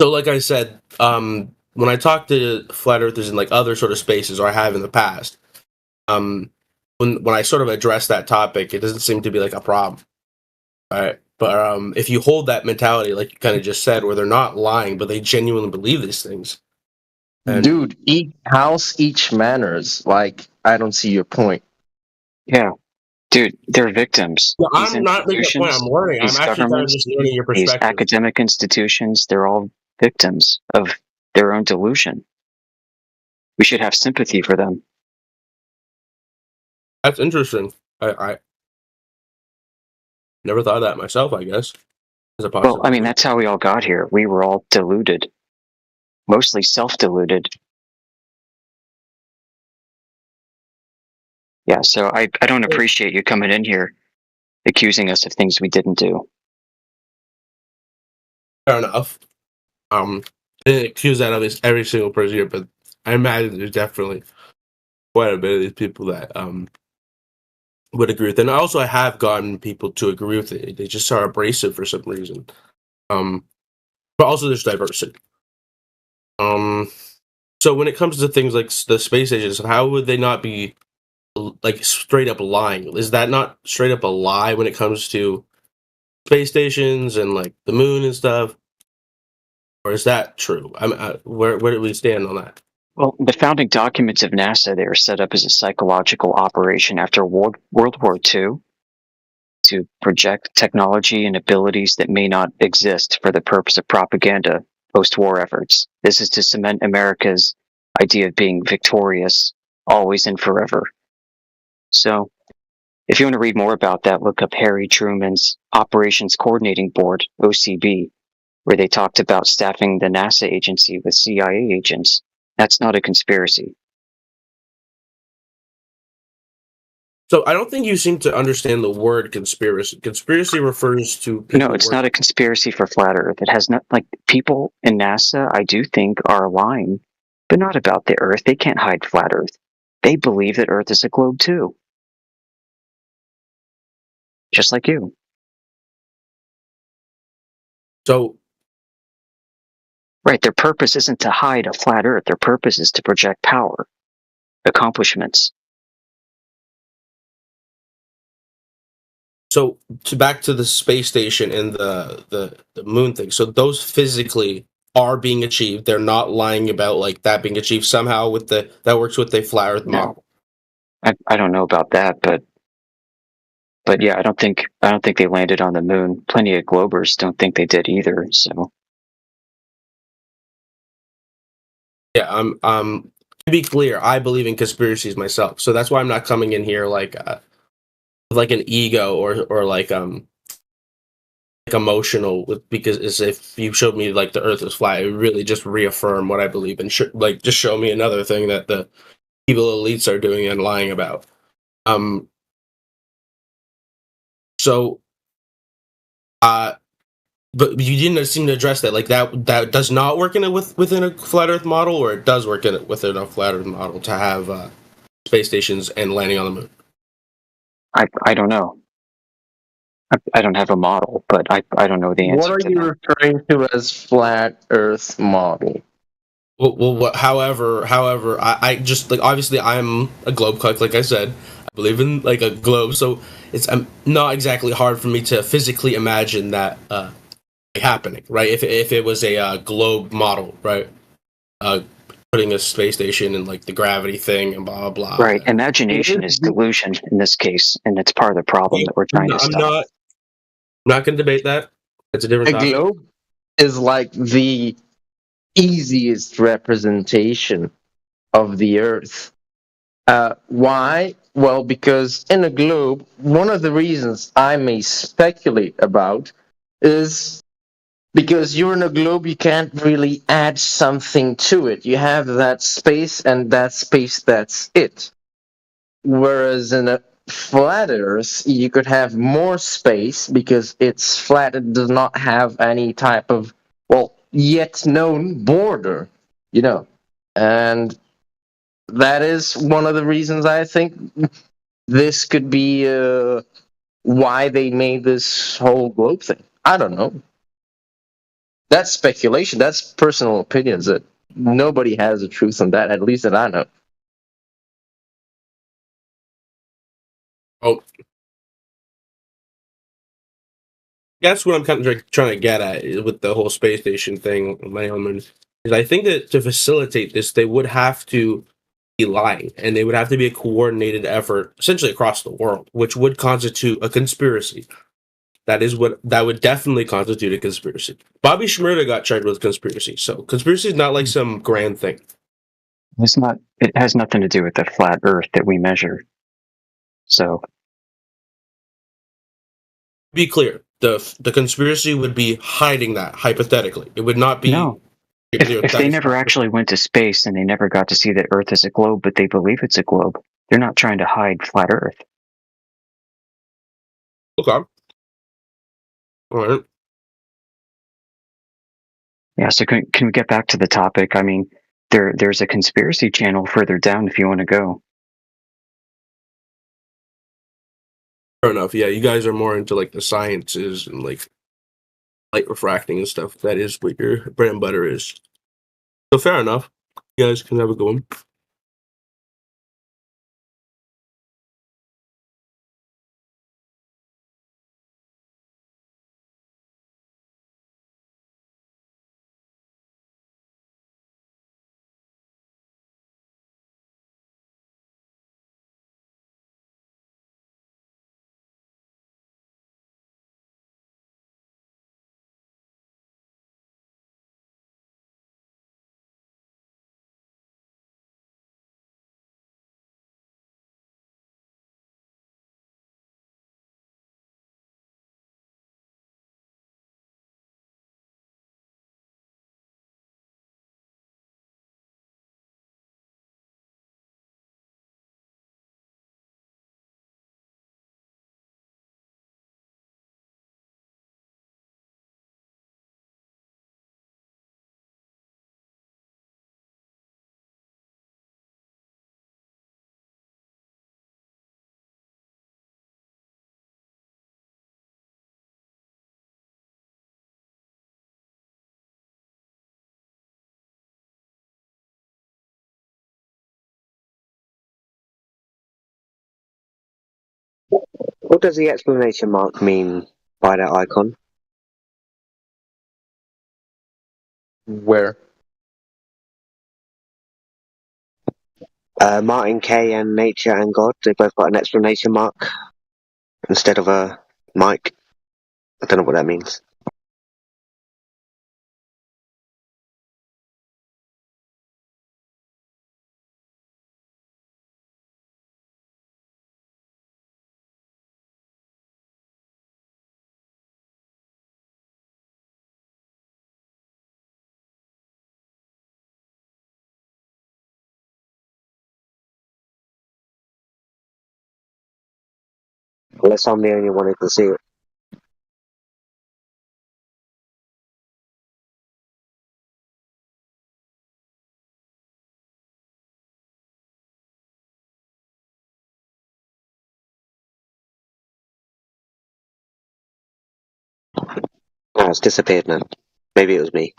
So, like I said, when I talk to flat earthers in like other sort of spaces, or I have in the past, when I sort of address that topic, it doesn't seem to be like a problem, right? But if you hold that mentality, like you kind of just said, where they're not lying, but they genuinely believe these things. Dude, each house, each manners. Like, I don't see your point. Yeah. Dude, they're victims. Well, I'm not making a point. I'm learning. I'm actually kind of just learning your These perspective. academic institutions, they're all victims of their own delusion. We should have sympathy for them. That's interesting. I never thought of that myself, I guess. As a Well, I mean, that's how we all got here. We were all deluded. Mostly self-deluded. Yeah, so I don't appreciate you coming in here accusing us of things we didn't do. Fair enough. I didn't accuse that of every single person here, but I imagine there's definitely quite a bit of these people that would agree with it. And also, I have gotten people to agree with it. They just are abrasive for some reason. But also, there's diversity. So when it comes to things like the space stations, how would they not be like straight up lying? Is that not straight up a lie when it comes to space stations and like the moon and stuff? Or is that true? Where do we stand on that? Well, the founding documents of NASA, they were set up as a psychological operation after World War II to project technology and abilities that may not exist for the purpose of propaganda post-war efforts. This is to cement America's idea of being victorious, always and forever. So, if you want to read more about that, look up Harry Truman's Operations Coordinating Board, OCB, where they talked about staffing the NASA agency with CIA agents. That's not a conspiracy. So I don't think you seem to understand the word conspiracy. Conspiracy refers to No, it's not a conspiracy for flat Earth. It has not, like, people in NASA, I do think, are lying, but not about the Earth. They can't hide flat Earth. They believe that Earth is a globe too. Just like you. So, right, their purpose isn't to hide a flat Earth. Their purpose is to project power, accomplishments. So back to the space station and the moon thing. So those physically are being achieved. They're not lying about like that being achieved somehow with that works with the flat Earth model. I don't know about that, but yeah, I don't think they landed on the moon. Plenty of Globers don't think they did either. So Yeah, to be clear, I believe in conspiracies myself, so that's why I'm not coming in here with like an ego or like emotional with, because as if you showed me like the Earth is flat, it would really just reaffirm what I believe and like just show me another thing that the evil elites are doing and lying about. Um, so but you didn't seem to address that. Like that does not work within a flat Earth model, or it does work within a flat Earth model to have space stations and landing on the moon. I don't know. I don't have a model, but I don't know the What answer are to you that. referring to as flat Earth model? However, I just like obviously I'm a globe cuck, like I said. I believe in like a globe, so it's not exactly hard for me to physically imagine that happening, right? If it was a globe model, right? Putting a space station and like the gravity thing and blah blah blah. Right. Imagination is delusion in this case, and it's part of the problem that we're trying to stop. I'm not going to debate that. It's a different A topic. globe is like the easiest representation of the Earth. Why? Well, because in a globe, one of the reasons I may speculate about is because you're in a globe, you can't really add something to it. You have that space, and that space, that's it. Whereas in a flat Earth, you could have more space because it's flat. It does not have any type of, well, yet known border, And that is one of the reasons I think this could be why they made this whole globe thing. I don't know. That's speculation. That's personal opinions. That nobody has the truth on that, at least that I know. Oh, that's what I'm kind of trying to get at with the whole space station thing. My own is I think that to facilitate this, they would have to be lying, and they would have to be a coordinated effort, essentially across the world, which would constitute a conspiracy. That would definitely constitute a conspiracy. Bobby Shmurda got charged with conspiracy, so conspiracy is not like some grand thing. It's not. It has nothing to do with the flat Earth that we measure. So, Be clear, the conspiracy would be hiding that hypothetically. It would not be. no. If they never actually went to space and they never got to see that Earth is a globe, but they believe it's a globe, they're not trying to hide flat Earth. Okay. All right. Yeah. So can we get back to the topic? I mean, there's a conspiracy channel further down if you want to go. Fair enough. Yeah, you guys are more into like the sciences and like light refracting and stuff. That is what your bread and butter is. So fair enough. You guys can have a good one. What does the exclamation mark mean by that icon? Where? Martin K and Nature and God, they both got an exclamation mark instead of a mic. I don't know what that means. Unless I'm the only one who can see it. Oh, it's disappeared now. Maybe it was me.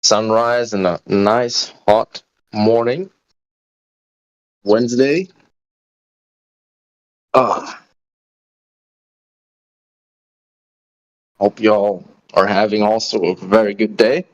Sunrise and a nice hot morning. Wednesday. Ah, hope y'all are having also a very good day.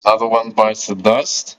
Other one bites the dust.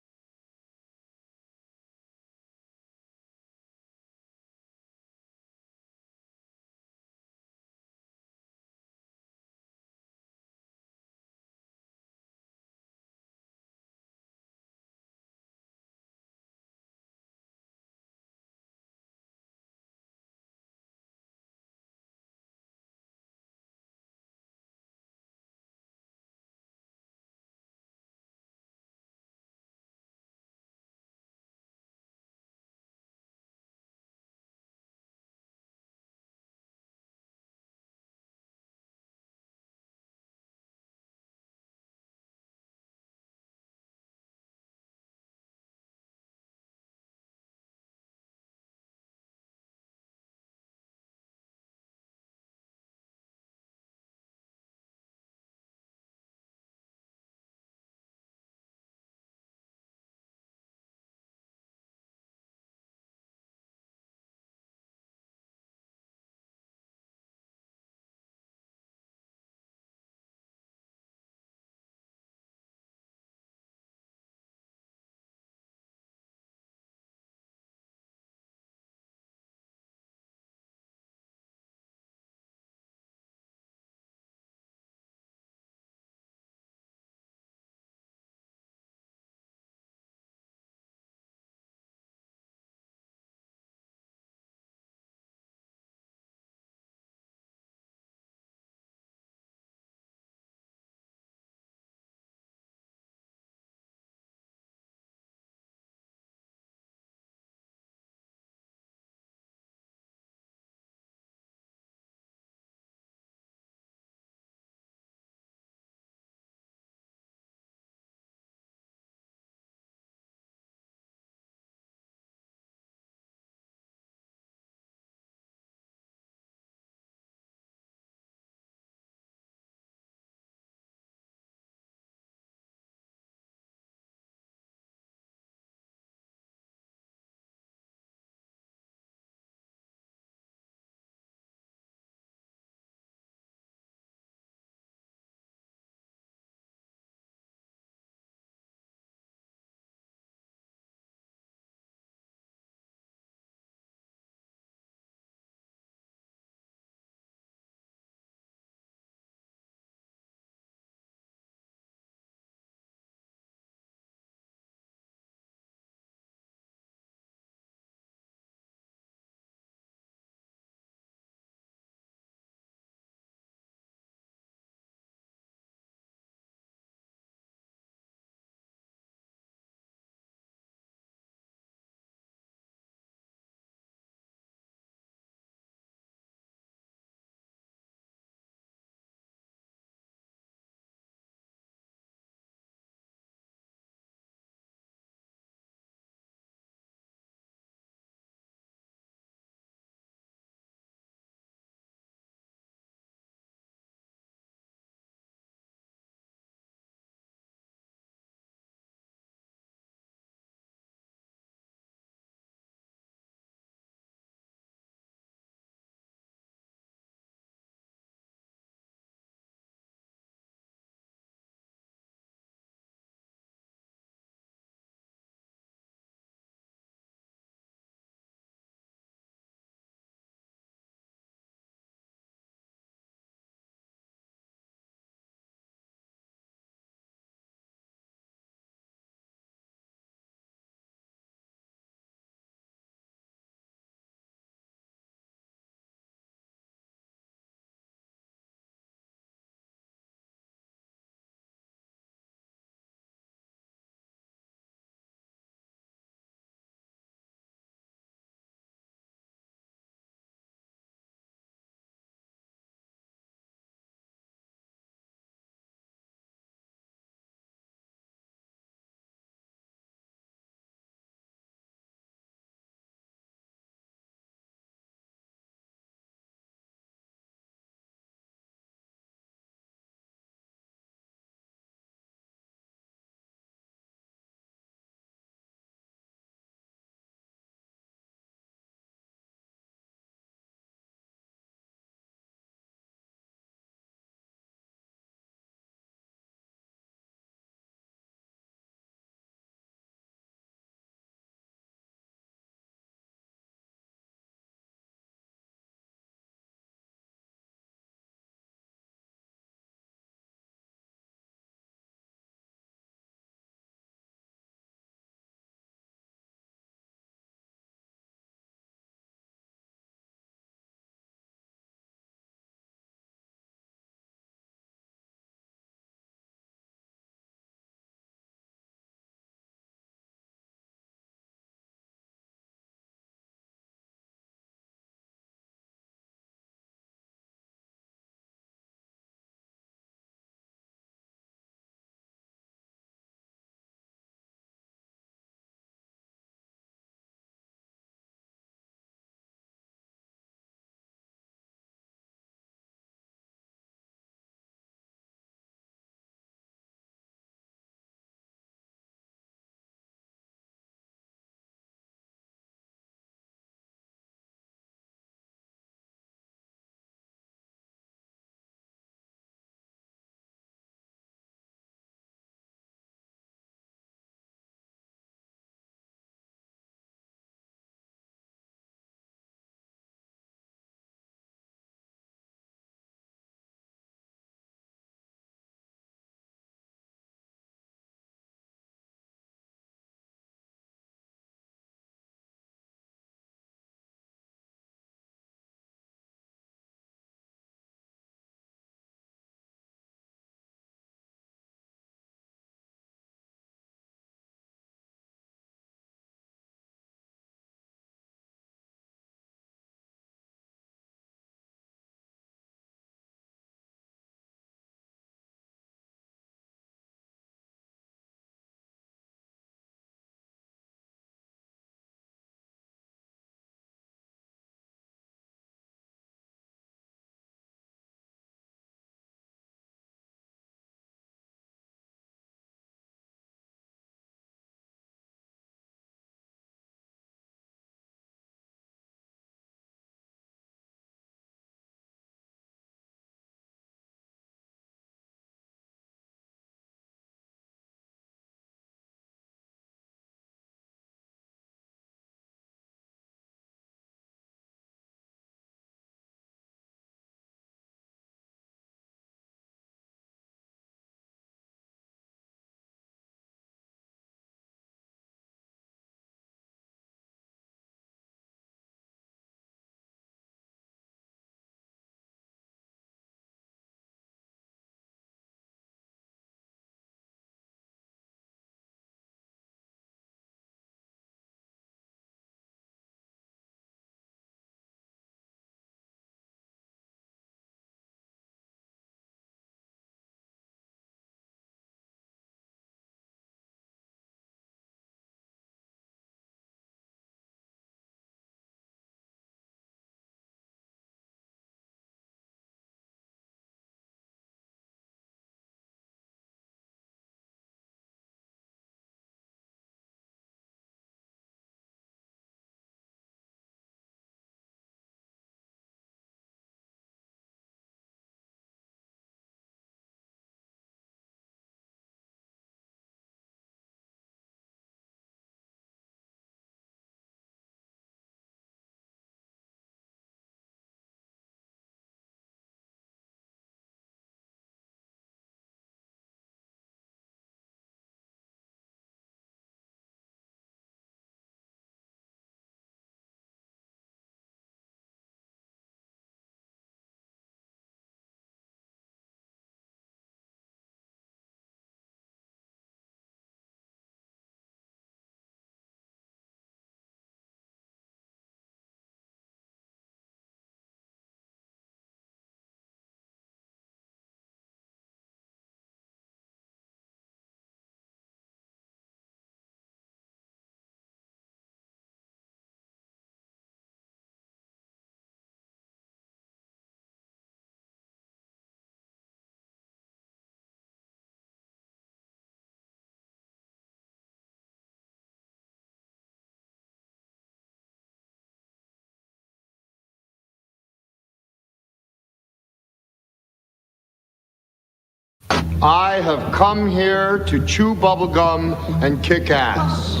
I have come here to chew bubblegum and kick ass.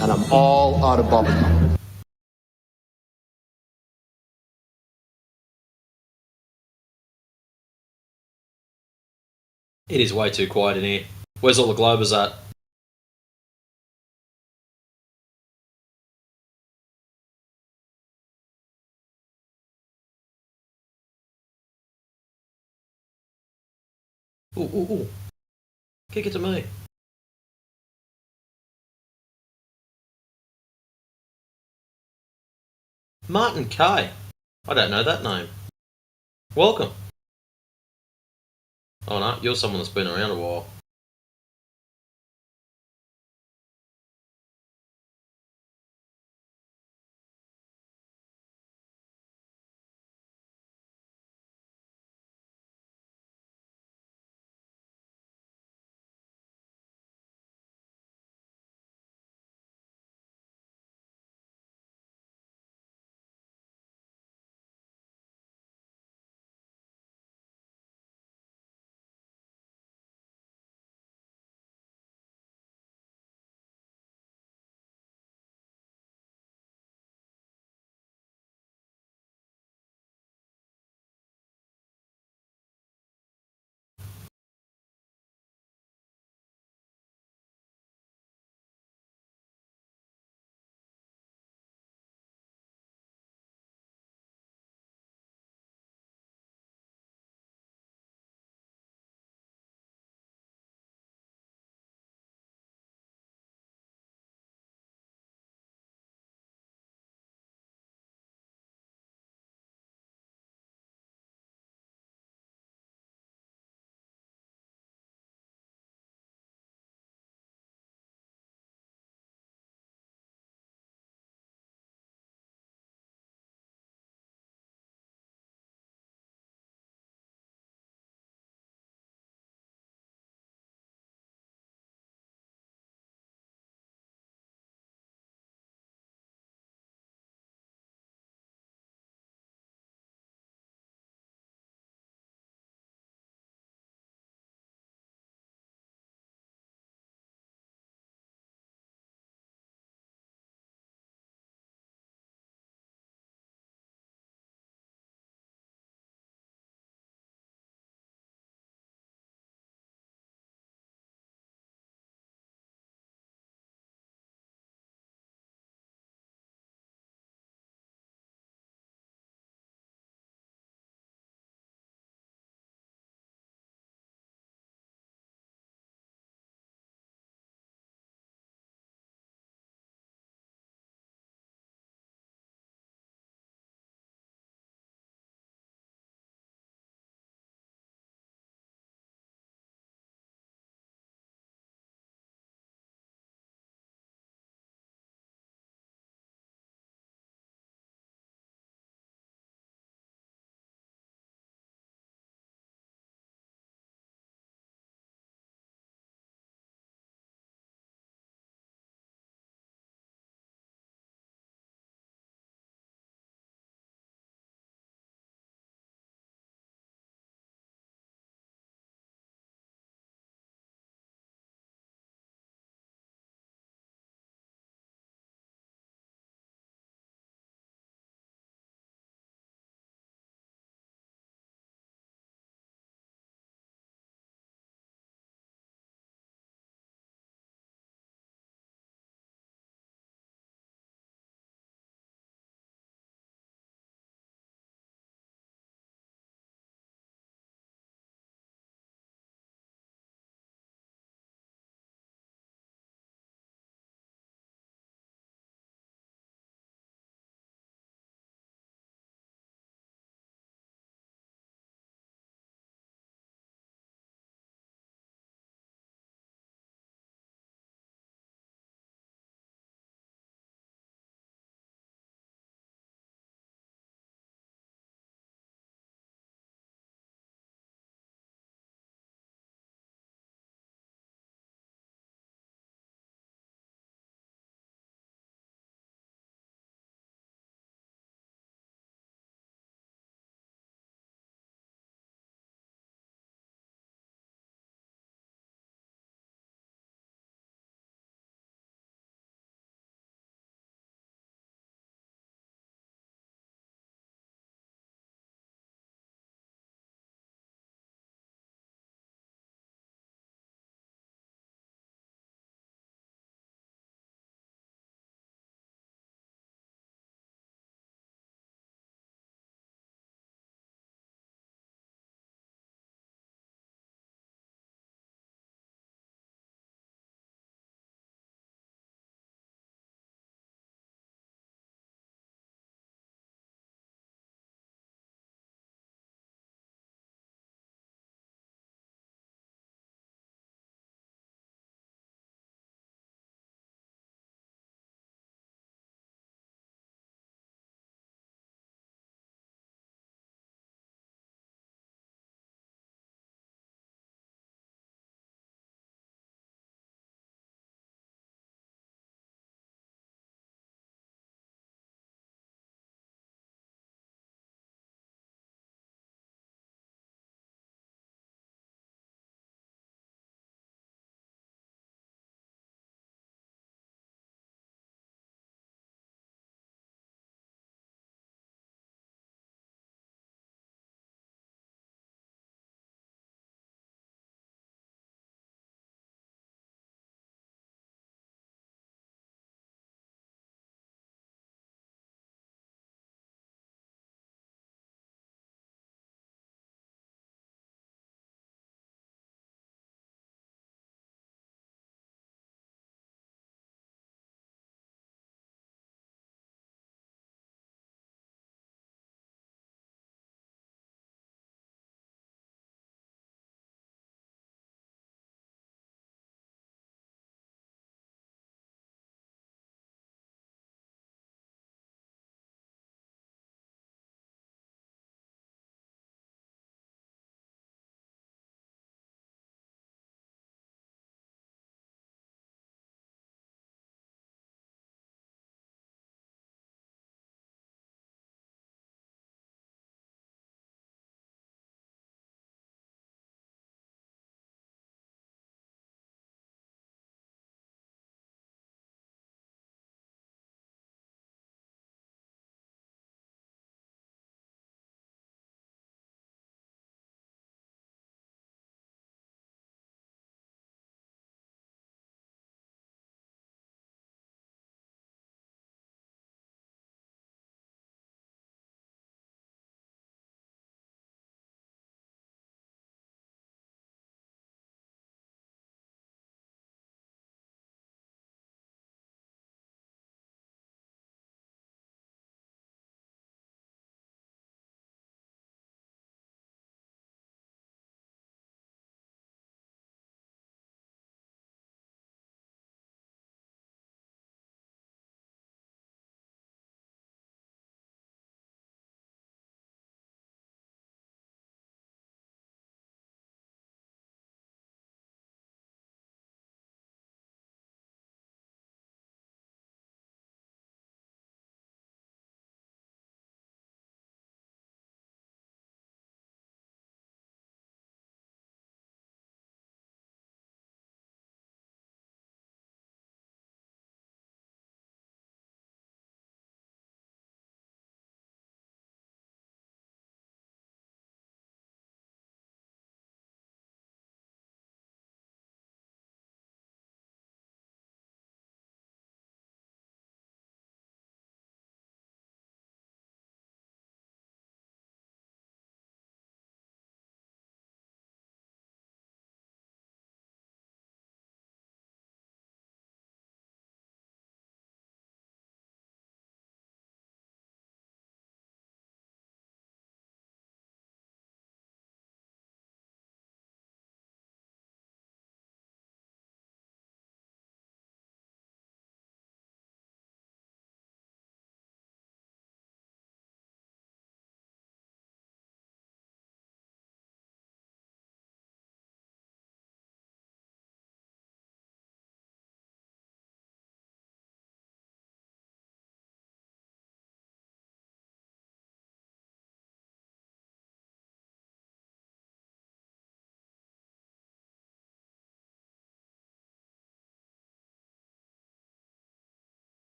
And I'm all out of bubblegum. It is way too quiet in here. Where's all the Globers at? Ooh, ooh, ooh. Kick it to me. Martin Kay. I don't know that name. Welcome. Oh no, you're someone that's been around a while.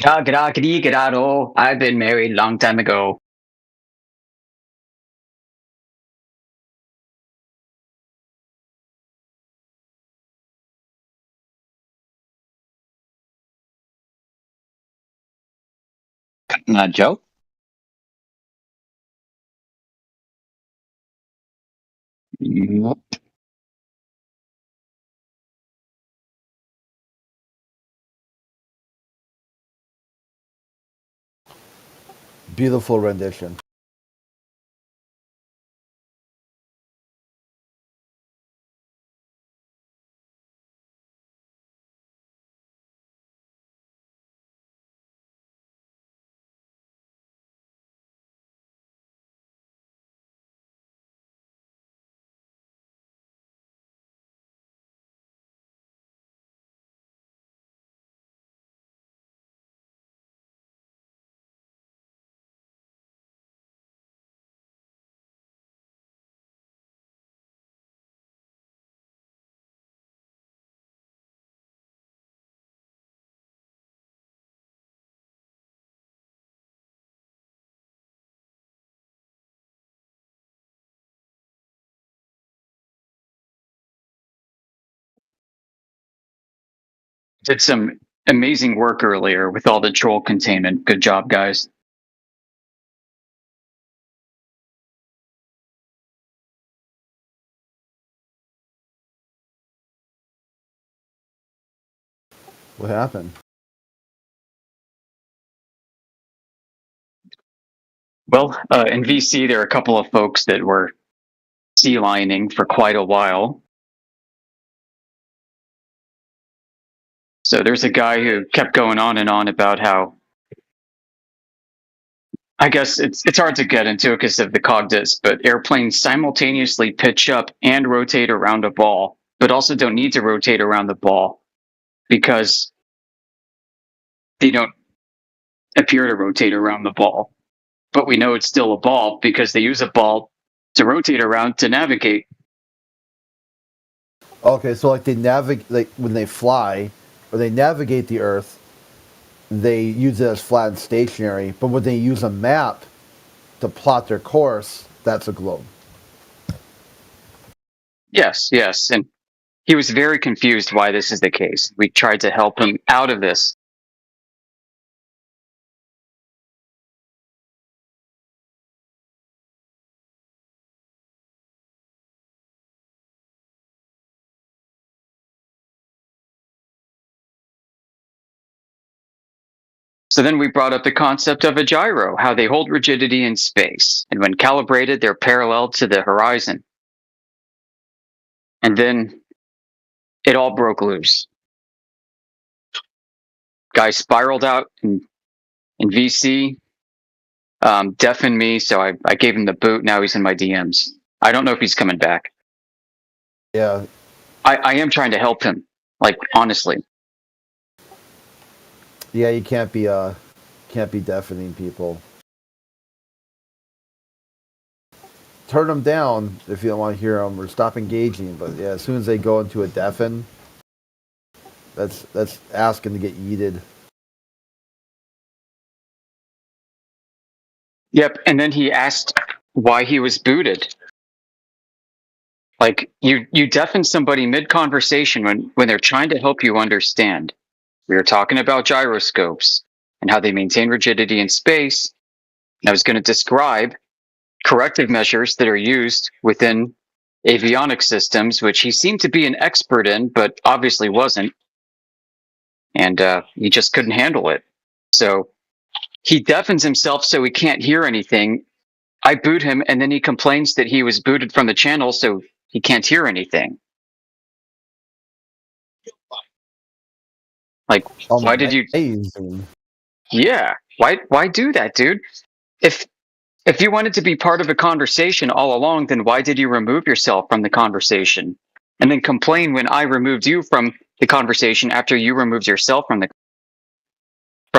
I've been married a long time ago. Joe? Yep. Beautiful rendition. Did some amazing work earlier with all the troll containment. Good job, guys. What happened? Well, in VC, there are a couple of folks that were sea lining for quite a while. So there's a guy who kept going on and on about how, I guess it's hard to get into because of the cogdis, but airplanes simultaneously pitch up and rotate around a ball, but also don't need to rotate around the ball because they don't appear to rotate around the ball. But we know it's still a ball because they use a ball to rotate around to navigate. Okay, so like they navigate, like when they fly or they navigate the Earth, they use it as flat and stationary. But when they use a map to plot their course, that's a globe. Yes, yes. And he was very confused why this is the case. We tried to help him out of this. So then we brought up the concept of a gyro, how they hold rigidity in space, and when calibrated, they're parallel to the horizon. And then it all broke loose. Guy spiraled out in VC, deafened me, so I gave him the boot. Now he's in my DMs. I don't know if he's coming back. Yeah. I am trying to help him, like, honestly. Yeah, you can't be deafening people. Turn them down if you don't want to hear them, or stop engaging. But yeah, as soon as they go into a deafen, that's asking to get yeeted. Yep, and then he asked why he was booted. Like, you deafen somebody mid-conversation when they're trying to help you understand. We were talking about gyroscopes and how they maintain rigidity in space. And I was going to describe corrective measures that are used within avionics systems, which he seemed to be an expert in, but obviously wasn't. And he just couldn't handle it. So he deafens himself so he can't hear anything. I boot him, and then he complains that he was booted from the channel so he can't hear anything. Like, why did you? Amazing. Yeah, why do that, dude? If you wanted to be part of a conversation all along, then why did you remove yourself from the conversation, and then complain when I removed you from the conversation after you removed yourself from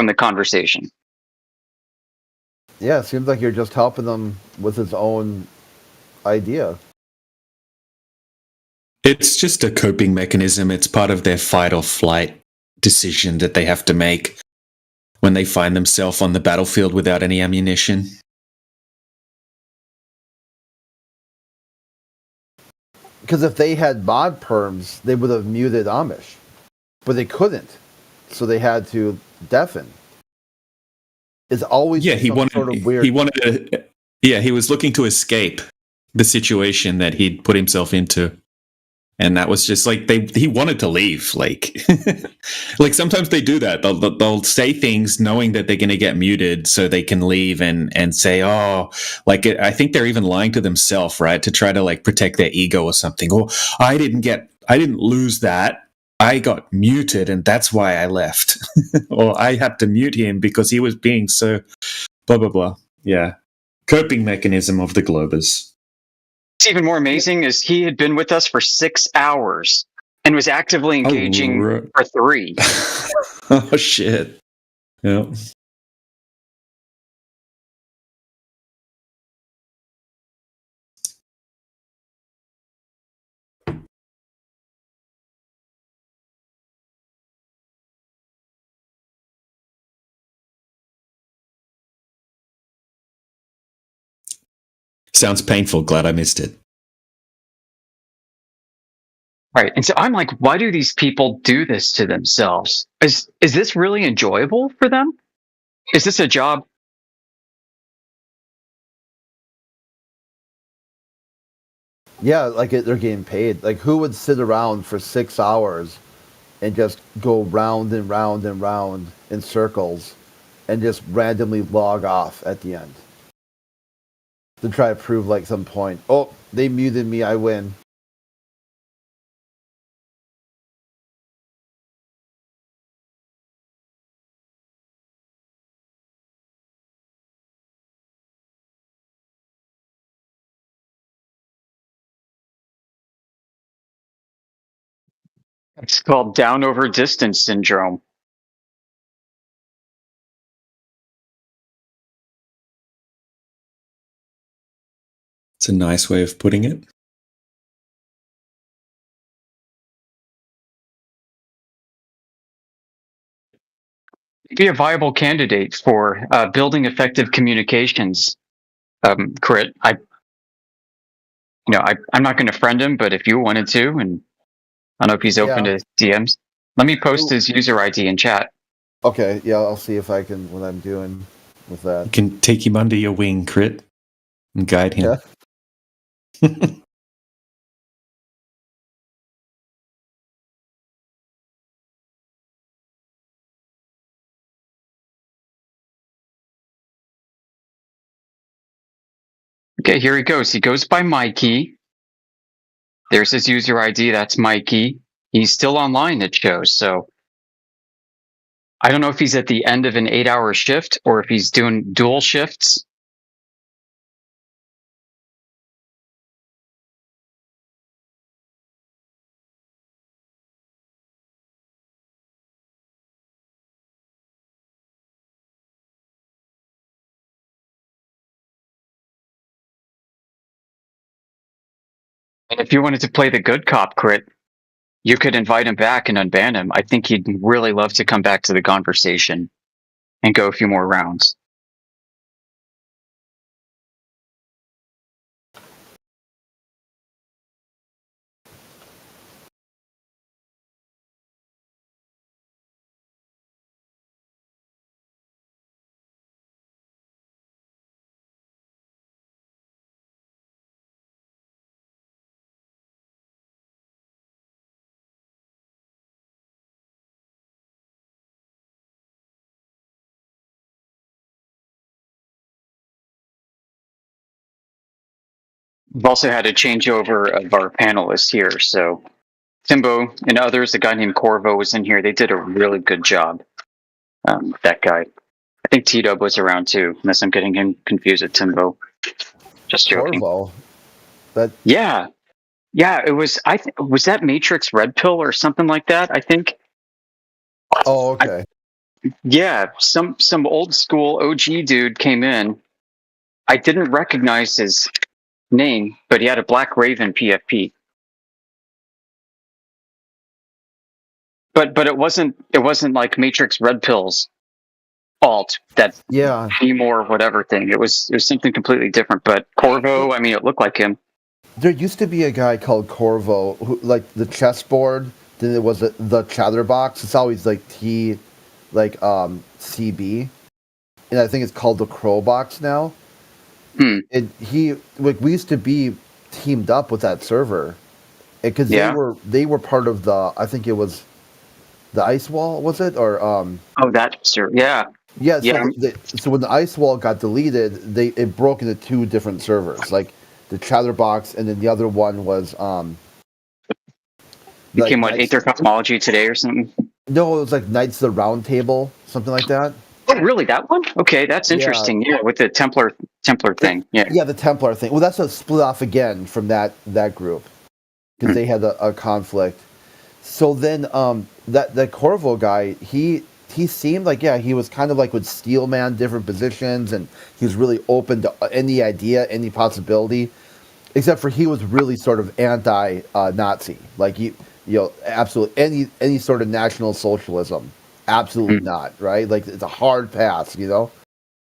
the conversation? Yeah, it seems like you're just helping them with his own idea. It's just a coping mechanism. It's part of their fight or flight decision that they have to make. when they find themselves on the battlefield without any ammunition. Because if they had mod perms, they would have muted Amish, but they couldn't, so they had to deafen. It's always He wanted sort of weird. He was looking to escape the situation that he'd put himself into. And that was just like he wanted to leave. Like, like sometimes they do that. They'll say things knowing that they're going to get muted, so they can leave and say, "Oh, like I think they're even lying to themselves, right, to try to like protect their ego or something." Oh, I didn't lose that. I got muted, and that's why I left. Or I had to mute him because he was being so blah blah blah. Yeah, coping mechanism of the Globers. What's even more amazing is he had been with us for 6 hours and was actively engaging for 3. Oh shit! Yeah. Sounds painful. Glad I missed it. Right. And so I'm like, why do these people do this to themselves? Is this really enjoyable for them? Is this a job? Yeah, like they're getting paid. Like, who would sit around for 6 hours and just go round and round and round in circles and just randomly log off at the end to try to prove like some point? Oh, they muted me, I win. It's called down over distance syndrome. It's a nice way of putting it. Be a viable candidate for building effective communications. Crit, I'm not going to friend him, but if you wanted to, and I don't know if he's open to DMs, let me post his user ID in chat. Okay, yeah, I'll see if I can, what I'm doing with that. You can take him under your wing, Crit, and guide him. Yeah. Okay, here he goes. He goes by Mikey. There's his user ID. That's Mikey. He's still online, it shows. So I don't know if he's at the end of an 8-hour shift or if he's doing dual shifts. And if you wanted to play the good cop, Crit, you could invite him back and unban him. I think he'd really love to come back to the conversation and go a few more rounds. We've also had a changeover of our panelists here. So Timbo and others, a guy named Corvo was in here. They did a really good job. That guy. I think T-Dub was around too, unless I'm getting him confused with Timbo. Just joking. Corvo. That Yeah. It was. Was that Matrix Red Pill or something like that? I think. Oh, okay. Some old school OG dude came in. I didn't recognize his name, but he had a Black Raven PFP. But it wasn't like Matrix Red Pills. alt, that Yeah. Timor whatever thing. It was something completely different. But Corvo, I mean, it looked like him. There used to be a guy called Corvo, who, like the chessboard. Then it was the Chatterbox. It's always like CB, and I think it's called the Crowbox now. And we used to be teamed up with that server, because they were part of the, I think it was the Ice Wall, was it, or that server, yeah. So when the Ice Wall got deleted, it broke into two different servers, like the Chatterbox, and then the other one was became what, Aether Cosmology Today or something? No, it was like Knights of the Round Table, something like that. Oh, really? That one? Okay, that's interesting. Yeah, with the Templar thing. Yeah, the Templar thing. Well, that's a split off again from that group, because they had a conflict. So then that Corvo guy, he seemed like, he was kind of like would steel man different positions, and he was really open to any idea, any possibility, except for he was really sort of anti-Nazi, like absolutely any sort of National Socialism, absolutely not, right? Like it's a hard pass,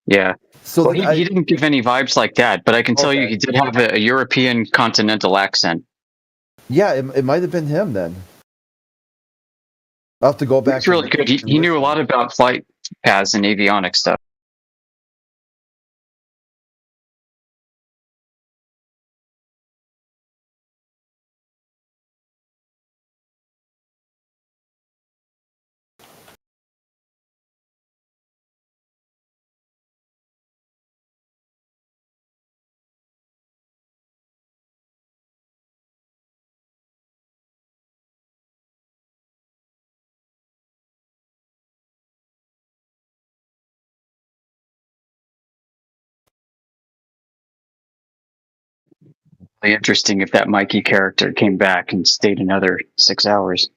Yeah. So he didn't give any vibes like that, but I can tell you he did have a European continental accent. Yeah, it might have been him then. I'll have to go back. It's really good. He knew a lot about flight paths and avionics stuff. Really interesting if that Mikey character came back and stayed another 6 hours.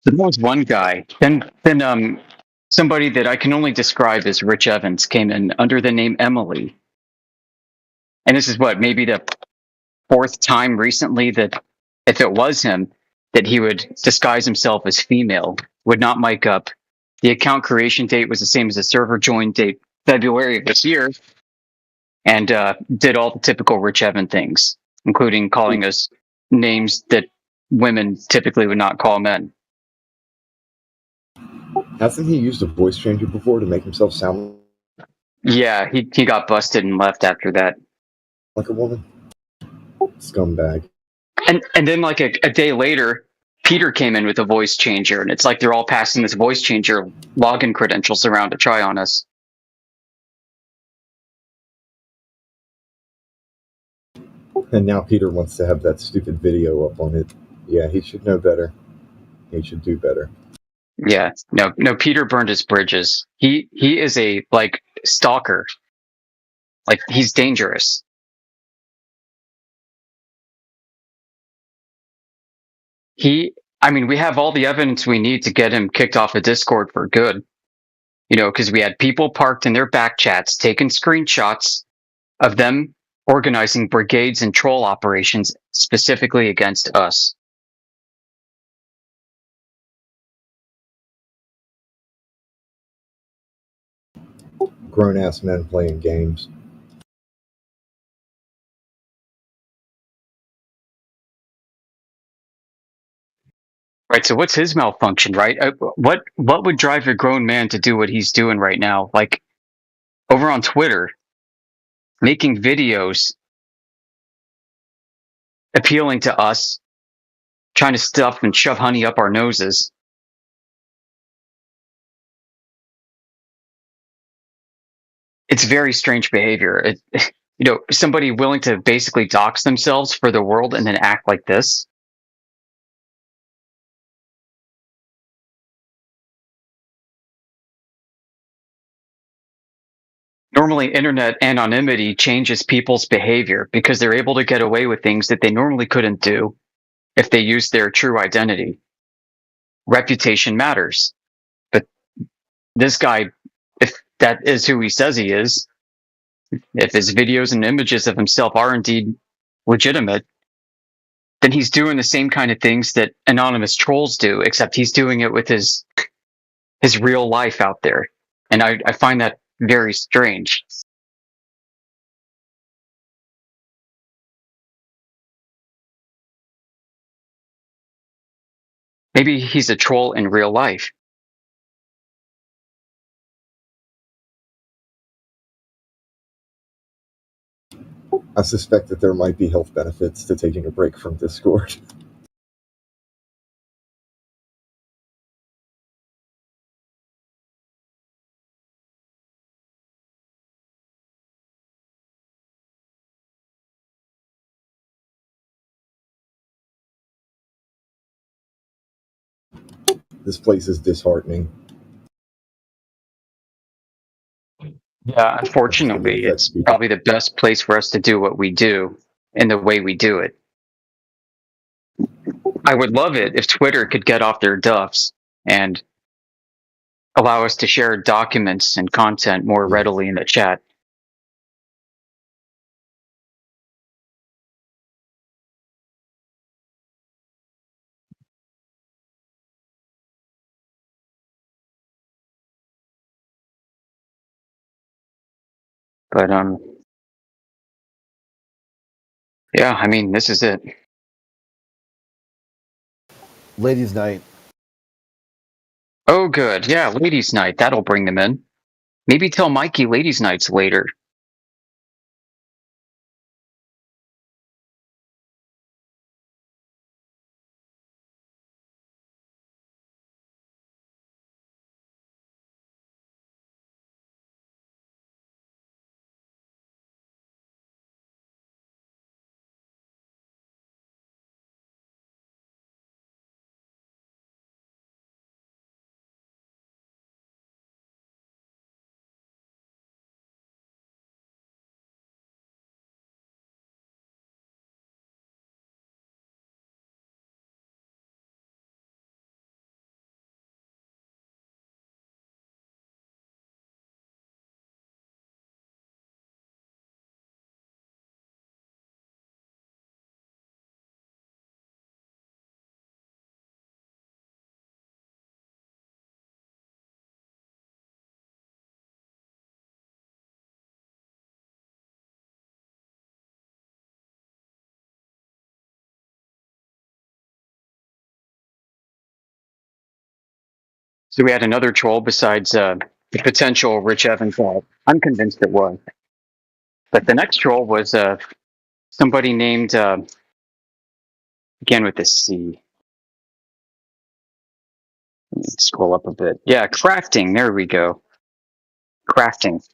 There was one guy. Then somebody that I can only describe as Rich Evans came in under the name Emily. And this is maybe the fourth time recently that, if it was him, that he would disguise himself as female, would not mic up. The account creation date was the same as the server join date, February of this year, and did all the typical Rich Evan things, including calling us names that women typically would not call men. Hasn't he used a voice changer before to make himself sound? Yeah, he got busted and left after that. Like a woman? Scumbag. And then like a day later, Peter came in with a voice changer, and it's like they're all passing this voice changer login credentials around to try on us. And now Peter wants to have that stupid video up on it. Yeah, he should know better. He should do better. Yeah, no, Peter burned his bridges. He is a stalker. Like, he's dangerous. We have all the evidence we need to get him kicked off of Discord for good. Because we had people parked in their back chats taking screenshots of them organizing brigades and troll operations specifically against us. Grown-ass men playing games. Right, so what's his malfunction, right? What would drive a grown man to do what he's doing right now? Like, over on Twitter, making videos appealing to us, trying to stuff and shove honey up our noses. It's very strange behavior. Somebody willing to basically dox themselves for the world and then act like this. Normally, internet anonymity changes people's behavior because they're able to get away with things that they normally couldn't do if they used their true identity. Reputation matters. this guy, if that is who he says he is, if his videos and images of himself are indeed legitimate, then he's doing the same kind of things that anonymous trolls do, except he's doing it with his real life out there. And I find that very strange. Maybe he's a troll in real life. I suspect that there might be health benefits to taking a break from Discord. This place is disheartening. Yeah, unfortunately, it's probably the best place for us to do what we do in the way we do it. I would love it if Twitter could get off their duffs and allow us to share documents and content more readily in the chat. But yeah, I mean, this is it. Ladies' night. Oh, good. Yeah, ladies' night. That'll bring them in. Maybe tell Mikey ladies' nights later. So we had another troll besides the potential Rich Evans. I'm convinced it was. But the next troll was somebody named, again with a C. Let me scroll up a bit. Yeah, Crafting. There we go. Crafting.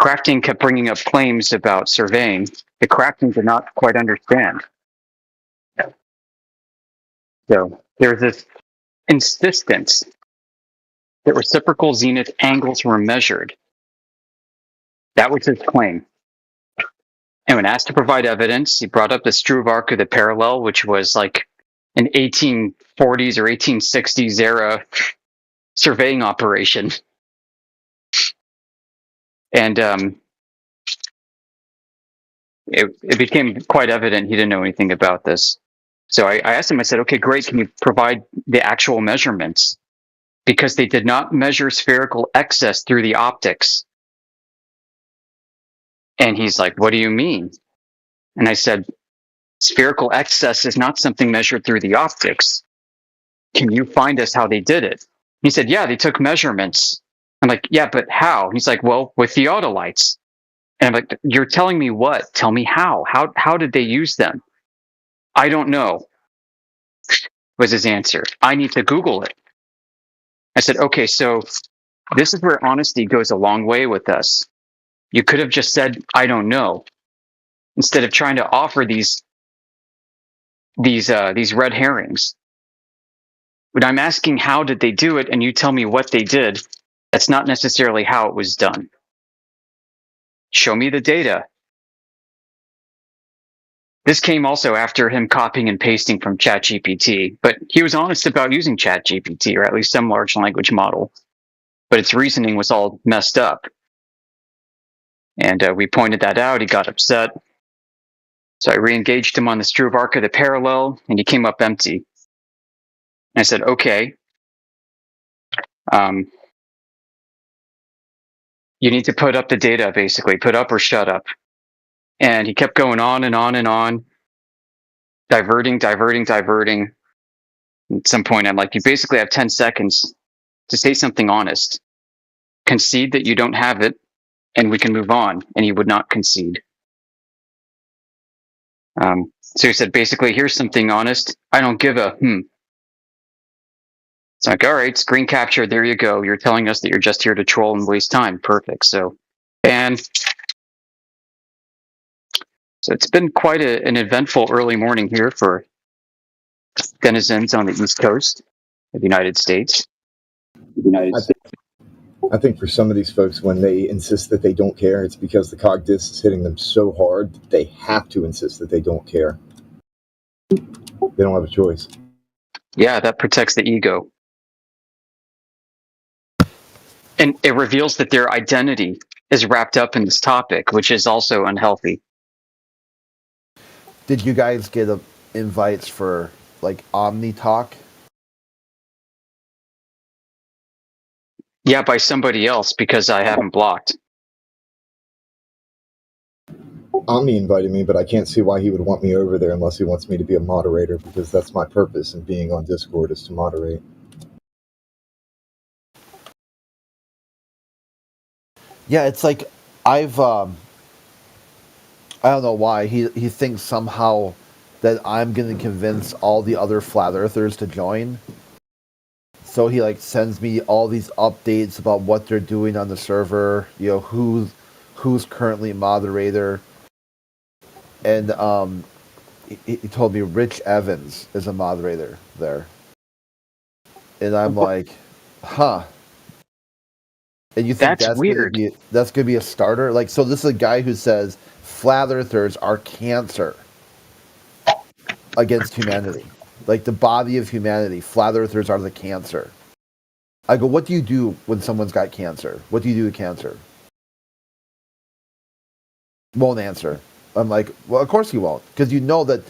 Crafting kept bringing up claims about surveying that Crafting did not quite understand. So there's this insistence that reciprocal zenith angles were measured. That was his claim. And when asked to provide evidence, he brought up the Struve arc of the parallel, which was like an 1840s or 1860s era surveying operation. And it became quite evident he didn't know anything about this. So I asked him, I said, okay, great, can you provide the actual measurements? Because they did not measure spherical excess through the optics. And he's like, what do you mean? And I said, spherical excess is not something measured through the optics. Can you find us how they did it? He said, yeah, they took measurements. I'm like, yeah, but how? He's like, well, with the autolites. And I'm like, you're telling me what? Tell me how. How did they use them? I don't know, was his answer. I need to Google it. I said, okay, so this is where honesty goes a long way with us. You could have just said, I don't know, instead of trying to offer these red herrings. When I'm asking how did they do it and you tell me what they did, that's not necessarily how it was done. Show me the data. This came also after him copying and pasting from ChatGPT, but he was honest about using ChatGPT, or at least some large language model. but its reasoning was all messed up. And we pointed that out. He got upset. So I re-engaged him on the Struve arc of the parallel, and he came up empty. And I said, okay. You need to put up the data, basically. Put up or shut up. And he kept going on and on and on, diverting. At some point, I'm like, you basically have 10 seconds to say something honest. Concede that you don't have it, and we can move on. And he would not concede. So he said, basically, here's something honest. I don't give a It's like, all right, screen capture, there you go. You're telling us that you're just here to troll and waste time. Perfect. So it's been quite an eventful early morning here for denizens on the East Coast of the United States. I think for some of these folks, when they insist that they don't care, it's because the cog disc is hitting them so hard that they have to insist that they don't care. They don't have a choice. Yeah, that protects the ego. And it reveals that their identity is wrapped up in this topic, which is also unhealthy. Did you guys get invites for like Omni Talk? Yeah, by somebody else because I haven't blocked. Omni invited me, but I can't see why he would want me over there unless he wants me to be a moderator, because that's my purpose in being on Discord, is to moderate. Yeah, it's like I don't know why he thinks somehow that I'm going to convince all the other flat earthers to join. So he like sends me all these updates about what they're doing on the server, you know, who's currently moderator. And he told me Rich Evans is a moderator there. And I'm like, huh. And you think that's weird? That's going to be a starter? Like, so this is a guy who says flat earthers are cancer against humanity. Like the body of humanity, flat earthers are the cancer. I go, what do you do when someone's got cancer? What do you do to cancer? Won't answer. I'm like, well, of course you won't, because you know that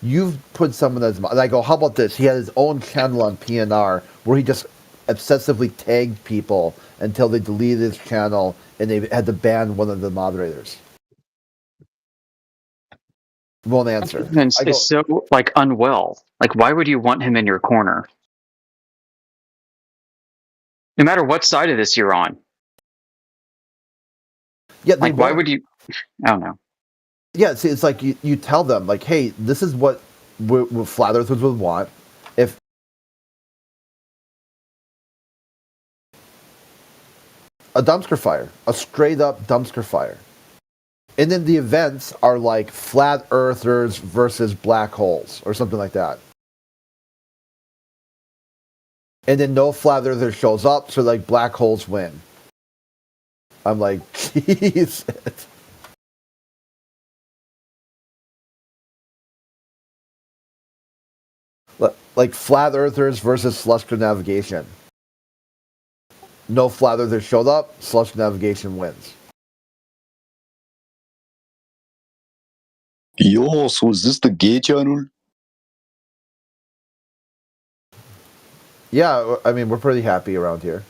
you've put someone as. And I go, how about this? He had his own channel on PNR where he just obsessively tagged people until they deleted his channel and they had to ban one of the moderators. Won't answer. It's so like unwell. Like, why would you want him in your corner? No matter what side of this you're on. Yeah, like why would you? I don't know. Yeah, see, it's like you tell them, like, hey, this is what flat earthers would want if a dumpster fire, a straight up dumpster fire. And then the events are like flat earthers versus black holes or something like that. And then no flat earther shows up, so like black holes win. I'm like, Jesus. Like flat earthers versus celestial navigation. No flat earthers showed up, celestial navigation wins. Yo, so is this the gay channel? Yeah, I mean, we're pretty happy around here.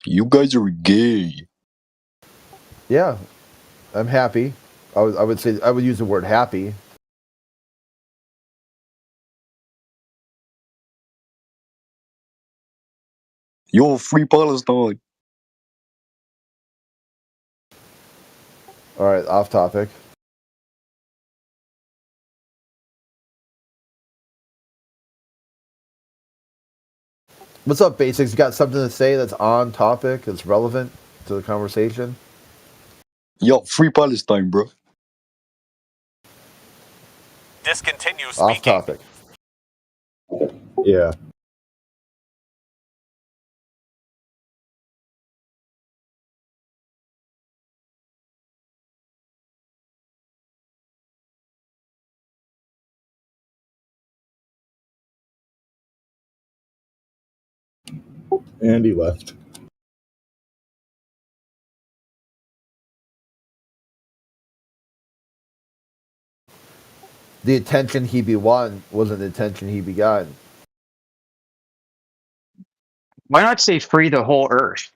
You guys are gay. Yeah, I'm happy. I would say I would use the word happy. Yo, free Palestine. All right, off topic. What's up, Basics? You got something to say that's on topic, that's relevant to the conversation? Yo, free Palestine, bro. Discontinue speaking. Off topic. Yeah. And he left. The attention he be won wasn't the attention he be gotten. Why not say free the whole Earth?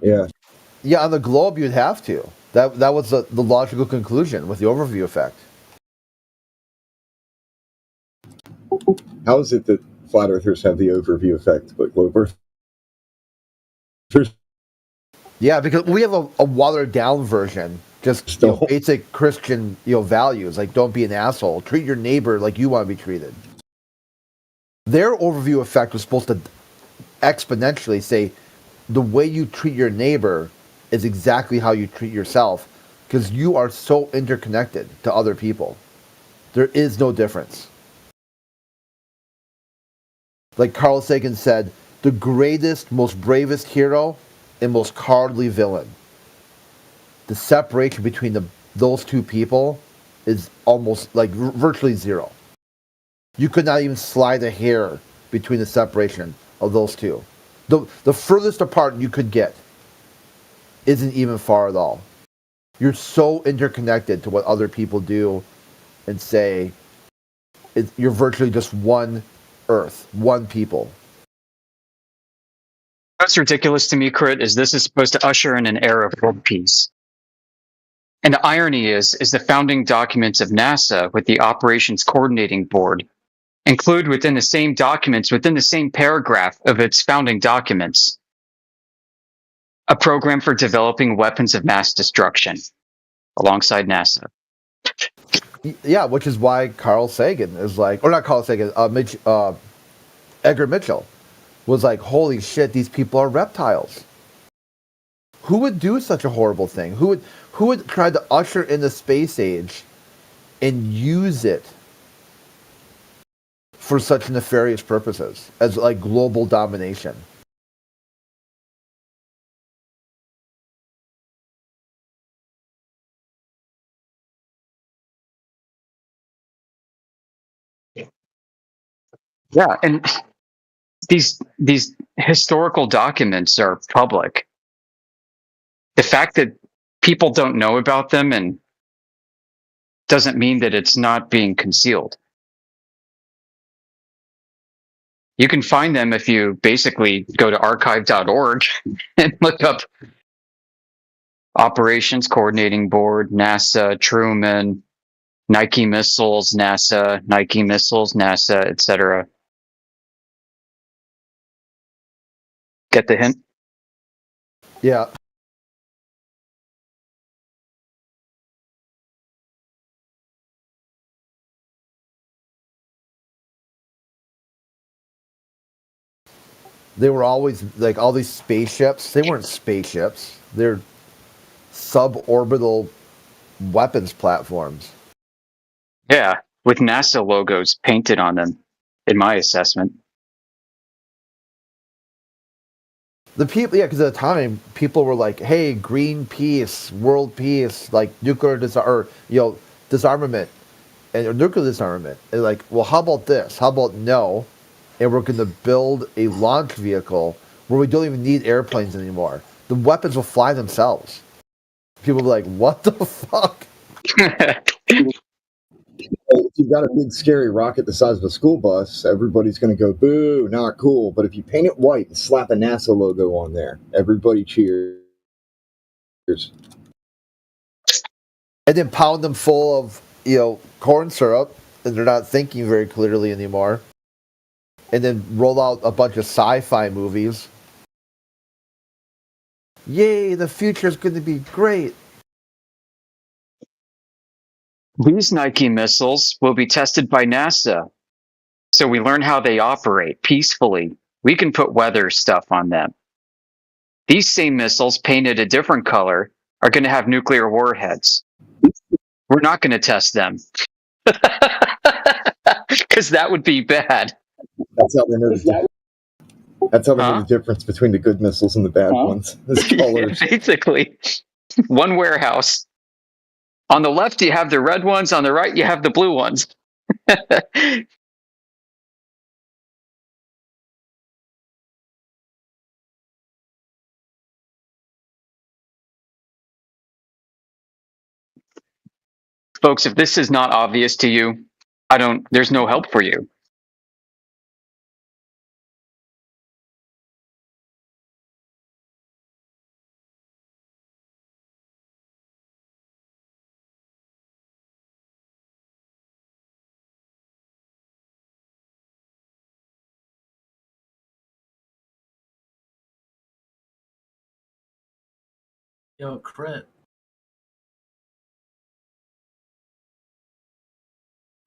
Yeah. Yeah, on the globe you'd have to. That was the logical conclusion with the overview effect. How is it that flat earthers have the overview effect, but globe earthers? Yeah, because we have a watered down version. Just basic Christian values, like don't be an asshole, treat your neighbor like you want to be treated. Their overview effect was supposed to exponentially say the way you treat your neighbor is exactly how you treat yourself, because you are so interconnected to other people. There is no difference. Like Carl Sagan said, the greatest, most bravest hero and most cowardly villain. The separation between those two people is almost like virtually zero. You could not even slide a hair between the separation of those two. The furthest apart you could get isn't even far at all. You're so interconnected to what other people do and say. You're virtually just one Earth, one people. What's ridiculous to me, Crit, is this is supposed to usher in an era of world peace. And the irony is the founding documents of NASA with the Operations Coordinating Board include within the same documents, within the same paragraph of its founding documents, a program for developing weapons of mass destruction alongside NASA. Yeah, which is why Carl Sagan is like, or not Carl Sagan, Edgar Mitchell was like, holy shit, these people are reptiles. Who would do such a horrible thing? Who would try to usher in the space age and use it for such nefarious purposes as like global domination? Yeah, and these historical documents are public. The fact that people don't know about them and doesn't mean that it's not being concealed. You can find them if you basically go to archive.org and look up Operations Coordinating Board, NASA, Truman, Nike Missiles, NASA, etc. Get the hint? Yeah. They were always like all these spaceships. They weren't spaceships. They're suborbital weapons platforms. Yeah, with NASA logos painted on them, in my assessment. The people, yeah, because at the time people were like, "Hey, green peace, world peace, like nuclear disarmament, and nuclear disarmament." And like, well, how about this? How about no? And we're going to build a launch vehicle where we don't even need airplanes anymore. The weapons will fly themselves. People will be like, "What the fuck?" If you've got a big scary rocket the size of a school bus, everybody's going to go, boo, not cool. But if you paint it white and slap a NASA logo on there, everybody cheers. And then pound them full of, corn syrup, and they're not thinking very clearly anymore. And then roll out a bunch of sci-fi movies. Yay, the future is going to be great. These Nike missiles will be tested by NASA. So we learn how they operate peacefully. We can put weather stuff on them. These same missiles painted a different color are going to have nuclear warheads. We're not going to test them. because that would be bad. That's how they know that's how they know the difference between the good missiles and the bad ones. The colors. Basically, one warehouse. On the left, you have the red ones. On the right, you have the blue ones. Folks, if this is not obvious to you, there's no help for you. Yo, Crit.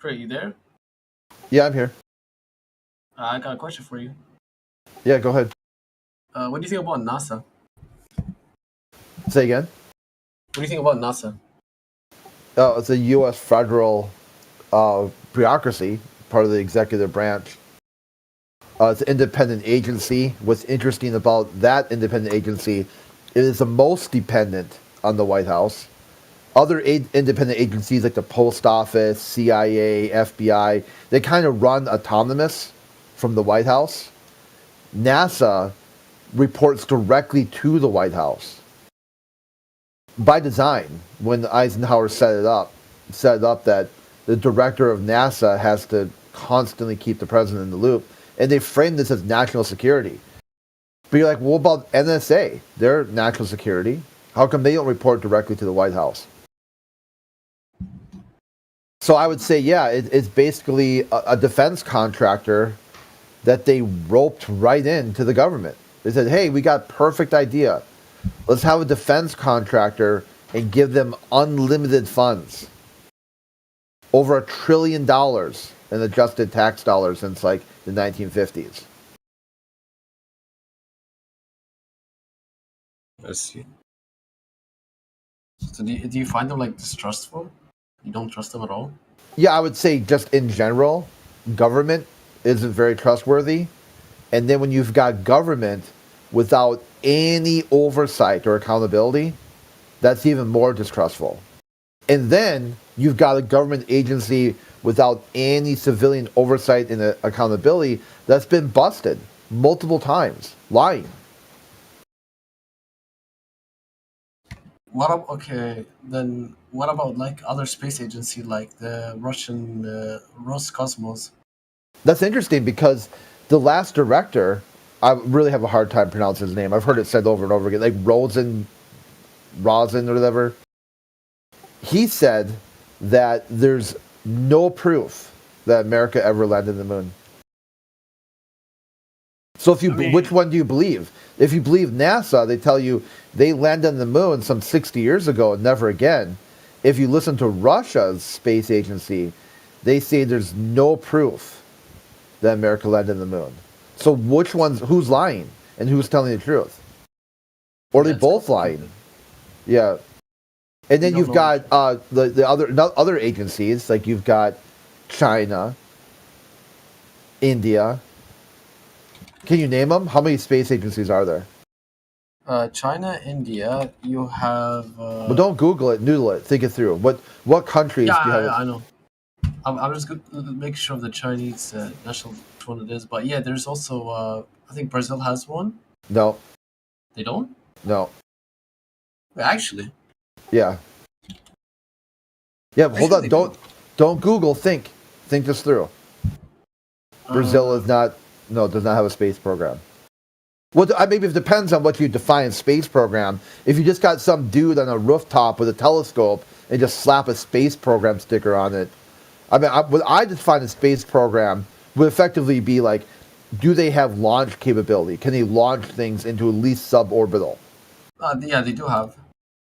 Crit, you there? Yeah, I'm here. I got a question for you. Yeah, go ahead. What do you think about NASA? Say again? What do you think about NASA? It's a U.S. federal bureaucracy, part of the executive branch. It's an independent agency. What's interesting about that independent agency, it is the most dependent on the White House. Other independent agencies like the Post Office, CIA, FBI, they kind of run autonomous from the White House. NASA reports directly to the White House. By design, when Eisenhower set it up that the director of NASA has to constantly keep the president in the loop, and they framed this as national security. But you're like, well, what about NSA? They're national security. How come they don't report directly to the White House? So I would say, yeah, it's basically a defense contractor that they roped right into the government. They said, hey, we got perfect idea. Let's have a defense contractor and give them unlimited funds. Over $1 trillion in adjusted tax dollars since like the 1950s. I see. So do you find them like distrustful? You don't trust them at all? Yeah, I would say just in general, government isn't very trustworthy. And then when you've got government without any oversight or accountability, that's even more distrustful. And then you've got a government agency without any civilian oversight and accountability that's been busted multiple times, lying. Then what about like other space agency like the Russian Roscosmos? That's interesting because the last director, I really have a hard time pronouncing his name. I've heard it said over and over again, like Rosen or whatever. He said that there's no proof that America ever landed on the moon. So which one do you believe? If you believe NASA, they tell you they landed on the moon some 60 years ago and never again. If you listen to Russia's space agency, they say there's no proof that America landed on the moon. So who's lying and who's telling the truth? Or are they both lying? Yeah. And then you've got the other agencies, like you've got China, India. Can you name them? How many space agencies are there? China, India. You have. But don't Google it, noodle it, think it through. What countries do you have? Yeah, I know. I'm just going to make sure of the Chinese national which one it is. But yeah, there's also I think Brazil has one. No. They don't? No. Wait, actually. Yeah. Yeah, hold on. Don't Google. Think this through. Brazil does not have a space program. Well, maybe it depends on what you define space program. If you just got some dude on a rooftop with a telescope and just slap a space program sticker on it, I mean, what I define a space program would effectively be like, do they have launch capability? Can they launch things into at least suborbital? Yeah, they do have.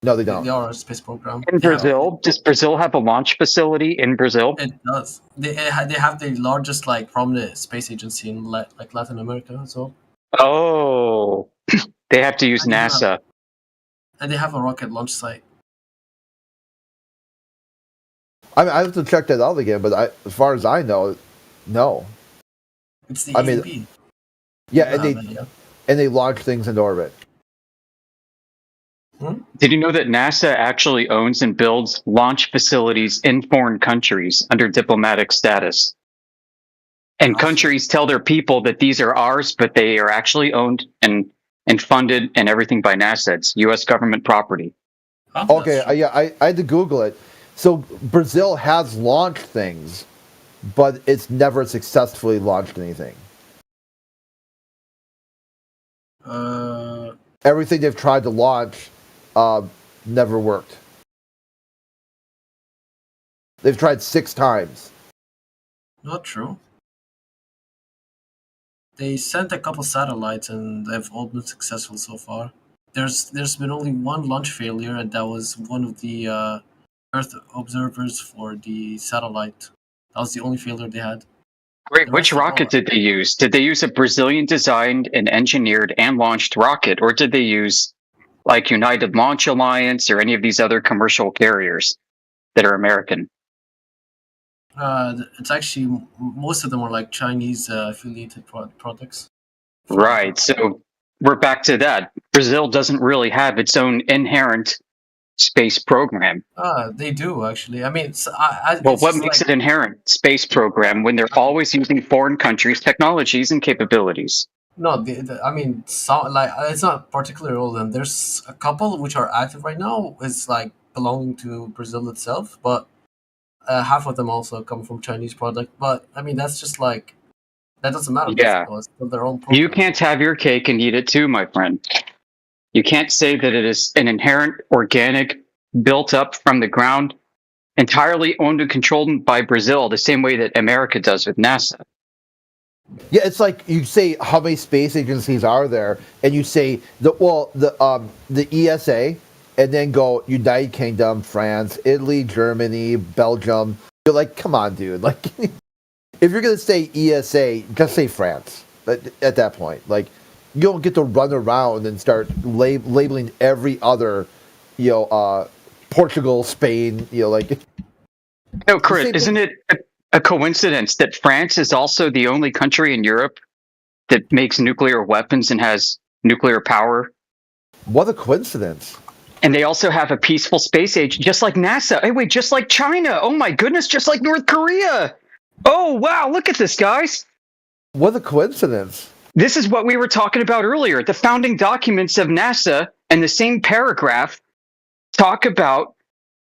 No, they don't. They are a space program. In Brazil, does Brazil have a launch facility in Brazil? It does. They have the largest like prominent space agency in like Latin America as well. Oh, they have to use NASA. And they have a rocket launch site. I have to check that out again, but as far as I know, No. It's the I A mean, and B. yeah, You have it, yeah. and they launch things into orbit. Did you know that NASA actually owns and builds launch facilities in foreign countries under diplomatic status? And countries tell their people that these are ours, but they are actually owned and funded and everything by NASA. It's U.S. government property. Okay, I had to Google it. So Brazil has launched things, but it's never successfully launched anything. Everything they've tried to launch never worked. They've tried 6 times. Not true. They sent a couple satellites and they've all been successful so far. There's been only one launch failure, and that was one of the Earth observers for the satellite. That was the only failure they had. Great. Which rocket did they use? Did they use a Brazilian designed and engineered and launched rocket, or did they use like United Launch Alliance or any of these other commercial carriers that are American? It's actually most of them are like Chinese affiliated products. Right. So we're back to that. Brazil doesn't really have its own inherent space program. They do actually. I mean, Well, what makes it inherent space program when they're always using foreign countries' technologies and capabilities? No, I mean, it's not particularly all of them. There's a couple which are active right now. It's like belonging to Brazil itself, but half of them also come from Chinese product. But I mean, that's just like that doesn't matter. Yeah. It's still their own program. You can't have your cake and eat it too, my friend. You can't say that it is an inherent, organic, built up from the ground, entirely owned and controlled by Brazil, the same way that America does with NASA. Yeah, it's like you say how many space agencies are there, and you say the ESA, and then go United Kingdom, France, Italy, Germany, Belgium. You're like, come on, dude. Like, if you're gonna say ESA, just say France. At that point, like, you don't get to run around and start labeling every other, Portugal, Spain, like. No, Chris, isn't it a coincidence that France is also the only country in Europe that makes nuclear weapons and has nuclear power? What a coincidence. And they also have a peaceful space age, just like NASA. Hey, wait, just like China. Oh my goodness, just like North Korea. Oh, wow, look at this, guys. What a coincidence. This is what we were talking about earlier. The founding documents of NASA and the same paragraph talk about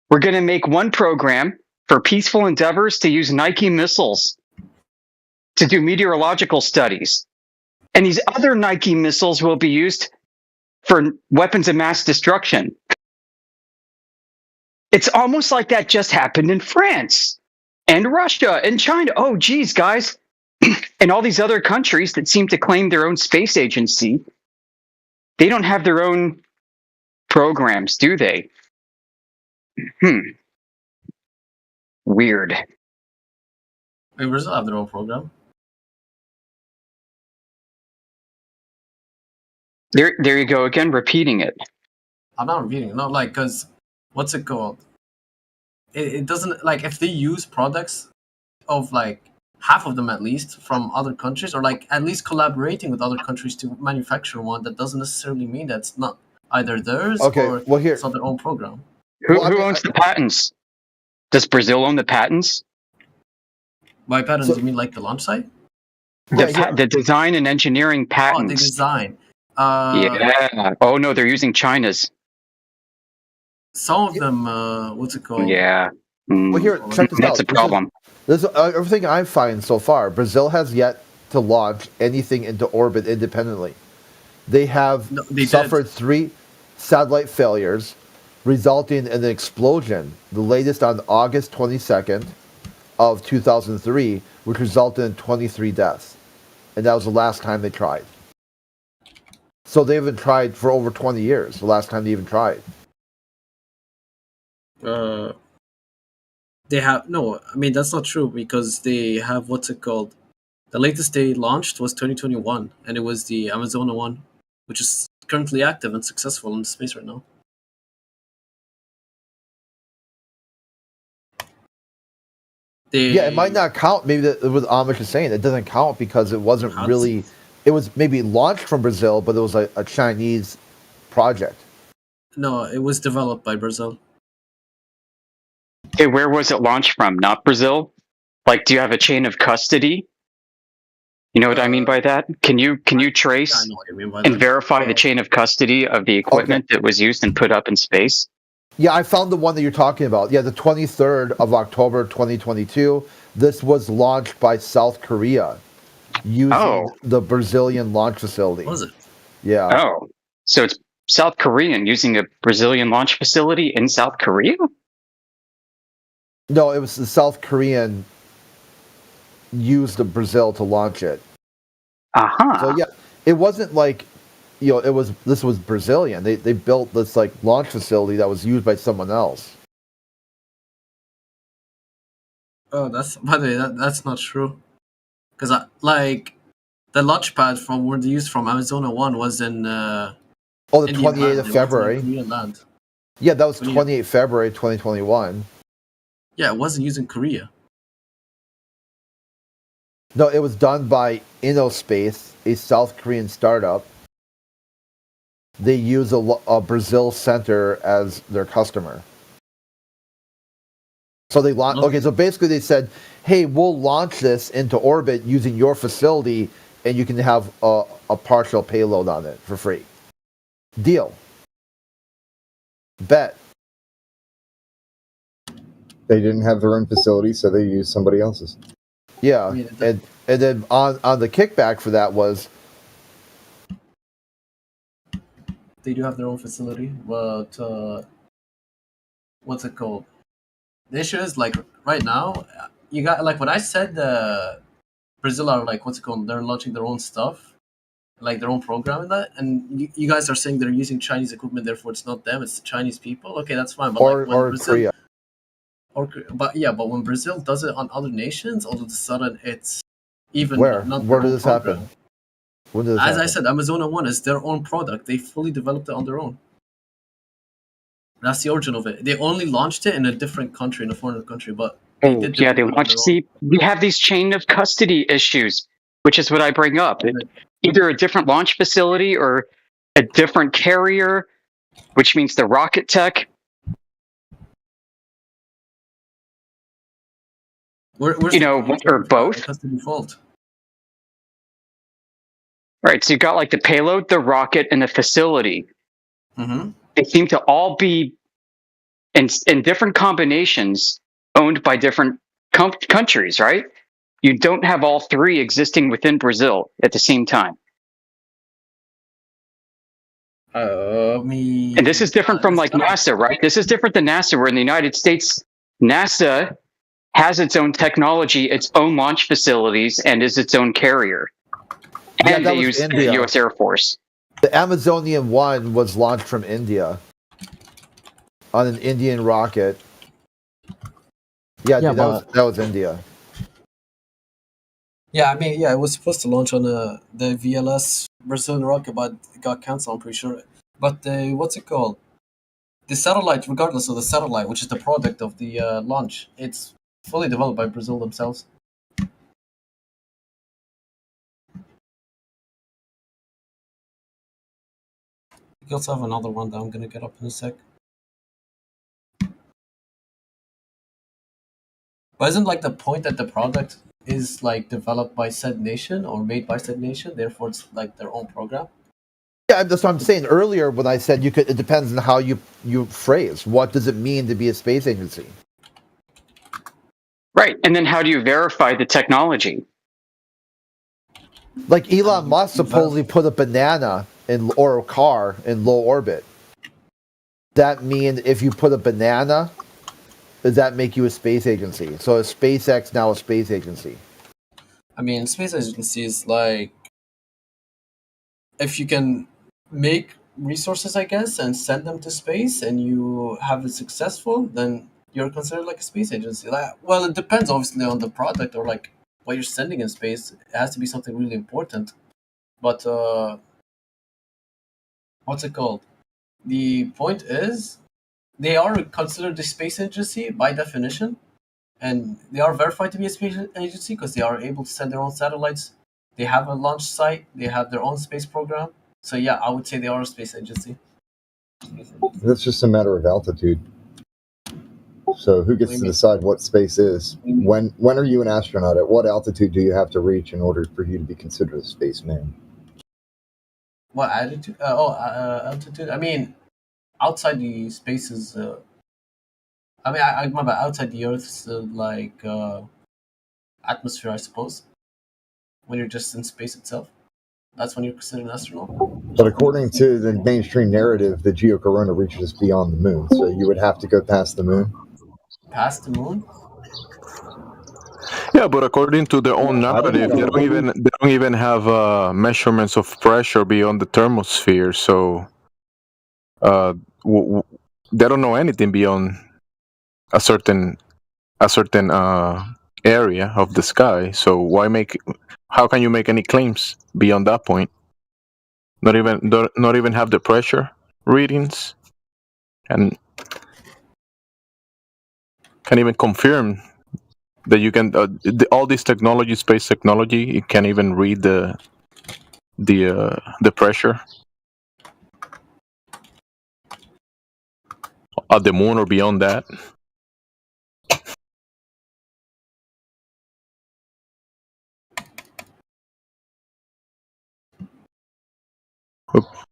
we're going to make one program for peaceful endeavors to use Nike missiles to do meteorological studies. And these other Nike missiles will be used for weapons of mass destruction. It's almost like that just happened in France and Russia and China. Oh, geez, guys. And all these other countries that seem to claim their own space agency, they don't have their own programs, do they? Weird. Wait, Brazil have their own program. There you go again, repeating it. I'm not repeating it. No, like, because what's it called? It doesn't, like, if they use products of, like, half of them at least from other countries, or, like, at least collaborating with other countries to manufacture one, that doesn't necessarily mean that it's not either theirs or it's not their own program. Who owns the patents? Does Brazil own the patents? By patents, you mean like the launch site? The design and engineering patents. Oh, the design. Yeah. Oh, no, they're using China's. Some of them, what's it called? Yeah. Well, here, check this out. That's a problem. This everything I find so far, Brazil has yet to launch anything into orbit independently. They have suffered 3 satellite failures, resulting in an explosion, the latest on August 22nd of 2003, which resulted in 23 deaths. And that was the last time they tried. So they haven't tried for over 20 years, the last time they even tried. They have no. I mean, that's not true because they have what's it called? The latest they launched was 2021, and it was the Amazona one, which is currently active and successful in space right now. Yeah, it might not count. Maybe that what Amish is saying, it doesn't count because it wasn't really. It was maybe launched from Brazil, but it was a Chinese project. No, it was developed by Brazil. Okay, where was it launched from? Not Brazil? Like, do you have a chain of custody? You know what I mean by that? Can you trace know what you mean by and that. verify the chain of custody of the equipment that was used and put up in space? Yeah, I found the one that you're talking about. Yeah, the 23rd of October 2022. This was launched by South Korea using the Brazilian launch facility. Was it? Yeah. Oh, so it's South Korean using a Brazilian launch facility in South Korea? No, it was the South Korean used the Brazil to launch it. Uh-huh. So yeah, it wasn't like, this was Brazilian. They built this like launch facility that was used by someone else. Oh, that's by the way, that's not true. Because the launch pad from where they used from Arizona 1 was in. The Indian 28th land. of It February. wasn't in Korean land. Yeah, that was Korea. 28th February 2021. Yeah, it wasn't using Korea. No, it was done by InnoSpace, a South Korean startup. They use a Brazil center as their customer. So they launched. Okay, so basically they said, "Hey, we'll launch this into orbit using your facility, and you can have a partial payload on it for free." Deal. Bet. They didn't have their own facility, so they used somebody else's. Yeah, and then on the kickback for that was They do have their own facility, but what's it called? The issue is like right now, you got like when I said Brazil are like what's it called? They're launching their own stuff, like their own program and that, and you guys are saying they're using Chinese equipment, therefore it's not them, it's the Chinese people. Okay, that's fine. But like when Brazil, Korea. But when Brazil does it on other nations, all of a sudden it's even where? not Where their did own this program. happen? When did this As happen? I said, Amazona 1 is their own product. They fully developed it on their own. That's the origin of it. They only launched it in a different country, in a foreign country, but they did Yeah, develop they it on launched. their own. See, we have these chain of custody issues, which is what I bring up. Either a different launch facility or a different carrier, which means the rocket tech. Where's or both. Custody fault. Right, so you got like the payload, the rocket, and the facility. Mm-hmm. They seem to all be in different combinations owned by different countries, right? You don't have all three existing within Brazil at the same time. And this is different from like NASA, right? This is different than NASA, where in the United States, NASA has its own technology, its own launch facilities, and is its own carrier. Yeah, And that they was use the India. U.S. Air Force. The Amazonian 1 was launched from India on an Indian rocket. Yeah, dude, that was India. Yeah, I mean, it was supposed to launch on the VLS Brazilian rocket, but it got canceled, I'm pretty sure. But what's it called? The satellite, regardless of the satellite, which is the product of the launch, it's fully developed by Brazil themselves. We also have another one that I'm gonna get up in a sec. But isn't like the point that the product is like developed by said nation or made by said nation, therefore it's like their own program? Yeah, that's what I'm saying earlier when I said it depends on how you phrase. What does it mean to be a space agency? Right, and then how do you verify the technology? Like Elon Musk supposedly put a banana or a car in low orbit. That mean if you put a banana, does that make you a space agency? So is SpaceX now a space agency? I mean, space agency is like if you can make resources, I guess, and send them to space, and you have it successful, then you're considered like a space agency. Like, well, it depends obviously on the product or like what you're sending in space. It has to be something really important. But what's it called? The point is, they are considered a space agency by definition, and they are verified to be a space agency because they are able to send their own satellites. They have a launch site. They have their own space program. So yeah, I would say they are a space agency. That's just a matter of altitude. So who gets to decide what space is? When are you an astronaut? At what altitude do you have to reach in order for you to be considered a spaceman? What altitude? Altitude. I mean, outside the spaces. I mean, I my bad. Outside the Earth's atmosphere, I suppose. When you're just in space itself, that's when you're considered an astronaut. But according to the mainstream narrative, the geocorona reaches beyond the moon, so you would have to go past the moon. Past the moon? Yeah, but according to their own narrative, they don't even have measurements of pressure beyond the thermosphere. So they don't know anything beyond a certain area of the sky. So how can you make any claims beyond that point? Not even have the pressure readings, and can even confirm that you can all this technology, space technology, it can even read the pressure at the moon or beyond that.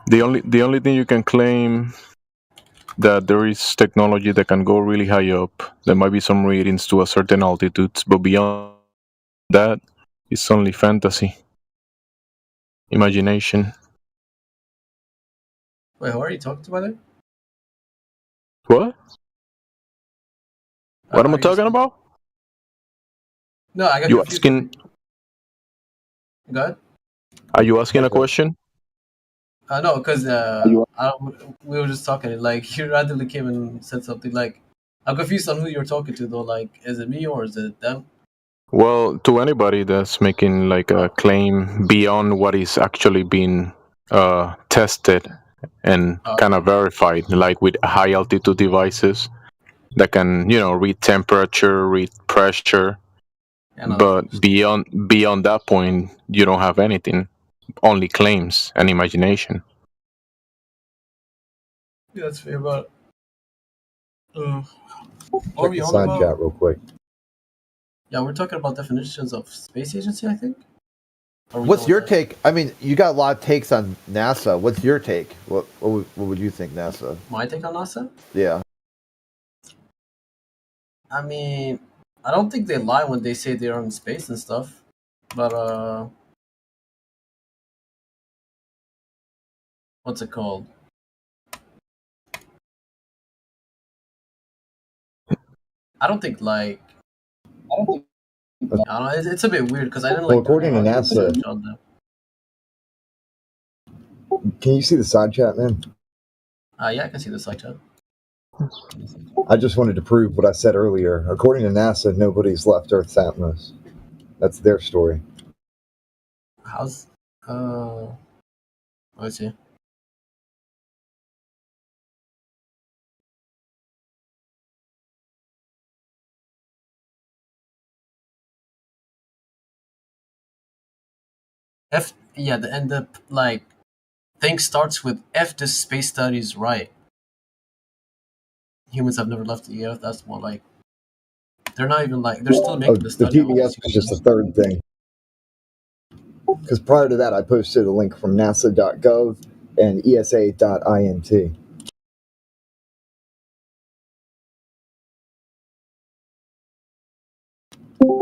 The only thing you can claim that there is technology that can go really high up. There might be some readings to a certain altitudes, but beyond that, it's only fantasy, imagination. Wait, who are you talking to, by the way? What? What am I talking about? No, I got you confused. asking? Go ahead. Are you asking a question? No, because we were just talking. Like you randomly came and said something. Like I'm confused on who you're talking to, though. Like, is it me or is it them? Well, to anybody that's making like a claim beyond what is actually being tested and kind of verified, like with high altitude devices that can, read temperature, read pressure, but beyond that point, you don't have anything, only claims and imagination. Yeah, that's fair. But Check the side chat real quick. Yeah, we're talking about definitions of space agency, I think. What's your take? I mean, you got a lot of takes on NASA. What's your take? What would you think NASA? My take on NASA? Yeah. I mean, I don't think they lie when they say they're in space and stuff. But what's it called? I don't think I don't know, it's a bit weird because I didn't like. Well, according to NASA, can you see the side chat, man? Yeah, I can see the side chat. I just wanted to prove what I said earlier. According to NASA, nobody's left Earth's atmos. That's their story. How's let's see. The thing starts with if the space study is right. Humans have never left the Earth. That's more like they're not even they're still making the study. The PBS was just the third thing. Because prior to that, I posted a link from NASA.gov and ESA.int.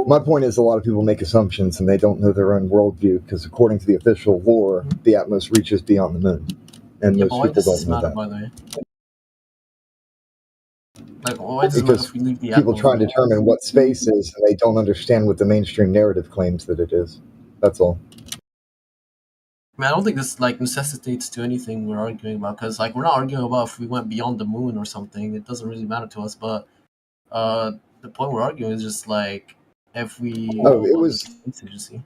My point is, a lot of people make assumptions and they don't know their own worldview because, according to the official lore, the Atmos reaches beyond the moon, and most people don't know that. By the way? Why does because if we leave the people try and determine what space is, and they don't understand what the mainstream narrative claims that it is. That's all. I mean, I don't think this necessitates to anything we're arguing about because we're not arguing about if we went beyond the moon or something. It doesn't really matter to us. But the point we're arguing is just if we it was space agency,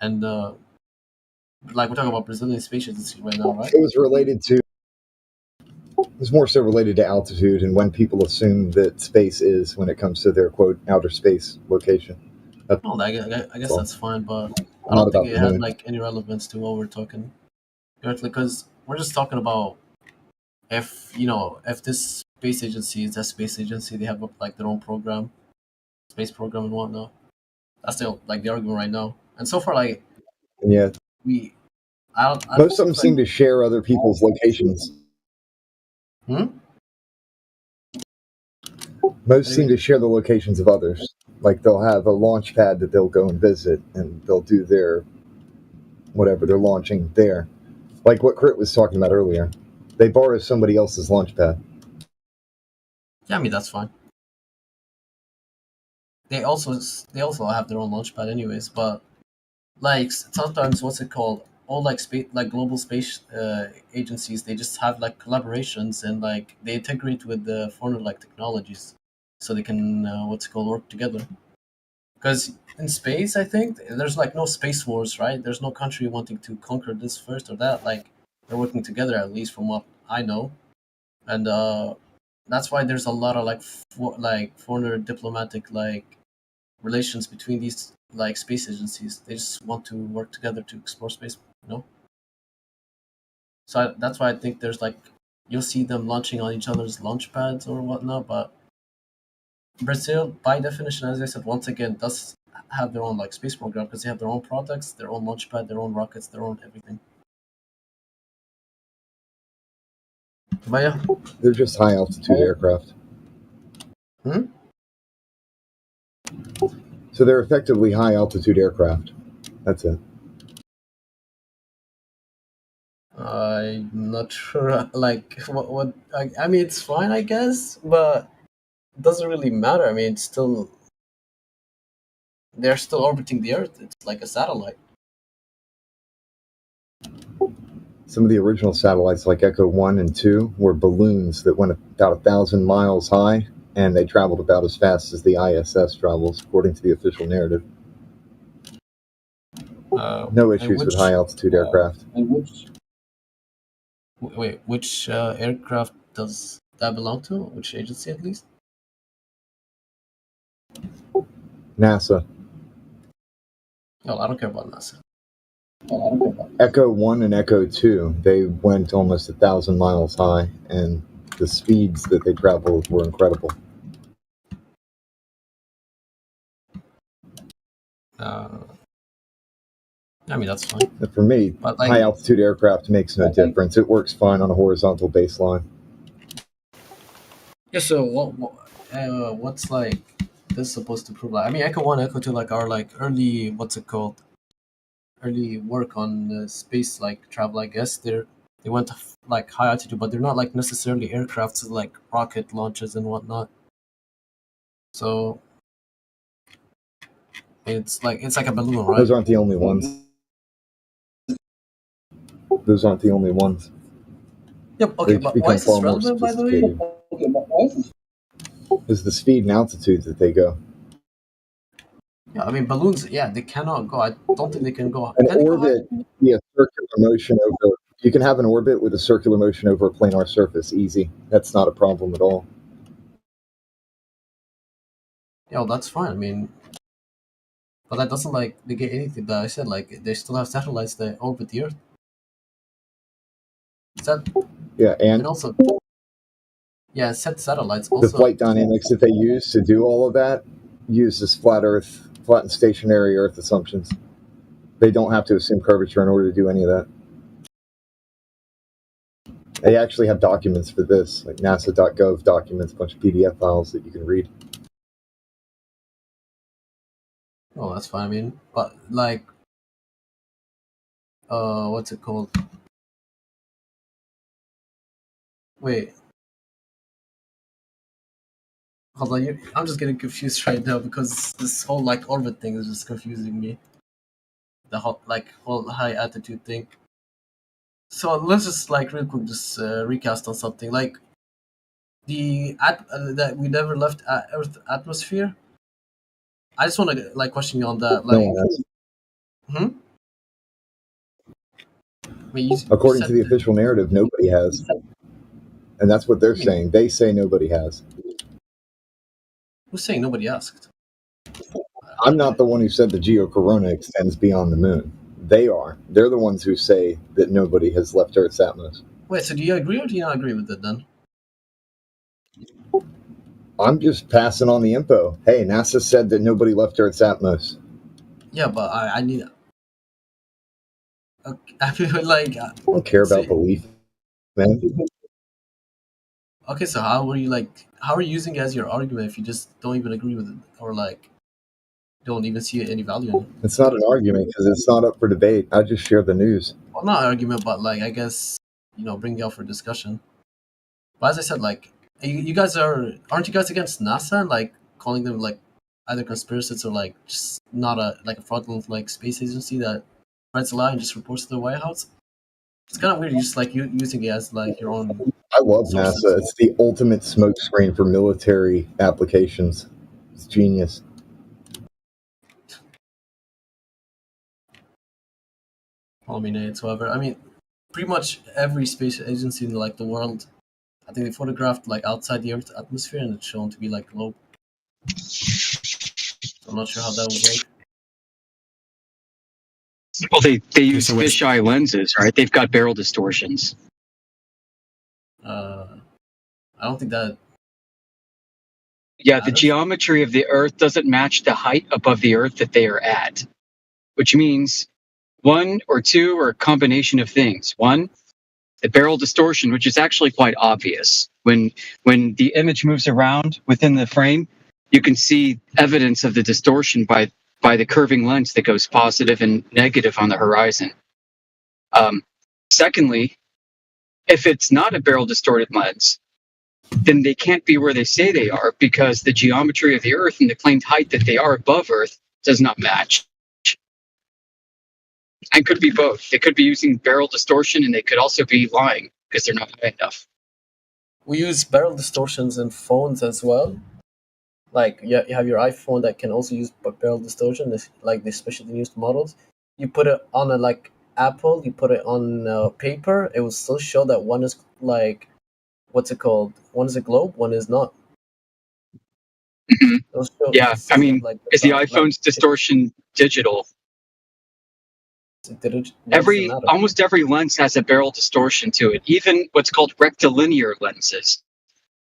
and we're talking about Brazilian space agency right now, right? It was related to It's more so related to altitude and when people assume that space is when it comes to their quote outer space location. Well, I guess all. that's fine, but I Not don't think about it the has moon. like any relevance to what we're talking. Because we're just talking about if if this space agency is a space agency, they have like their own program, space program and whatnot. That's still like the argument right now. And so far, like Yeah. I Most don't of them seem to share other people's locations. Most seem to share the locations of others. Like they'll have a launch pad that they'll go and visit, and they'll do their whatever they're launching there. Like what Crit was talking about earlier. They borrow somebody else's launch pad. Yeah, I mean that's fine. They also have their own launch pad anyways, but like sometimes what's it called? All like space, like global space agencies, they just have like collaborations and like they integrate with the foreign like technologies, so they can what's it called work together. Because in space, I think there's like no space wars, right? There's no country wanting to conquer this first or that. Like they're working together, at least from what I know, and that's why there's a lot of like foreign diplomatic like relations between these like space agencies. They just want to work together to explore space, you know. So that's why I think there's like you'll see them launching on each other's launch pads or whatnot. But Brazil, by definition, as I said once again, does have their own like space program because they have their own products, their own launch pad, their own rockets, their own everything. But yeah, They're just high altitude aircraft. So they're effectively high altitude aircraft. That's it. I'm not sure. Like what? I mean, it's fine, I guess, but it doesn't really matter. I mean, it's still they're still orbiting the Earth. It's like a satellite. Some of the original satellites, like Echo 1 and 2, were balloons that went about 1,000 miles high, and they traveled about as fast as the ISS travels, according to the official narrative. No issues with high altitude aircraft. Wait, which aircraft does that belong to? Which agency, at least? NASA. No, I don't care about NASA. Echo 1 and Echo 2, they went almost 1,000 miles high, and the speeds that they traveled were incredible. I mean, that's fine. And for me, But, like- high altitude aircraft makes no difference. It works fine on a horizontal baseline. Yeah. So what's like this supposed to prove? Like, I mean, Echo 1, Echo 2, like are like early. What's it called? Early work on space like travel. I guess they went to like high altitude, but they're not like necessarily aircrafts like rocket launches and whatnot. So it's like a balloon, right? Those aren't the only ones. Those aren't the only ones. Yep. Okay, They but become why is this far more relevant, by the way? sophisticated. Is the speed and altitude that they go. Yeah, I mean balloons. Yeah, they cannot go. I don't think they can go. An Can they go high? orbit, yeah, circular motion over. You can have an orbit with a circular motion over a planar surface, easy. That's not a problem at all. Yeah, well, that's fine. I mean, but that doesn't like negate anything that I said. Like they still have satellites that orbit the Earth. Yeah, and also, yeah, set satellites the also. flight dynamics that they use to do all of that uses flat and stationary Earth assumptions. They don't have to assume curvature in order to do any of that. They actually have documents for this, like NASA.gov documents, a bunch of PDF files that you can read. Oh, that's fine. I mean, but like, what's it called? Wait. Hold on, I'm just getting confused right now because this whole like orbit thing is just confusing me. The whole high altitude thing. So let's just like real quick just recast on something like that we never left Earth atmosphere. I just want to like question you on that. Like, I mean, According to the official narrative, nobody has. And that's what they're saying. They say nobody has. Who's saying nobody asked? I'm not the one who said the geocorona extends beyond the moon. They are. They're the ones who say that nobody has left Earth's atmosphere. Wait, so do you agree or do you not agree with it then? I'm just passing on the info. Hey, NASA said that nobody left Earth's atmosphere. Yeah, but I need. Okay, I feel like. I don't care about belief, man. Okay, so how are you using it as your argument if you just don't even agree with it or like don't even see any value in it? It's not an argument because it's not up for debate. I just share the news. Well, not an argument, but like I guess bring it up for discussion. But as I said, like you guys aren't you guys against NASA? Like calling them like either conspiracists or like just not a fraudulent like space agency that writes a lie and just reports to the White House. It's kind of weird. You just like using it as like your own. I love NASA. It's the ultimate smokescreen for military applications. It's genius. Culminates, however. I mean, pretty much every space agency in like the world, I think they photographed like outside the Earth's atmosphere and it's shown to be like globe. I'm not sure how that would work. Well, they use fisheye lenses, right? They've got barrel distortions. I don't think that. Yeah, the geometry of the Earth doesn't match the height above the Earth that they are at, which means one or two or a combination of things. One, the barrel distortion, which is actually quite obvious. When the image moves around within the frame, you can see evidence of the distortion by the curving lens that goes positive and negative on the horizon. Secondly, if it's not a barrel distorted lens, then they can't be where they say they are because the geometry of the Earth and the claimed height that they are above Earth does not match. And could be both. They could be using barrel distortion and they could also be lying because they're not high enough. We use barrel distortions in phones as well. Like you have your iPhone that can also use barrel distortion, like the specially used models. You put it on a like Apple, you put it on paper, it will still show that one is like, what's it called? One is a globe, one is not. Yeah, I mean, is the iPhone's distortion digital? Almost every lens has a barrel distortion to it, even what's called rectilinear lenses.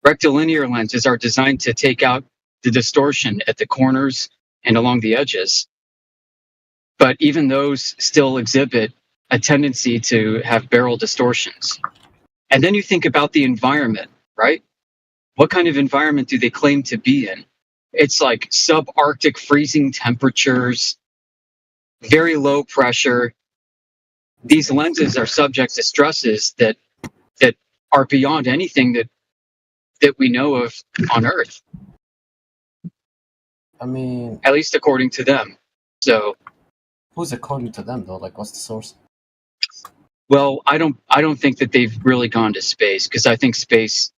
Rectilinear lenses are designed to take out the distortion at the corners and along the edges. But even those still exhibit a tendency to have barrel distortions. And then you think about the environment, right? What kind of environment do they claim to be in? It's like subarctic freezing temperatures, very low pressure. These lenses are subject to stresses that are beyond anything that we know of on Earth. I mean, at least according to them. So, who's according to them though? Like, what's the source? Well, I don't think that they've really gone to space because I think space,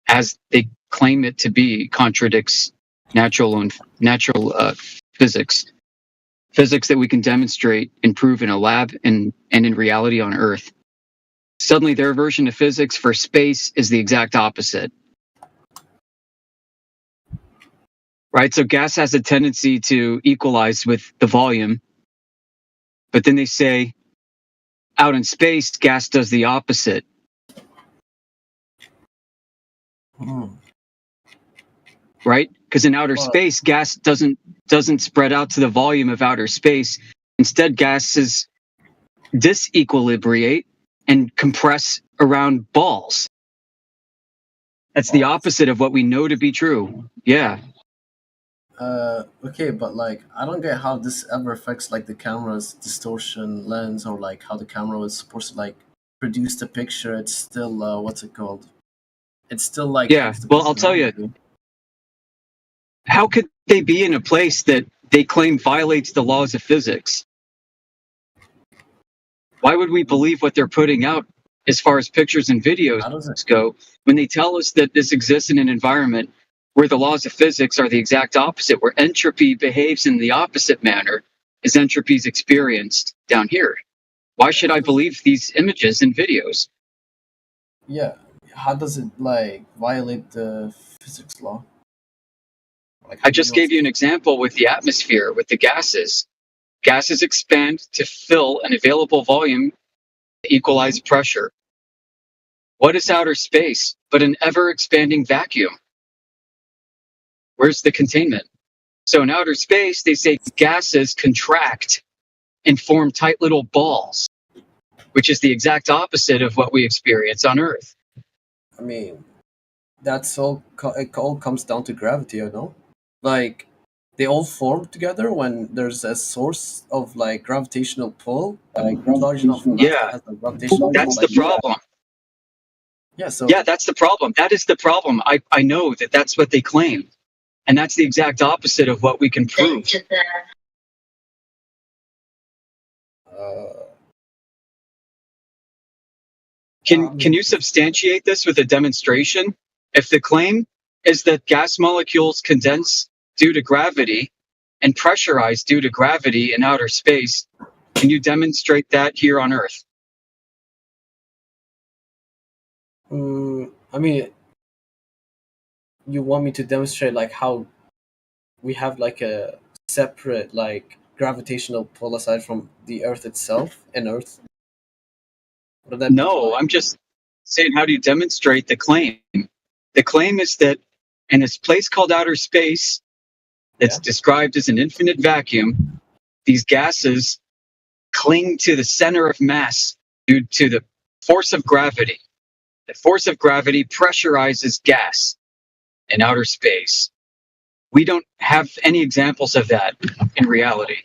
as they claim it to be, contradicts natural physics. Physics that we can demonstrate and prove in a lab and in reality on Earth. Suddenly their version of physics for space is the exact opposite. Right? So gas has a tendency to equalize with the volume. But then they say out in space, gas does the opposite. Right? Because in outer space, gas doesn't spread out to the volume of outer space. Instead, gases disequilibrate and compress around balls. That's the opposite of what we know to be true. Yeah. Okay, but like, I don't get how this ever affects like the camera's distortion lens or like how the camera was supposed to like produce the picture. It's still what's it called? It's still like, yeah. Well, I'll tell you. How could they be in a place that they claim violates the laws of physics? Why would we believe what they're putting out as far as pictures and videos go when they tell us that this exists in an environment where the laws of physics are the exact opposite, where entropy behaves in the opposite manner as entropy is experienced down here? Why should I believe these images and videos? Yeah, how does it like violate the physics law? Like, I just gave you an example with the atmosphere, with the gases. Gases expand to fill an available volume to equalize pressure. What is outer space but an ever-expanding vacuum? Where's the containment? So in outer space, they say gases contract and form tight little balls, which is the exact opposite of what we experience on Earth. I mean, that's all. It all comes down to gravity, you know. Like, they all form together when there's a source of like gravitational pull, large enough mass that has a gravitational pull. That's the problem. Yeah, so yeah, that's the problem. That is the problem. I know that that's what they claim, and that's the exact opposite of what we can prove. Can you substantiate this with a demonstration? If the claim is that gas molecules condense due to gravity and pressurize due to gravity in outer space, can you demonstrate that here on Earth? I mean, you want me to demonstrate like how we have like a separate like gravitational pull aside from the Earth itself and Earth? No, I'm just saying, how do you demonstrate the claim? The claim is that in this place called outer space, that's described as an infinite vacuum, these gases cling to the center of mass due to the force of gravity. The force of gravity pressurizes gas in outer space. We don't have any examples of that in reality.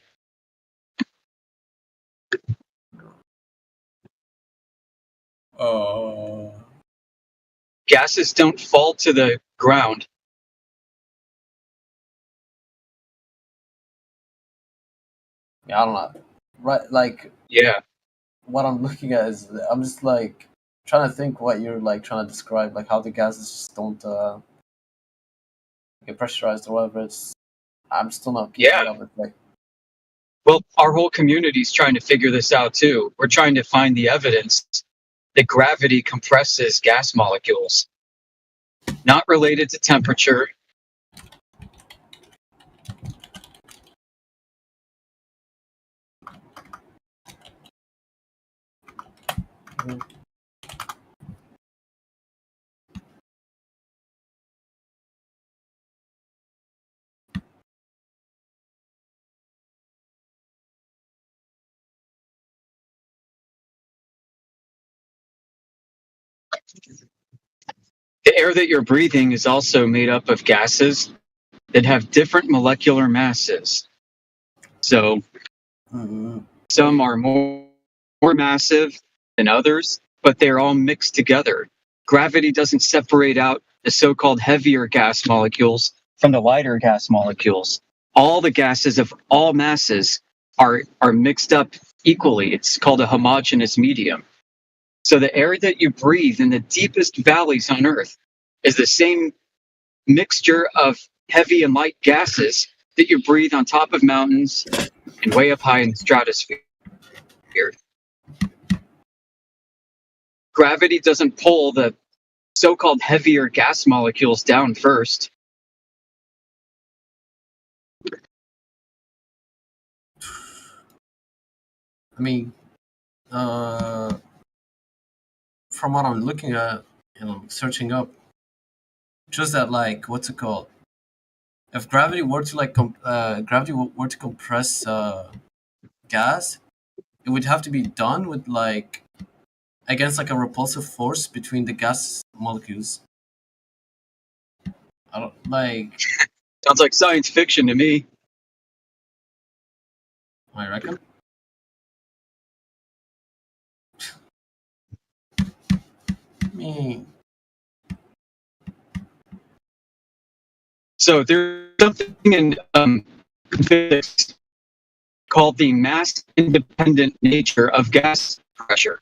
Gases don't fall to the ground. Yeah, I don't know. Right, like, yeah. What I'm looking at is I'm just like trying to think what you're like trying to describe, like how the gases just don't get pressurized or whatever. It's I'm still not keeping up with like. Well, our whole community is trying to figure this out too. We're trying to find the evidence that gravity compresses gas molecules. Not related to temperature. The air that you're breathing is also made up of gases that have different molecular masses. So some are more massive than others, but they're all mixed together. Gravity doesn't separate out the so-called heavier gas molecules from the lighter gas molecules. All the gases of all masses are mixed up equally. It's called a homogeneous medium. So the air that you breathe in the deepest valleys on Earth is the same mixture of heavy and light gases that you breathe on top of mountains and way up high in the stratosphere. Gravity doesn't pull the so-called heavier gas molecules down first. I mean, from what I'm looking at, searching up, just that like what's it called? If gravity were to like were to compress gas, it would have to be done with like against like a repulsive force between the gas molecules. I don't like. Sounds like science fiction to me. I reckon. So there's something in physics called the mass-independent nature of gas pressure.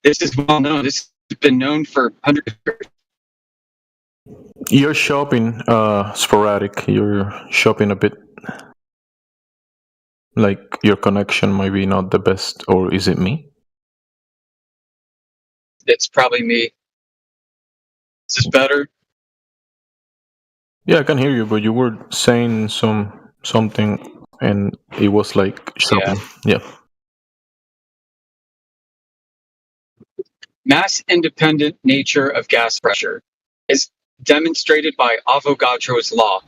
This is well known. This has been known for hundreds of years. You're shopping sporadic. You're shopping a bit. Like your connection might be not the best, or is it me? It's probably me. Is this better? Yeah, I can hear you, but you were saying something, and it was like chopping. Yeah. Mass-independent nature of gas pressure is demonstrated by Avogadro's law.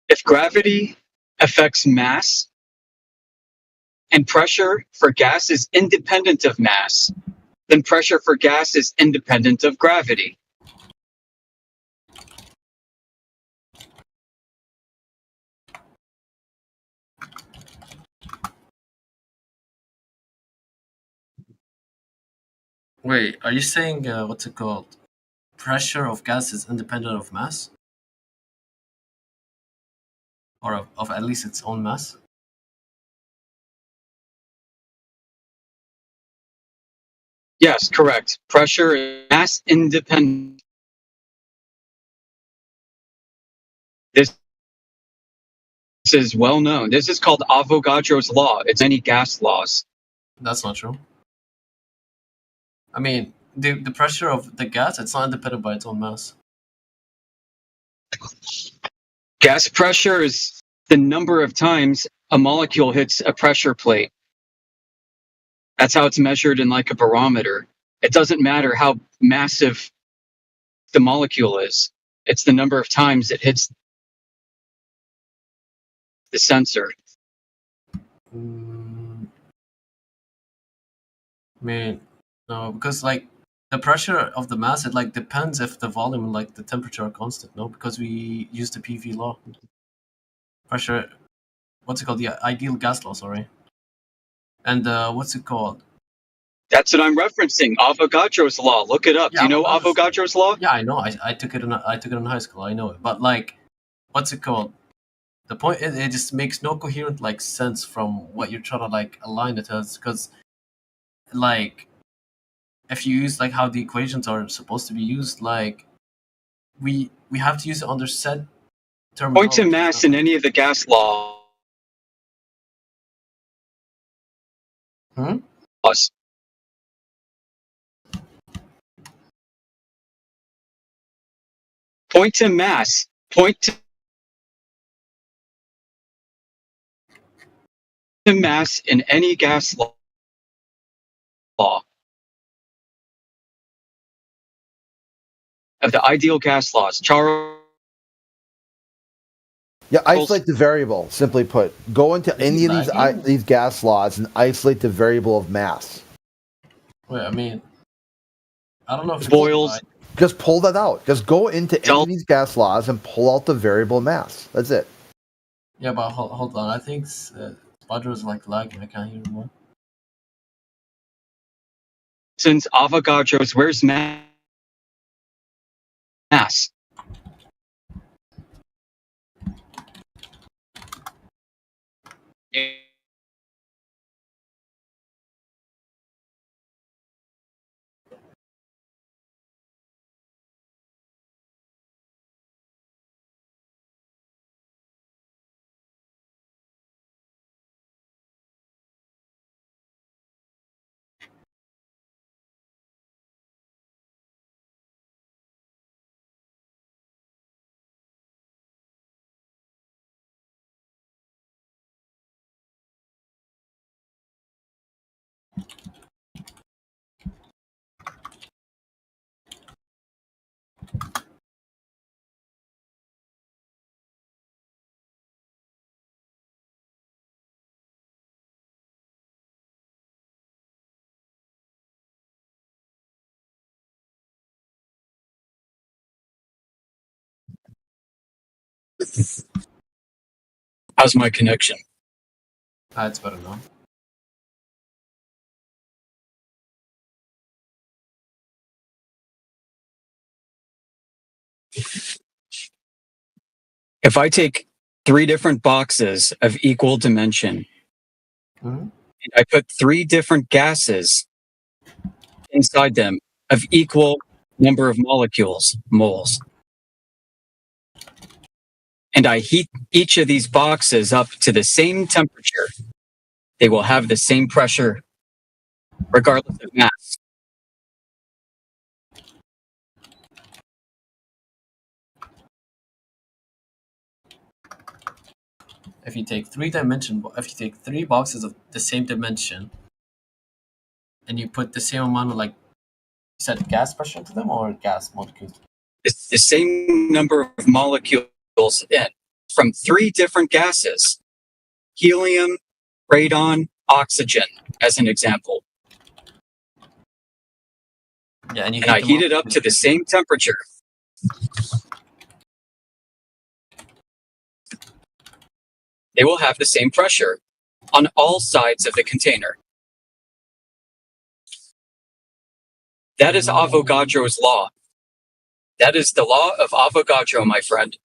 If gravity affects mass and pressure for gas is independent of mass, then pressure for gas is independent of gravity. Wait, are you saying what's it called? Pressure of gas is independent of mass, or of at least its own mass? Yes, correct. Pressure is mass independent. This is well known. This is called Avogadro's law. It's many gas laws. That's not true. I mean, the pressure of the gas, it's not independent by its own mass. Gas pressure is the number of times a molecule hits a pressure plate. That's how it's measured in like a barometer. It doesn't matter how massive the molecule is. It's the number of times it hits the sensor. I mean, no, because like the pressure of the mass, it like depends if the volume and like the temperature are constant. No, because we use the PV law. Pressure, what's it called? The ideal gas law. Sorry. And what's it called? That's what I'm referencing. Avogadro's law. Look it up. Do you know Avogadro's law? Yeah, I know. I took it in high school. I know it. But like, what's it called? The point is, it just makes no coherent like sense from what you're trying to like align it as, because like if you use like how the equations are supposed to be used, like we have to use it under set terminology. Point to mass in any of the gas laws. Laws. Point to mass. Point to mass in any gas law. Of the ideal gas laws. Charles. Yeah, isolate the variable. Simply put, go into any of these gas laws and isolate the variable of mass. Wait, I mean, I don't know if boils. Just pull that out. Just go into any of these gas laws and pull out the variable mass. That's it. Yeah, but hold on. I think Spadro's like lagging. I can't hear him more. Since Avogadro's, where's mass? How's my connection? It's better now. If I take 3 different boxes of equal dimension, Mhm. and I put 3 different gases inside them of equal number of molecules, moles, and I heat each of these boxes up to the same temperature, they will have the same pressure regardless of mass. If you take 3 boxes of the same dimension, and you put the same amount of, like, you said gas pressure into them or gas molecules? It's the same number of molecules in from 3 different gases: helium, radon, oxygen, as an example. Yeah, and I heat it up to the same temperature. They will have the same pressure on all sides of the container. That is Avogadro's law. That is the law of Avogadro, my friend,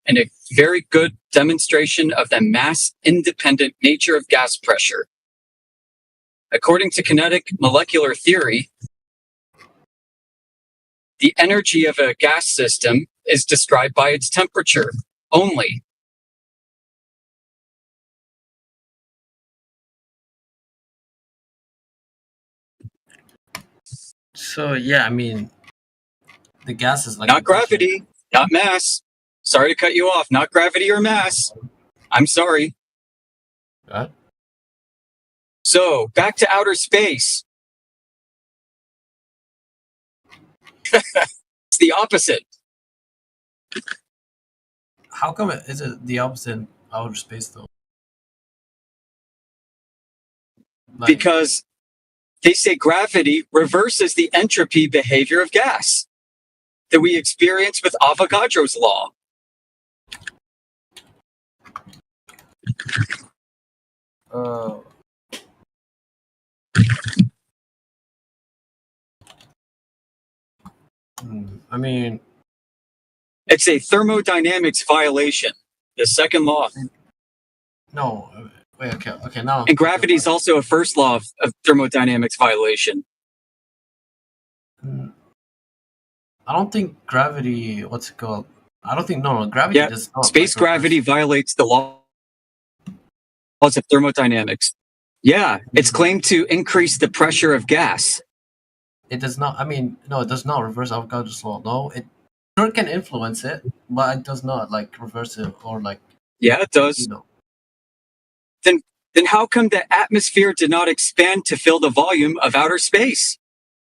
and a very good demonstration of the mass-independent nature of gas pressure. According to kinetic molecular theory, the energy of a gas system is described by its temperature only. So yeah, I mean, the gas is like Not gravity, not mass. Sorry to cut you off. Not gravity or mass. I'm sorry. What? So, back to outer space. It's the opposite. How come is it the opposite in outer space though? Because they say gravity reverses the entropy behavior of gas that we experience with Avogadro's law. I mean, it's a thermodynamics violation, the second law. No, wait, okay, now. And gravity is also a first law of thermodynamics violation. I don't think gravity. What's it called? I don't think no. Gravity Yeah, does not. space gravity violates the laws of thermodynamics. Yeah, it's claimed to increase the pressure of gas. It does not. I mean, no, it does not reverse Avogadro's law. No, it sure can influence it, but it does not like reverse it or like. Yeah, it does. You know. Then how come the atmosphere did not expand to fill the volume of outer space?